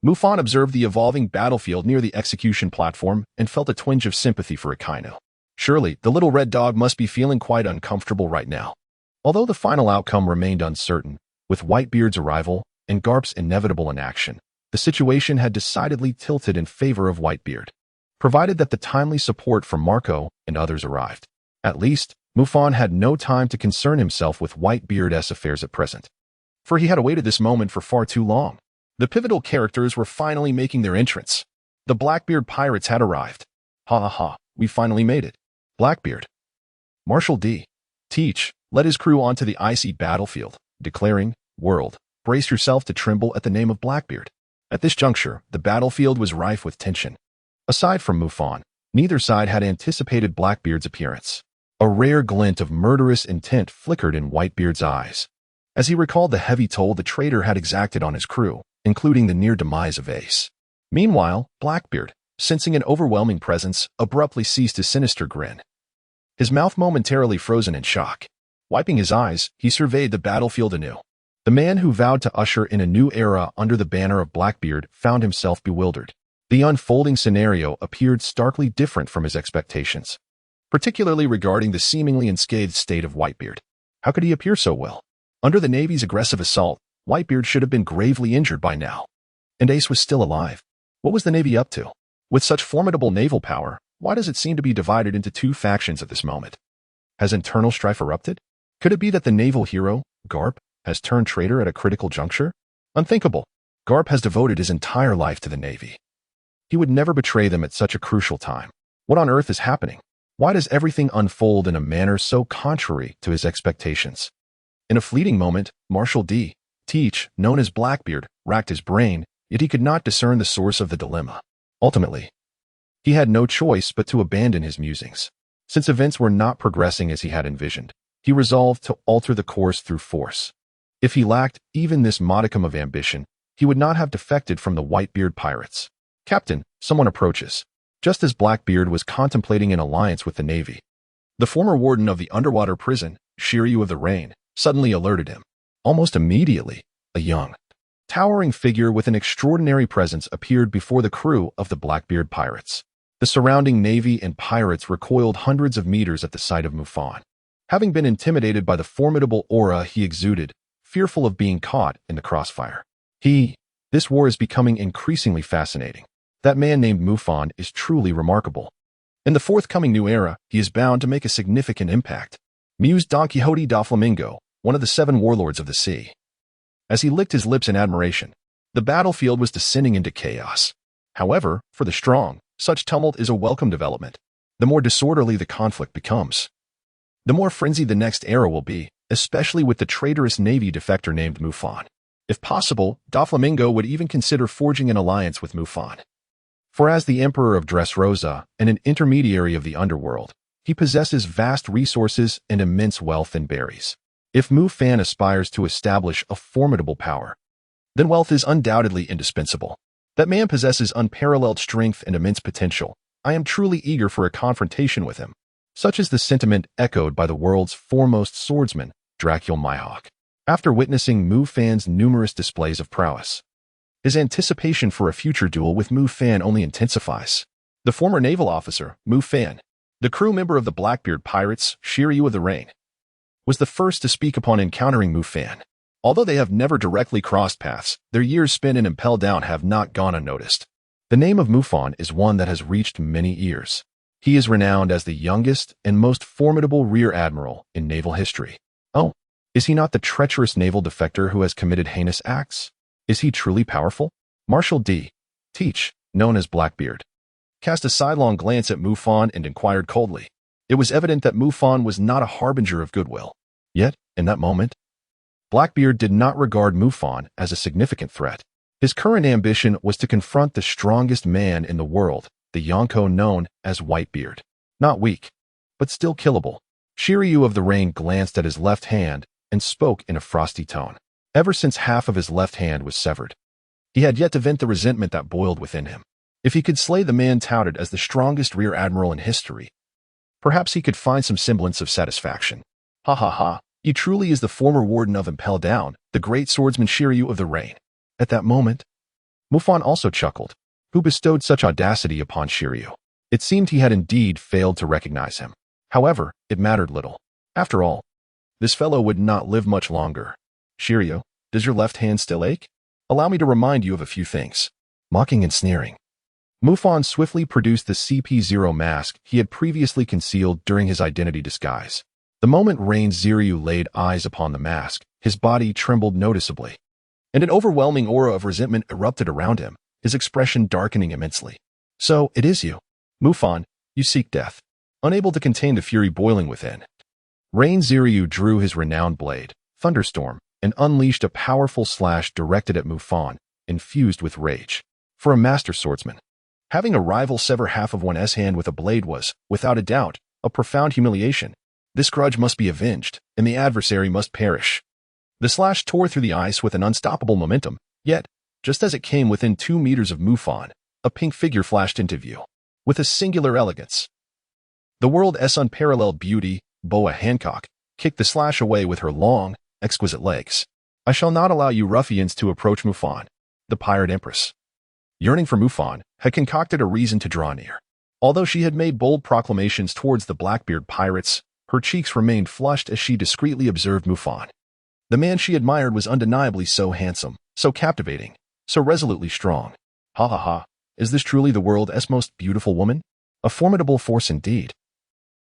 Mufan observed the evolving battlefield near the execution platform and felt a twinge of sympathy for Akainu. Surely, the little red dog must be feeling quite uncomfortable right now. Although the final outcome remained uncertain, with Whitebeard's arrival and Garp's inevitable inaction, the situation had decidedly tilted in favor of Whitebeard, provided that the timely support from Marco and others arrived. At least, Mufan had no time to concern himself with Whitebeard's affairs at present, for he had awaited this moment for far too long. The pivotal characters were finally making their entrance. The Blackbeard pirates had arrived. Ha ha ha, we finally made it. Blackbeard, Marshal D. Teach led his crew onto the icy battlefield, declaring, World, brace yourself to tremble at the name of Blackbeard. At this juncture, the battlefield was rife with tension. Aside from Mufan, neither side had anticipated Blackbeard's appearance. A rare glint of murderous intent flickered in Whitebeard's eyes, as he recalled the heavy toll the traitor had exacted on his crew, including the near demise of Ace. Meanwhile, Blackbeard, sensing an overwhelming presence, abruptly ceased his sinister grin, his mouth momentarily frozen in shock. Wiping his eyes, he surveyed the battlefield anew. The man who vowed to usher in a new era under the banner of Blackbeard found himself bewildered. The unfolding scenario appeared starkly different from his expectations, particularly regarding the seemingly unscathed state of Whitebeard. How could he appear so well? Under the Navy's aggressive assault, Whitebeard should have been gravely injured by now, and Ace was still alive. What was the Navy up to? With such formidable naval power, why does it seem to be divided into two factions at this moment? Has internal strife erupted? Could it be that the naval hero, Garp, has turned traitor at a critical juncture? Unthinkable. Garp has devoted his entire life to the Navy. He would never betray them at such a crucial time. What on earth is happening? Why does everything unfold in a manner so contrary to his expectations? In a fleeting moment, Marshal D.Teach, known as Blackbeard, racked his brain, yet he could not discern the source of the dilemma. Ultimately, he had no choice but to abandon his musings. Since events were not progressing as he had envisioned, he resolved to alter the course through force. If he lacked even this modicum of ambition, he would not have defected from the Whitebeard pirates. Captain, someone approaches. Just as Blackbeard was contemplating an alliance with the Navy, the former warden of the underwater prison, Shiryu of the Rain, suddenly alerted him. Almost immediately, a young, towering figure with an extraordinary presence appeared before the crew of the Blackbeard pirates. The surrounding Navy and pirates recoiled hundreds of meters at the sight of Mufan. Having been intimidated by the formidable aura he exuded, fearful of being caught in the crossfire. This war is becoming increasingly fascinating. That man named Mufan is truly remarkable. In the forthcoming new era, he is bound to make a significant impact, mused Don Quixote da Flamingo, one of the 7 warlords of the sea. As he licked his lips in admiration, the battlefield was descending into chaos. However, for the strong, such tumult is a welcome development. The more disorderly the conflict becomes, the more frenzied the next era will be, especially with the traitorous Navy defector named Mufan. If possible, Doflamingo would even consider forging an alliance with Mufan. For as the Emperor of Dressrosa and an intermediary of the underworld, he possesses vast resources and immense wealth in berries. If Mufan aspires to establish a formidable power, then wealth is undoubtedly indispensable. That man possesses unparalleled strength and immense potential. I am truly eager for a confrontation with him. Such is the sentiment echoed by the world's foremost swordsman, Dracul Mihawk. After witnessing Mufan's numerous displays of prowess, his anticipation for a future duel with Mufan only intensifies. The former naval officer, Mufan, the crew member of the Blackbeard pirates, Shiryu of the Rain, was the first to speak upon encountering Mufan. Although they have never directly crossed paths, their years spent in Impel Down have not gone unnoticed. The name of Mufan is one that has reached many ears. He is renowned as the youngest and most formidable rear admiral in naval history. Oh, is he not the treacherous naval defector who has committed heinous acts? Is he truly powerful? Marshal D.Teach, known as Blackbeard, cast a sidelong glance at Mufan and inquired coldly. It was evident that Mufan was not a harbinger of goodwill. Yet, in that moment, Blackbeard did not regard Mufan as a significant threat. His current ambition was to confront the strongest man in the world, the Yonko known as Whitebeard. Not weak, but still killable. Shiryu of the Rain glanced at his left hand and spoke in a frosty tone. Ever since half of his left hand was severed, he had yet to vent the resentment that boiled within him. If he could slay the man touted as the strongest rear admiral in history, perhaps he could find some semblance of satisfaction. Ha ha ha, he truly is the former warden of Impel Down, the great swordsman Shiryu of the Rain. At that moment, Mufan also chuckled. Who bestowed such audacity upon Shiryu? It seemed he had indeed failed to recognize him. However, it mattered little. After all, this fellow would not live much longer. Shiryu, does your left hand still ache? Allow me to remind you of a few things. Mocking and sneering, Mufan swiftly produced the CP0 mask he had previously concealed during his identity disguise. The moment Rain Ziryu laid eyes upon the mask, his body trembled noticeably, and an overwhelming aura of resentment erupted around him, his expression darkening immensely. So, it is you. Mufan, you seek death. Unable to contain the fury boiling within, Rain Ziryu drew his renowned blade, Thunderstorm, and unleashed a powerful slash directed at Mufan, infused with rage. For a master swordsman, having a rival sever half of one's hand with a blade was, without a doubt, a profound humiliation. This grudge must be avenged, and the adversary must perish. The slash tore through the ice with an unstoppable momentum, yet, just as it came within 2 meters of Mufan, a pink figure flashed into view. With a singular elegance, the world.S unparalleled beauty, Boa Hancock, kicked the slash away with her long, exquisite legs. I shall not allow you ruffians to approach Mufan. The Pirate Empress, yearning for Mufan, had concocted a reason to draw near. Although she had made bold proclamations towards the Blackbeard pirates, her cheeks remained flushed as she discreetly observed Mufan. The man she admired was undeniably so handsome, so captivating, so resolutely strong. Ha ha ha, is this truly the world's most beautiful woman? A formidable force indeed.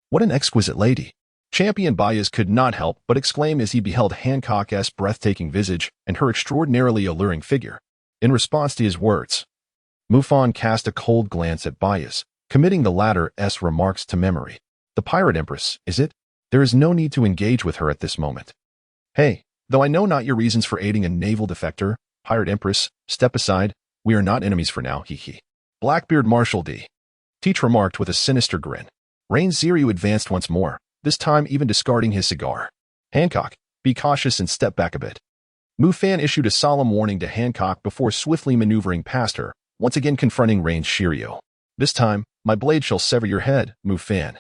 What an exquisite lady. Champion Baez could not help but exclaim as he beheld Hancock's breathtaking visage and her extraordinarily alluring figure. In response to his words, Mufan cast a cold glance at Baez, committing the latter's remarks to memory. The Pirate Empress, is it? There is no need to engage with her at this moment. Hey, though I know not your reasons for aiding a naval defector, Pirate Empress, step aside. We are not enemies for now, hee hee. Blackbeard Marshal D. Teach remarked with a sinister grin. Rain Ziryu advanced once more, this time even discarding his cigar. Hancock, be cautious and step back a bit. Mufan issued a solemn warning to Hancock before swiftly maneuvering past her, once again confronting Rain Shiryu. This time, my blade shall sever your head, Mufan.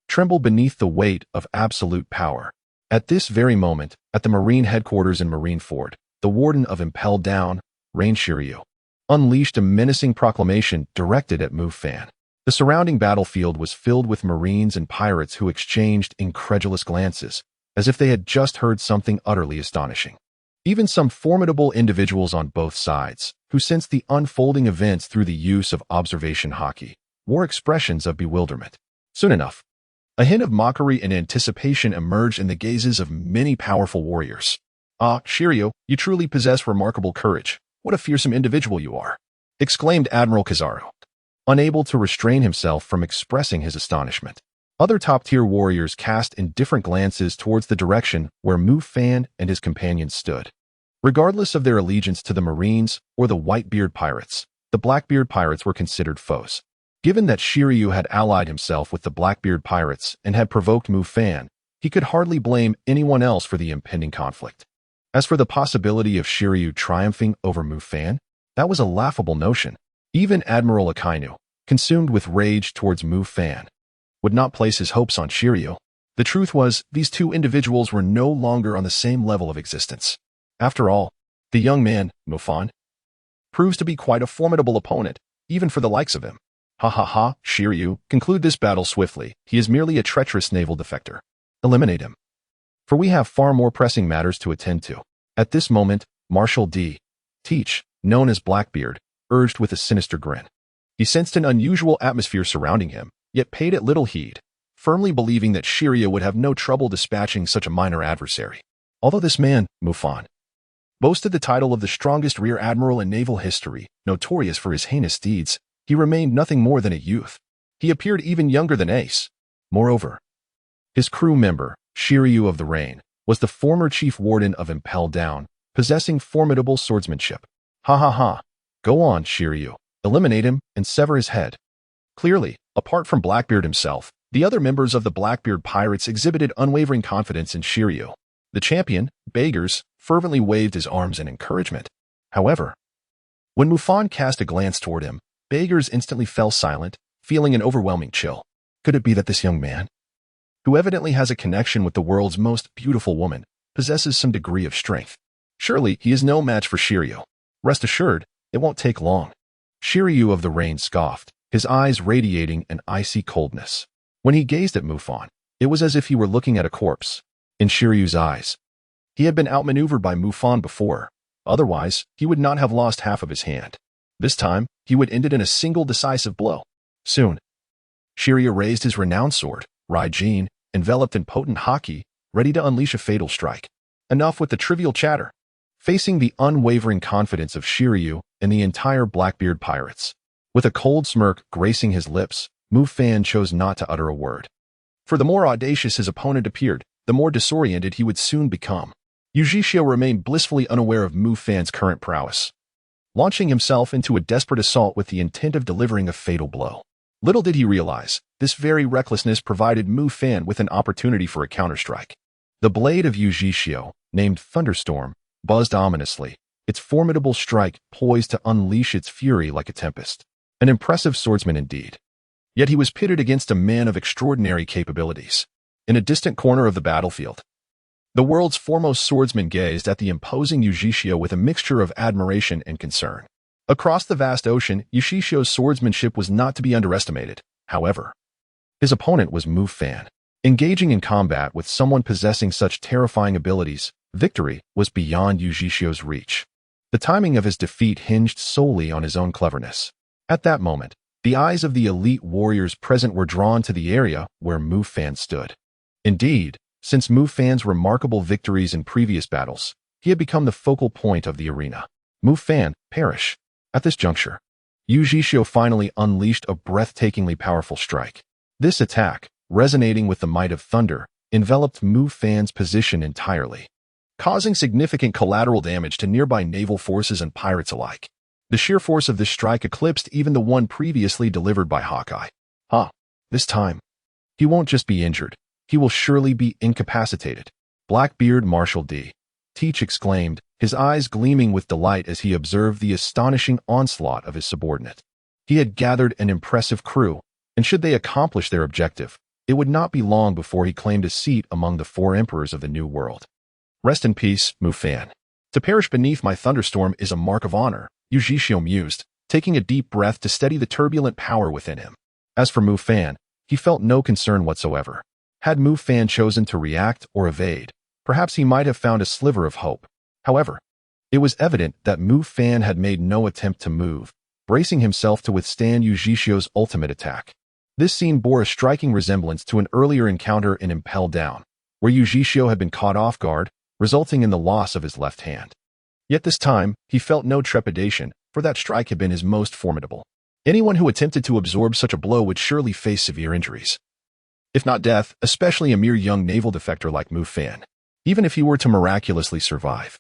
Tremble beneath the weight of absolute power. At this very moment, at the Marine headquarters in Marineford, the warden of Impelled Down, Rain Shiryu, unleashed a menacing proclamation directed at Mufan. The surrounding battlefield was filled with Marines and pirates who exchanged incredulous glances, as if they had just heard something utterly astonishing. Even some formidable individuals on both sides, who sensed the unfolding events through the use of observation hockey, wore expressions of bewilderment. Soon enough, a hint of mockery and anticipation emerged in the gazes of many powerful warriors. Ah, Shiryu, you truly possess remarkable courage. What a fearsome individual you are, exclaimed Admiral Kizaru, unable to restrain himself from expressing his astonishment. Other top-tier warriors cast indifferent glances towards the direction where Mufan and his companions stood. Regardless of their allegiance to the Marines or the Whitebeard pirates, the Blackbeard pirates were considered foes. Given that Shiryu had allied himself with the Blackbeard pirates and had provoked Mufan, he could hardly blame anyone else for the impending conflict. As for the possibility of Shiryu triumphing over Mufan, that was a laughable notion. Even Admiral Akainu, consumed with rage towards Mufan, would not place his hopes on Shiryu. The truth was, these two individuals were no longer on the same level of existence. After all, the young man, Mufan, proves to be quite a formidable opponent, even for the likes of him. Ha ha ha, Shiryu, conclude this battle swiftly. He is merely a treacherous naval defector. Eliminate him. For we have far more pressing matters to attend to. At this moment, Marshal D. Teach, known as Blackbeard, urged with a sinister grin. He sensed an unusual atmosphere surrounding him, yet paid it little heed, firmly believing that Shiryu would have no trouble dispatching such a minor adversary. Although this man, Mufan, boasted the title of the strongest rear admiral in naval history, notorious for his heinous deeds, he remained nothing more than a youth. He appeared even younger than Ace. Moreover, his crew member, Shiryu of the Rain, was the former chief warden of Impelled Down, possessing formidable swordsmanship. Ha ha ha. Go on, Shiryu. Eliminate him and sever his head. Clearly, apart from Blackbeard himself, the other members of the Blackbeard pirates exhibited unwavering confidence in Shiryu. The champion, Beggars, fervently waved his arms in encouragement. However, when Mufan cast a glance toward him, Beggars instantly fell silent, feeling an overwhelming chill. Could it be that this young man, who evidently has a connection with the world's most beautiful woman, possesses some degree of strength? Surely he is no match for Shiryu. Rest assured, it won't take long. Shiryu of the Rain scoffed, his eyes radiating an icy coldness. When he gazed at Mufan, it was as if he were looking at a corpse. In Shiryu's eyes, he had been outmaneuvered by Mufan before. Otherwise, he would not have lost half of his hand. This time, he would end it in a single decisive blow. Soon, Shiryu raised his renowned sword, Raijin, enveloped in potent haki, ready to unleash a fatal strike. Enough with the trivial chatter. Facing the unwavering confidence of Shiryu and the entire Blackbeard pirates, with a cold smirk gracing his lips, Mufan chose not to utter a word. For the more audacious his opponent appeared, the more disoriented he would soon become. Yujishio remained blissfully unaware of Mufan's current prowess, launching himself into a desperate assault with the intent of delivering a fatal blow. Little did he realize, this very recklessness provided Mufan with an opportunity for a counterstrike. The blade of Yujishio, named Thunderstorm, buzzed ominously, its formidable strike poised to unleash its fury like a tempest. An impressive swordsman indeed. Yet he was pitted against a man of extraordinary capabilities. In a distant corner of the battlefield, the world's foremost swordsman gazed at the imposing Yujishio with a mixture of admiration and concern. Across the vast ocean, Yujishio's swordsmanship was not to be underestimated. However, his opponent was Mufan. Engaging in combat with someone possessing such terrifying abilities, victory was beyond Yujishio's reach. The timing of his defeat hinged solely on his own cleverness. At that moment, the eyes of the elite warriors present were drawn to the area where Mufan stood. Indeed, since Mufan's remarkable victories in previous battles, he had become the focal point of the arena. Mufan, perish. At this juncture, Yujishio finally unleashed a breathtakingly powerful strike. This attack, resonating with the might of thunder, enveloped Mufan's position entirely. causing significant collateral damage to nearby naval forces and pirates alike. The sheer force of this strike eclipsed even the one previously delivered by Hawkeye. This time, he won't just be injured, he will surely be incapacitated. Blackbeard Marshal D. Teach exclaimed, his eyes gleaming with delight as he observed the astonishing onslaught of his subordinate. He had gathered an impressive crew, and should they accomplish their objective, it would not be long before he claimed a seat among the 4 emperors of the New World. Rest in peace, Mufan. To perish beneath my thunderstorm is a mark of honor, Yujishio mused, taking a deep breath to steady the turbulent power within him. As for Mufan, he felt no concern whatsoever. Had Mufan chosen to react or evade, perhaps he might have found a sliver of hope. However, it was evident that Mufan had made no attempt to move, bracing himself to withstand Yujishio's ultimate attack. This scene bore a striking resemblance to an earlier encounter in Impel Down, where Yujishio had been caught off guard, resulting in the loss of his left hand. Yet this time, he felt no trepidation, for that strike had been his most formidable. Anyone who attempted to absorb such a blow would surely face severe injuries, if not death, especially a mere young naval defector like Mufan. Even if he were to miraculously survive,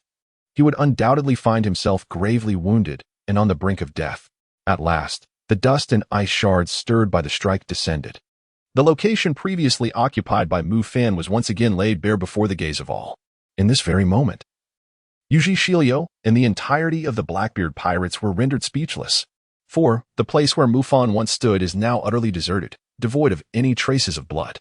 he would undoubtedly find himself gravely wounded and on the brink of death. At last, the dust and ice shards stirred by the strike descended. The location previously occupied by Mufan was once again laid bare before the gaze of all. In this very moment, Yujishio and the entirety of the Blackbeard pirates were rendered speechless. For the place where Mufan once stood is now utterly deserted, devoid of any traces of blood.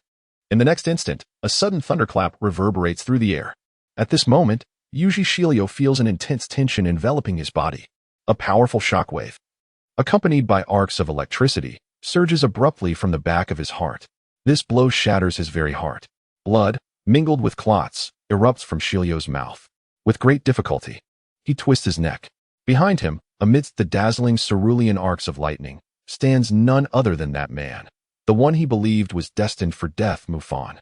In the next instant, a sudden thunderclap reverberates through the air. At this moment, Yujishio feels an intense tension enveloping his body. A powerful shockwave, accompanied by arcs of electricity, surges abruptly from the back of his heart. This blow shatters his very heart. Blood, mingled with clots, erupts from Shilio's mouth. With great difficulty, he twists his neck. Behind him, amidst the dazzling cerulean arcs of lightning, stands none other than that man, the one he believed was destined for death, Mufan.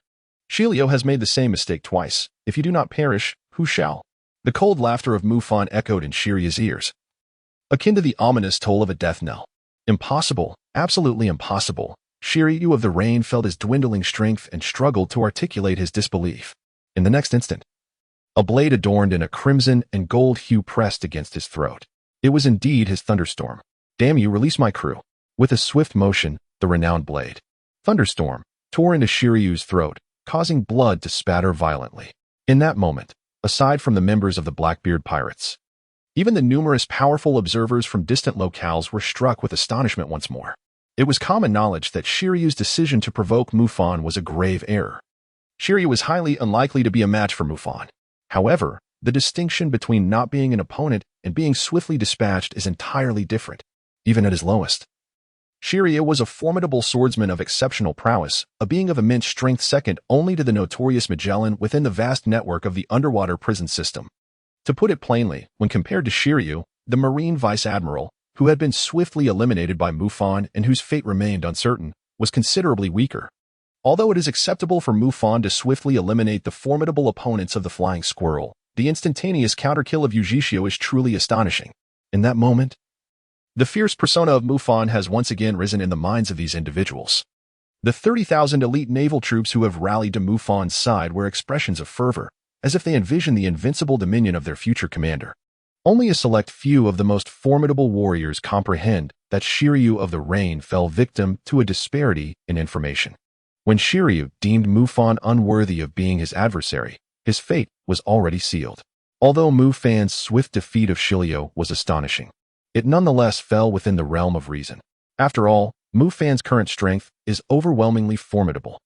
Shilio has made the same mistake twice. If you do not perish, who shall? The cold laughter of Mufan echoed in Shiria's ears, akin to the ominous toll of a death knell. Impossible, absolutely impossible. Shiryu of the Rain felt his dwindling strength and struggled to articulate his disbelief. In the next instant, a blade adorned in a crimson and gold hue pressed against his throat. It was indeed his thunderstorm. Damn you, release my crew. With a swift motion, the renowned blade, Thunderstorm, tore into Shiryu's throat, causing blood to spatter violently. In that moment, aside from the members of the Blackbeard pirates, even the numerous powerful observers from distant locales were struck with astonishment once more. It was common knowledge that Shiryu's decision to provoke Mufan was a grave error. Shiryu was highly unlikely to be a match for Mufan. However, the distinction between not being an opponent and being swiftly dispatched is entirely different, even at his lowest. Shiryu was a formidable swordsman of exceptional prowess, a being of immense strength second only to the notorious Magellan within the vast network of the underwater prison system. To put it plainly, when compared to Shiryu, the Marine Vice Admiral, who had been swiftly eliminated by Mufan and whose fate remained uncertain, was considerably weaker. Although it is acceptable for Mufan to swiftly eliminate the formidable opponents of the Flying Squirrel, the instantaneous counterkill of Yujishio is truly astonishing. In that moment, the fierce persona of Mufan has once again risen in the minds of these individuals. The 30,000 elite naval troops who have rallied to Mufan's side were expressions of fervor, as if they envisioned the invincible dominion of their future commander. Only a select few of the most formidable warriors comprehend that Shiryu of the Rain fell victim to a disparity in information. When Shiryu deemed Mufan unworthy of being his adversary, his fate was already sealed. Although Mufan's swift defeat of Shiryu was astonishing, it nonetheless fell within the realm of reason. After all, Mufan's current strength is overwhelmingly formidable.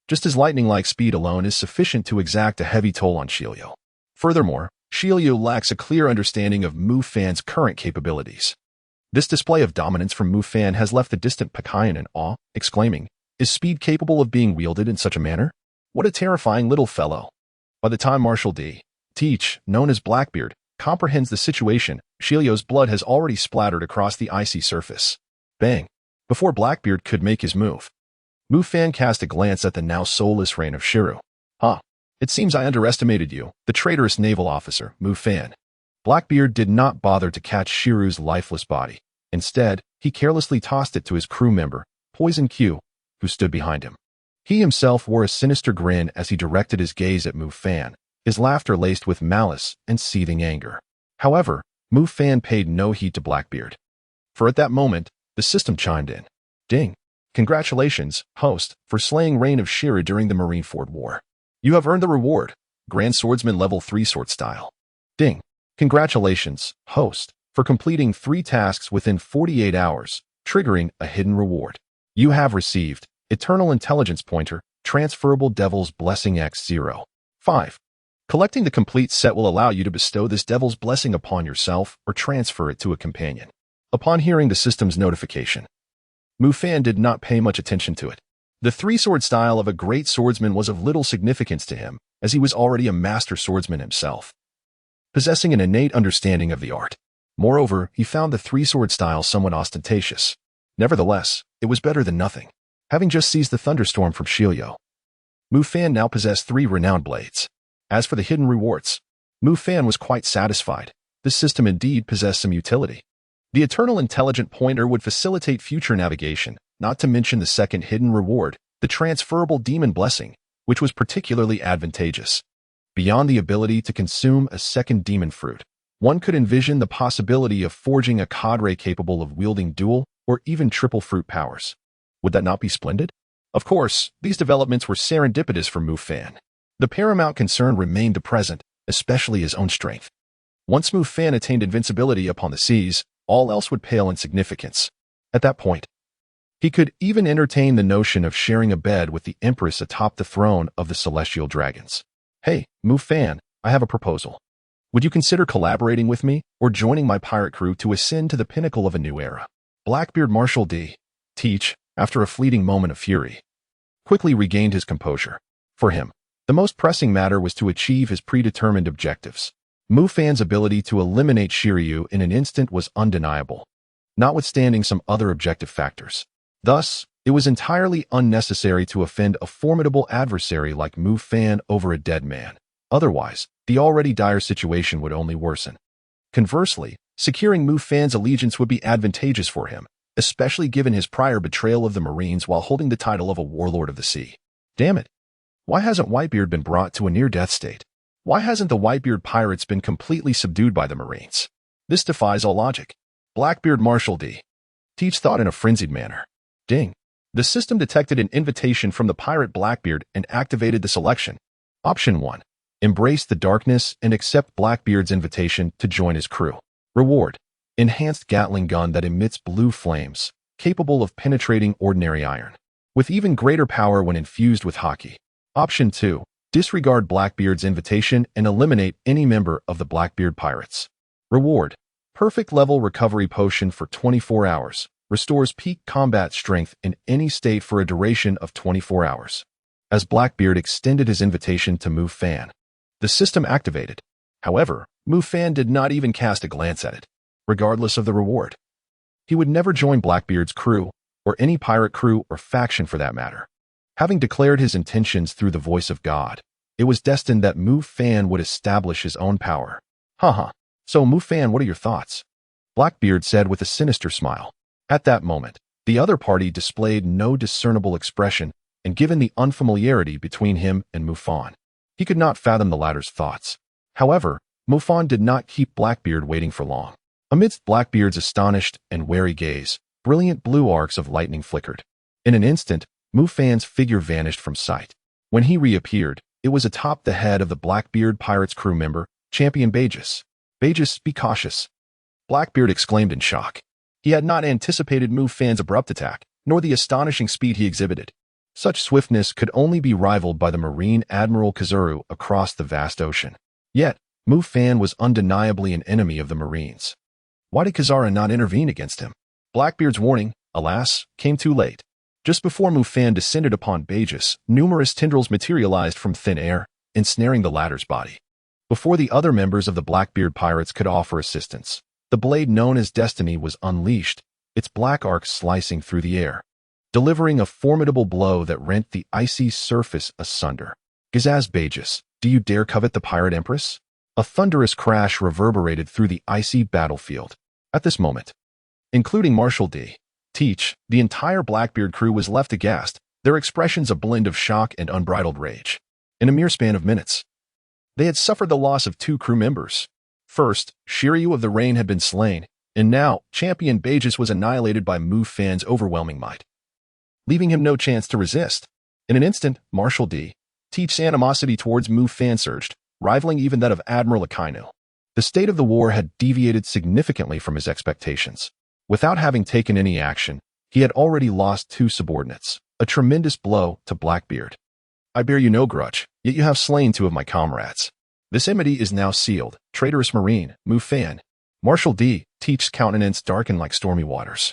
Just his lightning-like speed alone is sufficient to exact a heavy toll on Shiryu. Furthermore, Shiryu lacks a clear understanding of Mufan's current capabilities. This display of dominance from Mufan has left the distant Pakayan in awe, exclaiming, "Is speed capable of being wielded in such a manner? What a terrifying little fellow!" By the time Marshal D. Teach, known as Blackbeard, comprehends the situation, Shiryu's blood has already splattered across the icy surface. Bang! Before Blackbeard could make his move, Mufan cast a glance at the now soulless reign of Shiryu. It seems I underestimated you, the traitorous naval officer, Mufan. Blackbeard did not bother to catch Shiryu's lifeless body. Instead, he carelessly tossed it to his crew member, Poison Q, who stood behind him. He himself wore a sinister grin as he directed his gaze at Mufan, his laughter laced with malice and seething anger. However, Mufan paid no heed to Blackbeard. For at that moment, the system chimed in. Ding! Congratulations, host, for slaying Reign of Shira during the Marineford War. You have earned the reward, Grand Swordsman Level 3 Sword Style. Ding! Congratulations, host, for completing 3 tasks within 48 hours, triggering a hidden reward. You have received Eternal Intelligence Pointer, Transferable Devil's Blessing X0. 5. Collecting the complete set will allow you to bestow this Devil's Blessing upon yourself or transfer it to a companion. Upon hearing the system's notification, Mufan did not pay much attention to it. The 3-sword style of a great swordsman was of little significance to him, as he was already a master swordsman himself, possessing an innate understanding of the art. Moreover, he found the 3-sword style somewhat ostentatious. Nevertheless, it was better than nothing. Having just seized the thunderstorm from Shilyo, Mufan now possessed 3 renowned blades. As for the hidden rewards, Mufan was quite satisfied. This system indeed possessed some utility. The Eternal Intelligent Pointer would facilitate future navigation, not to mention the second hidden reward, the Transferable Demon Blessing, which was particularly advantageous. Beyond the ability to consume a second demon fruit, one could envision the possibility of forging a cadre capable of wielding dual or even triple fruit powers. Would that not be splendid? Of course, these developments were serendipitous for Mufan. The paramount concern remained the present, especially his own strength. Once Mufan attained invincibility upon the seas, all else would pale in significance. At that point, he could even entertain the notion of sharing a bed with the Empress atop the throne of the Celestial Dragons. Hey, Mufan, I have a proposal. Would you consider collaborating with me or joining my pirate crew to ascend to the pinnacle of a new era? Blackbeard Marshal D. Teach, after a fleeting moment of fury, quickly regained his composure. For him, the most pressing matter was to achieve his predetermined objectives. Mufan's ability to eliminate Shiryu in an instant was undeniable, notwithstanding some other objective factors. Thus, it was entirely unnecessary to offend a formidable adversary like Mufan over a dead man. Otherwise, the already dire situation would only worsen. Conversely, securing Mufan's allegiance would be advantageous for him, especially given his prior betrayal of the Marines while holding the title of a warlord of the sea. Damn it! Why hasn't Whitebeard been brought to a near-death state? Why hasn't the Whitebeard pirates been completely subdued by the Marines? This defies all logic. Blackbeard Marshal D. Teach thought in a frenzied manner. Ding. The system detected an invitation from the pirate Blackbeard and activated the selection. Option 1. Embrace the darkness and accept Blackbeard's invitation to join his crew. Reward. Enhanced Gatling gun that emits blue flames, capable of penetrating ordinary iron, with even greater power when infused with hockey. Option 2. Disregard Blackbeard's invitation and eliminate any member of the Blackbeard Pirates. Reward. Perfect level recovery potion for 24 hours. Restores peak combat strength in any state for a duration of 24 hours. As Blackbeard extended his invitation to Mufan, the system activated. However, Mufan did not even cast a glance at it, regardless of the reward. He would never join Blackbeard's crew, or any pirate crew or faction for that matter. Having declared his intentions through the voice of God, it was destined that Mufan would establish his own power. Haha. So Mufan, what are your thoughts? Blackbeard said with a sinister smile. At that moment, the other party displayed no discernible expression, and given the unfamiliarity between him and Mufan, he could not fathom the latter's thoughts. However, Mufan did not keep Blackbeard waiting for long. Amidst Blackbeard's astonished and wary gaze, brilliant blue arcs of lightning flickered. In an instant, Mufan's figure vanished from sight. When he reappeared, it was atop the head of the Blackbeard Pirates crew member, Champion Bagus. Bagus, be cautious. Blackbeard exclaimed in shock. He had not anticipated Mufan's abrupt attack, nor the astonishing speed he exhibited. Such swiftness could only be rivaled by the Marine Admiral Kazuru across the vast ocean. Yet, Mufan was undeniably an enemy of the Marines. Why did Kazara not intervene against him? Blackbeard's warning, alas, came too late. Just before Mufan descended upon Bagus, numerous tendrils materialized from thin air, ensnaring the latter's body. Before the other members of the Blackbeard pirates could offer assistance, the blade known as Destiny was unleashed, its black arc slicing through the air, delivering a formidable blow that rent the icy surface asunder. Gazaz Bagus, do you dare covet the Pirate Empress? A thunderous crash reverberated through the icy battlefield. At this moment, including Marshal D. Teach, the entire Blackbeard crew was left aghast, their expressions a blend of shock and unbridled rage. In a mere span of minutes, They had suffered the loss of 2 crew members. First, Shiryu of the Rain had been slain, and now Champion Bages was annihilated by Mufan's overwhelming might, leaving him no chance to resist. In an instant, Marshal Teach's animosity towards Mufan surged, rivaling even that of Admiral Akainu. The state of the war had deviated significantly from his expectations. Without having taken any action, he had already lost 2 subordinates, a tremendous blow to Blackbeard. I bear you no grudge, yet you have slain 2 of my comrades. This enmity is now sealed, traitorous Marine, Mufan. Marshal Teach's countenance darkened like stormy waters,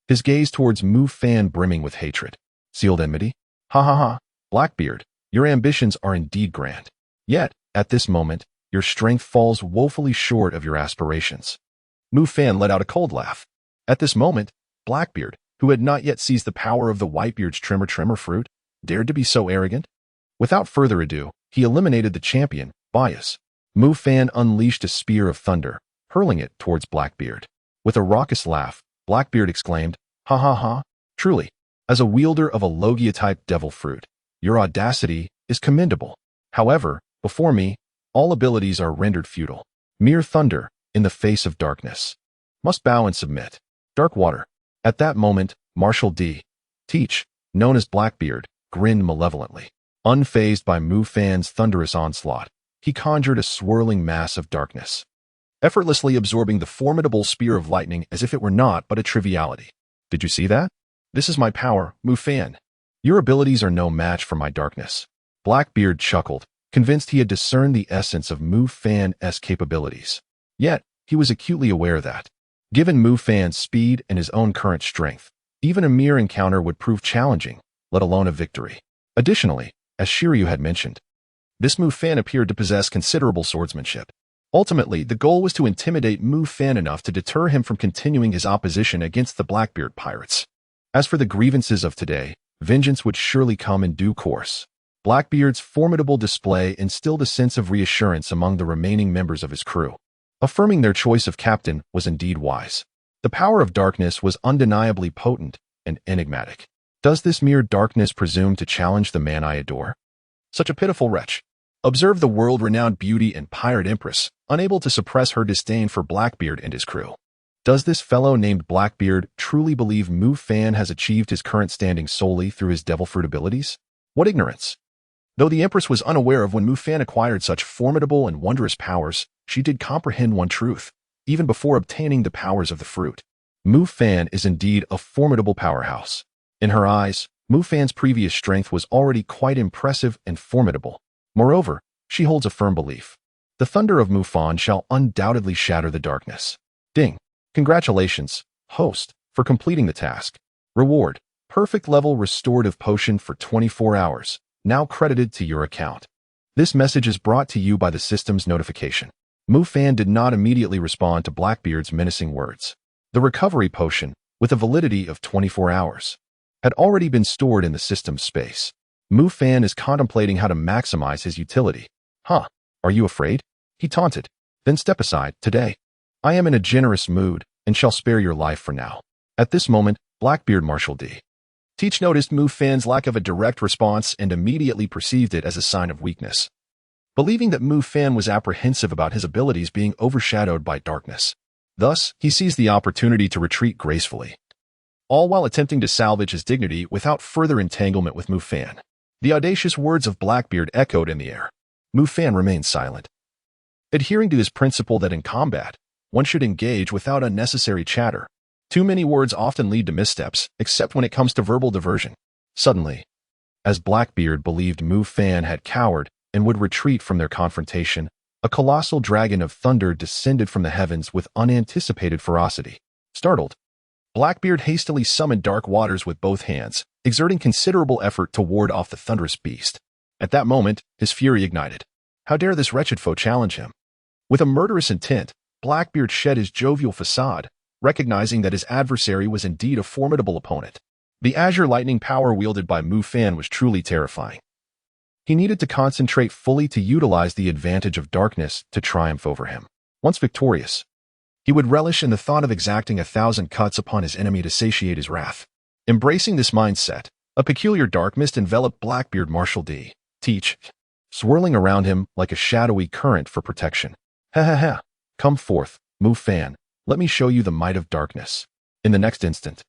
his gaze towards Mufan brimming with hatred. Sealed enmity? Ha ha ha, Blackbeard, your ambitions are indeed grand. Yet, at this moment, your strength falls woefully short of your aspirations. Mufan let out a cold laugh. At this moment, Blackbeard, who had not yet seized the power of the Whitebeard's tremor fruit, dared to be so arrogant? Without further ado, he eliminated the champion, Bias. Mufan unleashed a spear of thunder, hurling it towards Blackbeard. With a raucous laugh, Blackbeard exclaimed, ha ha ha, truly, as a wielder of a Logia-type devil fruit, your audacity is commendable. However, before me, all abilities are rendered futile. Mere thunder, in the face of darkness. Must bow and submit. Dark water. At that moment, Marshal Teach, known as Blackbeard, grinned malevolently. Unfazed by Mufan's thunderous onslaught, he conjured a swirling mass of darkness, effortlessly absorbing the formidable spear of lightning as if it were not but a triviality. Did you see that? This is my power, Mufan. Your abilities are no match for my darkness. Blackbeard chuckled, convinced he had discerned the essence of Mufan's capabilities. Yet, he was acutely aware that, given Mufan's speed and his own current strength, even a mere encounter would prove challenging, let alone a victory. Additionally, as Shiryu had mentioned, this Mufan appeared to possess considerable swordsmanship. Ultimately, the goal was to intimidate Mufan enough to deter him from continuing his opposition against the Blackbeard pirates. As for the grievances of today, vengeance would surely come in due course. Blackbeard's formidable display instilled a sense of reassurance among the remaining members of his crew. Affirming their choice of captain was indeed wise. The power of darkness was undeniably potent and enigmatic. Does this mere darkness presume to challenge the man I adore? Such a pitiful wretch. Observe the world-renowned beauty and Pirate Empress, unable to suppress her disdain for Blackbeard and his crew. Does this fellow named Blackbeard truly believe Mufan has achieved his current standing solely through his devil fruit abilities? What ignorance! Though the Empress was unaware of when Mufan acquired such formidable and wondrous powers, she did comprehend one truth, even before obtaining the powers of the fruit. Mufan is indeed a formidable powerhouse. In her eyes, Mufan's previous strength was already quite impressive and formidable. Moreover, she holds a firm belief. The thunder of Mufan shall undoubtedly shatter the darkness. Ding! Congratulations, host, for completing the task. Reward: perfect level restorative potion for 24 hours, now credited to your account. This message is brought to you by the system's notification. Mufan did not immediately respond to Blackbeard's menacing words. The recovery potion, with a validity of 24 hours, had already been stored in the system's space. Mufan is contemplating how to maximize his utility. Huh, are you afraid? He taunted. Then step aside, today. I am in a generous mood, and shall spare your life for now. At this moment, Blackbeard Marshal Teach noticed Mufan's lack of a direct response and immediately perceived it as a sign of weakness, believing that Mufan was apprehensive about his abilities being overshadowed by darkness. Thus, he seized the opportunity to retreat gracefully, all while attempting to salvage his dignity without further entanglement with Mufan. The audacious words of Blackbeard echoed in the air. Mufan remained silent, adhering to his principle that in combat, one should engage without unnecessary chatter. Too many words often lead to missteps, except when it comes to verbal diversion. Suddenly, as Blackbeard believed Mufan had cowered and would retreat from their confrontation, a colossal dragon of thunder descended from the heavens with unanticipated ferocity. Startled, Blackbeard hastily summoned dark waters with both hands, exerting considerable effort to ward off the thunderous beast. At that moment, his fury ignited. How dare this wretched foe challenge him? With a murderous intent, Blackbeard shed his jovial facade, recognizing that his adversary was indeed a formidable opponent. The azure lightning power wielded by Mufan was truly terrifying. He needed to concentrate fully to utilize the advantage of darkness to triumph over him. Once victorious, he would relish in the thought of exacting 1,000 cuts upon his enemy to satiate his wrath. Embracing this mindset, a peculiar dark mist enveloped Blackbeard Marshal Teach. swirling around him like a shadowy current for protection. Ha ha ha! Come forth, Mufan. Let me show you the might of darkness. In the next instant,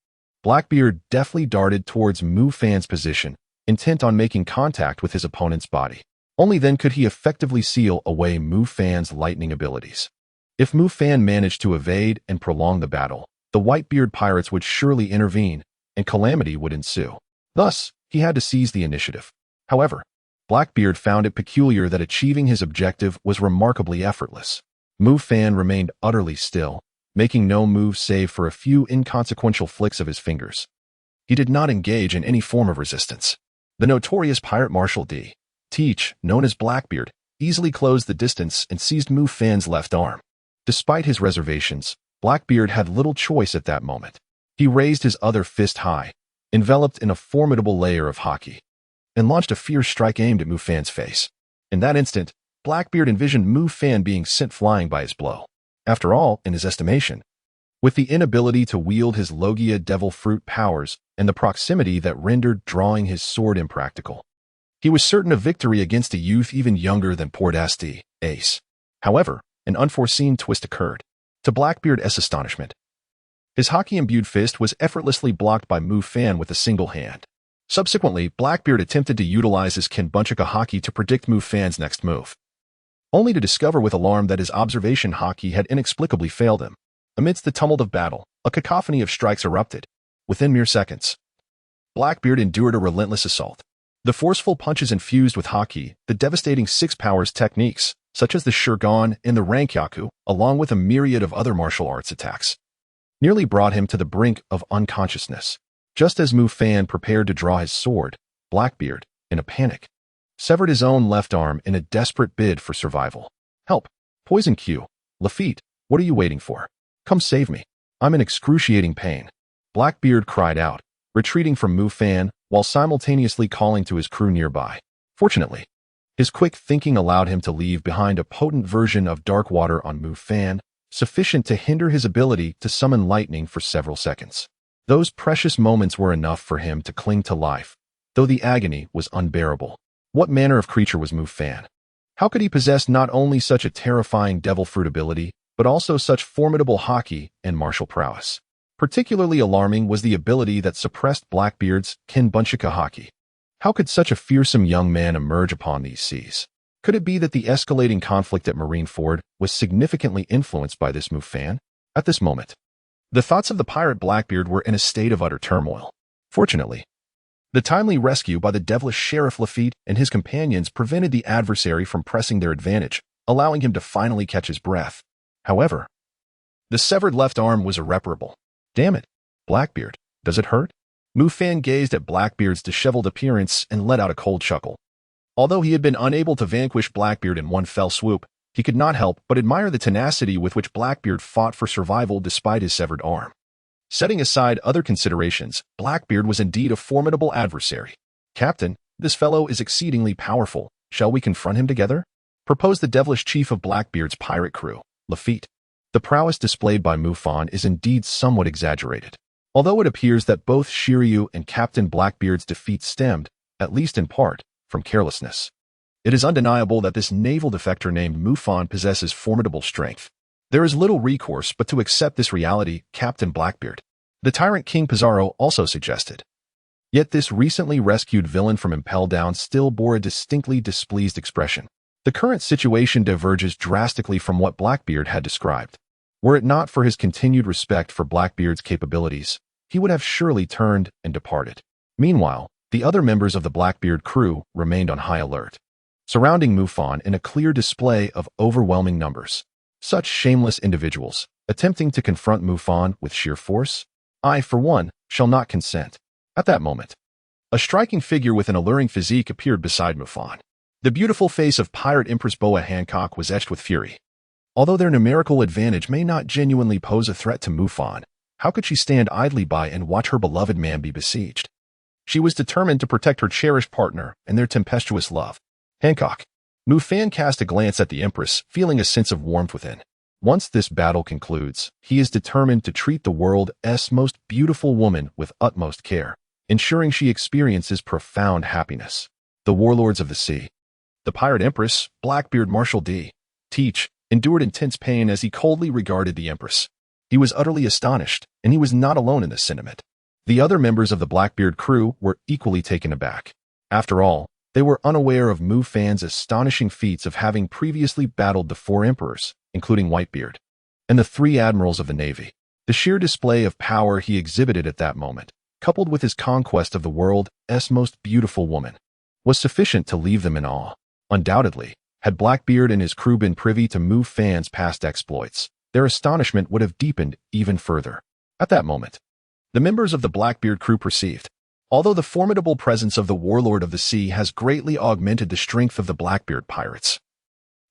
Blackbeard deftly darted towards Mufan's position, intent on making contact with his opponent's body. Only then could he effectively seal away Mufan's lightning abilities. If Mufan managed to evade and prolong the battle, the Whitebeard pirates would surely intervene, and calamity would ensue. Thus, he had to seize the initiative. However, Blackbeard found it peculiar that achieving his objective was remarkably effortless. Mufan remained utterly still, making no move save for a few inconsequential flicks of his fingers. He did not engage in any form of resistance. The notorious pirate Marshal D. Teach, known as Blackbeard, easily closed the distance and seized Mufan's left arm. Despite his reservations, Blackbeard had little choice at that moment. He raised his other fist high, enveloped in a formidable layer of haki, and launched a fierce strike aimed at Mufan's face. In that instant, Blackbeard envisioned Mufan being sent flying by his blow. After all, in his estimation, with the inability to wield his Logia Devil Fruit powers and the proximity that rendered drawing his sword impractical, he was certain of victory against a youth even younger than world.As. However, an unforeseen twist occurred. To Blackbeard's astonishment, his haki-imbued fist was effortlessly blocked by Mufan with a single hand. Subsequently, Blackbeard attempted to utilize his Kenbunchika haki to predict Mufan's next move, only to discover with alarm that his observation haki had inexplicably failed him. Amidst the tumult of battle, a cacophony of strikes erupted. Within mere seconds, Blackbeard endured a relentless assault. The forceful punches infused with haki, the devastating six powers techniques, such as the Shurgon and the Rankyaku, along with a myriad of other martial arts attacks, nearly brought him to the brink of unconsciousness. Just as Mufan prepared to draw his sword, Blackbeard, in a panic, severed his own left arm in a desperate bid for survival. Help! Poison Q! Lafitte, what are you waiting for? Come save me. I'm in excruciating pain. Blackbeard cried out, retreating from Mufan while simultaneously calling to his crew nearby. Fortunately, his quick thinking allowed him to leave behind a potent version of dark water on Mufan, sufficient to hinder his ability to summon lightning for several seconds. Those precious moments were enough for him to cling to life, though the agony was unbearable. What manner of creature was Mufan? How could he possess not only such a terrifying devil fruit ability, but also such formidable haki and martial prowess? Particularly alarming was the ability that suppressed Blackbeard's Kenbunchika haki. How could such a fearsome young man emerge upon these seas? Could it be that the escalating conflict at Marineford was significantly influenced by this Mufan? At this moment, the thoughts of the pirate Blackbeard were in a state of utter turmoil. Fortunately, the timely rescue by the devilish Sheriff Lafitte and his companions prevented the adversary from pressing their advantage, allowing him to finally catch his breath. However, the severed left arm was irreparable. Damn it, Blackbeard, does it hurt? Mufan gazed at Blackbeard's disheveled appearance and let out a cold chuckle. Although he had been unable to vanquish Blackbeard in one fell swoop, he could not help but admire the tenacity with which Blackbeard fought for survival despite his severed arm. Setting aside other considerations, Blackbeard was indeed a formidable adversary. Captain, this fellow is exceedingly powerful. Shall we confront him together? Proposed the devilish chief of Blackbeard's pirate crew, Lafitte. The prowess displayed by Mufan is indeed somewhat exaggerated, although it appears that both Shiryu and Captain Blackbeard's defeat stemmed, at least in part, from carelessness. It is undeniable that this naval defector named Mufan possesses formidable strength. There is little recourse but to accept this reality, Captain Blackbeard, the tyrant King Pizarro also suggested. Yet this recently rescued villain from Impel Down still bore a distinctly displeased expression. The current situation diverges drastically from what Blackbeard had described. Were it not for his continued respect for Blackbeard's capabilities, he would have surely turned and departed. Meanwhile, the other members of the Blackbeard crew remained on high alert, surrounding Mufan in a clear display of overwhelming numbers. Such shameless individuals, attempting to confront Mufan with sheer force? I, for one, shall not consent. At that moment, a striking figure with an alluring physique appeared beside Mufan. The beautiful face of Pirate Empress Boa Hancock was etched with fury. Although their numerical advantage may not genuinely pose a threat to Mufan, how could she stand idly by and watch her beloved man be besieged? She was determined to protect her cherished partner and their tempestuous love. Hancock. Mufan cast a glance at the Empress, feeling a sense of warmth within. Once this battle concludes, he is determined to treat the world's most beautiful woman with utmost care, ensuring she experiences profound happiness. The warlords of the sea. The Pirate Empress, Blackbeard Marshal D. Teach, endured intense pain as he coldly regarded the Empress. He was utterly astonished, and he was not alone in this sentiment. The other members of the Blackbeard crew were equally taken aback. After all, they were unaware of Mufan's astonishing feats of having previously battled the 4 emperors, including Whitebeard, and the 3 admirals of the Navy. The sheer display of power he exhibited at that moment, coupled with his conquest of the world's most beautiful woman, was sufficient to leave them in awe. Undoubtedly, had Blackbeard and his crew been privy to Mufan's past exploits, their astonishment would have deepened even further. At that moment, the members of the Blackbeard crew perceived, although the formidable presence of the warlord of the sea has greatly augmented the strength of the Blackbeard pirates,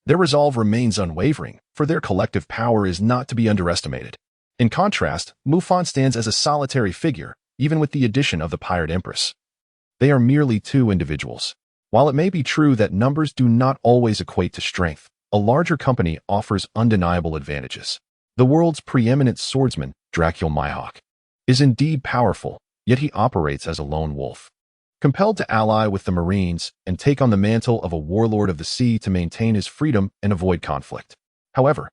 their resolve remains unwavering, for their collective power is not to be underestimated. In contrast, Mufan stands as a solitary figure, even with the addition of the Pirate Empress. They are merely 2 individuals. While it may be true that numbers do not always equate to strength, a larger company offers undeniable advantages. The world's preeminent swordsman, Dracul Mihawk, is indeed powerful, yet he operates as a lone wolf, compelled to ally with the Marines and take on the mantle of a warlord of the sea to maintain his freedom and avoid conflict. However,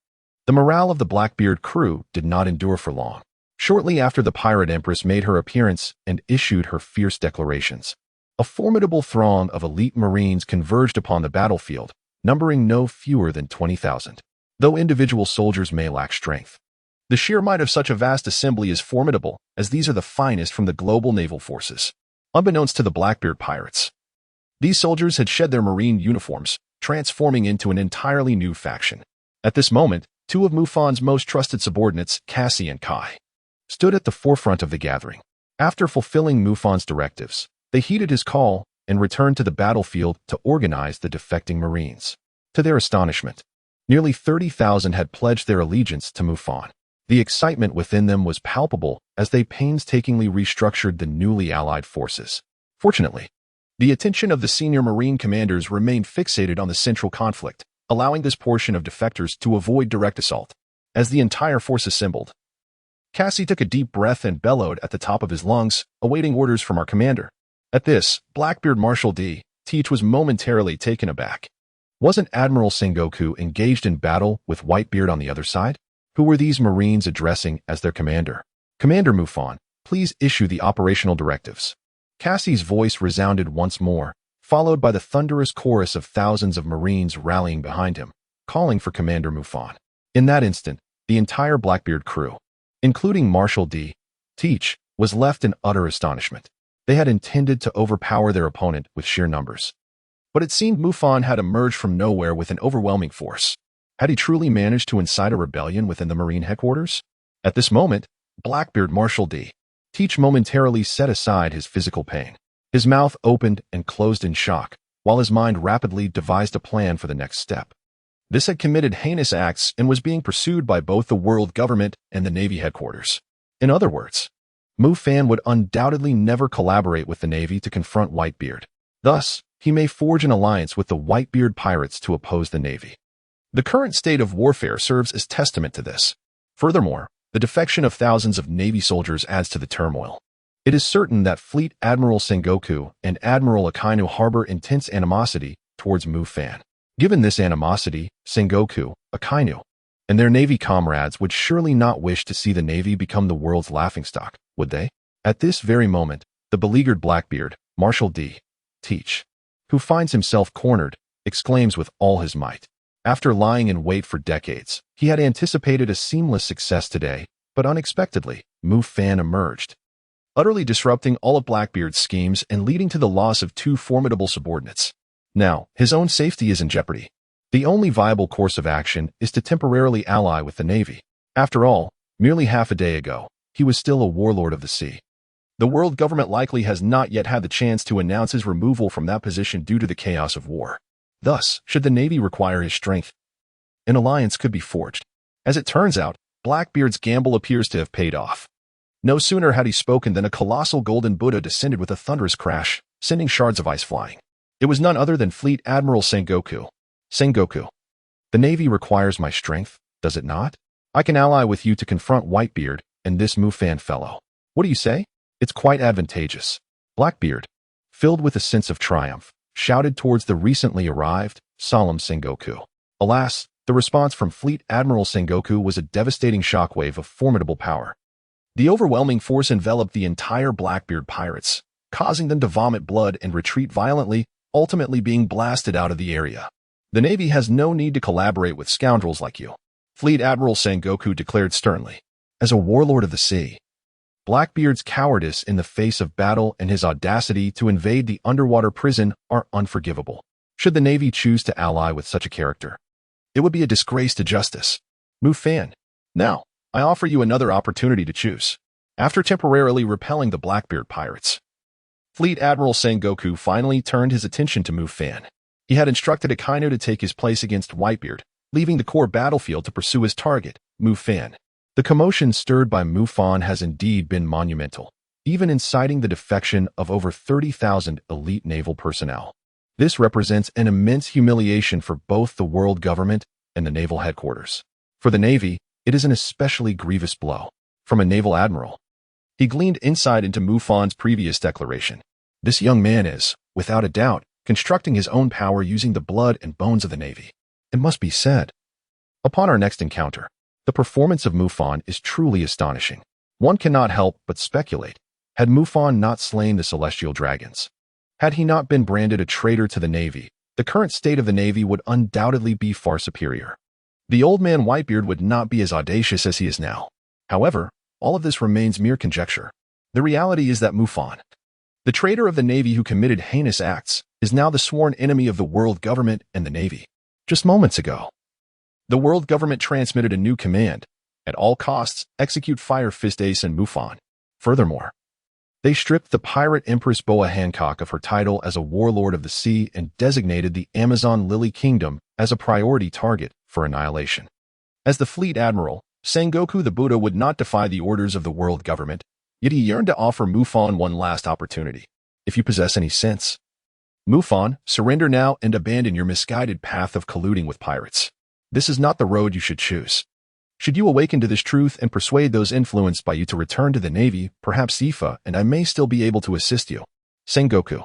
the morale of the Blackbeard crew did not endure for long. Shortly after the Pirate Empress made her appearance and issued her fierce declarations, a formidable throng of elite Marines converged upon the battlefield, numbering no fewer than 20,000. Though individual soldiers may lack strength, the sheer might of such a vast assembly is formidable, as these are the finest from the global naval forces. Unbeknownst to the Blackbeard pirates, these soldiers had shed their marine uniforms, transforming into an entirely new faction. At this moment, 2 of Mufan's most trusted subordinates, Cassie and Kai, stood at the forefront of the gathering. After fulfilling Mufan's directives, they heeded his call and returned to the battlefield to organize the defecting Marines. To their astonishment, nearly 30,000 had pledged their allegiance to Mufan. The excitement within them was palpable as they painstakingly restructured the newly allied forces. Fortunately, the attention of the senior Marine commanders remained fixated on the central conflict, allowing this portion of defectors to avoid direct assault. As the entire force assembled, Cassie took a deep breath and bellowed at the top of his lungs, awaiting orders from our commander. At this, Blackbeard Marshal D. Teach was momentarily taken aback. Wasn't Admiral Sengoku engaged in battle with Whitebeard on the other side? Who were these Marines addressing as their commander? Commander Mufan, please issue the operational directives. Cassie's voice resounded once more, followed by the thunderous chorus of thousands of Marines rallying behind him, calling for Commander Mufan. In that instant, the entire Blackbeard crew, including Marshal D. Teach, was left in utter astonishment. They had intended to overpower their opponent with sheer numbers, but it seemed Mufan had emerged from nowhere with an overwhelming force. Had he truly managed to incite a rebellion within the Marine headquarters? At this moment, Blackbeard Marshal D. Teach momentarily set aside his physical pain. His mouth opened and closed in shock, while his mind rapidly devised a plan for the next step. This had committed heinous acts and was being pursued by both the world government and the Navy headquarters. In other words, Mufan would undoubtedly never collaborate with the Navy to confront Whitebeard. Thus, he may forge an alliance with the Whitebeard pirates to oppose the Navy. The current state of warfare serves as testament to this. Furthermore, the defection of thousands of Navy soldiers adds to the turmoil. It is certain that Fleet Admiral Sengoku and Admiral Akainu harbor intense animosity towards Mufan. Given this animosity, Sengoku, Akainu, and their Navy comrades would surely not wish to see the Navy become the world's laughingstock, would they? At this very moment, the beleaguered Blackbeard, Marshal D. Teach, who finds himself cornered, exclaims with all his might. After lying in wait for decades, he had anticipated a seamless success today, but unexpectedly, Mufan emerged, utterly disrupting all of Blackbeard's schemes and leading to the loss of 2 formidable subordinates. Now, his own safety is in jeopardy. The only viable course of action is to temporarily ally with the Navy. After all, merely half a day ago, he was still a warlord of the sea. The world government likely has not yet had the chance to announce his removal from that position due to the chaos of war. Thus, should the Navy require his strength, an alliance could be forged. As it turns out, Blackbeard's gamble appears to have paid off. No sooner had he spoken than a colossal golden Buddha descended with a thunderous crash, sending shards of ice flying. It was none other than Fleet Admiral Sengoku. Sengoku, the Navy requires my strength, does it not? I can ally with you to confront Whitebeard and this Mufan fellow. What do you say? It's quite advantageous. Blackbeard, filled with a sense of triumph, shouted towards the recently arrived, solemn Sengoku. Alas, the response from Fleet Admiral Sengoku was a devastating shockwave of formidable power. The overwhelming force enveloped the entire Blackbeard pirates, causing them to vomit blood and retreat violently, ultimately being blasted out of the area. The Navy has no need to collaborate with scoundrels like you, Fleet Admiral Sengoku declared sternly. As a warlord of the sea, Blackbeard's cowardice in the face of battle and his audacity to invade the underwater prison are unforgivable. Should the Navy choose to ally with such a character, it would be a disgrace to justice. Mufan, now, I offer you another opportunity to choose. After temporarily repelling the Blackbeard pirates, Fleet Admiral Sengoku finally turned his attention to Mufan. He had instructed Akainu to take his place against Whitebeard, leaving the core battlefield to pursue his target, Mufan. The commotion stirred by Mufan has indeed been monumental, even inciting the defection of over 30,000 elite naval personnel. This represents an immense humiliation for both the world government and the naval headquarters. For the Navy, it is an especially grievous blow. From a naval admiral, he gleaned insight into Mufan's previous declaration. This young man is, without a doubt, constructing his own power using the blood and bones of the Navy. It must be said. Upon our next encounter, the performance of Mufan is truly astonishing. One cannot help but speculate. Had Mufan not slain the celestial dragons? Had he not been branded a traitor to the Navy, the current state of the Navy would undoubtedly be far superior. The old man Whitebeard would not be as audacious as he is now. However, all of this remains mere conjecture. The reality is that Mufan, the traitor of the Navy who committed heinous acts, is now the sworn enemy of the world government and the Navy. Just moments ago, the world government transmitted a new command: at all costs, execute Fire Fist Ace and Mufan. Furthermore, they stripped the Pirate Empress Boa Hancock of her title as a warlord of the sea and designated the Amazon Lily Kingdom as a priority target for annihilation. As the fleet admiral, Sengoku the Buddha would not defy the orders of the world government, yet he yearned to offer Mufan one last opportunity. If you possess any sense, Mufan, surrender now and abandon your misguided path of colluding with pirates. This is not the road you should choose. Should you awaken to this truth and persuade those influenced by you to return to the Navy, perhaps Ifa and I may still be able to assist you. Sengoku,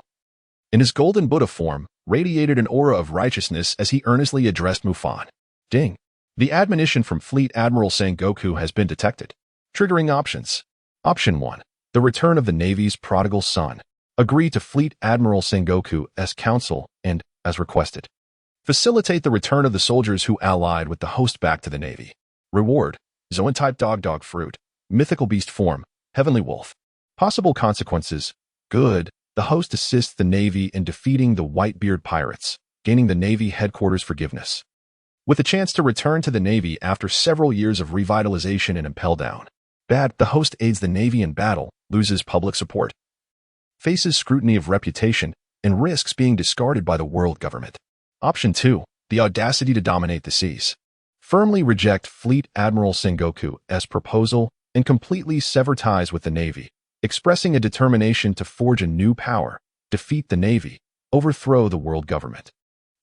in his golden Buddha form, radiated an aura of righteousness as he earnestly addressed Mufan. Ding. The admonition from Fleet Admiral Sengoku has been detected. Triggering options. Option 1. The return of the Navy's prodigal son. Agree to Fleet Admiral Sengoku as counsel and, as requested, facilitate the return of the soldiers who allied with the host back to the Navy. Reward: Zoan-type dog fruit, mythical beast form, heavenly wolf. Possible consequences: good, the host assists the Navy in defeating the Whitebeard pirates, gaining the Navy headquarters forgiveness, with a chance to return to the Navy after several years of revitalization and impel down. Bad, the host aids the Navy in battle, loses public support, faces scrutiny of reputation, and risks being discarded by the world government. Option 2. The audacity to dominate the seas. Firmly reject Fleet Admiral Sengoku's proposal and completely sever ties with the Navy, expressing a determination to forge a new power, defeat the Navy, overthrow the world government,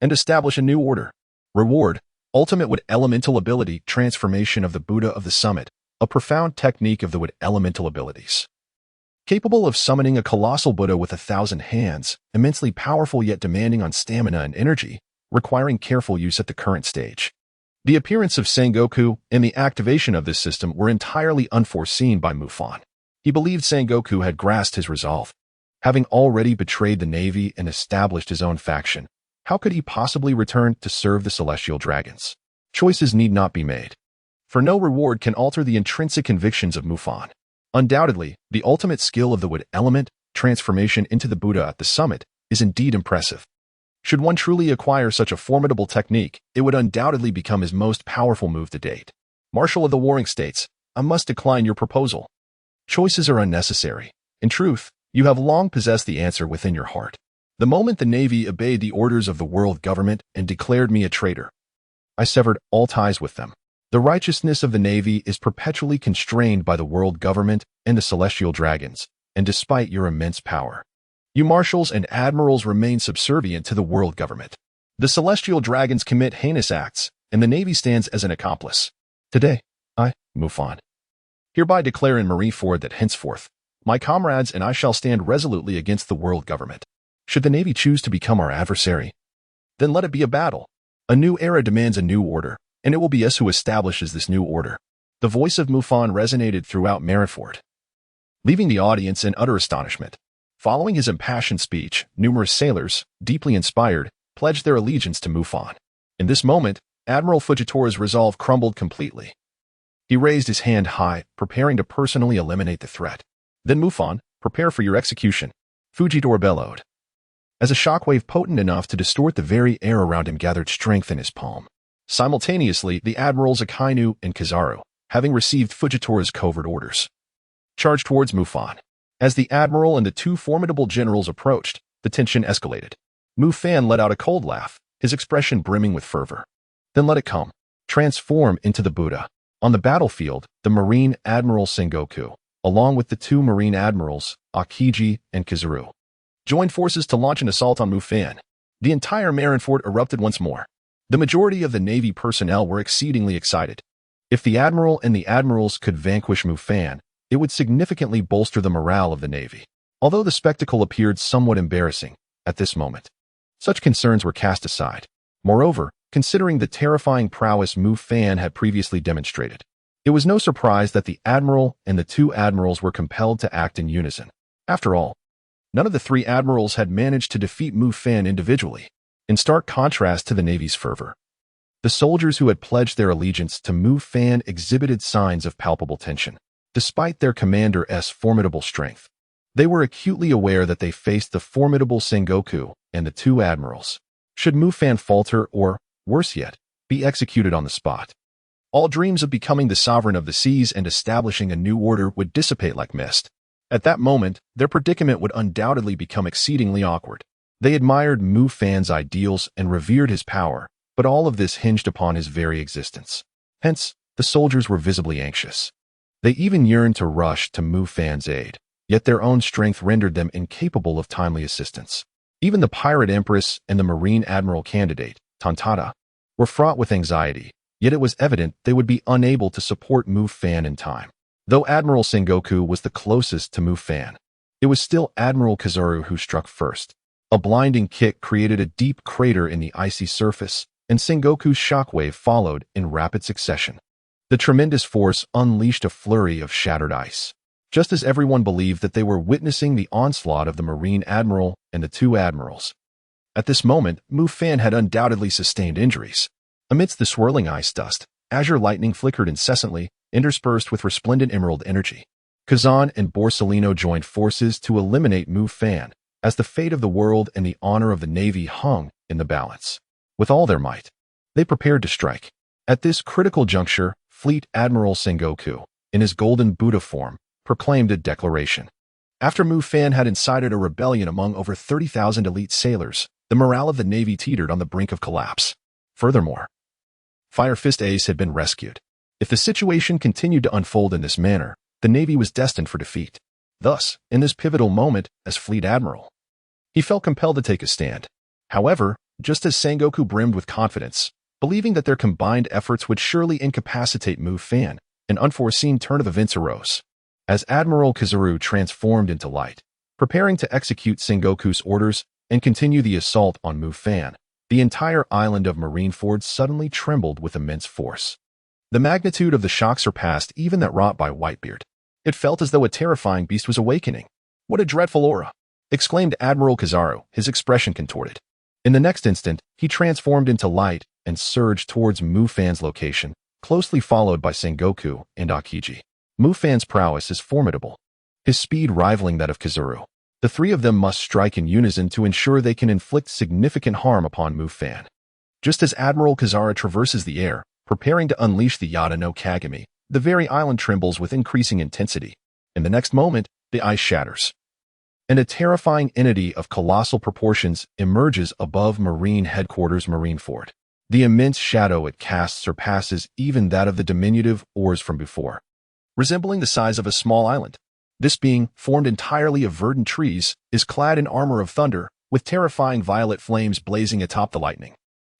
and establish a new order. Reward: ultimate wood elemental ability transformation of the Buddha of the Summit, a profound technique of the wood elemental abilities. Capable of summoning a colossal Buddha with 1,000 hands, immensely powerful yet demanding on stamina and energy, requiring careful use at the current stage. The appearance of Sengoku and the activation of this system were entirely unforeseen by Mufan. He believed Sengoku had grasped his resolve. Having already betrayed the Navy and established his own faction, how could he possibly return to serve the celestial dragons? Choices need not be made, for no reward can alter the intrinsic convictions of Mufan. Undoubtedly, the ultimate skill of the wood element, transformation into the Buddha at the summit, is indeed impressive. Should one truly acquire such a formidable technique, it would undoubtedly become his most powerful move to date. Marshal of the Warring States, I must decline your proposal. Choices are unnecessary. In truth, you have long possessed the answer within your heart. The moment the Navy obeyed the orders of the world government and declared me a traitor, I severed all ties with them. The righteousness of the Navy is perpetually constrained by the world government and the celestial dragons, and despite your immense power, you marshals and admirals remain subservient to the world government. The celestial dragons commit heinous acts, and the Navy stands as an accomplice. Today, I, Mufan, hereby declare in Marineford that henceforth, my comrades and I shall stand resolutely against the world government. Should the Navy choose to become our adversary, then let it be a battle. A new era demands a new order, and it will be us who establishes this new order. The voice of Mufan resonated throughout Marineford, leaving the audience in utter astonishment. Following his impassioned speech, numerous sailors, deeply inspired, pledged their allegiance to Mufan. In this moment, Admiral Fujitora's resolve crumbled completely. He raised his hand high, preparing to personally eliminate the threat. Then Mufan, prepare for your execution, Fujitora bellowed. As a shockwave potent enough to distort the very air around him gathered strength in his palm. Simultaneously, the admirals Akainu and Kizaru, having received Fujitora's covert orders, charged towards Mufan. As the admiral and the two formidable generals approached, the tension escalated. Mufan let out a cold laugh, his expression brimming with fervor. Then let it come. Transform into the Buddha. On the battlefield, the Marine Admiral Sengoku, along with the two Marine Admirals, Akiji and Kizaru, joined forces to launch an assault on Mufan. The entire Marineford erupted once more. The majority of the Navy personnel were exceedingly excited. If the Admiral and the Admirals could vanquish Mufan, it would significantly bolster the morale of the Navy. Although the spectacle appeared somewhat embarrassing at this moment, such concerns were cast aside. Moreover, considering the terrifying prowess Mufan had previously demonstrated, it was no surprise that the Admiral and the two Admirals were compelled to act in unison. After all, none of the three Admirals had managed to defeat Mufan individually, in stark contrast to the Navy's fervor. The soldiers who had pledged their allegiance to Mufan exhibited signs of palpable tension. Despite their commander's formidable strength, they were acutely aware that they faced the formidable Sengoku and the two admirals. Should Mufan falter or, worse yet, be executed on the spot, all dreams of becoming the sovereign of the seas and establishing a new order would dissipate like mist. At that moment, their predicament would undoubtedly become exceedingly awkward. They admired Mufan's ideals and revered his power, but all of this hinged upon his very existence. Hence, the soldiers were visibly anxious. They even yearned to rush to Mufan's aid, yet their own strength rendered them incapable of timely assistance. Even the Pirate Empress and the Marine Admiral candidate, Tantada, were fraught with anxiety, yet it was evident they would be unable to support Mufan in time. Though Admiral Sengoku was the closest to Mufan, it was still Admiral Kizaru who struck first. A blinding kick created a deep crater in the icy surface, and Sengoku's shockwave followed in rapid succession. The tremendous force unleashed a flurry of shattered ice, just as everyone believed that they were witnessing the onslaught of the Marine Admiral and the two admirals. At this moment, Mufan had undoubtedly sustained injuries. Amidst the swirling ice dust, azure lightning flickered incessantly, interspersed with resplendent emerald energy. Kazan and Borsellino joined forces to eliminate Mufan, as the fate of the world and the honor of the Navy hung in the balance. With all their might, they prepared to strike. At this critical juncture, Fleet Admiral Sengoku, in his golden Buddha form, proclaimed a declaration. After Mufan had incited a rebellion among over 30,000 elite sailors, the morale of the Navy teetered on the brink of collapse. Furthermore, Fire Fist Ace had been rescued. If the situation continued to unfold in this manner, the Navy was destined for defeat. Thus, in this pivotal moment, as Fleet Admiral, he felt compelled to take a stand. However, just as Sengoku brimmed with confidence, believing that their combined efforts would surely incapacitate Mufan, an unforeseen turn of events arose. As Admiral Kizaru transformed into light, preparing to execute Sengoku's orders and continue the assault on Mufan, the entire island of Marineford suddenly trembled with immense force. The magnitude of the shock surpassed even that wrought by Whitebeard. It felt as though a terrifying beast was awakening. "What a dreadful aura!" exclaimed Admiral Kizaru, his expression contorted. In the next instant, he transformed into light and surged towards Mufan's location, closely followed by Sengoku and Akiji. Mufan's prowess is formidable, his speed rivaling that of Kizaru. The three of them must strike in unison to ensure they can inflict significant harm upon Mufan. Just as Admiral Kizaru traverses the air, preparing to unleash the Yada no Kagami, the very island trembles with increasing intensity. In the next moment, the ice shatters, and a terrifying entity of colossal proportions emerges above Marine Headquarters Marineford. The immense shadow it casts surpasses even that of the diminutive oars from before. Resembling the size of a small island, this being, formed entirely of verdant trees, is clad in armor of thunder, with terrifying violet flames blazing atop the lightning.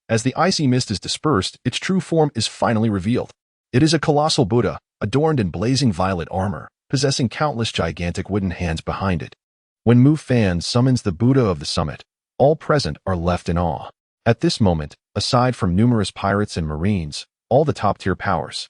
As the icy mist is dispersed, its true form is finally revealed. It is a colossal Buddha, adorned in blazing violet armor, possessing countless gigantic wooden hands behind it. When Mufan summons the Buddha of the summit, all present are left in awe. At this moment, aside from numerous pirates and marines, all the top-tier powers,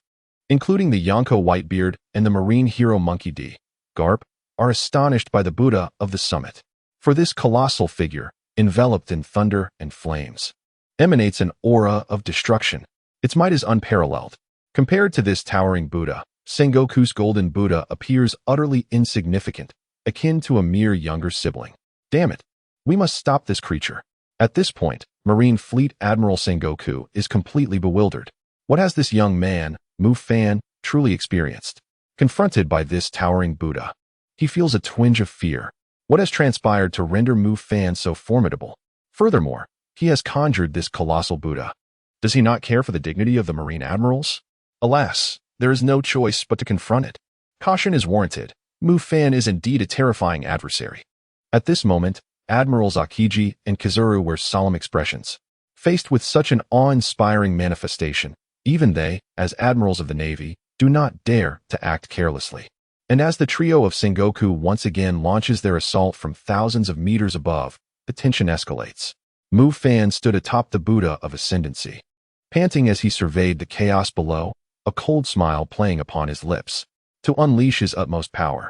including the Yonko Whitebeard and the marine hero Monkey D. Garp, are astonished by the Buddha of the summit. For this colossal figure, enveloped in thunder and flames, emanates an aura of destruction. Its might is unparalleled. Compared to this towering Buddha, Sengoku's golden Buddha appears utterly insignificant, akin to a mere younger sibling. Damn it! We must stop this creature. At this point, Marine Fleet Admiral Sengoku is completely bewildered. What has this young man, Mufan, truly experienced? Confronted by this towering Buddha, he feels a twinge of fear. What has transpired to render Mufan so formidable? Furthermore, he has conjured this colossal Buddha. Does he not care for the dignity of the Marine Admirals? Alas, there is no choice but to confront it. Caution is warranted. Mufan is indeed a terrifying adversary. At this moment, Admirals Akiji and Kizuru wear solemn expressions. Faced with such an awe-inspiring manifestation, even they, as admirals of the Navy, do not dare to act carelessly. And as the trio of Sengoku once again launches their assault from thousands of meters above, the tension escalates. Mufan stood atop the Buddha of Ascendancy. Panting as he surveyed the chaos below, a cold smile playing upon his lips, to unleash his utmost power.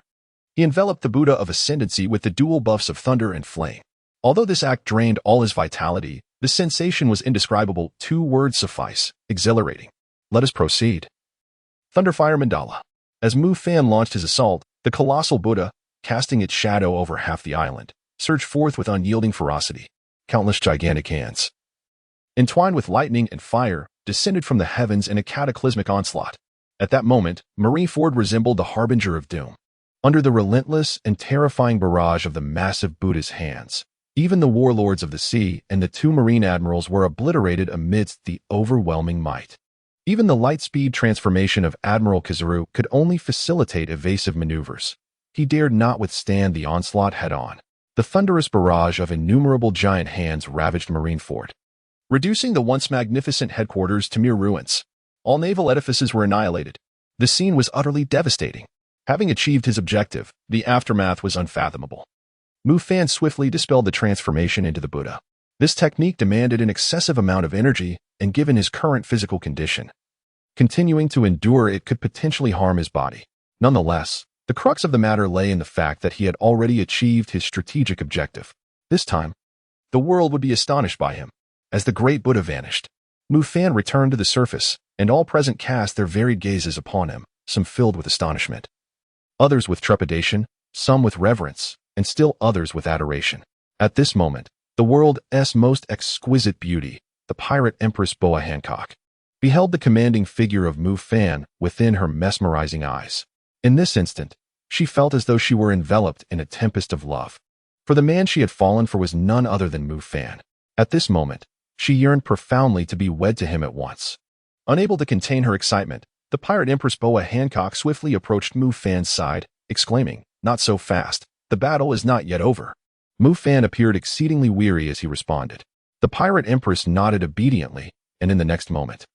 He enveloped the Buddha of Ascendancy with the dual buffs of thunder and flame. Although this act drained all his vitality, the sensation was indescribable. 2 words suffice: exhilarating. Let us proceed. Thunderfire Mandala. As Mufan launched his assault, the colossal Buddha, casting its shadow over half the island, surged forth with unyielding ferocity. Countless gigantic hands, entwined with lightning and fire, descended from the heavens in a cataclysmic onslaught. At that moment, Marineford resembled the harbinger of doom. Under the relentless and terrifying barrage of the massive Buddha's hands, even the warlords of the sea and the 2 marine admirals were obliterated amidst the overwhelming might. Even the light-speed transformation of Admiral Kizuru could only facilitate evasive maneuvers. He dared not withstand the onslaught head-on. The thunderous barrage of innumerable giant hands ravaged Marineford, reducing the once magnificent headquarters to mere ruins. All naval edifices were annihilated. The scene was utterly devastating. Having achieved his objective, the aftermath was unfathomable. Mufan swiftly dispelled the transformation into the Buddha. This technique demanded an excessive amount of energy, and given his current physical condition, continuing to endure it could potentially harm his body. Nonetheless, the crux of the matter lay in the fact that he had already achieved his strategic objective. This time, the world would be astonished by him. As the great Buddha vanished, Mufan returned to the surface, and all present cast their varied gazes upon him, some filled with astonishment, others with trepidation, some with reverence, and still others with adoration. At this moment, the world's most exquisite beauty, the Pirate Empress Boa Hancock, beheld the commanding figure of Mufan within her mesmerizing eyes. In this instant, she felt as though she were enveloped in a tempest of love. For the man she had fallen for was none other than Mufan. At this moment, she yearned profoundly to be wed to him at once. Unable to contain her excitement, the Pirate Empress Boa Hancock swiftly approached Mufan's side, exclaiming, "Not so fast. The battle is not yet over." Mufan appeared exceedingly weary as he responded. The Pirate Empress nodded obediently, and in the next moment,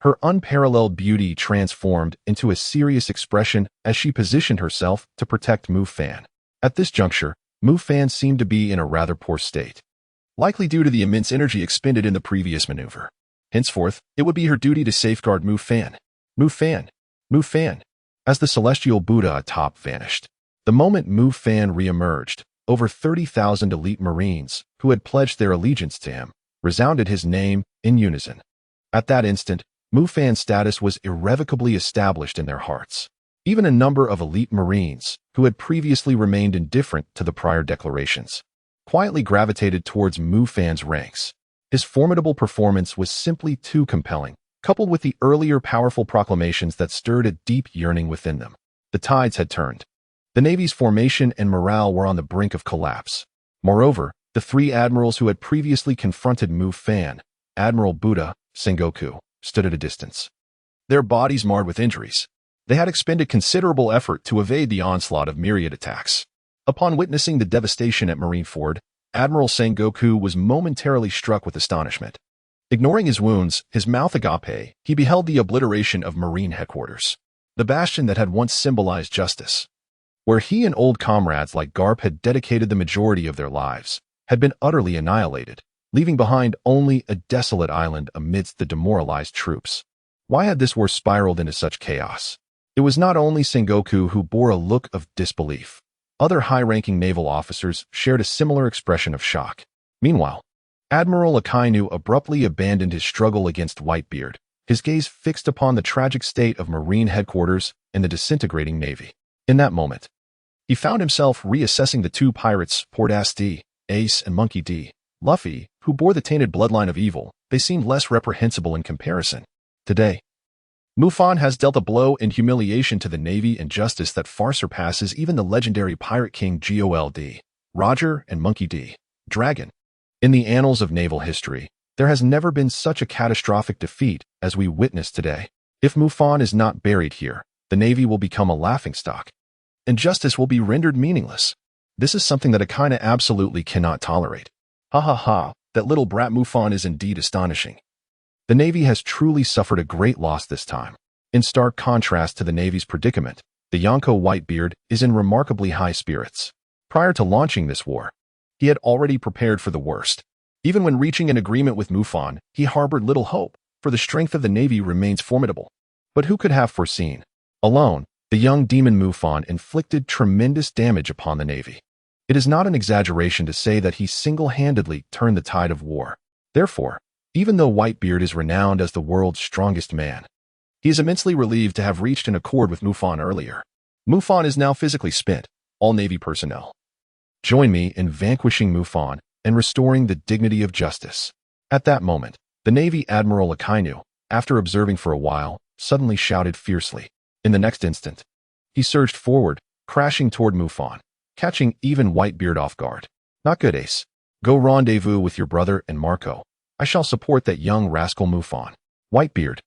her unparalleled beauty transformed into a serious expression as she positioned herself to protect Mufan. At this juncture, Mufan seemed to be in a rather poor state, likely due to the immense energy expended in the previous maneuver. Henceforth, it would be her duty to safeguard Mufan. Mufan! Mufan! As the celestial Buddha atop vanished, the moment Mufan re-emerged, over 30,000 elite Marines, who had pledged their allegiance to him, resounded his name in unison. At that instant, Mufan's status was irrevocably established in their hearts. Even a number of elite Marines, who had previously remained indifferent to the prior declarations, quietly gravitated towards Mufan's ranks. His formidable performance was simply too compelling, coupled with the earlier powerful proclamations that stirred a deep yearning within them. The tides had turned. The Navy's formation and morale were on the brink of collapse. Moreover, the 3 admirals who had previously confronted Mufan, Admiral Buddha, Sengoku, stood at a distance, their bodies marred with injuries. They had expended considerable effort to evade the onslaught of myriad attacks. Upon witnessing the devastation at Marineford, Admiral Sengoku was momentarily struck with astonishment. Ignoring his wounds, his mouth agape, he beheld the obliteration of Marine headquarters, the bastion that had once symbolized justice. where he and old comrades like Garp had dedicated the majority of their lives, had been utterly annihilated, leaving behind only a desolate island amidst the demoralized troops. Why had this war spiraled into such chaos? It was not only Sengoku who bore a look of disbelief. Other high-ranking naval officers shared a similar expression of shock. Meanwhile, Admiral Akainu abruptly abandoned his struggle against Whitebeard, his gaze fixed upon the tragic state of Marine headquarters and the disintegrating Navy. In that moment, he found himself reassessing the two pirates, world.As, Ace and Monkey D. Luffy, who bore the tainted bloodline of evil. They seemed less reprehensible in comparison. Today, Mufan has dealt a blow in humiliation to the Navy and justice that far surpasses even the legendary Pirate King Gold, Roger and Monkey D. Dragon. In the annals of naval history, there has never been such a catastrophic defeat as we witness today. If Mufan is not buried here, the Navy will become a laughingstock, and justice will be rendered meaningless. This is something that Akainu absolutely cannot tolerate. Ha ha ha, that little brat Mufan is indeed astonishing. The Navy has truly suffered a great loss this time. In stark contrast to the Navy's predicament, the Yonko Whitebeard is in remarkably high spirits. Prior to launching this war, he had already prepared for the worst. Even when reaching an agreement with Mufan, he harbored little hope, for the strength of the Navy remains formidable. But who could have foreseen? Alone, the young demon Mufan inflicted tremendous damage upon the Navy. It is not an exaggeration to say that he single-handedly turned the tide of war. Therefore, even though Whitebeard is renowned as the world's strongest man, he is immensely relieved to have reached an accord with Mufan earlier. Mufan is now physically spent. All Navy personnel, join me in vanquishing Mufan and restoring the dignity of justice. At that moment, the Navy Admiral Akainu, after observing for a while, suddenly shouted fiercely. In the next instant, he surged forward, crashing toward Mufan, catching even Whitebeard off guard. Not good, Ace. Go rendezvous with your brother and Marco. I shall support that young rascal Mufan. Whitebeard,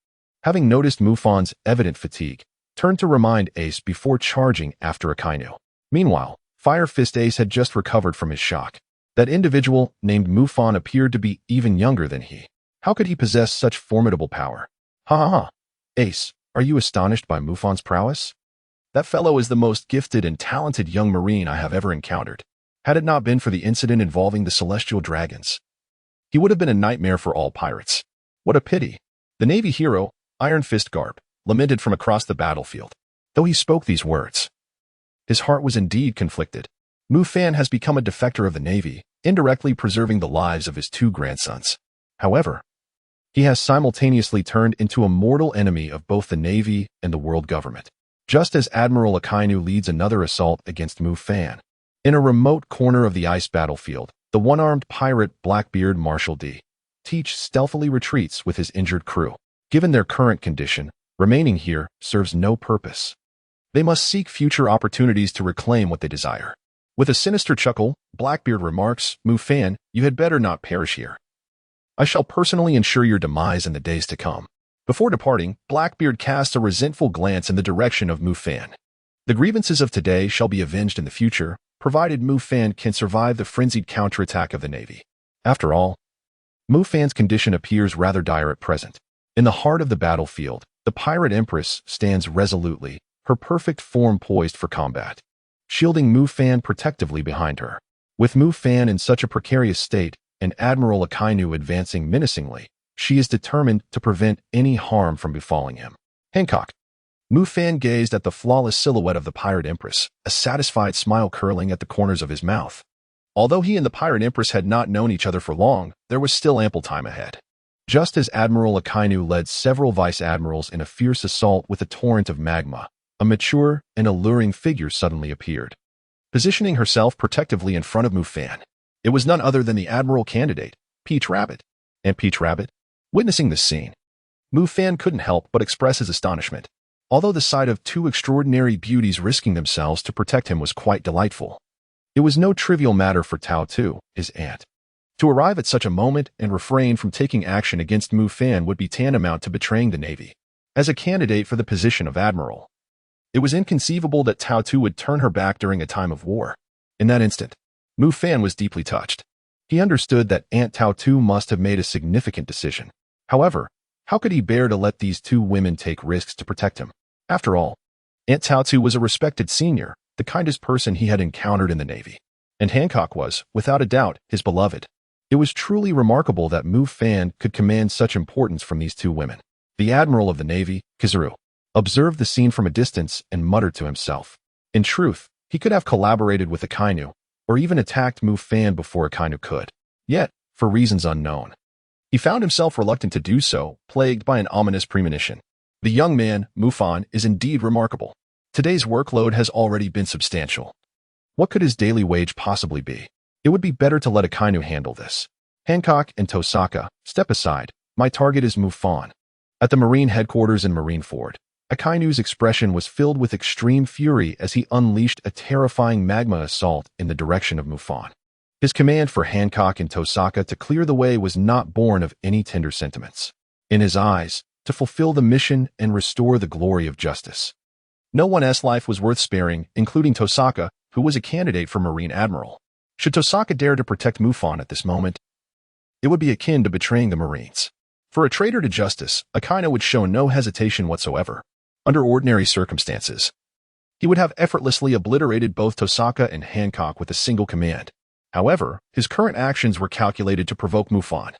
having noticed Mufan's evident fatigue, turned to remind Ace before charging after Akainu. Meanwhile, Fire Fist Ace had just recovered from his shock. That individual named Mufan appeared to be even younger than he. How could he possess such formidable power? Ha ha ha. Ace, are you astonished by Mufan's prowess? That fellow is the most gifted and talented young Marine I have ever encountered. Had it not been for the incident involving the celestial dragons, he would have been a nightmare for all pirates. What a pity. The Navy hero, Iron Fist Garp, lamented from across the battlefield. Though he spoke these words, his heart was indeed conflicted. Mufan has become a defector of the Navy, indirectly preserving the lives of his two grandsons. However, he has simultaneously turned into a mortal enemy of both the Navy and the world government. Just as Admiral Akainu leads another assault against Mufan, in a remote corner of the ice battlefield, the one-armed pirate Blackbeard Marshal D. Teach stealthily retreats with his injured crew. Given their current condition, remaining here serves no purpose. They must seek future opportunities to reclaim what they desire. With a sinister chuckle, Blackbeard remarks, Mufan, you had better not perish here. I shall personally ensure your demise in the days to come. Before departing, Blackbeard casts a resentful glance in the direction of Mufan. The grievances of today shall be avenged in the future, provided Mufan can survive the frenzied counterattack of the Navy. After all, Mufan's condition appears rather dire at present. In the heart of the battlefield, the Pirate Empress stands resolutely, her perfect form poised for combat, shielding Mufan protectively behind her. With Mufan in such a precarious state and Admiral Akainu advancing menacingly, she is determined to prevent any harm from befalling him. Hancock. Mufan gazed at the flawless silhouette of the Pirate Empress, a satisfied smile curling at the corners of his mouth. Although he and the Pirate Empress had not known each other for long, there was still ample time ahead. Just as Admiral Akainu led several vice-admirals in a fierce assault with a torrent of magma, a mature and alluring figure suddenly appeared, positioning herself protectively in front of Mufan. It was none other than the Admiral candidate, Peach Rabbit. And Peach Rabbit, witnessing this scene, Mufan couldn't help but express his astonishment. Although the sight of two extraordinary beauties risking themselves to protect him was quite delightful, it was no trivial matter for Tao Tu, his aunt. To arrive at such a moment and refrain from taking action against Mufan would be tantamount to betraying the Navy. As a candidate for the position of Admiral, it was inconceivable that Tao Tu would turn her back during a time of war. In that instant, Mufan was deeply touched. He understood that Aunt Tao Tu must have made a significant decision. However, how could he bear to let these two women take risks to protect him? After all, Aunt Tao Tu was a respected senior, the kindest person he had encountered in the Navy. And Hancock was, without a doubt, his beloved. It was truly remarkable that Mufan could command such importance from these two women. The Admiral of the Navy, Kizaru, observed the scene from a distance and muttered to himself. In truth, he could have collaborated with Akainu, or even attacked Mufan before Akainu could. Yet, for reasons unknown, he found himself reluctant to do so, plagued by an ominous premonition. The young man, Mufan, is indeed remarkable. Today's workload has already been substantial. What could his daily wage possibly be? It would be better to let Akainu handle this. Hancock and Tosaka, step aside. My target is Mufan. At the Marine headquarters in Marineford, Akainu's expression was filled with extreme fury as he unleashed a terrifying magma assault in the direction of Mufan. His command for Hancock and Tosaka to clear the way was not born of any tender sentiments. In his eyes, to fulfill the mission and restore the glory of justice. No one's life was worth sparing, including Tosaka, who was a candidate for Marine Admiral. Should Tosaka dare to protect Mufan at this moment, it would be akin to betraying the Marines. For a traitor to justice, Akainu would show no hesitation whatsoever. Under ordinary circumstances, he would have effortlessly obliterated both Tosaka and Hancock with a single command. However, his current actions were calculated to provoke Mufan,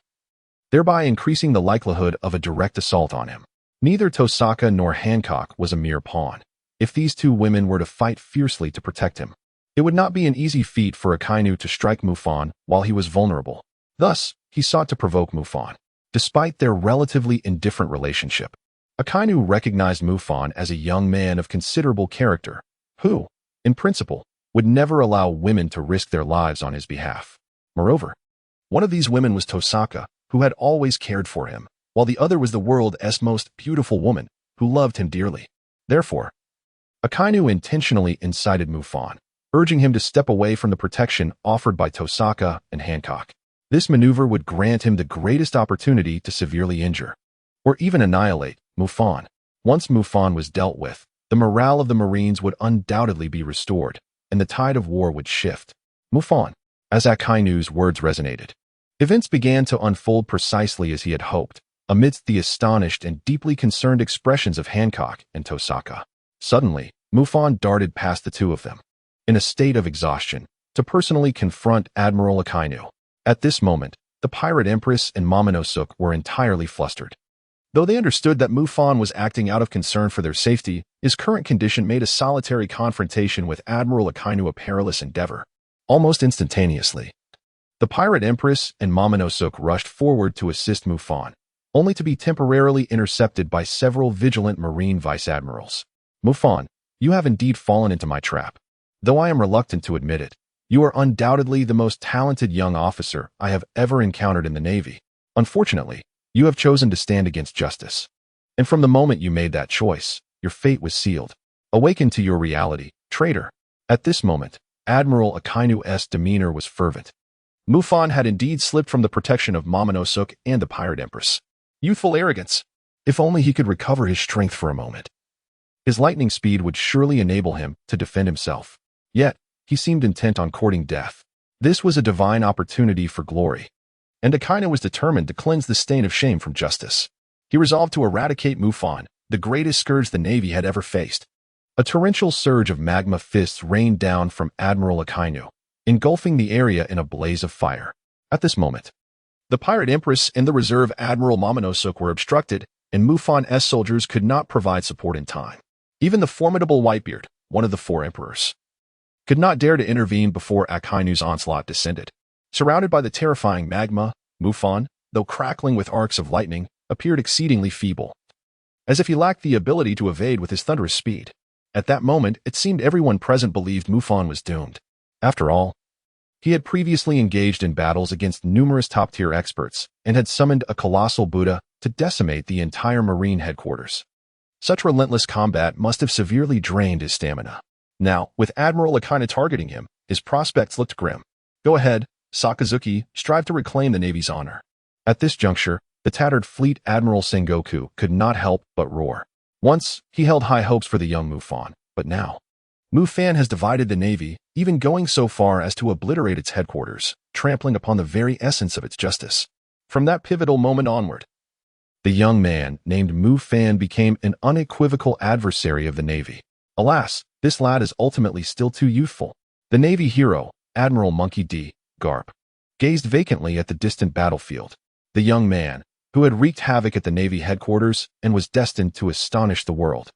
thereby increasing the likelihood of a direct assault on him. Neither Tosaka nor Hancock was a mere pawn. If these two women were to fight fiercely to protect him, it would not be an easy feat for Akainu to strike Mufan while he was vulnerable. Thus, he sought to provoke Mufan. Despite their relatively indifferent relationship, Akainu recognized Mufan as a young man of considerable character, who, in principle, would never allow women to risk their lives on his behalf. Moreover, one of these women was Tosaka, who had always cared for him, while the other was the world's most beautiful woman, who loved him dearly. Therefore, Akainu intentionally incited Mufan, urging him to step away from the protection offered by Tosaka and Hancock. This maneuver would grant him the greatest opportunity to severely injure, or even annihilate, Mufan. Once Mufan was dealt with, the morale of the Marines would undoubtedly be restored, and the tide of war would shift. Mufan, as Akainu's words resonated. Events began to unfold precisely as he had hoped, amidst the astonished and deeply concerned expressions of Hancock and Tosaka. Suddenly, Mufan darted past the two of them, in a state of exhaustion, to personally confront Admiral Akainu. At this moment, the Pirate Empress and Momonosuke were entirely flustered. Though they understood that Mufan was acting out of concern for their safety, his current condition made a solitary confrontation with Admiral Akainu a perilous endeavor. Almost instantaneously, the Pirate Empress and Momonosuke rushed forward to assist Mufan, only to be temporarily intercepted by several vigilant Marine Vice-Admirals. Mufan, you have indeed fallen into my trap. Though I am reluctant to admit it, you are undoubtedly the most talented young officer I have ever encountered in the Navy. Unfortunately, you have chosen to stand against justice. And from the moment you made that choice, your fate was sealed. Awaken to your reality, traitor. At this moment, Admiral Akainu's demeanor was fervent. Mufan had indeed slipped from the protection of Momonosuke and the Pirate Empress. Youthful arrogance. If only he could recover his strength for a moment. His lightning speed would surely enable him to defend himself. Yet, he seemed intent on courting death. This was a divine opportunity for glory, and Akainu was determined to cleanse the stain of shame from justice. He resolved to eradicate Mufan, the greatest scourge the Navy had ever faced. A torrential surge of magma fists rained down from Admiral Akainu, engulfing the area in a blaze of fire. At this moment, the Pirate Empress and the Reserve Admiral Momonosuke were obstructed, and Mufan's soldiers could not provide support in time. Even the formidable Whitebeard, one of the four emperors, could not dare to intervene before Akainu's onslaught descended. Surrounded by the terrifying magma, Mufan, though crackling with arcs of lightning, appeared exceedingly feeble, as if he lacked the ability to evade with his thunderous speed. At that moment, it seemed everyone present believed Mufan was doomed. After all, he had previously engaged in battles against numerous top-tier experts and had summoned a colossal Buddha to decimate the entire Marine headquarters. Such relentless combat must have severely drained his stamina. Now, with Admiral Akainu targeting him, his prospects looked grim. Go ahead, Sakazuki, strive to reclaim the Navy's honor. At this juncture, the tattered fleet Admiral Sengoku could not help but roar. Once, he held high hopes for the young Mufan, but now, Mufan has divided the Navy, even going so far as to obliterate its headquarters, trampling upon the very essence of its justice. From that pivotal moment onward, the young man named Mufan became an unequivocal adversary of the Navy. Alas, This lad is ultimately still too youthful. The Navy hero, Admiral Monkey D. Garp, gazed vacantly at the distant battlefield. The young man, who had wreaked havoc at the Navy headquarters and was destined to astonish the world,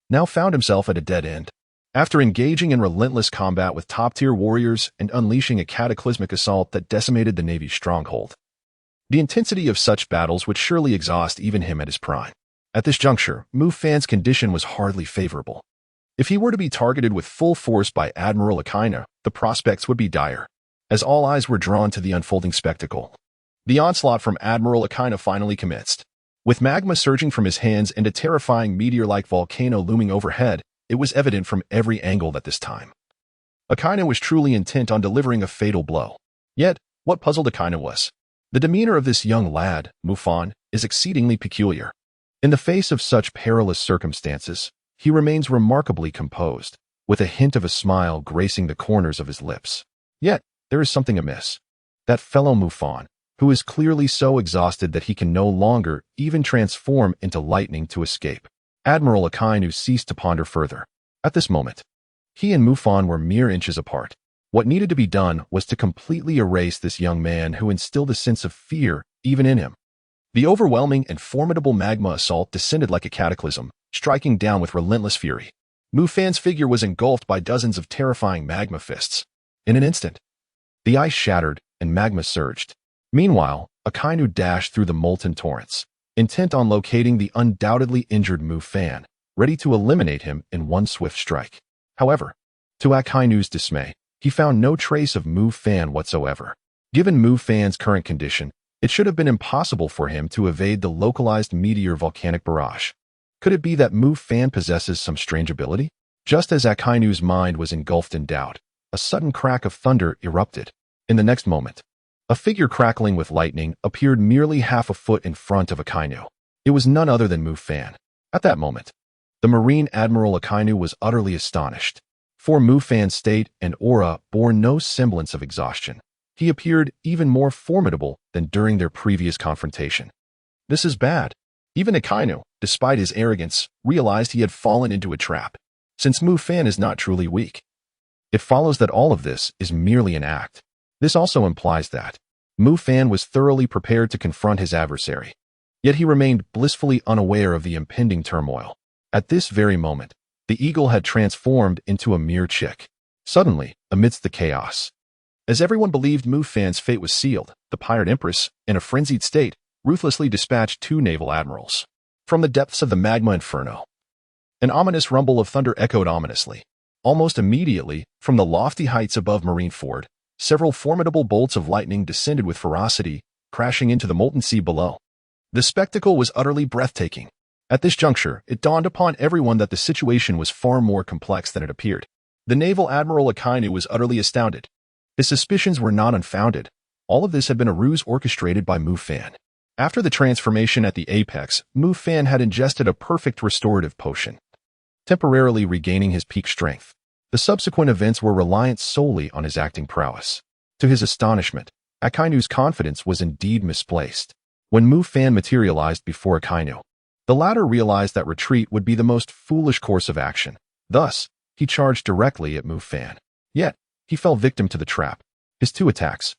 now found himself at a dead end. After engaging in relentless combat with top-tier warriors and unleashing a cataclysmic assault that decimated the Navy's stronghold, the intensity of such battles would surely exhaust even him at his prime. At this juncture, Mufan's condition was hardly favorable. If he were to be targeted with full force by Admiral Akainu, the prospects would be dire, as all eyes were drawn to the unfolding spectacle. The onslaught from Admiral Akainu finally commenced. With magma surging from his hands and a terrifying meteor-like volcano looming overhead, it was evident from every angle that this time Akainu was truly intent on delivering a fatal blow. Yet, what puzzled Akainu was the demeanor of this young lad, Mufan, is exceedingly peculiar. In the face of such perilous circumstances, he remains remarkably composed, with a hint of a smile gracing the corners of his lips. Yet, there is something amiss. That fellow Mufan, who is clearly so exhausted that he can no longer even transform into lightning to escape. Admiral Akainu ceased to ponder further. At this moment, he and Mufan were mere inches apart. What needed to be done was to completely erase this young man who instilled a sense of fear even in him. The overwhelming and formidable magma assault descended like a cataclysm, striking down with relentless fury. Mufan's figure was engulfed by dozens of terrifying magma fists. In an instant, the ice shattered and magma surged. Meanwhile, Akainu dashed through the molten torrents, intent on locating the undoubtedly injured Mufan, ready to eliminate him in one swift strike. However, to Akainu's dismay, he found no trace of Mufan whatsoever. Given Mufan's current condition, it should have been impossible for him to evade the localized meteor volcanic barrage. Could it be that Mufan possesses some strange ability? Just as Akainu's mind was engulfed in doubt, a sudden crack of thunder erupted. In the next moment, a figure crackling with lightning appeared merely half a foot in front of Akainu. It was none other than Mufan. At that moment, the Marine Admiral Akainu was utterly astonished. For Mufan's state and aura bore no semblance of exhaustion. He appeared even more formidable than during their previous confrontation. This is bad. Even Akainu, despite his arrogance, realized he had fallen into a trap. Since Mufan is not truly weak, it follows that all of this is merely an act. This also implies that Mufan was thoroughly prepared to confront his adversary. Yet he remained blissfully unaware of the impending turmoil. At this very moment, the eagle had transformed into a mere chick. Suddenly, amidst the chaos, as everyone believed Mufan's fate was sealed, the Pirate Empress, in a frenzied state, ruthlessly dispatched 2 naval admirals. From the depths of the magma inferno, an ominous rumble of thunder echoed ominously. Almost immediately, from the lofty heights above Marineford, several formidable bolts of lightning descended with ferocity, crashing into the molten sea below. The spectacle was utterly breathtaking. At this juncture, it dawned upon everyone that the situation was far more complex than it appeared. The naval admiral Akainu was utterly astounded. His suspicions were not unfounded. All of this had been a ruse orchestrated by Mufan. After the transformation at the apex, Mufan had ingested a perfect restorative potion, temporarily regaining his peak strength. The subsequent events were reliant solely on his acting prowess. To his astonishment, Akainu's confidence was indeed misplaced. When Mufan materialized before Akainu, the latter realized that retreat would be the most foolish course of action. Thus, he charged directly at Mufan. Yet, he fell victim to the trap. His 2 attacks,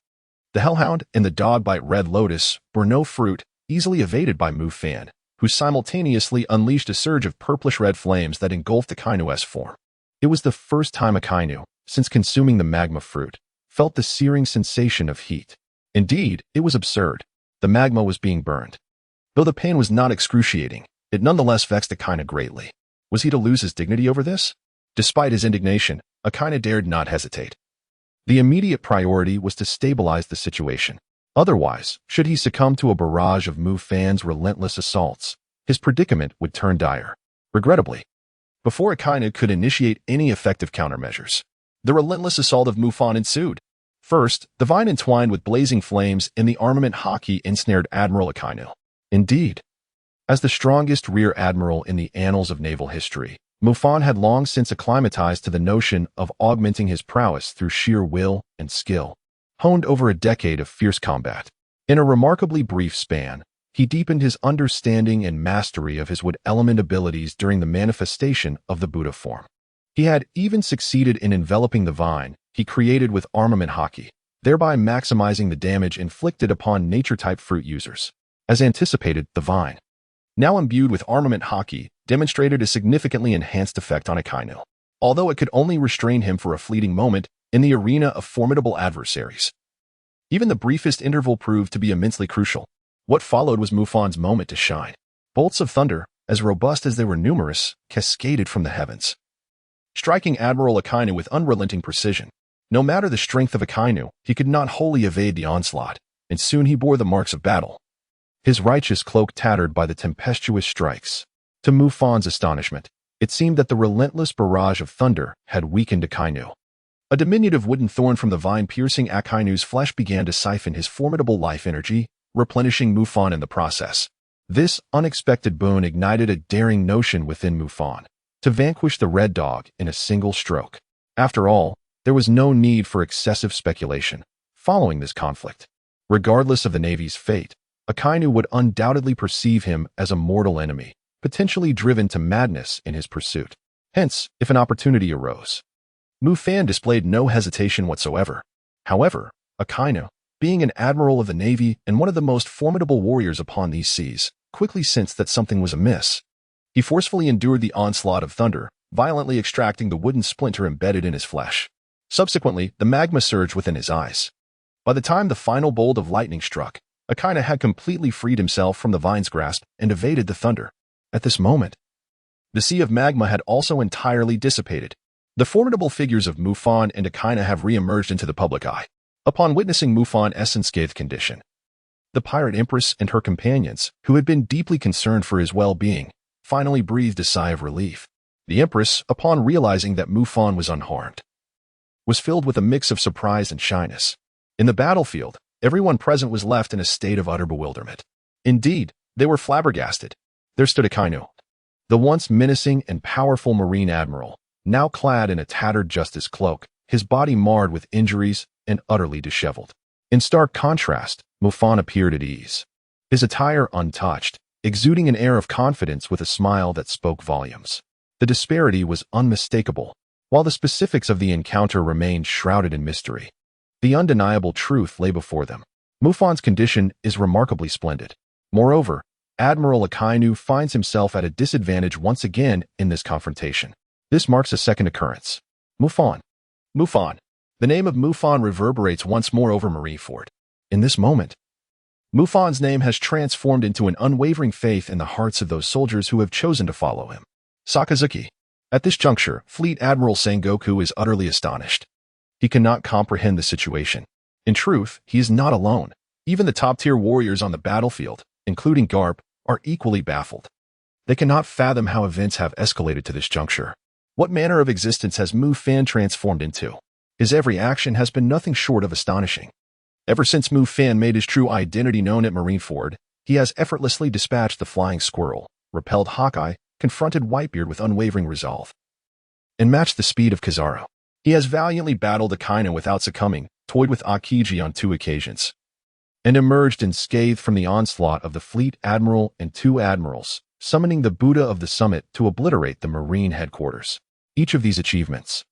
the Hellhound and the Dogbite Red Lotus, bore no fruit, easily evaded by Mufan, who simultaneously unleashed a surge of purplish-red flames that engulfed Akainu's form. It was the first time Akainu, since consuming the magma fruit, felt the searing sensation of heat. Indeed, it was absurd. The magma was being burned. Though the pain was not excruciating, it nonetheless vexed Akainu greatly. Was he to lose his dignity over this? Despite his indignation, Akainu dared not hesitate. The immediate priority was to stabilize the situation. Otherwise, should he succumb to a barrage of Mufan's relentless assaults, his predicament would turn dire. Regrettably, before Akainu could initiate any effective countermeasures, the relentless assault of Mufan ensued. First, the vine entwined with blazing flames and the armament hockey ensnared Admiral Akainu. Indeed, as the strongest rear admiral in the annals of naval history, Mufan had long since acclimatized to the notion of augmenting his prowess through sheer will and skill, honed over a decade of fierce combat. In a remarkably brief span, he deepened his understanding and mastery of his wood element abilities during the manifestation of the Buddha form. He had even succeeded in enveloping the vine he created with armament hockey, thereby maximizing the damage inflicted upon nature-type fruit users. As anticipated, the vine, now imbued with armament hockey, demonstrated a significantly enhanced effect on Akainu, although it could only restrain him for a fleeting moment in the arena of formidable adversaries. Even the briefest interval proved to be immensely crucial. What followed was Mufan's moment to shine. Bolts of thunder, as robust as they were numerous, cascaded from the heavens, striking Admiral Akainu with unrelenting precision. No matter the strength of Akainu, he could not wholly evade the onslaught, and soon he bore the marks of battle, his righteous cloak tattered by the tempestuous strikes. To Mufan's astonishment, it seemed that the relentless barrage of thunder had weakened Akainu. A diminutive wooden thorn from the vine piercing Akainu's flesh began to siphon his formidable life energy, replenishing Mufan in the process. This unexpected boon ignited a daring notion within Mufan, to vanquish the Red Dog in a single stroke. After all, there was no need for excessive speculation following this conflict. Regardless of the Navy's fate, Akainu would undoubtedly perceive him as a mortal enemy, potentially driven to madness in his pursuit. Hence, if an opportunity arose, Mufan displayed no hesitation whatsoever. However, Akainu, being an admiral of the Navy and one of the most formidable warriors upon these seas, quickly sensed that something was amiss. He forcefully endured the onslaught of thunder, violently extracting the wooden splinter embedded in his flesh. Subsequently, the magma surged within his eyes. By the time the final bolt of lightning struck, Akainu had completely freed himself from the vine's grasp and evaded the thunder. At this moment, the sea of magma had also entirely dissipated. The formidable figures of Mufan and Akainu have re-emerged into the public eye. Upon witnessing Mufan's unscathed condition, the Pirate Empress and her companions, who had been deeply concerned for his well-being, finally breathed a sigh of relief. The Empress, upon realizing that Mufan was unharmed, was filled with a mix of surprise and shyness. In the battlefield, everyone present was left in a state of utter bewilderment. Indeed, they were flabbergasted. There stood Akainu, the once menacing and powerful Marine Admiral, now clad in a tattered justice cloak, his body marred with injuries and utterly disheveled. In stark contrast, Mufan appeared at ease, his attire untouched, exuding an air of confidence with a smile that spoke volumes. The disparity was unmistakable, while the specifics of the encounter remained shrouded in mystery. The undeniable truth lay before them. Mufan's condition is remarkably splendid. Moreover, Admiral Akainu finds himself at a disadvantage once again in this confrontation. This marks a second occurrence. Mufan. The name of Mufan reverberates once more over Marineford. In this moment, Mufan's name has transformed into an unwavering faith in the hearts of those soldiers who have chosen to follow him. Sakazuki. At this juncture, Fleet Admiral Sengoku is utterly astonished. He cannot comprehend the situation. In truth, he is not alone. Even the top-tier warriors on the battlefield, including Garp, are equally baffled. They cannot fathom how events have escalated to this juncture. What manner of existence has Mufan transformed into? His every action has been nothing short of astonishing. Ever since Mufan made his true identity known at Marineford, he has effortlessly dispatched the flying squirrel, repelled Hawkeye, confronted Whitebeard with unwavering resolve, and matched the speed of Kizaru. He has valiantly battled Akainu without succumbing, toyed with Akiji on 2 occasions, and emerged unscathed from the onslaught of the Fleet Admiral and 2 Admirals, summoning the Buddha of the Summit to obliterate the Marine headquarters. Each of these achievements,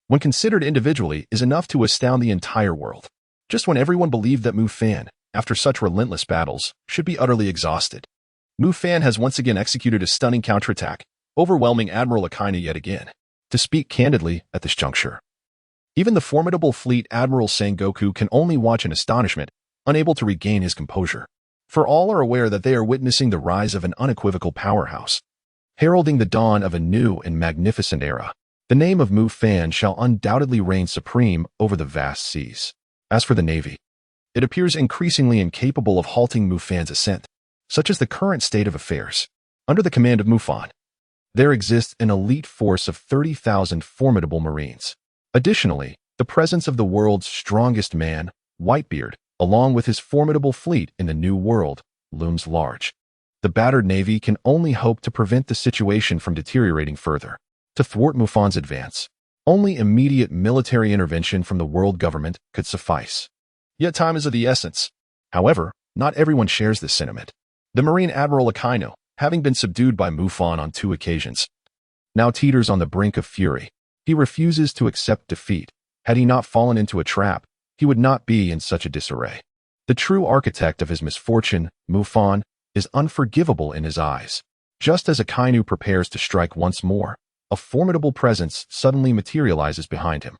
when considered individually, is enough to astound the entire world. Just when everyone believed that Mufan, after such relentless battles, should be utterly exhausted, Mufan has once again executed a stunning counterattack, overwhelming Admiral Akainu yet again. To speak candidly, at this juncture, even the formidable Fleet Admiral Sengoku can only watch in astonishment, unable to regain his composure. For all are aware that they are witnessing the rise of an unequivocal powerhouse, heralding the dawn of a new and magnificent era. The name of Mufan shall undoubtedly reign supreme over the vast seas. As for the Navy, it appears increasingly incapable of halting Mufan's ascent. Such is the current state of affairs. Under the command of Mufan, there exists an elite force of 30,000 formidable Marines. Additionally, the presence of the world's strongest man, Whitebeard, along with his formidable fleet in the New World, looms large. The battered Navy can only hope to prevent the situation from deteriorating further. To thwart Mufan's advance, only immediate military intervention from the world government could suffice. Yet time is of the essence. However, not everyone shares this sentiment. The Marine Admiral Akainu, having been subdued by Mufan on 2 occasions, now teeters on the brink of fury. He refuses to accept defeat. Had he not fallen into a trap, he would not be in such a disarray. The true architect of his misfortune, Mufan, is unforgivable in his eyes. Just as Akainu prepares to strike once more, a formidable presence suddenly materializes behind him.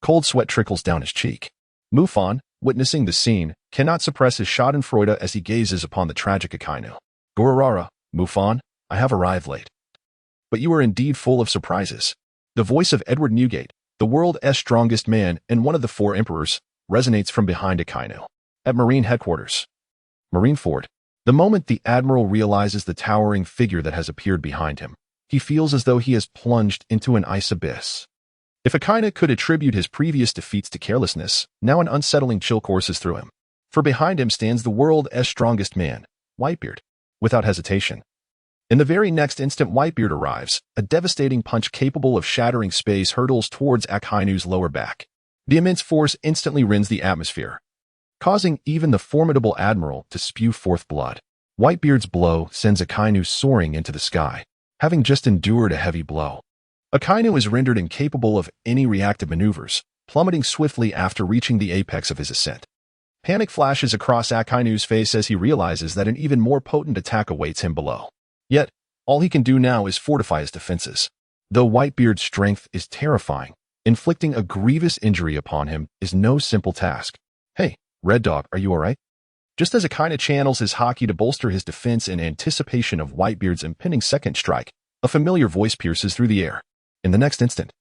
Cold sweat trickles down his cheek. Mufan, witnessing the scene, cannot suppress his schadenfreude as he gazes upon the tragic Akainu. Gorarara, Mufan, I have arrived late. But you are indeed full of surprises. The voice of Edward Newgate, the world's strongest man and one of the 4 emperors, resonates from behind Akainu. At Marine headquarters. Marineford. The moment the Admiral realizes the towering figure that has appeared behind him, he feels as though he has plunged into an ice abyss. If Akainu could attribute his previous defeats to carelessness, now an unsettling chill courses through him. For behind him stands the world's strongest man, Whitebeard. Without hesitation. In the very next instant Whitebeard arrives, a devastating punch capable of shattering space hurtles towards Akainu's lower back. The immense force instantly rends the atmosphere, causing even the formidable Admiral to spew forth blood. Whitebeard's blow sends Akainu soaring into the sky, having just endured a heavy blow. Akainu is rendered incapable of any reactive maneuvers, plummeting swiftly after reaching the apex of his ascent. Panic flashes across Akainu's face as he realizes that an even more potent attack awaits him below. Yet, all he can do now is fortify his defenses. Though Whitebeard's strength is terrifying, inflicting a grievous injury upon him is no simple task. Hey, Red Dog, are you alright? Just as Akainu channels his haki to bolster his defense in anticipation of Whitebeard's impending second strike, a familiar voice pierces through the air. In the next instant,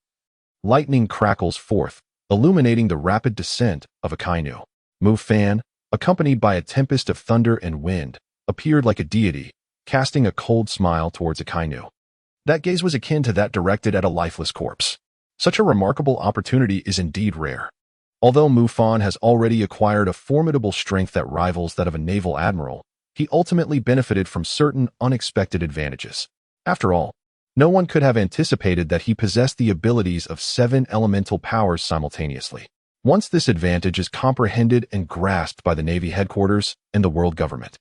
lightning crackles forth, illuminating the rapid descent of Akainu. Mufan, accompanied by a tempest of thunder and wind, appeared like a deity, casting a cold smile towards Akainu. That gaze was akin to that directed at a lifeless corpse. Such a remarkable opportunity is indeed rare. Although Mufan has already acquired a formidable strength that rivals that of a naval admiral, he ultimately benefited from certain unexpected advantages. After all, no one could have anticipated that he possessed the abilities of 7 elemental powers simultaneously. Once this advantage is comprehended and grasped by the Navy headquarters and the world government,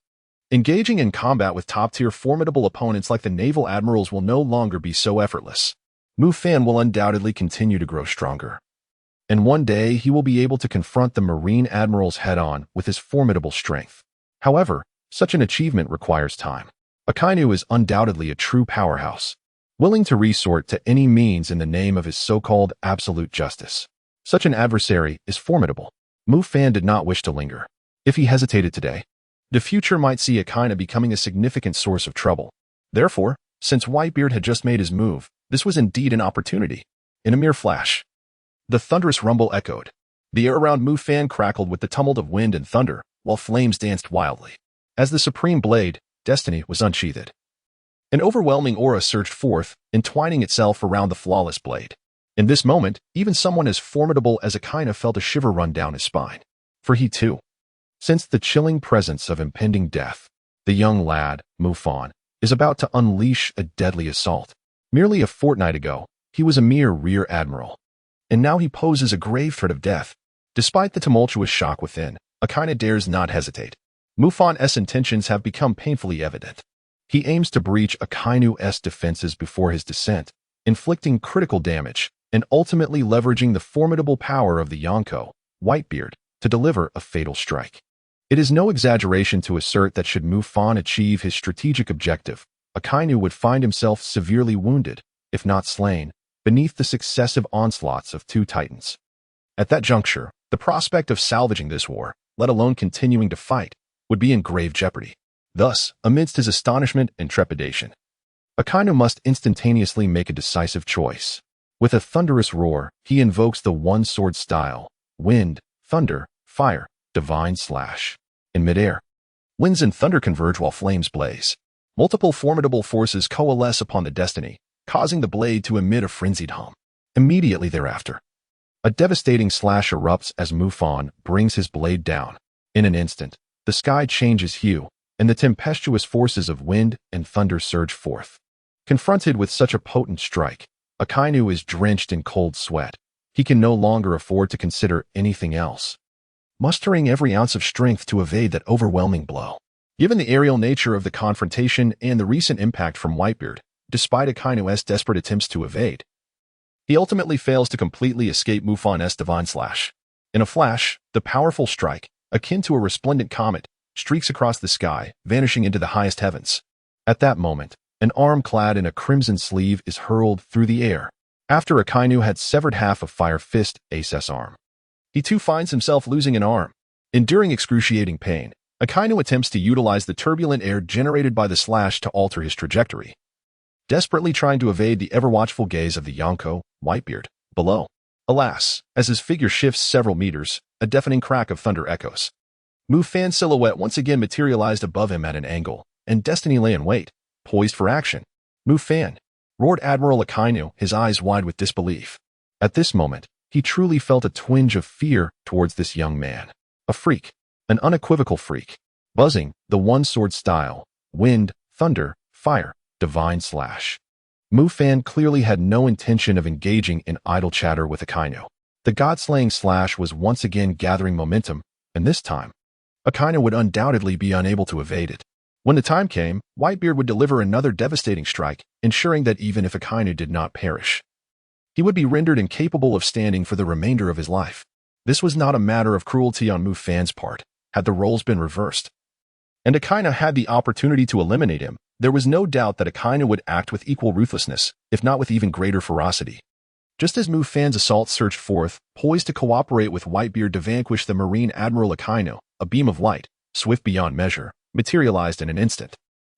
engaging in combat with top-tier formidable opponents like the naval admirals will no longer be so effortless. Mufan will undoubtedly continue to grow stronger. And one day he will be able to confront the Marine Admirals head-on with his formidable strength. However, such an achievement requires time. Akainu is undoubtedly a true powerhouse, willing to resort to any means in the name of his so-called absolute justice. Such an adversary is formidable. Mufan did not wish to linger. If he hesitated today, the future might see Akainu becoming a significant source of trouble. Therefore, since Whitebeard had just made his move, this was indeed an opportunity. In a mere flash, the thunderous rumble echoed. The air around Mufan crackled with the tumult of wind and thunder, while flames danced wildly. As the supreme blade, Destiny, was unsheathed, an overwhelming aura surged forth, entwining itself around the flawless blade. In this moment, even someone as formidable as Akainu felt a shiver run down his spine. For he too sensed the chilling presence of impending death. The young lad, Mufan, is about to unleash a deadly assault. Merely a fortnight ago, he was a mere rear admiral, and now he poses a grave threat of death. Despite the tumultuous shock within, Akainu dares not hesitate. Mufan's intentions have become painfully evident. He aims to breach Akainu's defenses before his descent, inflicting critical damage, and ultimately leveraging the formidable power of the Yonko, Whitebeard, to deliver a fatal strike. It is no exaggeration to assert that should Mufan achieve his strategic objective, Akainu would find himself severely wounded, if not slain, beneath the successive onslaughts of 2 titans. At that juncture, the prospect of salvaging this war, let alone continuing to fight, would be in grave jeopardy. Thus, amidst his astonishment and trepidation, Akainu must instantaneously make a decisive choice. With a thunderous roar, he invokes the one-sword style, wind, thunder, fire, divine slash. In midair, winds and thunder converge while flames blaze. Multiple formidable forces coalesce upon the Destiny, causing the blade to emit a frenzied hum. Immediately thereafter, a devastating slash erupts as Mufan brings his blade down. In an instant, the sky changes hue, and the tempestuous forces of wind and thunder surge forth. Confronted with such a potent strike, Akainu is drenched in cold sweat. He can no longer afford to consider anything else, mustering every ounce of strength to evade that overwhelming blow. Given the aerial nature of the confrontation and the recent impact from Whitebeard, despite Akainu's desperate attempts to evade, He ultimately fails to completely escape Mufan's divine slash. In a flash, the powerful strike, akin to a resplendent comet, streaks across the sky, vanishing into the highest heavens. At that moment, an arm clad in a crimson sleeve is hurled through the air, after Akainu had severed half of Fire Fist Ace's arm. He too finds himself losing an arm. Enduring excruciating pain, Akainu attempts to utilize the turbulent air generated by the slash to alter his trajectory, desperately trying to evade the ever-watchful gaze of the Yonko, Whitebeard, below. Alas, as his figure shifts several meters, a deafening crack of thunder echoes. Mufan's silhouette once again materialized above him at an angle, and destiny lay in wait, poised for action. "Mufan!" roared Admiral Akainu, his eyes wide with disbelief. At this moment, he truly felt a twinge of fear towards this young man. A freak, an unequivocal freak. Buzzing, the one-sword style, wind, thunder, fire, divine slash. Mufan clearly had no intention of engaging in idle chatter with Akainu. The god-slaying slash was once again gathering momentum, and this time, Akainu would undoubtedly be unable to evade it. When the time came, Whitebeard would deliver another devastating strike, ensuring that even if Akainu did not perish, he would be rendered incapable of standing for the remainder of his life. This was not a matter of cruelty on Mufan's part, had the roles been reversed, and Akainu had the opportunity to eliminate him. There was no doubt that Akainu would act with equal ruthlessness, if not with even greater ferocity. Just as Mufan's assault surged forth, poised to cooperate with Whitebeard to vanquish the Marine Admiral Akainu, a beam of light, swift beyond measure, materialized in an instant.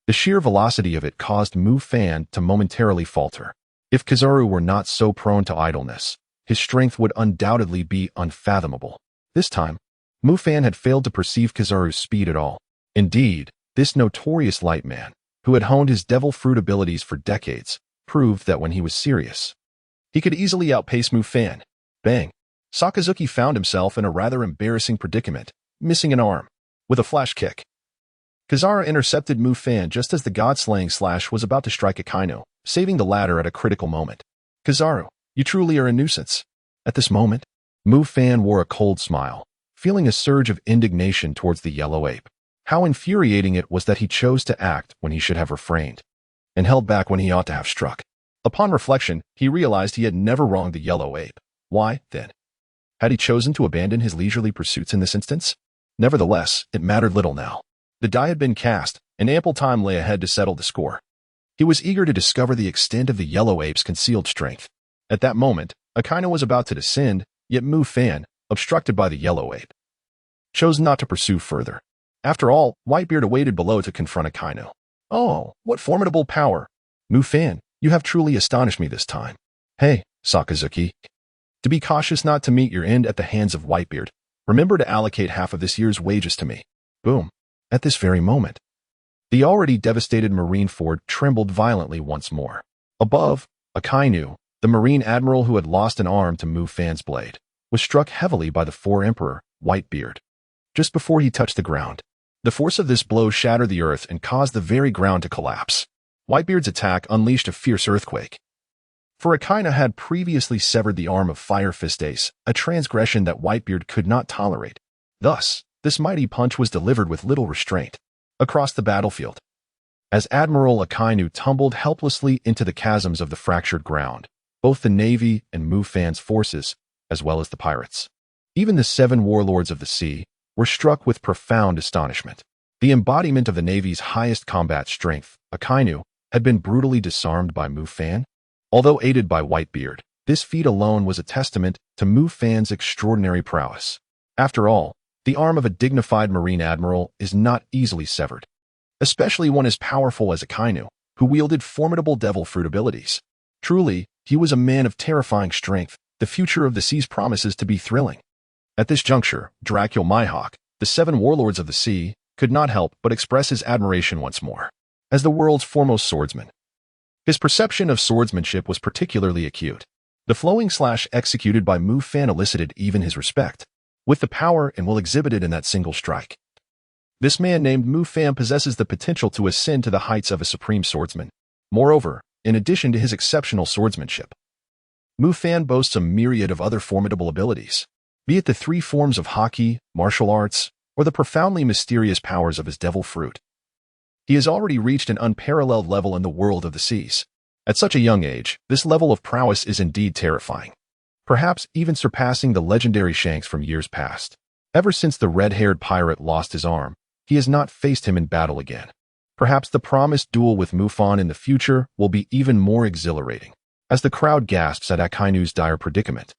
The sheer velocity of it caused Mufan to momentarily falter. If Kizaru were not so prone to idleness, his strength would undoubtedly be unfathomable. This time, Mufan had failed to perceive Kizaru's speed at all. Indeed, this notorious light man, who had honed his devil fruit abilities for decades, proved that when he was serious, he could easily outpace Mufan. Bang! Sakazuki found himself in a rather embarrassing predicament, missing an arm. With a flash kick, Kizaru intercepted Mufan just as the god-slaying slash was about to strike Akainu, saving the latter at a critical moment. "Kizaru, you truly are a nuisance." At this moment, Mufan wore a cold smile, feeling a surge of indignation towards the yellow ape. How infuriating it was that he chose to act when he should have refrained, and held back when he ought to have struck. Upon reflection, he realized he had never wronged the yellow ape. Why, then, had he chosen to abandon his leisurely pursuits in this instance? Nevertheless, it mattered little now. The die had been cast, and ample time lay ahead to settle the score. He was eager to discover the extent of the yellow ape's concealed strength. At that moment, Akainu was about to descend, yet Mufan, obstructed by the yellow ape, chose not to pursue further. After all, Whitebeard awaited below to confront Akainu. "Oh, what formidable power! Mufan, you have truly astonished me this time. Hey, Sakazuki. To be cautious not to meet your end at the hands of Whitebeard, remember to allocate half of this year's wages to me." Boom. At this very moment, the already devastated Marineford trembled violently once more. Above, Akainu, the Marine Admiral who had lost an arm to Mufan's blade, was struck heavily by the Emperor, Whitebeard. Just before he touched the ground, the force of this blow shattered the earth and caused the very ground to collapse. Whitebeard's attack unleashed a fierce earthquake. For Akainu had previously severed the arm of Fire Fist Ace, a transgression that Whitebeard could not tolerate. Thus, this mighty punch was delivered with little restraint across the battlefield. As Admiral Akainu tumbled helplessly into the chasms of the fractured ground, both the Navy and Mufan's forces, as well as the pirates, even the 7 warlords of the sea, were struck with profound astonishment. The embodiment of the Navy's highest combat strength, Akainu, had been brutally disarmed by Mufan. Although aided by Whitebeard, this feat alone was a testament to Mufan's extraordinary prowess. After all, the arm of a dignified Marine Admiral is not easily severed, especially one as powerful as Akainu, who wielded formidable devil fruit abilities. Truly, he was a man of terrifying strength. The future of the seas promises to be thrilling. At this juncture, Dracul Mihawk, the 7 warlords of the sea, could not help but express his admiration once more. As the world's foremost swordsman, his perception of swordsmanship was particularly acute. The flowing slash executed by Mufan elicited even his respect, with the power and will exhibited in that single strike. This man named Mufan possesses the potential to ascend to the heights of a supreme swordsman. Moreover, in addition to his exceptional swordsmanship, Mufan boasts a myriad of other formidable abilities, be it the 3 forms of hockey, martial arts, or the profoundly mysterious powers of his devil fruit. He has already reached an unparalleled level in the world of the seas. At such a young age, this level of prowess is indeed terrifying, perhaps even surpassing the legendary Shanks from years past. Ever since the red-haired pirate lost his arm, he has not faced him in battle again. Perhaps the promised duel with Mufan in the future will be even more exhilarating. As the crowd gasps at Akainu's dire predicament,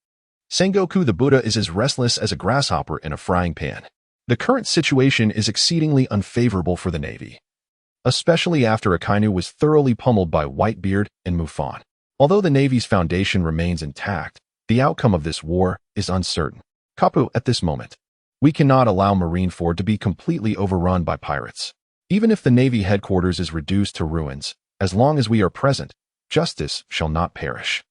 Sengoku the Buddha is as restless as a grasshopper in a frying pan. The current situation is exceedingly unfavorable for the Navy, especially after Akainu was thoroughly pummeled by Whitebeard and Mufan. Although the Navy's foundation remains intact, the outcome of this war is uncertain. Kapu, at this moment, we cannot allow Marineford to be completely overrun by pirates. Even if the Navy headquarters is reduced to ruins, as long as we are present, justice shall not perish.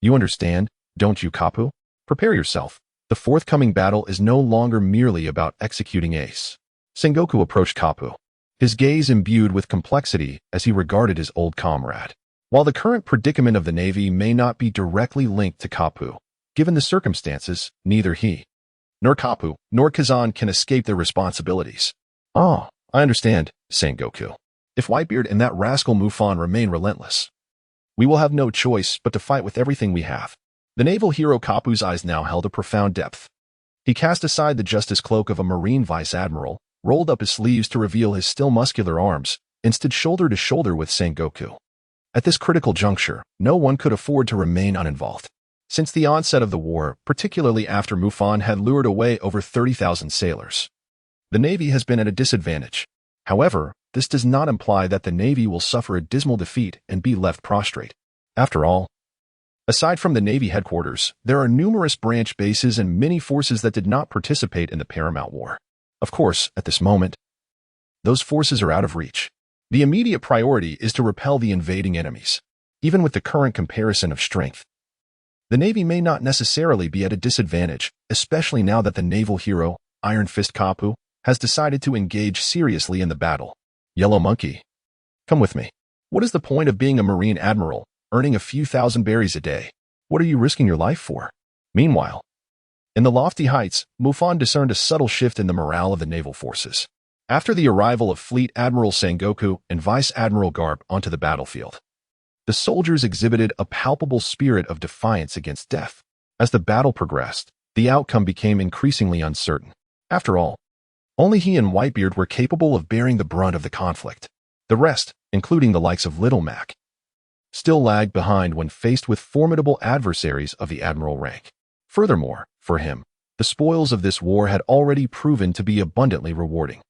You understand, don't you, Kapu? Prepare yourself. The forthcoming battle is no longer merely about executing Ace. Sengoku approached Kapu, his gaze imbued with complexity as he regarded his old comrade. While the current predicament of the Navy may not be directly linked to Kapu, given the circumstances, neither he, nor Kapu, nor Kazan can escape their responsibilities. Oh, I understand, Sengoku. If Whitebeard and that rascal Mufan remain relentless, we will have no choice but to fight with everything we have. The naval hero Kapu's eyes now held a profound depth. He cast aside the justice cloak of a Marine vice-admiral, rolled up his sleeves to reveal his still muscular arms, and stood shoulder to shoulder with Sengoku. At this critical juncture, no one could afford to remain uninvolved. Since the onset of the war, particularly after Mufan had lured away over 30,000 sailors, the Navy has been at a disadvantage. However, this does not imply that the Navy will suffer a dismal defeat and be left prostrate. After all, aside from the Navy headquarters, there are numerous branch bases and mini-forces that did not participate in the Paramount War. Of course, at this moment, those forces are out of reach. The immediate priority is to repel the invading enemies. Even with the current comparison of strength, the Navy may not necessarily be at a disadvantage, especially now that the naval hero, Iron Fist Kapu, has decided to engage seriously in the battle. Yellow Monkey, come with me. What is the point of being a Marine Admiral, earning a few thousand berries a day? What are you risking your life for? Meanwhile, in the lofty heights, Mufan discerned a subtle shift in the morale of the naval forces. After the arrival of Fleet Admiral Sengoku and Vice Admiral Garp onto the battlefield, the soldiers exhibited a palpable spirit of defiance against death. As the battle progressed, the outcome became increasingly uncertain. After all, only he and Whitebeard were capable of bearing the brunt of the conflict. The rest, including the likes of Little Mac, still lagged behind when faced with formidable adversaries of the admiral rank. Furthermore, for him, the spoils of this war had already proven to be abundantly rewarding.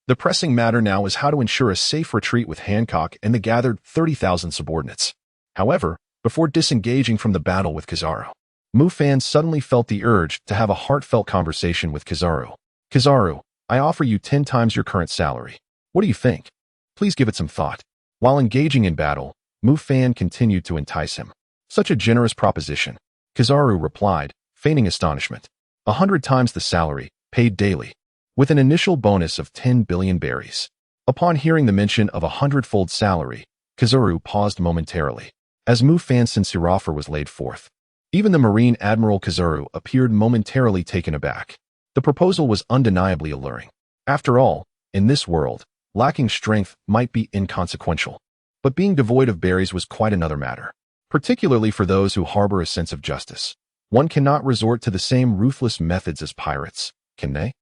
The pressing matter now is how to ensure a safe retreat with Hancock and the gathered 30,000 subordinates. However, before disengaging from the battle with Kizaru, Mufan suddenly felt the urge to have a heartfelt conversation with Kizaru. Kizaru, I offer you 10 times your current salary. What do you think? Please give it some thought. While engaging in battle, Mufan continued to entice him. Such a generous proposition. Kizaru replied, feigning astonishment. 100 times the salary, paid daily, with an initial bonus of 10 billion berries. Upon hearing the mention of a 100-fold salary, Kizaru paused momentarily, as Mufan's sincere offer was laid forth. Even the Marine Admiral Kizaru appeared momentarily taken aback. The proposal was undeniably alluring. After all, in this world, lacking strength might be inconsequential. But being devoid of berries was quite another matter, particularly for those who harbor a sense of justice. One cannot resort to the same ruthless methods as pirates, can they?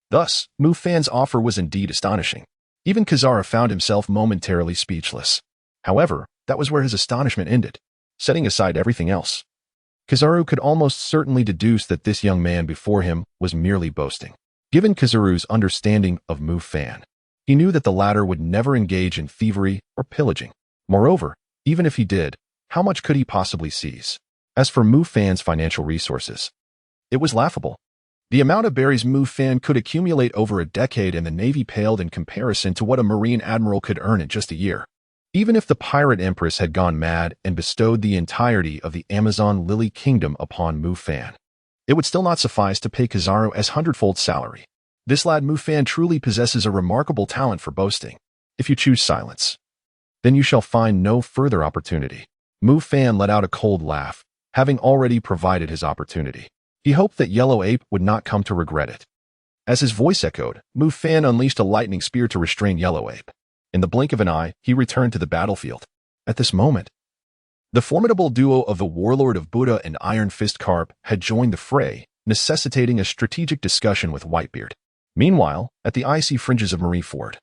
Thus, Mufan's offer was indeed astonishing. Even Kizaru found himself momentarily speechless. However, that was where his astonishment ended. Setting aside everything else, Kizaru could almost certainly deduce that this young man before him was merely boasting. Given Kizaru's understanding of Mufan, he knew that the latter would never engage in thievery or pillaging. Moreover, even if he did, how much could he possibly seize? As for Mufan's financial resources, it was laughable. The amount of berries Mufan could accumulate over a decade in the Navy paled in comparison to what a Marine Admiral could earn in just a year. Even if the Pirate Empress had gone mad and bestowed the entirety of the Amazon Lily Kingdom upon Mufan, it would still not suffice to pay Kizaru as 100-fold salary. This lad Mufan truly possesses a remarkable talent for boasting. If you choose silence, then you shall find no further opportunity. Mufan let out a cold laugh, having already provided his opportunity. He hoped that Yellow Ape would not come to regret it. As his voice echoed, Mufan unleashed a lightning spear to restrain Yellow Ape. In the blink of an eye, he returned to the battlefield. At this moment, The formidable duo of the Warlord of Buddha and Iron Fist Carp had joined the fray, necessitating a strategic discussion with Whitebeard. Meanwhile, at the icy fringes of Marineford,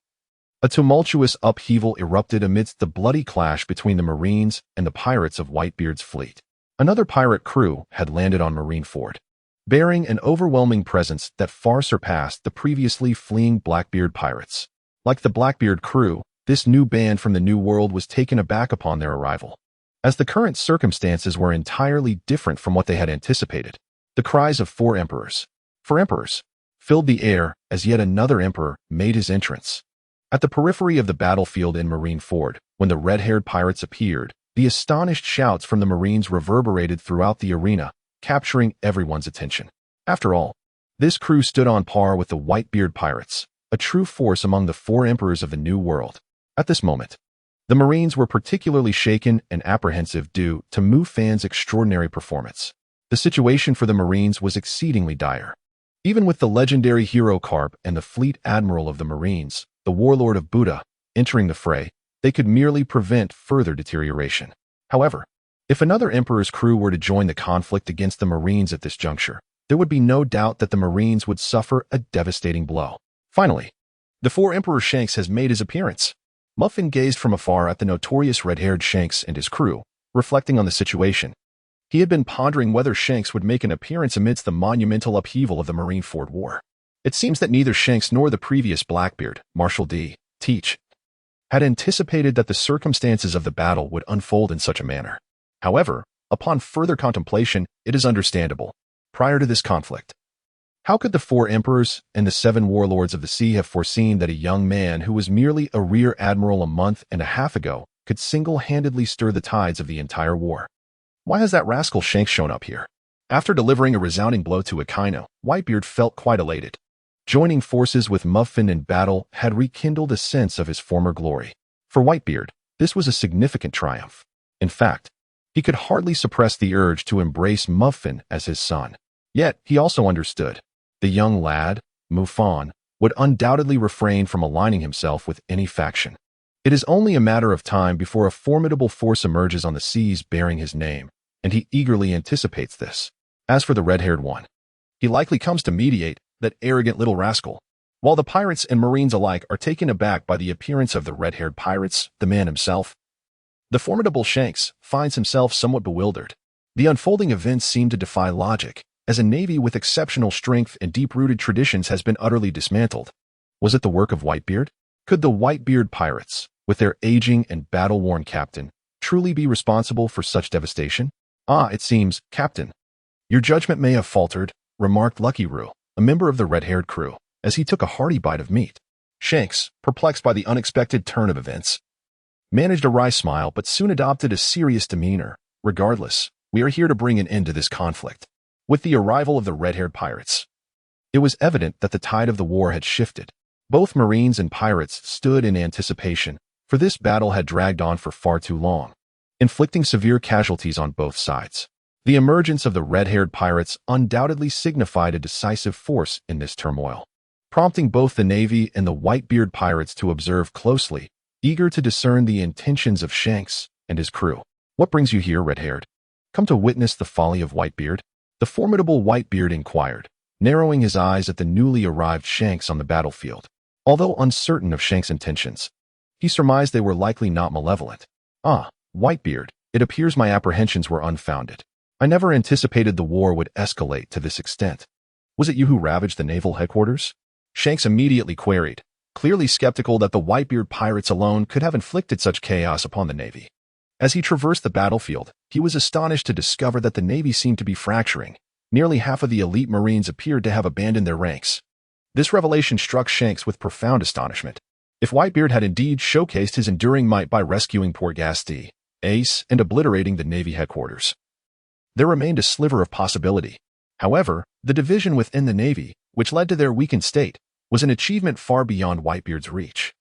a tumultuous upheaval erupted amidst the bloody clash between the Marines and the pirates of Whitebeard's fleet. Another pirate crew had landed on Marineford, bearing an overwhelming presence that far surpassed the previously fleeing Blackbeard pirates. Like the Blackbeard crew, this new band from the New World was taken aback upon their arrival, as the current circumstances were entirely different from what they had anticipated. The cries of "For Emperors! For Emperors!" filled the air as yet another emperor made his entrance. At the periphery of the battlefield in Marineford, when the red-haired pirates appeared, the astonished shouts from the Marines reverberated throughout the arena, capturing everyone's attention. After all, this crew stood on par with the Whitebeard pirates, a true force among the four emperors of the New World. At this moment, the Marines were particularly shaken and apprehensive due to Mufan's extraordinary performance. The situation for the Marines was exceedingly dire. Even with the legendary hero Carp and the fleet admiral of the Marines, the Warlord of Buddha, entering the fray, they could merely prevent further deterioration. However, if another emperor's crew were to join the conflict against the Marines at this juncture, there would be no doubt that the Marines would suffer a devastating blow. Finally, the four Emperor Shanks has made his appearance. Mufan gazed from afar at the notorious red-haired Shanks and his crew, reflecting on the situation. He had been pondering whether Shanks would make an appearance amidst the monumental upheaval of the Marineford War. It seems that neither Shanks nor the previous Blackbeard, Marshal D. Teach, had anticipated that the circumstances of the battle would unfold in such a manner. However, upon further contemplation, it is understandable. Prior to this conflict, how could the four emperors and the seven warlords of the sea have foreseen that a young man who was merely a rear admiral a month and a half ago could single-handedly stir the tides of the entire war? Why has that rascal Shanks shown up here? After delivering a resounding blow to Akaino, Whitebeard felt quite elated. Joining forces with Mufan in battle had rekindled a sense of his former glory. For Whitebeard, this was a significant triumph. In fact, he could hardly suppress the urge to embrace Mufan as his son. Yet, he also understood. The young lad, Mufan, would undoubtedly refrain from aligning himself with any faction. It is only a matter of time before a formidable force emerges on the seas bearing his name, and he eagerly anticipates this. As for the red-haired one, he likely comes to mediate, that arrogant little rascal. While the pirates and Marines alike are taken aback by the appearance of the red-haired pirates, the man himself, the formidable Shanks finds himself somewhat bewildered. The unfolding events seem to defy logic, as a navy with exceptional strength and deep-rooted traditions has been utterly dismantled. Was it the work of Whitebeard? Could the Whitebeard pirates, with their aging and battle-worn captain, truly be responsible for such devastation? It seems, Captain, your judgment may have faltered, remarked Lucky Roo, a member of the red-haired crew, as he took a hearty bite of meat. Shanks, perplexed by the unexpected turn of events, managed a wry smile but soon adopted a serious demeanor. Regardless, we are here to bring an end to this conflict. With the arrival of the red-haired pirates, it was evident that the tide of the war had shifted. Both Marines and pirates stood in anticipation, for this battle had dragged on for far too long, inflicting severe casualties on both sides. The emergence of the red-haired pirates undoubtedly signified a decisive force in this turmoil, prompting both the Navy and the Whitebeard pirates to observe closely, eager to discern the intentions of Shanks and his crew. What brings you here, red-haired? Come to witness the folly of Whitebeard? The formidable Whitebeard inquired, narrowing his eyes at the newly arrived Shanks on the battlefield. Although uncertain of Shanks' intentions, he surmised they were likely not malevolent. Whitebeard, it appears my apprehensions were unfounded. I never anticipated the war would escalate to this extent. Was it you who ravaged the naval headquarters? Shanks immediately queried, clearly skeptical that the Whitebeard pirates alone could have inflicted such chaos upon the Navy. As he traversed the battlefield, he was astonished to discover that the Navy seemed to be fracturing. Nearly half of the elite Marines appeared to have abandoned their ranks. This revelation struck Shanks with profound astonishment. If Whitebeard had indeed showcased his enduring might by rescuing poor Ace and obliterating the Navy headquarters, there remained a sliver of possibility. However, the division within the Navy, which led to their weakened state, was an achievement far beyond Whitebeard's reach.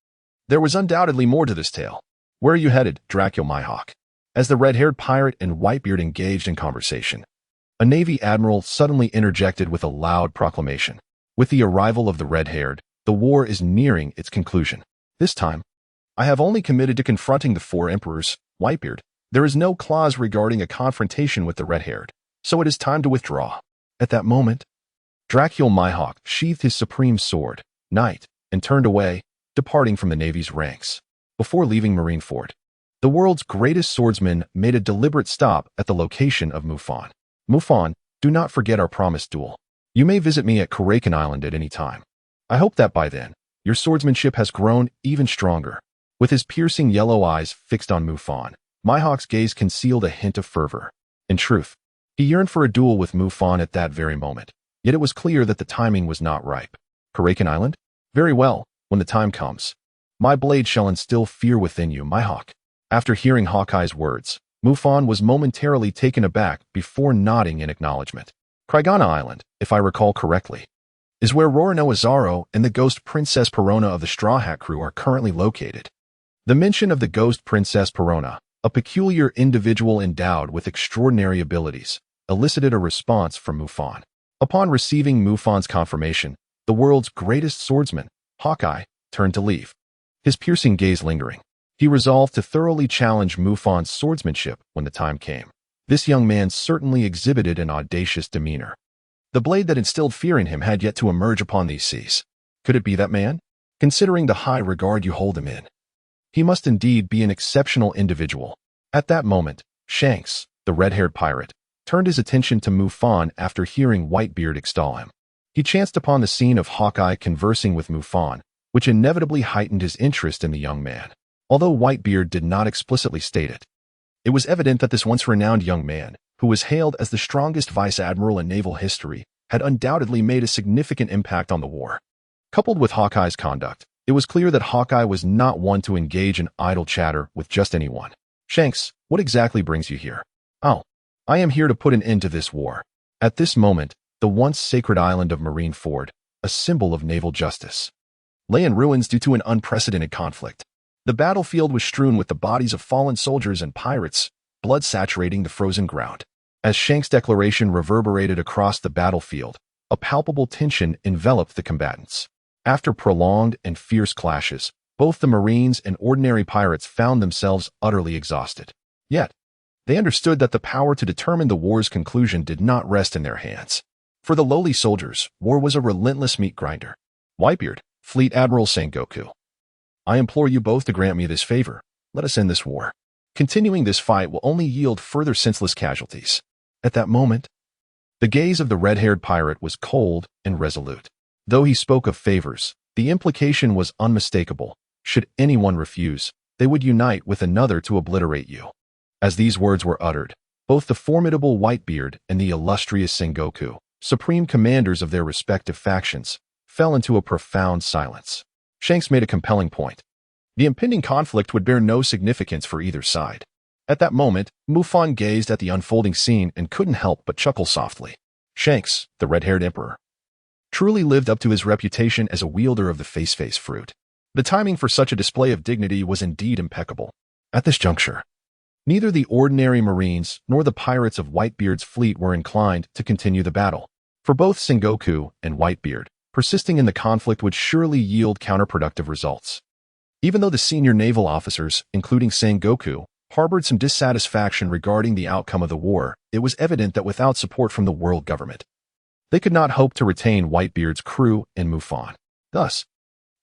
There was undoubtedly more to this tale. Where are you headed, Dracula Myhawk? As the red-haired pirate and Whitebeard engaged in conversation, a Navy admiral suddenly interjected with a loud proclamation. With the arrival of the red-haired, the war is nearing its conclusion. This time, I have only committed to confronting the four emperors, Whitebeard. There is no clause regarding a confrontation with the red-haired, so it is time to withdraw. At that moment, Dracul Mihawk sheathed his supreme sword, Knight, and turned away, departing from the Navy's ranks. Before leaving Marineford, the world's greatest swordsman made a deliberate stop at the location of Mufan. Mufan, do not forget our promised duel. You may visit me at Kurakan Island at any time. I hope that by then, your swordsmanship has grown even stronger. With his piercing yellow eyes fixed on Mufan, Mihawk's gaze concealed a hint of fervor. In truth, he yearned for a duel with Mufan at that very moment, yet it was clear that the timing was not ripe. Kurakan Island? Very well, when the time comes. My blade shall instill fear within you, Mihawk. After hearing Hawkeye's words, Mufan was momentarily taken aback before nodding in acknowledgement. Krigana Island, if I recall correctly, is where Rorano Azaro and the Ghost Princess Perona of the Straw Hat crew are currently located. The mention of the Ghost Princess Perona, a peculiar individual endowed with extraordinary abilities, elicited a response from Mufan. Upon receiving Mufan's confirmation, the world's greatest swordsman, Hawkeye, turned to leave. His piercing gaze lingering, he resolved to thoroughly challenge Mufan's swordsmanship when the time came. This young man certainly exhibited an audacious demeanor. The blade that instilled fear in him had yet to emerge upon these seas. Could it be that man? Considering the high regard you hold him in, he must indeed be an exceptional individual. At that moment, Shanks, the red-haired pirate, turned his attention to Mufan after hearing Whitebeard extol him. He chanced upon the scene of Hawkeye conversing with Mufan, which inevitably heightened his interest in the young man. Although Whitebeard did not explicitly state it, it was evident that this once-renowned young man, who was hailed as the strongest vice-admiral in naval history, had undoubtedly made a significant impact on the war. Coupled with Hawkeye's conduct, it was clear that Hawkeye was not one to engage in idle chatter with just anyone. Shanks, what exactly brings you here? Oh, I am here to put an end to this war. At this moment, the once sacred island of Marineford, a symbol of naval justice, lay in ruins due to an unprecedented conflict. The battlefield was strewn with the bodies of fallen soldiers and pirates, blood saturating the frozen ground. As Shanks' declaration reverberated across the battlefield, a palpable tension enveloped the combatants. After prolonged and fierce clashes, both the Marines and ordinary pirates found themselves utterly exhausted. Yet, they understood that the power to determine the war's conclusion did not rest in their hands. For the lowly soldiers, war was a relentless meat grinder. Whitebeard, Fleet Admiral Sengoku, I implore you both to grant me this favor. Let us end this war. Continuing this fight will only yield further senseless casualties. At that moment, the gaze of the red-haired pirate was cold and resolute. Though he spoke of favors, the implication was unmistakable. Should anyone refuse, they would unite with another to obliterate you. As these words were uttered, both the formidable Whitebeard and the illustrious Sengoku, supreme commanders of their respective factions, fell into a profound silence. Shanks made a compelling point. The impending conflict would bear no significance for either side. At that moment, Mufan gazed at the unfolding scene and couldn't help but chuckle softly. Shanks, the red-haired emperor, truly lived up to his reputation as a wielder of the face-face fruit. The timing for such a display of dignity was indeed impeccable. At this juncture, neither the ordinary Marines nor the pirates of Whitebeard's fleet were inclined to continue the battle. For both Sengoku and Whitebeard, persisting in the conflict would surely yield counterproductive results. Even though the senior naval officers, including Sengoku, harbored some dissatisfaction regarding the outcome of the war, it was evident that without support from the world government, they could not hope to retain Whitebeard's crew and Mufan. Thus,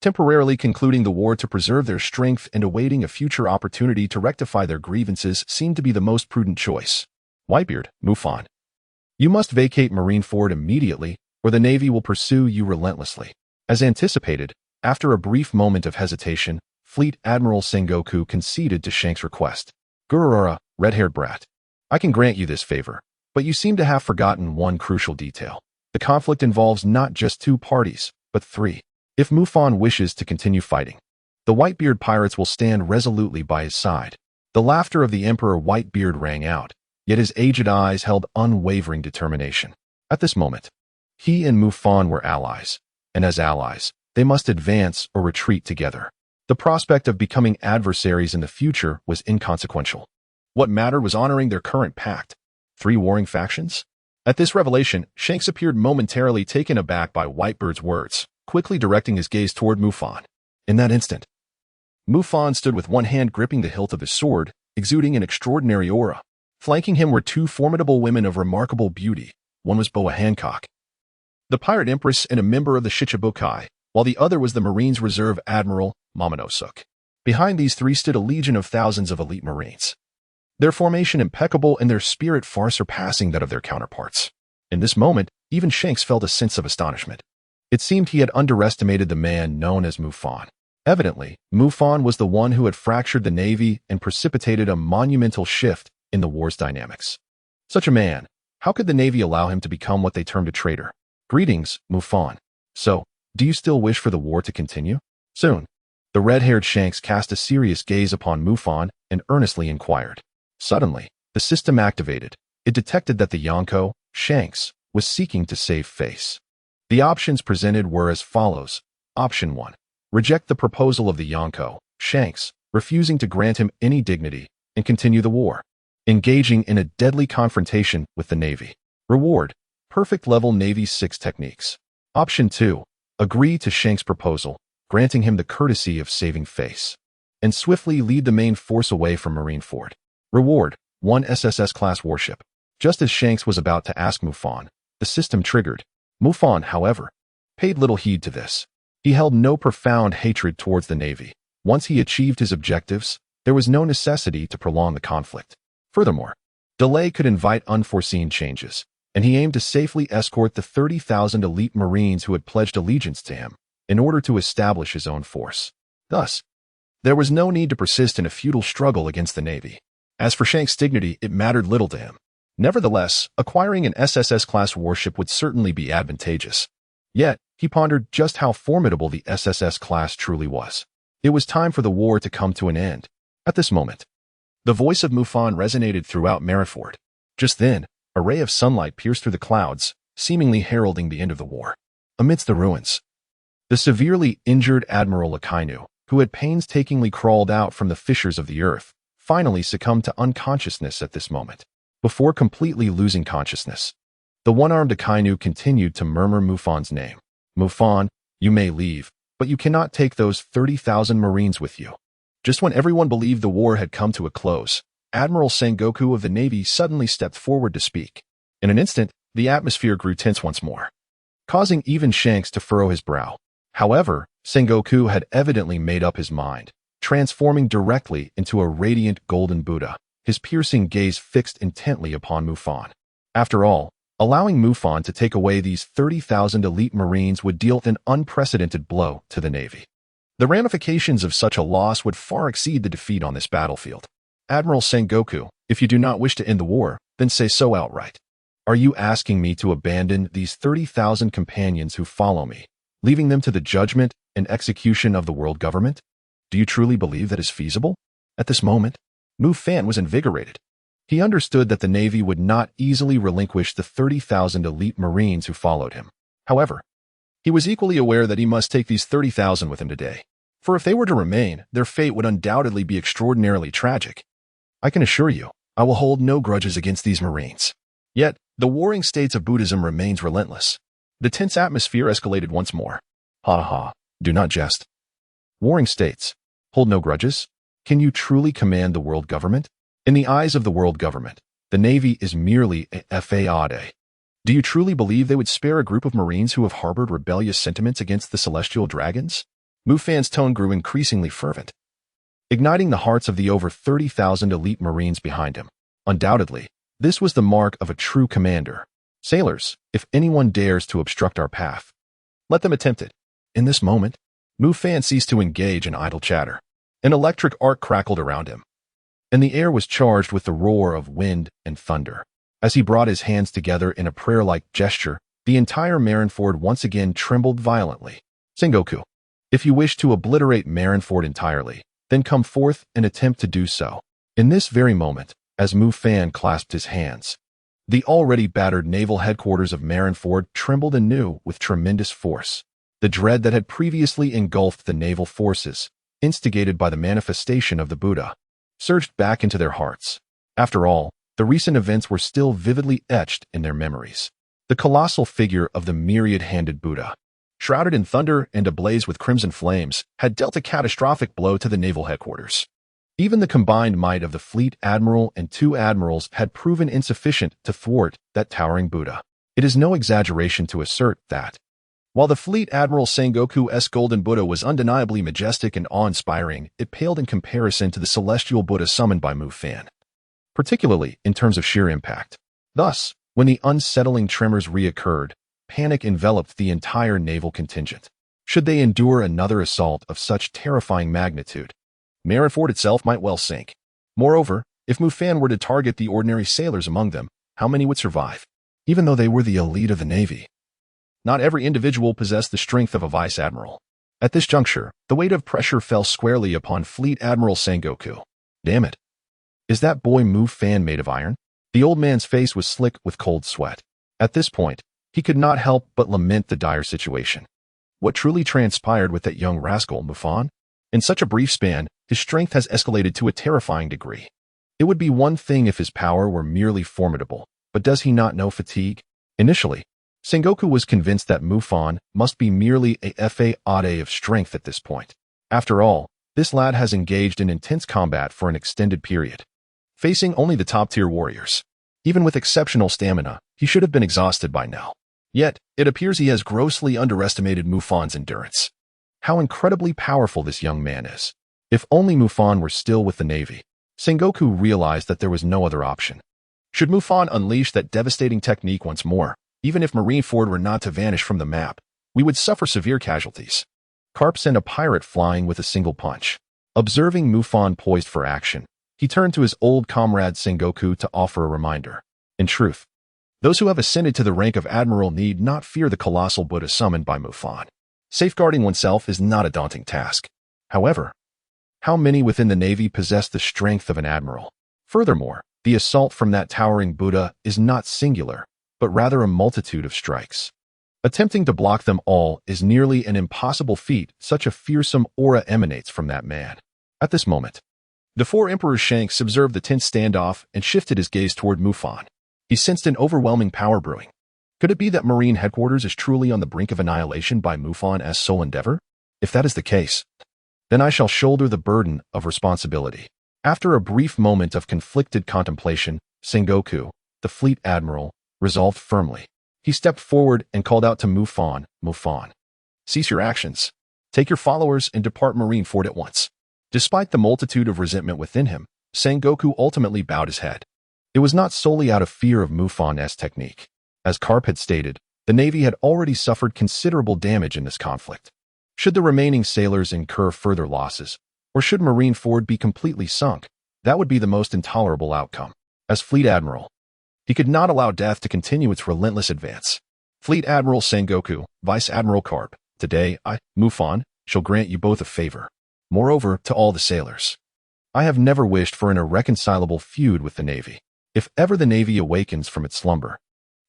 temporarily concluding the war to preserve their strength and awaiting a future opportunity to rectify their grievances seemed to be the most prudent choice. Whitebeard, Mufan, you must vacate Marineford immediately, or the Navy will pursue you relentlessly. As anticipated, after a brief moment of hesitation, Fleet Admiral Sengoku conceded to Shanks' request. Gururara, red-haired brat, I can grant you this favor, but you seem to have forgotten one crucial detail. The conflict involves not just two parties, but three. If Mufan wishes to continue fighting, the Whitebeard pirates will stand resolutely by his side. The laughter of the Emperor Whitebeard rang out, yet his aged eyes held unwavering determination. At this moment, he and Mufan were allies, and as allies, they must advance or retreat together. The prospect of becoming adversaries in the future was inconsequential. What mattered was honoring their current pact. Three warring factions? At this revelation, Shanks appeared momentarily taken aback by Whitebeard's words, quickly directing his gaze toward Mufan. In that instant, Mufan stood with one hand gripping the hilt of his sword, exuding an extraordinary aura. Flanking him were two formidable women of remarkable beauty. One was Boa Hancock, the Pirate Empress and a member of the Shichibukai, while the other was the Marines Reserve Admiral Momonosuke. Behind these three stood a legion of thousands of elite Marines, their formation impeccable and their spirit far surpassing that of their counterparts. In this moment, even Shanks felt a sense of astonishment. It seemed he had underestimated the man known as Mufan. Evidently, Mufan was the one who had fractured the Navy and precipitated a monumental shift in the war's dynamics. Such a man, how could the Navy allow him to become what they termed a traitor? Greetings, Mufan. So, do you still wish for the war to continue? Soon. The red-haired Shanks cast a serious gaze upon Mufan and earnestly inquired. Suddenly, the system activated. It detected that the Yonko, Shanks, was seeking to save face. The options presented were as follows. Option 1. Reject the proposal of the Yonko, Shanks, refusing to grant him any dignity, and continue the war. Engaging in a deadly confrontation with the Navy. Reward. Perfect level Navy 6 techniques. Option 2. Agree to Shanks' proposal, granting him the courtesy of saving face, and swiftly lead the main force away from Marineford. Reward. 1 SSS-class warship. Just as Shanks was about to ask Mufan, the system triggered. Mufan, however, paid little heed to this. He held no profound hatred towards the Navy. Once he achieved his objectives, there was no necessity to prolong the conflict. Furthermore, delay could invite unforeseen changes, and he aimed to safely escort the 30,000 elite Marines who had pledged allegiance to him in order to establish his own force. Thus, there was no need to persist in a futile struggle against the Navy. As for Shanks' dignity, it mattered little to him. Nevertheless, acquiring an SSS-class warship would certainly be advantageous. Yet, he pondered just how formidable the SSS class truly was. It was time for the war to come to an end. At this moment, the voice of Mufan resonated throughout Marineford. Just then, a ray of sunlight pierced through the clouds, seemingly heralding the end of the war. Amidst the ruins, the severely injured Admiral Akainu, who had painstakingly crawled out from the fissures of the earth, finally succumbed to unconsciousness at this moment. Before completely losing consciousness, the one-armed Akainu continued to murmur Mufan's name. Mufan, you may leave, but you cannot take those 30,000 Marines with you. Just when everyone believed the war had come to a close, Admiral Sengoku of the Navy suddenly stepped forward to speak. In an instant, the atmosphere grew tense once more, causing even Shanks to furrow his brow. However, Sengoku had evidently made up his mind, transforming directly into a radiant golden Buddha, his piercing gaze fixed intently upon Mufan. After all, allowing Mufan to take away these 30,000 elite Marines would deal an unprecedented blow to the Navy. The ramifications of such a loss would far exceed the defeat on this battlefield. Admiral Sengoku, if you do not wish to end the war, then say so outright. Are you asking me to abandon these 30,000 companions who follow me, leaving them to the judgment and execution of the world government? Do you truly believe that is feasible? At this moment, Mufan was invigorated. He understood that the Navy would not easily relinquish the 30,000 elite Marines who followed him. However, he was equally aware that he must take these 30,000 with him today, for if they were to remain, their fate would undoubtedly be extraordinarily tragic. I can assure you, I will hold no grudges against these Marines. Yet, the warring states of Buddhism remains relentless. The tense atmosphere escalated once more. Ha ha, do not jest. Warring states, hold no grudges? Can you truly command the world government? In the eyes of the world government, the Navy is merely a fade. Do you truly believe they would spare a group of Marines who have harbored rebellious sentiments against the celestial dragons? Mufan's tone grew increasingly fervent, igniting the hearts of the over 30,000 elite Marines behind him. Undoubtedly, this was the mark of a true commander. Sailors, if anyone dares to obstruct our path, let them attempt it. In this moment, Mufan ceased to engage in idle chatter. An electric arc crackled around him, and the air was charged with the roar of wind and thunder. As he brought his hands together in a prayer-like gesture, the entire Marineford once again trembled violently. Sengoku, if you wish to obliterate Marineford entirely, then come forth and attempt to do so. In this very moment, as Mufan clasped his hands, the already battered naval headquarters of Marineford trembled anew with tremendous force. The dread that had previously engulfed the naval forces, instigated by the manifestation of the Buddha, surged back into their hearts. After all, the recent events were still vividly etched in their memories. The colossal figure of the myriad-handed Buddha, shrouded in thunder and ablaze with crimson flames, had dealt a catastrophic blow to the naval headquarters. Even the combined might of the fleet admiral and 2 admirals had proven insufficient to thwart that towering Buddha. It is no exaggeration to assert that, while the fleet Admiral Sengoku's golden Buddha was undeniably majestic and awe-inspiring, it paled in comparison to the celestial Buddha summoned by Mufan, particularly in terms of sheer impact. Thus, when the unsettling tremors reoccurred, panic enveloped the entire naval contingent. Should they endure another assault of such terrifying magnitude, Marineford itself might well sink. Moreover, if Mufan were to target the ordinary sailors among them, how many would survive? Even though they were the elite of the Navy, not every individual possessed the strength of a vice admiral. At this juncture, the weight of pressure fell squarely upon Fleet Admiral Sengoku. Damn it. Is that boy Mufan made of iron? The old man's face was slick with cold sweat. At this point, he could not help but lament the dire situation. What truly transpired with that young rascal, Mufan? In such a brief span, his strength has escalated to a terrifying degree. It would be one thing if his power were merely formidable, but does he not know fatigue? Initially, Sengoku was convinced that Mufan must be merely a fray of strength at this point. After all, this lad has engaged in intense combat for an extended period, facing only the top-tier warriors. Even with exceptional stamina, he should have been exhausted by now. Yet, it appears he has grossly underestimated Mufan's endurance. How incredibly powerful this young man is. If only Mufan were still with the Navy. Sengoku realized that there was no other option. Should Mufan unleash that devastating technique once more, even if Marineford were not to vanish from the map, we would suffer severe casualties. Carp sent a pirate flying with a single punch. Observing Mufan poised for action, he turned to his old comrade Sengoku to offer a reminder. In truth, those who have ascended to the rank of admiral need not fear the colossal Buddha summoned by Mufan. Safeguarding oneself is not a daunting task. However, how many within the Navy possess the strength of an admiral? Furthermore, the assault from that towering Buddha is not singular, but rather a multitude of strikes. Attempting to block them all is nearly an impossible feat. Such a fearsome aura emanates from that man. At this moment, the 4 Emperor's Shanks observed the tense standoff and shifted his gaze toward Mufan. He sensed an overwhelming power brewing. Could it be that Marine Headquarters is truly on the brink of annihilation by Mufan's sole endeavor? If that is the case, then I shall shoulder the burden of responsibility. After a brief moment of conflicted contemplation, Sengoku, the fleet admiral, resolved firmly. He stepped forward and called out to Mufan, "Mufan, cease your actions. Take your followers and depart Marineford at once." Despite the multitude of resentment within him, Sengoku ultimately bowed his head. It was not solely out of fear of Mufan's technique. As Carp had stated, the Navy had already suffered considerable damage in this conflict. Should the remaining sailors incur further losses, or should Marineford be completely sunk, that would be the most intolerable outcome. As Fleet Admiral, he could not allow death to continue its relentless advance. Fleet Admiral Sengoku, Vice Admiral Carp, today I, Mufan, shall grant you both a favor. Moreover, to all the sailors, I have never wished for an irreconcilable feud with the Navy. If ever the Navy awakens from its slumber,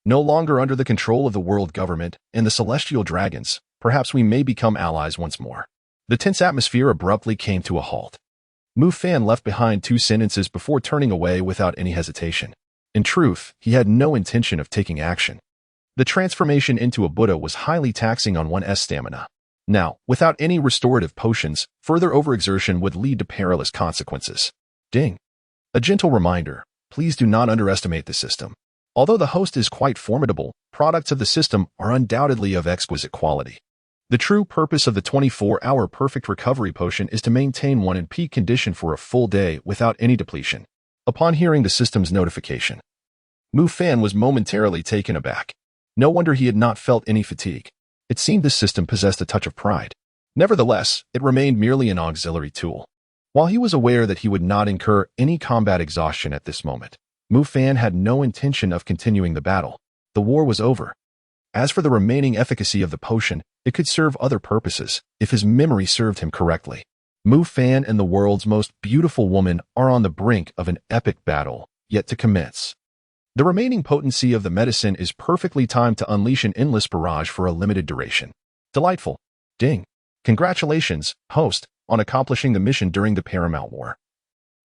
no longer under the control of the world government and the celestial dragons, perhaps we may become allies once more. The tense atmosphere abruptly came to a halt. Mufan left behind 2 sentences before turning away without any hesitation. In truth, he had no intention of taking action. The transformation into a Buddha was highly taxing on one's stamina. Now, without any restorative potions, further overexertion would lead to perilous consequences. Ding. A gentle reminder, please do not underestimate the system. Although the host is quite formidable, products of the system are undoubtedly of exquisite quality. The true purpose of the 24-hour perfect recovery potion is to maintain one in peak condition for a full day without any depletion. Upon hearing the system's notification, Mufan was momentarily taken aback. No wonder he had not felt any fatigue. It seemed this system possessed a touch of pride. Nevertheless, it remained merely an auxiliary tool. While he was aware that he would not incur any combat exhaustion at this moment, Mufan had no intention of continuing the battle. The war was over. As for the remaining efficacy of the potion, it could serve other purposes, if his memory served him correctly. Mufan and the world's most beautiful woman are on the brink of an epic battle, yet to commence. The remaining potency of the medicine is perfectly timed to unleash an endless barrage for a limited duration. Delightful. Ding. Congratulations, host, on accomplishing the mission during the Paramount War,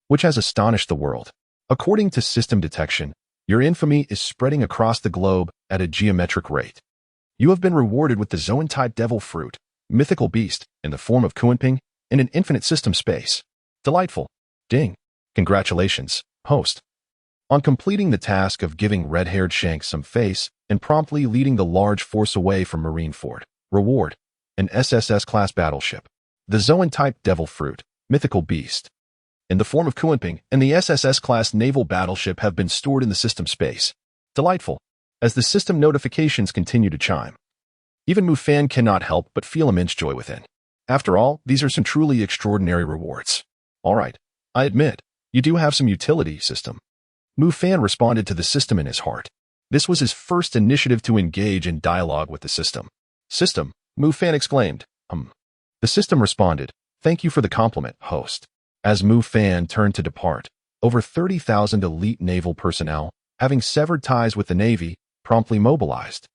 which has astonished the world. According to system detection, your infamy is spreading across the globe at a geometric rate. You have been rewarded with the Zoan-type devil fruit, mythical beast, in the form of Kuanping, in an infinite system space. Delightful. Ding. Congratulations, host. On completing the task of giving red-haired Shanks some face and promptly leading the large force away from Marineford, reward, an SSS-class battleship. The Zoan-type Devil Fruit, mythical beast, in the form of Kuanping and the SSS-class naval battleship have been stored in the system space. Delightful, as the system notifications continue to chime. Even Mufan cannot help but feel immense joy within. After all, these are some truly extraordinary rewards. All right, I admit, you do have some utility, system. Mufan responded to the system in his heart. This was his first initiative to engage in dialogue with the system. System, Mufan exclaimed. The system responded, thank you for the compliment, host. As Mufan turned to depart, over 30,000 elite naval personnel, having severed ties with the Navy, promptly mobilized.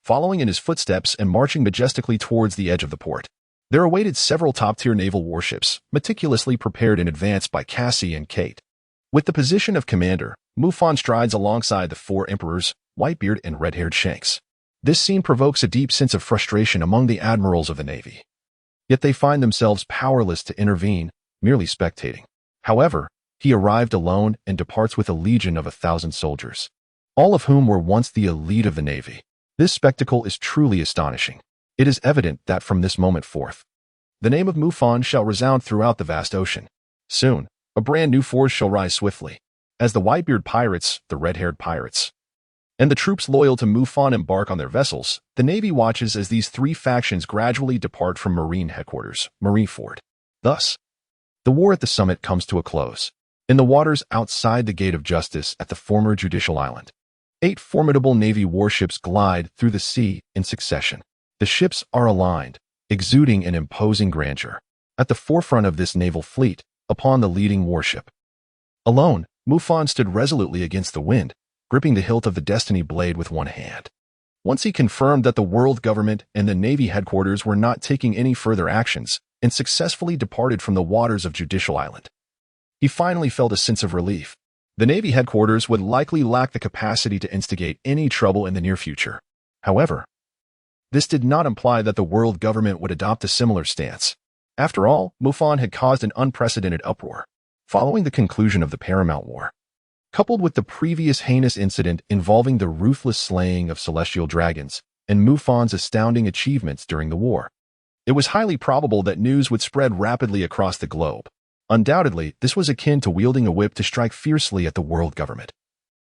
Following in his footsteps and marching majestically towards the edge of the port, there awaited several top-tier naval warships, meticulously prepared in advance by Cassie and Kate. With the position of commander, Mufan strides alongside the four emperors, Whitebeard and red-haired Shanks. This scene provokes a deep sense of frustration among the admirals of the Navy. Yet they find themselves powerless to intervene, merely spectating. However, he arrived alone and departs with a legion of 1,000 soldiers, all of whom were once the elite of the Navy. This spectacle is truly astonishing. It is evident that from this moment forth, the name of Mufan shall resound throughout the vast ocean. Soon, a brand new force shall rise swiftly, as the Whitebeard pirates, the red-haired pirates, and the troops loyal to Mufan embark on their vessels. The Navy watches as these three factions gradually depart from Marine headquarters, Marineford. Thus, the war at the summit comes to a close. In the waters outside the Gate of Justice at the former Judicial Island, 8 formidable Navy warships glide through the sea in succession. The ships are aligned, exuding an imposing grandeur. At the forefront of this naval fleet, upon the leading warship, alone, Mufan stood resolutely against the wind, gripping the hilt of the Destiny blade with one hand. Once he confirmed that the world government and the Navy headquarters were not taking any further actions and successfully departed from the waters of Judicial Island, he finally felt a sense of relief. The Navy headquarters would likely lack the capacity to instigate any trouble in the near future. However, this did not imply that the world government would adopt a similar stance. After all, Mufan had caused an unprecedented uproar, following the conclusion of the Paramount War, coupled with the previous heinous incident involving the ruthless slaying of celestial dragons and Mufan's astounding achievements during the war. It was highly probable that news would spread rapidly across the globe. Undoubtedly, this was akin to wielding a whip to strike fiercely at the world government,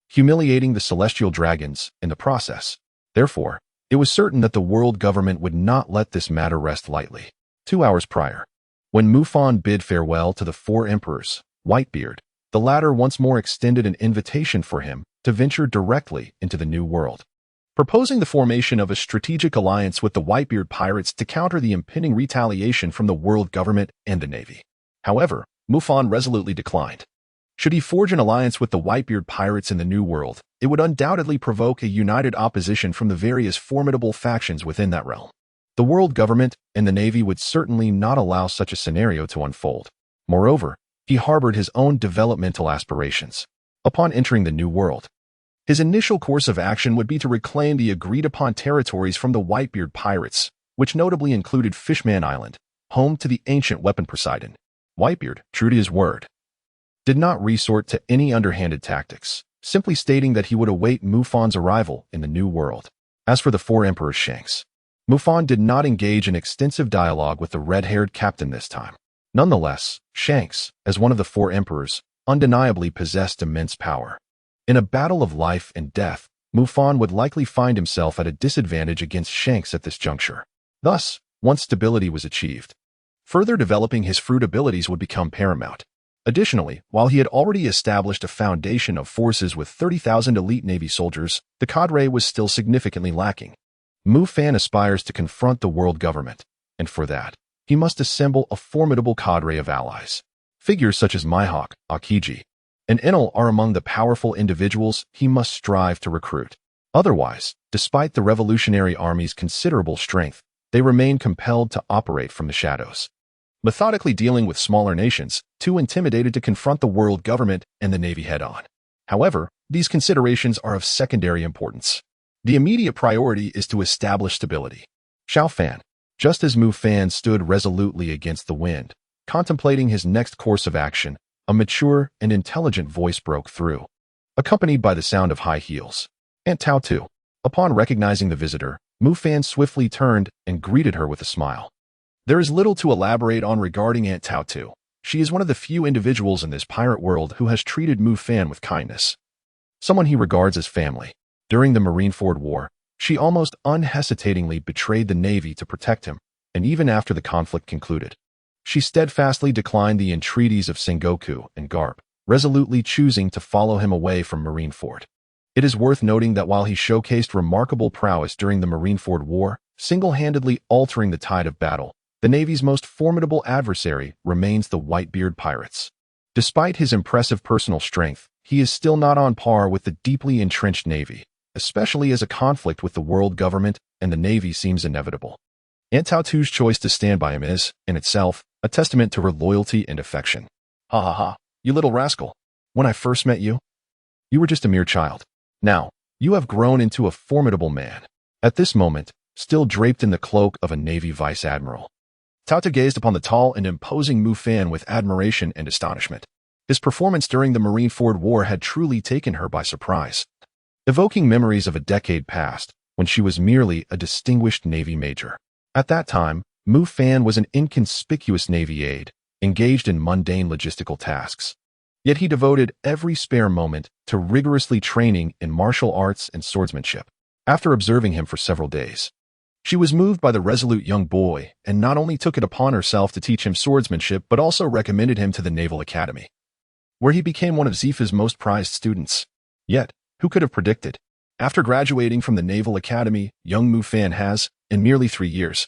humiliating the celestial dragons in the process. Therefore, it was certain that the world government would not let this matter rest lightly. 2 hours prior, when Mufan bid farewell to the 4 emperors, Whitebeard, the latter once more extended an invitation for him to venture directly into the New World, proposing the formation of a strategic alliance with the Whitebeard pirates to counter the impending retaliation from the world government and the Navy. However, Mufan resolutely declined. Should he forge an alliance with the Whitebeard pirates in the New World, it would undoubtedly provoke a united opposition from the various formidable factions within that realm. The world government and the Navy would certainly not allow such a scenario to unfold. Moreover, he harbored his own developmental aspirations. Upon entering the New World, his initial course of action would be to reclaim the agreed-upon territories from the Whitebeard pirates, which notably included Fishman Island, home to the ancient weapon Poseidon. Whitebeard, true to his word, did not resort to any underhanded tactics, simply stating that he would await Mufan's arrival in the New World. As for the 4 emperors Shanks, Mufan did not engage in extensive dialogue with the red-haired captain this time. Nonetheless, Shanks, as one of the 4 emperors, undeniably possessed immense power. In a battle of life and death, Mufan would likely find himself at a disadvantage against Shanks at this juncture. Thus, once stability was achieved, further developing his fruit abilities would become paramount. Additionally, while he had already established a foundation of forces with 30,000 elite Navy soldiers, the cadre was still significantly lacking. Mufan aspires to confront the world government, and for that, he must assemble a formidable cadre of allies. Figures such as Mihawk, Akiji, and Enel are among the powerful individuals he must strive to recruit. Otherwise, despite the Revolutionary Army's considerable strength, they remain compelled to operate from the shadows, methodically dealing with smaller nations, too intimidated to confront the world government and the Navy head-on. However, these considerations are of secondary importance. The immediate priority is to establish stability. Xiaofan, just as Mufan stood resolutely against the wind, contemplating his next course of action, a mature and intelligent voice broke through, accompanied by the sound of high heels. Aunt Tao too. Upon recognizing the visitor, Mufan swiftly turned and greeted her with a smile. There is little to elaborate on regarding Aunt Tao too. She is one of the few individuals in this pirate world who has treated Mufan with kindness. Someone he regards as family. During the Marineford War, she almost unhesitatingly betrayed the Navy to protect him, and even after the conflict concluded, she steadfastly declined the entreaties of Sengoku and Garp, resolutely choosing to follow him away from Marineford. It is worth noting that while he showcased remarkable prowess during the Marineford War, single-handedly altering the tide of battle, the Navy's most formidable adversary remains the Whitebeard pirates. Despite his impressive personal strength, he is still not on par with the deeply entrenched Navy, especially as a conflict with the world government and the Navy seems inevitable. Aunt Tao Tu's choice to stand by him is, in itself, a testament to her loyalty and affection. Ha ha ha, you little rascal. When I first met you, you were just a mere child. Now, you have grown into a formidable man. At this moment, still draped in the cloak of a Navy Vice Admiral, Tao Tu gazed upon the tall and imposing Mufan with admiration and astonishment. His performance during the Marineford War had truly taken her by surprise, evoking memories of a decade past when she was merely a distinguished Navy major. At that time, Mufan was an inconspicuous Navy aide, engaged in mundane logistical tasks. Yet he devoted every spare moment to rigorously training in martial arts and swordsmanship. After observing him for several days, she was moved by the resolute young boy and not only took it upon herself to teach him swordsmanship but also recommended him to the Naval Academy, where he became one of Zephy's most prized students. Yet, who could have predicted? After graduating from the Naval Academy, young Mufan has, in merely 3 years,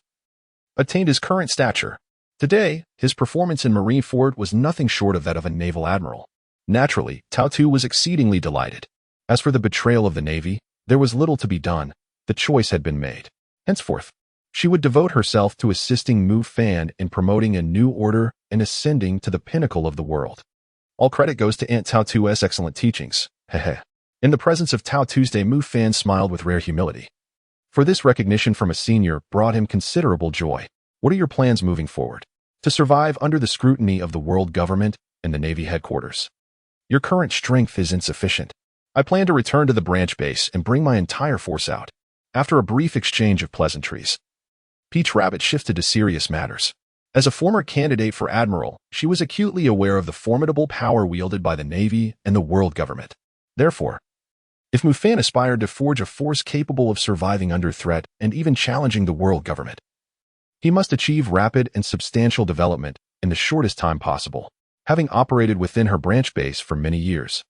attained his current stature. Today, his performance in Marineford was nothing short of that of a naval admiral. Naturally, Tao Tu was exceedingly delighted. As for the betrayal of the Navy, there was little to be done. The choice had been made. Henceforth, she would devote herself to assisting Mufan in promoting a new order and ascending to the pinnacle of the world. All credit goes to Aunt Tao Tu's excellent teachings. Hehe. In the presence of Tao Tuesday, Mufan smiled with rare humility. For this recognition from a senior brought him considerable joy. What are your plans moving forward? To survive under the scrutiny of the world government and the Navy headquarters. Your current strength is insufficient. I plan to return to the branch base and bring my entire force out. After a brief exchange of pleasantries, Peach Rabbit shifted to serious matters. As a former candidate for Admiral, she was acutely aware of the formidable power wielded by the Navy and the world government. Therefore, if Mufan aspired to forge a force capable of surviving under threat and even challenging the world government, he must achieve rapid and substantial development in the shortest time possible. Having operated within her branch base for many years,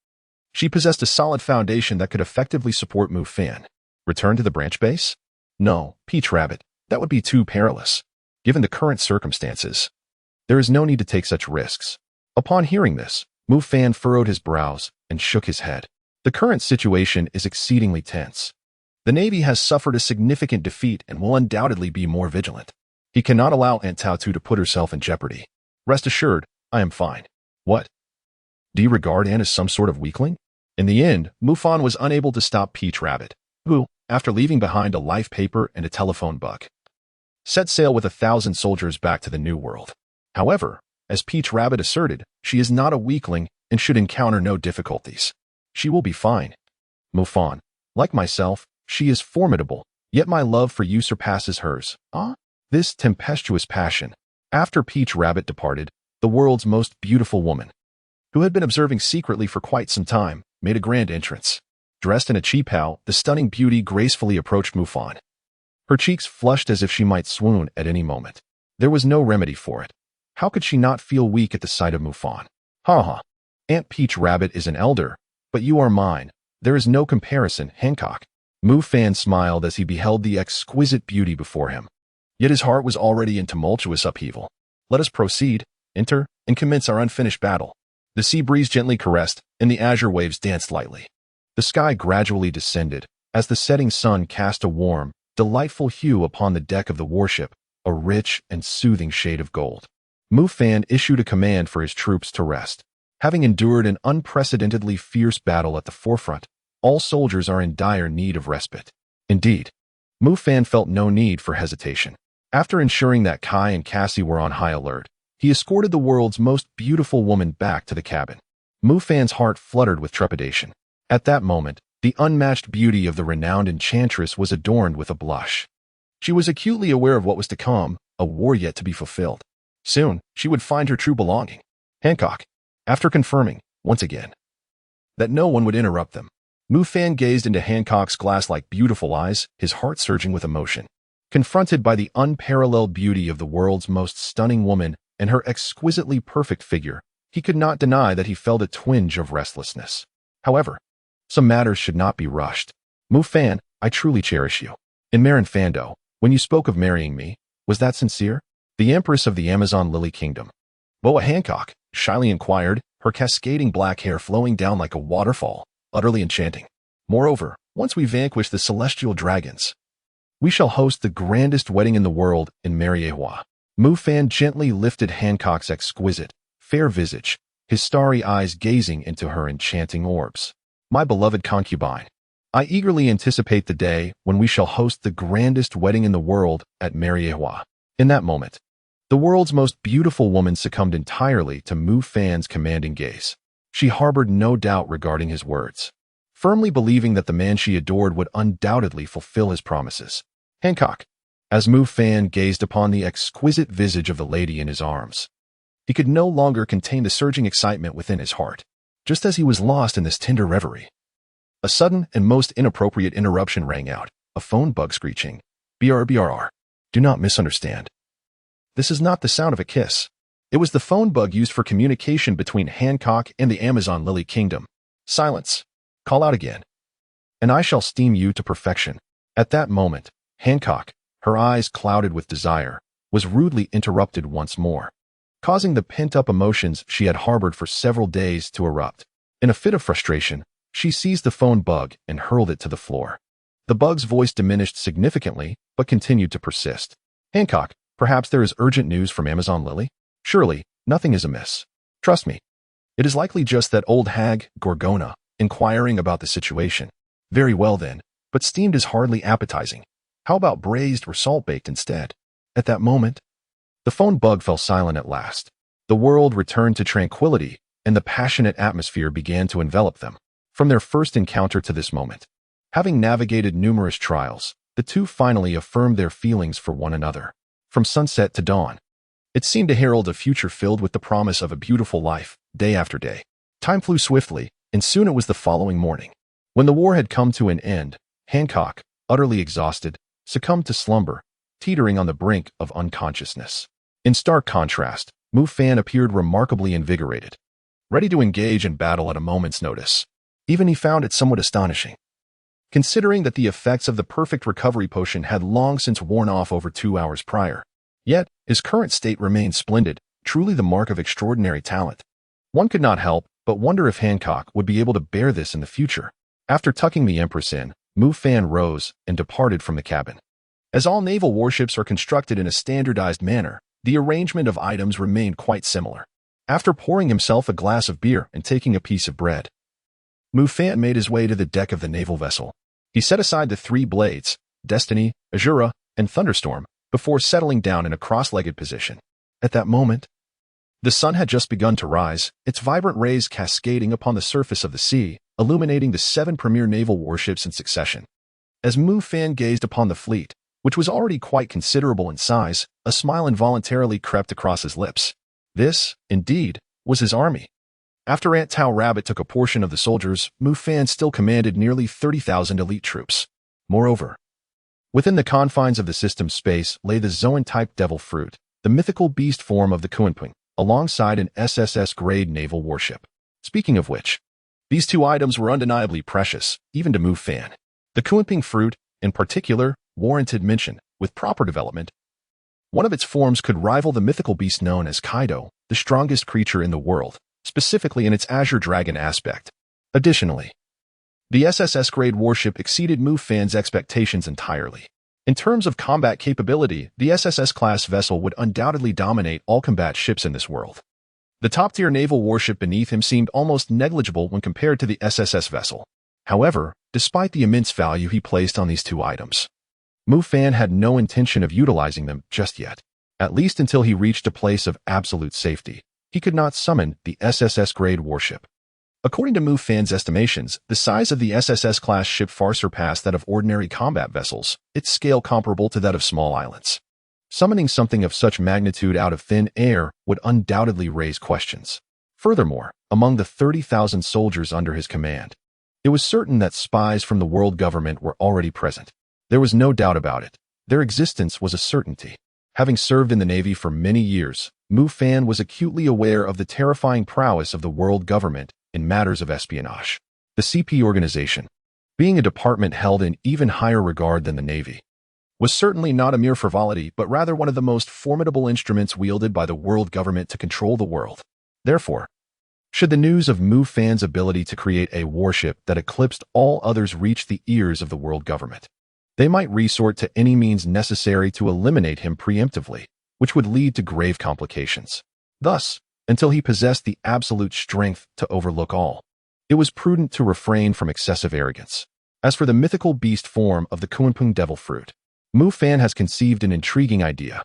she possessed a solid foundation that could effectively support Mufan. Return to the branch base? No, Peach Rabbit, that would be too perilous. Given the current circumstances, there is no need to take such risks. Upon hearing this, Mufan furrowed his brows and shook his head. The current situation is exceedingly tense. The Navy has suffered a significant defeat and will undoubtedly be more vigilant. He cannot allow Aunt Tao Tu to put herself in jeopardy. Rest assured, I am fine. What? Do you regard Aunt as some sort of weakling? In the end, Mufan was unable to stop Peach Rabbit, who, after leaving behind a life paper and a telephone book, set sail with 1,000 soldiers back to the New World. However, as Peach Rabbit asserted, she is not a weakling and should encounter no difficulties. She will be fine. Mufan, like myself, she is formidable, yet my love for you surpasses hers. This tempestuous passion. After Peach Rabbit departed, the world's most beautiful woman, who had been observing secretly for quite some time, made a grand entrance. Dressed in a cheapao, the stunning beauty gracefully approached Mufan. Her cheeks flushed as if she might swoon at any moment. There was no remedy for it. How could she not feel weak at the sight of Mufan? Ha ha. Aunt Peach Rabbit is an elder, but you are mine. There is no comparison, Hancock. Mufan smiled as he beheld the exquisite beauty before him. Yet his heart was already in tumultuous upheaval. Let us proceed, enter, and commence our unfinished battle. The sea breeze gently caressed, and the azure waves danced lightly. The sky gradually descended, as the setting sun cast a warm, delightful hue upon the deck of the warship, a rich and soothing shade of gold. Mufan issued a command for his troops to rest. Having endured an unprecedentedly fierce battle at the forefront, all soldiers are in dire need of respite. Indeed, Mufan felt no need for hesitation. After ensuring that Kai and Cassie were on high alert, He escorted the world's most beautiful woman back to the cabin. Mufan's heart fluttered with trepidation. At that moment, the unmatched beauty of the renowned enchantress was adorned with a blush. She was acutely aware of what was to come, a war yet to be fulfilled. Soon, she would find her true belonging. Hancock, after confirming, once again, that no one would interrupt them, Mufan gazed into Hancock's glass-like beautiful eyes, his heart surging with emotion. Confronted by the unparalleled beauty of the world's most stunning woman and her exquisitely perfect figure, he could not deny that he felt a twinge of restlessness. However, some matters should not be rushed. Mufan, I truly cherish you. In Marineford, when you spoke of marrying me, was that sincere? The Empress of the Amazon Lily Kingdom. Boa Hancock shyly inquired, her cascading black hair flowing down like a waterfall, utterly enchanting. Moreover, once we vanquish the celestial dragons, we shall host the grandest wedding in the world in Marineford. Mufan gently lifted Hancock's exquisite, fair visage, his starry eyes gazing into her enchanting orbs. My beloved concubine, I eagerly anticipate the day when we shall host the grandest wedding in the world at Marineford. In that moment, the world's most beautiful woman succumbed entirely to Mufan's commanding gaze. She harbored no doubt regarding his words, firmly believing that the man she adored would undoubtedly fulfill his promises. Hancock, as Mufan gazed upon the exquisite visage of the lady in his arms, he could no longer contain the surging excitement within his heart. Just as he was lost in this tender reverie, a sudden and most inappropriate interruption rang out, a phone bug screeching. BRBRR. Do not misunderstand. This is not the sound of a kiss. It was the phone bug used for communication between Hancock and the Amazon Lily Kingdom. Silence. Call out again, and I shall steam you to perfection. At that moment, Hancock, her eyes clouded with desire, was rudely interrupted once more, causing the pent-up emotions she had harbored for several days to erupt. In a fit of frustration, she seized the phone bug and hurled it to the floor. The bug's voice diminished significantly, but continued to persist. Hancock, perhaps there is urgent news from Amazon Lily? Surely, nothing is amiss. Trust me. It is likely just that old hag, Gorgona, inquiring about the situation. Very well then, but steamed is hardly appetizing. How about braised or salt-baked instead? At that moment, the phone bug fell silent at last. The world returned to tranquility, and the passionate atmosphere began to envelop them. From their first encounter to this moment, having navigated numerous trials, the two finally affirmed their feelings for one another. From sunset to dawn, it seemed to herald a future filled with the promise of a beautiful life, day after day. Time flew swiftly, and soon it was the following morning. When the war had come to an end, Hancock, utterly exhausted, succumbed to slumber, teetering on the brink of unconsciousness. In stark contrast, Mufan appeared remarkably invigorated, ready to engage in battle at a moment's notice. Even he found it somewhat astonishing, considering that the effects of the perfect recovery potion had long since worn off over 2 hours prior. Yet, his current state remained splendid, truly the mark of extraordinary talent. One could not help but wonder if Hancock would be able to bear this in the future. After tucking the Empress in, Mufan rose and departed from the cabin. As all naval warships are constructed in a standardized manner, the arrangement of items remained quite similar. After pouring himself a glass of beer and taking a piece of bread, Mufan made his way to the deck of the naval vessel. He set aside the 3 blades, Destiny, Azura, and Thunderstorm, before settling down in a cross-legged position. At that moment, the sun had just begun to rise, its vibrant rays cascading upon the surface of the sea, illuminating the 7 premier naval warships in succession. As Mufan gazed upon the fleet, which was already quite considerable in size, a smile involuntarily crept across his lips. This, indeed, was his army. After Aunt Tao Rabbit took a portion of the soldiers, Mufan still commanded nearly 30,000 elite troops. Moreover, within the confines of the system's space lay the Zoan-type devil fruit, the mythical beast form of the Kunping, alongside an SSS-grade naval warship. Speaking of which, these 2 items were undeniably precious, even to Mufan. The Kunping fruit, in particular, warranted mention. With proper development, one of its forms could rival the mythical beast known as Kaido, the strongest creature in the world, specifically in its Azure Dragon aspect. Additionally, the SSS-grade warship exceeded Mufan's expectations entirely. In terms of combat capability, the SSS-class vessel would undoubtedly dominate all combat ships in this world. The top-tier naval warship beneath him seemed almost negligible when compared to the SSS vessel. However, despite the immense value he placed on these 2 items, Mufan had no intention of utilizing them just yet. at least until he reached a place of absolute safety. He could not summon the SSS-grade warship. According to Mufan's estimations, the size of the SSS-class ship far surpassed that of ordinary combat vessels, its scale comparable to that of small islands. Summoning something of such magnitude out of thin air would undoubtedly raise questions. Furthermore, among the 30,000 soldiers under his command, it was certain that spies from the world government were already present. There was no doubt about it. Their existence was a certainty. Having served in the Navy for many years, Mufan was acutely aware of the terrifying prowess of the world government in matters of espionage. The CP organization, being a department held in even higher regard than the Navy, was certainly not a mere frivolity, but rather one of the most formidable instruments wielded by the world government to control the world. Therefore, should the news of Mufan's ability to create a warship that eclipsed all others reach the ears of the world government, they might resort to any means necessary to eliminate him preemptively, which would lead to grave complications. Thus, until he possessed the absolute strength to overlook all, it was prudent to refrain from excessive arrogance. As for the mythical beast form of the Kunpung devil fruit, Mufan has conceived an intriguing idea.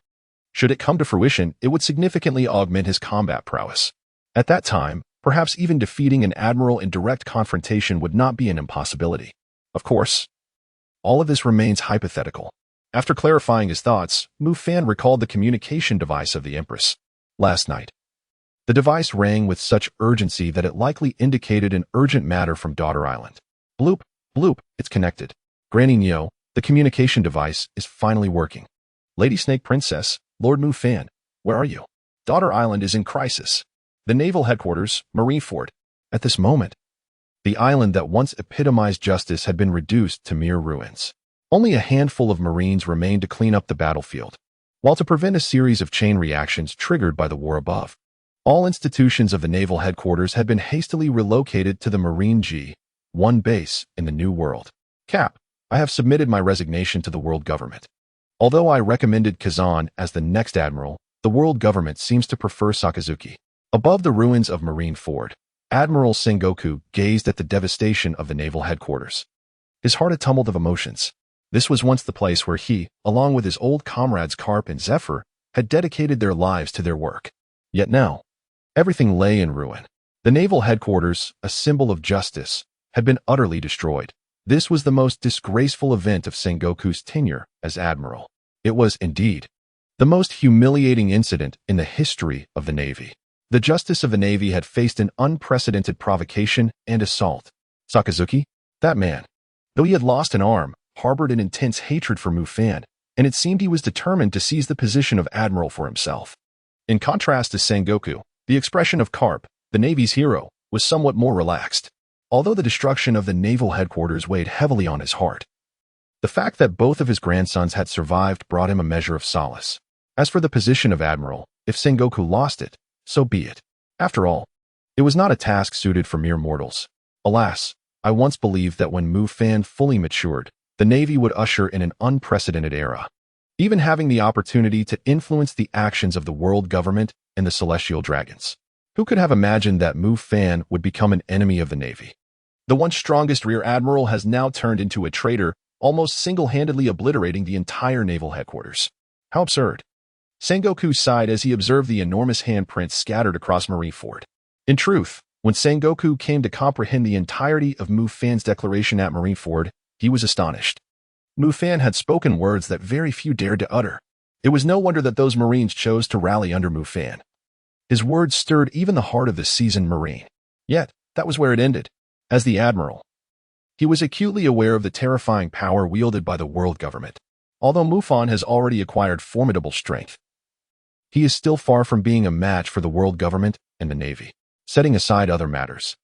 Should it come to fruition, it would significantly augment his combat prowess. At that time, perhaps even defeating an admiral in direct confrontation would not be an impossibility. Of course, all of this remains hypothetical. After clarifying his thoughts, Mufan recalled the communication device of the Empress. Last night, the device rang with such urgency that it likely indicated an urgent matter from Daughter Island. Bloop, bloop, it's connected. Granny Neo, the communication device is finally working. Lady Snake Princess, Lord Mufan, where are you? Daughter Island is in crisis. The naval headquarters, Marineford. At this moment, the island that once epitomized justice had been reduced to mere ruins. Only a handful of Marines remained to clean up the battlefield, while to prevent a series of chain reactions triggered by the war above, all institutions of the naval headquarters had been hastily relocated to the Marine G-1 base in the New World. Cap, I have submitted my resignation to the world government. Although I recommended Kazan as the next admiral, the world government seems to prefer Sakazuki. Above the ruins of Marineford, Admiral Sengoku gazed at the devastation of the naval headquarters. His heart a tumult of emotions. This was once the place where he, along with his old comrades Karp and Zephyr, had dedicated their lives to their work. Yet now, everything lay in ruin. The naval headquarters, a symbol of justice, had been utterly destroyed. This was the most disgraceful event of Sengoku's tenure as admiral. It was, indeed, the most humiliating incident in the history of the Navy. The justice of the Navy had faced an unprecedented provocation and assault. Sakazuki, that man, though he had lost an arm, harbored an intense hatred for Mufan, and it seemed he was determined to seize the position of admiral for himself. In contrast to Sengoku, the expression of Karp, the Navy's hero, was somewhat more relaxed. Although the destruction of the naval headquarters weighed heavily on his heart, the fact that both of his grandsons had survived brought him a measure of solace. As for the position of admiral, if Sengoku lost it, so be it. After all, it was not a task suited for mere mortals. Alas, I once believed that when Mufan fully matured, the Navy would usher in an unprecedented era. Even having the opportunity to influence the actions of the world government and the celestial dragons. Who could have imagined that Mufan would become an enemy of the Navy? The once strongest rear admiral has now turned into a traitor, almost single-handedly obliterating the entire naval headquarters. How absurd. Sengoku sighed as he observed the enormous handprints scattered across Marineford. In truth, when Sengoku came to comprehend the entirety of Mufan's declaration at Marineford, he was astonished. Mufan had spoken words that very few dared to utter. It was no wonder that those Marines chose to rally under Mufan. His words stirred even the heart of the seasoned Marine. Yet, that was where it ended. As the admiral, he was acutely aware of the terrifying power wielded by the world government. Although Mufan has already acquired formidable strength, he is still far from being a match for the world government and the Navy. Setting aside other matters,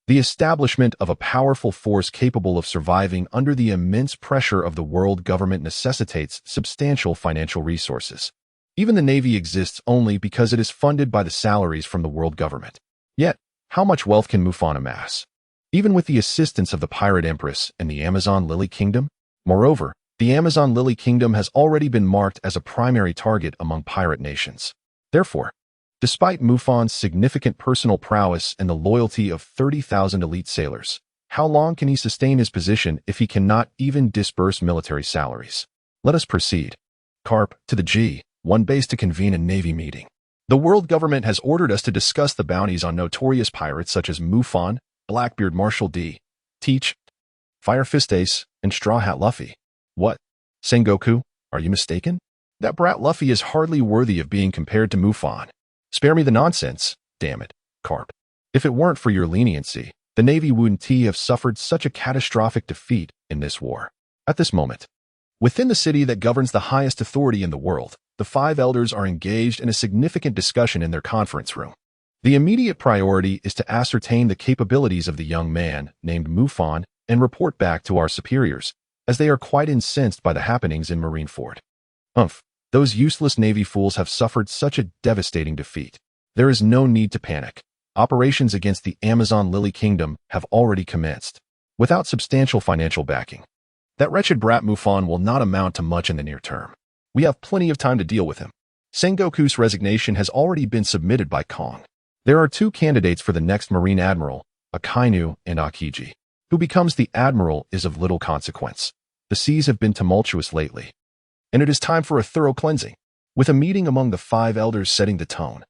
the establishment of a powerful force capable of surviving under the immense pressure of the world government necessitates substantial financial resources. Even the Navy exists only because it is funded by the salaries from the world government. Yet, how much wealth can Mufan amass? Even with the assistance of the Pirate Empress and the Amazon Lily Kingdom? Moreover, the Amazon Lily Kingdom has already been marked as a primary target among pirate nations. Therefore, despite Mufan's significant personal prowess and the loyalty of 30,000 elite sailors, how long can he sustain his position if he cannot even disburse military salaries? Let us proceed. Karp, to the G. one base to convene a Navy meeting. The world government has ordered us to discuss the bounties on notorious pirates such as Mufan, Blackbeard Marshal D, Teach, Fire Fist Ace, and Straw Hat Luffy. What? Sengoku, are you mistaken? That brat Luffy is hardly worthy of being compared to Mufan. Spare me the nonsense, damn it, Carp. If it weren't for your leniency, the Navy wouldn't have suffered such a catastrophic defeat in this war. At this moment, within the city that governs the highest authority in the world, the five elders are engaged in a significant discussion in their conference room. The immediate priority is to ascertain the capabilities of the young man named Mufan and report back to our superiors, as they are quite incensed by the happenings in Marineford. Those useless Navy fools have suffered such a devastating defeat. There is no need to panic. Operations against the Amazon Lily Kingdom have already commenced, without substantial financial backing. That wretched brat Mufan will not amount to much in the near term. We have plenty of time to deal with him. Sengoku's resignation has already been submitted by Kong. There are two candidates for the next Marine Admiral, Akainu and Akiji. Who becomes the Admiral is of little consequence. The seas have been tumultuous lately, and it is time for a thorough cleansing, with a meeting among the five elders setting the tone.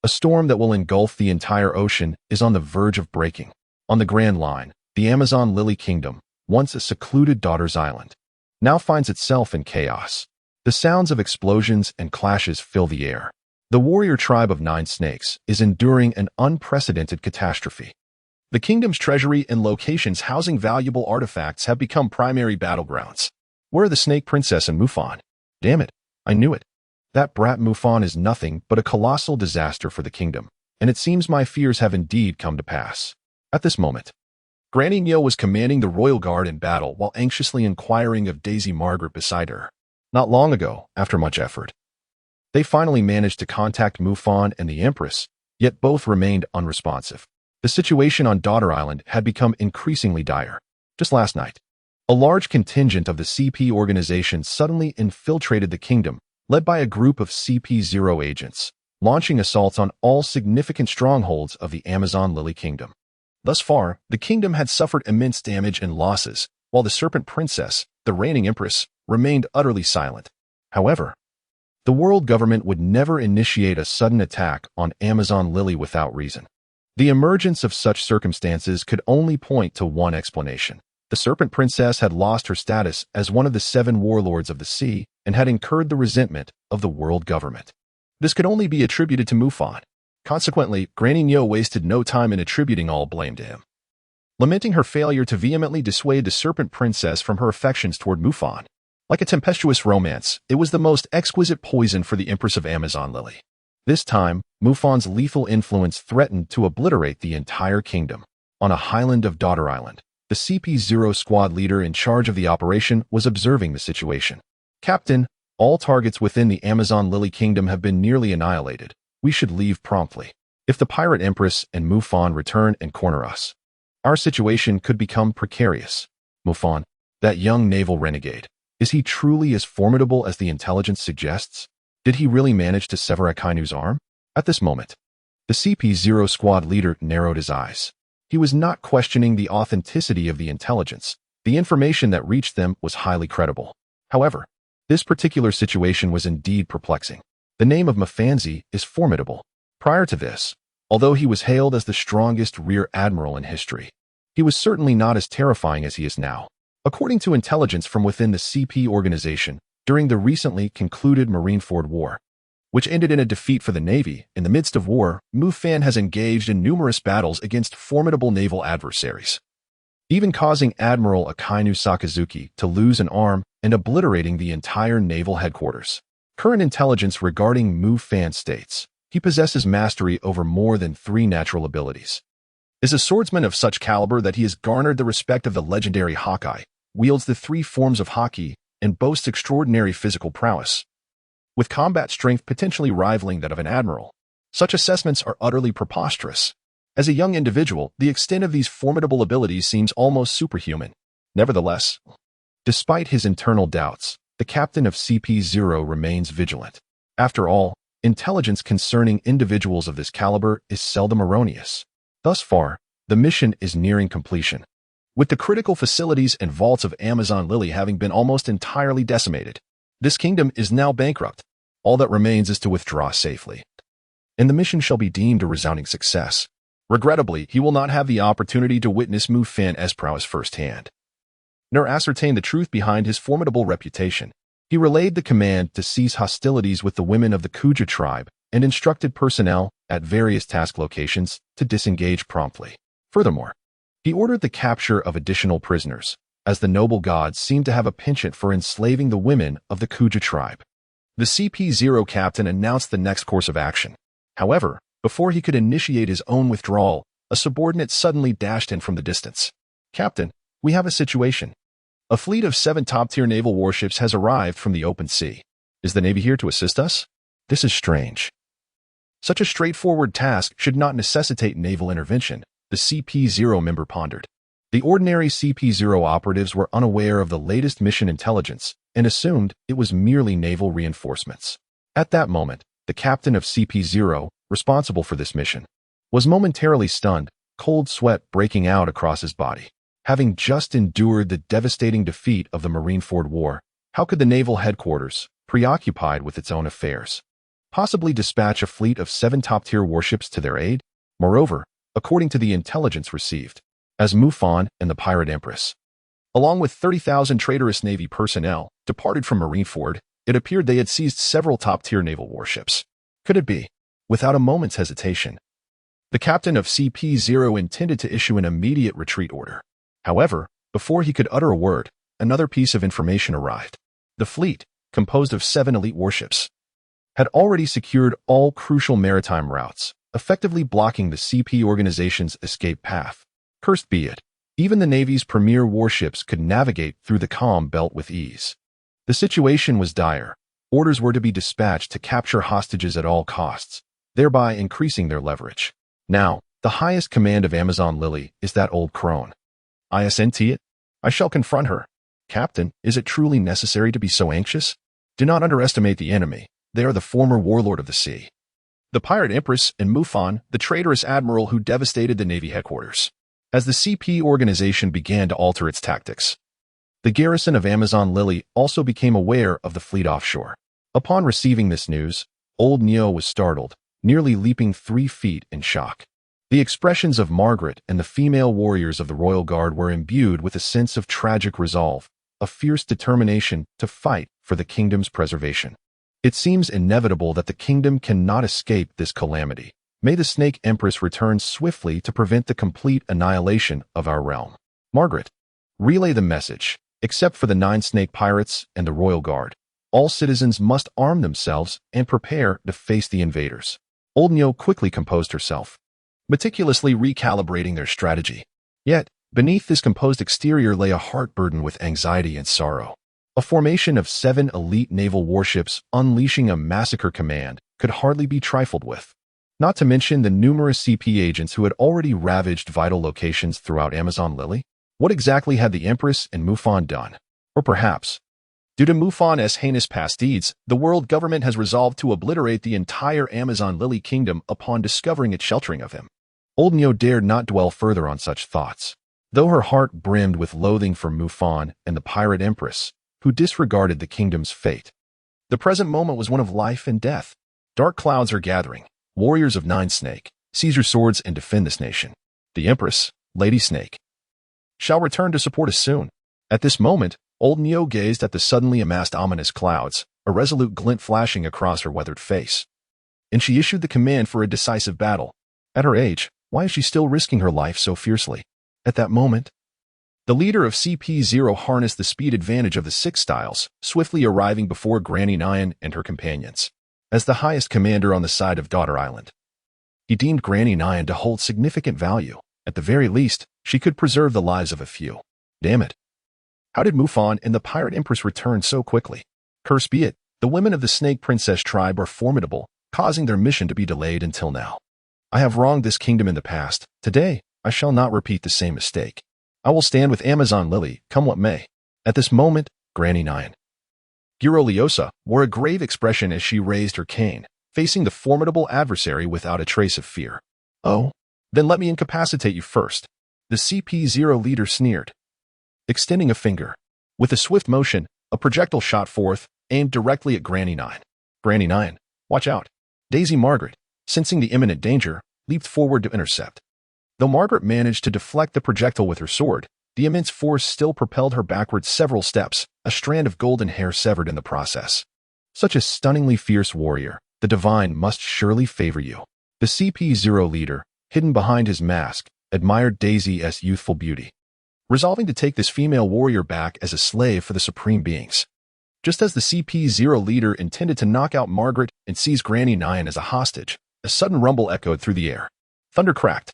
A storm that will engulf the entire ocean is on the verge of breaking. On the Grand Line, the Amazon Lily Kingdom, once a secluded daughter's island, now finds itself in chaos. The sounds of explosions and clashes fill the air. The warrior tribe of 9 Snakes is enduring an unprecedented catastrophe. The kingdom's treasury and locations housing valuable artifacts have become primary battlegrounds. Where are the Snake Princess and Mufan? Damn it, I knew it. That brat Mufan is nothing but a colossal disaster for the kingdom, and it seems my fears have indeed come to pass. At this moment, Granny Nyo was commanding the royal guard in battle while anxiously inquiring of Daisy Margaret beside her. Not long ago, after much effort, they finally managed to contact Mufan and the Empress, yet both remained unresponsive. The situation on Daughter Island had become increasingly dire. Just last night, a large contingent of the CP organization suddenly infiltrated the kingdom, led by a group of CP0 agents, launching assaults on all significant strongholds of the Amazon Lily Kingdom. Thus far, the kingdom had suffered immense damage and losses, while the Serpent Princess, the reigning Empress, remained utterly silent. However, the world government would never initiate a sudden attack on Amazon Lily without reason. The emergence of such circumstances could only point to one explanation. The Serpent Princess had lost her status as one of the 7 warlords of the sea and had incurred the resentment of the world government. This could only be attributed to Mufan. Consequently, Granny Nyo wasted no time in attributing all blame to him. Lamenting her failure to vehemently dissuade the Serpent Princess from her affections toward Mufan. Like a tempestuous romance, it was the most exquisite poison for the Empress of Amazon Lily. This time, Mufan's lethal influence threatened to obliterate the entire kingdom. On a highland of Daughter Island, the CP0 squad leader in charge of the operation was observing the situation. Captain, all targets within the Amazon Lily Kingdom have been nearly annihilated. We should leave promptly. If the Pirate Empress and Mufan return and corner us, our situation could become precarious. Mufan, that young naval renegade, is he truly as formidable as the intelligence suggests? Did he really manage to sever Akainu's arm? At this moment, the CP0 squad leader narrowed his eyes. He was not questioning the authenticity of the intelligence. The information that reached them was highly credible. However, this particular situation was indeed perplexing. The name of Mufan is formidable. Prior to this, although he was hailed as the strongest rear admiral in history, he was certainly not as terrifying as he is now. According to intelligence from within the CP organization, during the recently concluded Marineford War, which ended in a defeat for the Navy, in the midst of war, Mufan has engaged in numerous battles against formidable naval adversaries, even causing Admiral Akainu Sakazuki to lose an arm and obliterating the entire naval headquarters. Current intelligence regarding Mufan states, he possesses mastery over more than 3 natural abilities, is a swordsman of such caliber that he has garnered the respect of the legendary Hawkeye, wields the 3 forms of Haki, and boasts extraordinary physical prowess, with combat strength potentially rivaling that of an admiral. Such assessments are utterly preposterous. As a young individual, the extent of these formidable abilities seems almost superhuman. Nevertheless, despite his internal doubts, the captain of CP0 remains vigilant. After all, intelligence concerning individuals of this caliber is seldom erroneous. Thus far, the mission is nearing completion, with the critical facilities and vaults of Amazon Lily having been almost entirely decimated. This kingdom is now bankrupt. All that remains is to withdraw safely, and the mission shall be deemed a resounding success. Regrettably, he will not have the opportunity to witness Mufan's prowess firsthand, nor ascertain the truth behind his formidable reputation. He relayed the command to cease hostilities with the women of the Kuja tribe and instructed personnel at various task locations to disengage promptly. Furthermore, he ordered the capture of additional prisoners, as the noble gods seemed to have a penchant for enslaving the women of the Kuja tribe. The CP0 captain announced the next course of action. However, before he could initiate his own withdrawal, a subordinate suddenly dashed in from the distance. "Captain, we have a situation. A fleet of 7 top-tier naval warships has arrived from the open sea. Is the Navy here to assist us? This is strange. Such a straightforward task should not necessitate naval intervention," the CP0 member pondered. The ordinary CP0 operatives were unaware of the latest mission intelligence and assumed it was merely naval reinforcements. At that moment, the captain of CP0, responsible for this mission, was momentarily stunned, cold sweat breaking out across his body. Having just endured the devastating defeat of the Marineford War, how could the naval headquarters, preoccupied with its own affairs, possibly dispatch a fleet of 7 top-tier warships to their aid? Moreover, according to the intelligence received, as Mufan and the Pirate Empress, along with 30,000 traitorous Navy personnel, departed from Marineford, it appeared they had seized several top-tier naval warships. Could it be? Without a moment's hesitation, the captain of CP0 intended to issue an immediate retreat order. However, before he could utter a word, another piece of information arrived. The fleet, composed of 7 elite warships, had already secured all crucial maritime routes, effectively blocking the CP organization's escape path. Cursed be it, even the Navy's premier warships could navigate through the calm belt with ease. The situation was dire. Orders were to be dispatched to capture hostages at all costs, thereby increasing their leverage. Now, the highest command of Amazon Lily is that old crone. Isn't it? I shall confront her. Captain, is it truly necessary to be so anxious? Do not underestimate the enemy. They are the former warlord of the sea, the Pirate Empress, and Mufan, the traitorous admiral who devastated the Navy headquarters. As the CP organization began to alter its tactics, the garrison of Amazon Lily also became aware of the fleet offshore. Upon receiving this news, old Neo was startled, nearly leaping 3 feet in shock. The expressions of Margaret and the female warriors of the Royal Guard were imbued with a sense of tragic resolve, a fierce determination to fight for the kingdom's preservation. It seems inevitable that the kingdom cannot escape this calamity. May the Snake Empress return swiftly to prevent the complete annihilation of our realm. Margaret, relay the message. Except for the 9 snake pirates and the Royal Guard, all citizens must arm themselves and prepare to face the invaders. Old Neo quickly composed herself, meticulously recalibrating their strategy. Yet, beneath this composed exterior lay a heart burdened with anxiety and sorrow. A formation of 7 elite naval warships unleashing a massacre command could hardly be trifled with. Not to mention the numerous CP agents who had already ravaged vital locations throughout Amazon Lily. What exactly had the Empress and Mufan done? Or perhaps, due to Mufan's heinous past deeds, the world government has resolved to obliterate the entire Amazon Lily kingdom upon discovering its sheltering of him. Old Neo dared not dwell further on such thoughts, though her heart brimmed with loathing for Mufan and the Pirate Empress, who disregarded the kingdom's fate. The present moment was one of life and death. Dark clouds are gathering. Warriors of 9 Snake, seize your swords and defend this nation. The Empress, Lady Snake, shall return to support us soon. At this moment, old Neo gazed at the suddenly amassed ominous clouds, a resolute glint flashing across her weathered face. And she issued the command for a decisive battle. At her age, why is she still risking her life so fiercely? At that moment, the leader of CP0 harnessed the speed advantage of the 6 styles, swiftly arriving before Granny Nyan and her companions. As the highest commander on the side of Daughter Island, he deemed Granny Nyan to hold significant value. At the very least, she could preserve the lives of a few. Damn it. How did Mufan and the Pirate Empress return so quickly? Cursed be it, the women of the Snake Princess tribe are formidable, causing their mission to be delayed until now. I have wronged this kingdom in the past. Today, I shall not repeat the same mistake. I will stand with Amazon Lily, come what may. At this moment, Granny Nyan Giroliosa wore a grave expression as she raised her cane, facing the formidable adversary without a trace of fear. Oh, then let me incapacitate you first. The CP0 leader sneered, extending a finger. With a swift motion, a projectile shot forth, aimed directly at Granny Nyan. Granny 9, watch out. Daisy Margaret, sensing the imminent danger, leaped forward to intercept. Though Margaret managed to deflect the projectile with her sword, the immense force still propelled her backward several steps, a strand of golden hair severed in the process. Such a stunningly fierce warrior, the divine must surely favor you. The CP0 leader, hidden behind his mask, admired Daisy's youthful beauty, resolving to take this female warrior back as a slave for the supreme beings. Just as the CP0 leader intended to knock out Margaret and seize Granny 9 as a hostage, a sudden rumble echoed through the air. Thunder cracked.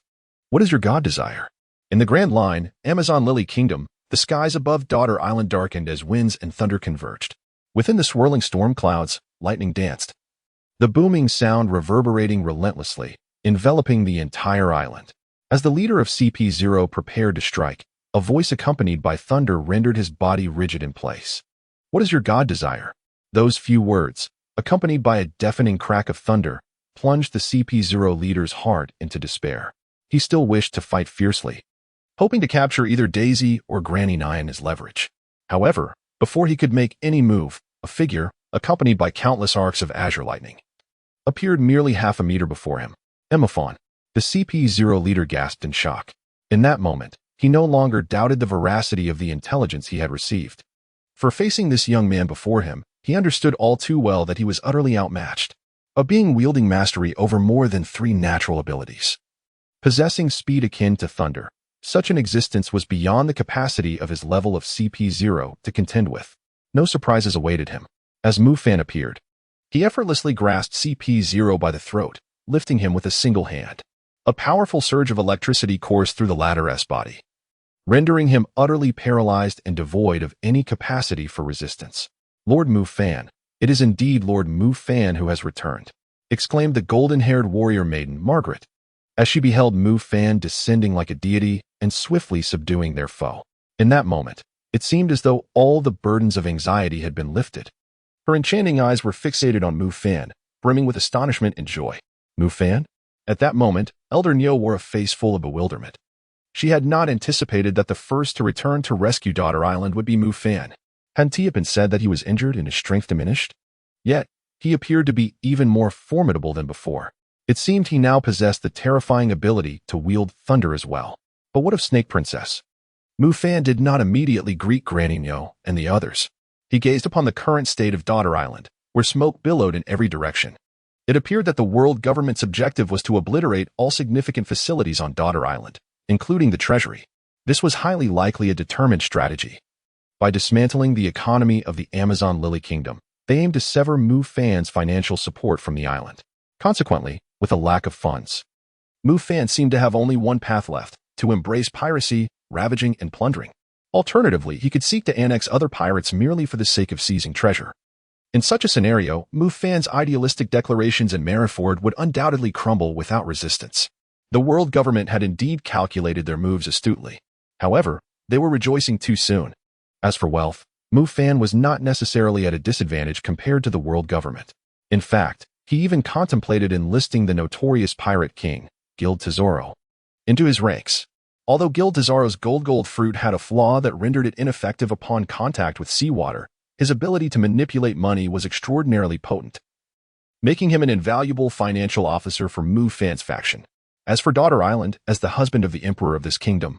What does your god desire? In the Grand Line, Amazon Lily Kingdom, the skies above Daughter Island darkened as winds and thunder converged. Within the swirling storm clouds, lightning danced, the booming sound reverberating relentlessly, enveloping the entire island. As the leader of CP0 prepared to strike, a voice accompanied by thunder rendered his body rigid in place. What does your god desire? Those few words, accompanied by a deafening crack of thunder, plunged the CP0 leader's heart into despair. He still wished to fight fiercely, hoping to capture either Daisy or Granny 9 as leverage. However, before he could make any move, a figure, accompanied by countless arcs of azure lightning, appeared merely half a meter before him. Mufan, the CP0 leader, gasped in shock. In that moment, he no longer doubted the veracity of the intelligence he had received. For facing this young man before him, he understood all too well that he was utterly outmatched, a being wielding mastery over more than 3 natural abilities. Possessing speed akin to thunder, such an existence was beyond the capacity of his level of CP0 to contend with. No surprises awaited him. As Mufan appeared, he effortlessly grasped CP0 by the throat, lifting him with a single hand. A powerful surge of electricity coursed through the latter's body, rendering him utterly paralyzed and devoid of any capacity for resistance. Lord Mufan, it is indeed Lord Mufan who has returned, exclaimed the golden-haired warrior maiden Margaret, as she beheld Mufan descending like a deity and swiftly subduing their foe. In that moment, it seemed as though all the burdens of anxiety had been lifted. Her enchanting eyes were fixated on Mufan, brimming with astonishment and joy. Mufan? At that moment, Elder Nyo wore a face full of bewilderment. She had not anticipated that the first to return to rescue Daughter Island would be Mufan. Hadn't it been said that he was injured and his strength diminished? Yet, he appeared to be even more formidable than before. It seemed he now possessed the terrifying ability to wield thunder as well. But what of Snake Princess? Mufan did not immediately greet Granny Nyo and the others. He gazed upon the current state of Daughter Island, where smoke billowed in every direction. It appeared that the world government's objective was to obliterate all significant facilities on Daughter Island, including the treasury. This was highly likely a determined strategy. By dismantling the economy of the Amazon Lily Kingdom, they aimed to sever Mufan's financial support from the island. Consequently, with a lack of funds, Mufan seemed to have only one path left: to embrace piracy, ravaging, and plundering. Alternatively, he could seek to annex other pirates merely for the sake of seizing treasure. In such a scenario, Mufan's idealistic declarations in Marineford would undoubtedly crumble without resistance. The world government had indeed calculated their moves astutely. However, they were rejoicing too soon. As for wealth, Mufan was not necessarily at a disadvantage compared to the world government. In fact, he even contemplated enlisting the notorious pirate king, Guild Tesoro, into his ranks. Although Guild Tesoro's gold fruit had a flaw that rendered it ineffective upon contact with seawater, his ability to manipulate money was extraordinarily potent, making him an invaluable financial officer for Mufan's faction. As for Daughter Island, as the husband of the emperor of this kingdom,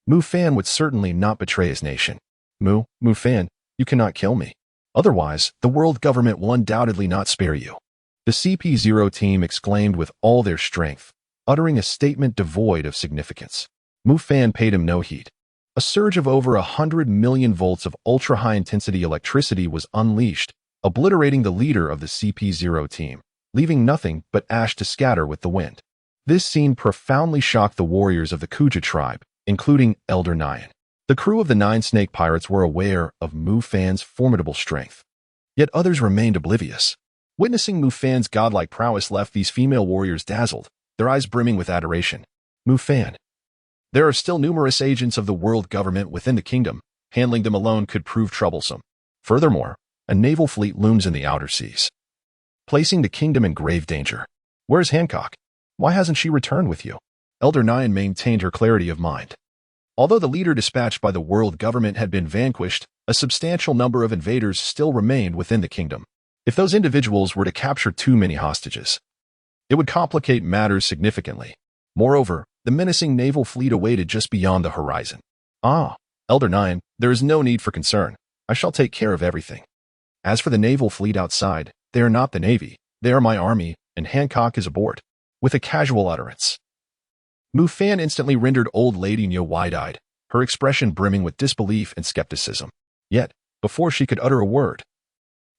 Mufan would certainly not betray his nation. Mufan, you cannot kill me. Otherwise, the world government will undoubtedly not spare you. The CP0 team exclaimed with all their strength, uttering a statement devoid of significance. Mufan paid him no heed. A surge of over 100 million volts of ultra-high-intensity electricity was unleashed, obliterating the leader of the CP0 team, leaving nothing but ash to scatter with the wind. This scene profoundly shocked the warriors of the Kuja tribe, including Elder Nyan. The crew of the 9 snake pirates were aware of Mufan's formidable strength. Yet others remained oblivious. Witnessing Mufan's godlike prowess left these female warriors dazzled, their eyes brimming with adoration. Mufan. There are still numerous agents of the world government within the kingdom. Handling them alone could prove troublesome. Furthermore, a naval fleet looms in the outer seas, placing the kingdom in grave danger. Where's Hancock? Why hasn't she returned with you? Elder Nyan maintained her clarity of mind. Although the leader dispatched by the world government had been vanquished, a substantial number of invaders still remained within the kingdom. If those individuals were to capture too many hostages, it would complicate matters significantly. Moreover, the menacing naval fleet awaited just beyond the horizon. Ah, Elder 9, there is no need for concern. I shall take care of everything. As for the naval fleet outside, they are not the Navy, they are my army, and Hancock is aboard. With a casual utterance, Mufan instantly rendered old Lady Nyo wide-eyed, her expression brimming with disbelief and skepticism. Yet, before she could utter a word,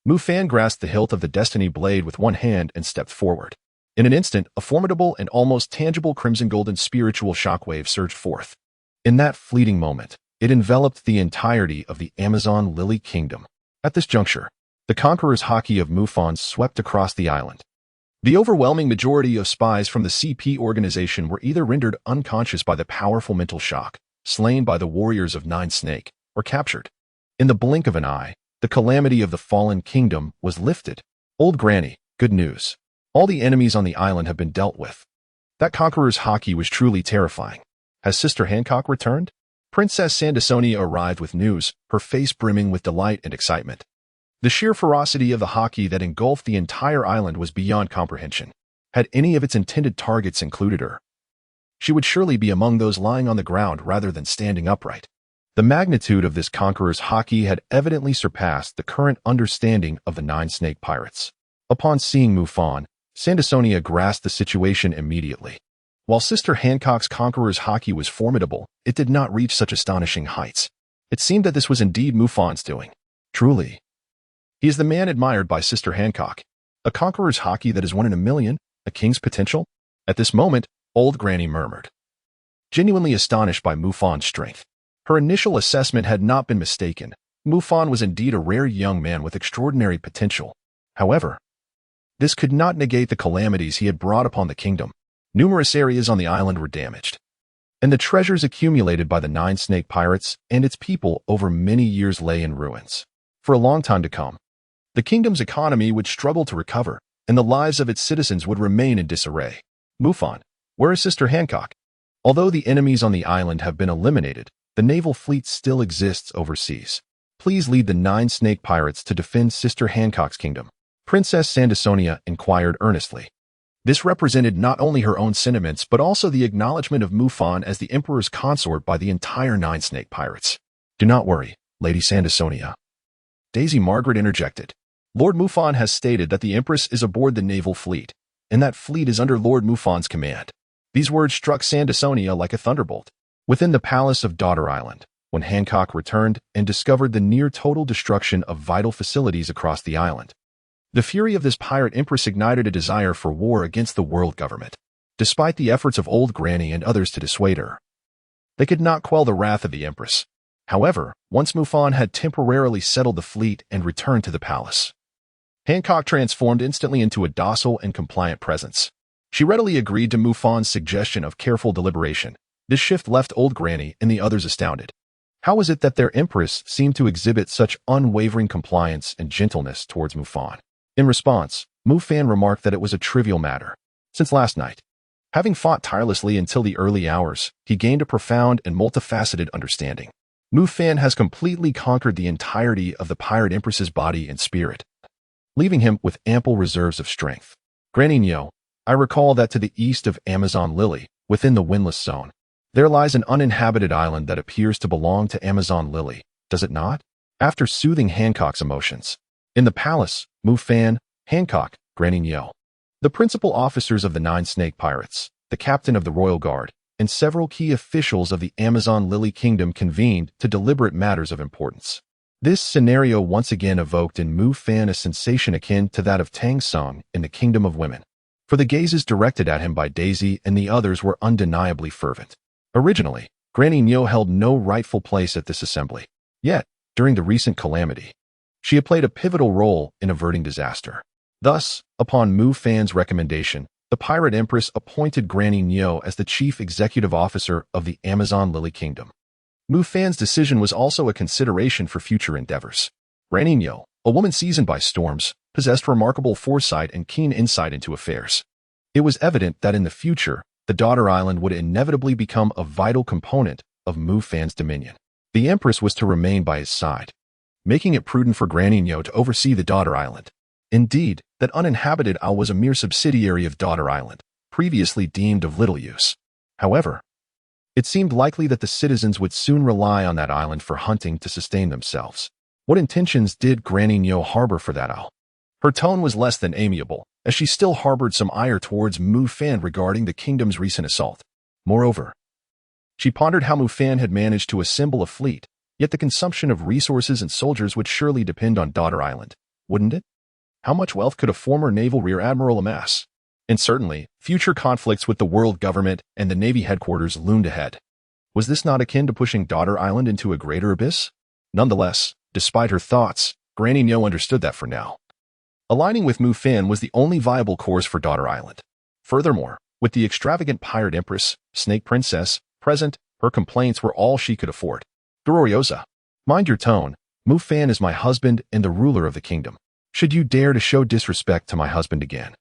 Mufan grasped the hilt of the Destiny blade with one hand and stepped forward. In an instant, a formidable and almost tangible crimson-golden spiritual shockwave surged forth. In that fleeting moment, it enveloped the entirety of the Amazon Lily Kingdom. At this juncture, the conqueror's haki of Mufan swept across the island. The overwhelming majority of spies from the CP organization were either rendered unconscious by the powerful mental shock, slain by the warriors of Nine Snake, or captured. In the blink of an eye, the calamity of the fallen kingdom was lifted. Old Granny, good news. All the enemies on the island have been dealt with. That conqueror's haki was truly terrifying. Has Sister Hancock returned? Princess Sandasonia arrived with news, her face brimming with delight and excitement. The sheer ferocity of the haki that engulfed the entire island was beyond comprehension. Had any of its intended targets included her, she would surely be among those lying on the ground rather than standing upright. The magnitude of this conqueror's haki had evidently surpassed the current understanding of the Nine Snake pirates. Upon seeing Mufan, Sandasonia grasped the situation immediately. While Sister Hancock's conqueror's haki was formidable, it did not reach such astonishing heights. It seemed that this was indeed Mufan's doing. Truly, he is the man admired by Sister Hancock. A conqueror's haki that is 1 in a million, a king's potential? At this moment, Old Granny murmured, genuinely astonished by Mufan's strength. Her initial assessment had not been mistaken. Mufan was indeed a rare young man with extraordinary potential. However, this could not negate the calamities he had brought upon the kingdom. Numerous areas on the island were damaged, and the treasures accumulated by the Nine Snake pirates and its people over many years lay in ruins. For a long time to come, the kingdom's economy would struggle to recover, and the lives of its citizens would remain in disarray. Mufan, where is Sister Hancock? Although the enemies on the island have been eliminated, the naval fleet still exists overseas. Please lead the Nine Snake pirates to defend Sister Hancock's kingdom. Princess Sandasonia inquired earnestly. This represented not only her own sentiments but also the acknowledgement of Mufan as the Emperor's consort by the entire Nine Snake pirates. Do not worry, Lady Sandasonia. Daisy Margaret interjected. Lord Mufan has stated that the Empress is aboard the naval fleet, and that fleet is under Lord Mufan's command. These words struck Sandasonia like a thunderbolt. Within the palace of Daughter Island, when Hancock returned and discovered the near-total destruction of vital facilities across the island, the fury of this Pirate Empress ignited a desire for war against the world government. Despite the efforts of Old Granny and others to dissuade her, they could not quell the wrath of the Empress. However, once Mufan had temporarily settled the fleet and returned to the palace, Hancock transformed instantly into a docile and compliant presence. She readily agreed to Mufan's suggestion of careful deliberation. This shift left Old Granny and the others astounded. How was it that their Empress seemed to exhibit such unwavering compliance and gentleness towards Mufan? In response, Mufan remarked that it was a trivial matter. Since last night, having fought tirelessly until the early hours, he gained a profound and multifaceted understanding. Mufan has completely conquered the entirety of the Pirate Empress's body and spirit, leaving him with ample reserves of strength. Granny Nyo, I recall that to the east of Amazon Lily, within the Windless Zone, there lies an uninhabited island that appears to belong to Amazon Lily, does it not? After soothing Hancock's emotions, in the palace, Mufan, Hancock, Granny Nyo, the principal officers of the Nine Snake Pirates, the captain of the Royal Guard, and several key officials of the Amazon Lily Kingdom convened to deliberate matters of importance. This scenario once again evoked in Mufan a sensation akin to that of Tang Sung in the Kingdom of Women, for the gazes directed at him by Daisy and the others were undeniably fervent. Originally, Granny Nyo held no rightful place at this assembly. Yet, during the recent calamity, she had played a pivotal role in averting disaster. Thus, upon Mufan's recommendation, the Pirate Empress appointed Granny Nyo as the chief executive officer of the Amazon Lily Kingdom. Mufan's decision was also a consideration for future endeavors. Granny Nyo, a woman seasoned by storms, possessed remarkable foresight and keen insight into affairs. It was evident that in the future, the Daughter Island would inevitably become a vital component of Mufan's dominion. The Empress was to remain by his side, making it prudent for Granny Nyo to oversee the Daughter Island. Indeed, that uninhabited isle was a mere subsidiary of Daughter Island, previously deemed of little use. However, it seemed likely that the citizens would soon rely on that island for hunting to sustain themselves. What intentions did Granny Nyo harbor for that isle? Her tone was less than amiable, as she still harbored some ire towards Mufan regarding the kingdom's recent assault. Moreover, she pondered how Mufan had managed to assemble a fleet, yet the consumption of resources and soldiers would surely depend on Daughter Island, wouldn't it? How much wealth could a former naval rear admiral amass? And certainly, future conflicts with the world government and the Navy headquarters loomed ahead. Was this not akin to pushing Daughter Island into a greater abyss? Nonetheless, despite her thoughts, Granny Nyo understood that for now, aligning with Mufan was the only viable course for Daughter Island. Furthermore, with the extravagant Pirate Empress, Snake Princess, present, her complaints were all she could afford. Gloriosa, mind your tone. Mufan is my husband and the ruler of the kingdom. Should you dare to show disrespect to my husband again,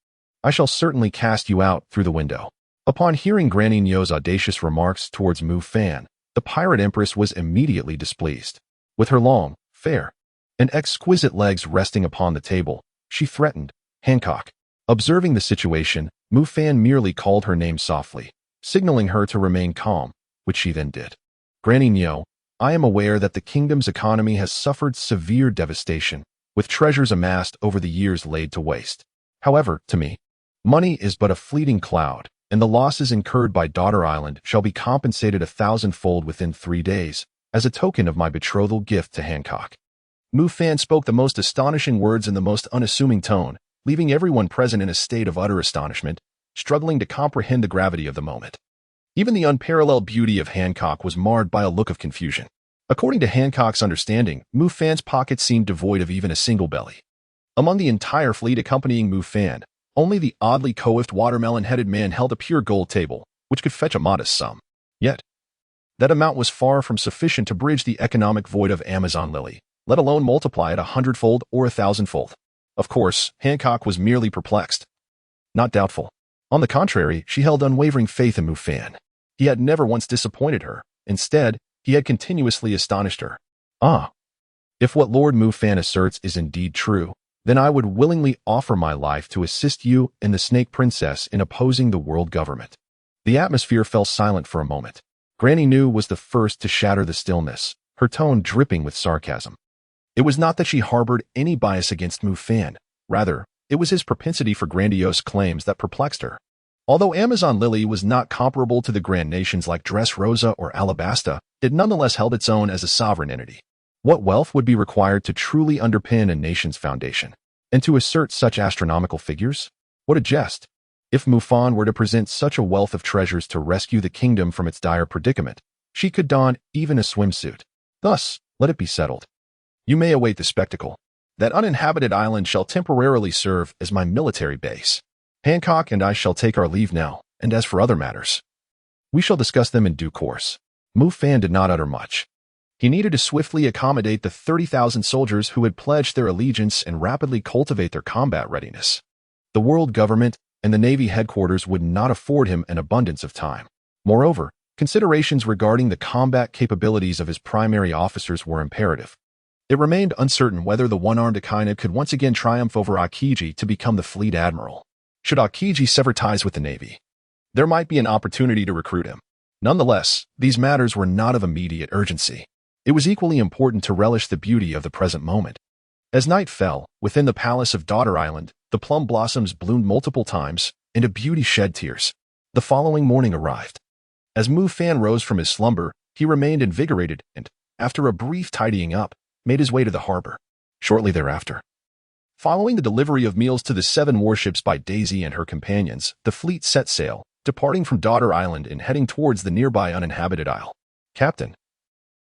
I shall certainly cast you out through the window. Upon hearing Granny Nyo's audacious remarks towards Mufan, the Pirate Empress was immediately displeased. With her long, fair, and exquisite legs resting upon the table, she threatened, Hancock. Observing the situation, Mufan merely called her name softly, signaling her to remain calm, which she then did. Granny Nyo, I am aware that the kingdom's economy has suffered severe devastation, with treasures amassed over the years laid to waste. However, to me, money is but a fleeting cloud, and the losses incurred by Daughter Island shall be compensated 1,000-fold within 3 days, as a token of my betrothal gift to Hancock. Mufan spoke the most astonishing words in the most unassuming tone, leaving everyone present in a state of utter astonishment, struggling to comprehend the gravity of the moment. Even the unparalleled beauty of Hancock was marred by a look of confusion. According to Hancock's understanding, Mufan's pockets seemed devoid of even a single belly. Among the entire fleet accompanying Mufan, only the oddly coiffed watermelon-headed man held a pure gold table, which could fetch a modest sum. Yet, that amount was far from sufficient to bridge the economic void of Amazon Lily, let alone multiply it 100-fold or 1,000-fold. Of course, Hancock was merely perplexed, not doubtful. On the contrary, she held unwavering faith in Mufan. He had never once disappointed her. Instead, he had continuously astonished her. Ah, if what Lord Mufan asserts is indeed true, then I would willingly offer my life to assist you and the Snake Princess in opposing the world government. The atmosphere fell silent for a moment. Granny Nyo was the first to shatter the stillness, her tone dripping with sarcasm. It was not that she harbored any bias against Mufan. Rather, it was his propensity for grandiose claims that perplexed her. Although Amazon Lily was not comparable to the grand nations like Dressrosa or Alabasta, it nonetheless held its own as a sovereign entity. What wealth would be required to truly underpin a nation's foundation? And to assert such astronomical figures? What a jest! If Mufan were to present such a wealth of treasures to rescue the kingdom from its dire predicament, she could don even a swimsuit. Thus, let it be settled. You may await the spectacle. That uninhabited island shall temporarily serve as my military base. Hancock and I shall take our leave now, and as for other matters, we shall discuss them in due course. Mufan did not utter much. He needed to swiftly accommodate the 30,000 soldiers who had pledged their allegiance and rapidly cultivate their combat readiness. The world government and the Navy headquarters would not afford him an abundance of time. Moreover, considerations regarding the combat capabilities of his primary officers were imperative. It remained uncertain whether the one-armed Akaina could once again triumph over Akiji to become the fleet admiral. Should Akiji sever ties with the Navy, there might be an opportunity to recruit him. Nonetheless, these matters were not of immediate urgency. It was equally important to relish the beauty of the present moment. As night fell, within the palace of Daughter Island, the plum blossoms bloomed multiple times, and a beauty shed tears. The following morning arrived. As Mufan rose from his slumber, he remained invigorated and, after a brief tidying up, made his way to the harbor. Shortly thereafter, following the delivery of meals to the 7 warships by Daisy and her companions, the fleet set sail, departing from Daughter Island and heading towards the nearby uninhabited isle. Captain,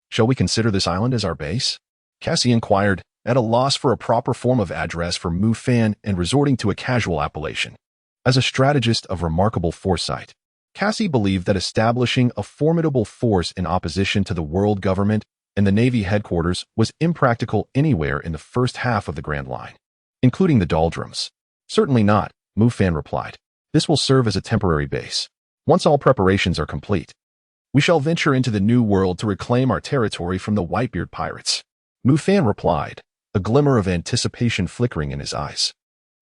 shall we consider this island as our base? Cassie inquired, at a loss for a proper form of address for Mufan and resorting to a casual appellation. As a strategist of remarkable foresight, Cassie believed that establishing a formidable force in opposition to the world government and the Navy headquarters was impractical anywhere in the first half of the Grand Line, including the doldrums. Certainly not, Mufan replied. This will serve as a temporary base. Once all preparations are complete, we shall venture into the New World to reclaim our territory from the Whitebeard pirates. Mufan replied, a glimmer of anticipation flickering in his eyes.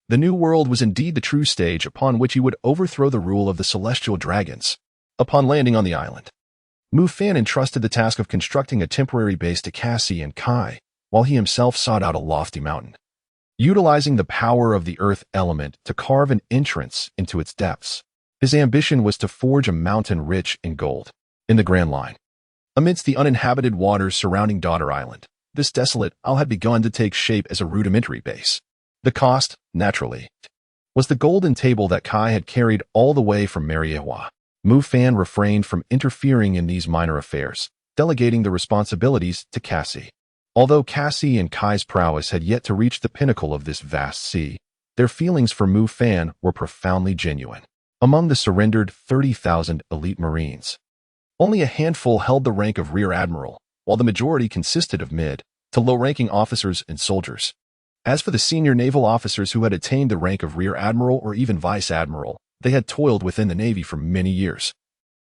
The New World was indeed the true stage upon which he would overthrow the rule of the celestial dragons. Upon landing on the island, Mufan entrusted the task of constructing a temporary base to Cassie and Kai, while he himself sought out a lofty mountain, utilizing the power of the earth element to carve an entrance into its depths. His ambition was to forge a mountain rich in gold. In the Grand Line, amidst the uninhabited waters surrounding Daughter Island, this desolate isle had begun to take shape as a rudimentary base. The cost, naturally, was the golden table that Kai had carried all the way from Marineford. Mufan refrained from interfering in these minor affairs, delegating the responsibilities to Cassie. Although Cassie and Kai's prowess had yet to reach the pinnacle of this vast sea, their feelings for Mufan were profoundly genuine. Among the surrendered 30,000 elite Marines, only a handful held the rank of Rear Admiral, while the majority consisted of mid to low-ranking officers and soldiers. As for the senior naval officers who had attained the rank of Rear Admiral or even Vice Admiral, they had toiled within the Navy for many years,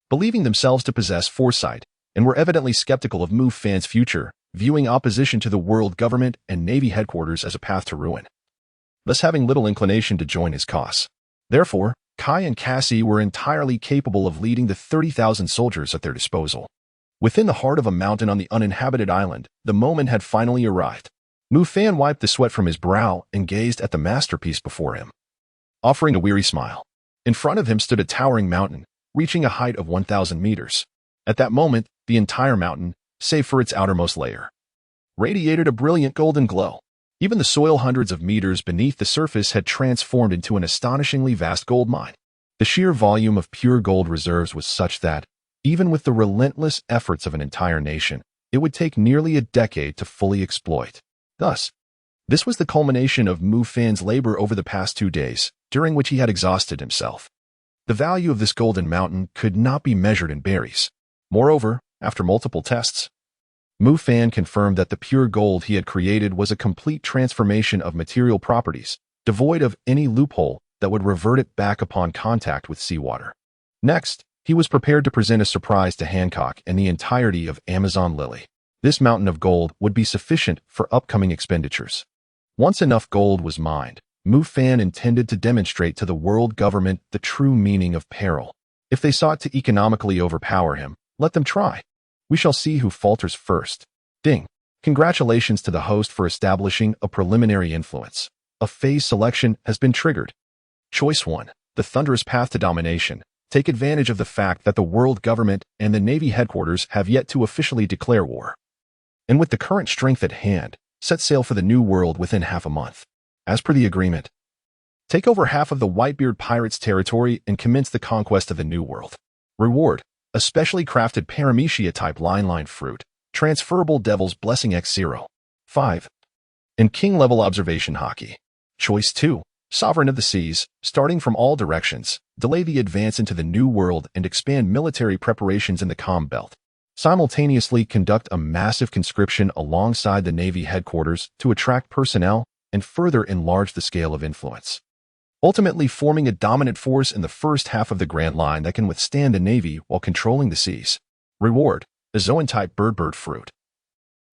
believing themselves to possess foresight, and were evidently skeptical of Mufan's future, viewing opposition to the world government and Navy headquarters as a path to ruin, thus having little inclination to join his cause. Therefore, Kai and Cassie were entirely capable of leading the 30,000 soldiers at their disposal. Within the heart of a mountain on the uninhabited island, the moment had finally arrived. Mufan wiped the sweat from his brow and gazed at the masterpiece before him, offering a weary smile. In front of him stood a towering mountain, reaching a height of 1,000 meters. At that moment, the entire mountain, save for its outermost layer, radiated a brilliant golden glow. Even the soil hundreds of meters beneath the surface had transformed into an astonishingly vast gold mine. The sheer volume of pure gold reserves was such that, even with the relentless efforts of an entire nation, it would take nearly a decade to fully exploit. Thus, this was the culmination of Mufan's labor over the past 2 days, during which he had exhausted himself. The value of this golden mountain could not be measured in berries. Moreover, after multiple tests, Mufan confirmed that the pure gold he had created was a complete transformation of material properties, devoid of any loophole that would revert it back upon contact with seawater. Next, he was prepared to present a surprise to Hancock and the entirety of Amazon Lily. This mountain of gold would be sufficient for upcoming expenditures. Once enough gold was mined, Mufan intended to demonstrate to the world government the true meaning of peril. If they sought to economically overpower him, let them try. We shall see who falters first. Ding. Congratulations to the host for establishing a preliminary influence. A phase selection has been triggered. Choice 1. The thunderous path to domination. Take advantage of the fact that the world government and the Navy headquarters have yet to officially declare war. And with the current strength at hand, set sail for the New World within half a month. As per the agreement, take over half of the Whitebeard pirates' territory and commence the conquest of the New World. Reward. A specially crafted paramecia-type line fruit, transferable Devil's Blessing X0. 5. And King-level observation hockey. Choice 2. Sovereign of the Seas, starting from all directions, delay the advance into the New World and expand military preparations in the Comm Belt. Simultaneously conduct a massive conscription alongside the Navy headquarters to attract personnel and further enlarge the scale of influence, ultimately forming a dominant force in the first half of the Grand Line that can withstand the Navy while controlling the seas. Reward. A Zoan-type bird fruit.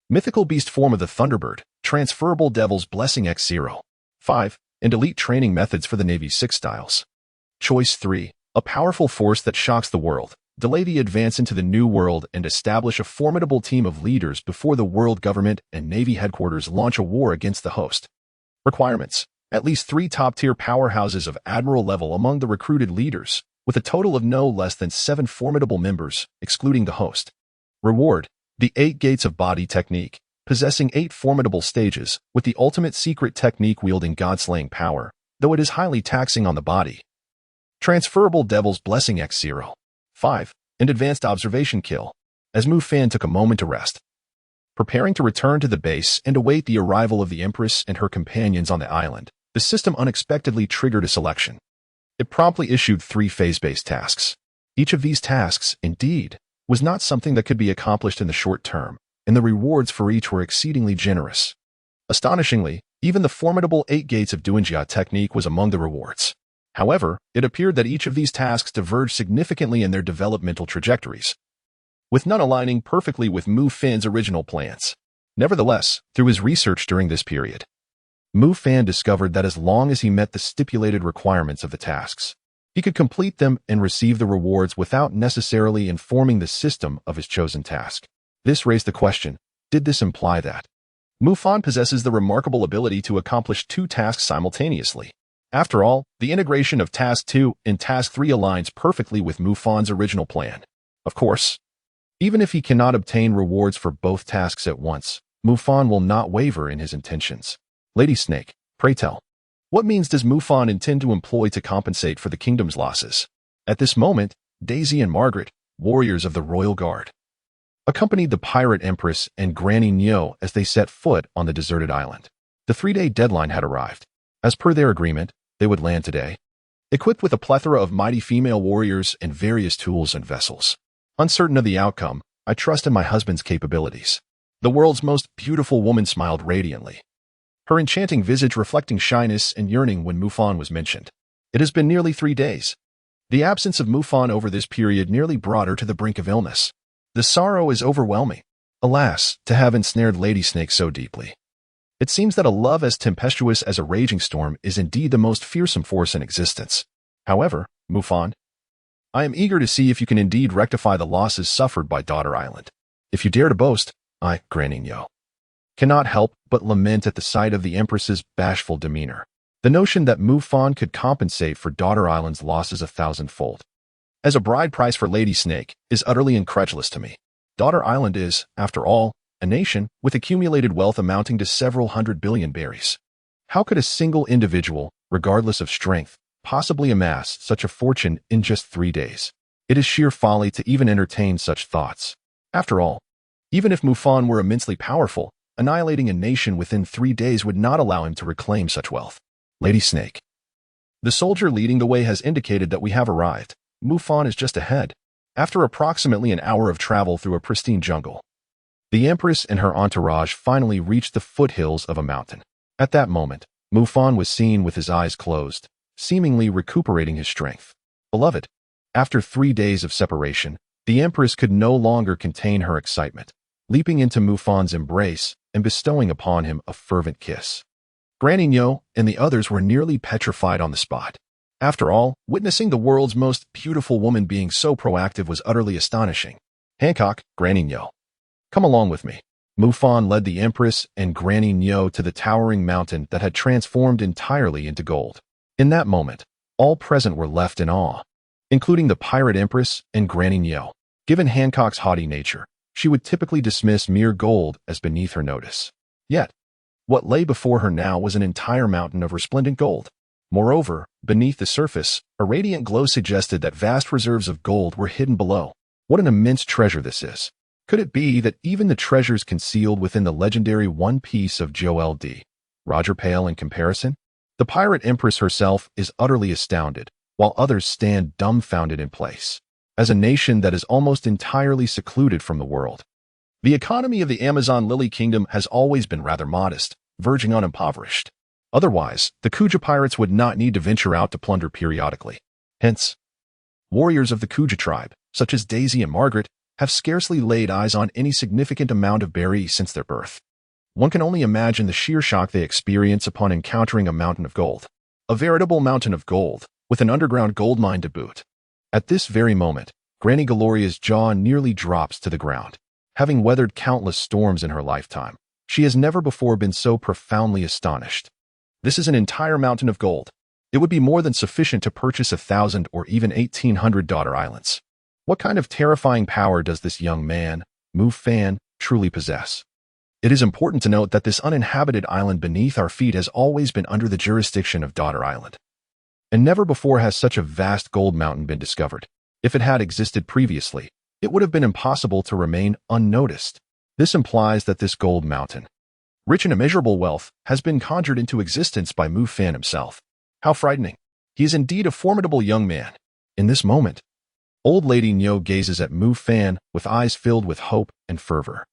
Mythical beast form of the Thunderbird, transferable Devil's Blessing X0. 5. And elite training methods for the Navy's 6 styles. Choice 3. A powerful force that shocks the world. Delay the advance into the New World and establish a formidable team of leaders before the world government and Navy headquarters launch a war against the host. Requirements. At least 3 top-tier powerhouses of admiral level among the recruited leaders, with a total of no less than 7 formidable members, excluding the host. Reward. The 8 Gates of Body technique, possessing 8 formidable stages, with the ultimate secret technique wielding god-slaying power, though it is highly taxing on the body. Transferable Devil's Blessing X0. 5. And advanced observation kill. As Mufan took a moment to rest, preparing to return to the base and await the arrival of the Empress and her companions on the island, the system unexpectedly triggered a selection. It promptly issued 3 phase-based tasks. Each of these tasks, indeed, was not something that could be accomplished in the short term, and the rewards for each were exceedingly generous. Astonishingly, even the formidable 8 Gates of Duanjia technique was among the rewards. However, it appeared that each of these tasks diverged significantly in their developmental trajectories, with none aligning perfectly with Mufan's original plans. Nevertheless, through his research during this period, Mufan discovered that as long as he met the stipulated requirements of the tasks, he could complete them and receive the rewards without necessarily informing the system of his chosen task. This raised the question, did this imply that Mufan possesses the remarkable ability to accomplish two tasks simultaneously? After all, the integration of Task 2 and Task 3 aligns perfectly with Mufan's original plan. Of course, even if he cannot obtain rewards for both tasks at once, Mufan will not waver in his intentions. Lady Snake, pray tell, what means does Mufan intend to employ to compensate for the kingdom's losses? At this moment, Daisy and Margaret, warriors of the Royal Guard, accompanied the Pirate Empress and Granny Nyo as they set foot on the deserted island. The 3-day deadline had arrived. As per their agreement, they would land today, equipped with a plethora of mighty female warriors and various tools and vessels. Uncertain of the outcome, I trust in my husband's capabilities. The world's most beautiful woman smiled radiantly, her enchanting visage reflecting shyness and yearning when Mufan was mentioned. It has been nearly 3 days. The absence of Mufan over this period nearly brought her to the brink of illness. The sorrow is overwhelming. Alas, to have ensnared Lady Snake so deeply. It seems that a love as tempestuous as a raging storm is indeed the most fearsome force in existence. However, Mufan, I am eager to see if you can indeed rectify the losses suffered by Daughter Island. If you dare to boast, I, Granny Nyo, cannot help but lament at the sight of the Empress's bashful demeanor. The notion that Mufan could compensate for Daughter Island's losses 1,000-fold as a bride price for Lady Snake is utterly incredulous to me. Daughter Island is, after all, a nation with accumulated wealth amounting to several hundred billion berries. How could a single individual, regardless of strength, possibly amass such a fortune in just 3 days? It is sheer folly to even entertain such thoughts. After all, even if Mufan were immensely powerful, annihilating a nation within 3 days would not allow him to reclaim such wealth. Lady Snake, the soldier leading the way has indicated that we have arrived. Mufan is just ahead. After approximately an hour of travel through a pristine jungle, the Empress and her entourage finally reached the foothills of a mountain. At that moment, Mufan was seen with his eyes closed, seemingly recuperating his strength. Beloved, after 3 days of separation, the Empress could no longer contain her excitement, leaping into Mufan's embrace and bestowing upon him a fervent kiss. Granny Nyo and the others were nearly petrified on the spot. After all, witnessing the world's most beautiful woman being so proactive was utterly astonishing. Hancock, Granny Nyo, come along with me. Mufan led the Empress and Granny Nyo to the towering mountain that had transformed entirely into gold. In that moment, all present were left in awe, including the Pirate Empress and Granny Nyo. Given Hancock's haughty nature, she would typically dismiss mere gold as beneath her notice. Yet, what lay before her now was an entire mountain of resplendent gold. Moreover, beneath the surface, a radiant glow suggested that vast reserves of gold were hidden below. What an immense treasure this is. Could it be that even the treasures concealed within the legendary one piece of Joel D. Roger pale in comparison? The Pirate Empress herself is utterly astounded, while others stand dumbfounded in place. As a nation that is almost entirely secluded from the world, the economy of the Amazon Lily Kingdom has always been rather modest, verging on impoverished. Otherwise, the Kuja pirates would not need to venture out to plunder periodically. Hence, warriors of the Kuja tribe, such as Daisy and Margaret, have scarcely laid eyes on any significant amount of berries since their birth. One can only imagine the sheer shock they experience upon encountering a mountain of gold. A veritable mountain of gold, with an underground gold mine to boot. At this very moment, Granny Gloria's jaw nearly drops to the ground. Having weathered countless storms in her lifetime, she has never before been so profoundly astonished. This is an entire mountain of gold. It would be more than sufficient to purchase 1,000 or even 1,800 daughter islands. What kind of terrifying power does this young man, Mufan, truly possess? It is important to note that this uninhabited island beneath our feet has always been under the jurisdiction of Daughter Island. And never before has such a vast gold mountain been discovered. If it had existed previously, it would have been impossible to remain unnoticed. This implies that this gold mountain, rich in immeasurable wealth, has been conjured into existence by Mufan himself. How frightening. He is indeed a formidable young man. In this moment, Old Lady Nyo gazes at Mufan with eyes filled with hope and fervor.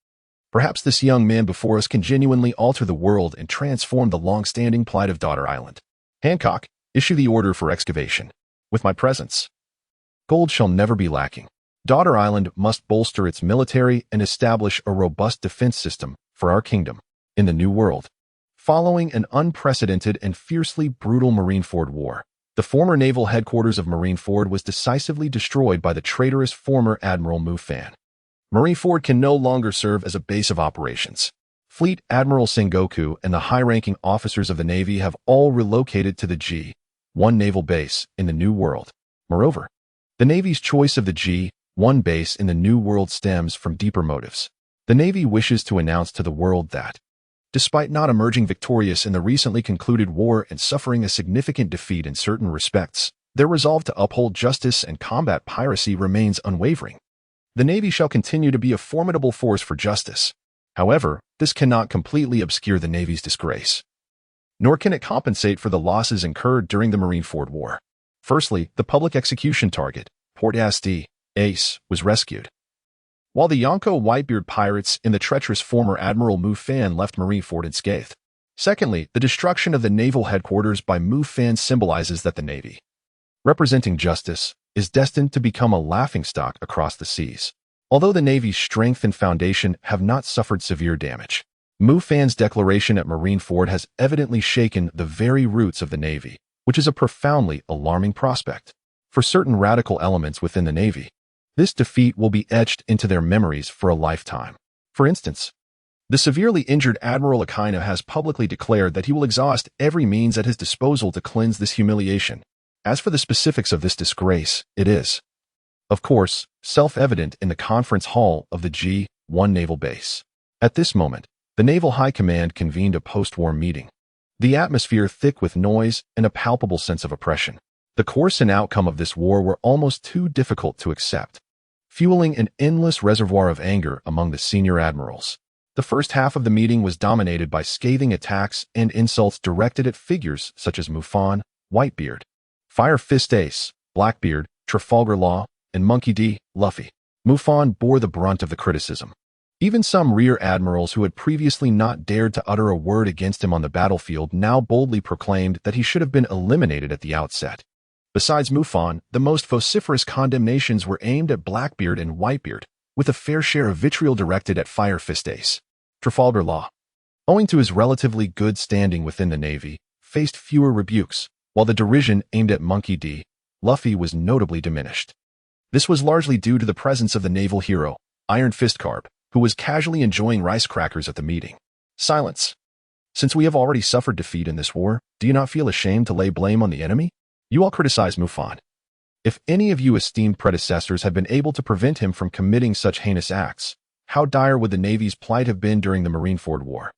Perhaps this young man before us can genuinely alter the world and transform the long-standing plight of Daughter Island. Hancock, issue the order for excavation. With my presence, gold shall never be lacking. Daughter Island must bolster its military and establish a robust defense system for our kingdom in the New World. Following an unprecedented and fiercely brutal Marineford War, the former naval headquarters of Marineford was decisively destroyed by the traitorous former Admiral Mufan. Marineford can no longer serve as a base of operations. Fleet Admiral Sengoku and the high-ranking officers of the Navy have all relocated to the G-1 naval base in the New World. Moreover, the Navy's choice of the G-1 base in the New World stems from deeper motives. The Navy wishes to announce to the world that, despite not emerging victorious in the recently concluded war and suffering a significant defeat in certain respects, their resolve to uphold justice and combat piracy remains unwavering. The Navy shall continue to be a formidable force for justice. However, this cannot completely obscure the Navy's disgrace, nor can it compensate for the losses incurred during the Marineford War. Firstly, the public execution target, world.As, was rescued, while the Yonko Whitebeard pirates and the treacherous former Admiral Mufan left Marineford unscathed. Secondly, the destruction of the naval headquarters by Mufan symbolizes that the Navy, representing justice, is destined to become a laughingstock across the seas. Although the Navy's strength and foundation have not suffered severe damage, Mufan's declaration at Marineford has evidently shaken the very roots of the Navy, which is a profoundly alarming prospect. For certain radical elements within the Navy, this defeat will be etched into their memories for a lifetime. For instance, the severely injured Admiral Akina has publicly declared that he will exhaust every means at his disposal to cleanse this humiliation. As for the specifics of this disgrace, it is, of course, self-evident in the conference hall of the G-1 naval base. At this moment, the Naval High Command convened a post-war meeting, the atmosphere thick with noise and a palpable sense of oppression. The course and outcome of this war were almost too difficult to accept, fueling an endless reservoir of anger among the senior admirals. The first half of the meeting was dominated by scathing attacks and insults directed at figures such as Mufan, Whitebeard, Fire Fist Ace, Blackbeard, Trafalgar Law, and Monkey D. Luffy. Mufan bore the brunt of the criticism. Even some rear admirals who had previously not dared to utter a word against him on the battlefield now boldly proclaimed that he should have been eliminated at the outset. Besides Mufan, the most vociferous condemnations were aimed at Blackbeard and Whitebeard, with a fair share of vitriol directed at Fire Fist Ace. Trafalgar Law, owing to his relatively good standing within the Navy, faced fewer rebukes, while the derision aimed at Monkey D. Luffy was notably diminished. This was largely due to the presence of the naval hero, Iron Fist Carp, who was casually enjoying rice crackers at the meeting. Silence. Since we have already suffered defeat in this war, do you not feel ashamed to lay blame on the enemy? You all criticize Mufan. If any of you esteemed predecessors had been able to prevent him from committing such heinous acts, how dire would the Navy's plight have been during the Marineford War?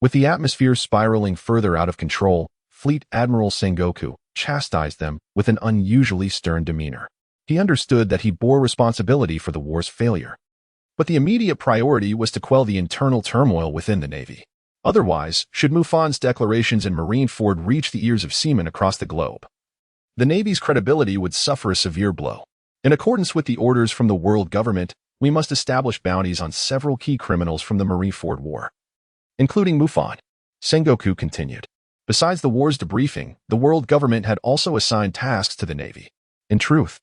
With the atmosphere spiraling further out of control, Fleet Admiral Sengoku chastised them with an unusually stern demeanor. He understood that he bore responsibility for the war's failure, but the immediate priority was to quell the internal turmoil within the Navy. Otherwise, should Mufan's declarations in Marineford reach the ears of seamen across the globe, the Navy's credibility would suffer a severe blow. In accordance with the orders from the world government, we must establish bounties on several key criminals from the Marineford War, including Mufan. Sengoku continued. Besides the war's debriefing, the world government had also assigned tasks to the Navy. In truth,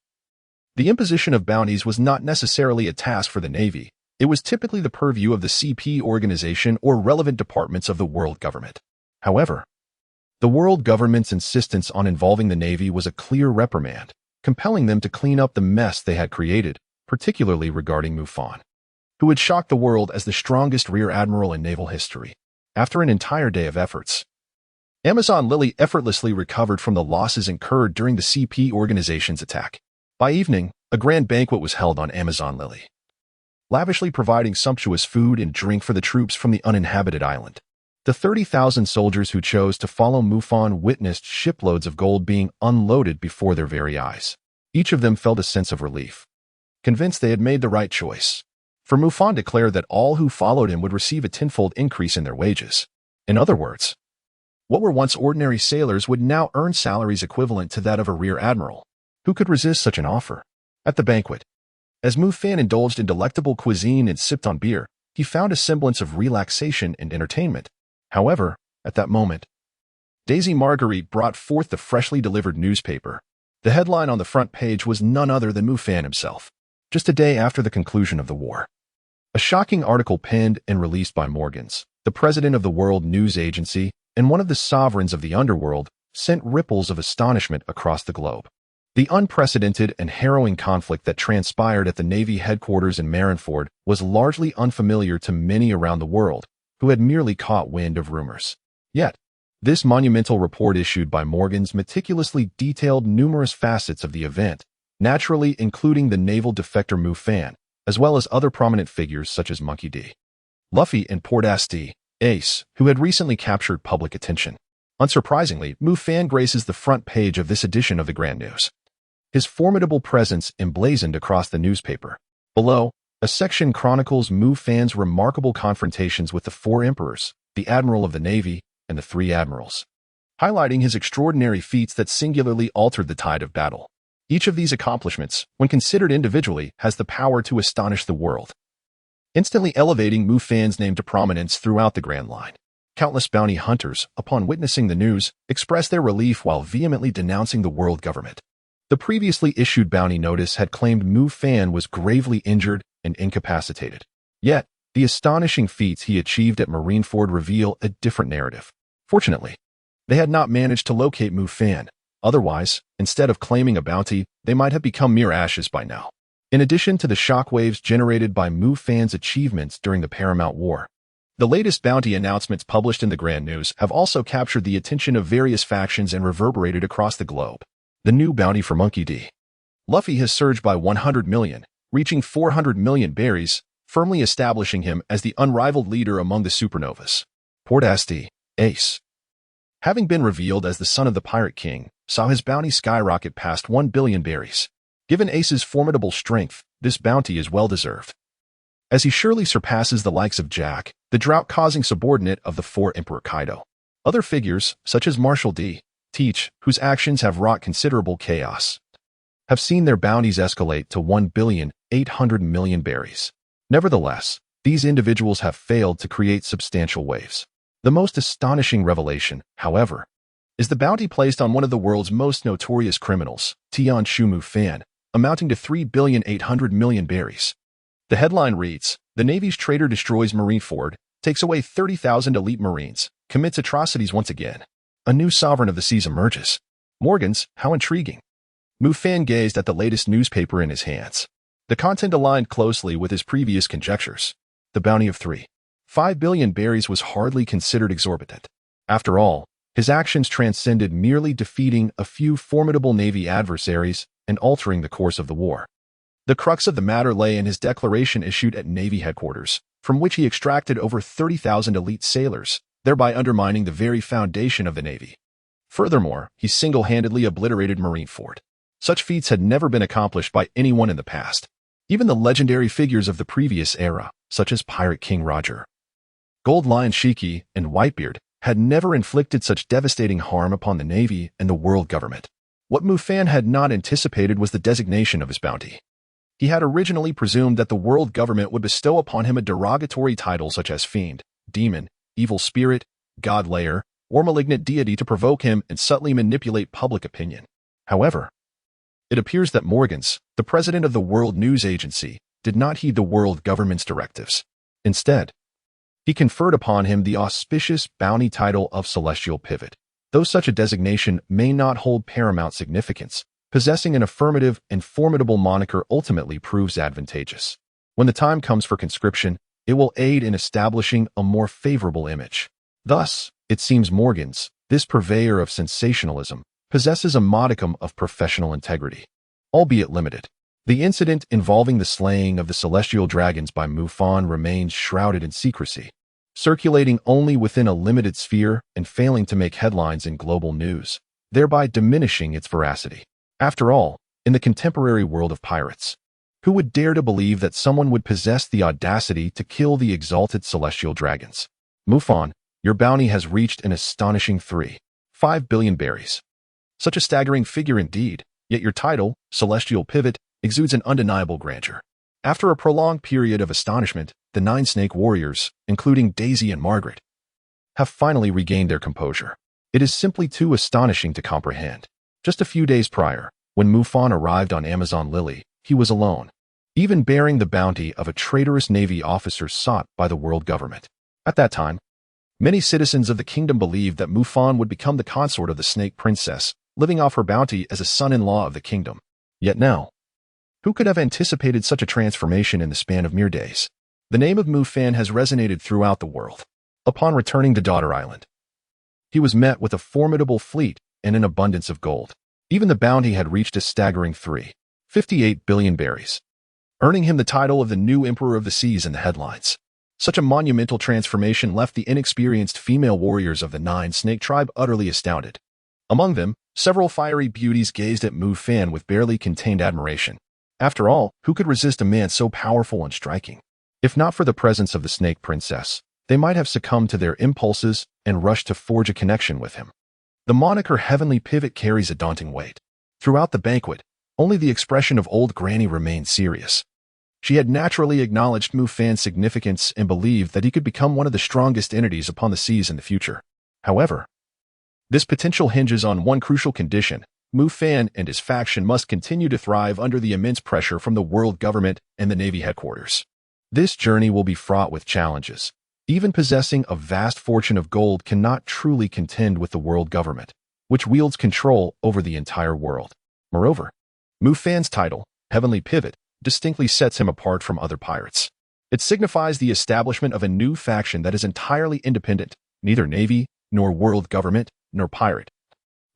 the imposition of bounties was not necessarily a task for the Navy. It was typically the purview of the CP organization or relevant departments of the world government. However, the world government's insistence on involving the Navy was a clear reprimand, compelling them to clean up the mess they had created, particularly regarding Mufan, who had shocked the world as the strongest rear admiral in naval history. After an entire day of efforts, Amazon Lily effortlessly recovered from the losses incurred during the CP organization's attack. By evening, a grand banquet was held on Amazon Lily, lavishly providing sumptuous food and drink for the troops from the uninhabited island. The 30,000 soldiers who chose to follow Mufan witnessed shiploads of gold being unloaded before their very eyes. Each of them felt a sense of relief, convinced they had made the right choice. For Mufan declared that all who followed him would receive a tenfold increase in their wages. In other words, what were once ordinary sailors would now earn salaries equivalent to that of a rear admiral. Who could resist such an offer? At the banquet, as Mufan indulged in delectable cuisine and sipped on beer, he found a semblance of relaxation and entertainment. However, at that moment, Daisy Marguerite brought forth the freshly delivered newspaper. The headline on the front page was none other than Mufan himself, just a day after the conclusion of the war. A shocking article penned and released by Morgans, the president of the World News Agency, and one of the sovereigns of the underworld, sent ripples of astonishment across the globe. The unprecedented and harrowing conflict that transpired at the Navy headquarters in Marineford was largely unfamiliar to many around the world, who had merely caught wind of rumors. Yet, this monumental report issued by Morgans meticulously detailed numerous facets of the event, naturally including the naval defector Mufan, as well as other prominent figures such as Monkey D. Luffy and world.As, who had recently captured public attention. Unsurprisingly, Mufan graces the front page of this edition of the Grand News. His formidable presence emblazoned across the newspaper. Below, a section chronicles Mufan's remarkable confrontations with the 4 emperors, the Admiral of the Navy, and the 3 Admirals, highlighting his extraordinary feats that singularly altered the tide of battle. Each of these accomplishments, when considered individually, has the power to astonish the world, instantly elevating Mufan's name to prominence throughout the Grand Line. Countless bounty hunters, upon witnessing the news, expressed their relief while vehemently denouncing the world government. The previously issued bounty notice had claimed Mufan was gravely injured and incapacitated. Yet, the astonishing feats he achieved at Marineford reveal a different narrative. Fortunately, they had not managed to locate Mufan. Otherwise, instead of claiming a bounty, they might have become mere ashes by now. In addition to the shockwaves generated by Mufan's achievements during the Paramount War, the latest bounty announcements published in the Grand News have also captured the attention of various factions and reverberated across the globe. The new bounty for Monkey D. Luffy has surged by 100 million, reaching 400 million berries, firmly establishing him as the unrivaled leader among the supernovas. world.As, having been revealed as the son of the Pirate King, saw his bounty skyrocket past 1 billion berries. Given Ace's formidable strength, this bounty is well-deserved, as he surely surpasses the likes of Jack, the drought-causing subordinate of the 4 Emperor Kaido. Other figures, such as Marshal D. Teach, whose actions have wrought considerable chaos, have seen their bounties escalate to 1,800 million berries. Nevertheless, these individuals have failed to create substantial waves. The most astonishing revelation, however, is the bounty placed on one of the world's most notorious criminals, Tian Shu Mufan, amounting to 3,800 million berries. The headline reads, "The Navy's traitor destroys Marineford, takes away 30,000 elite Marines, commits atrocities once again. A new sovereign of the seas emerges." Morgans, how intriguing. Mufan gazed at the latest newspaper in his hands. The content aligned closely with his previous conjectures. The bounty of 3.5 billion berries was hardly considered exorbitant. After all, his actions transcended merely defeating a few formidable Navy adversaries and altering the course of the war. The crux of the matter lay in his declaration issued at Navy headquarters, from which he extracted over 30,000 elite sailors, thereby undermining the very foundation of the Navy. Furthermore, he single-handedly obliterated Marineford. Such feats had never been accomplished by anyone in the past. Even the legendary figures of the previous era, such as Pirate King Roger, Gold Lion Shiki, and Whitebeard, had never inflicted such devastating harm upon the Navy and the world government. What Mufan had not anticipated was the designation of his bounty. He had originally presumed that the world government would bestow upon him a derogatory title such as Fiend, Demon, Evil Spirit, God Layer, or Malignant Deity to provoke him and subtly manipulate public opinion. However, it appears that Morgans, the president of the World News Agency, did not heed the world government's directives. Instead, he conferred upon him the auspicious bounty title of Celestial Pivot. Though such a designation may not hold paramount significance, possessing an affirmative and formidable moniker ultimately proves advantageous. When the time comes for conscription, it will aid in establishing a more favorable image. Thus, it seems Morgans, this purveyor of sensationalism, possesses a modicum of professional integrity, albeit limited. The incident involving the slaying of the celestial dragons by Mufan remains shrouded in secrecy, circulating only within a limited sphere and failing to make headlines in global news, thereby diminishing its veracity. After all, in the contemporary world of pirates, who would dare to believe that someone would possess the audacity to kill the exalted celestial dragons? Mufan, your bounty has reached an astonishing 3.5 billion berries. Such a staggering figure indeed, yet your title, Celestial Pivot, exudes an undeniable grandeur. After a prolonged period of astonishment, the 9 snake warriors, including Daisy and Margaret, have finally regained their composure. It is simply too astonishing to comprehend. Just a few days prior, when Mufan arrived on Amazon Lily, he was alone, even bearing the bounty of a traitorous Navy officer sought by the world government. At that time, Many citizens of the kingdom believed that Mufan would become the consort of the Snake Princess, living off her bounty as a son-in-law of the kingdom. Yet now, who could have anticipated such a transformation in the span of mere days? The name of Mufan has resonated throughout the world. Upon returning to Daughter Island, he was met with a formidable fleet and an abundance of gold. Even the bounty had reached a staggering 3.58 billion berries, earning him the title of the new Emperor of the Seas in the headlines. Such a monumental transformation left the inexperienced female warriors of the Nine Snake tribe utterly astounded. Among them, several fiery beauties gazed at Mufan with barely contained admiration. After all, who could resist a man so powerful and striking? If not for the presence of the Snake Princess, they might have succumbed to their impulses and rushed to forge a connection with him. The moniker Heavenly Pivot carries a daunting weight. Throughout the banquet, only the expression of Old Granny remained serious. She had naturally acknowledged Mufan's significance and believed that he could become one of the strongest entities upon the seas in the future. However, this potential hinges on one crucial condition: Mufan and his faction must continue to thrive under the immense pressure from the world government and the Navy headquarters. This journey will be fraught with challenges. Even possessing a vast fortune of gold cannot truly contend with the world government, which wields control over the entire world. Moreover, Mufan's title, Heavenly Pivot, distinctly sets him apart from other pirates. It signifies the establishment of a new faction that is entirely independent, neither Navy, nor world government, nor pirate,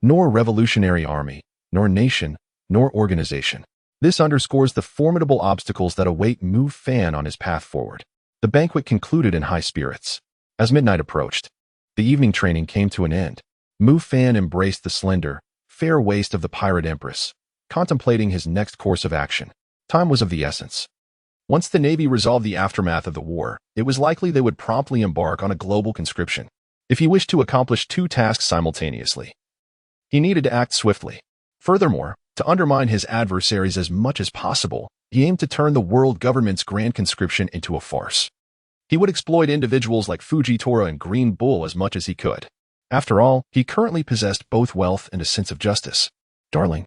nor revolutionary army, nor nation, nor organization. This underscores the formidable obstacles that await Mufan on his path forward. The banquet concluded in high spirits. As midnight approached, the evening training came to an end. Mufan embraced the slender, fair waist of the Pirate Empress, contemplating his next course of action. Time was of the essence. Once the Navy resolved the aftermath of the war, it was likely they would promptly embark on a global conscription. If he wished to accomplish two tasks simultaneously, he needed to act swiftly. Furthermore, to undermine his adversaries as much as possible, he aimed to turn the world government's grand conscription into a farce. He would exploit individuals like Fujitora and Green Bull as much as he could. After all, he currently possessed both wealth and a sense of justice. "Darling,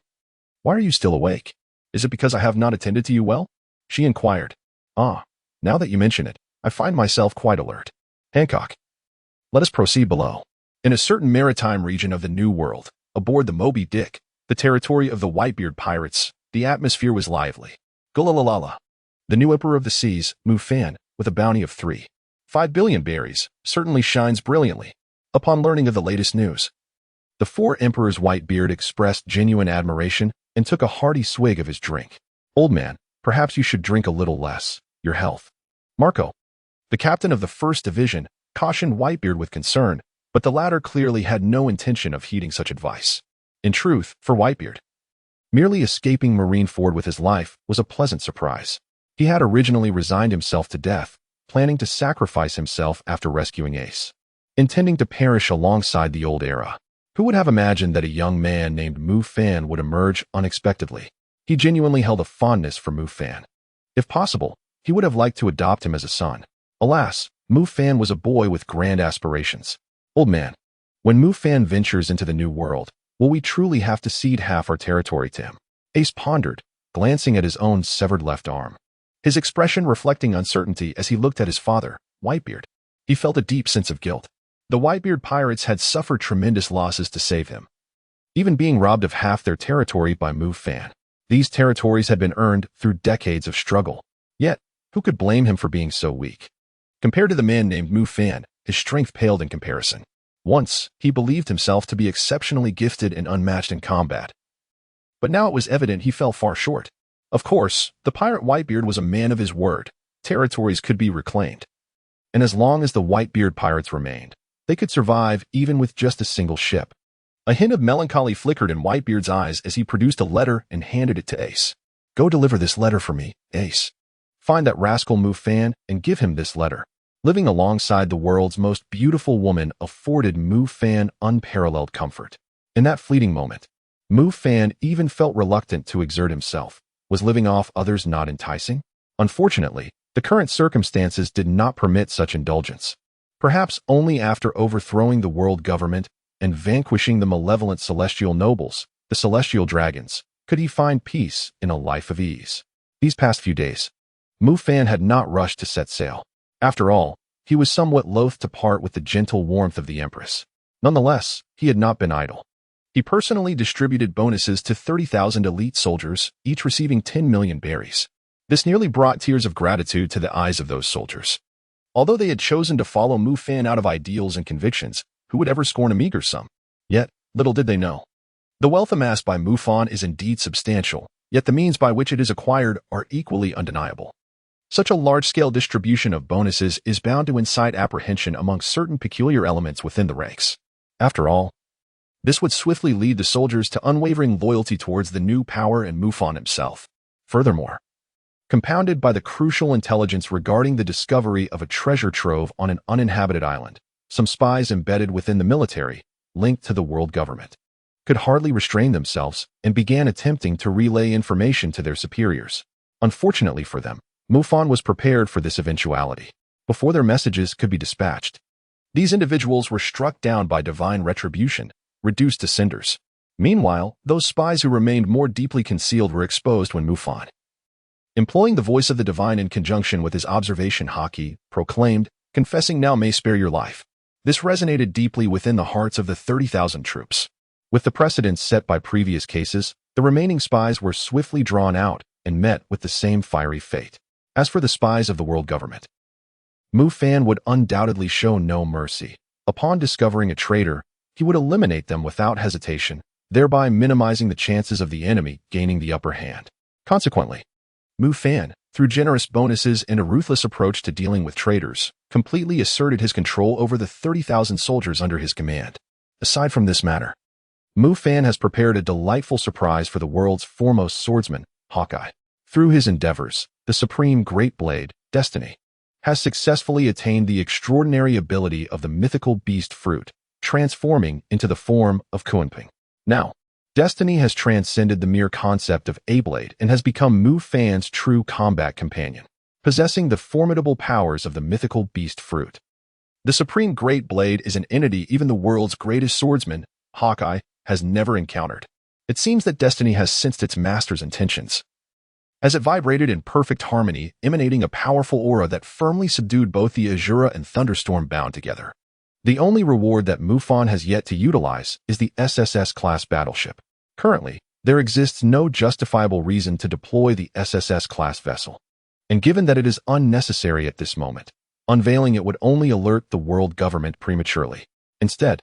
why are you still awake? Is it because I have not attended to you well?" she inquired. "Ah, now that you mention it, I find myself quite alert. Hancock, let us proceed below." In a certain maritime region of the New World, aboard the Moby Dick, the territory of the Whitebeard pirates, the atmosphere was lively. Gulalala. The new Emperor of the Seas, Mufan, with a bounty of 3.5 billion berries, certainly shines brilliantly. Upon learning of the latest news, the four emperors Whitebeard expressed genuine admiration and took a hearty swig of his drink. "Old man, perhaps you should drink a little less. Your health." Marco, the captain of the 1st Division, cautioned Whitebeard with concern, but the latter clearly had no intention of heeding such advice. In truth, for Whitebeard, merely escaping Marineford with his life was a pleasant surprise. He had originally resigned himself to death, planning to sacrifice himself after rescuing Ace, intending to perish alongside the old era. Who would have imagined that a young man named Mufan would emerge unexpectedly? He genuinely held a fondness for Mufan. If possible, he would have liked to adopt him as a son. Alas, Mufan was a boy with grand aspirations. "Old man, when Mufan ventures into the new world, will we truly have to cede half our territory to him?" Ace pondered, glancing at his own severed left arm, his expression reflecting uncertainty as he looked at his father, Whitebeard. He felt a deep sense of guilt. The Whitebeard pirates had suffered tremendous losses to save him, even being robbed of half their territory by Mufan. These territories had been earned through decades of struggle. Yet, who could blame him for being so weak? Compared to the man named Mufan, his strength paled in comparison. Once, he believed himself to be exceptionally gifted and unmatched in combat. But now it was evident he fell far short. Of course, the pirate Whitebeard was a man of his word. Territories could be reclaimed. And as long as the Whitebeard pirates remained, they could survive even with just a single ship. A hint of melancholy flickered in Whitebeard's eyes as he produced a letter and handed it to Ace. "Go deliver this letter for me, Ace. Find that rascal Mufan and give him this letter." Living alongside the world's most beautiful woman afforded Mufan unparalleled comfort. In that fleeting moment, Mufan even felt reluctant to exert himself. Was living off others not enticing? Unfortunately, the current circumstances did not permit such indulgence. Perhaps only after overthrowing the world government and vanquishing the malevolent celestial nobles, the celestial dragons, could he find peace in a life of ease. These past few days, Mufan had not rushed to set sail. After all, he was somewhat loath to part with the gentle warmth of the Empress. Nonetheless, he had not been idle. He personally distributed bonuses to 30,000 elite soldiers, each receiving 10 million berries. This nearly brought tears of gratitude to the eyes of those soldiers. Although they had chosen to follow Mufan out of ideals and convictions, who would ever scorn a meager sum? Yet, little did they know. The wealth amassed by Mufan is indeed substantial, yet the means by which it is acquired are equally undeniable. Such a large-scale distribution of bonuses is bound to incite apprehension among certain peculiar elements within the ranks. After all, this would swiftly lead the soldiers to unwavering loyalty towards the new power and Mufan himself. Furthermore, compounded by the crucial intelligence regarding the discovery of a treasure trove on an uninhabited island, some spies embedded within the military, linked to the world government, could hardly restrain themselves and began attempting to relay information to their superiors. Unfortunately for them, Mufan was prepared for this eventuality. Before their messages could be dispatched, these individuals were struck down by divine retribution, reduced to cinders. Meanwhile, those spies who remained more deeply concealed were exposed when Mufan, employing the voice of the divine in conjunction with his observation haki, proclaimed, "Confessing now may spare your life." This resonated deeply within the hearts of the 30,000 troops. With the precedents set by previous cases, the remaining spies were swiftly drawn out and met with the same fiery fate. As for the spies of the world government, Mufan would undoubtedly show no mercy. Upon discovering a traitor, he would eliminate them without hesitation, thereby minimizing the chances of the enemy gaining the upper hand. Consequently, Mufan, through generous bonuses and a ruthless approach to dealing with traitors, completely asserted his control over the 30,000 soldiers under his command. Aside from this matter, Mufan has prepared a delightful surprise for the world's foremost swordsman, Hawkeye. Through his endeavors, the supreme great blade, Destiny, has successfully attained the extraordinary ability of the mythical beast fruit, transforming into the form of Kuanping. Now, Destiny has transcended the mere concept of a blade and has become Mufan's true combat companion, possessing the formidable powers of the mythical beast fruit. The supreme great blade is an entity even the world's greatest swordsman, Hawkeye, has never encountered. It seems that Destiny has sensed its master's intentions, as it vibrated in perfect harmony, emanating a powerful aura that firmly subdued both the Azura and Thunderstorm bound together. The only reward that Mufan has yet to utilize is the SSS-class battleship. Currently, there exists no justifiable reason to deploy the SSS-class vessel, and given that it is unnecessary at this moment, unveiling it would only alert the world government prematurely. Instead,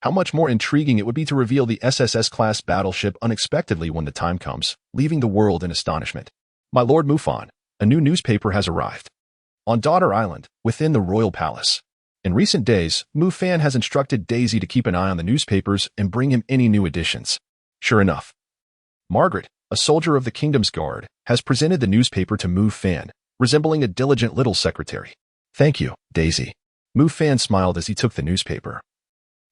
how much more intriguing it would be to reveal the SSS-class battleship unexpectedly when the time comes, leaving the world in astonishment. My Lord Mufan, a new newspaper has arrived. On Daughter Island, within the royal palace. In recent days, Mufan has instructed Daisy to keep an eye on the newspapers and bring him any new editions. Sure enough, Margaret, a soldier of the Kingdom's Guard, has presented the newspaper to Mufan, resembling a diligent little secretary. Thank you, Daisy. Mufan smiled as he took the newspaper.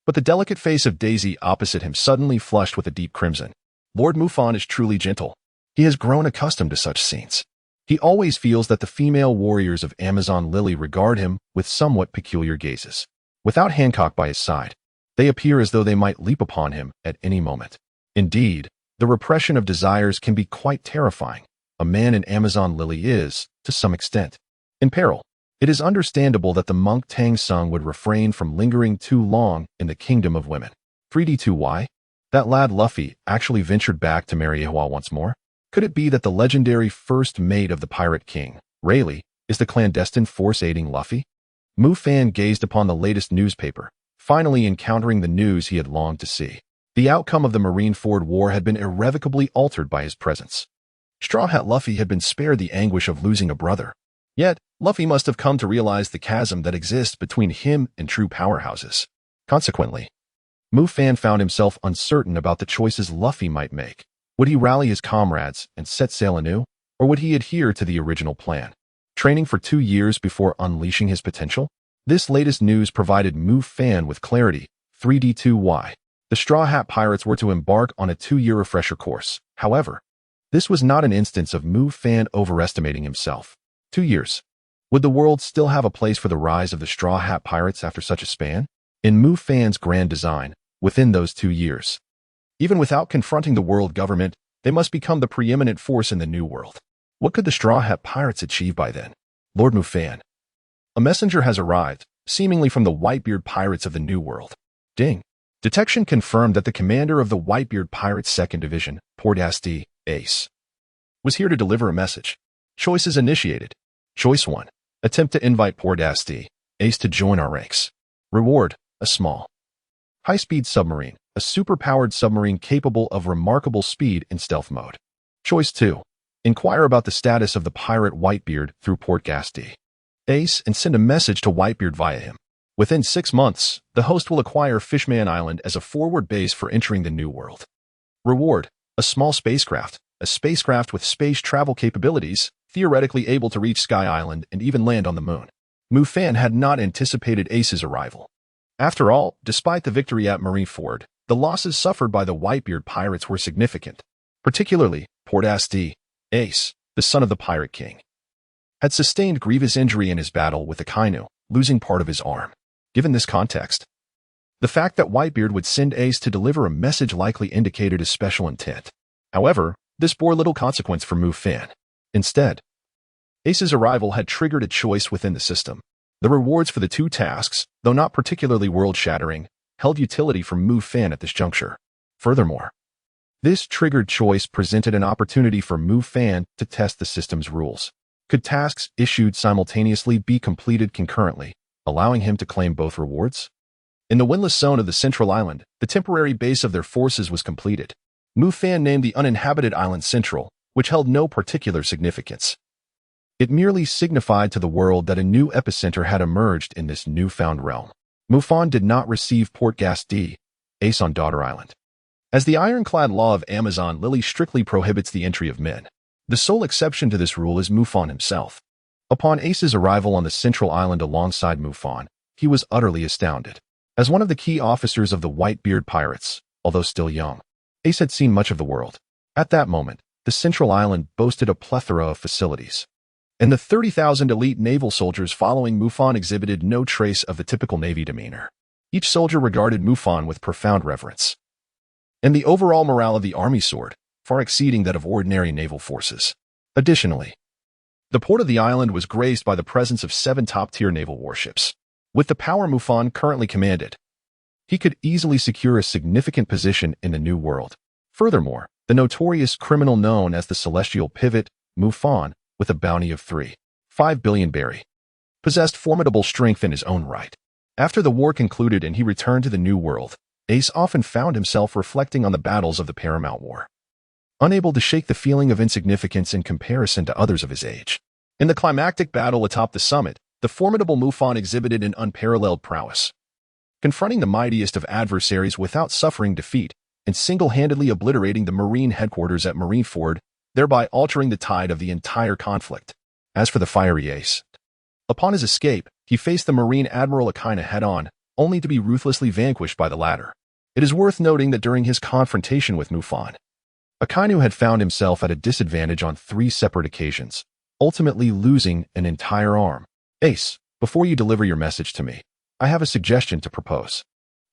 But the delicate face of Daisy opposite him suddenly flushed with a deep crimson. Lord Mufan is truly gentle. He has grown accustomed to such scenes. He always feels that the female warriors of Amazon Lily regard him with somewhat peculiar gazes. Without Hancock by his side, they appear as though they might leap upon him at any moment. Indeed, the repression of desires can be quite terrifying. A man in Amazon Lily is, to some extent, in peril. It is understandable that the monk Tang Sung would refrain from lingering too long in the kingdom of women. 3D2Y? That lad Luffy actually ventured back to Mariewa once more? Could it be that the legendary first mate of the Pirate King, Rayleigh, is the clandestine force aiding Luffy? Mufan gazed upon the latest newspaper, finally encountering the news he had longed to see. The outcome of the Marineford War had been irrevocably altered by his presence. Straw Hat Luffy had been spared the anguish of losing a brother. Yet, Luffy must have come to realize the chasm that exists between him and true powerhouses. Consequently, Mufan found himself uncertain about the choices Luffy might make. Would he rally his comrades and set sail anew, or would he adhere to the original plan, training for 2 years before unleashing his potential? This latest news provided Mufan with clarity. 3D2Y. The Straw Hat Pirates were to embark on a 2-year refresher course. However, this was not an instance of Mufan overestimating himself. 2 years. Would the world still have a place for the rise of the Straw Hat Pirates after such a span? In Mufan's grand design, within those 2 years, even without confronting the world government, they must become the preeminent force in the New World. What could the Straw Hat Pirates achieve by then? Lord Mufan, A messenger has arrived, seemingly from the Whitebeard pirates of the New World. Ding. Detection confirmed that the commander of the Whitebeard Pirates 2nd Division, world.As, Ace, was here to deliver a message. Choices initiated. Choice 1. Attempt to invite world.As, Ace to join our ranks. Reward, a small, high-speed submarine, a super-powered submarine capable of remarkable speed in stealth mode. Choice 2. Inquire about the status of the pirate Whitebeard through world.As, Ace, and send a message to Whitebeard via him. Within 6 months, the host will acquire Fishman Island as a forward base for entering the New World. Reward, a small spacecraft, a spacecraft with space travel capabilities, theoretically able to reach Sky Island and even land on the moon. Mufan had not anticipated Ace's arrival. After all, despite the victory at Marineford, the losses suffered by the Whitebeard pirates were significant. Particularly, world.As, Ace, the son of the Pirate King, had sustained grievous injury in his battle with the Kainu, losing part of his arm. Given this context, the fact that Whitebeard would send Ace to deliver a message likely indicated his special intent. However, this bore little consequence for Mufan. Instead, Ace's arrival had triggered a choice within the system. The rewards for the 2 tasks, though not particularly world-shattering, held utility for Mufan at this juncture. Furthermore, this triggered choice presented an opportunity for Mufan to test the system's rules. Could tasks issued simultaneously be completed concurrently, allowing him to claim both rewards? In the windless zone of the central island, the temporary base of their forces was completed. Mufan named the uninhabited island Central, which held no particular significance. It merely signified to the world that a new epicenter had emerged in this newfound realm. Mufan did not receive world.As, Ace on Daughter Island, as the ironclad law of Amazon Lily strictly prohibits the entry of men. The sole exception to this rule is Mufan himself. Upon Ace's arrival on the central island alongside Mufan, he was utterly astounded. As one of the key officers of the Whitebeard pirates, although still young, Ace had seen much of the world. At that moment, the central island boasted a plethora of facilities, and the 30,000 elite naval soldiers following Mufan exhibited no trace of the typical Navy demeanor. Each soldier regarded Mufan with profound reverence, and the overall morale of the army soared, far exceeding that of ordinary naval forces. Additionally, the port of the island was graced by the presence of 7 top-tier naval warships. With the power Mufan currently commanded, he could easily secure a significant position in the New World. Furthermore, the notorious criminal known as the Celestial Pivot, Mufan, with a bounty of 3.5 billion berry, possessed formidable strength in his own right. After the war concluded and he returned to the New World, Ace often found himself reflecting on the battles of the Paramount War, unable to shake the feeling of insignificance in comparison to others of his age. In the climactic battle atop the summit, the formidable Mufan exhibited an unparalleled prowess, confronting the mightiest of adversaries without suffering defeat and single-handedly obliterating the Marine headquarters at Marineford, thereby altering the tide of the entire conflict. As for the fiery Ace, upon his escape, he faced the Marine Admiral Akainu head-on, only to be ruthlessly vanquished by the latter. It is worth noting that during his confrontation with Mufan, Akainu had found himself at a disadvantage on 3 separate occasions, ultimately losing an entire arm. Ace, before you deliver your message to me, I have a suggestion to propose.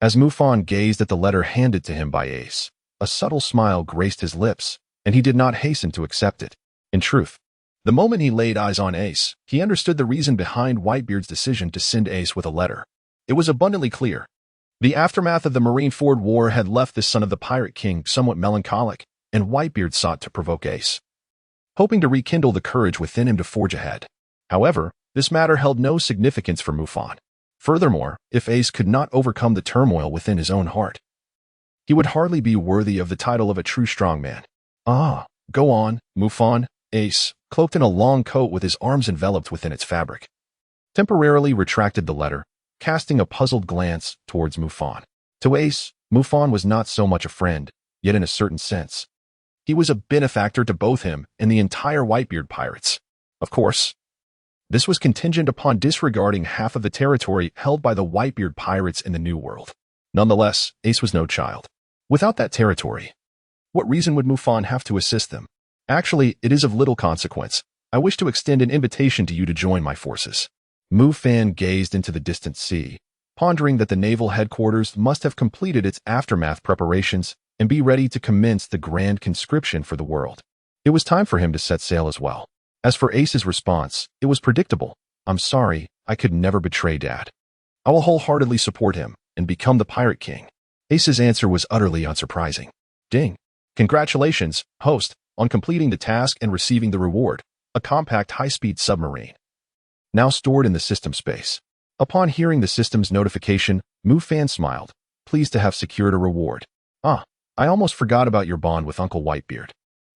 As Mufan gazed at the letter handed to him by Ace, a subtle smile graced his lips, and he did not hasten to accept it. In truth, the moment he laid eyes on Ace, he understood the reason behind Whitebeard's decision to send Ace with a letter. It was abundantly clear. The aftermath of the Marineford War had left the son of the Pirate King somewhat melancholic, and Whitebeard sought to provoke Ace, hoping to rekindle the courage within him to forge ahead. However, this matter held no significance for Mufan. Furthermore, if Ace could not overcome the turmoil within his own heart, he would hardly be worthy of the title of a true strongman. Ah, go on, Mufan. Ace, cloaked in a long coat with his arms enveloped within its fabric, temporarily retracted the letter, casting a puzzled glance towards Mufan. To Ace, Mufan was not so much a friend, yet in a certain sense, he was a benefactor to both him and the entire Whitebeard pirates. Of course, this was contingent upon disregarding half of the territory held by the Whitebeard pirates in the New World. Nonetheless, Ace was no child. Without that territory, what reason would Mufan have to assist them? Actually, it is of little consequence. I wish to extend an invitation to you to join my forces. Mufan gazed into the distant sea, pondering that the naval headquarters must have completed its aftermath preparations and be ready to commence the grand conscription for the world. It was time for him to set sail as well. As for Ace's response, it was predictable. I'm sorry, I could never betray Dad. I will wholeheartedly support him and become the Pirate King. Ace's answer was utterly unsurprising. Ding. Congratulations, host, on completing the task and receiving the reward, a compact high-speed submarine. Now stored in the system space. Upon hearing the system's notification, Mufan smiled, pleased to have secured a reward. Ah, I almost forgot about your bond with Uncle Whitebeard.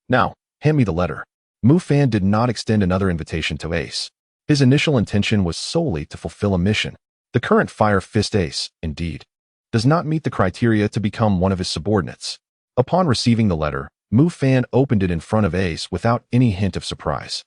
Now, hand me the letter. Mufan did not extend another invitation to Ace. His initial intention was solely to fulfill a mission. The current Fire Fist Ace, indeed, does not meet the criteria to become one of his subordinates. Upon receiving the letter, Mufan opened it in front of Ace without any hint of surprise.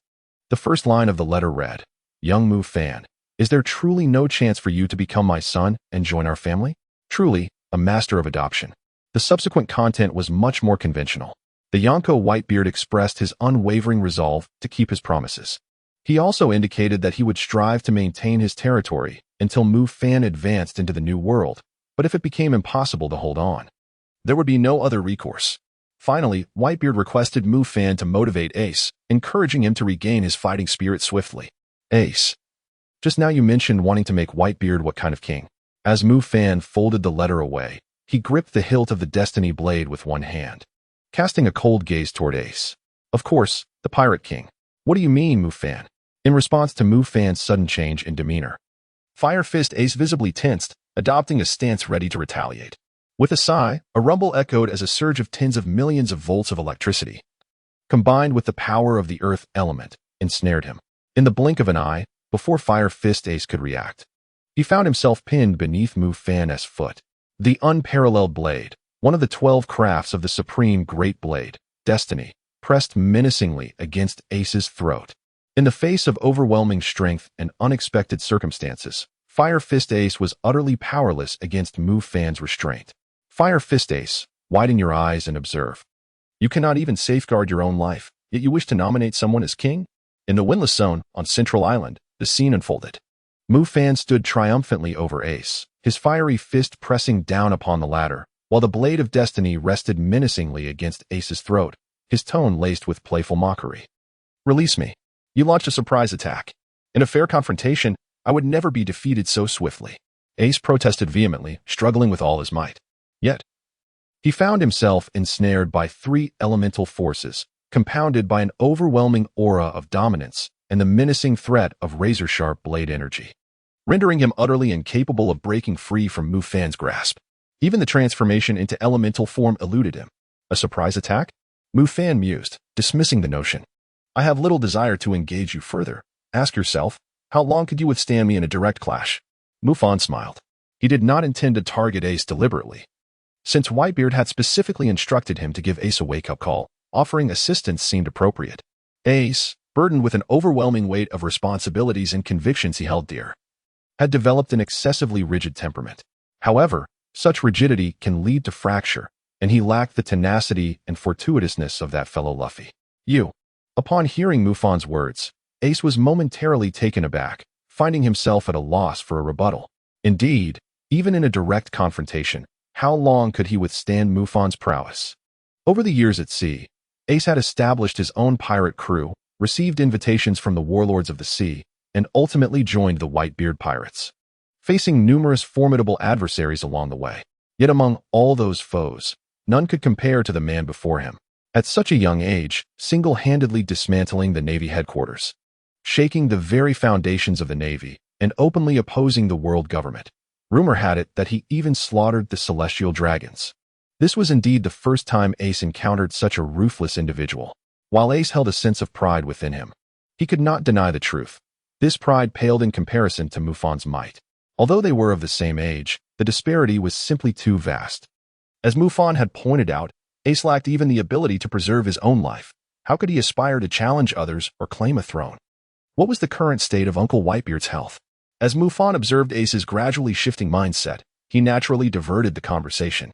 The first line of the letter read, Young Mufan, is there truly no chance for you to become my son and join our family? Truly, a master of adoption. The subsequent content was much more conventional. The Yonko Whitebeard expressed his unwavering resolve to keep his promises. He also indicated that he would strive to maintain his territory until Mufan advanced into the New World, but if it became impossible to hold on, there would be no other recourse. Finally, Whitebeard requested Mufan to motivate Ace, encouraging him to regain his fighting spirit swiftly. Ace. Just now you mentioned wanting to make Whitebeard what kind of king? As Mufan folded the letter away, he gripped the hilt of the Destiny blade with one hand, casting a cold gaze toward Ace. Of course, the Pirate King. What do you mean, Mufan? In response to Mufan's sudden change in demeanor, Fire Fist Ace visibly tensed, adopting a stance ready to retaliate. With a sigh, a rumble echoed as a surge of tens of millions of volts of electricity, combined with the power of the earth element, ensnared him. In the blink of an eye, before Fire Fist Ace could react, he found himself pinned beneath Mufan's foot. The unparalleled blade, one of the 12 crafts of the supreme great blade, Destiny, pressed menacingly against Ace's throat. In the face of overwhelming strength and unexpected circumstances, Fire Fist Ace was utterly powerless against Mufan's restraint. Fire Fist Ace, widen your eyes and observe. You cannot even safeguard your own life, yet you wish to nominate someone as king? In the Windless Zone, on Central Island, the scene unfolded. Mufan stood triumphantly over Ace, his fiery fist pressing down upon the latter, while the blade of destiny rested menacingly against Ace's throat, his tone laced with playful mockery. Release me. You launched a surprise attack. In a fair confrontation, I would never be defeated so swiftly. Ace protested vehemently, struggling with all his might. Yet, he found himself ensnared by 3 elemental forces, compounded by an overwhelming aura of dominance and the menacing threat of razor-sharp blade energy, rendering him utterly incapable of breaking free from Mufan's grasp. Even the transformation into elemental form eluded him. A surprise attack? Mufan mused, dismissing the notion. I have little desire to engage you further. Ask yourself, how long could you withstand me in a direct clash? Mufan smiled. He did not intend to target Ace deliberately, since Whitebeard had specifically instructed him to give Ace a wake-up call. Offering assistance seemed appropriate. Ace, burdened with an overwhelming weight of responsibilities and convictions he held dear, had developed an excessively rigid temperament. However, such rigidity can lead to fracture, and he lacked the tenacity and fortuitousness of that fellow Luffy. You. Upon hearing Mufan's words, Ace was momentarily taken aback, finding himself at a loss for a rebuttal. Indeed, even in a direct confrontation, how long could he withstand Mufan's prowess? Over the years at sea, Ace had established his own pirate crew, received invitations from the warlords of the sea, and ultimately joined the Whitebeard pirates, facing numerous formidable adversaries along the way. Yet among all those foes, none could compare to the man before him. At such a young age, single-handedly dismantling the Navy headquarters, shaking the very foundations of the Navy, and openly opposing the world government. Rumor had it that he even slaughtered the celestial dragons. This was indeed the first time Ace encountered such a ruthless individual. While Ace held a sense of pride within him, he could not deny the truth. This pride paled in comparison to Mufan's might. Although they were of the same age, the disparity was simply too vast. As Mufan had pointed out, Ace lacked even the ability to preserve his own life. How could he aspire to challenge others or claim a throne? What was the current state of Uncle Whitebeard's health? As Mufan observed Ace's gradually shifting mindset, he naturally diverted the conversation.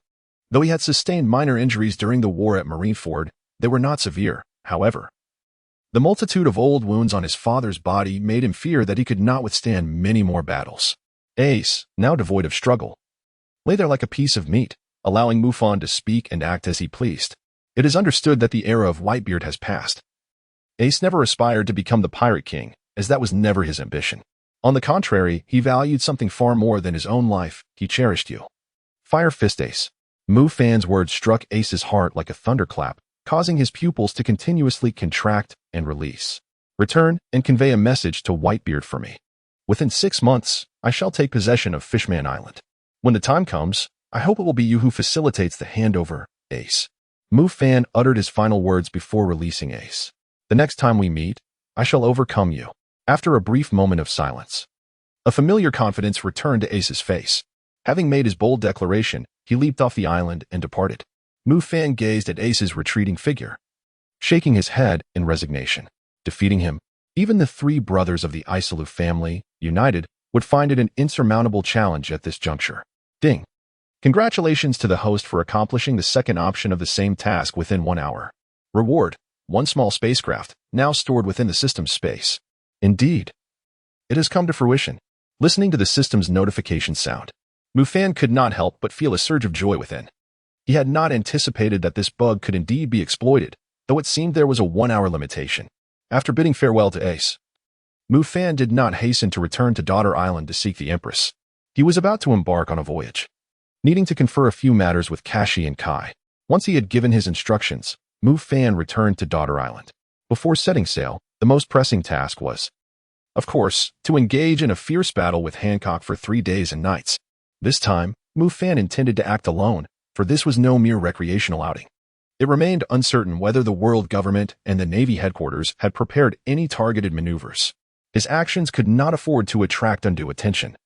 Though he had sustained minor injuries during the war at Marineford, they were not severe, however. The multitude of old wounds on his father's body made him fear that he could not withstand many more battles. Ace, now devoid of struggle, lay there like a piece of meat, allowing Mufan to speak and act as he pleased. It is understood that the era of Whitebeard has passed. Ace never aspired to become the Pirate King, as that was never his ambition. On the contrary, he valued something far more than his own life. He cherished you. Fire Fist Ace. Mufan's words struck Ace's heart like a thunderclap, causing his pupils to continuously contract and release. Return and convey a message to Whitebeard for me. Within 6 months, I shall take possession of Fishman Island. When the time comes, I hope it will be you who facilitates the handover, Ace. Mufan uttered his final words before releasing Ace. The next time we meet, I shall overcome you. After a brief moment of silence, a familiar confidence returned to Ace's face. Having made his bold declaration, he leaped off the island and departed. Mufan gazed at Ace's retreating figure, shaking his head in resignation. Defeating him, even the 3 brothers of the Isolu family, united, would find it an insurmountable challenge at this juncture. Ding. Congratulations to the host for accomplishing the second option of the same task within 1 hour. Reward: 1 small spacecraft, now stored within the system's space. Indeed, it has come to fruition. Listening to the system's notification sound, Mufan could not help but feel a surge of joy within. He had not anticipated that this bug could indeed be exploited, though it seemed there was a 1-hour limitation. After bidding farewell to Ace, Mufan did not hasten to return to Daughter Island to seek the Empress. He was about to embark on a voyage, needing to confer a few matters with Kashi and Kai. Once he had given his instructions, Mufan returned to Daughter Island. Before setting sail, the most pressing task was, of course, to engage in a fierce battle with Hancock for 3 days and nights. This time, Mufan intended to act alone, for this was no mere recreational outing. It remained uncertain whether the world government and the Navy headquarters had prepared any targeted maneuvers. His actions could not afford to attract undue attention,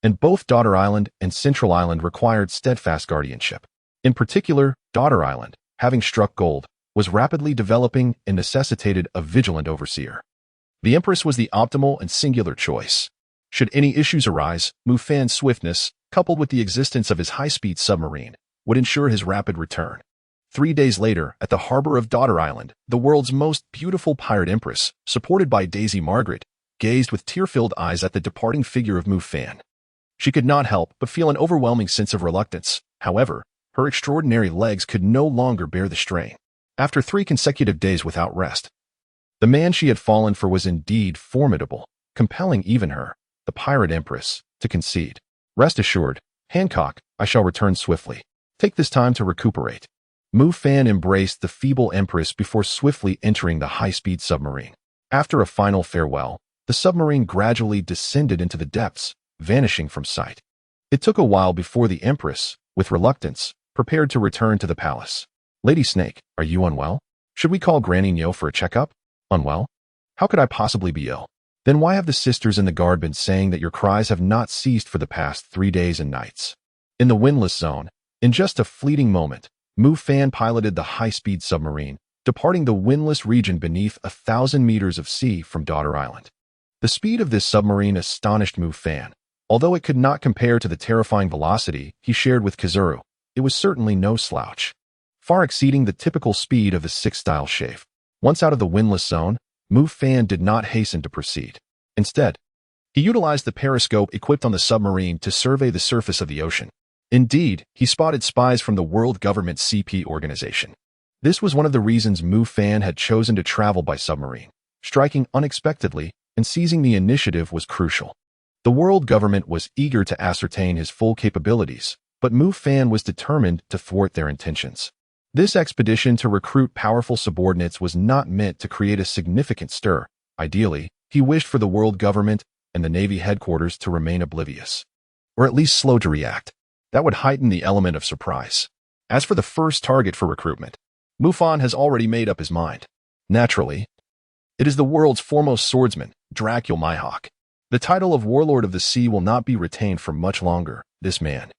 and both Daughter Island and Central Island required steadfast guardianship. In particular, Daughter Island, having struck gold, was rapidly developing and necessitated a vigilant overseer. The Empress was the optimal and singular choice. Should any issues arise, Mufan's swiftness, coupled with the existence of his high-speed submarine, would ensure his rapid return. 3 days later, at the harbor of Daughter Island, the world's most beautiful Pirate Empress, supported by Daisy Margaret, gazed with tear-filled eyes at the departing figure of Mufan. She could not help but feel an overwhelming sense of reluctance. However, her extraordinary legs could no longer bear the strain. After 3 consecutive days without rest, the man she had fallen for was indeed formidable, compelling even her, the Pirate Empress, to concede. Rest assured, Hancock, I shall return swiftly. Take this time to recuperate. Mufan embraced the feeble Empress before swiftly entering the high-speed submarine. After a final farewell, the submarine gradually descended into the depths, vanishing from sight. It took a while before the Empress, with reluctance, prepared to return to the palace. Lady Snake, are you unwell? Should we call Granny Nyo for a checkup? Unwell? How could I possibly be ill? Then why have the sisters in the guard been saying that your cries have not ceased for the past 3 days and nights? In the windless zone, in just a fleeting moment, Mufan piloted the high-speed submarine, departing the windless region beneath 1,000 meters of sea from Daughter Island. The speed of this submarine astonished Mufan. Although it could not compare to the terrifying velocity he shared with Kazuru, it was certainly no slouch, far exceeding the typical speed of the 6-style Chafe. Once out of the windless zone, Mufan did not hasten to proceed. Instead, he utilized the periscope equipped on the submarine to survey the surface of the ocean. Indeed, he spotted spies from the world government CP organization. This was one of the reasons Mufan had chosen to travel by submarine. Striking unexpectedly and seizing the initiative was crucial. The world government was eager to ascertain his full capabilities, but Mufan was determined to thwart their intentions. This expedition to recruit powerful subordinates was not meant to create a significant stir. Ideally, he wished for the world government and the Navy headquarters to remain oblivious, or at least slow to react. That would heighten the element of surprise. As for the first target for recruitment, Mufan has already made up his mind. Naturally, it is the world's foremost swordsman, Dracul Mihawk. The title of Warlord of the Sea will not be retained for much longer. This man,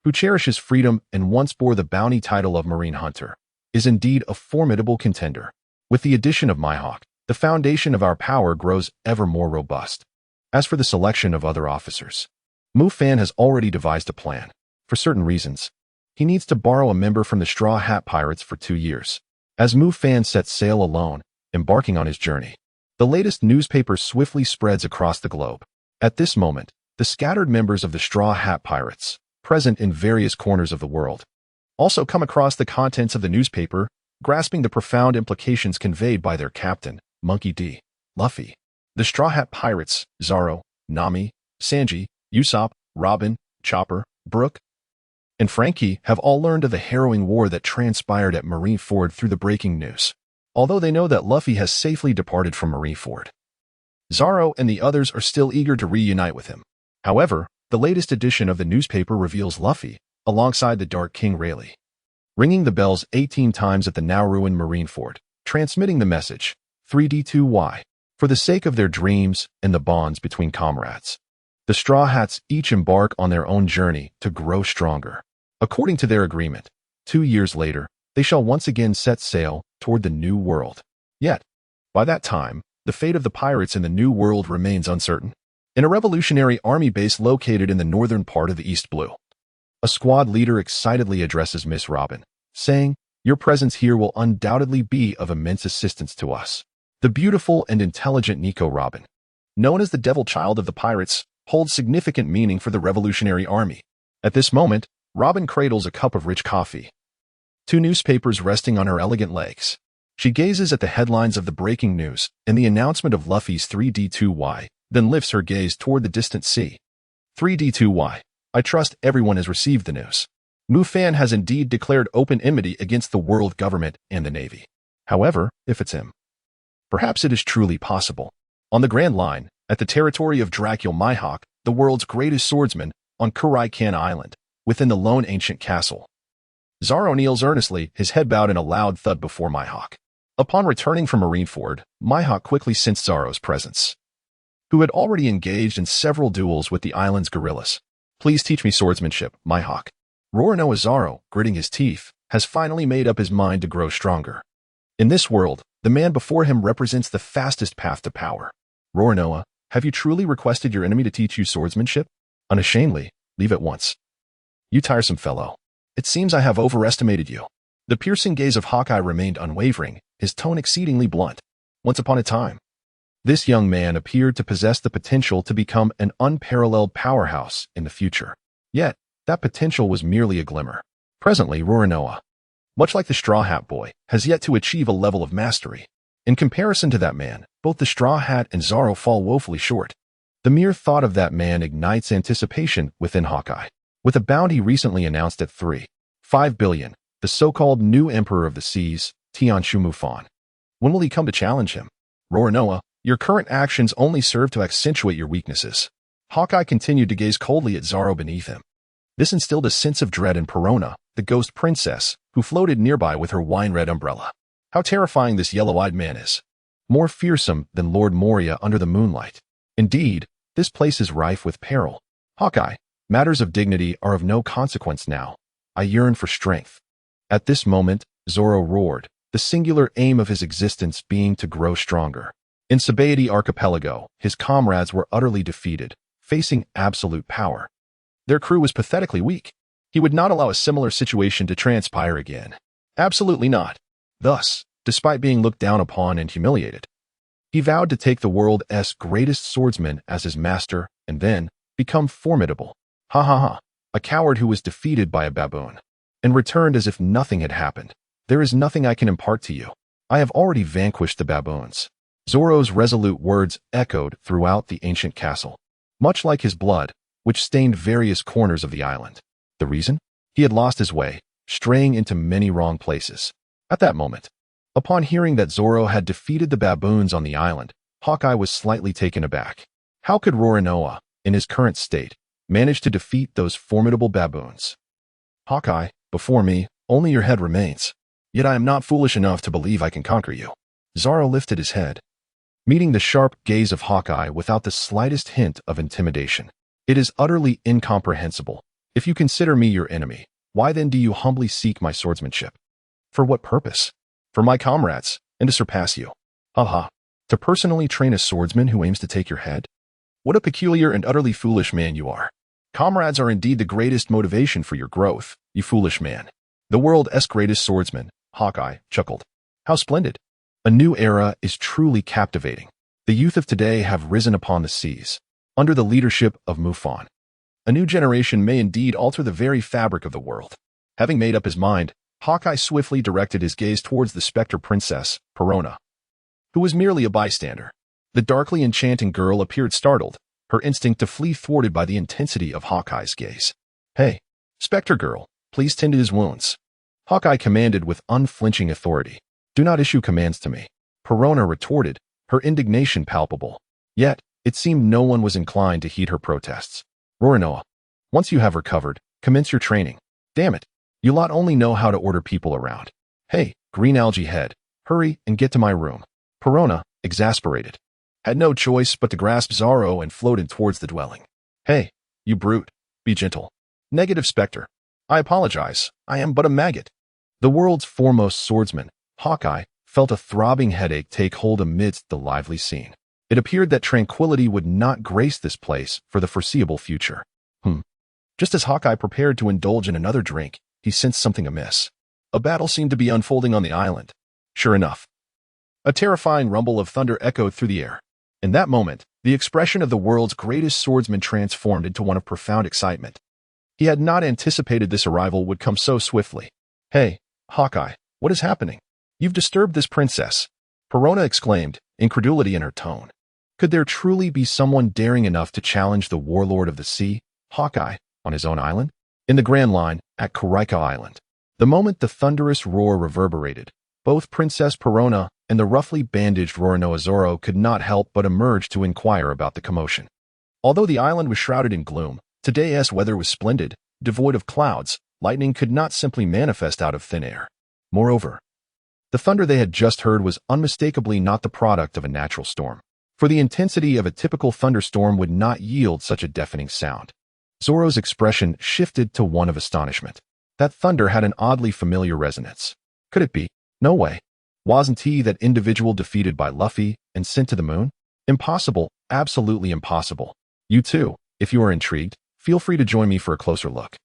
who cherishes freedom and once bore the bounty title of Marine Hunter, is indeed a formidable contender. With the addition of Mihawk, the foundation of our power grows ever more robust. As for the selection of other officers, Mufan has already devised a plan. For certain reasons, he needs to borrow a member from the Straw Hat Pirates for 2 years. As Mufan sets sail alone, embarking on his journey, the latest newspaper swiftly spreads across the globe. At this moment, the scattered members of the Straw Hat Pirates, present in various corners of the world, also come across the contents of the newspaper, grasping the profound implications conveyed by their captain, Monkey D. Luffy. The Straw Hat Pirates, Zoro, Nami, Sanji, Usopp, Robin, Chopper, Brook, and Frankie have all learned of the harrowing war that transpired at Marineford through the breaking news, although they know that Luffy has safely departed from Marineford. Zoro and the others are still eager to reunite with him. However, the latest edition of the newspaper reveals Luffy, alongside the Dark King Rayleigh, ringing the bells 18 times at the now-ruined Marineford, transmitting the message, 3D2Y, for the sake of their dreams and the bonds between comrades. The Straw Hats each embark on their own journey to grow stronger. According to their agreement, 2 years later, they shall once again set sail toward the New World. Yet, by that time, the fate of the pirates in the New World remains uncertain. In a revolutionary army base located in the northern part of the East Blue, a squad leader excitedly addresses Miss Robin, saying, "Your presence here will undoubtedly be of immense assistance to us." The beautiful and intelligent Nico Robin, known as the devil child of the pirates, holds significant meaning for the Revolutionary Army. At this moment, Robin cradles a cup of rich coffee, 2 newspapers resting on her elegant legs. She gazes at the headlines of the breaking news and the announcement of Luffy's 3D2Y, then lifts her gaze toward the distant sea. 3D2Y. I trust everyone has received the news. Mufan has indeed declared open enmity against the world government and the Navy. However, if it's him, perhaps it is truly possible. On the Grand Line, at the territory of Dracul Mihawk, the world's greatest swordsman, on Kuraikan Island, within the lone ancient castle, Zoro kneels earnestly, his head bowed in a loud thud before Mihawk. Upon returning from Marineford, Mihawk quickly sensed Zoro's presence, who had already engaged in several duels with the island's guerrillas. "Please teach me swordsmanship, Mihawk." Roronoa Zoro, gritting his teeth, has finally made up his mind to grow stronger. In this world, the man before him represents the fastest path to power. "Roronoa, have you truly requested your enemy to teach you swordsmanship?" "Unashamedly, leave at once. You tiresome fellow. It seems I have overestimated you." The piercing gaze of Hawkeye remained unwavering, his tone exceedingly blunt. Once upon a time, this young man appeared to possess the potential to become an unparalleled powerhouse in the future. Yet, that potential was merely a glimmer. Presently, Roronoa, much like the Straw Hat Boy, has yet to achieve a level of mastery. In comparison to that man, both the Straw Hat and Zoro fall woefully short. The mere thought of that man ignites anticipation within Hawkeye. With a bounty recently announced at 3.5 billion, the so-called new Emperor of the Seas, Tianshu Mufan. When will he come to challenge him? "Roronoa, your current actions only serve to accentuate your weaknesses." Hawkeye continued to gaze coldly at Zoro beneath him. This instilled a sense of dread in Perona, the ghost princess, who floated nearby with her wine-red umbrella. How terrifying this yellow-eyed man is. More fearsome than Lord Moria under the moonlight. Indeed, this place is rife with peril. "Hawkeye, matters of dignity are of no consequence now. I yearn for strength." At this moment, Zoro roared, the singular aim of his existence being to grow stronger. In Sabaody Archipelago, his comrades were utterly defeated, facing absolute power. Their crew was pathetically weak. He would not allow a similar situation to transpire again. Absolutely not. Thus, despite being looked down upon and humiliated, he vowed to take the world.S greatest swordsman as his master and then become formidable. Ha ha ha. A coward who was defeated by a baboon and returned as if nothing had happened. "There is nothing I can impart to you. I have already vanquished the baboons." Zoro's resolute words echoed throughout the ancient castle, much like his blood, which stained various corners of the island. The reason? He had lost his way, straying into many wrong places. At that moment, upon hearing that Zoro had defeated the baboons on the island, Hawkeye was slightly taken aback. How could Roronoa, in his current state, manage to defeat those formidable baboons? "Hawkeye, before me, only your head remains. Yet I am not foolish enough to believe I can conquer you." Zoro lifted his head, meeting the sharp gaze of Hawkeye without the slightest hint of intimidation. "It is utterly incomprehensible. If you consider me your enemy, why then do you humbly seek my swordsmanship? For what purpose? For my comrades, and to surpass you. Ha! To personally train a swordsman who aims to take your head? What a peculiar and utterly foolish man you are. Comrades are indeed the greatest motivation for your growth, you foolish man." The world's greatest swordsman, Hawkeye, chuckled. How splendid. A new era is truly captivating. The youth of today have risen upon the seas, under the leadership of Mufan. A new generation may indeed alter the very fabric of the world. Having made up his mind, Hawkeye swiftly directed his gaze towards the specter princess, Perona, who was merely a bystander. The darkly enchanting girl appeared startled, her instinct to flee thwarted by the intensity of Hawkeye's gaze. "Hey, Spectre girl, please tend to his wounds," Hawkeye commanded with unflinching authority. "Do not issue commands to me," Perona retorted, her indignation palpable. Yet, it seemed no one was inclined to heed her protests. "Roronoa, once you have recovered, commence your training. Damn it, you lot only know how to order people around. Hey, green algae head, hurry and get to my room." Perona, exasperated, had no choice but to grasp Zoro and floated towards the dwelling. "Hey, you brute, be gentle." "Negative, Spectre. I apologize, I am but a maggot." The world's foremost swordsman, Hawkeye, felt a throbbing headache take hold amidst the lively scene. It appeared that tranquility would not grace this place for the foreseeable future. Just as Hawkeye prepared to indulge in another drink, he sensed something amiss. A battle seemed to be unfolding on the island. Sure enough, a terrifying rumble of thunder echoed through the air. In that moment, the expression of the world's greatest swordsman transformed into one of profound excitement. He had not anticipated this arrival would come so swiftly. "Hey, Hawkeye, what is happening? You've disturbed this princess," Perona exclaimed, incredulity in her tone. Could there truly be someone daring enough to challenge the warlord of the sea, Hawkeye, on his own island? In the Grand Line, at Kuraika Island, the moment the thunderous roar reverberated, both Princess Perona and the roughly bandaged Roronoa Zoro could not help but emerge to inquire about the commotion. Although the island was shrouded in gloom, today's weather was splendid, devoid of clouds. Lightning could not simply manifest out of thin air. Moreover, the thunder they had just heard was unmistakably not the product of a natural storm, for the intensity of a typical thunderstorm would not yield such a deafening sound. Zoro's expression shifted to one of astonishment. That thunder had an oddly familiar resonance. Could it be? No way. Wasn't he that individual defeated by Luffy and sent to the moon? Impossible, absolutely impossible. You too, if you are intrigued, feel free to join me for a closer look.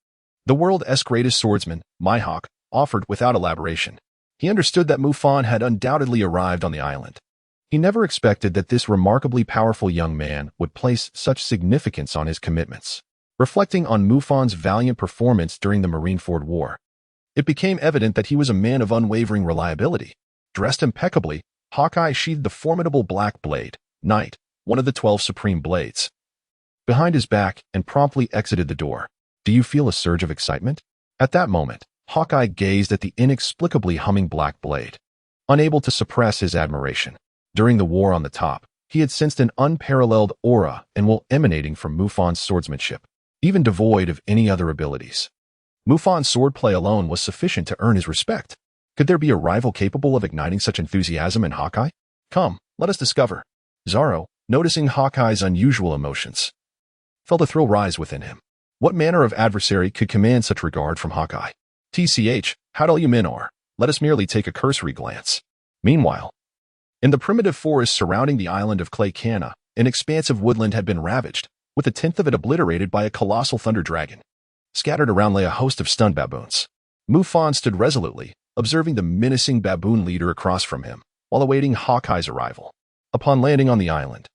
The world's greatest swordsman, Mihawk, offered without elaboration. He understood that Mufan had undoubtedly arrived on the island. He never expected that this remarkably powerful young man would place such significance on his commitments. Reflecting on Mufan's valiant performance during the Marineford War, it became evident that he was a man of unwavering reliability. Dressed impeccably, Hawkeye sheathed the formidable black blade, Knight, one of the 12 supreme blades, behind his back and promptly exited the door. "Do you feel a surge of excitement?" At that moment, Hawkeye gazed at the inexplicably humming black blade, unable to suppress his admiration. During the war on the top, he had sensed an unparalleled aura and will emanating from Mufan's swordsmanship, even devoid of any other abilities. Mufan's swordplay alone was sufficient to earn his respect. Could there be a rival capable of igniting such enthusiasm in Hawkeye? Come, let us discover. Zoro, noticing Hawkeye's unusual emotions, felt a thrill rise within him. What manner of adversary could command such regard from Hawkeye? TCH, how dull you men are. Let us merely take a cursory glance. Meanwhile, in the primitive forest surrounding the island of Clay Cana, an expansive woodland had been ravaged, with a tenth of it obliterated by a colossal thunder dragon. Scattered around lay a host of stunned baboons. Mufan stood resolutely, observing the menacing baboon leader across from him, while awaiting Hawkeye's arrival. Upon landing on the island,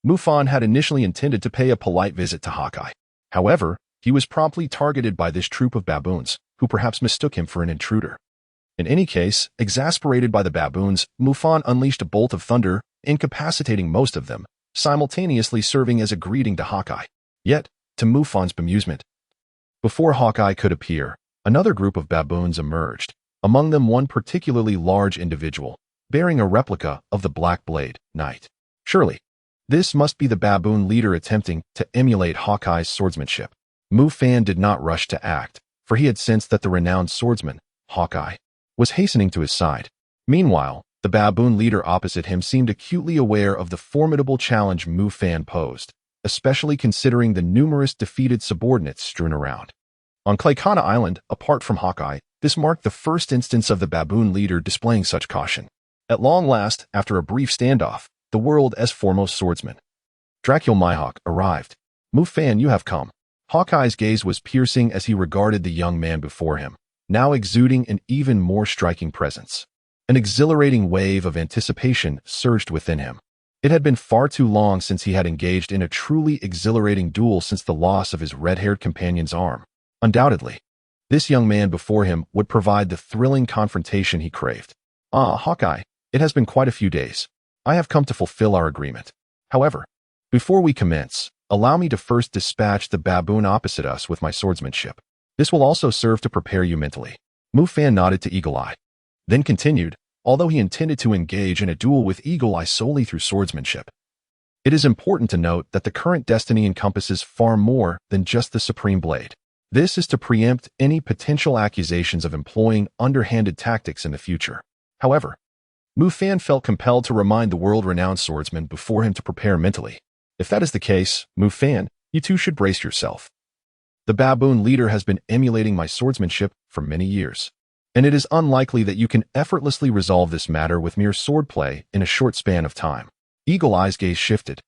Mufan had initially intended to pay a polite visit to Hawkeye. However, he was promptly targeted by this troop of baboons, who perhaps mistook him for an intruder. In any case, exasperated by the baboons, Mufan unleashed a bolt of thunder, incapacitating most of them, simultaneously serving as a greeting to Hawkeye. Yet, to Mufan's bemusement, before Hawkeye could appear, another group of baboons emerged, among them one particularly large individual, bearing a replica of the Black Blade, Knight. Surely, this must be the baboon leader attempting to emulate Hawkeye's swordsmanship. Mufan did not rush to act, for he had sensed that the renowned swordsman, Hawkeye, was hastening to his side. Meanwhile, the baboon leader opposite him seemed acutely aware of the formidable challenge Mufan posed, especially considering the numerous defeated subordinates strewn around. On Claykana Island, apart from Hawkeye, this marked the first instance of the baboon leader displaying such caution. At long last, after a brief standoff, the world's foremost swordsman, Dracul Mihawk, arrived. Mufan, you have come. Hawkeye's gaze was piercing as he regarded the young man before him, now exuding an even more striking presence. An exhilarating wave of anticipation surged within him. It had been far too long since he had engaged in a truly exhilarating duel since the loss of his red-haired companion's arm. Undoubtedly, this young man before him would provide the thrilling confrontation he craved. Ah, Hawkeye, it has been quite a few days. I have come to fulfill our agreement. However, Before we commence, allow me to first dispatch the baboon opposite us with my swordsmanship. This will also serve to prepare you mentally. Mufan nodded to Eagle Eye, then continued, although he intended to engage in a duel with Eagle Eye solely through swordsmanship. It is important to note that the current destiny encompasses far more than just the Supreme Blade. This is to preempt any potential accusations of employing underhanded tactics in the future. However, Mufan felt compelled to remind the world-renowned swordsman before him to prepare mentally. If that is the case, Mufan, you too should brace yourself. The baboon leader has been emulating my swordsmanship for many years, and it is unlikely that you can effortlessly resolve this matter with mere swordplay in a short span of time. Eagle Eye's gaze shifted,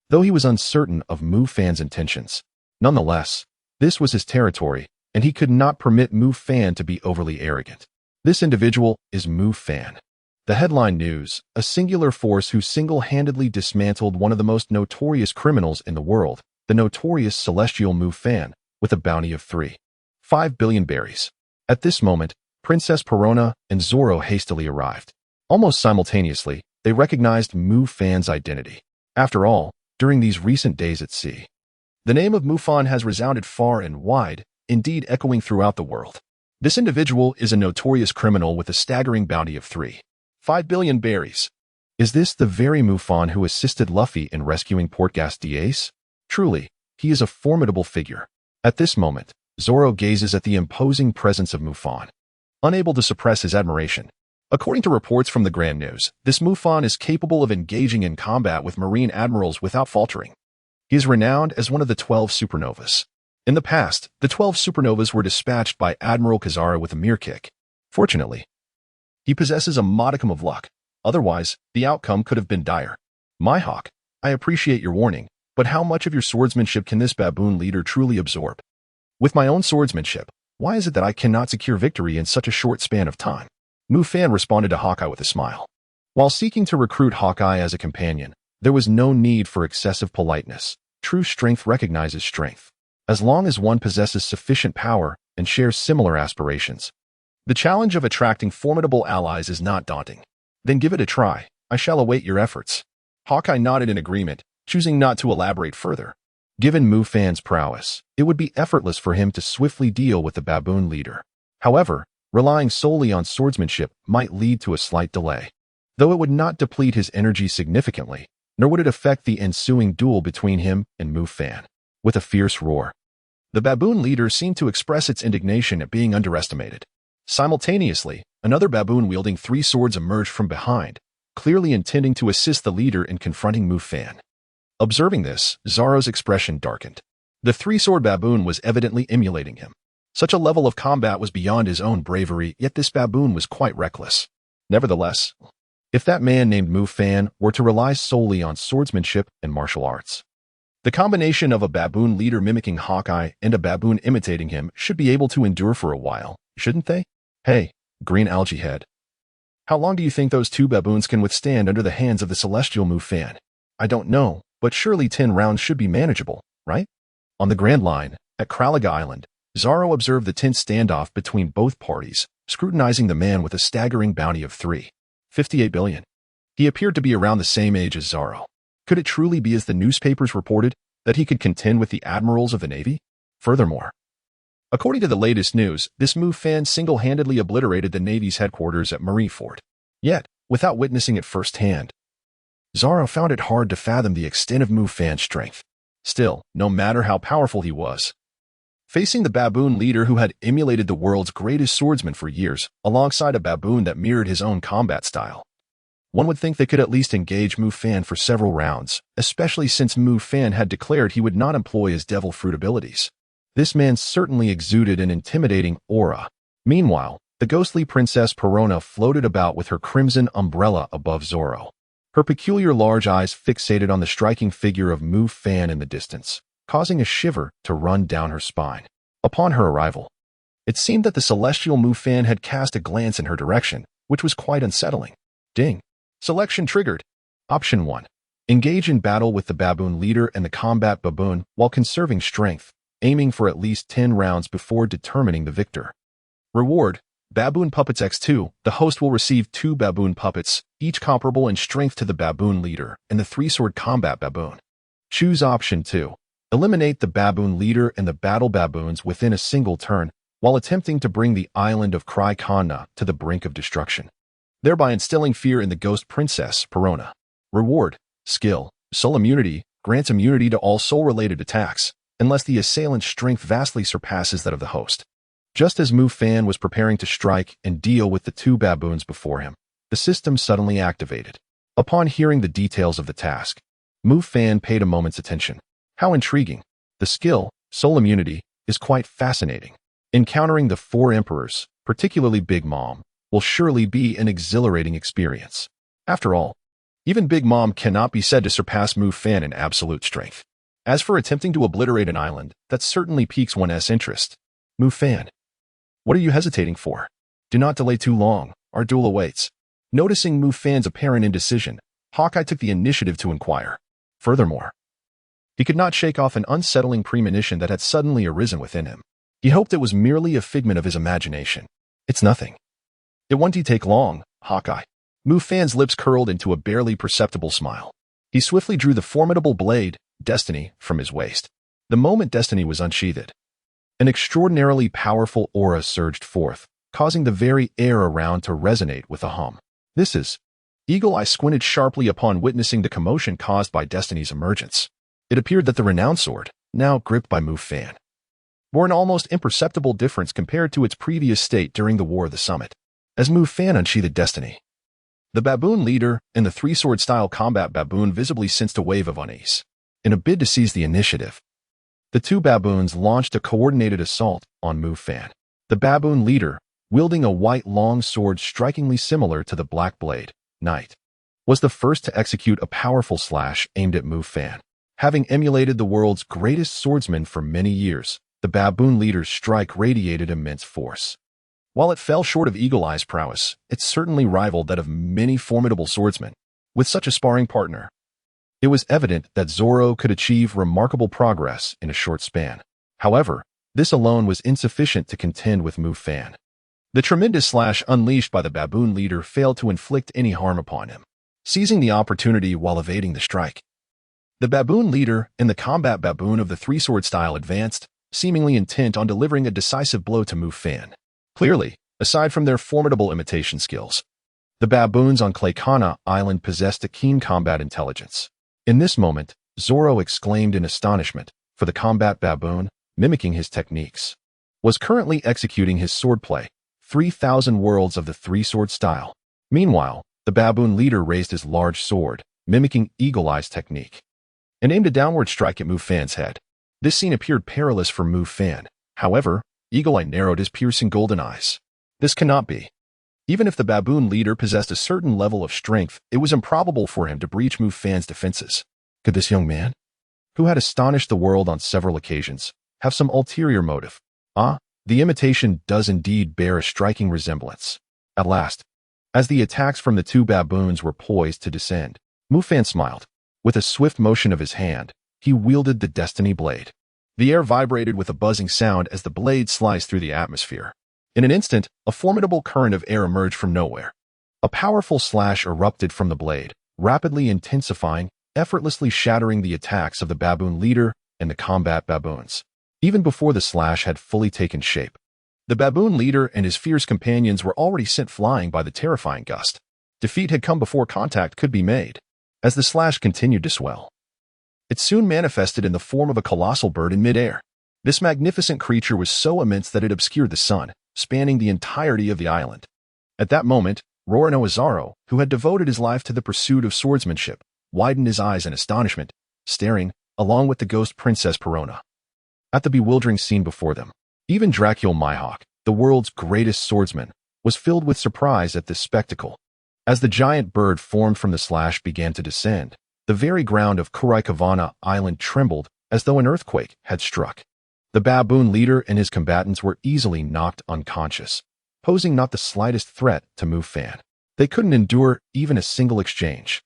though he was uncertain of Mufan's intentions. Nonetheless, this was his territory, and he could not permit Mufan to be overly arrogant. This individual is Mufan. The headline news, a singular force who single-handedly dismantled one of the most notorious criminals in the world, the notorious celestial Mufan, with a bounty of 3.5 billion berries. At this moment, Princess Perona and Zoro hastily arrived. Almost simultaneously, they recognized Mufan's identity. After all, during these recent days at sea, the name of Mufan has resounded far and wide, indeed echoing throughout the world. This individual is a notorious criminal with a staggering bounty of 3.5 billion berries. Is this the very Mufan who assisted Luffy in rescuing Port-Gas-d'Ace? Truly, he is a formidable figure. At this moment, Zoro gazes at the imposing presence of Mufan, unable to suppress his admiration. According to reports from the Grand News, this Mufan is capable of engaging in combat with marine admirals without faltering. He is renowned as one of the 12 supernovas. In the past, the 12 supernovas were dispatched by Admiral Kazara with a mere kick. Fortunately, he possesses a modicum of luck. Otherwise, the outcome could have been dire. My hawk, I appreciate your warning, but how much of your swordsmanship can this baboon leader truly absorb? With my own swordsmanship, why is it that I cannot secure victory in such a short span of time? Mufan responded to Hawkeye with a smile. While seeking to recruit Hawkeye as a companion, there was no need for excessive politeness. True strength recognizes strength. As long as one possesses sufficient power and shares similar aspirations, the challenge of attracting formidable allies is not daunting. Then give it a try. I shall await your efforts. Hawkeye nodded in agreement, choosing not to elaborate further. Given Mufan's prowess, it would be effortless for him to swiftly deal with the baboon leader. However, relying solely on swordsmanship might lead to a slight delay. Though it would not deplete his energy significantly, nor would it affect the ensuing duel between him and Mufan. With a fierce roar, the baboon leader seemed to express its indignation at being underestimated. Simultaneously, another baboon wielding 3 swords emerged from behind, clearly intending to assist the leader in confronting Mufan. Observing this, Zoro's expression darkened. The 3-sword baboon was evidently emulating him. Such a level of combat was beyond his own bravery, yet this baboon was quite reckless. Nevertheless, if that man named Mufan were to rely solely on swordsmanship and martial arts, the combination of a baboon leader mimicking Hawkeye and a baboon imitating him should be able to endure for a while, shouldn't they? Hey, green algae head. How long do you think those 2 baboons can withstand under the hands of the celestial Mufan? I don't know, but surely 10 rounds should be manageable, right? On the Grand Line, at Kralaga Island, Zoro observed the tense standoff between both parties, scrutinizing the man with a staggering bounty of 3.58 billion. He appeared to be around the same age as Zoro. Could it truly be, as the newspapers reported, that he could contend with the admirals of the Navy? Furthermore, according to the latest news, this Mufan single-handedly obliterated the Navy's headquarters at Marineford. Yet, without witnessing it firsthand, Zoro found it hard to fathom the extent of Mufan's strength. Still, no matter how powerful he was, facing the baboon leader who had emulated the world's greatest swordsman for years, alongside a baboon that mirrored his own combat style, one would think they could at least engage Mufan for several rounds, especially since Mufan had declared he would not employ his devil fruit abilities. This man certainly exuded an intimidating aura. Meanwhile, the ghostly Princess Perona floated about with her crimson umbrella above Zoro, her peculiar large eyes fixated on the striking figure of Mufan in the distance, causing a shiver to run down her spine. Upon her arrival, it seemed that the celestial Mufan had cast a glance in her direction, which was quite unsettling. Ding. Selection triggered. Option 1. Engage in battle with the baboon leader and the combat baboon while conserving strength, aiming for at least 10 rounds before determining the victor. Reward: Baboon Puppets X2. The host will receive 2 baboon puppets, each comparable in strength to the baboon leader and the 3-sword combat baboon. Choose option 2. Eliminate the baboon leader and the battle baboons within a single turn while attempting to bring the island of Krycona to the brink of destruction, thereby instilling fear in the ghost princess, Perona. Reward: skill. Soul immunity grants immunity to all soul-related attacks, unless the assailant's strength vastly surpasses that of the host. Just as Mufan was preparing to strike and deal with the 2 baboons before him, the system suddenly activated. Upon hearing the details of the task, Mufan paid a moment's attention. How intriguing. The skill, soul immunity, is quite fascinating. Encountering the 4 emperors, particularly Big Mom, will surely be an exhilarating experience. After all, even Big Mom cannot be said to surpass Mufan in absolute strength. As for attempting to obliterate an island, that certainly piques one's interest. Mufan, what are you hesitating for? Do not delay too long, our duel awaits. Noticing Mufan's apparent indecision, Hawkeye took the initiative to inquire. Furthermore, he could not shake off an unsettling premonition that had suddenly arisen within him. He hoped it was merely a figment of his imagination. It's nothing. It won't take long, Hawkeye. Mufan's lips curled into a barely perceptible smile. He swiftly drew the formidable blade, Destiny, from his waist. The moment Destiny was unsheathed, an extraordinarily powerful aura surged forth, causing the very air around to resonate with a hum. This is... Eagle Eye squinted sharply upon witnessing the commotion caused by Destiny's emergence. It appeared that the renowned sword, now gripped by Mufan, bore an almost imperceptible difference compared to its previous state during the War of the Summit. As Mufan unsheathed Destiny, the baboon leader and the 3-sword-style combat baboon visibly sensed a wave of unease. In a bid to seize the initiative, the 2 baboons launched a coordinated assault on Mufan. The baboon leader, wielding a white long sword strikingly similar to the Black Blade, Knight, was the first to execute a powerful slash aimed at Mufan. Having emulated the world's greatest swordsman for many years, the baboon leader's strike radiated immense force. While it fell short of Eagle Eye's prowess, it certainly rivaled that of many formidable swordsmen. With such a sparring partner, it was evident that Zoro could achieve remarkable progress in a short span. However, this alone was insufficient to contend with Mufan. The tremendous slash unleashed by the baboon leader failed to inflict any harm upon him, seizing the opportunity while evading the strike. The baboon leader and the combat baboon of the 3-sword style advanced, seemingly intent on delivering a decisive blow to Mufan. Clearly, aside from their formidable imitation skills, the baboons on Krycona Island possessed a keen combat intelligence. In this moment, Zoro exclaimed in astonishment, for the combat baboon, mimicking his techniques, was currently executing his swordplay, 3,000 worlds of the 3-sword style. Meanwhile, the baboon leader raised his large sword, mimicking Eagle Eye's technique, and aimed a downward strike at Mufan's head. This scene appeared perilous for Mufan. However, Eagle Eye narrowed his piercing golden eyes. This cannot be. Even if the baboon leader possessed a certain level of strength, it was improbable for him to breach Mufan's defenses. Could this young man, who had astonished the world on several occasions, have some ulterior motive? The imitation does indeed bear a striking resemblance. At last, as the attacks from the 2 baboons were poised to descend, Mufan smiled. With a swift motion of his hand, he wielded the Destiny blade. The air vibrated with a buzzing sound as the blade sliced through the atmosphere. In an instant, a formidable current of air emerged from nowhere. A powerful slash erupted from the blade, rapidly intensifying, effortlessly shattering the attacks of the baboon leader and the combat baboons. Even before the slash had fully taken shape, the baboon leader and his fierce companions were already sent flying by the terrifying gust. Defeat had come before contact could be made. As the slash continued to swell, it soon manifested in the form of a colossal bird in midair. This magnificent creature was so immense that it obscured the sun, spanning the entirety of the island. At that moment, Roronoa, who had devoted his life to the pursuit of swordsmanship, widened his eyes in astonishment, staring, along with the ghost princess Perona, at the bewildering scene before them. Even Dracul Mihawk, the world's greatest swordsman, was filled with surprise at this spectacle. As the giant bird formed from the slash began to descend, the very ground of Krycona Island trembled as though an earthquake had struck. The baboon leader and his combatants were easily knocked unconscious, posing not the slightest threat to Mufan. They couldn't endure even a single exchange.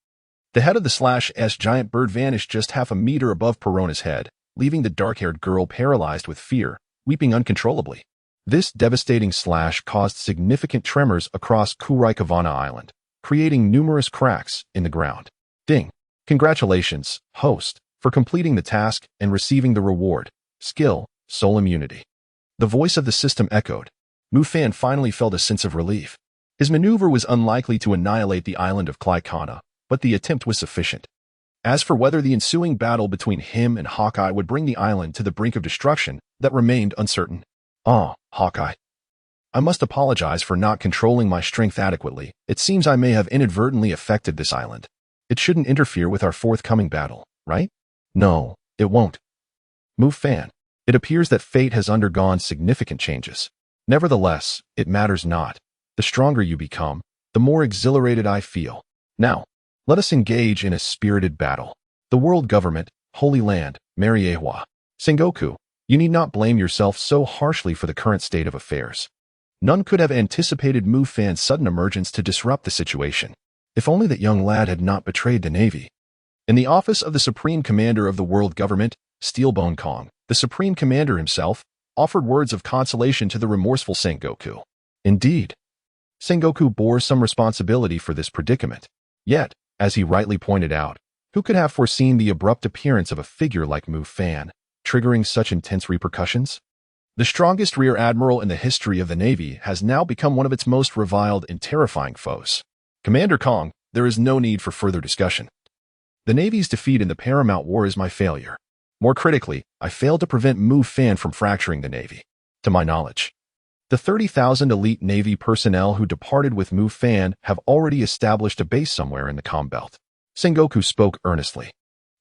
The head of the slash-s giant bird vanished just half a meter above Perona's head, leaving the dark-haired girl paralyzed with fear, weeping uncontrollably. This devastating slash caused significant tremors across Krycona Island, creating numerous cracks in the ground. Ding! Congratulations, host, for completing the task and receiving the reward, skill, soul immunity. The voice of the system echoed. Mufan finally felt a sense of relief. His maneuver was unlikely to annihilate the island of Klaikana, but the attempt was sufficient. As for whether the ensuing battle between him and Hawkeye would bring the island to the brink of destruction, that remained uncertain. Hawkeye. I must apologize for not controlling my strength adequately. It seems I may have inadvertently affected this island. It shouldn't interfere with our forthcoming battle, right? No, it won't. Mufan. It appears that fate has undergone significant changes. Nevertheless, it matters not. The stronger you become, the more exhilarated I feel. Now, let us engage in a spirited battle. The world government, Holy Land, Marineford. Sengoku, you need not blame yourself so harshly for the current state of affairs. None could have anticipated Mufan's sudden emergence to disrupt the situation. If only that young lad had not betrayed the Navy. In the office of the Supreme Commander of the World Government, Steelbone Kong, the Supreme Commander himself, offered words of consolation to the remorseful Sengoku. Indeed, Sengoku bore some responsibility for this predicament. Yet, as he rightly pointed out, who could have foreseen the abrupt appearance of a figure like Mufan, triggering such intense repercussions? The strongest rear admiral in the history of the Navy has now become one of its most reviled and terrifying foes. Commander Kong, there is no need for further discussion. The Navy's defeat in the Paramount War is my failure. More critically, I failed to prevent Mufan from fracturing the Navy. To my knowledge, the 30,000 elite Navy personnel who departed with Mufan have already established a base somewhere in the Comm Belt. Sengoku spoke earnestly.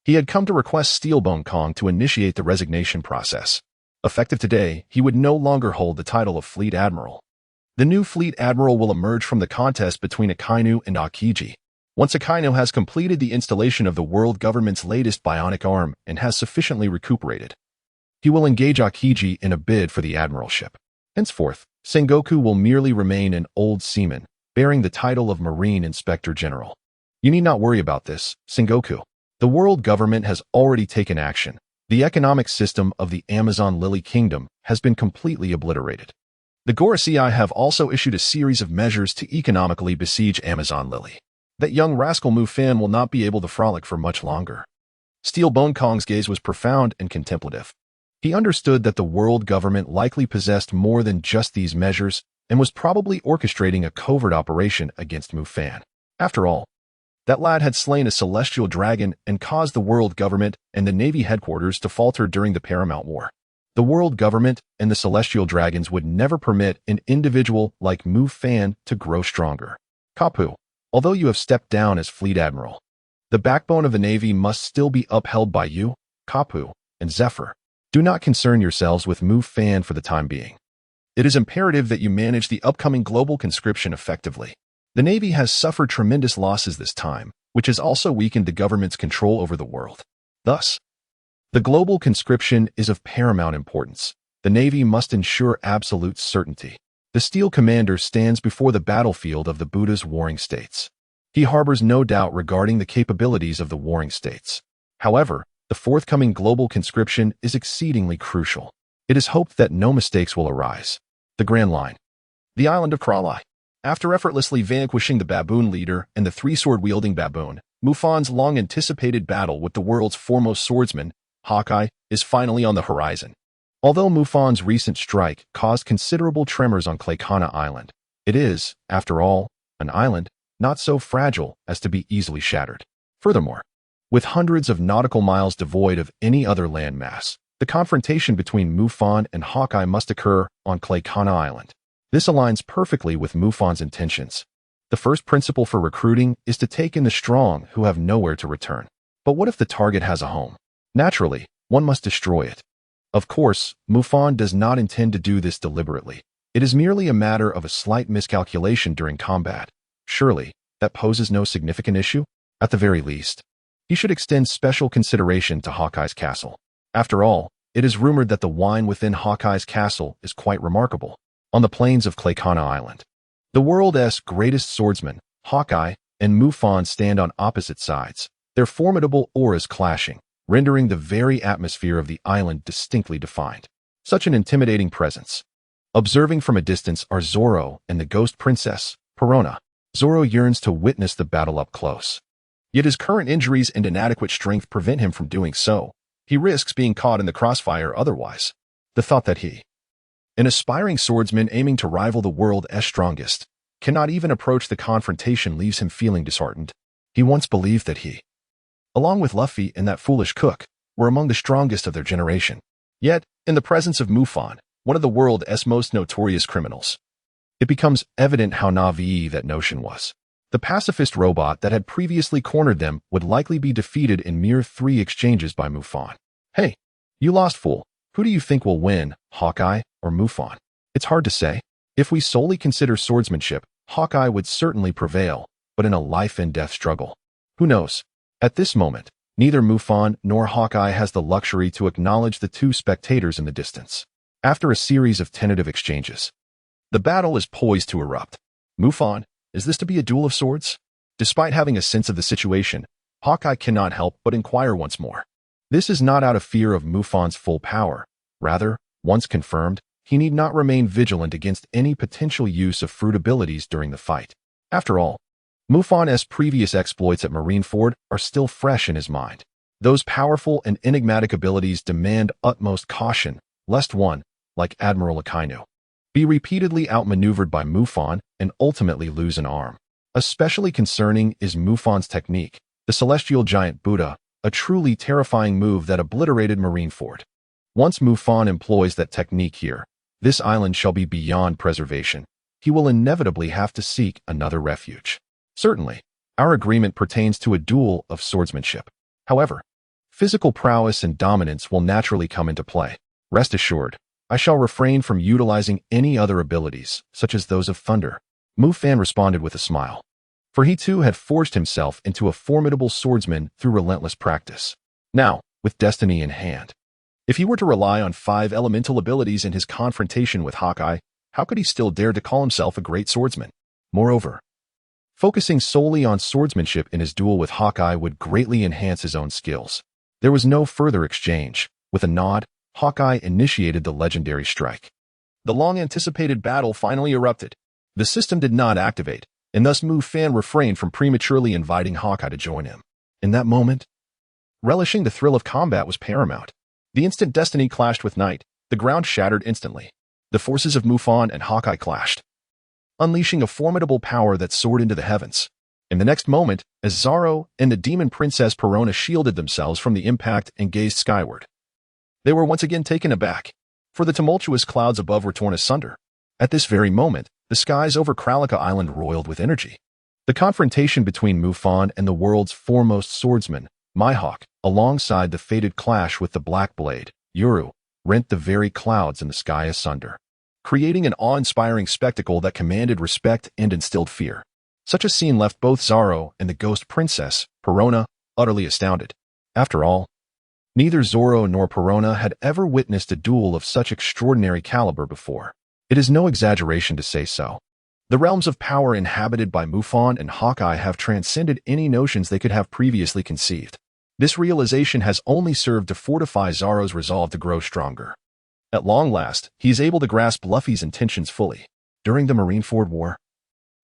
He had come to request Steelbone Kong to initiate the resignation process. Effective today, he would no longer hold the title of Fleet Admiral. The new Fleet Admiral will emerge from the contest between Akainu and Akiji. Once Akainu has completed the installation of the world government's latest bionic arm and has sufficiently recuperated, he will engage Akiji in a bid for the admiralship. Henceforth, Sengoku will merely remain an old seaman, bearing the title of Marine Inspector General. You need not worry about this, Sengoku. The world government has already taken action. The economic system of the Amazon Lily Kingdom has been completely obliterated. The Gorosei have also issued a series of measures to economically besiege Amazon Lily. That young rascal Mufan will not be able to frolic for much longer. Steelbone Kong's gaze was profound and contemplative. He understood that the world government likely possessed more than just these measures and was probably orchestrating a covert operation against Mufan. After all, that lad had slain a celestial dragon and caused the world government and the Navy headquarters to falter during the Paramount War. The world government and the celestial dragons would never permit an individual like Mufan to grow stronger. Kapu, although you have stepped down as Fleet Admiral, the backbone of the Navy must still be upheld by you, Kapu, and Zephyr. Do not concern yourselves with Mufan for the time being. It is imperative that you manage the upcoming global conscription effectively. The Navy has suffered tremendous losses this time, which has also weakened the government's control over the world. Thus, the global conscription is of paramount importance. The Navy must ensure absolute certainty. The Steel Commander stands before the battlefield of the Buddha's warring states. He harbors no doubt regarding the capabilities of the warring states. However, the forthcoming global conscription is exceedingly crucial. It is hoped that no mistakes will arise. The Grand Line. The island of Kralai. After effortlessly vanquishing the baboon leader and the three-sword-wielding baboon, Mufan's long-anticipated battle with the world's foremost swordsman, Hawkeye, is finally on the horizon. Although Mufan's recent strike caused considerable tremors on Klaikana Island, it is, after all, an island, not so fragile as to be easily shattered. Furthermore, with hundreds of nautical miles devoid of any other landmass, the confrontation between Mufan and Hawkeye must occur on Klaikana Island. This aligns perfectly with Mufan's intentions. The first principle for recruiting is to take in the strong who have nowhere to return. But what if the target has a home? Naturally, one must destroy it. Of course, Mufan does not intend to do this deliberately. It is merely a matter of a slight miscalculation during combat. Surely, that poses no significant issue? At the very least, he should extend special consideration to Hawkeye's castle. After all, it is rumored that the wine within Hawkeye's castle is quite remarkable. On the plains of Klaikana Island, the world.As greatest swordsman, Hawkeye, and Mufan stand on opposite sides, their formidable auras clashing, rendering the very atmosphere of the island distinctly defined. Such an intimidating presence. Observing from a distance are Zoro and the ghost princess, Perona. Zoro yearns to witness the battle up close. Yet his current injuries and inadequate strength prevent him from doing so. He risks being caught in the crossfire otherwise. The thought that he, an aspiring swordsman aiming to rival the world.S strongest, cannot even approach the confrontation leaves him feeling disheartened. He once believed that he, along with Luffy and that foolish cook, were among the strongest of their generation. Yet, in the presence of Mufan, one of the world.S most notorious criminals, it becomes evident how naive that notion was. The pacifist robot that had previously cornered them would likely be defeated in mere 3 exchanges by Mufan. Hey, you lost fool. Who do you think will win, Hawkeye or Mufan? It's hard to say. If we solely consider swordsmanship, Hawkeye would certainly prevail, but in a life-and-death struggle, who knows? At this moment, neither Mufan nor Hawkeye has the luxury to acknowledge the 2 spectators in the distance. After a series of tentative exchanges, the battle is poised to erupt. Mufan, is this to be a duel of swords? Despite having a sense of the situation, Hawkeye cannot help but inquire once more. This is not out of fear of Mufan's full power. Rather, once confirmed, he need not remain vigilant against any potential use of fruit abilities during the fight. After all, Mufan's previous exploits at Marineford are still fresh in his mind. Those powerful and enigmatic abilities demand utmost caution, lest one, like Admiral Akainu, be repeatedly outmaneuvered by Mufan and ultimately lose an arm. Especially concerning is Mufan's technique, the Celestial Giant Buddha, a truly terrifying move that obliterated Marineford. Once Mufan employs that technique here, this island shall be beyond preservation. He will inevitably have to seek another refuge. Certainly, our agreement pertains to a duel of swordsmanship. However, physical prowess and dominance will naturally come into play. Rest assured, I shall refrain from utilizing any other abilities, such as those of thunder. Mufan responded with a smile, for he too had forged himself into a formidable swordsman through relentless practice. Now, with destiny in hand, if he were to rely on 5 elemental abilities in his confrontation with Hawkeye, how could he still dare to call himself a great swordsman? Moreover, focusing solely on swordsmanship in his duel with Hawkeye would greatly enhance his own skills. There was no further exchange. With a nod, Hawkeye initiated the legendary strike. The long-anticipated battle finally erupted. The system did not activate, and thus Mufan refrained from prematurely inviting Hawkeye to join him. In that moment, relishing the thrill of combat was paramount. The instant destiny clashed with night, the ground shattered instantly. The forces of Mufan and Hawkeye clashed, unleashing a formidable power that soared into the heavens. In the next moment, as Zoro and the demon princess Perona shielded themselves from the impact and gazed skyward, they were once again taken aback, for the tumultuous clouds above were torn asunder. At this very moment, the skies over Kralika Island roiled with energy. The confrontation between Mufan and the world's foremost swordsman, Mihawk, alongside the fated clash with the Black Blade, Yuru, rent the very clouds in the sky asunder, creating an awe-inspiring spectacle that commanded respect and instilled fear. Such a scene left both Zoro and the ghost princess, Perona, utterly astounded. After all, neither Zoro nor Perona had ever witnessed a duel of such extraordinary caliber before. It is no exaggeration to say so. The realms of power inhabited by Mufan and Hawkeye have transcended any notions they could have previously conceived. This realization has only served to fortify Zoro's resolve to grow stronger. At long last, he is able to grasp Luffy's intentions fully. During the Marineford War,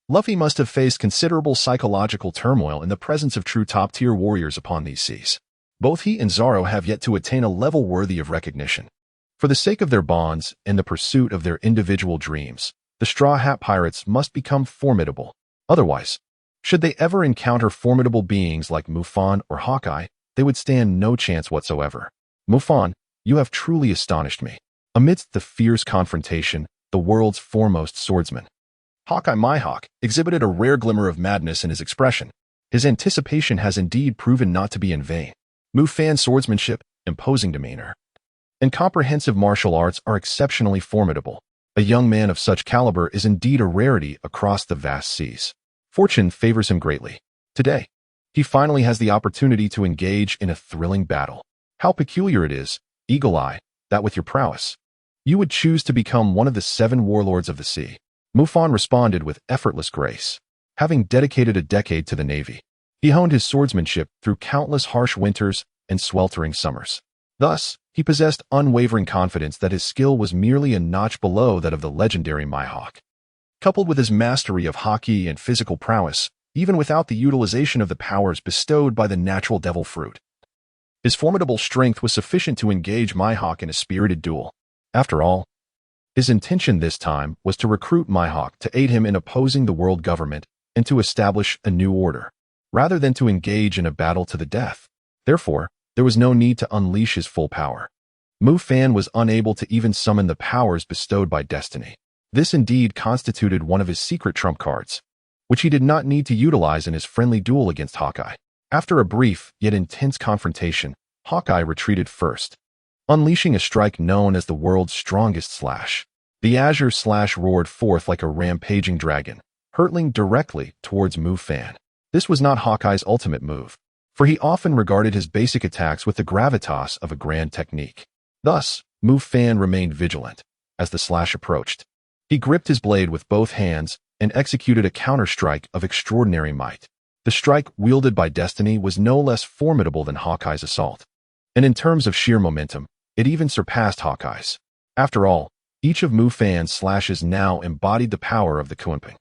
Luffy must have faced considerable psychological turmoil in the presence of true top-tier warriors upon these seas. Both he and Zoro have yet to attain a level worthy of recognition. For the sake of their bonds and the pursuit of their individual dreams, the Straw Hat Pirates must become formidable. Otherwise, should they ever encounter formidable beings like Mufan or Hawkeye, they would stand no chance whatsoever. Mufan, you have truly astonished me. Amidst the fierce confrontation, the world's foremost swordsman, Hawkeye Mihawk, exhibited a rare glimmer of madness in his expression. His anticipation has indeed proven not to be in vain. Mufan's swordsmanship, imposing demeanor, and comprehensive martial arts are exceptionally formidable. A young man of such caliber is indeed a rarity across the vast seas. Fortune favors him greatly. Today, he finally has the opportunity to engage in a thrilling battle. How peculiar it is, Eagle Eye, that with your prowess, you would choose to become one of the 7 warlords of the sea. Mufan responded with effortless grace. Having dedicated a decade to the Navy, he honed his swordsmanship through countless harsh winters and sweltering summers. Thus, he possessed unwavering confidence that his skill was merely a notch below that of the legendary Mihawk. Coupled with his mastery of haki and physical prowess, even without the utilization of the powers bestowed by the natural devil fruit. His formidable strength was sufficient to engage Mihawk in a spirited duel. After all, his intention this time was to recruit Mihawk to aid him in opposing the world government and to establish a new order, rather than to engage in a battle to the death. Therefore, there was no need to unleash his full power. Mufan was unable to even summon the powers bestowed by destiny. This indeed constituted one of his secret trump cards, which he did not need to utilize in his friendly duel against Hawkeye. After a brief yet intense confrontation, Hawkeye retreated first, unleashing a strike known as the world's strongest slash. The Azure Slash roared forth like a rampaging dragon, hurtling directly towards Mufan. This was not Hawkeye's ultimate move, for he often regarded his basic attacks with the gravitas of a grand technique. Thus, Mufan remained vigilant as the slash approached. He gripped his blade with both hands and executed a counter-strike of extraordinary might. The strike wielded by destiny was no less formidable than Hawkeye's assault, and in terms of sheer momentum, it even surpassed Hawkeye's. After all, each of Mufan's slashes now embodied the power of the Kunping.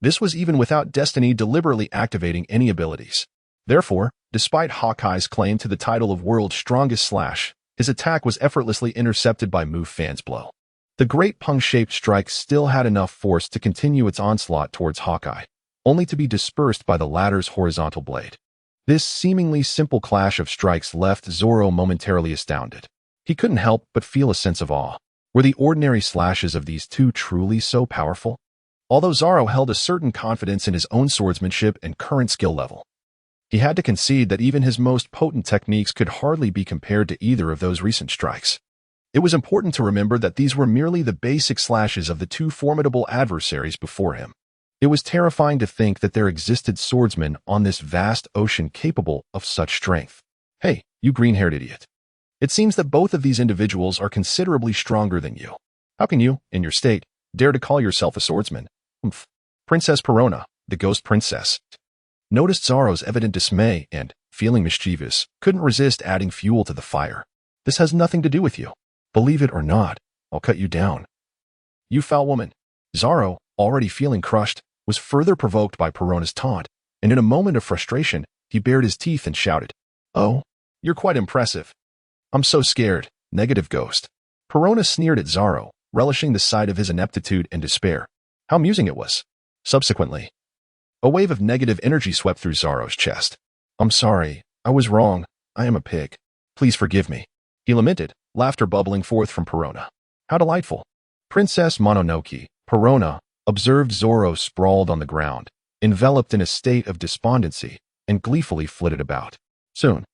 This was even without destiny deliberately activating any abilities. Therefore, despite Hawkeye's claim to the title of world's strongest slash, his attack was effortlessly intercepted by Mufan's blow. The great pung-shaped strike still had enough force to continue its onslaught towards Hawkeye, only to be dispersed by the latter's horizontal blade. This seemingly simple clash of strikes left Zoro momentarily astounded. He couldn't help but feel a sense of awe. Were the ordinary slashes of these two truly so powerful? Although Zoro held a certain confidence in his own swordsmanship and current skill level, he had to concede that even his most potent techniques could hardly be compared to either of those recent strikes. It was important to remember that these were merely the basic slashes of the two formidable adversaries before him. It was terrifying to think that there existed swordsmen on this vast ocean capable of such strength. Hey, you green-haired idiot. It seems that both of these individuals are considerably stronger than you. How can you, in your state, dare to call yourself a swordsman? Princess Perona, the ghost princess, noticed Zoro's evident dismay and, feeling mischievous, couldn't resist adding fuel to the fire. This has nothing to do with you. Believe it or not, I'll cut you down. You foul woman. Zoro, already feeling crushed, was further provoked by Perona's taunt, and in a moment of frustration, he bared his teeth and shouted, "Oh, you're quite impressive. I'm so scared, negative ghost." Perona sneered at Zoro, relishing the sight of his ineptitude and despair. How amusing it was. Subsequently, a wave of negative energy swept through Zoro's chest. "I'm sorry, I was wrong. I am a pig. Please forgive me," he lamented, laughter bubbling forth from Perona. How delightful. Princess Mononoke, Perona, observed Zoro sprawled on the ground, enveloped in a state of despondency, and gleefully flitted about. Soon,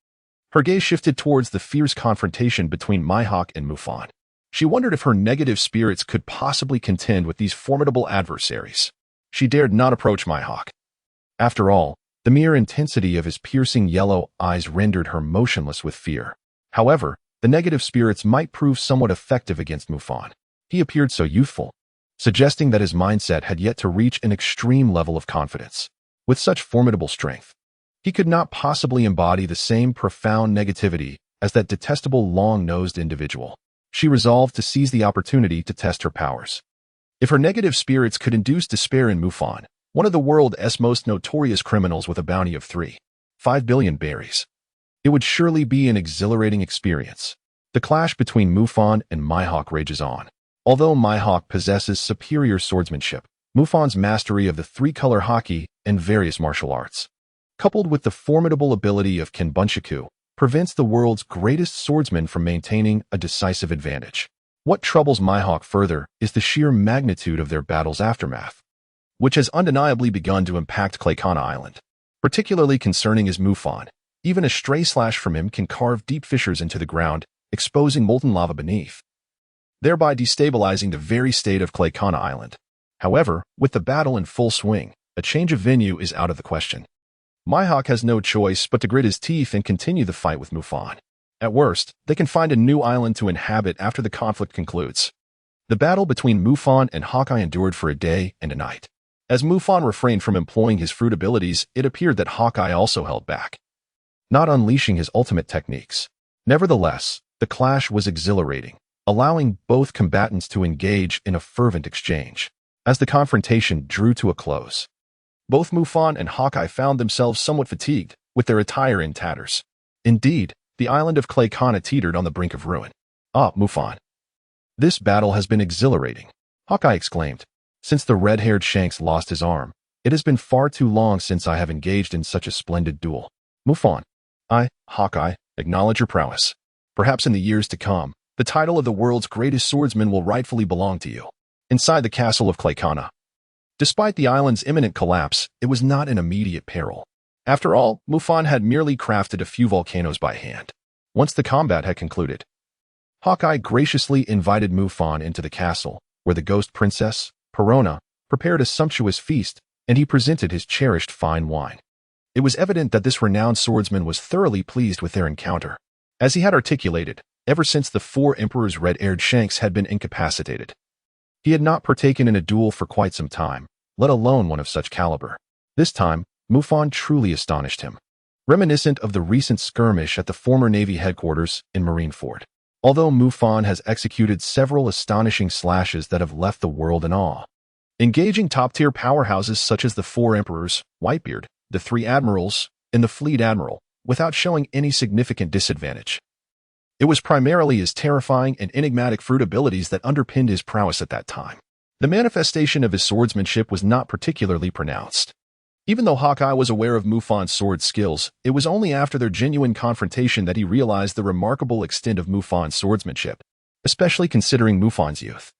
her gaze shifted towards the fierce confrontation between Mihawk and Mufan. She wondered if her negative spirits could possibly contend with these formidable adversaries. She dared not approach Mihawk. After all, the mere intensity of his piercing yellow eyes rendered her motionless with fear. However, the negative spirits might prove somewhat effective against Mufan. He appeared so youthful, suggesting that his mindset had yet to reach an extreme level of confidence. With such formidable strength, he could not possibly embody the same profound negativity as that detestable long-nosed individual. She resolved to seize the opportunity to test her powers. If her negative spirits could induce despair in Mufan, one of the world's most notorious criminals with a bounty of 3.5 billion berries, it would surely be an exhilarating experience. The clash between Mufan and Mihawk rages on. Although Mihawk possesses superior swordsmanship, Mufan's mastery of the three-color haki and various martial arts, coupled with the formidable ability of Kenbunshiku, prevents the world's greatest swordsman from maintaining a decisive advantage. What troubles Mihawk further is the sheer magnitude of their battle's aftermath, which has undeniably begun to impact Claykana Island. Particularly concerning is Mufan. Even a stray slash from him can carve deep fissures into the ground, exposing molten lava beneath, thereby destabilizing the very state of Claykana Island. However, with the battle in full swing, a change of venue is out of the question. Mihawk has no choice but to grit his teeth and continue the fight with Mufan. At worst, they can find a new island to inhabit after the conflict concludes. The battle between Mufan and Hawkeye endured for a day and a night. As Mufan refrained from employing his fruit abilities, it appeared that Hawkeye also held back, not unleashing his ultimate techniques. Nevertheless, the clash was exhilarating, allowing both combatants to engage in a fervent exchange. As the confrontation drew to a close, Both Mufan and Hawkeye found themselves somewhat fatigued, with their attire in tatters. Indeed, the island of Claykana teetered on the brink of ruin. Ah, Mufan. This battle has been exhilarating, Hawkeye exclaimed. Since the red-haired Shanks lost his arm, it has been far too long since I have engaged in such a splendid duel. Mufan. Hawkeye, acknowledge your prowess. Perhaps in the years to come, the title of the world's greatest swordsman will rightfully belong to you. Inside the castle of Claykana. Despite the island's imminent collapse, it was not in immediate peril. After all, Mufan had merely crafted a few volcanoes by hand. Once the combat had concluded, Hawkeye graciously invited Mufan into the castle, where the ghost princess, Perona, prepared a sumptuous feast, and he presented his cherished fine wine. It was evident that this renowned swordsman was thoroughly pleased with their encounter. As he had articulated, ever since the four emperors' red-haired Shanks had been incapacitated, he had not partaken in a duel for quite some time, let alone one of such caliber. This time, Mufan truly astonished him. Reminiscent of the recent skirmish at the former Navy headquarters in Marineford. Although Mufan has executed several astonishing slashes that have left the world in awe, engaging top-tier powerhouses such as the four emperors, Whitebeard, the three admirals, and the fleet admiral, without showing any significant disadvantage. It was primarily his terrifying and enigmatic fruit abilities that underpinned his prowess at that time. The manifestation of his swordsmanship was not particularly pronounced. Even though Hawkeye was aware of Mufan's sword skills, it was only after their genuine confrontation that he realized the remarkable extent of Mufan's swordsmanship, especially considering Mufan's youth.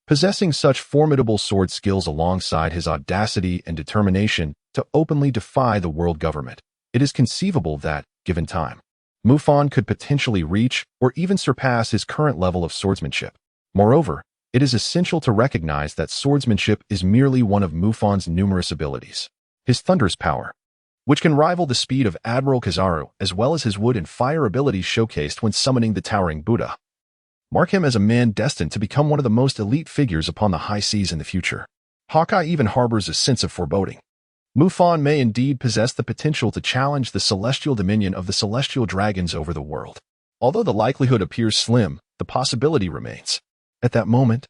Possessing such formidable sword skills alongside his audacity and determination to openly defy the world government, it is conceivable that, given time, Mufan could potentially reach or even surpass his current level of swordsmanship. Moreover, it is essential to recognize that swordsmanship is merely one of Mufan's numerous abilities. His thunderous power, which can rival the speed of Admiral Kizaru, as well as his wood and fire abilities showcased when summoning the towering Buddha, mark him as a man destined to become one of the most elite figures upon the high seas in the future. Hawkeye even harbors a sense of foreboding. Mufan may indeed possess the potential to challenge the celestial dominion of the celestial dragons over the world. Although the likelihood appears slim, the possibility remains. At that moment,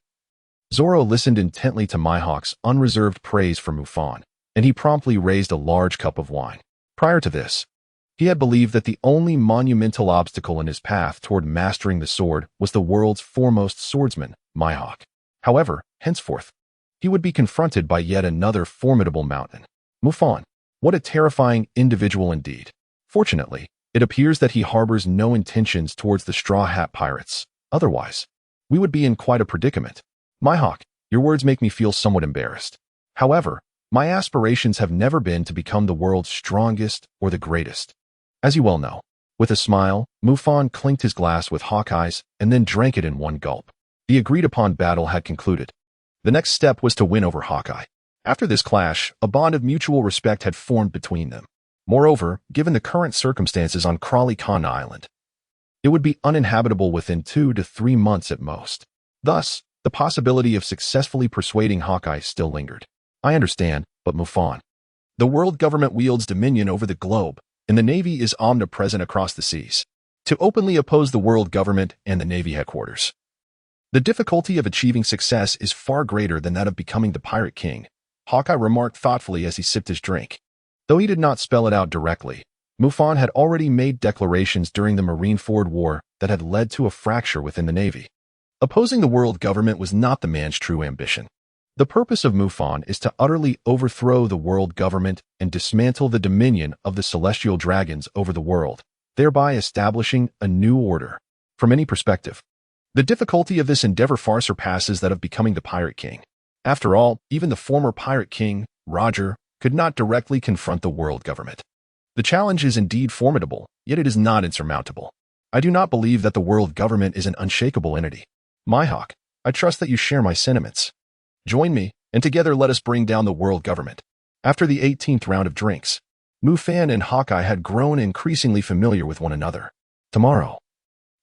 Zoro listened intently to Mihawk's unreserved praise for Mufan, and he promptly raised a large cup of wine. Prior to this, he had believed that the only monumental obstacle in his path toward mastering the sword was the world's foremost swordsman, Mihawk. However, henceforth, he would be confronted by yet another formidable mountain. Mufan, what a terrifying individual indeed. Fortunately, it appears that he harbors no intentions towards the Straw Hat Pirates. Otherwise, we would be in quite a predicament. Mihawk, your words make me feel somewhat embarrassed. However, my aspirations have never been to become the world's strongest or the greatest. As you well know, with a smile, Mufan clinked his glass with Hawkeye's and then drank it in one gulp. The agreed-upon battle had concluded. The next step was to win over Hawkeye. After this clash, a bond of mutual respect had formed between them. Moreover, given the current circumstances on Kralikana Island, it would be uninhabitable within 2 to 3 months at most. Thus, the possibility of successfully persuading Hawkeye still lingered. I understand, but Mufan, the world government wields dominion over the globe, and the Navy is omnipresent across the seas. To openly oppose the world government and the Navy headquarters, the difficulty of achieving success is far greater than that of becoming the Pirate King, Hawkeye remarked thoughtfully as he sipped his drink. Though he did not spell it out directly, Mufan had already made declarations during the Marineford War that had led to a fracture within the Navy. Opposing the world government was not the man's true ambition. The purpose of Mufan is to utterly overthrow the world government and dismantle the dominion of the celestial dragons over the world, thereby establishing a new order. From any perspective, the difficulty of this endeavor far surpasses that of becoming the Pirate King. After all, even the former Pirate King, Roger, could not directly confront the world government. The challenge is indeed formidable, yet it is not insurmountable. I do not believe that the world government is an unshakable entity. Mihawk, I trust that you share my sentiments. Join me, and together let us bring down the world government. After the 18th round of drinks, Mufan and Hawkeye had grown increasingly familiar with one another. Tomorrow,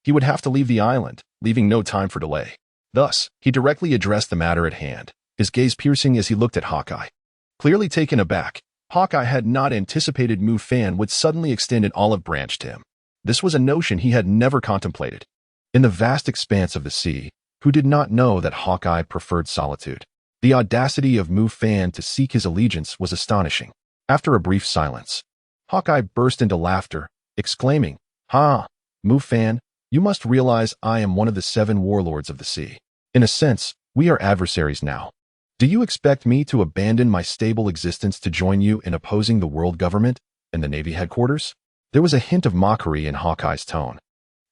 he would have to leave the island, leaving no time for delay. Thus, he directly addressed the matter at hand, his gaze piercing as he looked at Hawkeye. Clearly taken aback, Hawkeye had not anticipated Mufan would suddenly extend an olive branch to him. This was a notion he had never contemplated. In the vast expanse of the sea, who did not know that Hawkeye preferred solitude? The audacity of Mufan to seek his allegiance was astonishing. After a brief silence, Hawkeye burst into laughter, exclaiming, "Ha, Mufan, you must realize I am one of the 7 warlords of the sea. In a sense, we are adversaries now. Do you expect me to abandon my stable existence to join you in opposing the world government and the Navy headquarters?" There was a hint of mockery in Hawkeye's tone,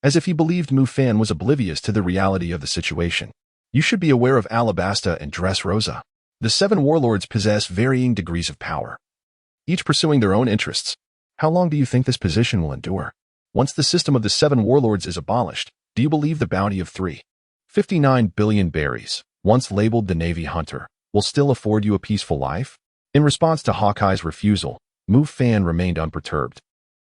as if he believed Mufan was oblivious to the reality of the situation. "You should be aware of Alabasta and Dressrosa. The 7 warlords possess varying degrees of power, each pursuing their own interests. How long do you think this position will endure? Once the system of the 7 warlords is abolished, do you believe the bounty of 359 billion berries, once labeled the Navy Hunter, will still afford you a peaceful life?" In response to Hawkeye's refusal, Mufan remained unperturbed,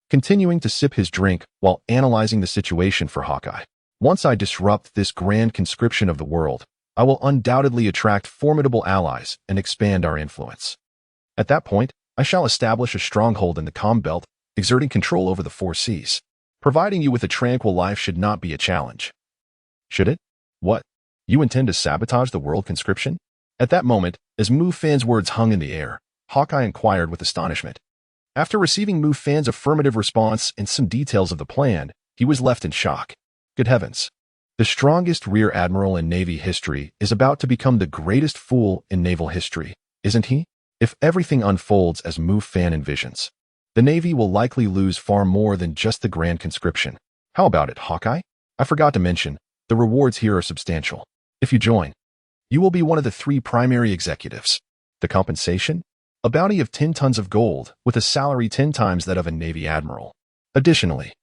continuing to sip his drink while analyzing the situation for Hawkeye. "Once I disrupt this grand conscription of the world, I will undoubtedly attract formidable allies and expand our influence. At that point, I shall establish a stronghold in the Calm Belt, exerting control over the 4 seas. Providing you with a tranquil life should not be a challenge. Should it? What? You intend to sabotage the world conscription?" At that moment, as Mufan's words hung in the air, Hawkeye inquired with astonishment. After receiving Mufan's affirmative response and some details of the plan, he was left in shock. Good heavens. The strongest rear admiral in Navy history is about to become the greatest fool in naval history, isn't he? If everything unfolds as Mufan envisions, the Navy will likely lose far more than just the grand conscription. How about it, Hawkeye? I forgot to mention, the rewards here are substantial. If you join, you will be one of the 3 primary executives. The compensation? A bounty of 10 tons of gold, with a salary 10 times that of a Navy admiral. Additionally,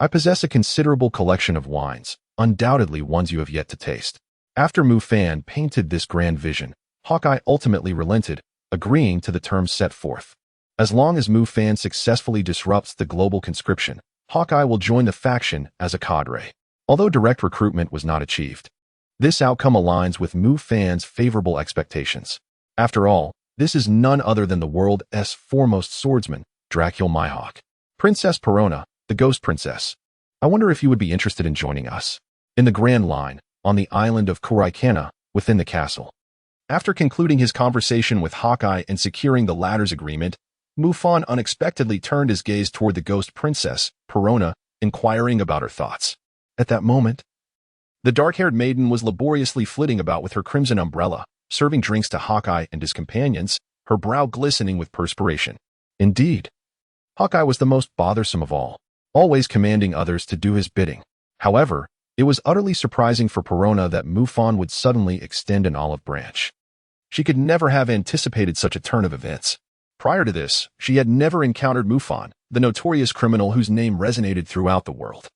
I possess a considerable collection of wines, undoubtedly ones you have yet to taste. After Mufan painted this grand vision, Hawkeye ultimately relented, agreeing to the terms set forth. As long as Mufan successfully disrupts the global conscription, Hawkeye will join the faction as a cadre. Although direct recruitment was not achieved, this outcome aligns with Mufan's favorable expectations. After all, this is none other than the world.'s foremost swordsman, Dracul Mihawk. Princess Perona, the Ghost Princess. I wonder if you would be interested in joining us. In the Grand Line, on the island of Kuraikana, within the castle. After concluding his conversation with Hawkeye and securing the latter's agreement, Mufan unexpectedly turned his gaze toward the Ghost Princess, Perona, inquiring about her thoughts. At that moment, the dark-haired maiden was laboriously flitting about with her crimson umbrella, serving drinks to Hawkeye and his companions, her brow glistening with perspiration. Indeed, Hawkeye was the most bothersome of all, always commanding others to do his bidding. However, it was utterly surprising for Perona that Mufan would suddenly extend an olive branch. She could never have anticipated such a turn of events. Prior to this, she had never encountered Mufan, the notorious criminal whose name resonated throughout the world.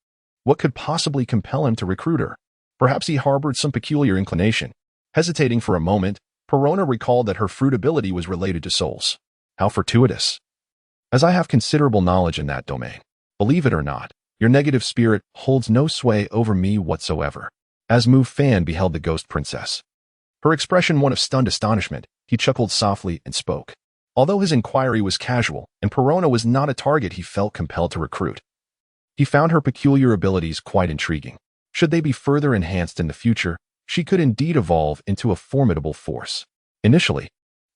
What could possibly compel him to recruit her? Perhaps he harbored some peculiar inclination. Hesitating for a moment, Perona recalled that her fruitability was related to souls. How fortuitous. As I have considerable knowledge in that domain, believe it or not, your negative spirit holds no sway over me whatsoever. As Mufan beheld the Ghost Princess, her expression one of stunned astonishment, he chuckled softly and spoke. Although his inquiry was casual, and Perona was not a target he felt compelled to recruit, he found her peculiar abilities quite intriguing. Should they be further enhanced in the future, she could indeed evolve into a formidable force. Initially,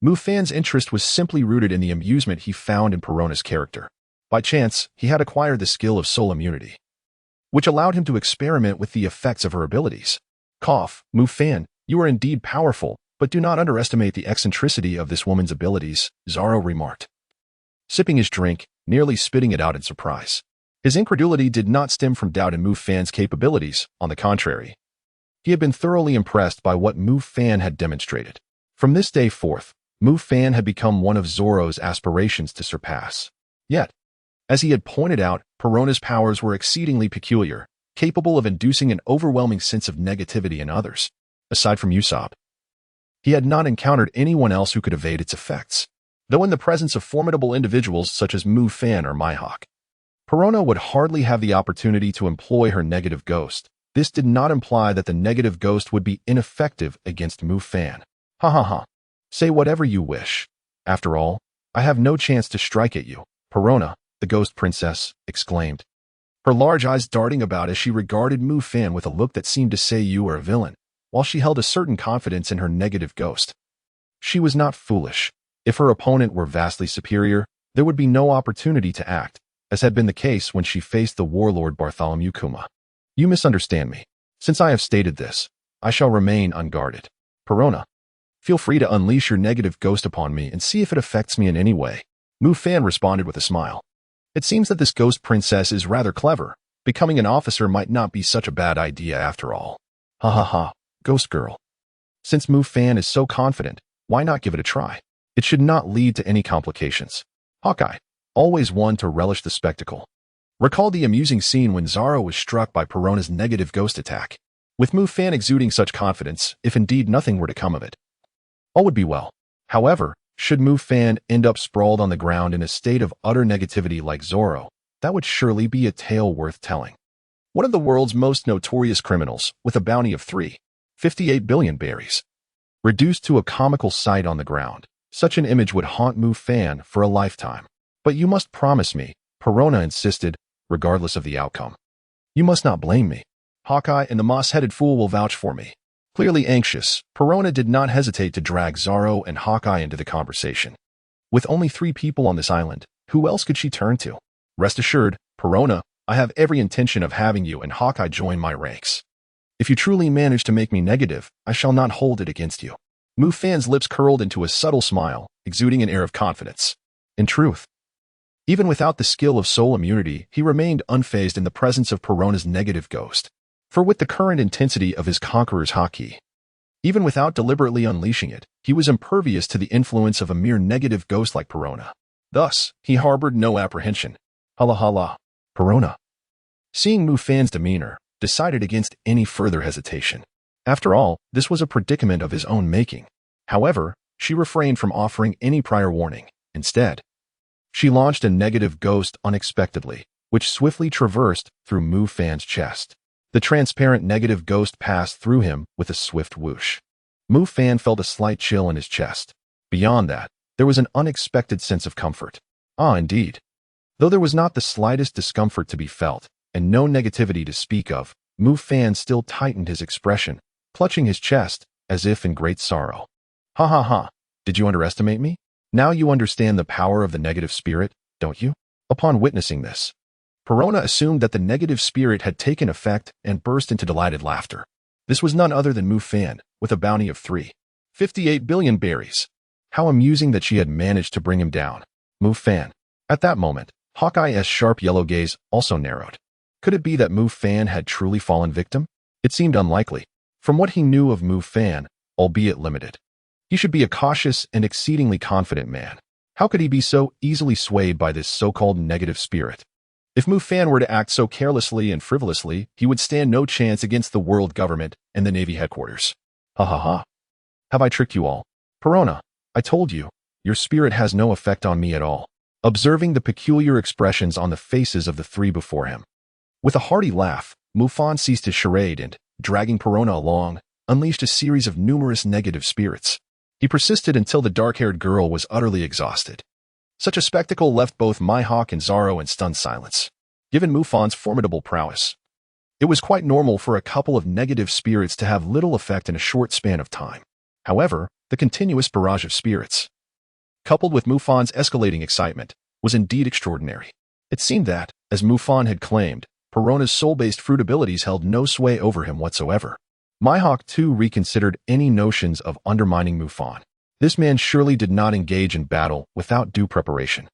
Mufan's interest was simply rooted in the amusement he found in Perona's character. By chance, he had acquired the skill of soul immunity, which allowed him to experiment with the effects of her abilities. Cough, Mufan, you are indeed powerful, but do not underestimate the eccentricity of this woman's abilities, Zaro remarked, sipping his drink, nearly spitting it out in surprise. His incredulity did not stem from doubt in Mufan's capabilities, on the contrary. He had been thoroughly impressed by what Mufan had demonstrated. From this day forth, Mufan had become one of Zoro's aspirations to surpass. Yet, as he had pointed out, Perona's powers were exceedingly peculiar, capable of inducing an overwhelming sense of negativity in others. Aside from Usopp, he had not encountered anyone else who could evade its effects. Though in the presence of formidable individuals such as Mufan or Mihawk, Perona would hardly have the opportunity to employ her negative ghost. This did not imply that the negative ghost would be ineffective against Mufan. Ha ha ha. Say whatever you wish. After all, I have no chance to strike at you, Perona, the Ghost Princess exclaimed, her large eyes darting about as she regarded Mufan with a look that seemed to say you are a villain, while she held a certain confidence in her negative ghost. She was not foolish. If her opponent were vastly superior, there would be no opportunity to act, as had been the case when she faced the warlord Bartholomew Kuma. You misunderstand me. Since I have stated this, I shall remain unguarded. Perona, feel free to unleash your negative ghost upon me and see if it affects me in any way. Mufan responded with a smile. It seems that this ghost princess is rather clever. Becoming an officer might not be such a bad idea after all. Ha ha ha, ghost girl. Since Mufan is so confident, why not give it a try? It should not lead to any complications. Hawkeye, always one to relish the spectacle. Recall the amusing scene when Zoro was struck by Perona's negative ghost attack. With Mufan exuding such confidence, if indeed nothing were to come of it, all would be well. However, should Mufan end up sprawled on the ground in a state of utter negativity like Zoro, that would surely be a tale worth telling. One of the world's most notorious criminals, with a bounty of 58 billion berries. Reduced to a comical sight on the ground, such an image would haunt Mufan for a lifetime. But you must promise me, Perona insisted, regardless of the outcome. You must not blame me. Hawkeye and the moss-headed fool will vouch for me. Clearly anxious, Perona did not hesitate to drag Zoro and Hawkeye into the conversation. With only 3 people on this island, who else could she turn to? Rest assured, Perona, I have every intention of having you and Hawkeye join my ranks. If you truly manage to make me negative, I shall not hold it against you. Mufan's lips curled into a subtle smile, exuding an air of confidence. In truth, even without the skill of soul immunity, he remained unfazed in the presence of Perona's negative ghost. For with the current intensity of his conqueror's haki, even without deliberately unleashing it, he was impervious to the influence of a mere negative ghost like Perona. Thus, he harbored no apprehension. Hala hala, Perona, seeing Mufan's demeanor, decided against any further hesitation. After all, this was a predicament of his own making. However, she refrained from offering any prior warning. Instead, she launched a negative ghost unexpectedly, which swiftly traversed through Mufan's chest. The transparent negative ghost passed through him with a swift whoosh. Mufan felt a slight chill in his chest. Beyond that, there was an unexpected sense of comfort. Ah, indeed. Though there was not the slightest discomfort to be felt, and no negativity to speak of, Mufan still tightened his expression, clutching his chest, as if in great sorrow. Ha ha ha, did you underestimate me? Now you understand the power of the negative spirit, don't you? Upon witnessing this, Perona assumed that the negative spirit had taken effect and burst into delighted laughter. This was none other than Mufan, with a bounty of 58 billion berries. How amusing that she had managed to bring him down. Mufan. At that moment, Hawkeye's sharp yellow gaze also narrowed. Could it be that Mufan had truly fallen victim? It seemed unlikely. From what he knew of Mufan, albeit limited, he should be a cautious and exceedingly confident man. How could he be so easily swayed by this so-called negative spirit? If Mufan were to act so carelessly and frivolously, he would stand no chance against the world government and the Navy headquarters. Ha ha ha. Have I tricked you all? Perona, I told you, your spirit has no effect on me at all. Observing the peculiar expressions on the faces of the 3 before him. With a hearty laugh, Mufan ceased his charade and, dragging Perona along, unleashed a series of numerous negative spirits. He persisted until the dark-haired girl was utterly exhausted. Such a spectacle left both Mihawk and Zoro in stunned silence. Given Mufan's formidable prowess, it was quite normal for a couple of negative spirits to have little effect in a short span of time. However, the continuous barrage of spirits, coupled with Mufan's escalating excitement, was indeed extraordinary. It seemed that, as Mufan had claimed, Perona's soul-based fruit abilities held no sway over him whatsoever. Mihawk too reconsidered any notions of undermining Mufan. This man surely did not engage in battle without due preparation.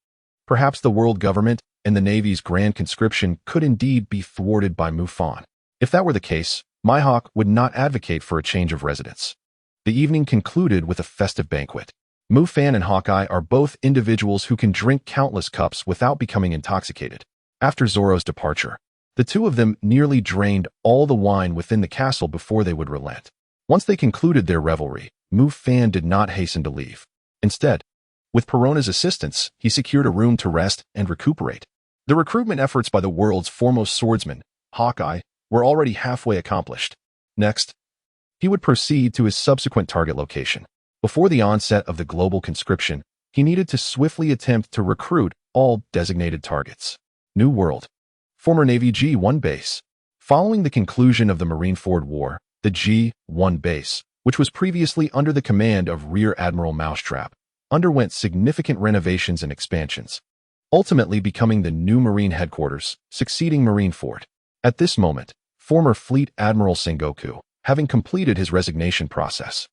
Perhaps the world government and the Navy's grand conscription could indeed be thwarted by Mufan. If that were the case, Mihawk would not advocate for a change of residence. The evening concluded with a festive banquet. Mufan and Hawkeye are both individuals who can drink countless cups without becoming intoxicated. After Zoro's departure, the 2 of them nearly drained all the wine within the castle before they would relent. Once they concluded their revelry, Mufan did not hasten to leave. Instead, with Perona's assistance, he secured a room to rest and recuperate. The recruitment efforts by the world's foremost swordsman, Hawkeye, were already halfway accomplished. Next, he would proceed to his subsequent target location. Before the onset of the global conscription, he needed to swiftly attempt to recruit all designated targets. New World. Former Navy G-1 base. Following the conclusion of the Marineford War, the G-1 base which was previously under the command of Rear Admiral Mousetrap, underwent significant renovations and expansions, ultimately becoming the new Marine headquarters, succeeding Marineford. At this moment, former Fleet Admiral Sengoku, having completed his resignation process,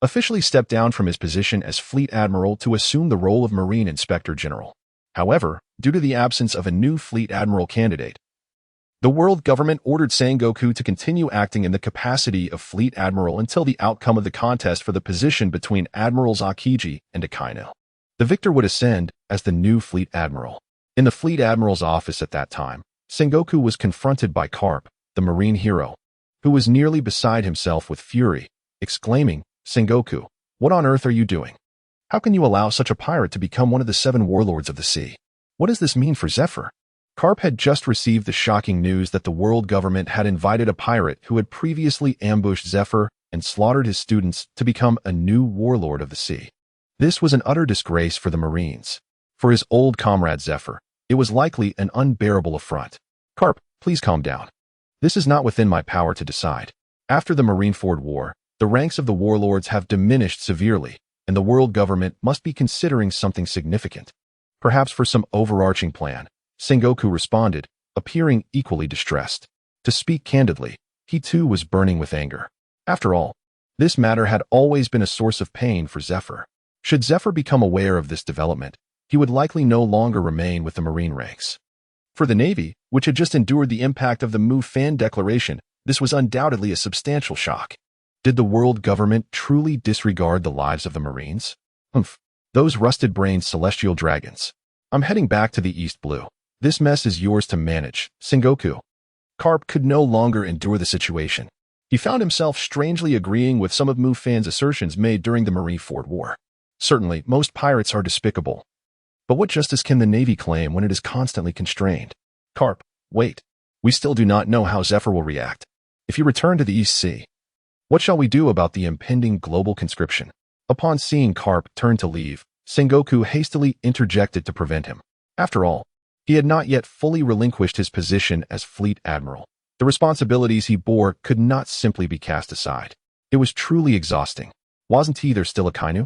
officially stepped down from his position as Fleet Admiral to assume the role of Marine Inspector General. However, due to the absence of a new Fleet Admiral candidate, the world government ordered Sengoku to continue acting in the capacity of Fleet Admiral until the outcome of the contest for the position between Admirals Akiji and Akainu. The victor would ascend as the new Fleet Admiral. In the Fleet Admiral's office at that time, Sengoku was confronted by Carp, the Marine hero, who was nearly beside himself with fury, exclaiming, "Sengoku, what on earth are you doing? How can you allow such a pirate to become one of the 7 warlords of the sea? What does this mean for Zephyr?" Carp had just received the shocking news that the world government had invited a pirate who had previously ambushed Zephyr and slaughtered his students to become a new warlord of the sea. This was an utter disgrace for the Marines. For his old comrade Zephyr, it was likely an unbearable affront. "Carp, please calm down. This is not within my power to decide. After the Marineford War, the ranks of the warlords have diminished severely, and the world government must be considering something significant. Perhaps for some overarching plan," Sengoku responded, appearing equally distressed. To speak candidly, he too was burning with anger. After all, this matter had always been a source of pain for Zephyr. Should Zephyr become aware of this development, he would likely no longer remain with the Marine ranks. For the Navy, which had just endured the impact of the Mufan declaration, this was undoubtedly a substantial shock. Did the world government truly disregard the lives of the Marines? Humph, those rusted-brained celestial dragons. I'm heading back to the East Blue. This mess is yours to manage, Sengoku. Carp could no longer endure the situation. He found himself strangely agreeing with some of Mufan's assertions made during the Marineford War. Certainly, most pirates are despicable. But what justice can the Navy claim when it is constantly constrained? Carp, wait. We still do not know how Zephyr will react. If you return to the East Sea, what shall we do about the impending global conscription? Upon seeing Carp turn to leave, Sengoku hastily interjected to prevent him. After all, he had not yet fully relinquished his position as Fleet Admiral. The responsibilities he bore could not simply be cast aside. It was truly exhausting. Wasn't he there still Akainu?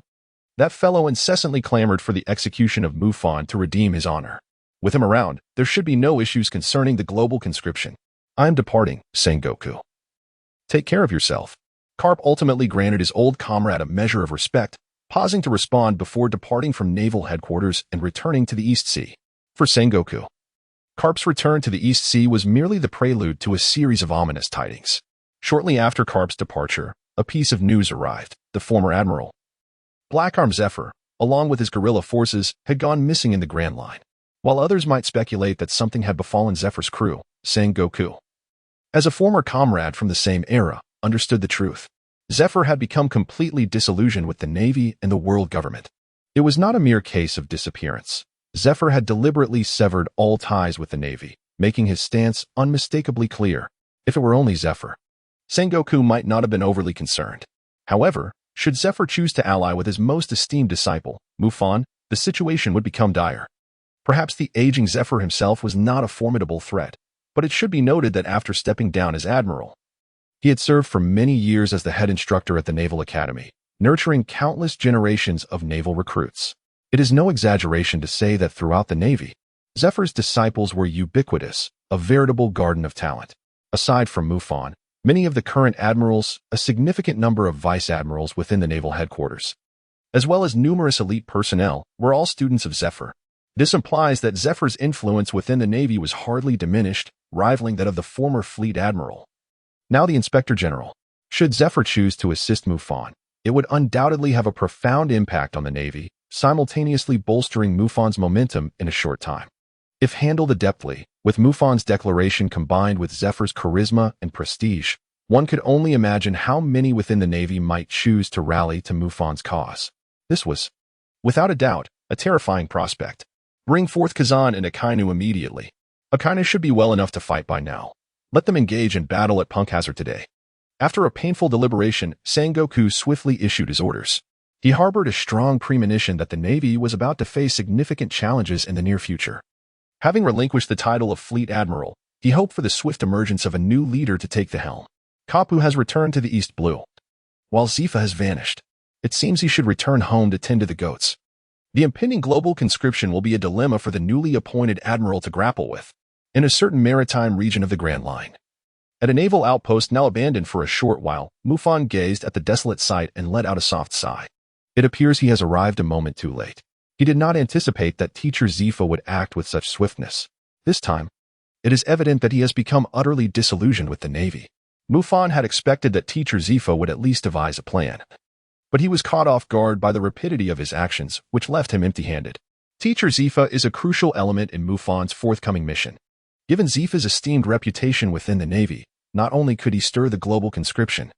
That fellow incessantly clamored for the execution of Mufan to redeem his honor. With him around, there should be no issues concerning the global conscription. I am departing, Sengoku. Take care of yourself. Carp ultimately granted his old comrade a measure of respect, pausing to respond before departing from naval headquarters and returning to the East Sea. For Sengoku, Carp's return to the East Sea was merely the prelude to a series of ominous tidings. Shortly after Carp's departure, a piece of news arrived. The former admiral, Black-Armed Zephyr, along with his guerrilla forces, had gone missing in the Grand Line. While others might speculate that something had befallen Zephyr's crew, Sengoku, as a former comrade from the same era, understood the truth. Zephyr had become completely disillusioned with the Navy and the world government. It was not a mere case of disappearance. Zephyr had deliberately severed all ties with the Navy, making his stance unmistakably clear. If it were only Zephyr, Sengoku might not have been overly concerned. However, should Zephyr choose to ally with his most esteemed disciple, Mufan, the situation would become dire. Perhaps the aging Zephyr himself was not a formidable threat, but it should be noted that after stepping down as admiral, he had served for many years as the head instructor at the Naval Academy, nurturing countless generations of naval recruits. It is no exaggeration to say that throughout the Navy, Zephyr's disciples were ubiquitous, a veritable garden of talent. Aside from Mufan, many of the current admirals, a significant number of vice admirals within the naval headquarters, as well as numerous elite personnel, were all students of Zephyr. This implies that Zephyr's influence within the Navy was hardly diminished, rivaling that of the former Fleet Admiral. Now the Inspector General. Should Zephyr choose to assist Mufan, it would undoubtedly have a profound impact on the Navy, simultaneously bolstering Mufan's momentum in a short time. If handled adeptly, with Mufan's declaration combined with Zephyr's charisma and prestige, one could only imagine how many within the Navy might choose to rally to Mufan's cause. This was, without a doubt, a terrifying prospect. Bring forth Kazan and Akainu immediately. Akainu should be well enough to fight by now. Let them engage in battle at Punkhazard today. After a painful deliberation, Sengoku swiftly issued his orders. He harbored a strong premonition that the Navy was about to face significant challenges in the near future. Having relinquished the title of Fleet Admiral, he hoped for the swift emergence of a new leader to take the helm. Kapu has returned to the East Blue. while Zephyr has vanished. It seems he should return home to tend to the goats. The impending global conscription will be a dilemma for the newly appointed admiral to grapple with, in a certain maritime region of the Grand Line. At a naval outpost now abandoned for a short while, Mufan gazed at the desolate sight and let out a soft sigh. It appears he has arrived a moment too late. He did not anticipate that teacher Zephyr would act with such swiftness. This time, it is evident that he has become utterly disillusioned with the Navy. Mufan had expected that teacher Zephyr would at least devise a plan. But he was caught off guard by the rapidity of his actions, which left him empty-handed. Teacher Zephyr is a crucial element in Mufan's forthcoming mission. Given Zephyr's esteemed reputation within the Navy, not only could he stir the global conscription,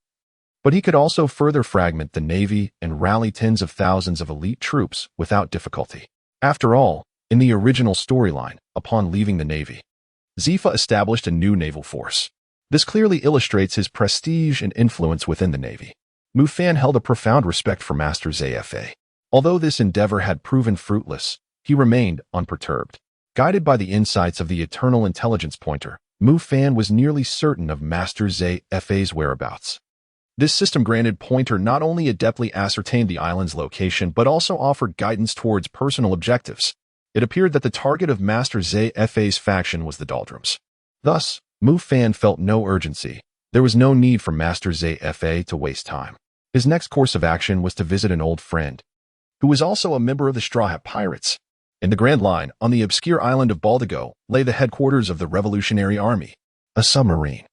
but he could also further fragment the Navy and rally tens of thousands of elite troops without difficulty. After all, in the original storyline, upon leaving the Navy, Zephyr established a new naval force. This clearly illustrates his prestige and influence within the Navy. Mufan held a profound respect for Master Zephyr. Although this endeavor had proven fruitless, he remained unperturbed. Guided by the insights of the Eternal Intelligence Pointer, Mufan was nearly certain of Master Zephyr's whereabouts. This system granted Pointer not only adeptly ascertained the island's location but also offered guidance towards personal objectives. It appeared that the target of Master Zephyr's faction was the Doldrums. Thus, Mufan felt no urgency. There was no need for Master Zephyr to waste time. His next course of action was to visit an old friend, who was also a member of the Straw Hat Pirates. In the Grand Line, on the obscure island of Baldigo, lay the headquarters of the Revolutionary Army. A submarine,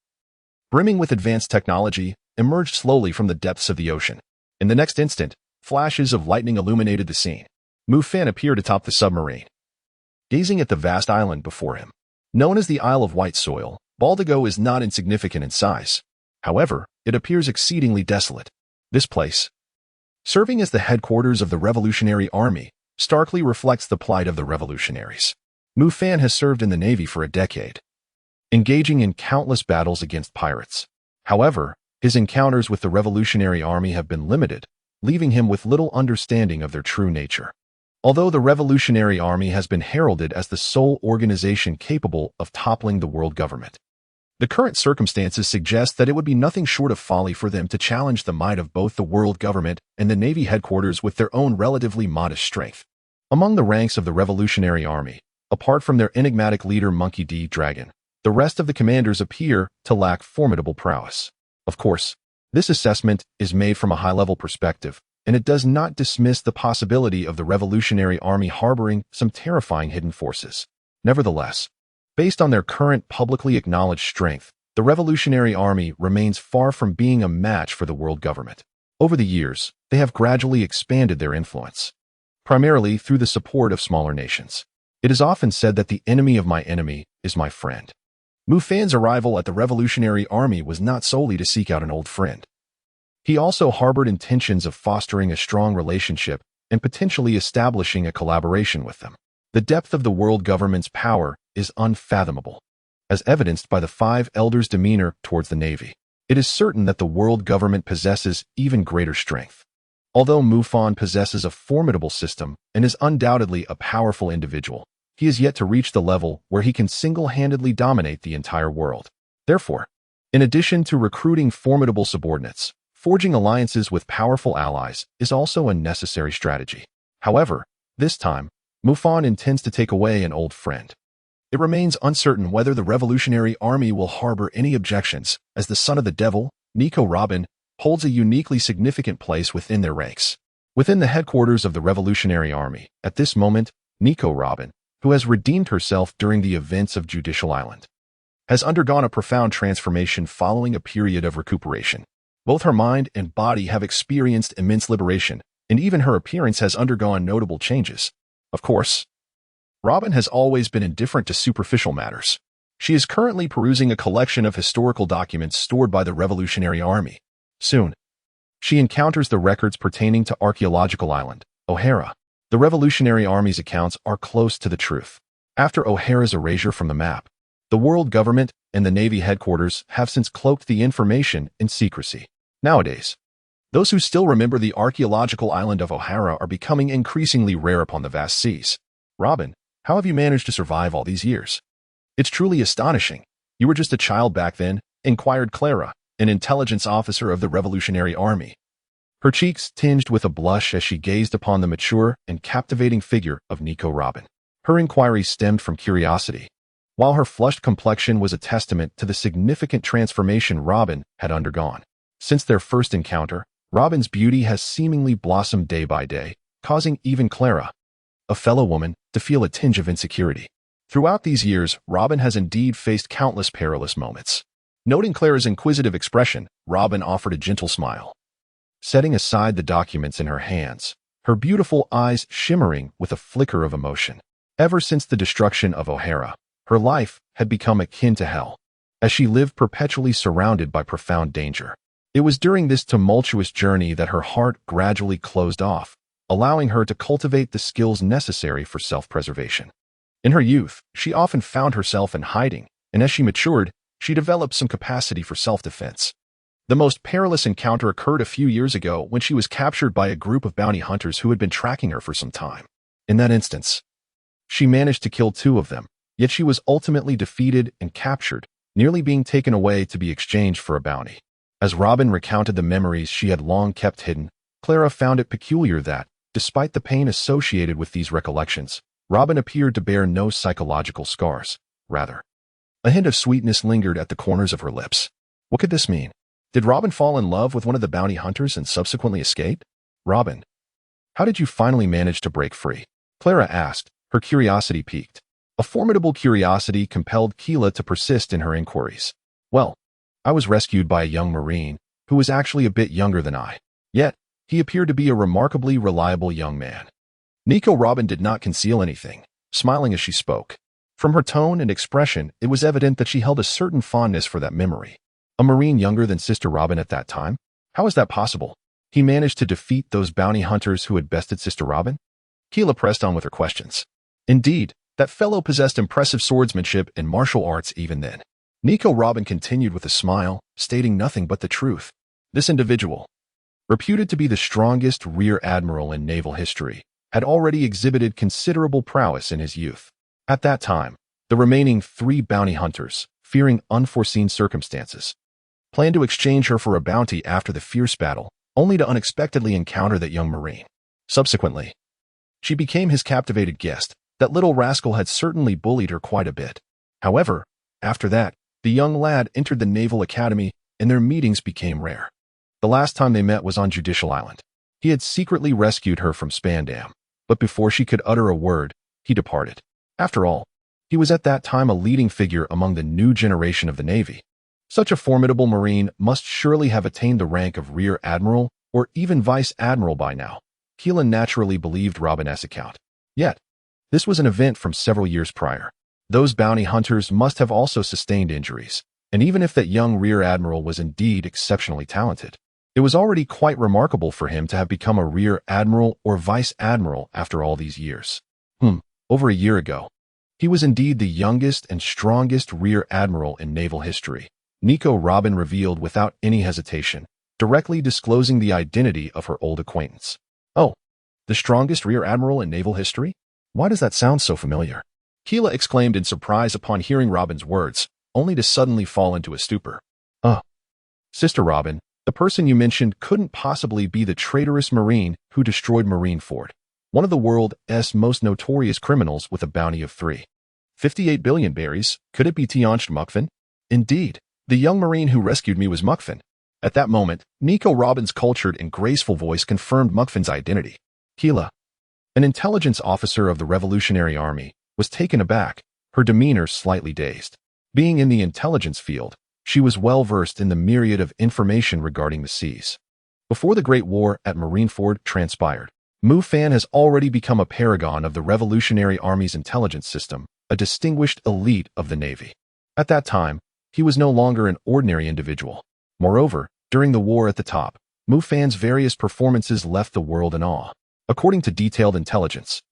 brimming with advanced technology, emerged slowly from the depths of the ocean. In the next instant, flashes of lightning illuminated the scene. Mufan appeared atop the submarine, gazing at the vast island before him. Known as the Isle of White Soil, Baldigo is not insignificant in size. However, it appears exceedingly desolate. This place, serving as the headquarters of the Revolutionary Army, starkly reflects the plight of the revolutionaries. Mufan has served in the Navy for a decade, engaging in countless battles against pirates. However, his encounters with the Revolutionary Army have been limited, leaving him with little understanding of their true nature. Although the Revolutionary Army has been heralded as the sole organization capable of toppling the world government, the current circumstances suggest that it would be nothing short of folly for them to challenge the might of both the world government and the Navy headquarters with their own relatively modest strength. Among the ranks of the Revolutionary Army, apart from their enigmatic leader Monkey D. Dragon, the rest of the commanders appear to lack formidable prowess. Of course, this assessment is made from a high-level perspective, and it does not dismiss the possibility of the Revolutionary Army harboring some terrifying hidden forces. Nevertheless, based on their current publicly acknowledged strength, the Revolutionary Army remains far from being a match for the world government. Over the years, they have gradually expanded their influence, primarily through the support of smaller nations. It is often said that the enemy of my enemy is my friend. Mufan's arrival at the Revolutionary Army was not solely to seek out an old friend. He also harbored intentions of fostering a strong relationship and potentially establishing a collaboration with them. The depth of the world government's power is unfathomable, as evidenced by the five elders' demeanor towards the Navy. It is certain that the world government possesses even greater strength. Although Mufan possesses a formidable system and is undoubtedly a powerful individual, he is yet to reach the level where he can single-handedly dominate the entire world. Therefore, in addition to recruiting formidable subordinates, forging alliances with powerful allies is also a necessary strategy. However, this time, Mufan intends to take away an old friend. It remains uncertain whether the Revolutionary Army will harbor any objections, as the son of the devil, Nico Robin, holds a uniquely significant place within their ranks. Within the headquarters of the Revolutionary Army, at this moment, Nico Robin, who has redeemed herself during the events of Judicial Island, has undergone a profound transformation following a period of recuperation. Both her mind and body have experienced immense liberation, and even her appearance has undergone notable changes. Of course, Robin has always been indifferent to superficial matters. She is currently perusing a collection of historical documents stored by the Revolutionary Army. Soon, she encounters the records pertaining to Archaeological Island, O'Hara. The Revolutionary Army's accounts are close to the truth. After O'Hara's erasure from the map, the world government and the Navy headquarters have since cloaked the information in secrecy. Nowadays, those who still remember the archaeological island of O'Hara are becoming increasingly rare upon the vast seas. Robin, how have you managed to survive all these years? It's truly astonishing. You were just a child back then, inquired Clara, an intelligence officer of the Revolutionary Army. her cheeks tinged with a blush as she gazed upon the mature and captivating figure of Nico Robin. Her inquiry stemmed from curiosity, while her flushed complexion was a testament to the significant transformation Robin had undergone. Since their first encounter, Robin's beauty has seemingly blossomed day by day, causing even Clara, a fellow woman, to feel a tinge of insecurity. Throughout these years, Robin has indeed faced countless perilous moments. Noting Clara's inquisitive expression, Robin offered a gentle smile. Setting aside the documents in her hands, her beautiful eyes shimmering with a flicker of emotion. Ever since the destruction of O'Hara, her life had become akin to hell, as she lived perpetually surrounded by profound danger. It was during this tumultuous journey that her heart gradually closed off, allowing her to cultivate the skills necessary for self-preservation. In her youth, she often found herself in hiding, and as she matured, she developed some capacity for self-defense. The most perilous encounter occurred a few years ago when she was captured by a group of bounty hunters who had been tracking her for some time. In that instance, she managed to kill 2 of them, yet she was ultimately defeated and captured, nearly being taken away to be exchanged for a bounty. As Robin recounted the memories she had long kept hidden, Clara found it peculiar that, despite the pain associated with these recollections, Robin appeared to bear no psychological scars. Rather, a hint of sweetness lingered at the corners of her lips. What could this mean? Did Robin fall in love with one of the bounty hunters and subsequently escape? Robin, how did you finally manage to break free? Clara asked, her curiosity piqued. A formidable curiosity compelled Keela to persist in her inquiries. Well, I was rescued by a young Marine, who was actually a bit younger than I. Yet, he appeared to be a remarkably reliable young man. Nico Robin did not conceal anything, smiling as she spoke. From her tone and expression, it was evident that she held a certain fondness for that memory. A Marine younger than Sister Robin at that time? How is that possible? He managed to defeat those bounty hunters who had bested Sister Robin? Keela pressed on with her questions. Indeed, that fellow possessed impressive swordsmanship and martial arts even then. Nico Robin continued with a smile, stating nothing but the truth. This individual, reputed to be the strongest rear admiral in naval history, had already exhibited considerable prowess in his youth. At that time, the remaining 3 bounty hunters, fearing unforeseen circumstances, planned to exchange her for a bounty after the fierce battle, only to unexpectedly encounter that young Marine. Subsequently, she became his captivated guest. That little rascal had certainly bullied her quite a bit. However, after that, the young lad entered the Naval Academy and their meetings became rare. The last time they met was on Judicial Island. He had secretly rescued her from Spandam, but before she could utter a word, he departed. After all, he was at that time a leading figure among the new generation of the Navy. Such a formidable Marine must surely have attained the rank of Rear Admiral or even Vice Admiral by now. Keelan naturally believed Robin's account. Yet, this was an event from several years prior. Those bounty hunters must have also sustained injuries, and even if that young Rear Admiral was indeed exceptionally talented, it was already quite remarkable for him to have become a Rear Admiral or Vice Admiral after all these years. Over a year ago, he was indeed the youngest and strongest Rear Admiral in naval history. Nico Robin revealed without any hesitation, directly disclosing the identity of her old acquaintance. Oh, the strongest Rear Admiral in naval history? Why does that sound so familiar? Keela exclaimed in surprise upon hearing Robin's words, only to suddenly fall into a stupor. Sister Robin, the person you mentioned couldn't possibly be the traitorous Marine who destroyed Marineford, one of the world.S most notorious criminals with a bounty of 3.58 billion berries. Could it be Tianch Mufan? Indeed, the young Marine who rescued me was Mufan. At that moment, Nico Robin's cultured and graceful voice confirmed Muffan's identity. Keela, an intelligence officer of the Revolutionary Army, was taken aback, her demeanor slightly dazed. Being in the intelligence field, she was well versed in the myriad of information regarding the seas. Before the Great War at Marineford transpired, Mufan has already become a paragon of the Revolutionary Army's intelligence system, a distinguished elite of the Navy. At that time, he was no longer an ordinary individual. Moreover, during the war at the top, Mufan's various performances left the world in awe. According to detailed intelligence,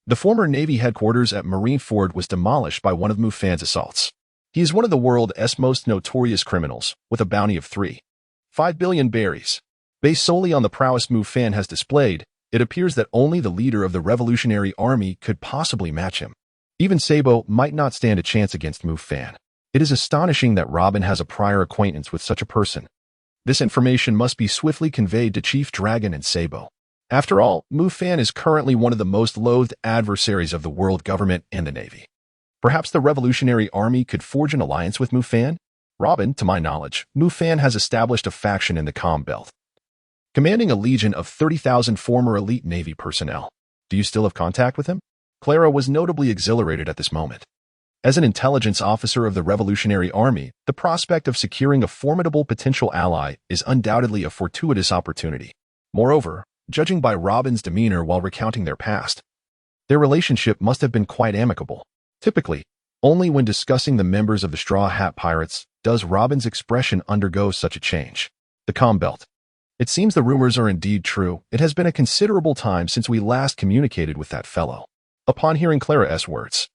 the former Navy headquarters at Marineford was demolished by one of Mufan's assaults. He is one of the world's most notorious criminals, with a bounty of 3.5 billion berries. Based solely on the prowess Mufan has displayed, it appears that only the leader of the Revolutionary Army could possibly match him. Even Sabo might not stand a chance against Mufan. It is astonishing that Robin has a prior acquaintance with such a person. This information must be swiftly conveyed to Chief Dragon and Sabo. After all, Mufan is currently one of the most loathed adversaries of the world government and the Navy. Perhaps the Revolutionary Army could forge an alliance with Mufan? Robin, to my knowledge, Mufan has established a faction in the Calm Belt, commanding a legion of 30,000 former elite Navy personnel. Do you still have contact with him? Clara was notably exhilarated at this moment. As an intelligence officer of the Revolutionary Army, the prospect of securing a formidable potential ally is undoubtedly a fortuitous opportunity. Moreover, judging by Robin's demeanor while recounting their past, their relationship must have been quite amicable. Typically, only when discussing the members of the Straw Hat Pirates does Robin's expression undergo such a change. The Calm Belt. It seems the rumors are indeed true. It has been a considerable time since we last communicated with that fellow. Upon hearing Clara's words,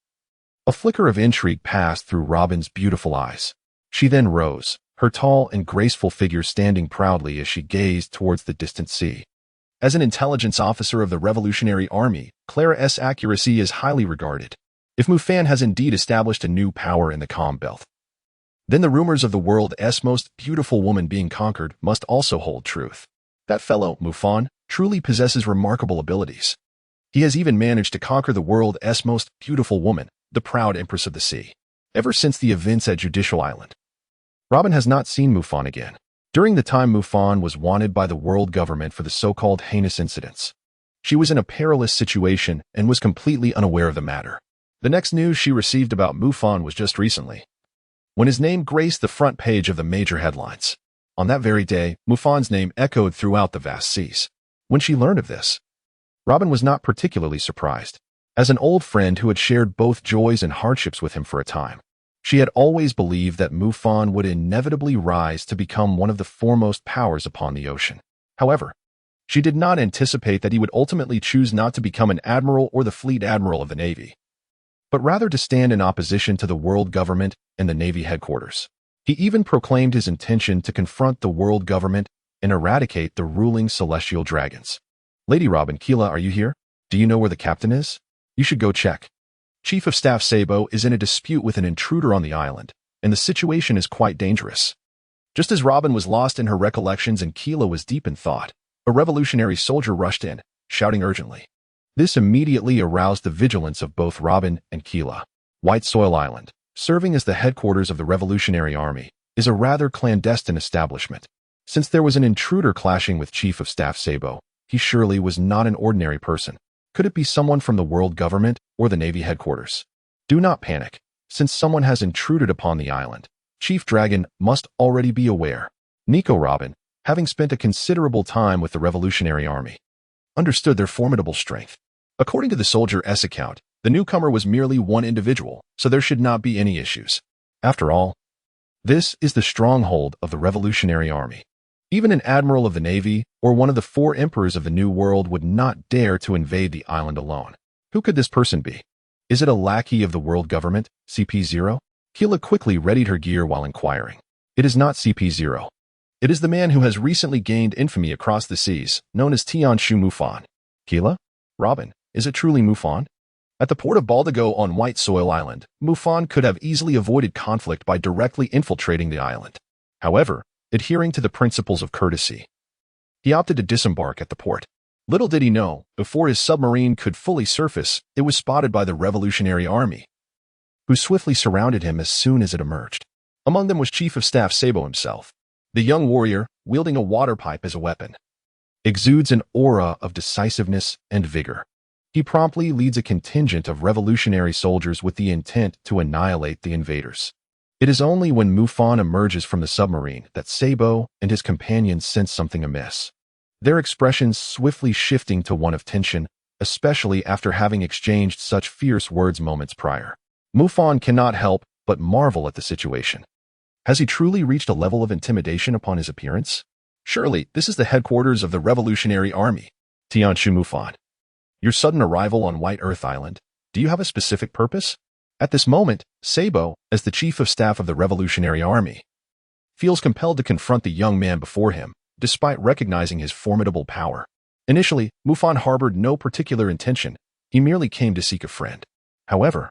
a flicker of intrigue passed through Robin's beautiful eyes. She then rose, her tall and graceful figure standing proudly as she gazed towards the distant sea. As an intelligence officer of the Revolutionary Army, Clara's accuracy is highly regarded. If Mufan has indeed established a new power in the Calm Belt, then the rumors of the world's most beautiful woman being conquered must also hold truth. That fellow, Mufan, truly possesses remarkable abilities. He has even managed to conquer the world's most beautiful woman, the proud Empress of the Sea. Ever since the events at Judicial Island, Robin has not seen Mufan again. During the time Mufan was wanted by the world government for the so-called heinous incidents, she was in a perilous situation and was completely unaware of the matter. The next news she received about Mufan was just recently, when his name graced the front page of the major headlines. On that very day, Mufan's name echoed throughout the vast seas. When she learned of this, Robin was not particularly surprised. As an old friend who had shared both joys and hardships with him for a time, she had always believed that Mufan would inevitably rise to become one of the foremost powers upon the ocean. However, she did not anticipate that he would ultimately choose not to become an admiral or the fleet admiral of the Navy, but rather to stand in opposition to the world government and the Navy headquarters. He even proclaimed his intention to confront the world government and eradicate the ruling celestial dragons. Lady Robin, Keela, are you here? Do you know where the captain is? You should go check. Chief of Staff Sabo is in a dispute with an intruder on the island, and the situation is quite dangerous. Just as Robin was lost in her recollections and Keela was deep in thought, a revolutionary soldier rushed in, shouting urgently. This immediately aroused the vigilance of both Robin and Keela. White Soil Island, serving as the headquarters of the Revolutionary Army, is a rather clandestine establishment. Since there was an intruder clashing with Chief of Staff Sabo, he surely was not an ordinary person. Could it be someone from the world government or the Navy headquarters? Do not panic. Since someone has intruded upon the island, Chief Dragon must already be aware. Nico Robin, having spent a considerable time with the Revolutionary Army, understood their formidable strength. According to the soldier's account, the newcomer was merely one individual, so there should not be any issues. After all, this is the stronghold of the Revolutionary Army. Even an admiral of the Navy or one of the 4 emperors of the New World would not dare to invade the island alone. Who could this person be? Is it a lackey of the world government, CP0? Keela quickly readied her gear while inquiring. It is not CP0. It is the man who has recently gained infamy across the seas, known as Tianshu Mufan. Keela? Robin, is it truly Mufan? At the port of Baldigo on White Soil Island, Mufan could have easily avoided conflict by directly infiltrating the island. However, adhering to the principles of courtesy, he opted to disembark at the port. Little did he know, before his submarine could fully surface, it was spotted by the Revolutionary Army, who swiftly surrounded him as soon as it emerged. Among them was Chief of Staff Sabo himself. The young warrior, wielding a water pipe as a weapon, exudes an aura of decisiveness and vigor. He promptly leads a contingent of revolutionary soldiers with the intent to annihilate the invaders. It is only when Mufan emerges from the submarine that Sabo and his companions sense something amiss, their expressions swiftly shifting to one of tension, especially after having exchanged such fierce words moments prior. Mufan cannot help but marvel at the situation. Has he truly reached a level of intimidation upon his appearance? Surely, this is the headquarters of the Revolutionary Army. Tianshu Mufan, your sudden arrival on White Earth Island, do you have a specific purpose? At this moment, Sabo, as the Chief of Staff of the Revolutionary Army, feels compelled to confront the young man before him, despite recognizing his formidable power. Initially, Mufan harbored no particular intention. He merely came to seek a friend. However,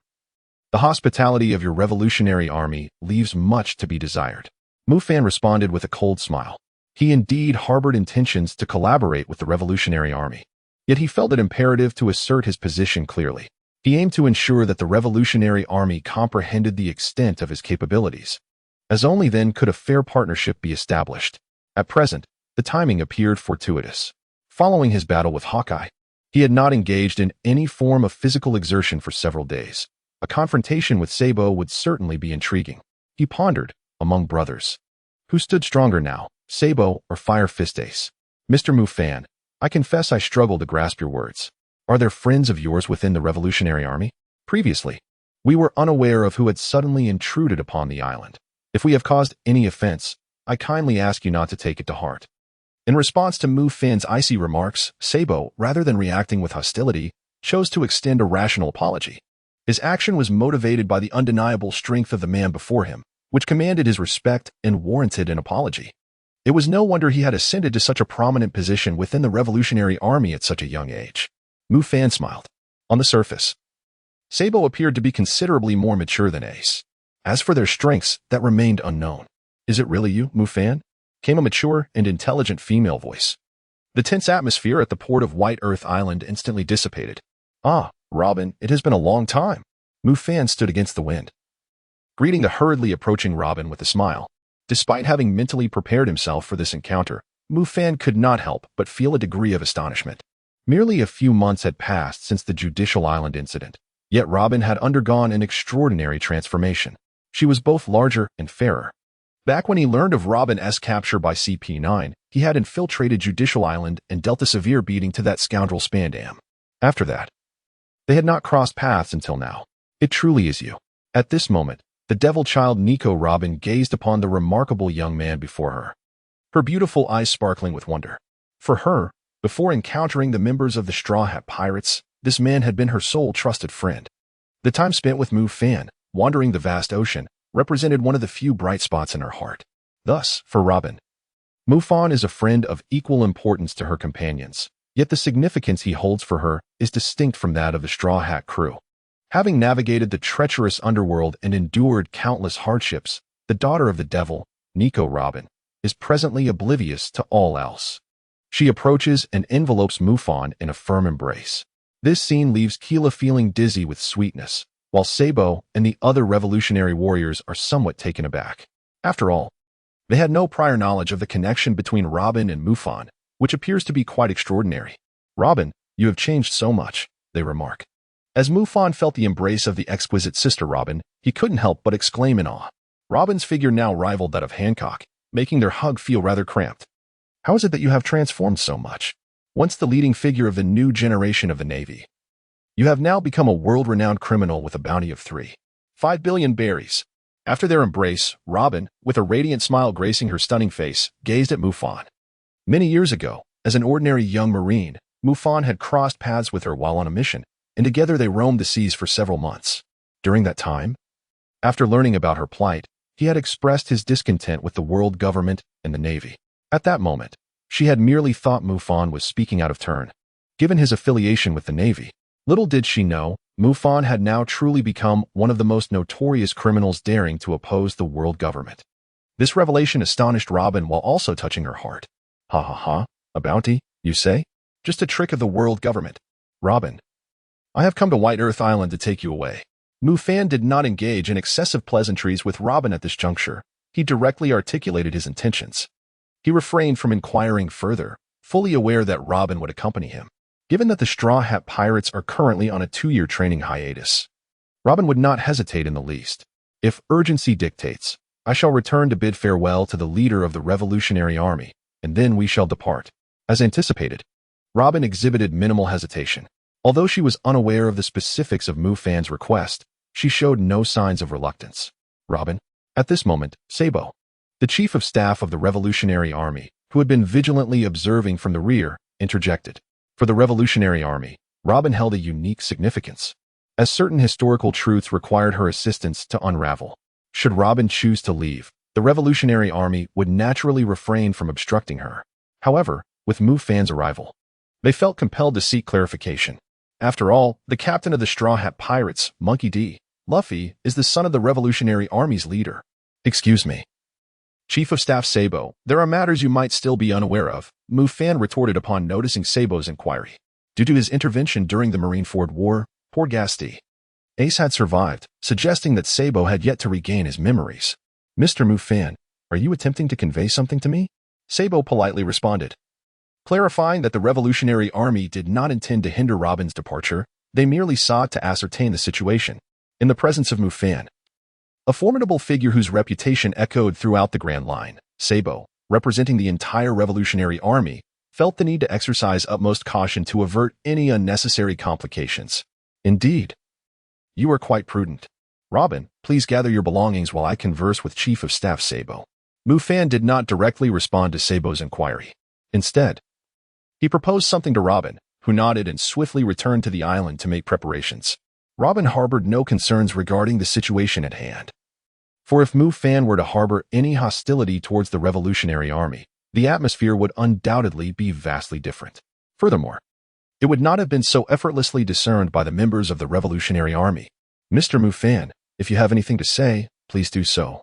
the hospitality of your Revolutionary Army leaves much to be desired. Mufan responded with a cold smile. He indeed harbored intentions to collaborate with the Revolutionary Army. Yet he felt it imperative to assert his position clearly. He aimed to ensure that the Revolutionary Army comprehended the extent of his capabilities, as only then could a fair partnership be established. At present, the timing appeared fortuitous. Following his battle with Hawkeye, he had not engaged in any form of physical exertion for several days. A confrontation with Sabo would certainly be intriguing. He pondered, among brothers. Who stood stronger now, Sabo or Fire Fist Ace? Mr. Mufan, I confess I struggle to grasp your words. Are there friends of yours within the Revolutionary Army? Previously, we were unaware of who had suddenly intruded upon the island. If we have caused any offense, I kindly ask you not to take it to heart. In response to Mufan's icy remarks, Sabo, rather than reacting with hostility, chose to extend a rational apology. His action was motivated by the undeniable strength of the man before him, which commanded his respect and warranted an apology. It was no wonder he had ascended to such a prominent position within the Revolutionary Army at such a young age. Mufan smiled. On the surface, Sabo appeared to be considerably more mature than Ace. As for their strengths, that remained unknown. Is it really you, Mufan? Came a mature and intelligent female voice. The tense atmosphere at the port of White Earth Island instantly dissipated. Ah, Robin, it has been a long time. Mufan stood against the wind, greeting the hurriedly approaching Robin with a smile. Despite having mentally prepared himself for this encounter, Mufan could not help but feel a degree of astonishment. Merely a few months had passed since the Judicial Island incident, yet Robin had undergone an extraordinary transformation. She was both larger and fairer. Back when he learned of Robin's capture by CP9, he had infiltrated Judicial Island and dealt a severe beating to that scoundrel Spandam. After that, they had not crossed paths until now. It truly is you. At this moment, the devil child Nico Robin gazed upon the remarkable young man before her, her beautiful eyes sparkling with wonder. For her, before encountering the members of the Straw Hat Pirates, this man had been her sole trusted friend. The time spent with Mufan, wandering the vast ocean, represented one of the few bright spots in her heart. Thus, for Robin, Mufan is a friend of equal importance to her companions, yet the significance he holds for her is distinct from that of the Straw Hat crew. Having navigated the treacherous underworld and endured countless hardships, the daughter of the devil, Nico Robin, is presently oblivious to all else. She approaches and envelopes Mufan in a firm embrace. This scene leaves Keela feeling dizzy with sweetness, while Sabo and the other revolutionary warriors are somewhat taken aback. After all, they had no prior knowledge of the connection between Robin and Mufan, which appears to be quite extraordinary. Robin, you have changed so much, they remark. As Mufan felt the embrace of the exquisite sister Robin, he couldn't help but exclaim in awe. Robin's figure now rivaled that of Hancock, making their hug feel rather cramped. How is it that you have transformed so much? Once the leading figure of the new generation of the Navy, you have now become a world-renowned criminal with a bounty of 3.5 billion berries. After their embrace, Robin, with a radiant smile gracing her stunning face, gazed at Mufan. Many years ago, as an ordinary young Marine, Mufan had crossed paths with her while on a mission, and together they roamed the seas for several months. During that time, after learning about her plight, he had expressed his discontent with the world government and the Navy. At that moment, she had merely thought Mufan was speaking out of turn. Given his affiliation with the Navy, little did she know, Mufan had now truly become one of the most notorious criminals daring to oppose the world government. This revelation astonished Robin while also touching her heart. Ha ha ha, a bounty, you say? Just a trick of the world government. Robin, I have come to White Earth Island to take you away. Mufan did not engage in excessive pleasantries with Robin at this juncture. He directly articulated his intentions. He refrained from inquiring further, fully aware that Robin would accompany him. Given that the Straw Hat Pirates are currently on a 2-year training hiatus, Robin would not hesitate in the least. If urgency dictates, I shall return to bid farewell to the leader of the Revolutionary Army, and then we shall depart. As anticipated, Robin exhibited minimal hesitation. Although she was unaware of the specifics of Mufan's request, she showed no signs of reluctance. Robin, at this moment, Sabo, the chief of staff of the Revolutionary Army, who had been vigilantly observing from the rear, interjected. For the Revolutionary Army, Robin held a unique significance, as certain historical truths required her assistance to unravel. Should Robin choose to leave, the Revolutionary Army would naturally refrain from obstructing her. However, with Mufan's arrival, they felt compelled to seek clarification. After all, the captain of the Straw Hat Pirates, Monkey D. Luffy, is the son of the Revolutionary Army's leader. Excuse me. Chief of Staff Sabo, there are matters you might still be unaware of, Mufan retorted upon noticing Sabo's inquiry. Due to his intervention during the Marineford War, poor Ace had survived, suggesting that Sabo had yet to regain his memories. Mr. Mufan, are you attempting to convey something to me? Sabo politely responded. Clarifying that the Revolutionary Army did not intend to hinder Robin's departure, they merely sought to ascertain the situation. In the presence of Mufan, a formidable figure whose reputation echoed throughout the Grand Line, Sabo, representing the entire Revolutionary Army, felt the need to exercise utmost caution to avert any unnecessary complications. Indeed, you are quite prudent. Robin, please gather your belongings while I converse with Chief of Staff Sabo. Mufan did not directly respond to Sabo's inquiry. Instead, he proposed something to Robin, who nodded and swiftly returned to the island to make preparations. Robin harbored no concerns regarding the situation at hand. For if Mufan were to harbor any hostility towards the Revolutionary Army, the atmosphere would undoubtedly be vastly different. Furthermore, it would not have been so effortlessly discerned by the members of the Revolutionary Army. Mr. Mufan, if you have anything to say, please do so.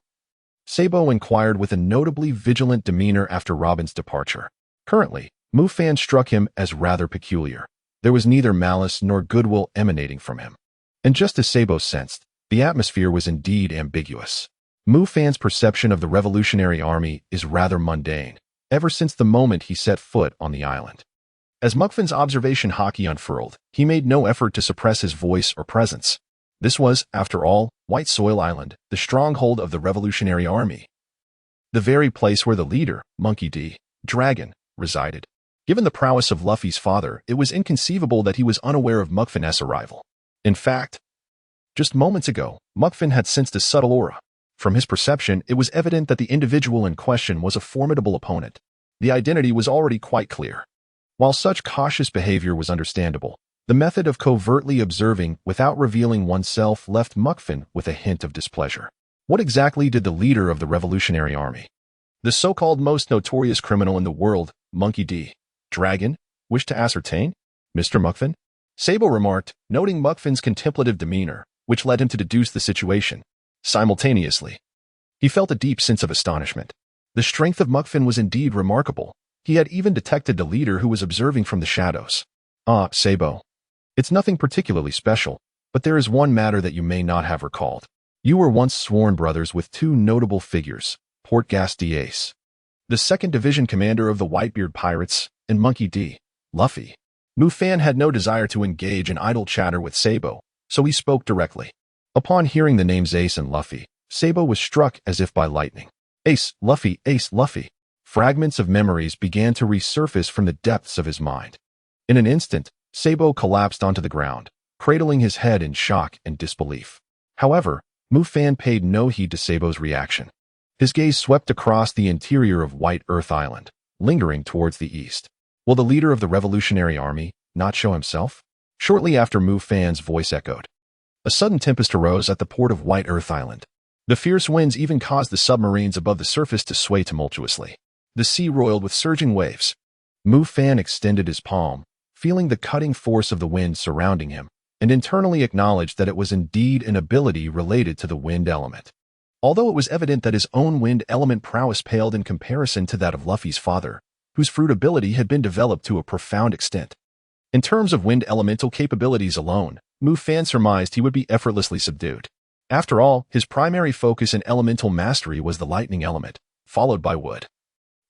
Sabo inquired with a notably vigilant demeanor after Robin's departure. Currently, Mufan struck him as rather peculiar. There was neither malice nor goodwill emanating from him. And just as Sabo sensed, the atmosphere was indeed ambiguous. Mufan's perception of the Revolutionary Army is rather mundane, ever since the moment he set foot on the island. As Muffan's observation hockey unfurled, he made no effort to suppress his voice or presence. This was, after all, White Soil Island, the stronghold of the Revolutionary Army. The very place where the leader, Monkey Dragon, resided. Given the prowess of Luffy's father, it was inconceivable that he was unaware of Muffan's arrival. In fact, just moments ago, Mufan had sensed a subtle aura. From his perception, it was evident that the individual in question was a formidable opponent. The identity was already quite clear. While such cautious behavior was understandable, the method of covertly observing without revealing oneself left Mufan with a hint of displeasure. What exactly did the leader of the Revolutionary Army, the so-called most notorious criminal in the world, Monkey Dragon, wish to ascertain? Mr. Mufan? Sabo remarked, noting Muffan's contemplative demeanor, which led him to deduce the situation. Simultaneously, he felt a deep sense of astonishment. The strength of Mufan was indeed remarkable. He had even detected the leader who was observing from the shadows. Ah, Sabo. It's nothing particularly special, but there is one matter that you may not have recalled. You were once sworn brothers with two notable figures, Port-Gas-D'Ace, the 2nd Division commander of the Whitebeard Pirates, and Monkey Luffy. Mufan had no desire to engage in idle chatter with Sabo, so he spoke directly. Upon hearing the names Ace and Luffy, Sabo was struck as if by lightning. Ace, Luffy, Ace, Luffy. Fragments of memories began to resurface from the depths of his mind. In an instant, Sabo collapsed onto the ground, cradling his head in shock and disbelief. However, Mufan paid no heed to Sabo's reaction. His gaze swept across the interior of White Earth Island, lingering towards the east. Will the leader of the Revolutionary Army not show himself? Shortly after Mufan's voice echoed, a sudden tempest arose at the port of White Earth Island. The fierce winds even caused the submarines above the surface to sway tumultuously. The sea roiled with surging waves. Mufan extended his palm, feeling the cutting force of the wind surrounding him, and internally acknowledged that it was indeed an ability related to the wind element. Although it was evident that his own wind element prowess paled in comparison to that of Luffy's father, whose fruit ability had been developed to a profound extent. In terms of wind elemental capabilities alone, Mufan surmised he would be effortlessly subdued. After all, his primary focus in elemental mastery was the lightning element, followed by wood,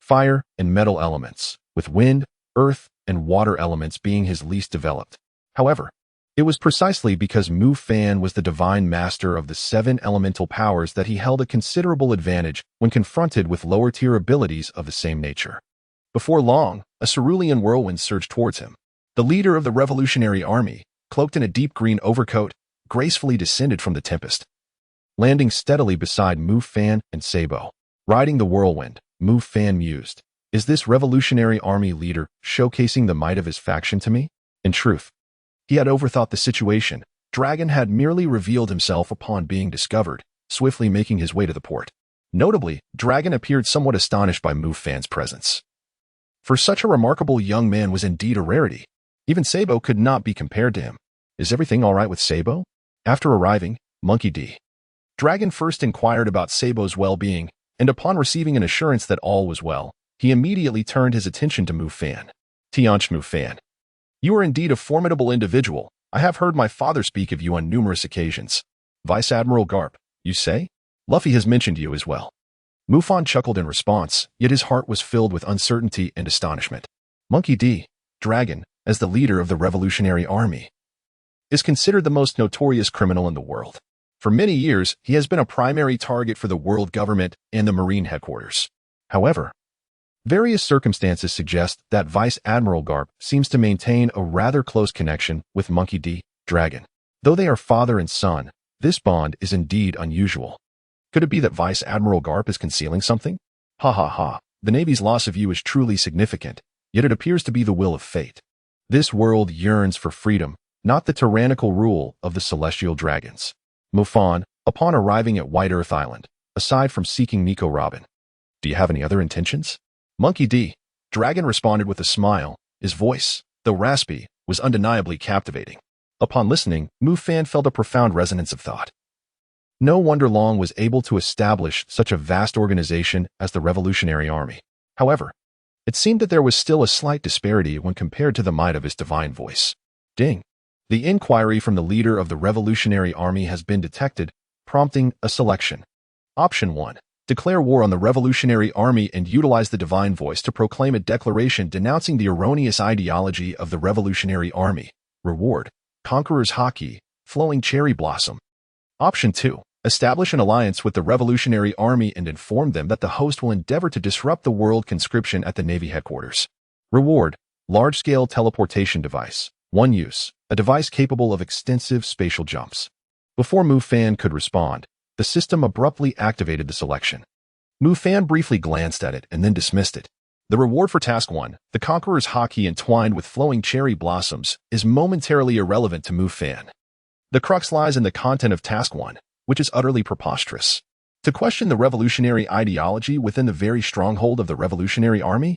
fire, and metal elements, with wind, earth, and water elements being his least developed. However, it was precisely because Mufan was the divine master of the 7 elemental powers that he held a considerable advantage when confronted with lower-tier abilities of the same nature. Before long, a cerulean whirlwind surged towards him. The leader of the Revolutionary Army, cloaked in a deep green overcoat, gracefully descended from the tempest, landing steadily beside Mufan and Sabo. Riding the whirlwind, Mufan mused, "Is this Revolutionary Army leader showcasing the might of his faction to me?" In truth, he had overthought the situation. Dragon had merely revealed himself upon being discovered, swiftly making his way to the port. Notably, Dragon appeared somewhat astonished by Mufan's presence. For such a remarkable young man was indeed a rarity. Even Sabo could not be compared to him. Is everything all right with Sabo? After arriving, Monkey Dragon first inquired about Sabo's well-being, and upon receiving an assurance that all was well, he immediately turned his attention to Mufan. Mufan. You are indeed a formidable individual. I have heard my father speak of you on numerous occasions. Vice Admiral Garp, you say? Luffy has mentioned you as well. Mufan chuckled in response, yet his heart was filled with uncertainty and astonishment. Monkey D. Dragon, as the leader of the Revolutionary Army, is considered the most notorious criminal in the world. For many years, he has been a primary target for the world government and the Marine headquarters. However, various circumstances suggest that Vice Admiral Garp seems to maintain a rather close connection with Monkey D. Dragon. Though they are father and son, this bond is indeed unusual. Could it be that Vice Admiral Garp is concealing something? Ha ha ha, the Navy's loss of you is truly significant, yet it appears to be the will of fate. This world yearns for freedom, not the tyrannical rule of the celestial dragons. Mufan, upon arriving at White Earth Island, aside from seeking Nico Robin, do you have any other intentions? Monkey D. Dragon responded with a smile. His voice, though raspy, was undeniably captivating. Upon listening, Mufan felt a profound resonance of thought. No wonder Long was able to establish such a vast organization as the Revolutionary Army. However, it seemed that there was still a slight disparity when compared to the might of his divine voice. Ding! The inquiry from the leader of the Revolutionary Army has been detected, prompting a selection. Option 1. Declare war on the Revolutionary Army and utilize the divine voice to proclaim a declaration denouncing the erroneous ideology of the Revolutionary Army. Reward: Conqueror's Haki, Flowing Cherry Blossom. Option 2. Establish an alliance with the Revolutionary Army and inform them that the host will endeavor to disrupt the world conscription at the Navy headquarters. Reward: Large-scale teleportation device. One use, a device capable of extensive spatial jumps. Before Mufan could respond, the system abruptly activated the selection. Mufan briefly glanced at it and then dismissed it. The reward for Task 1, the Conqueror's Haki entwined with flowing cherry blossoms, is momentarily irrelevant to Mufan. The crux lies in the content of Task 1, which is utterly preposterous. To question the revolutionary ideology within the very stronghold of the Revolutionary Army?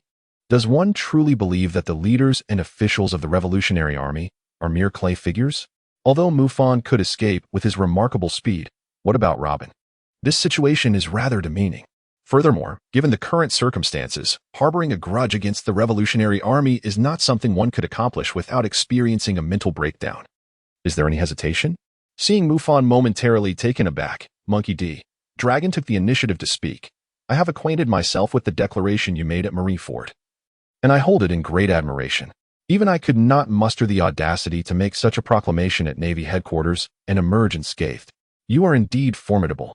Does one truly believe that the leaders and officials of the Revolutionary Army are mere clay figures? Although Mufan could escape with his remarkable speed, what about Robin? This situation is rather demeaning. Furthermore, given the current circumstances, harboring a grudge against the Revolutionary Army is not something one could accomplish without experiencing a mental breakdown. Is there any hesitation? Seeing Mufan momentarily taken aback, Monkey D. Dragon took the initiative to speak. I have acquainted myself with the declaration you made at Marineford, and I hold it in great admiration. Even I could not muster the audacity to make such a proclamation at Navy headquarters and emerge unscathed. You are indeed formidable.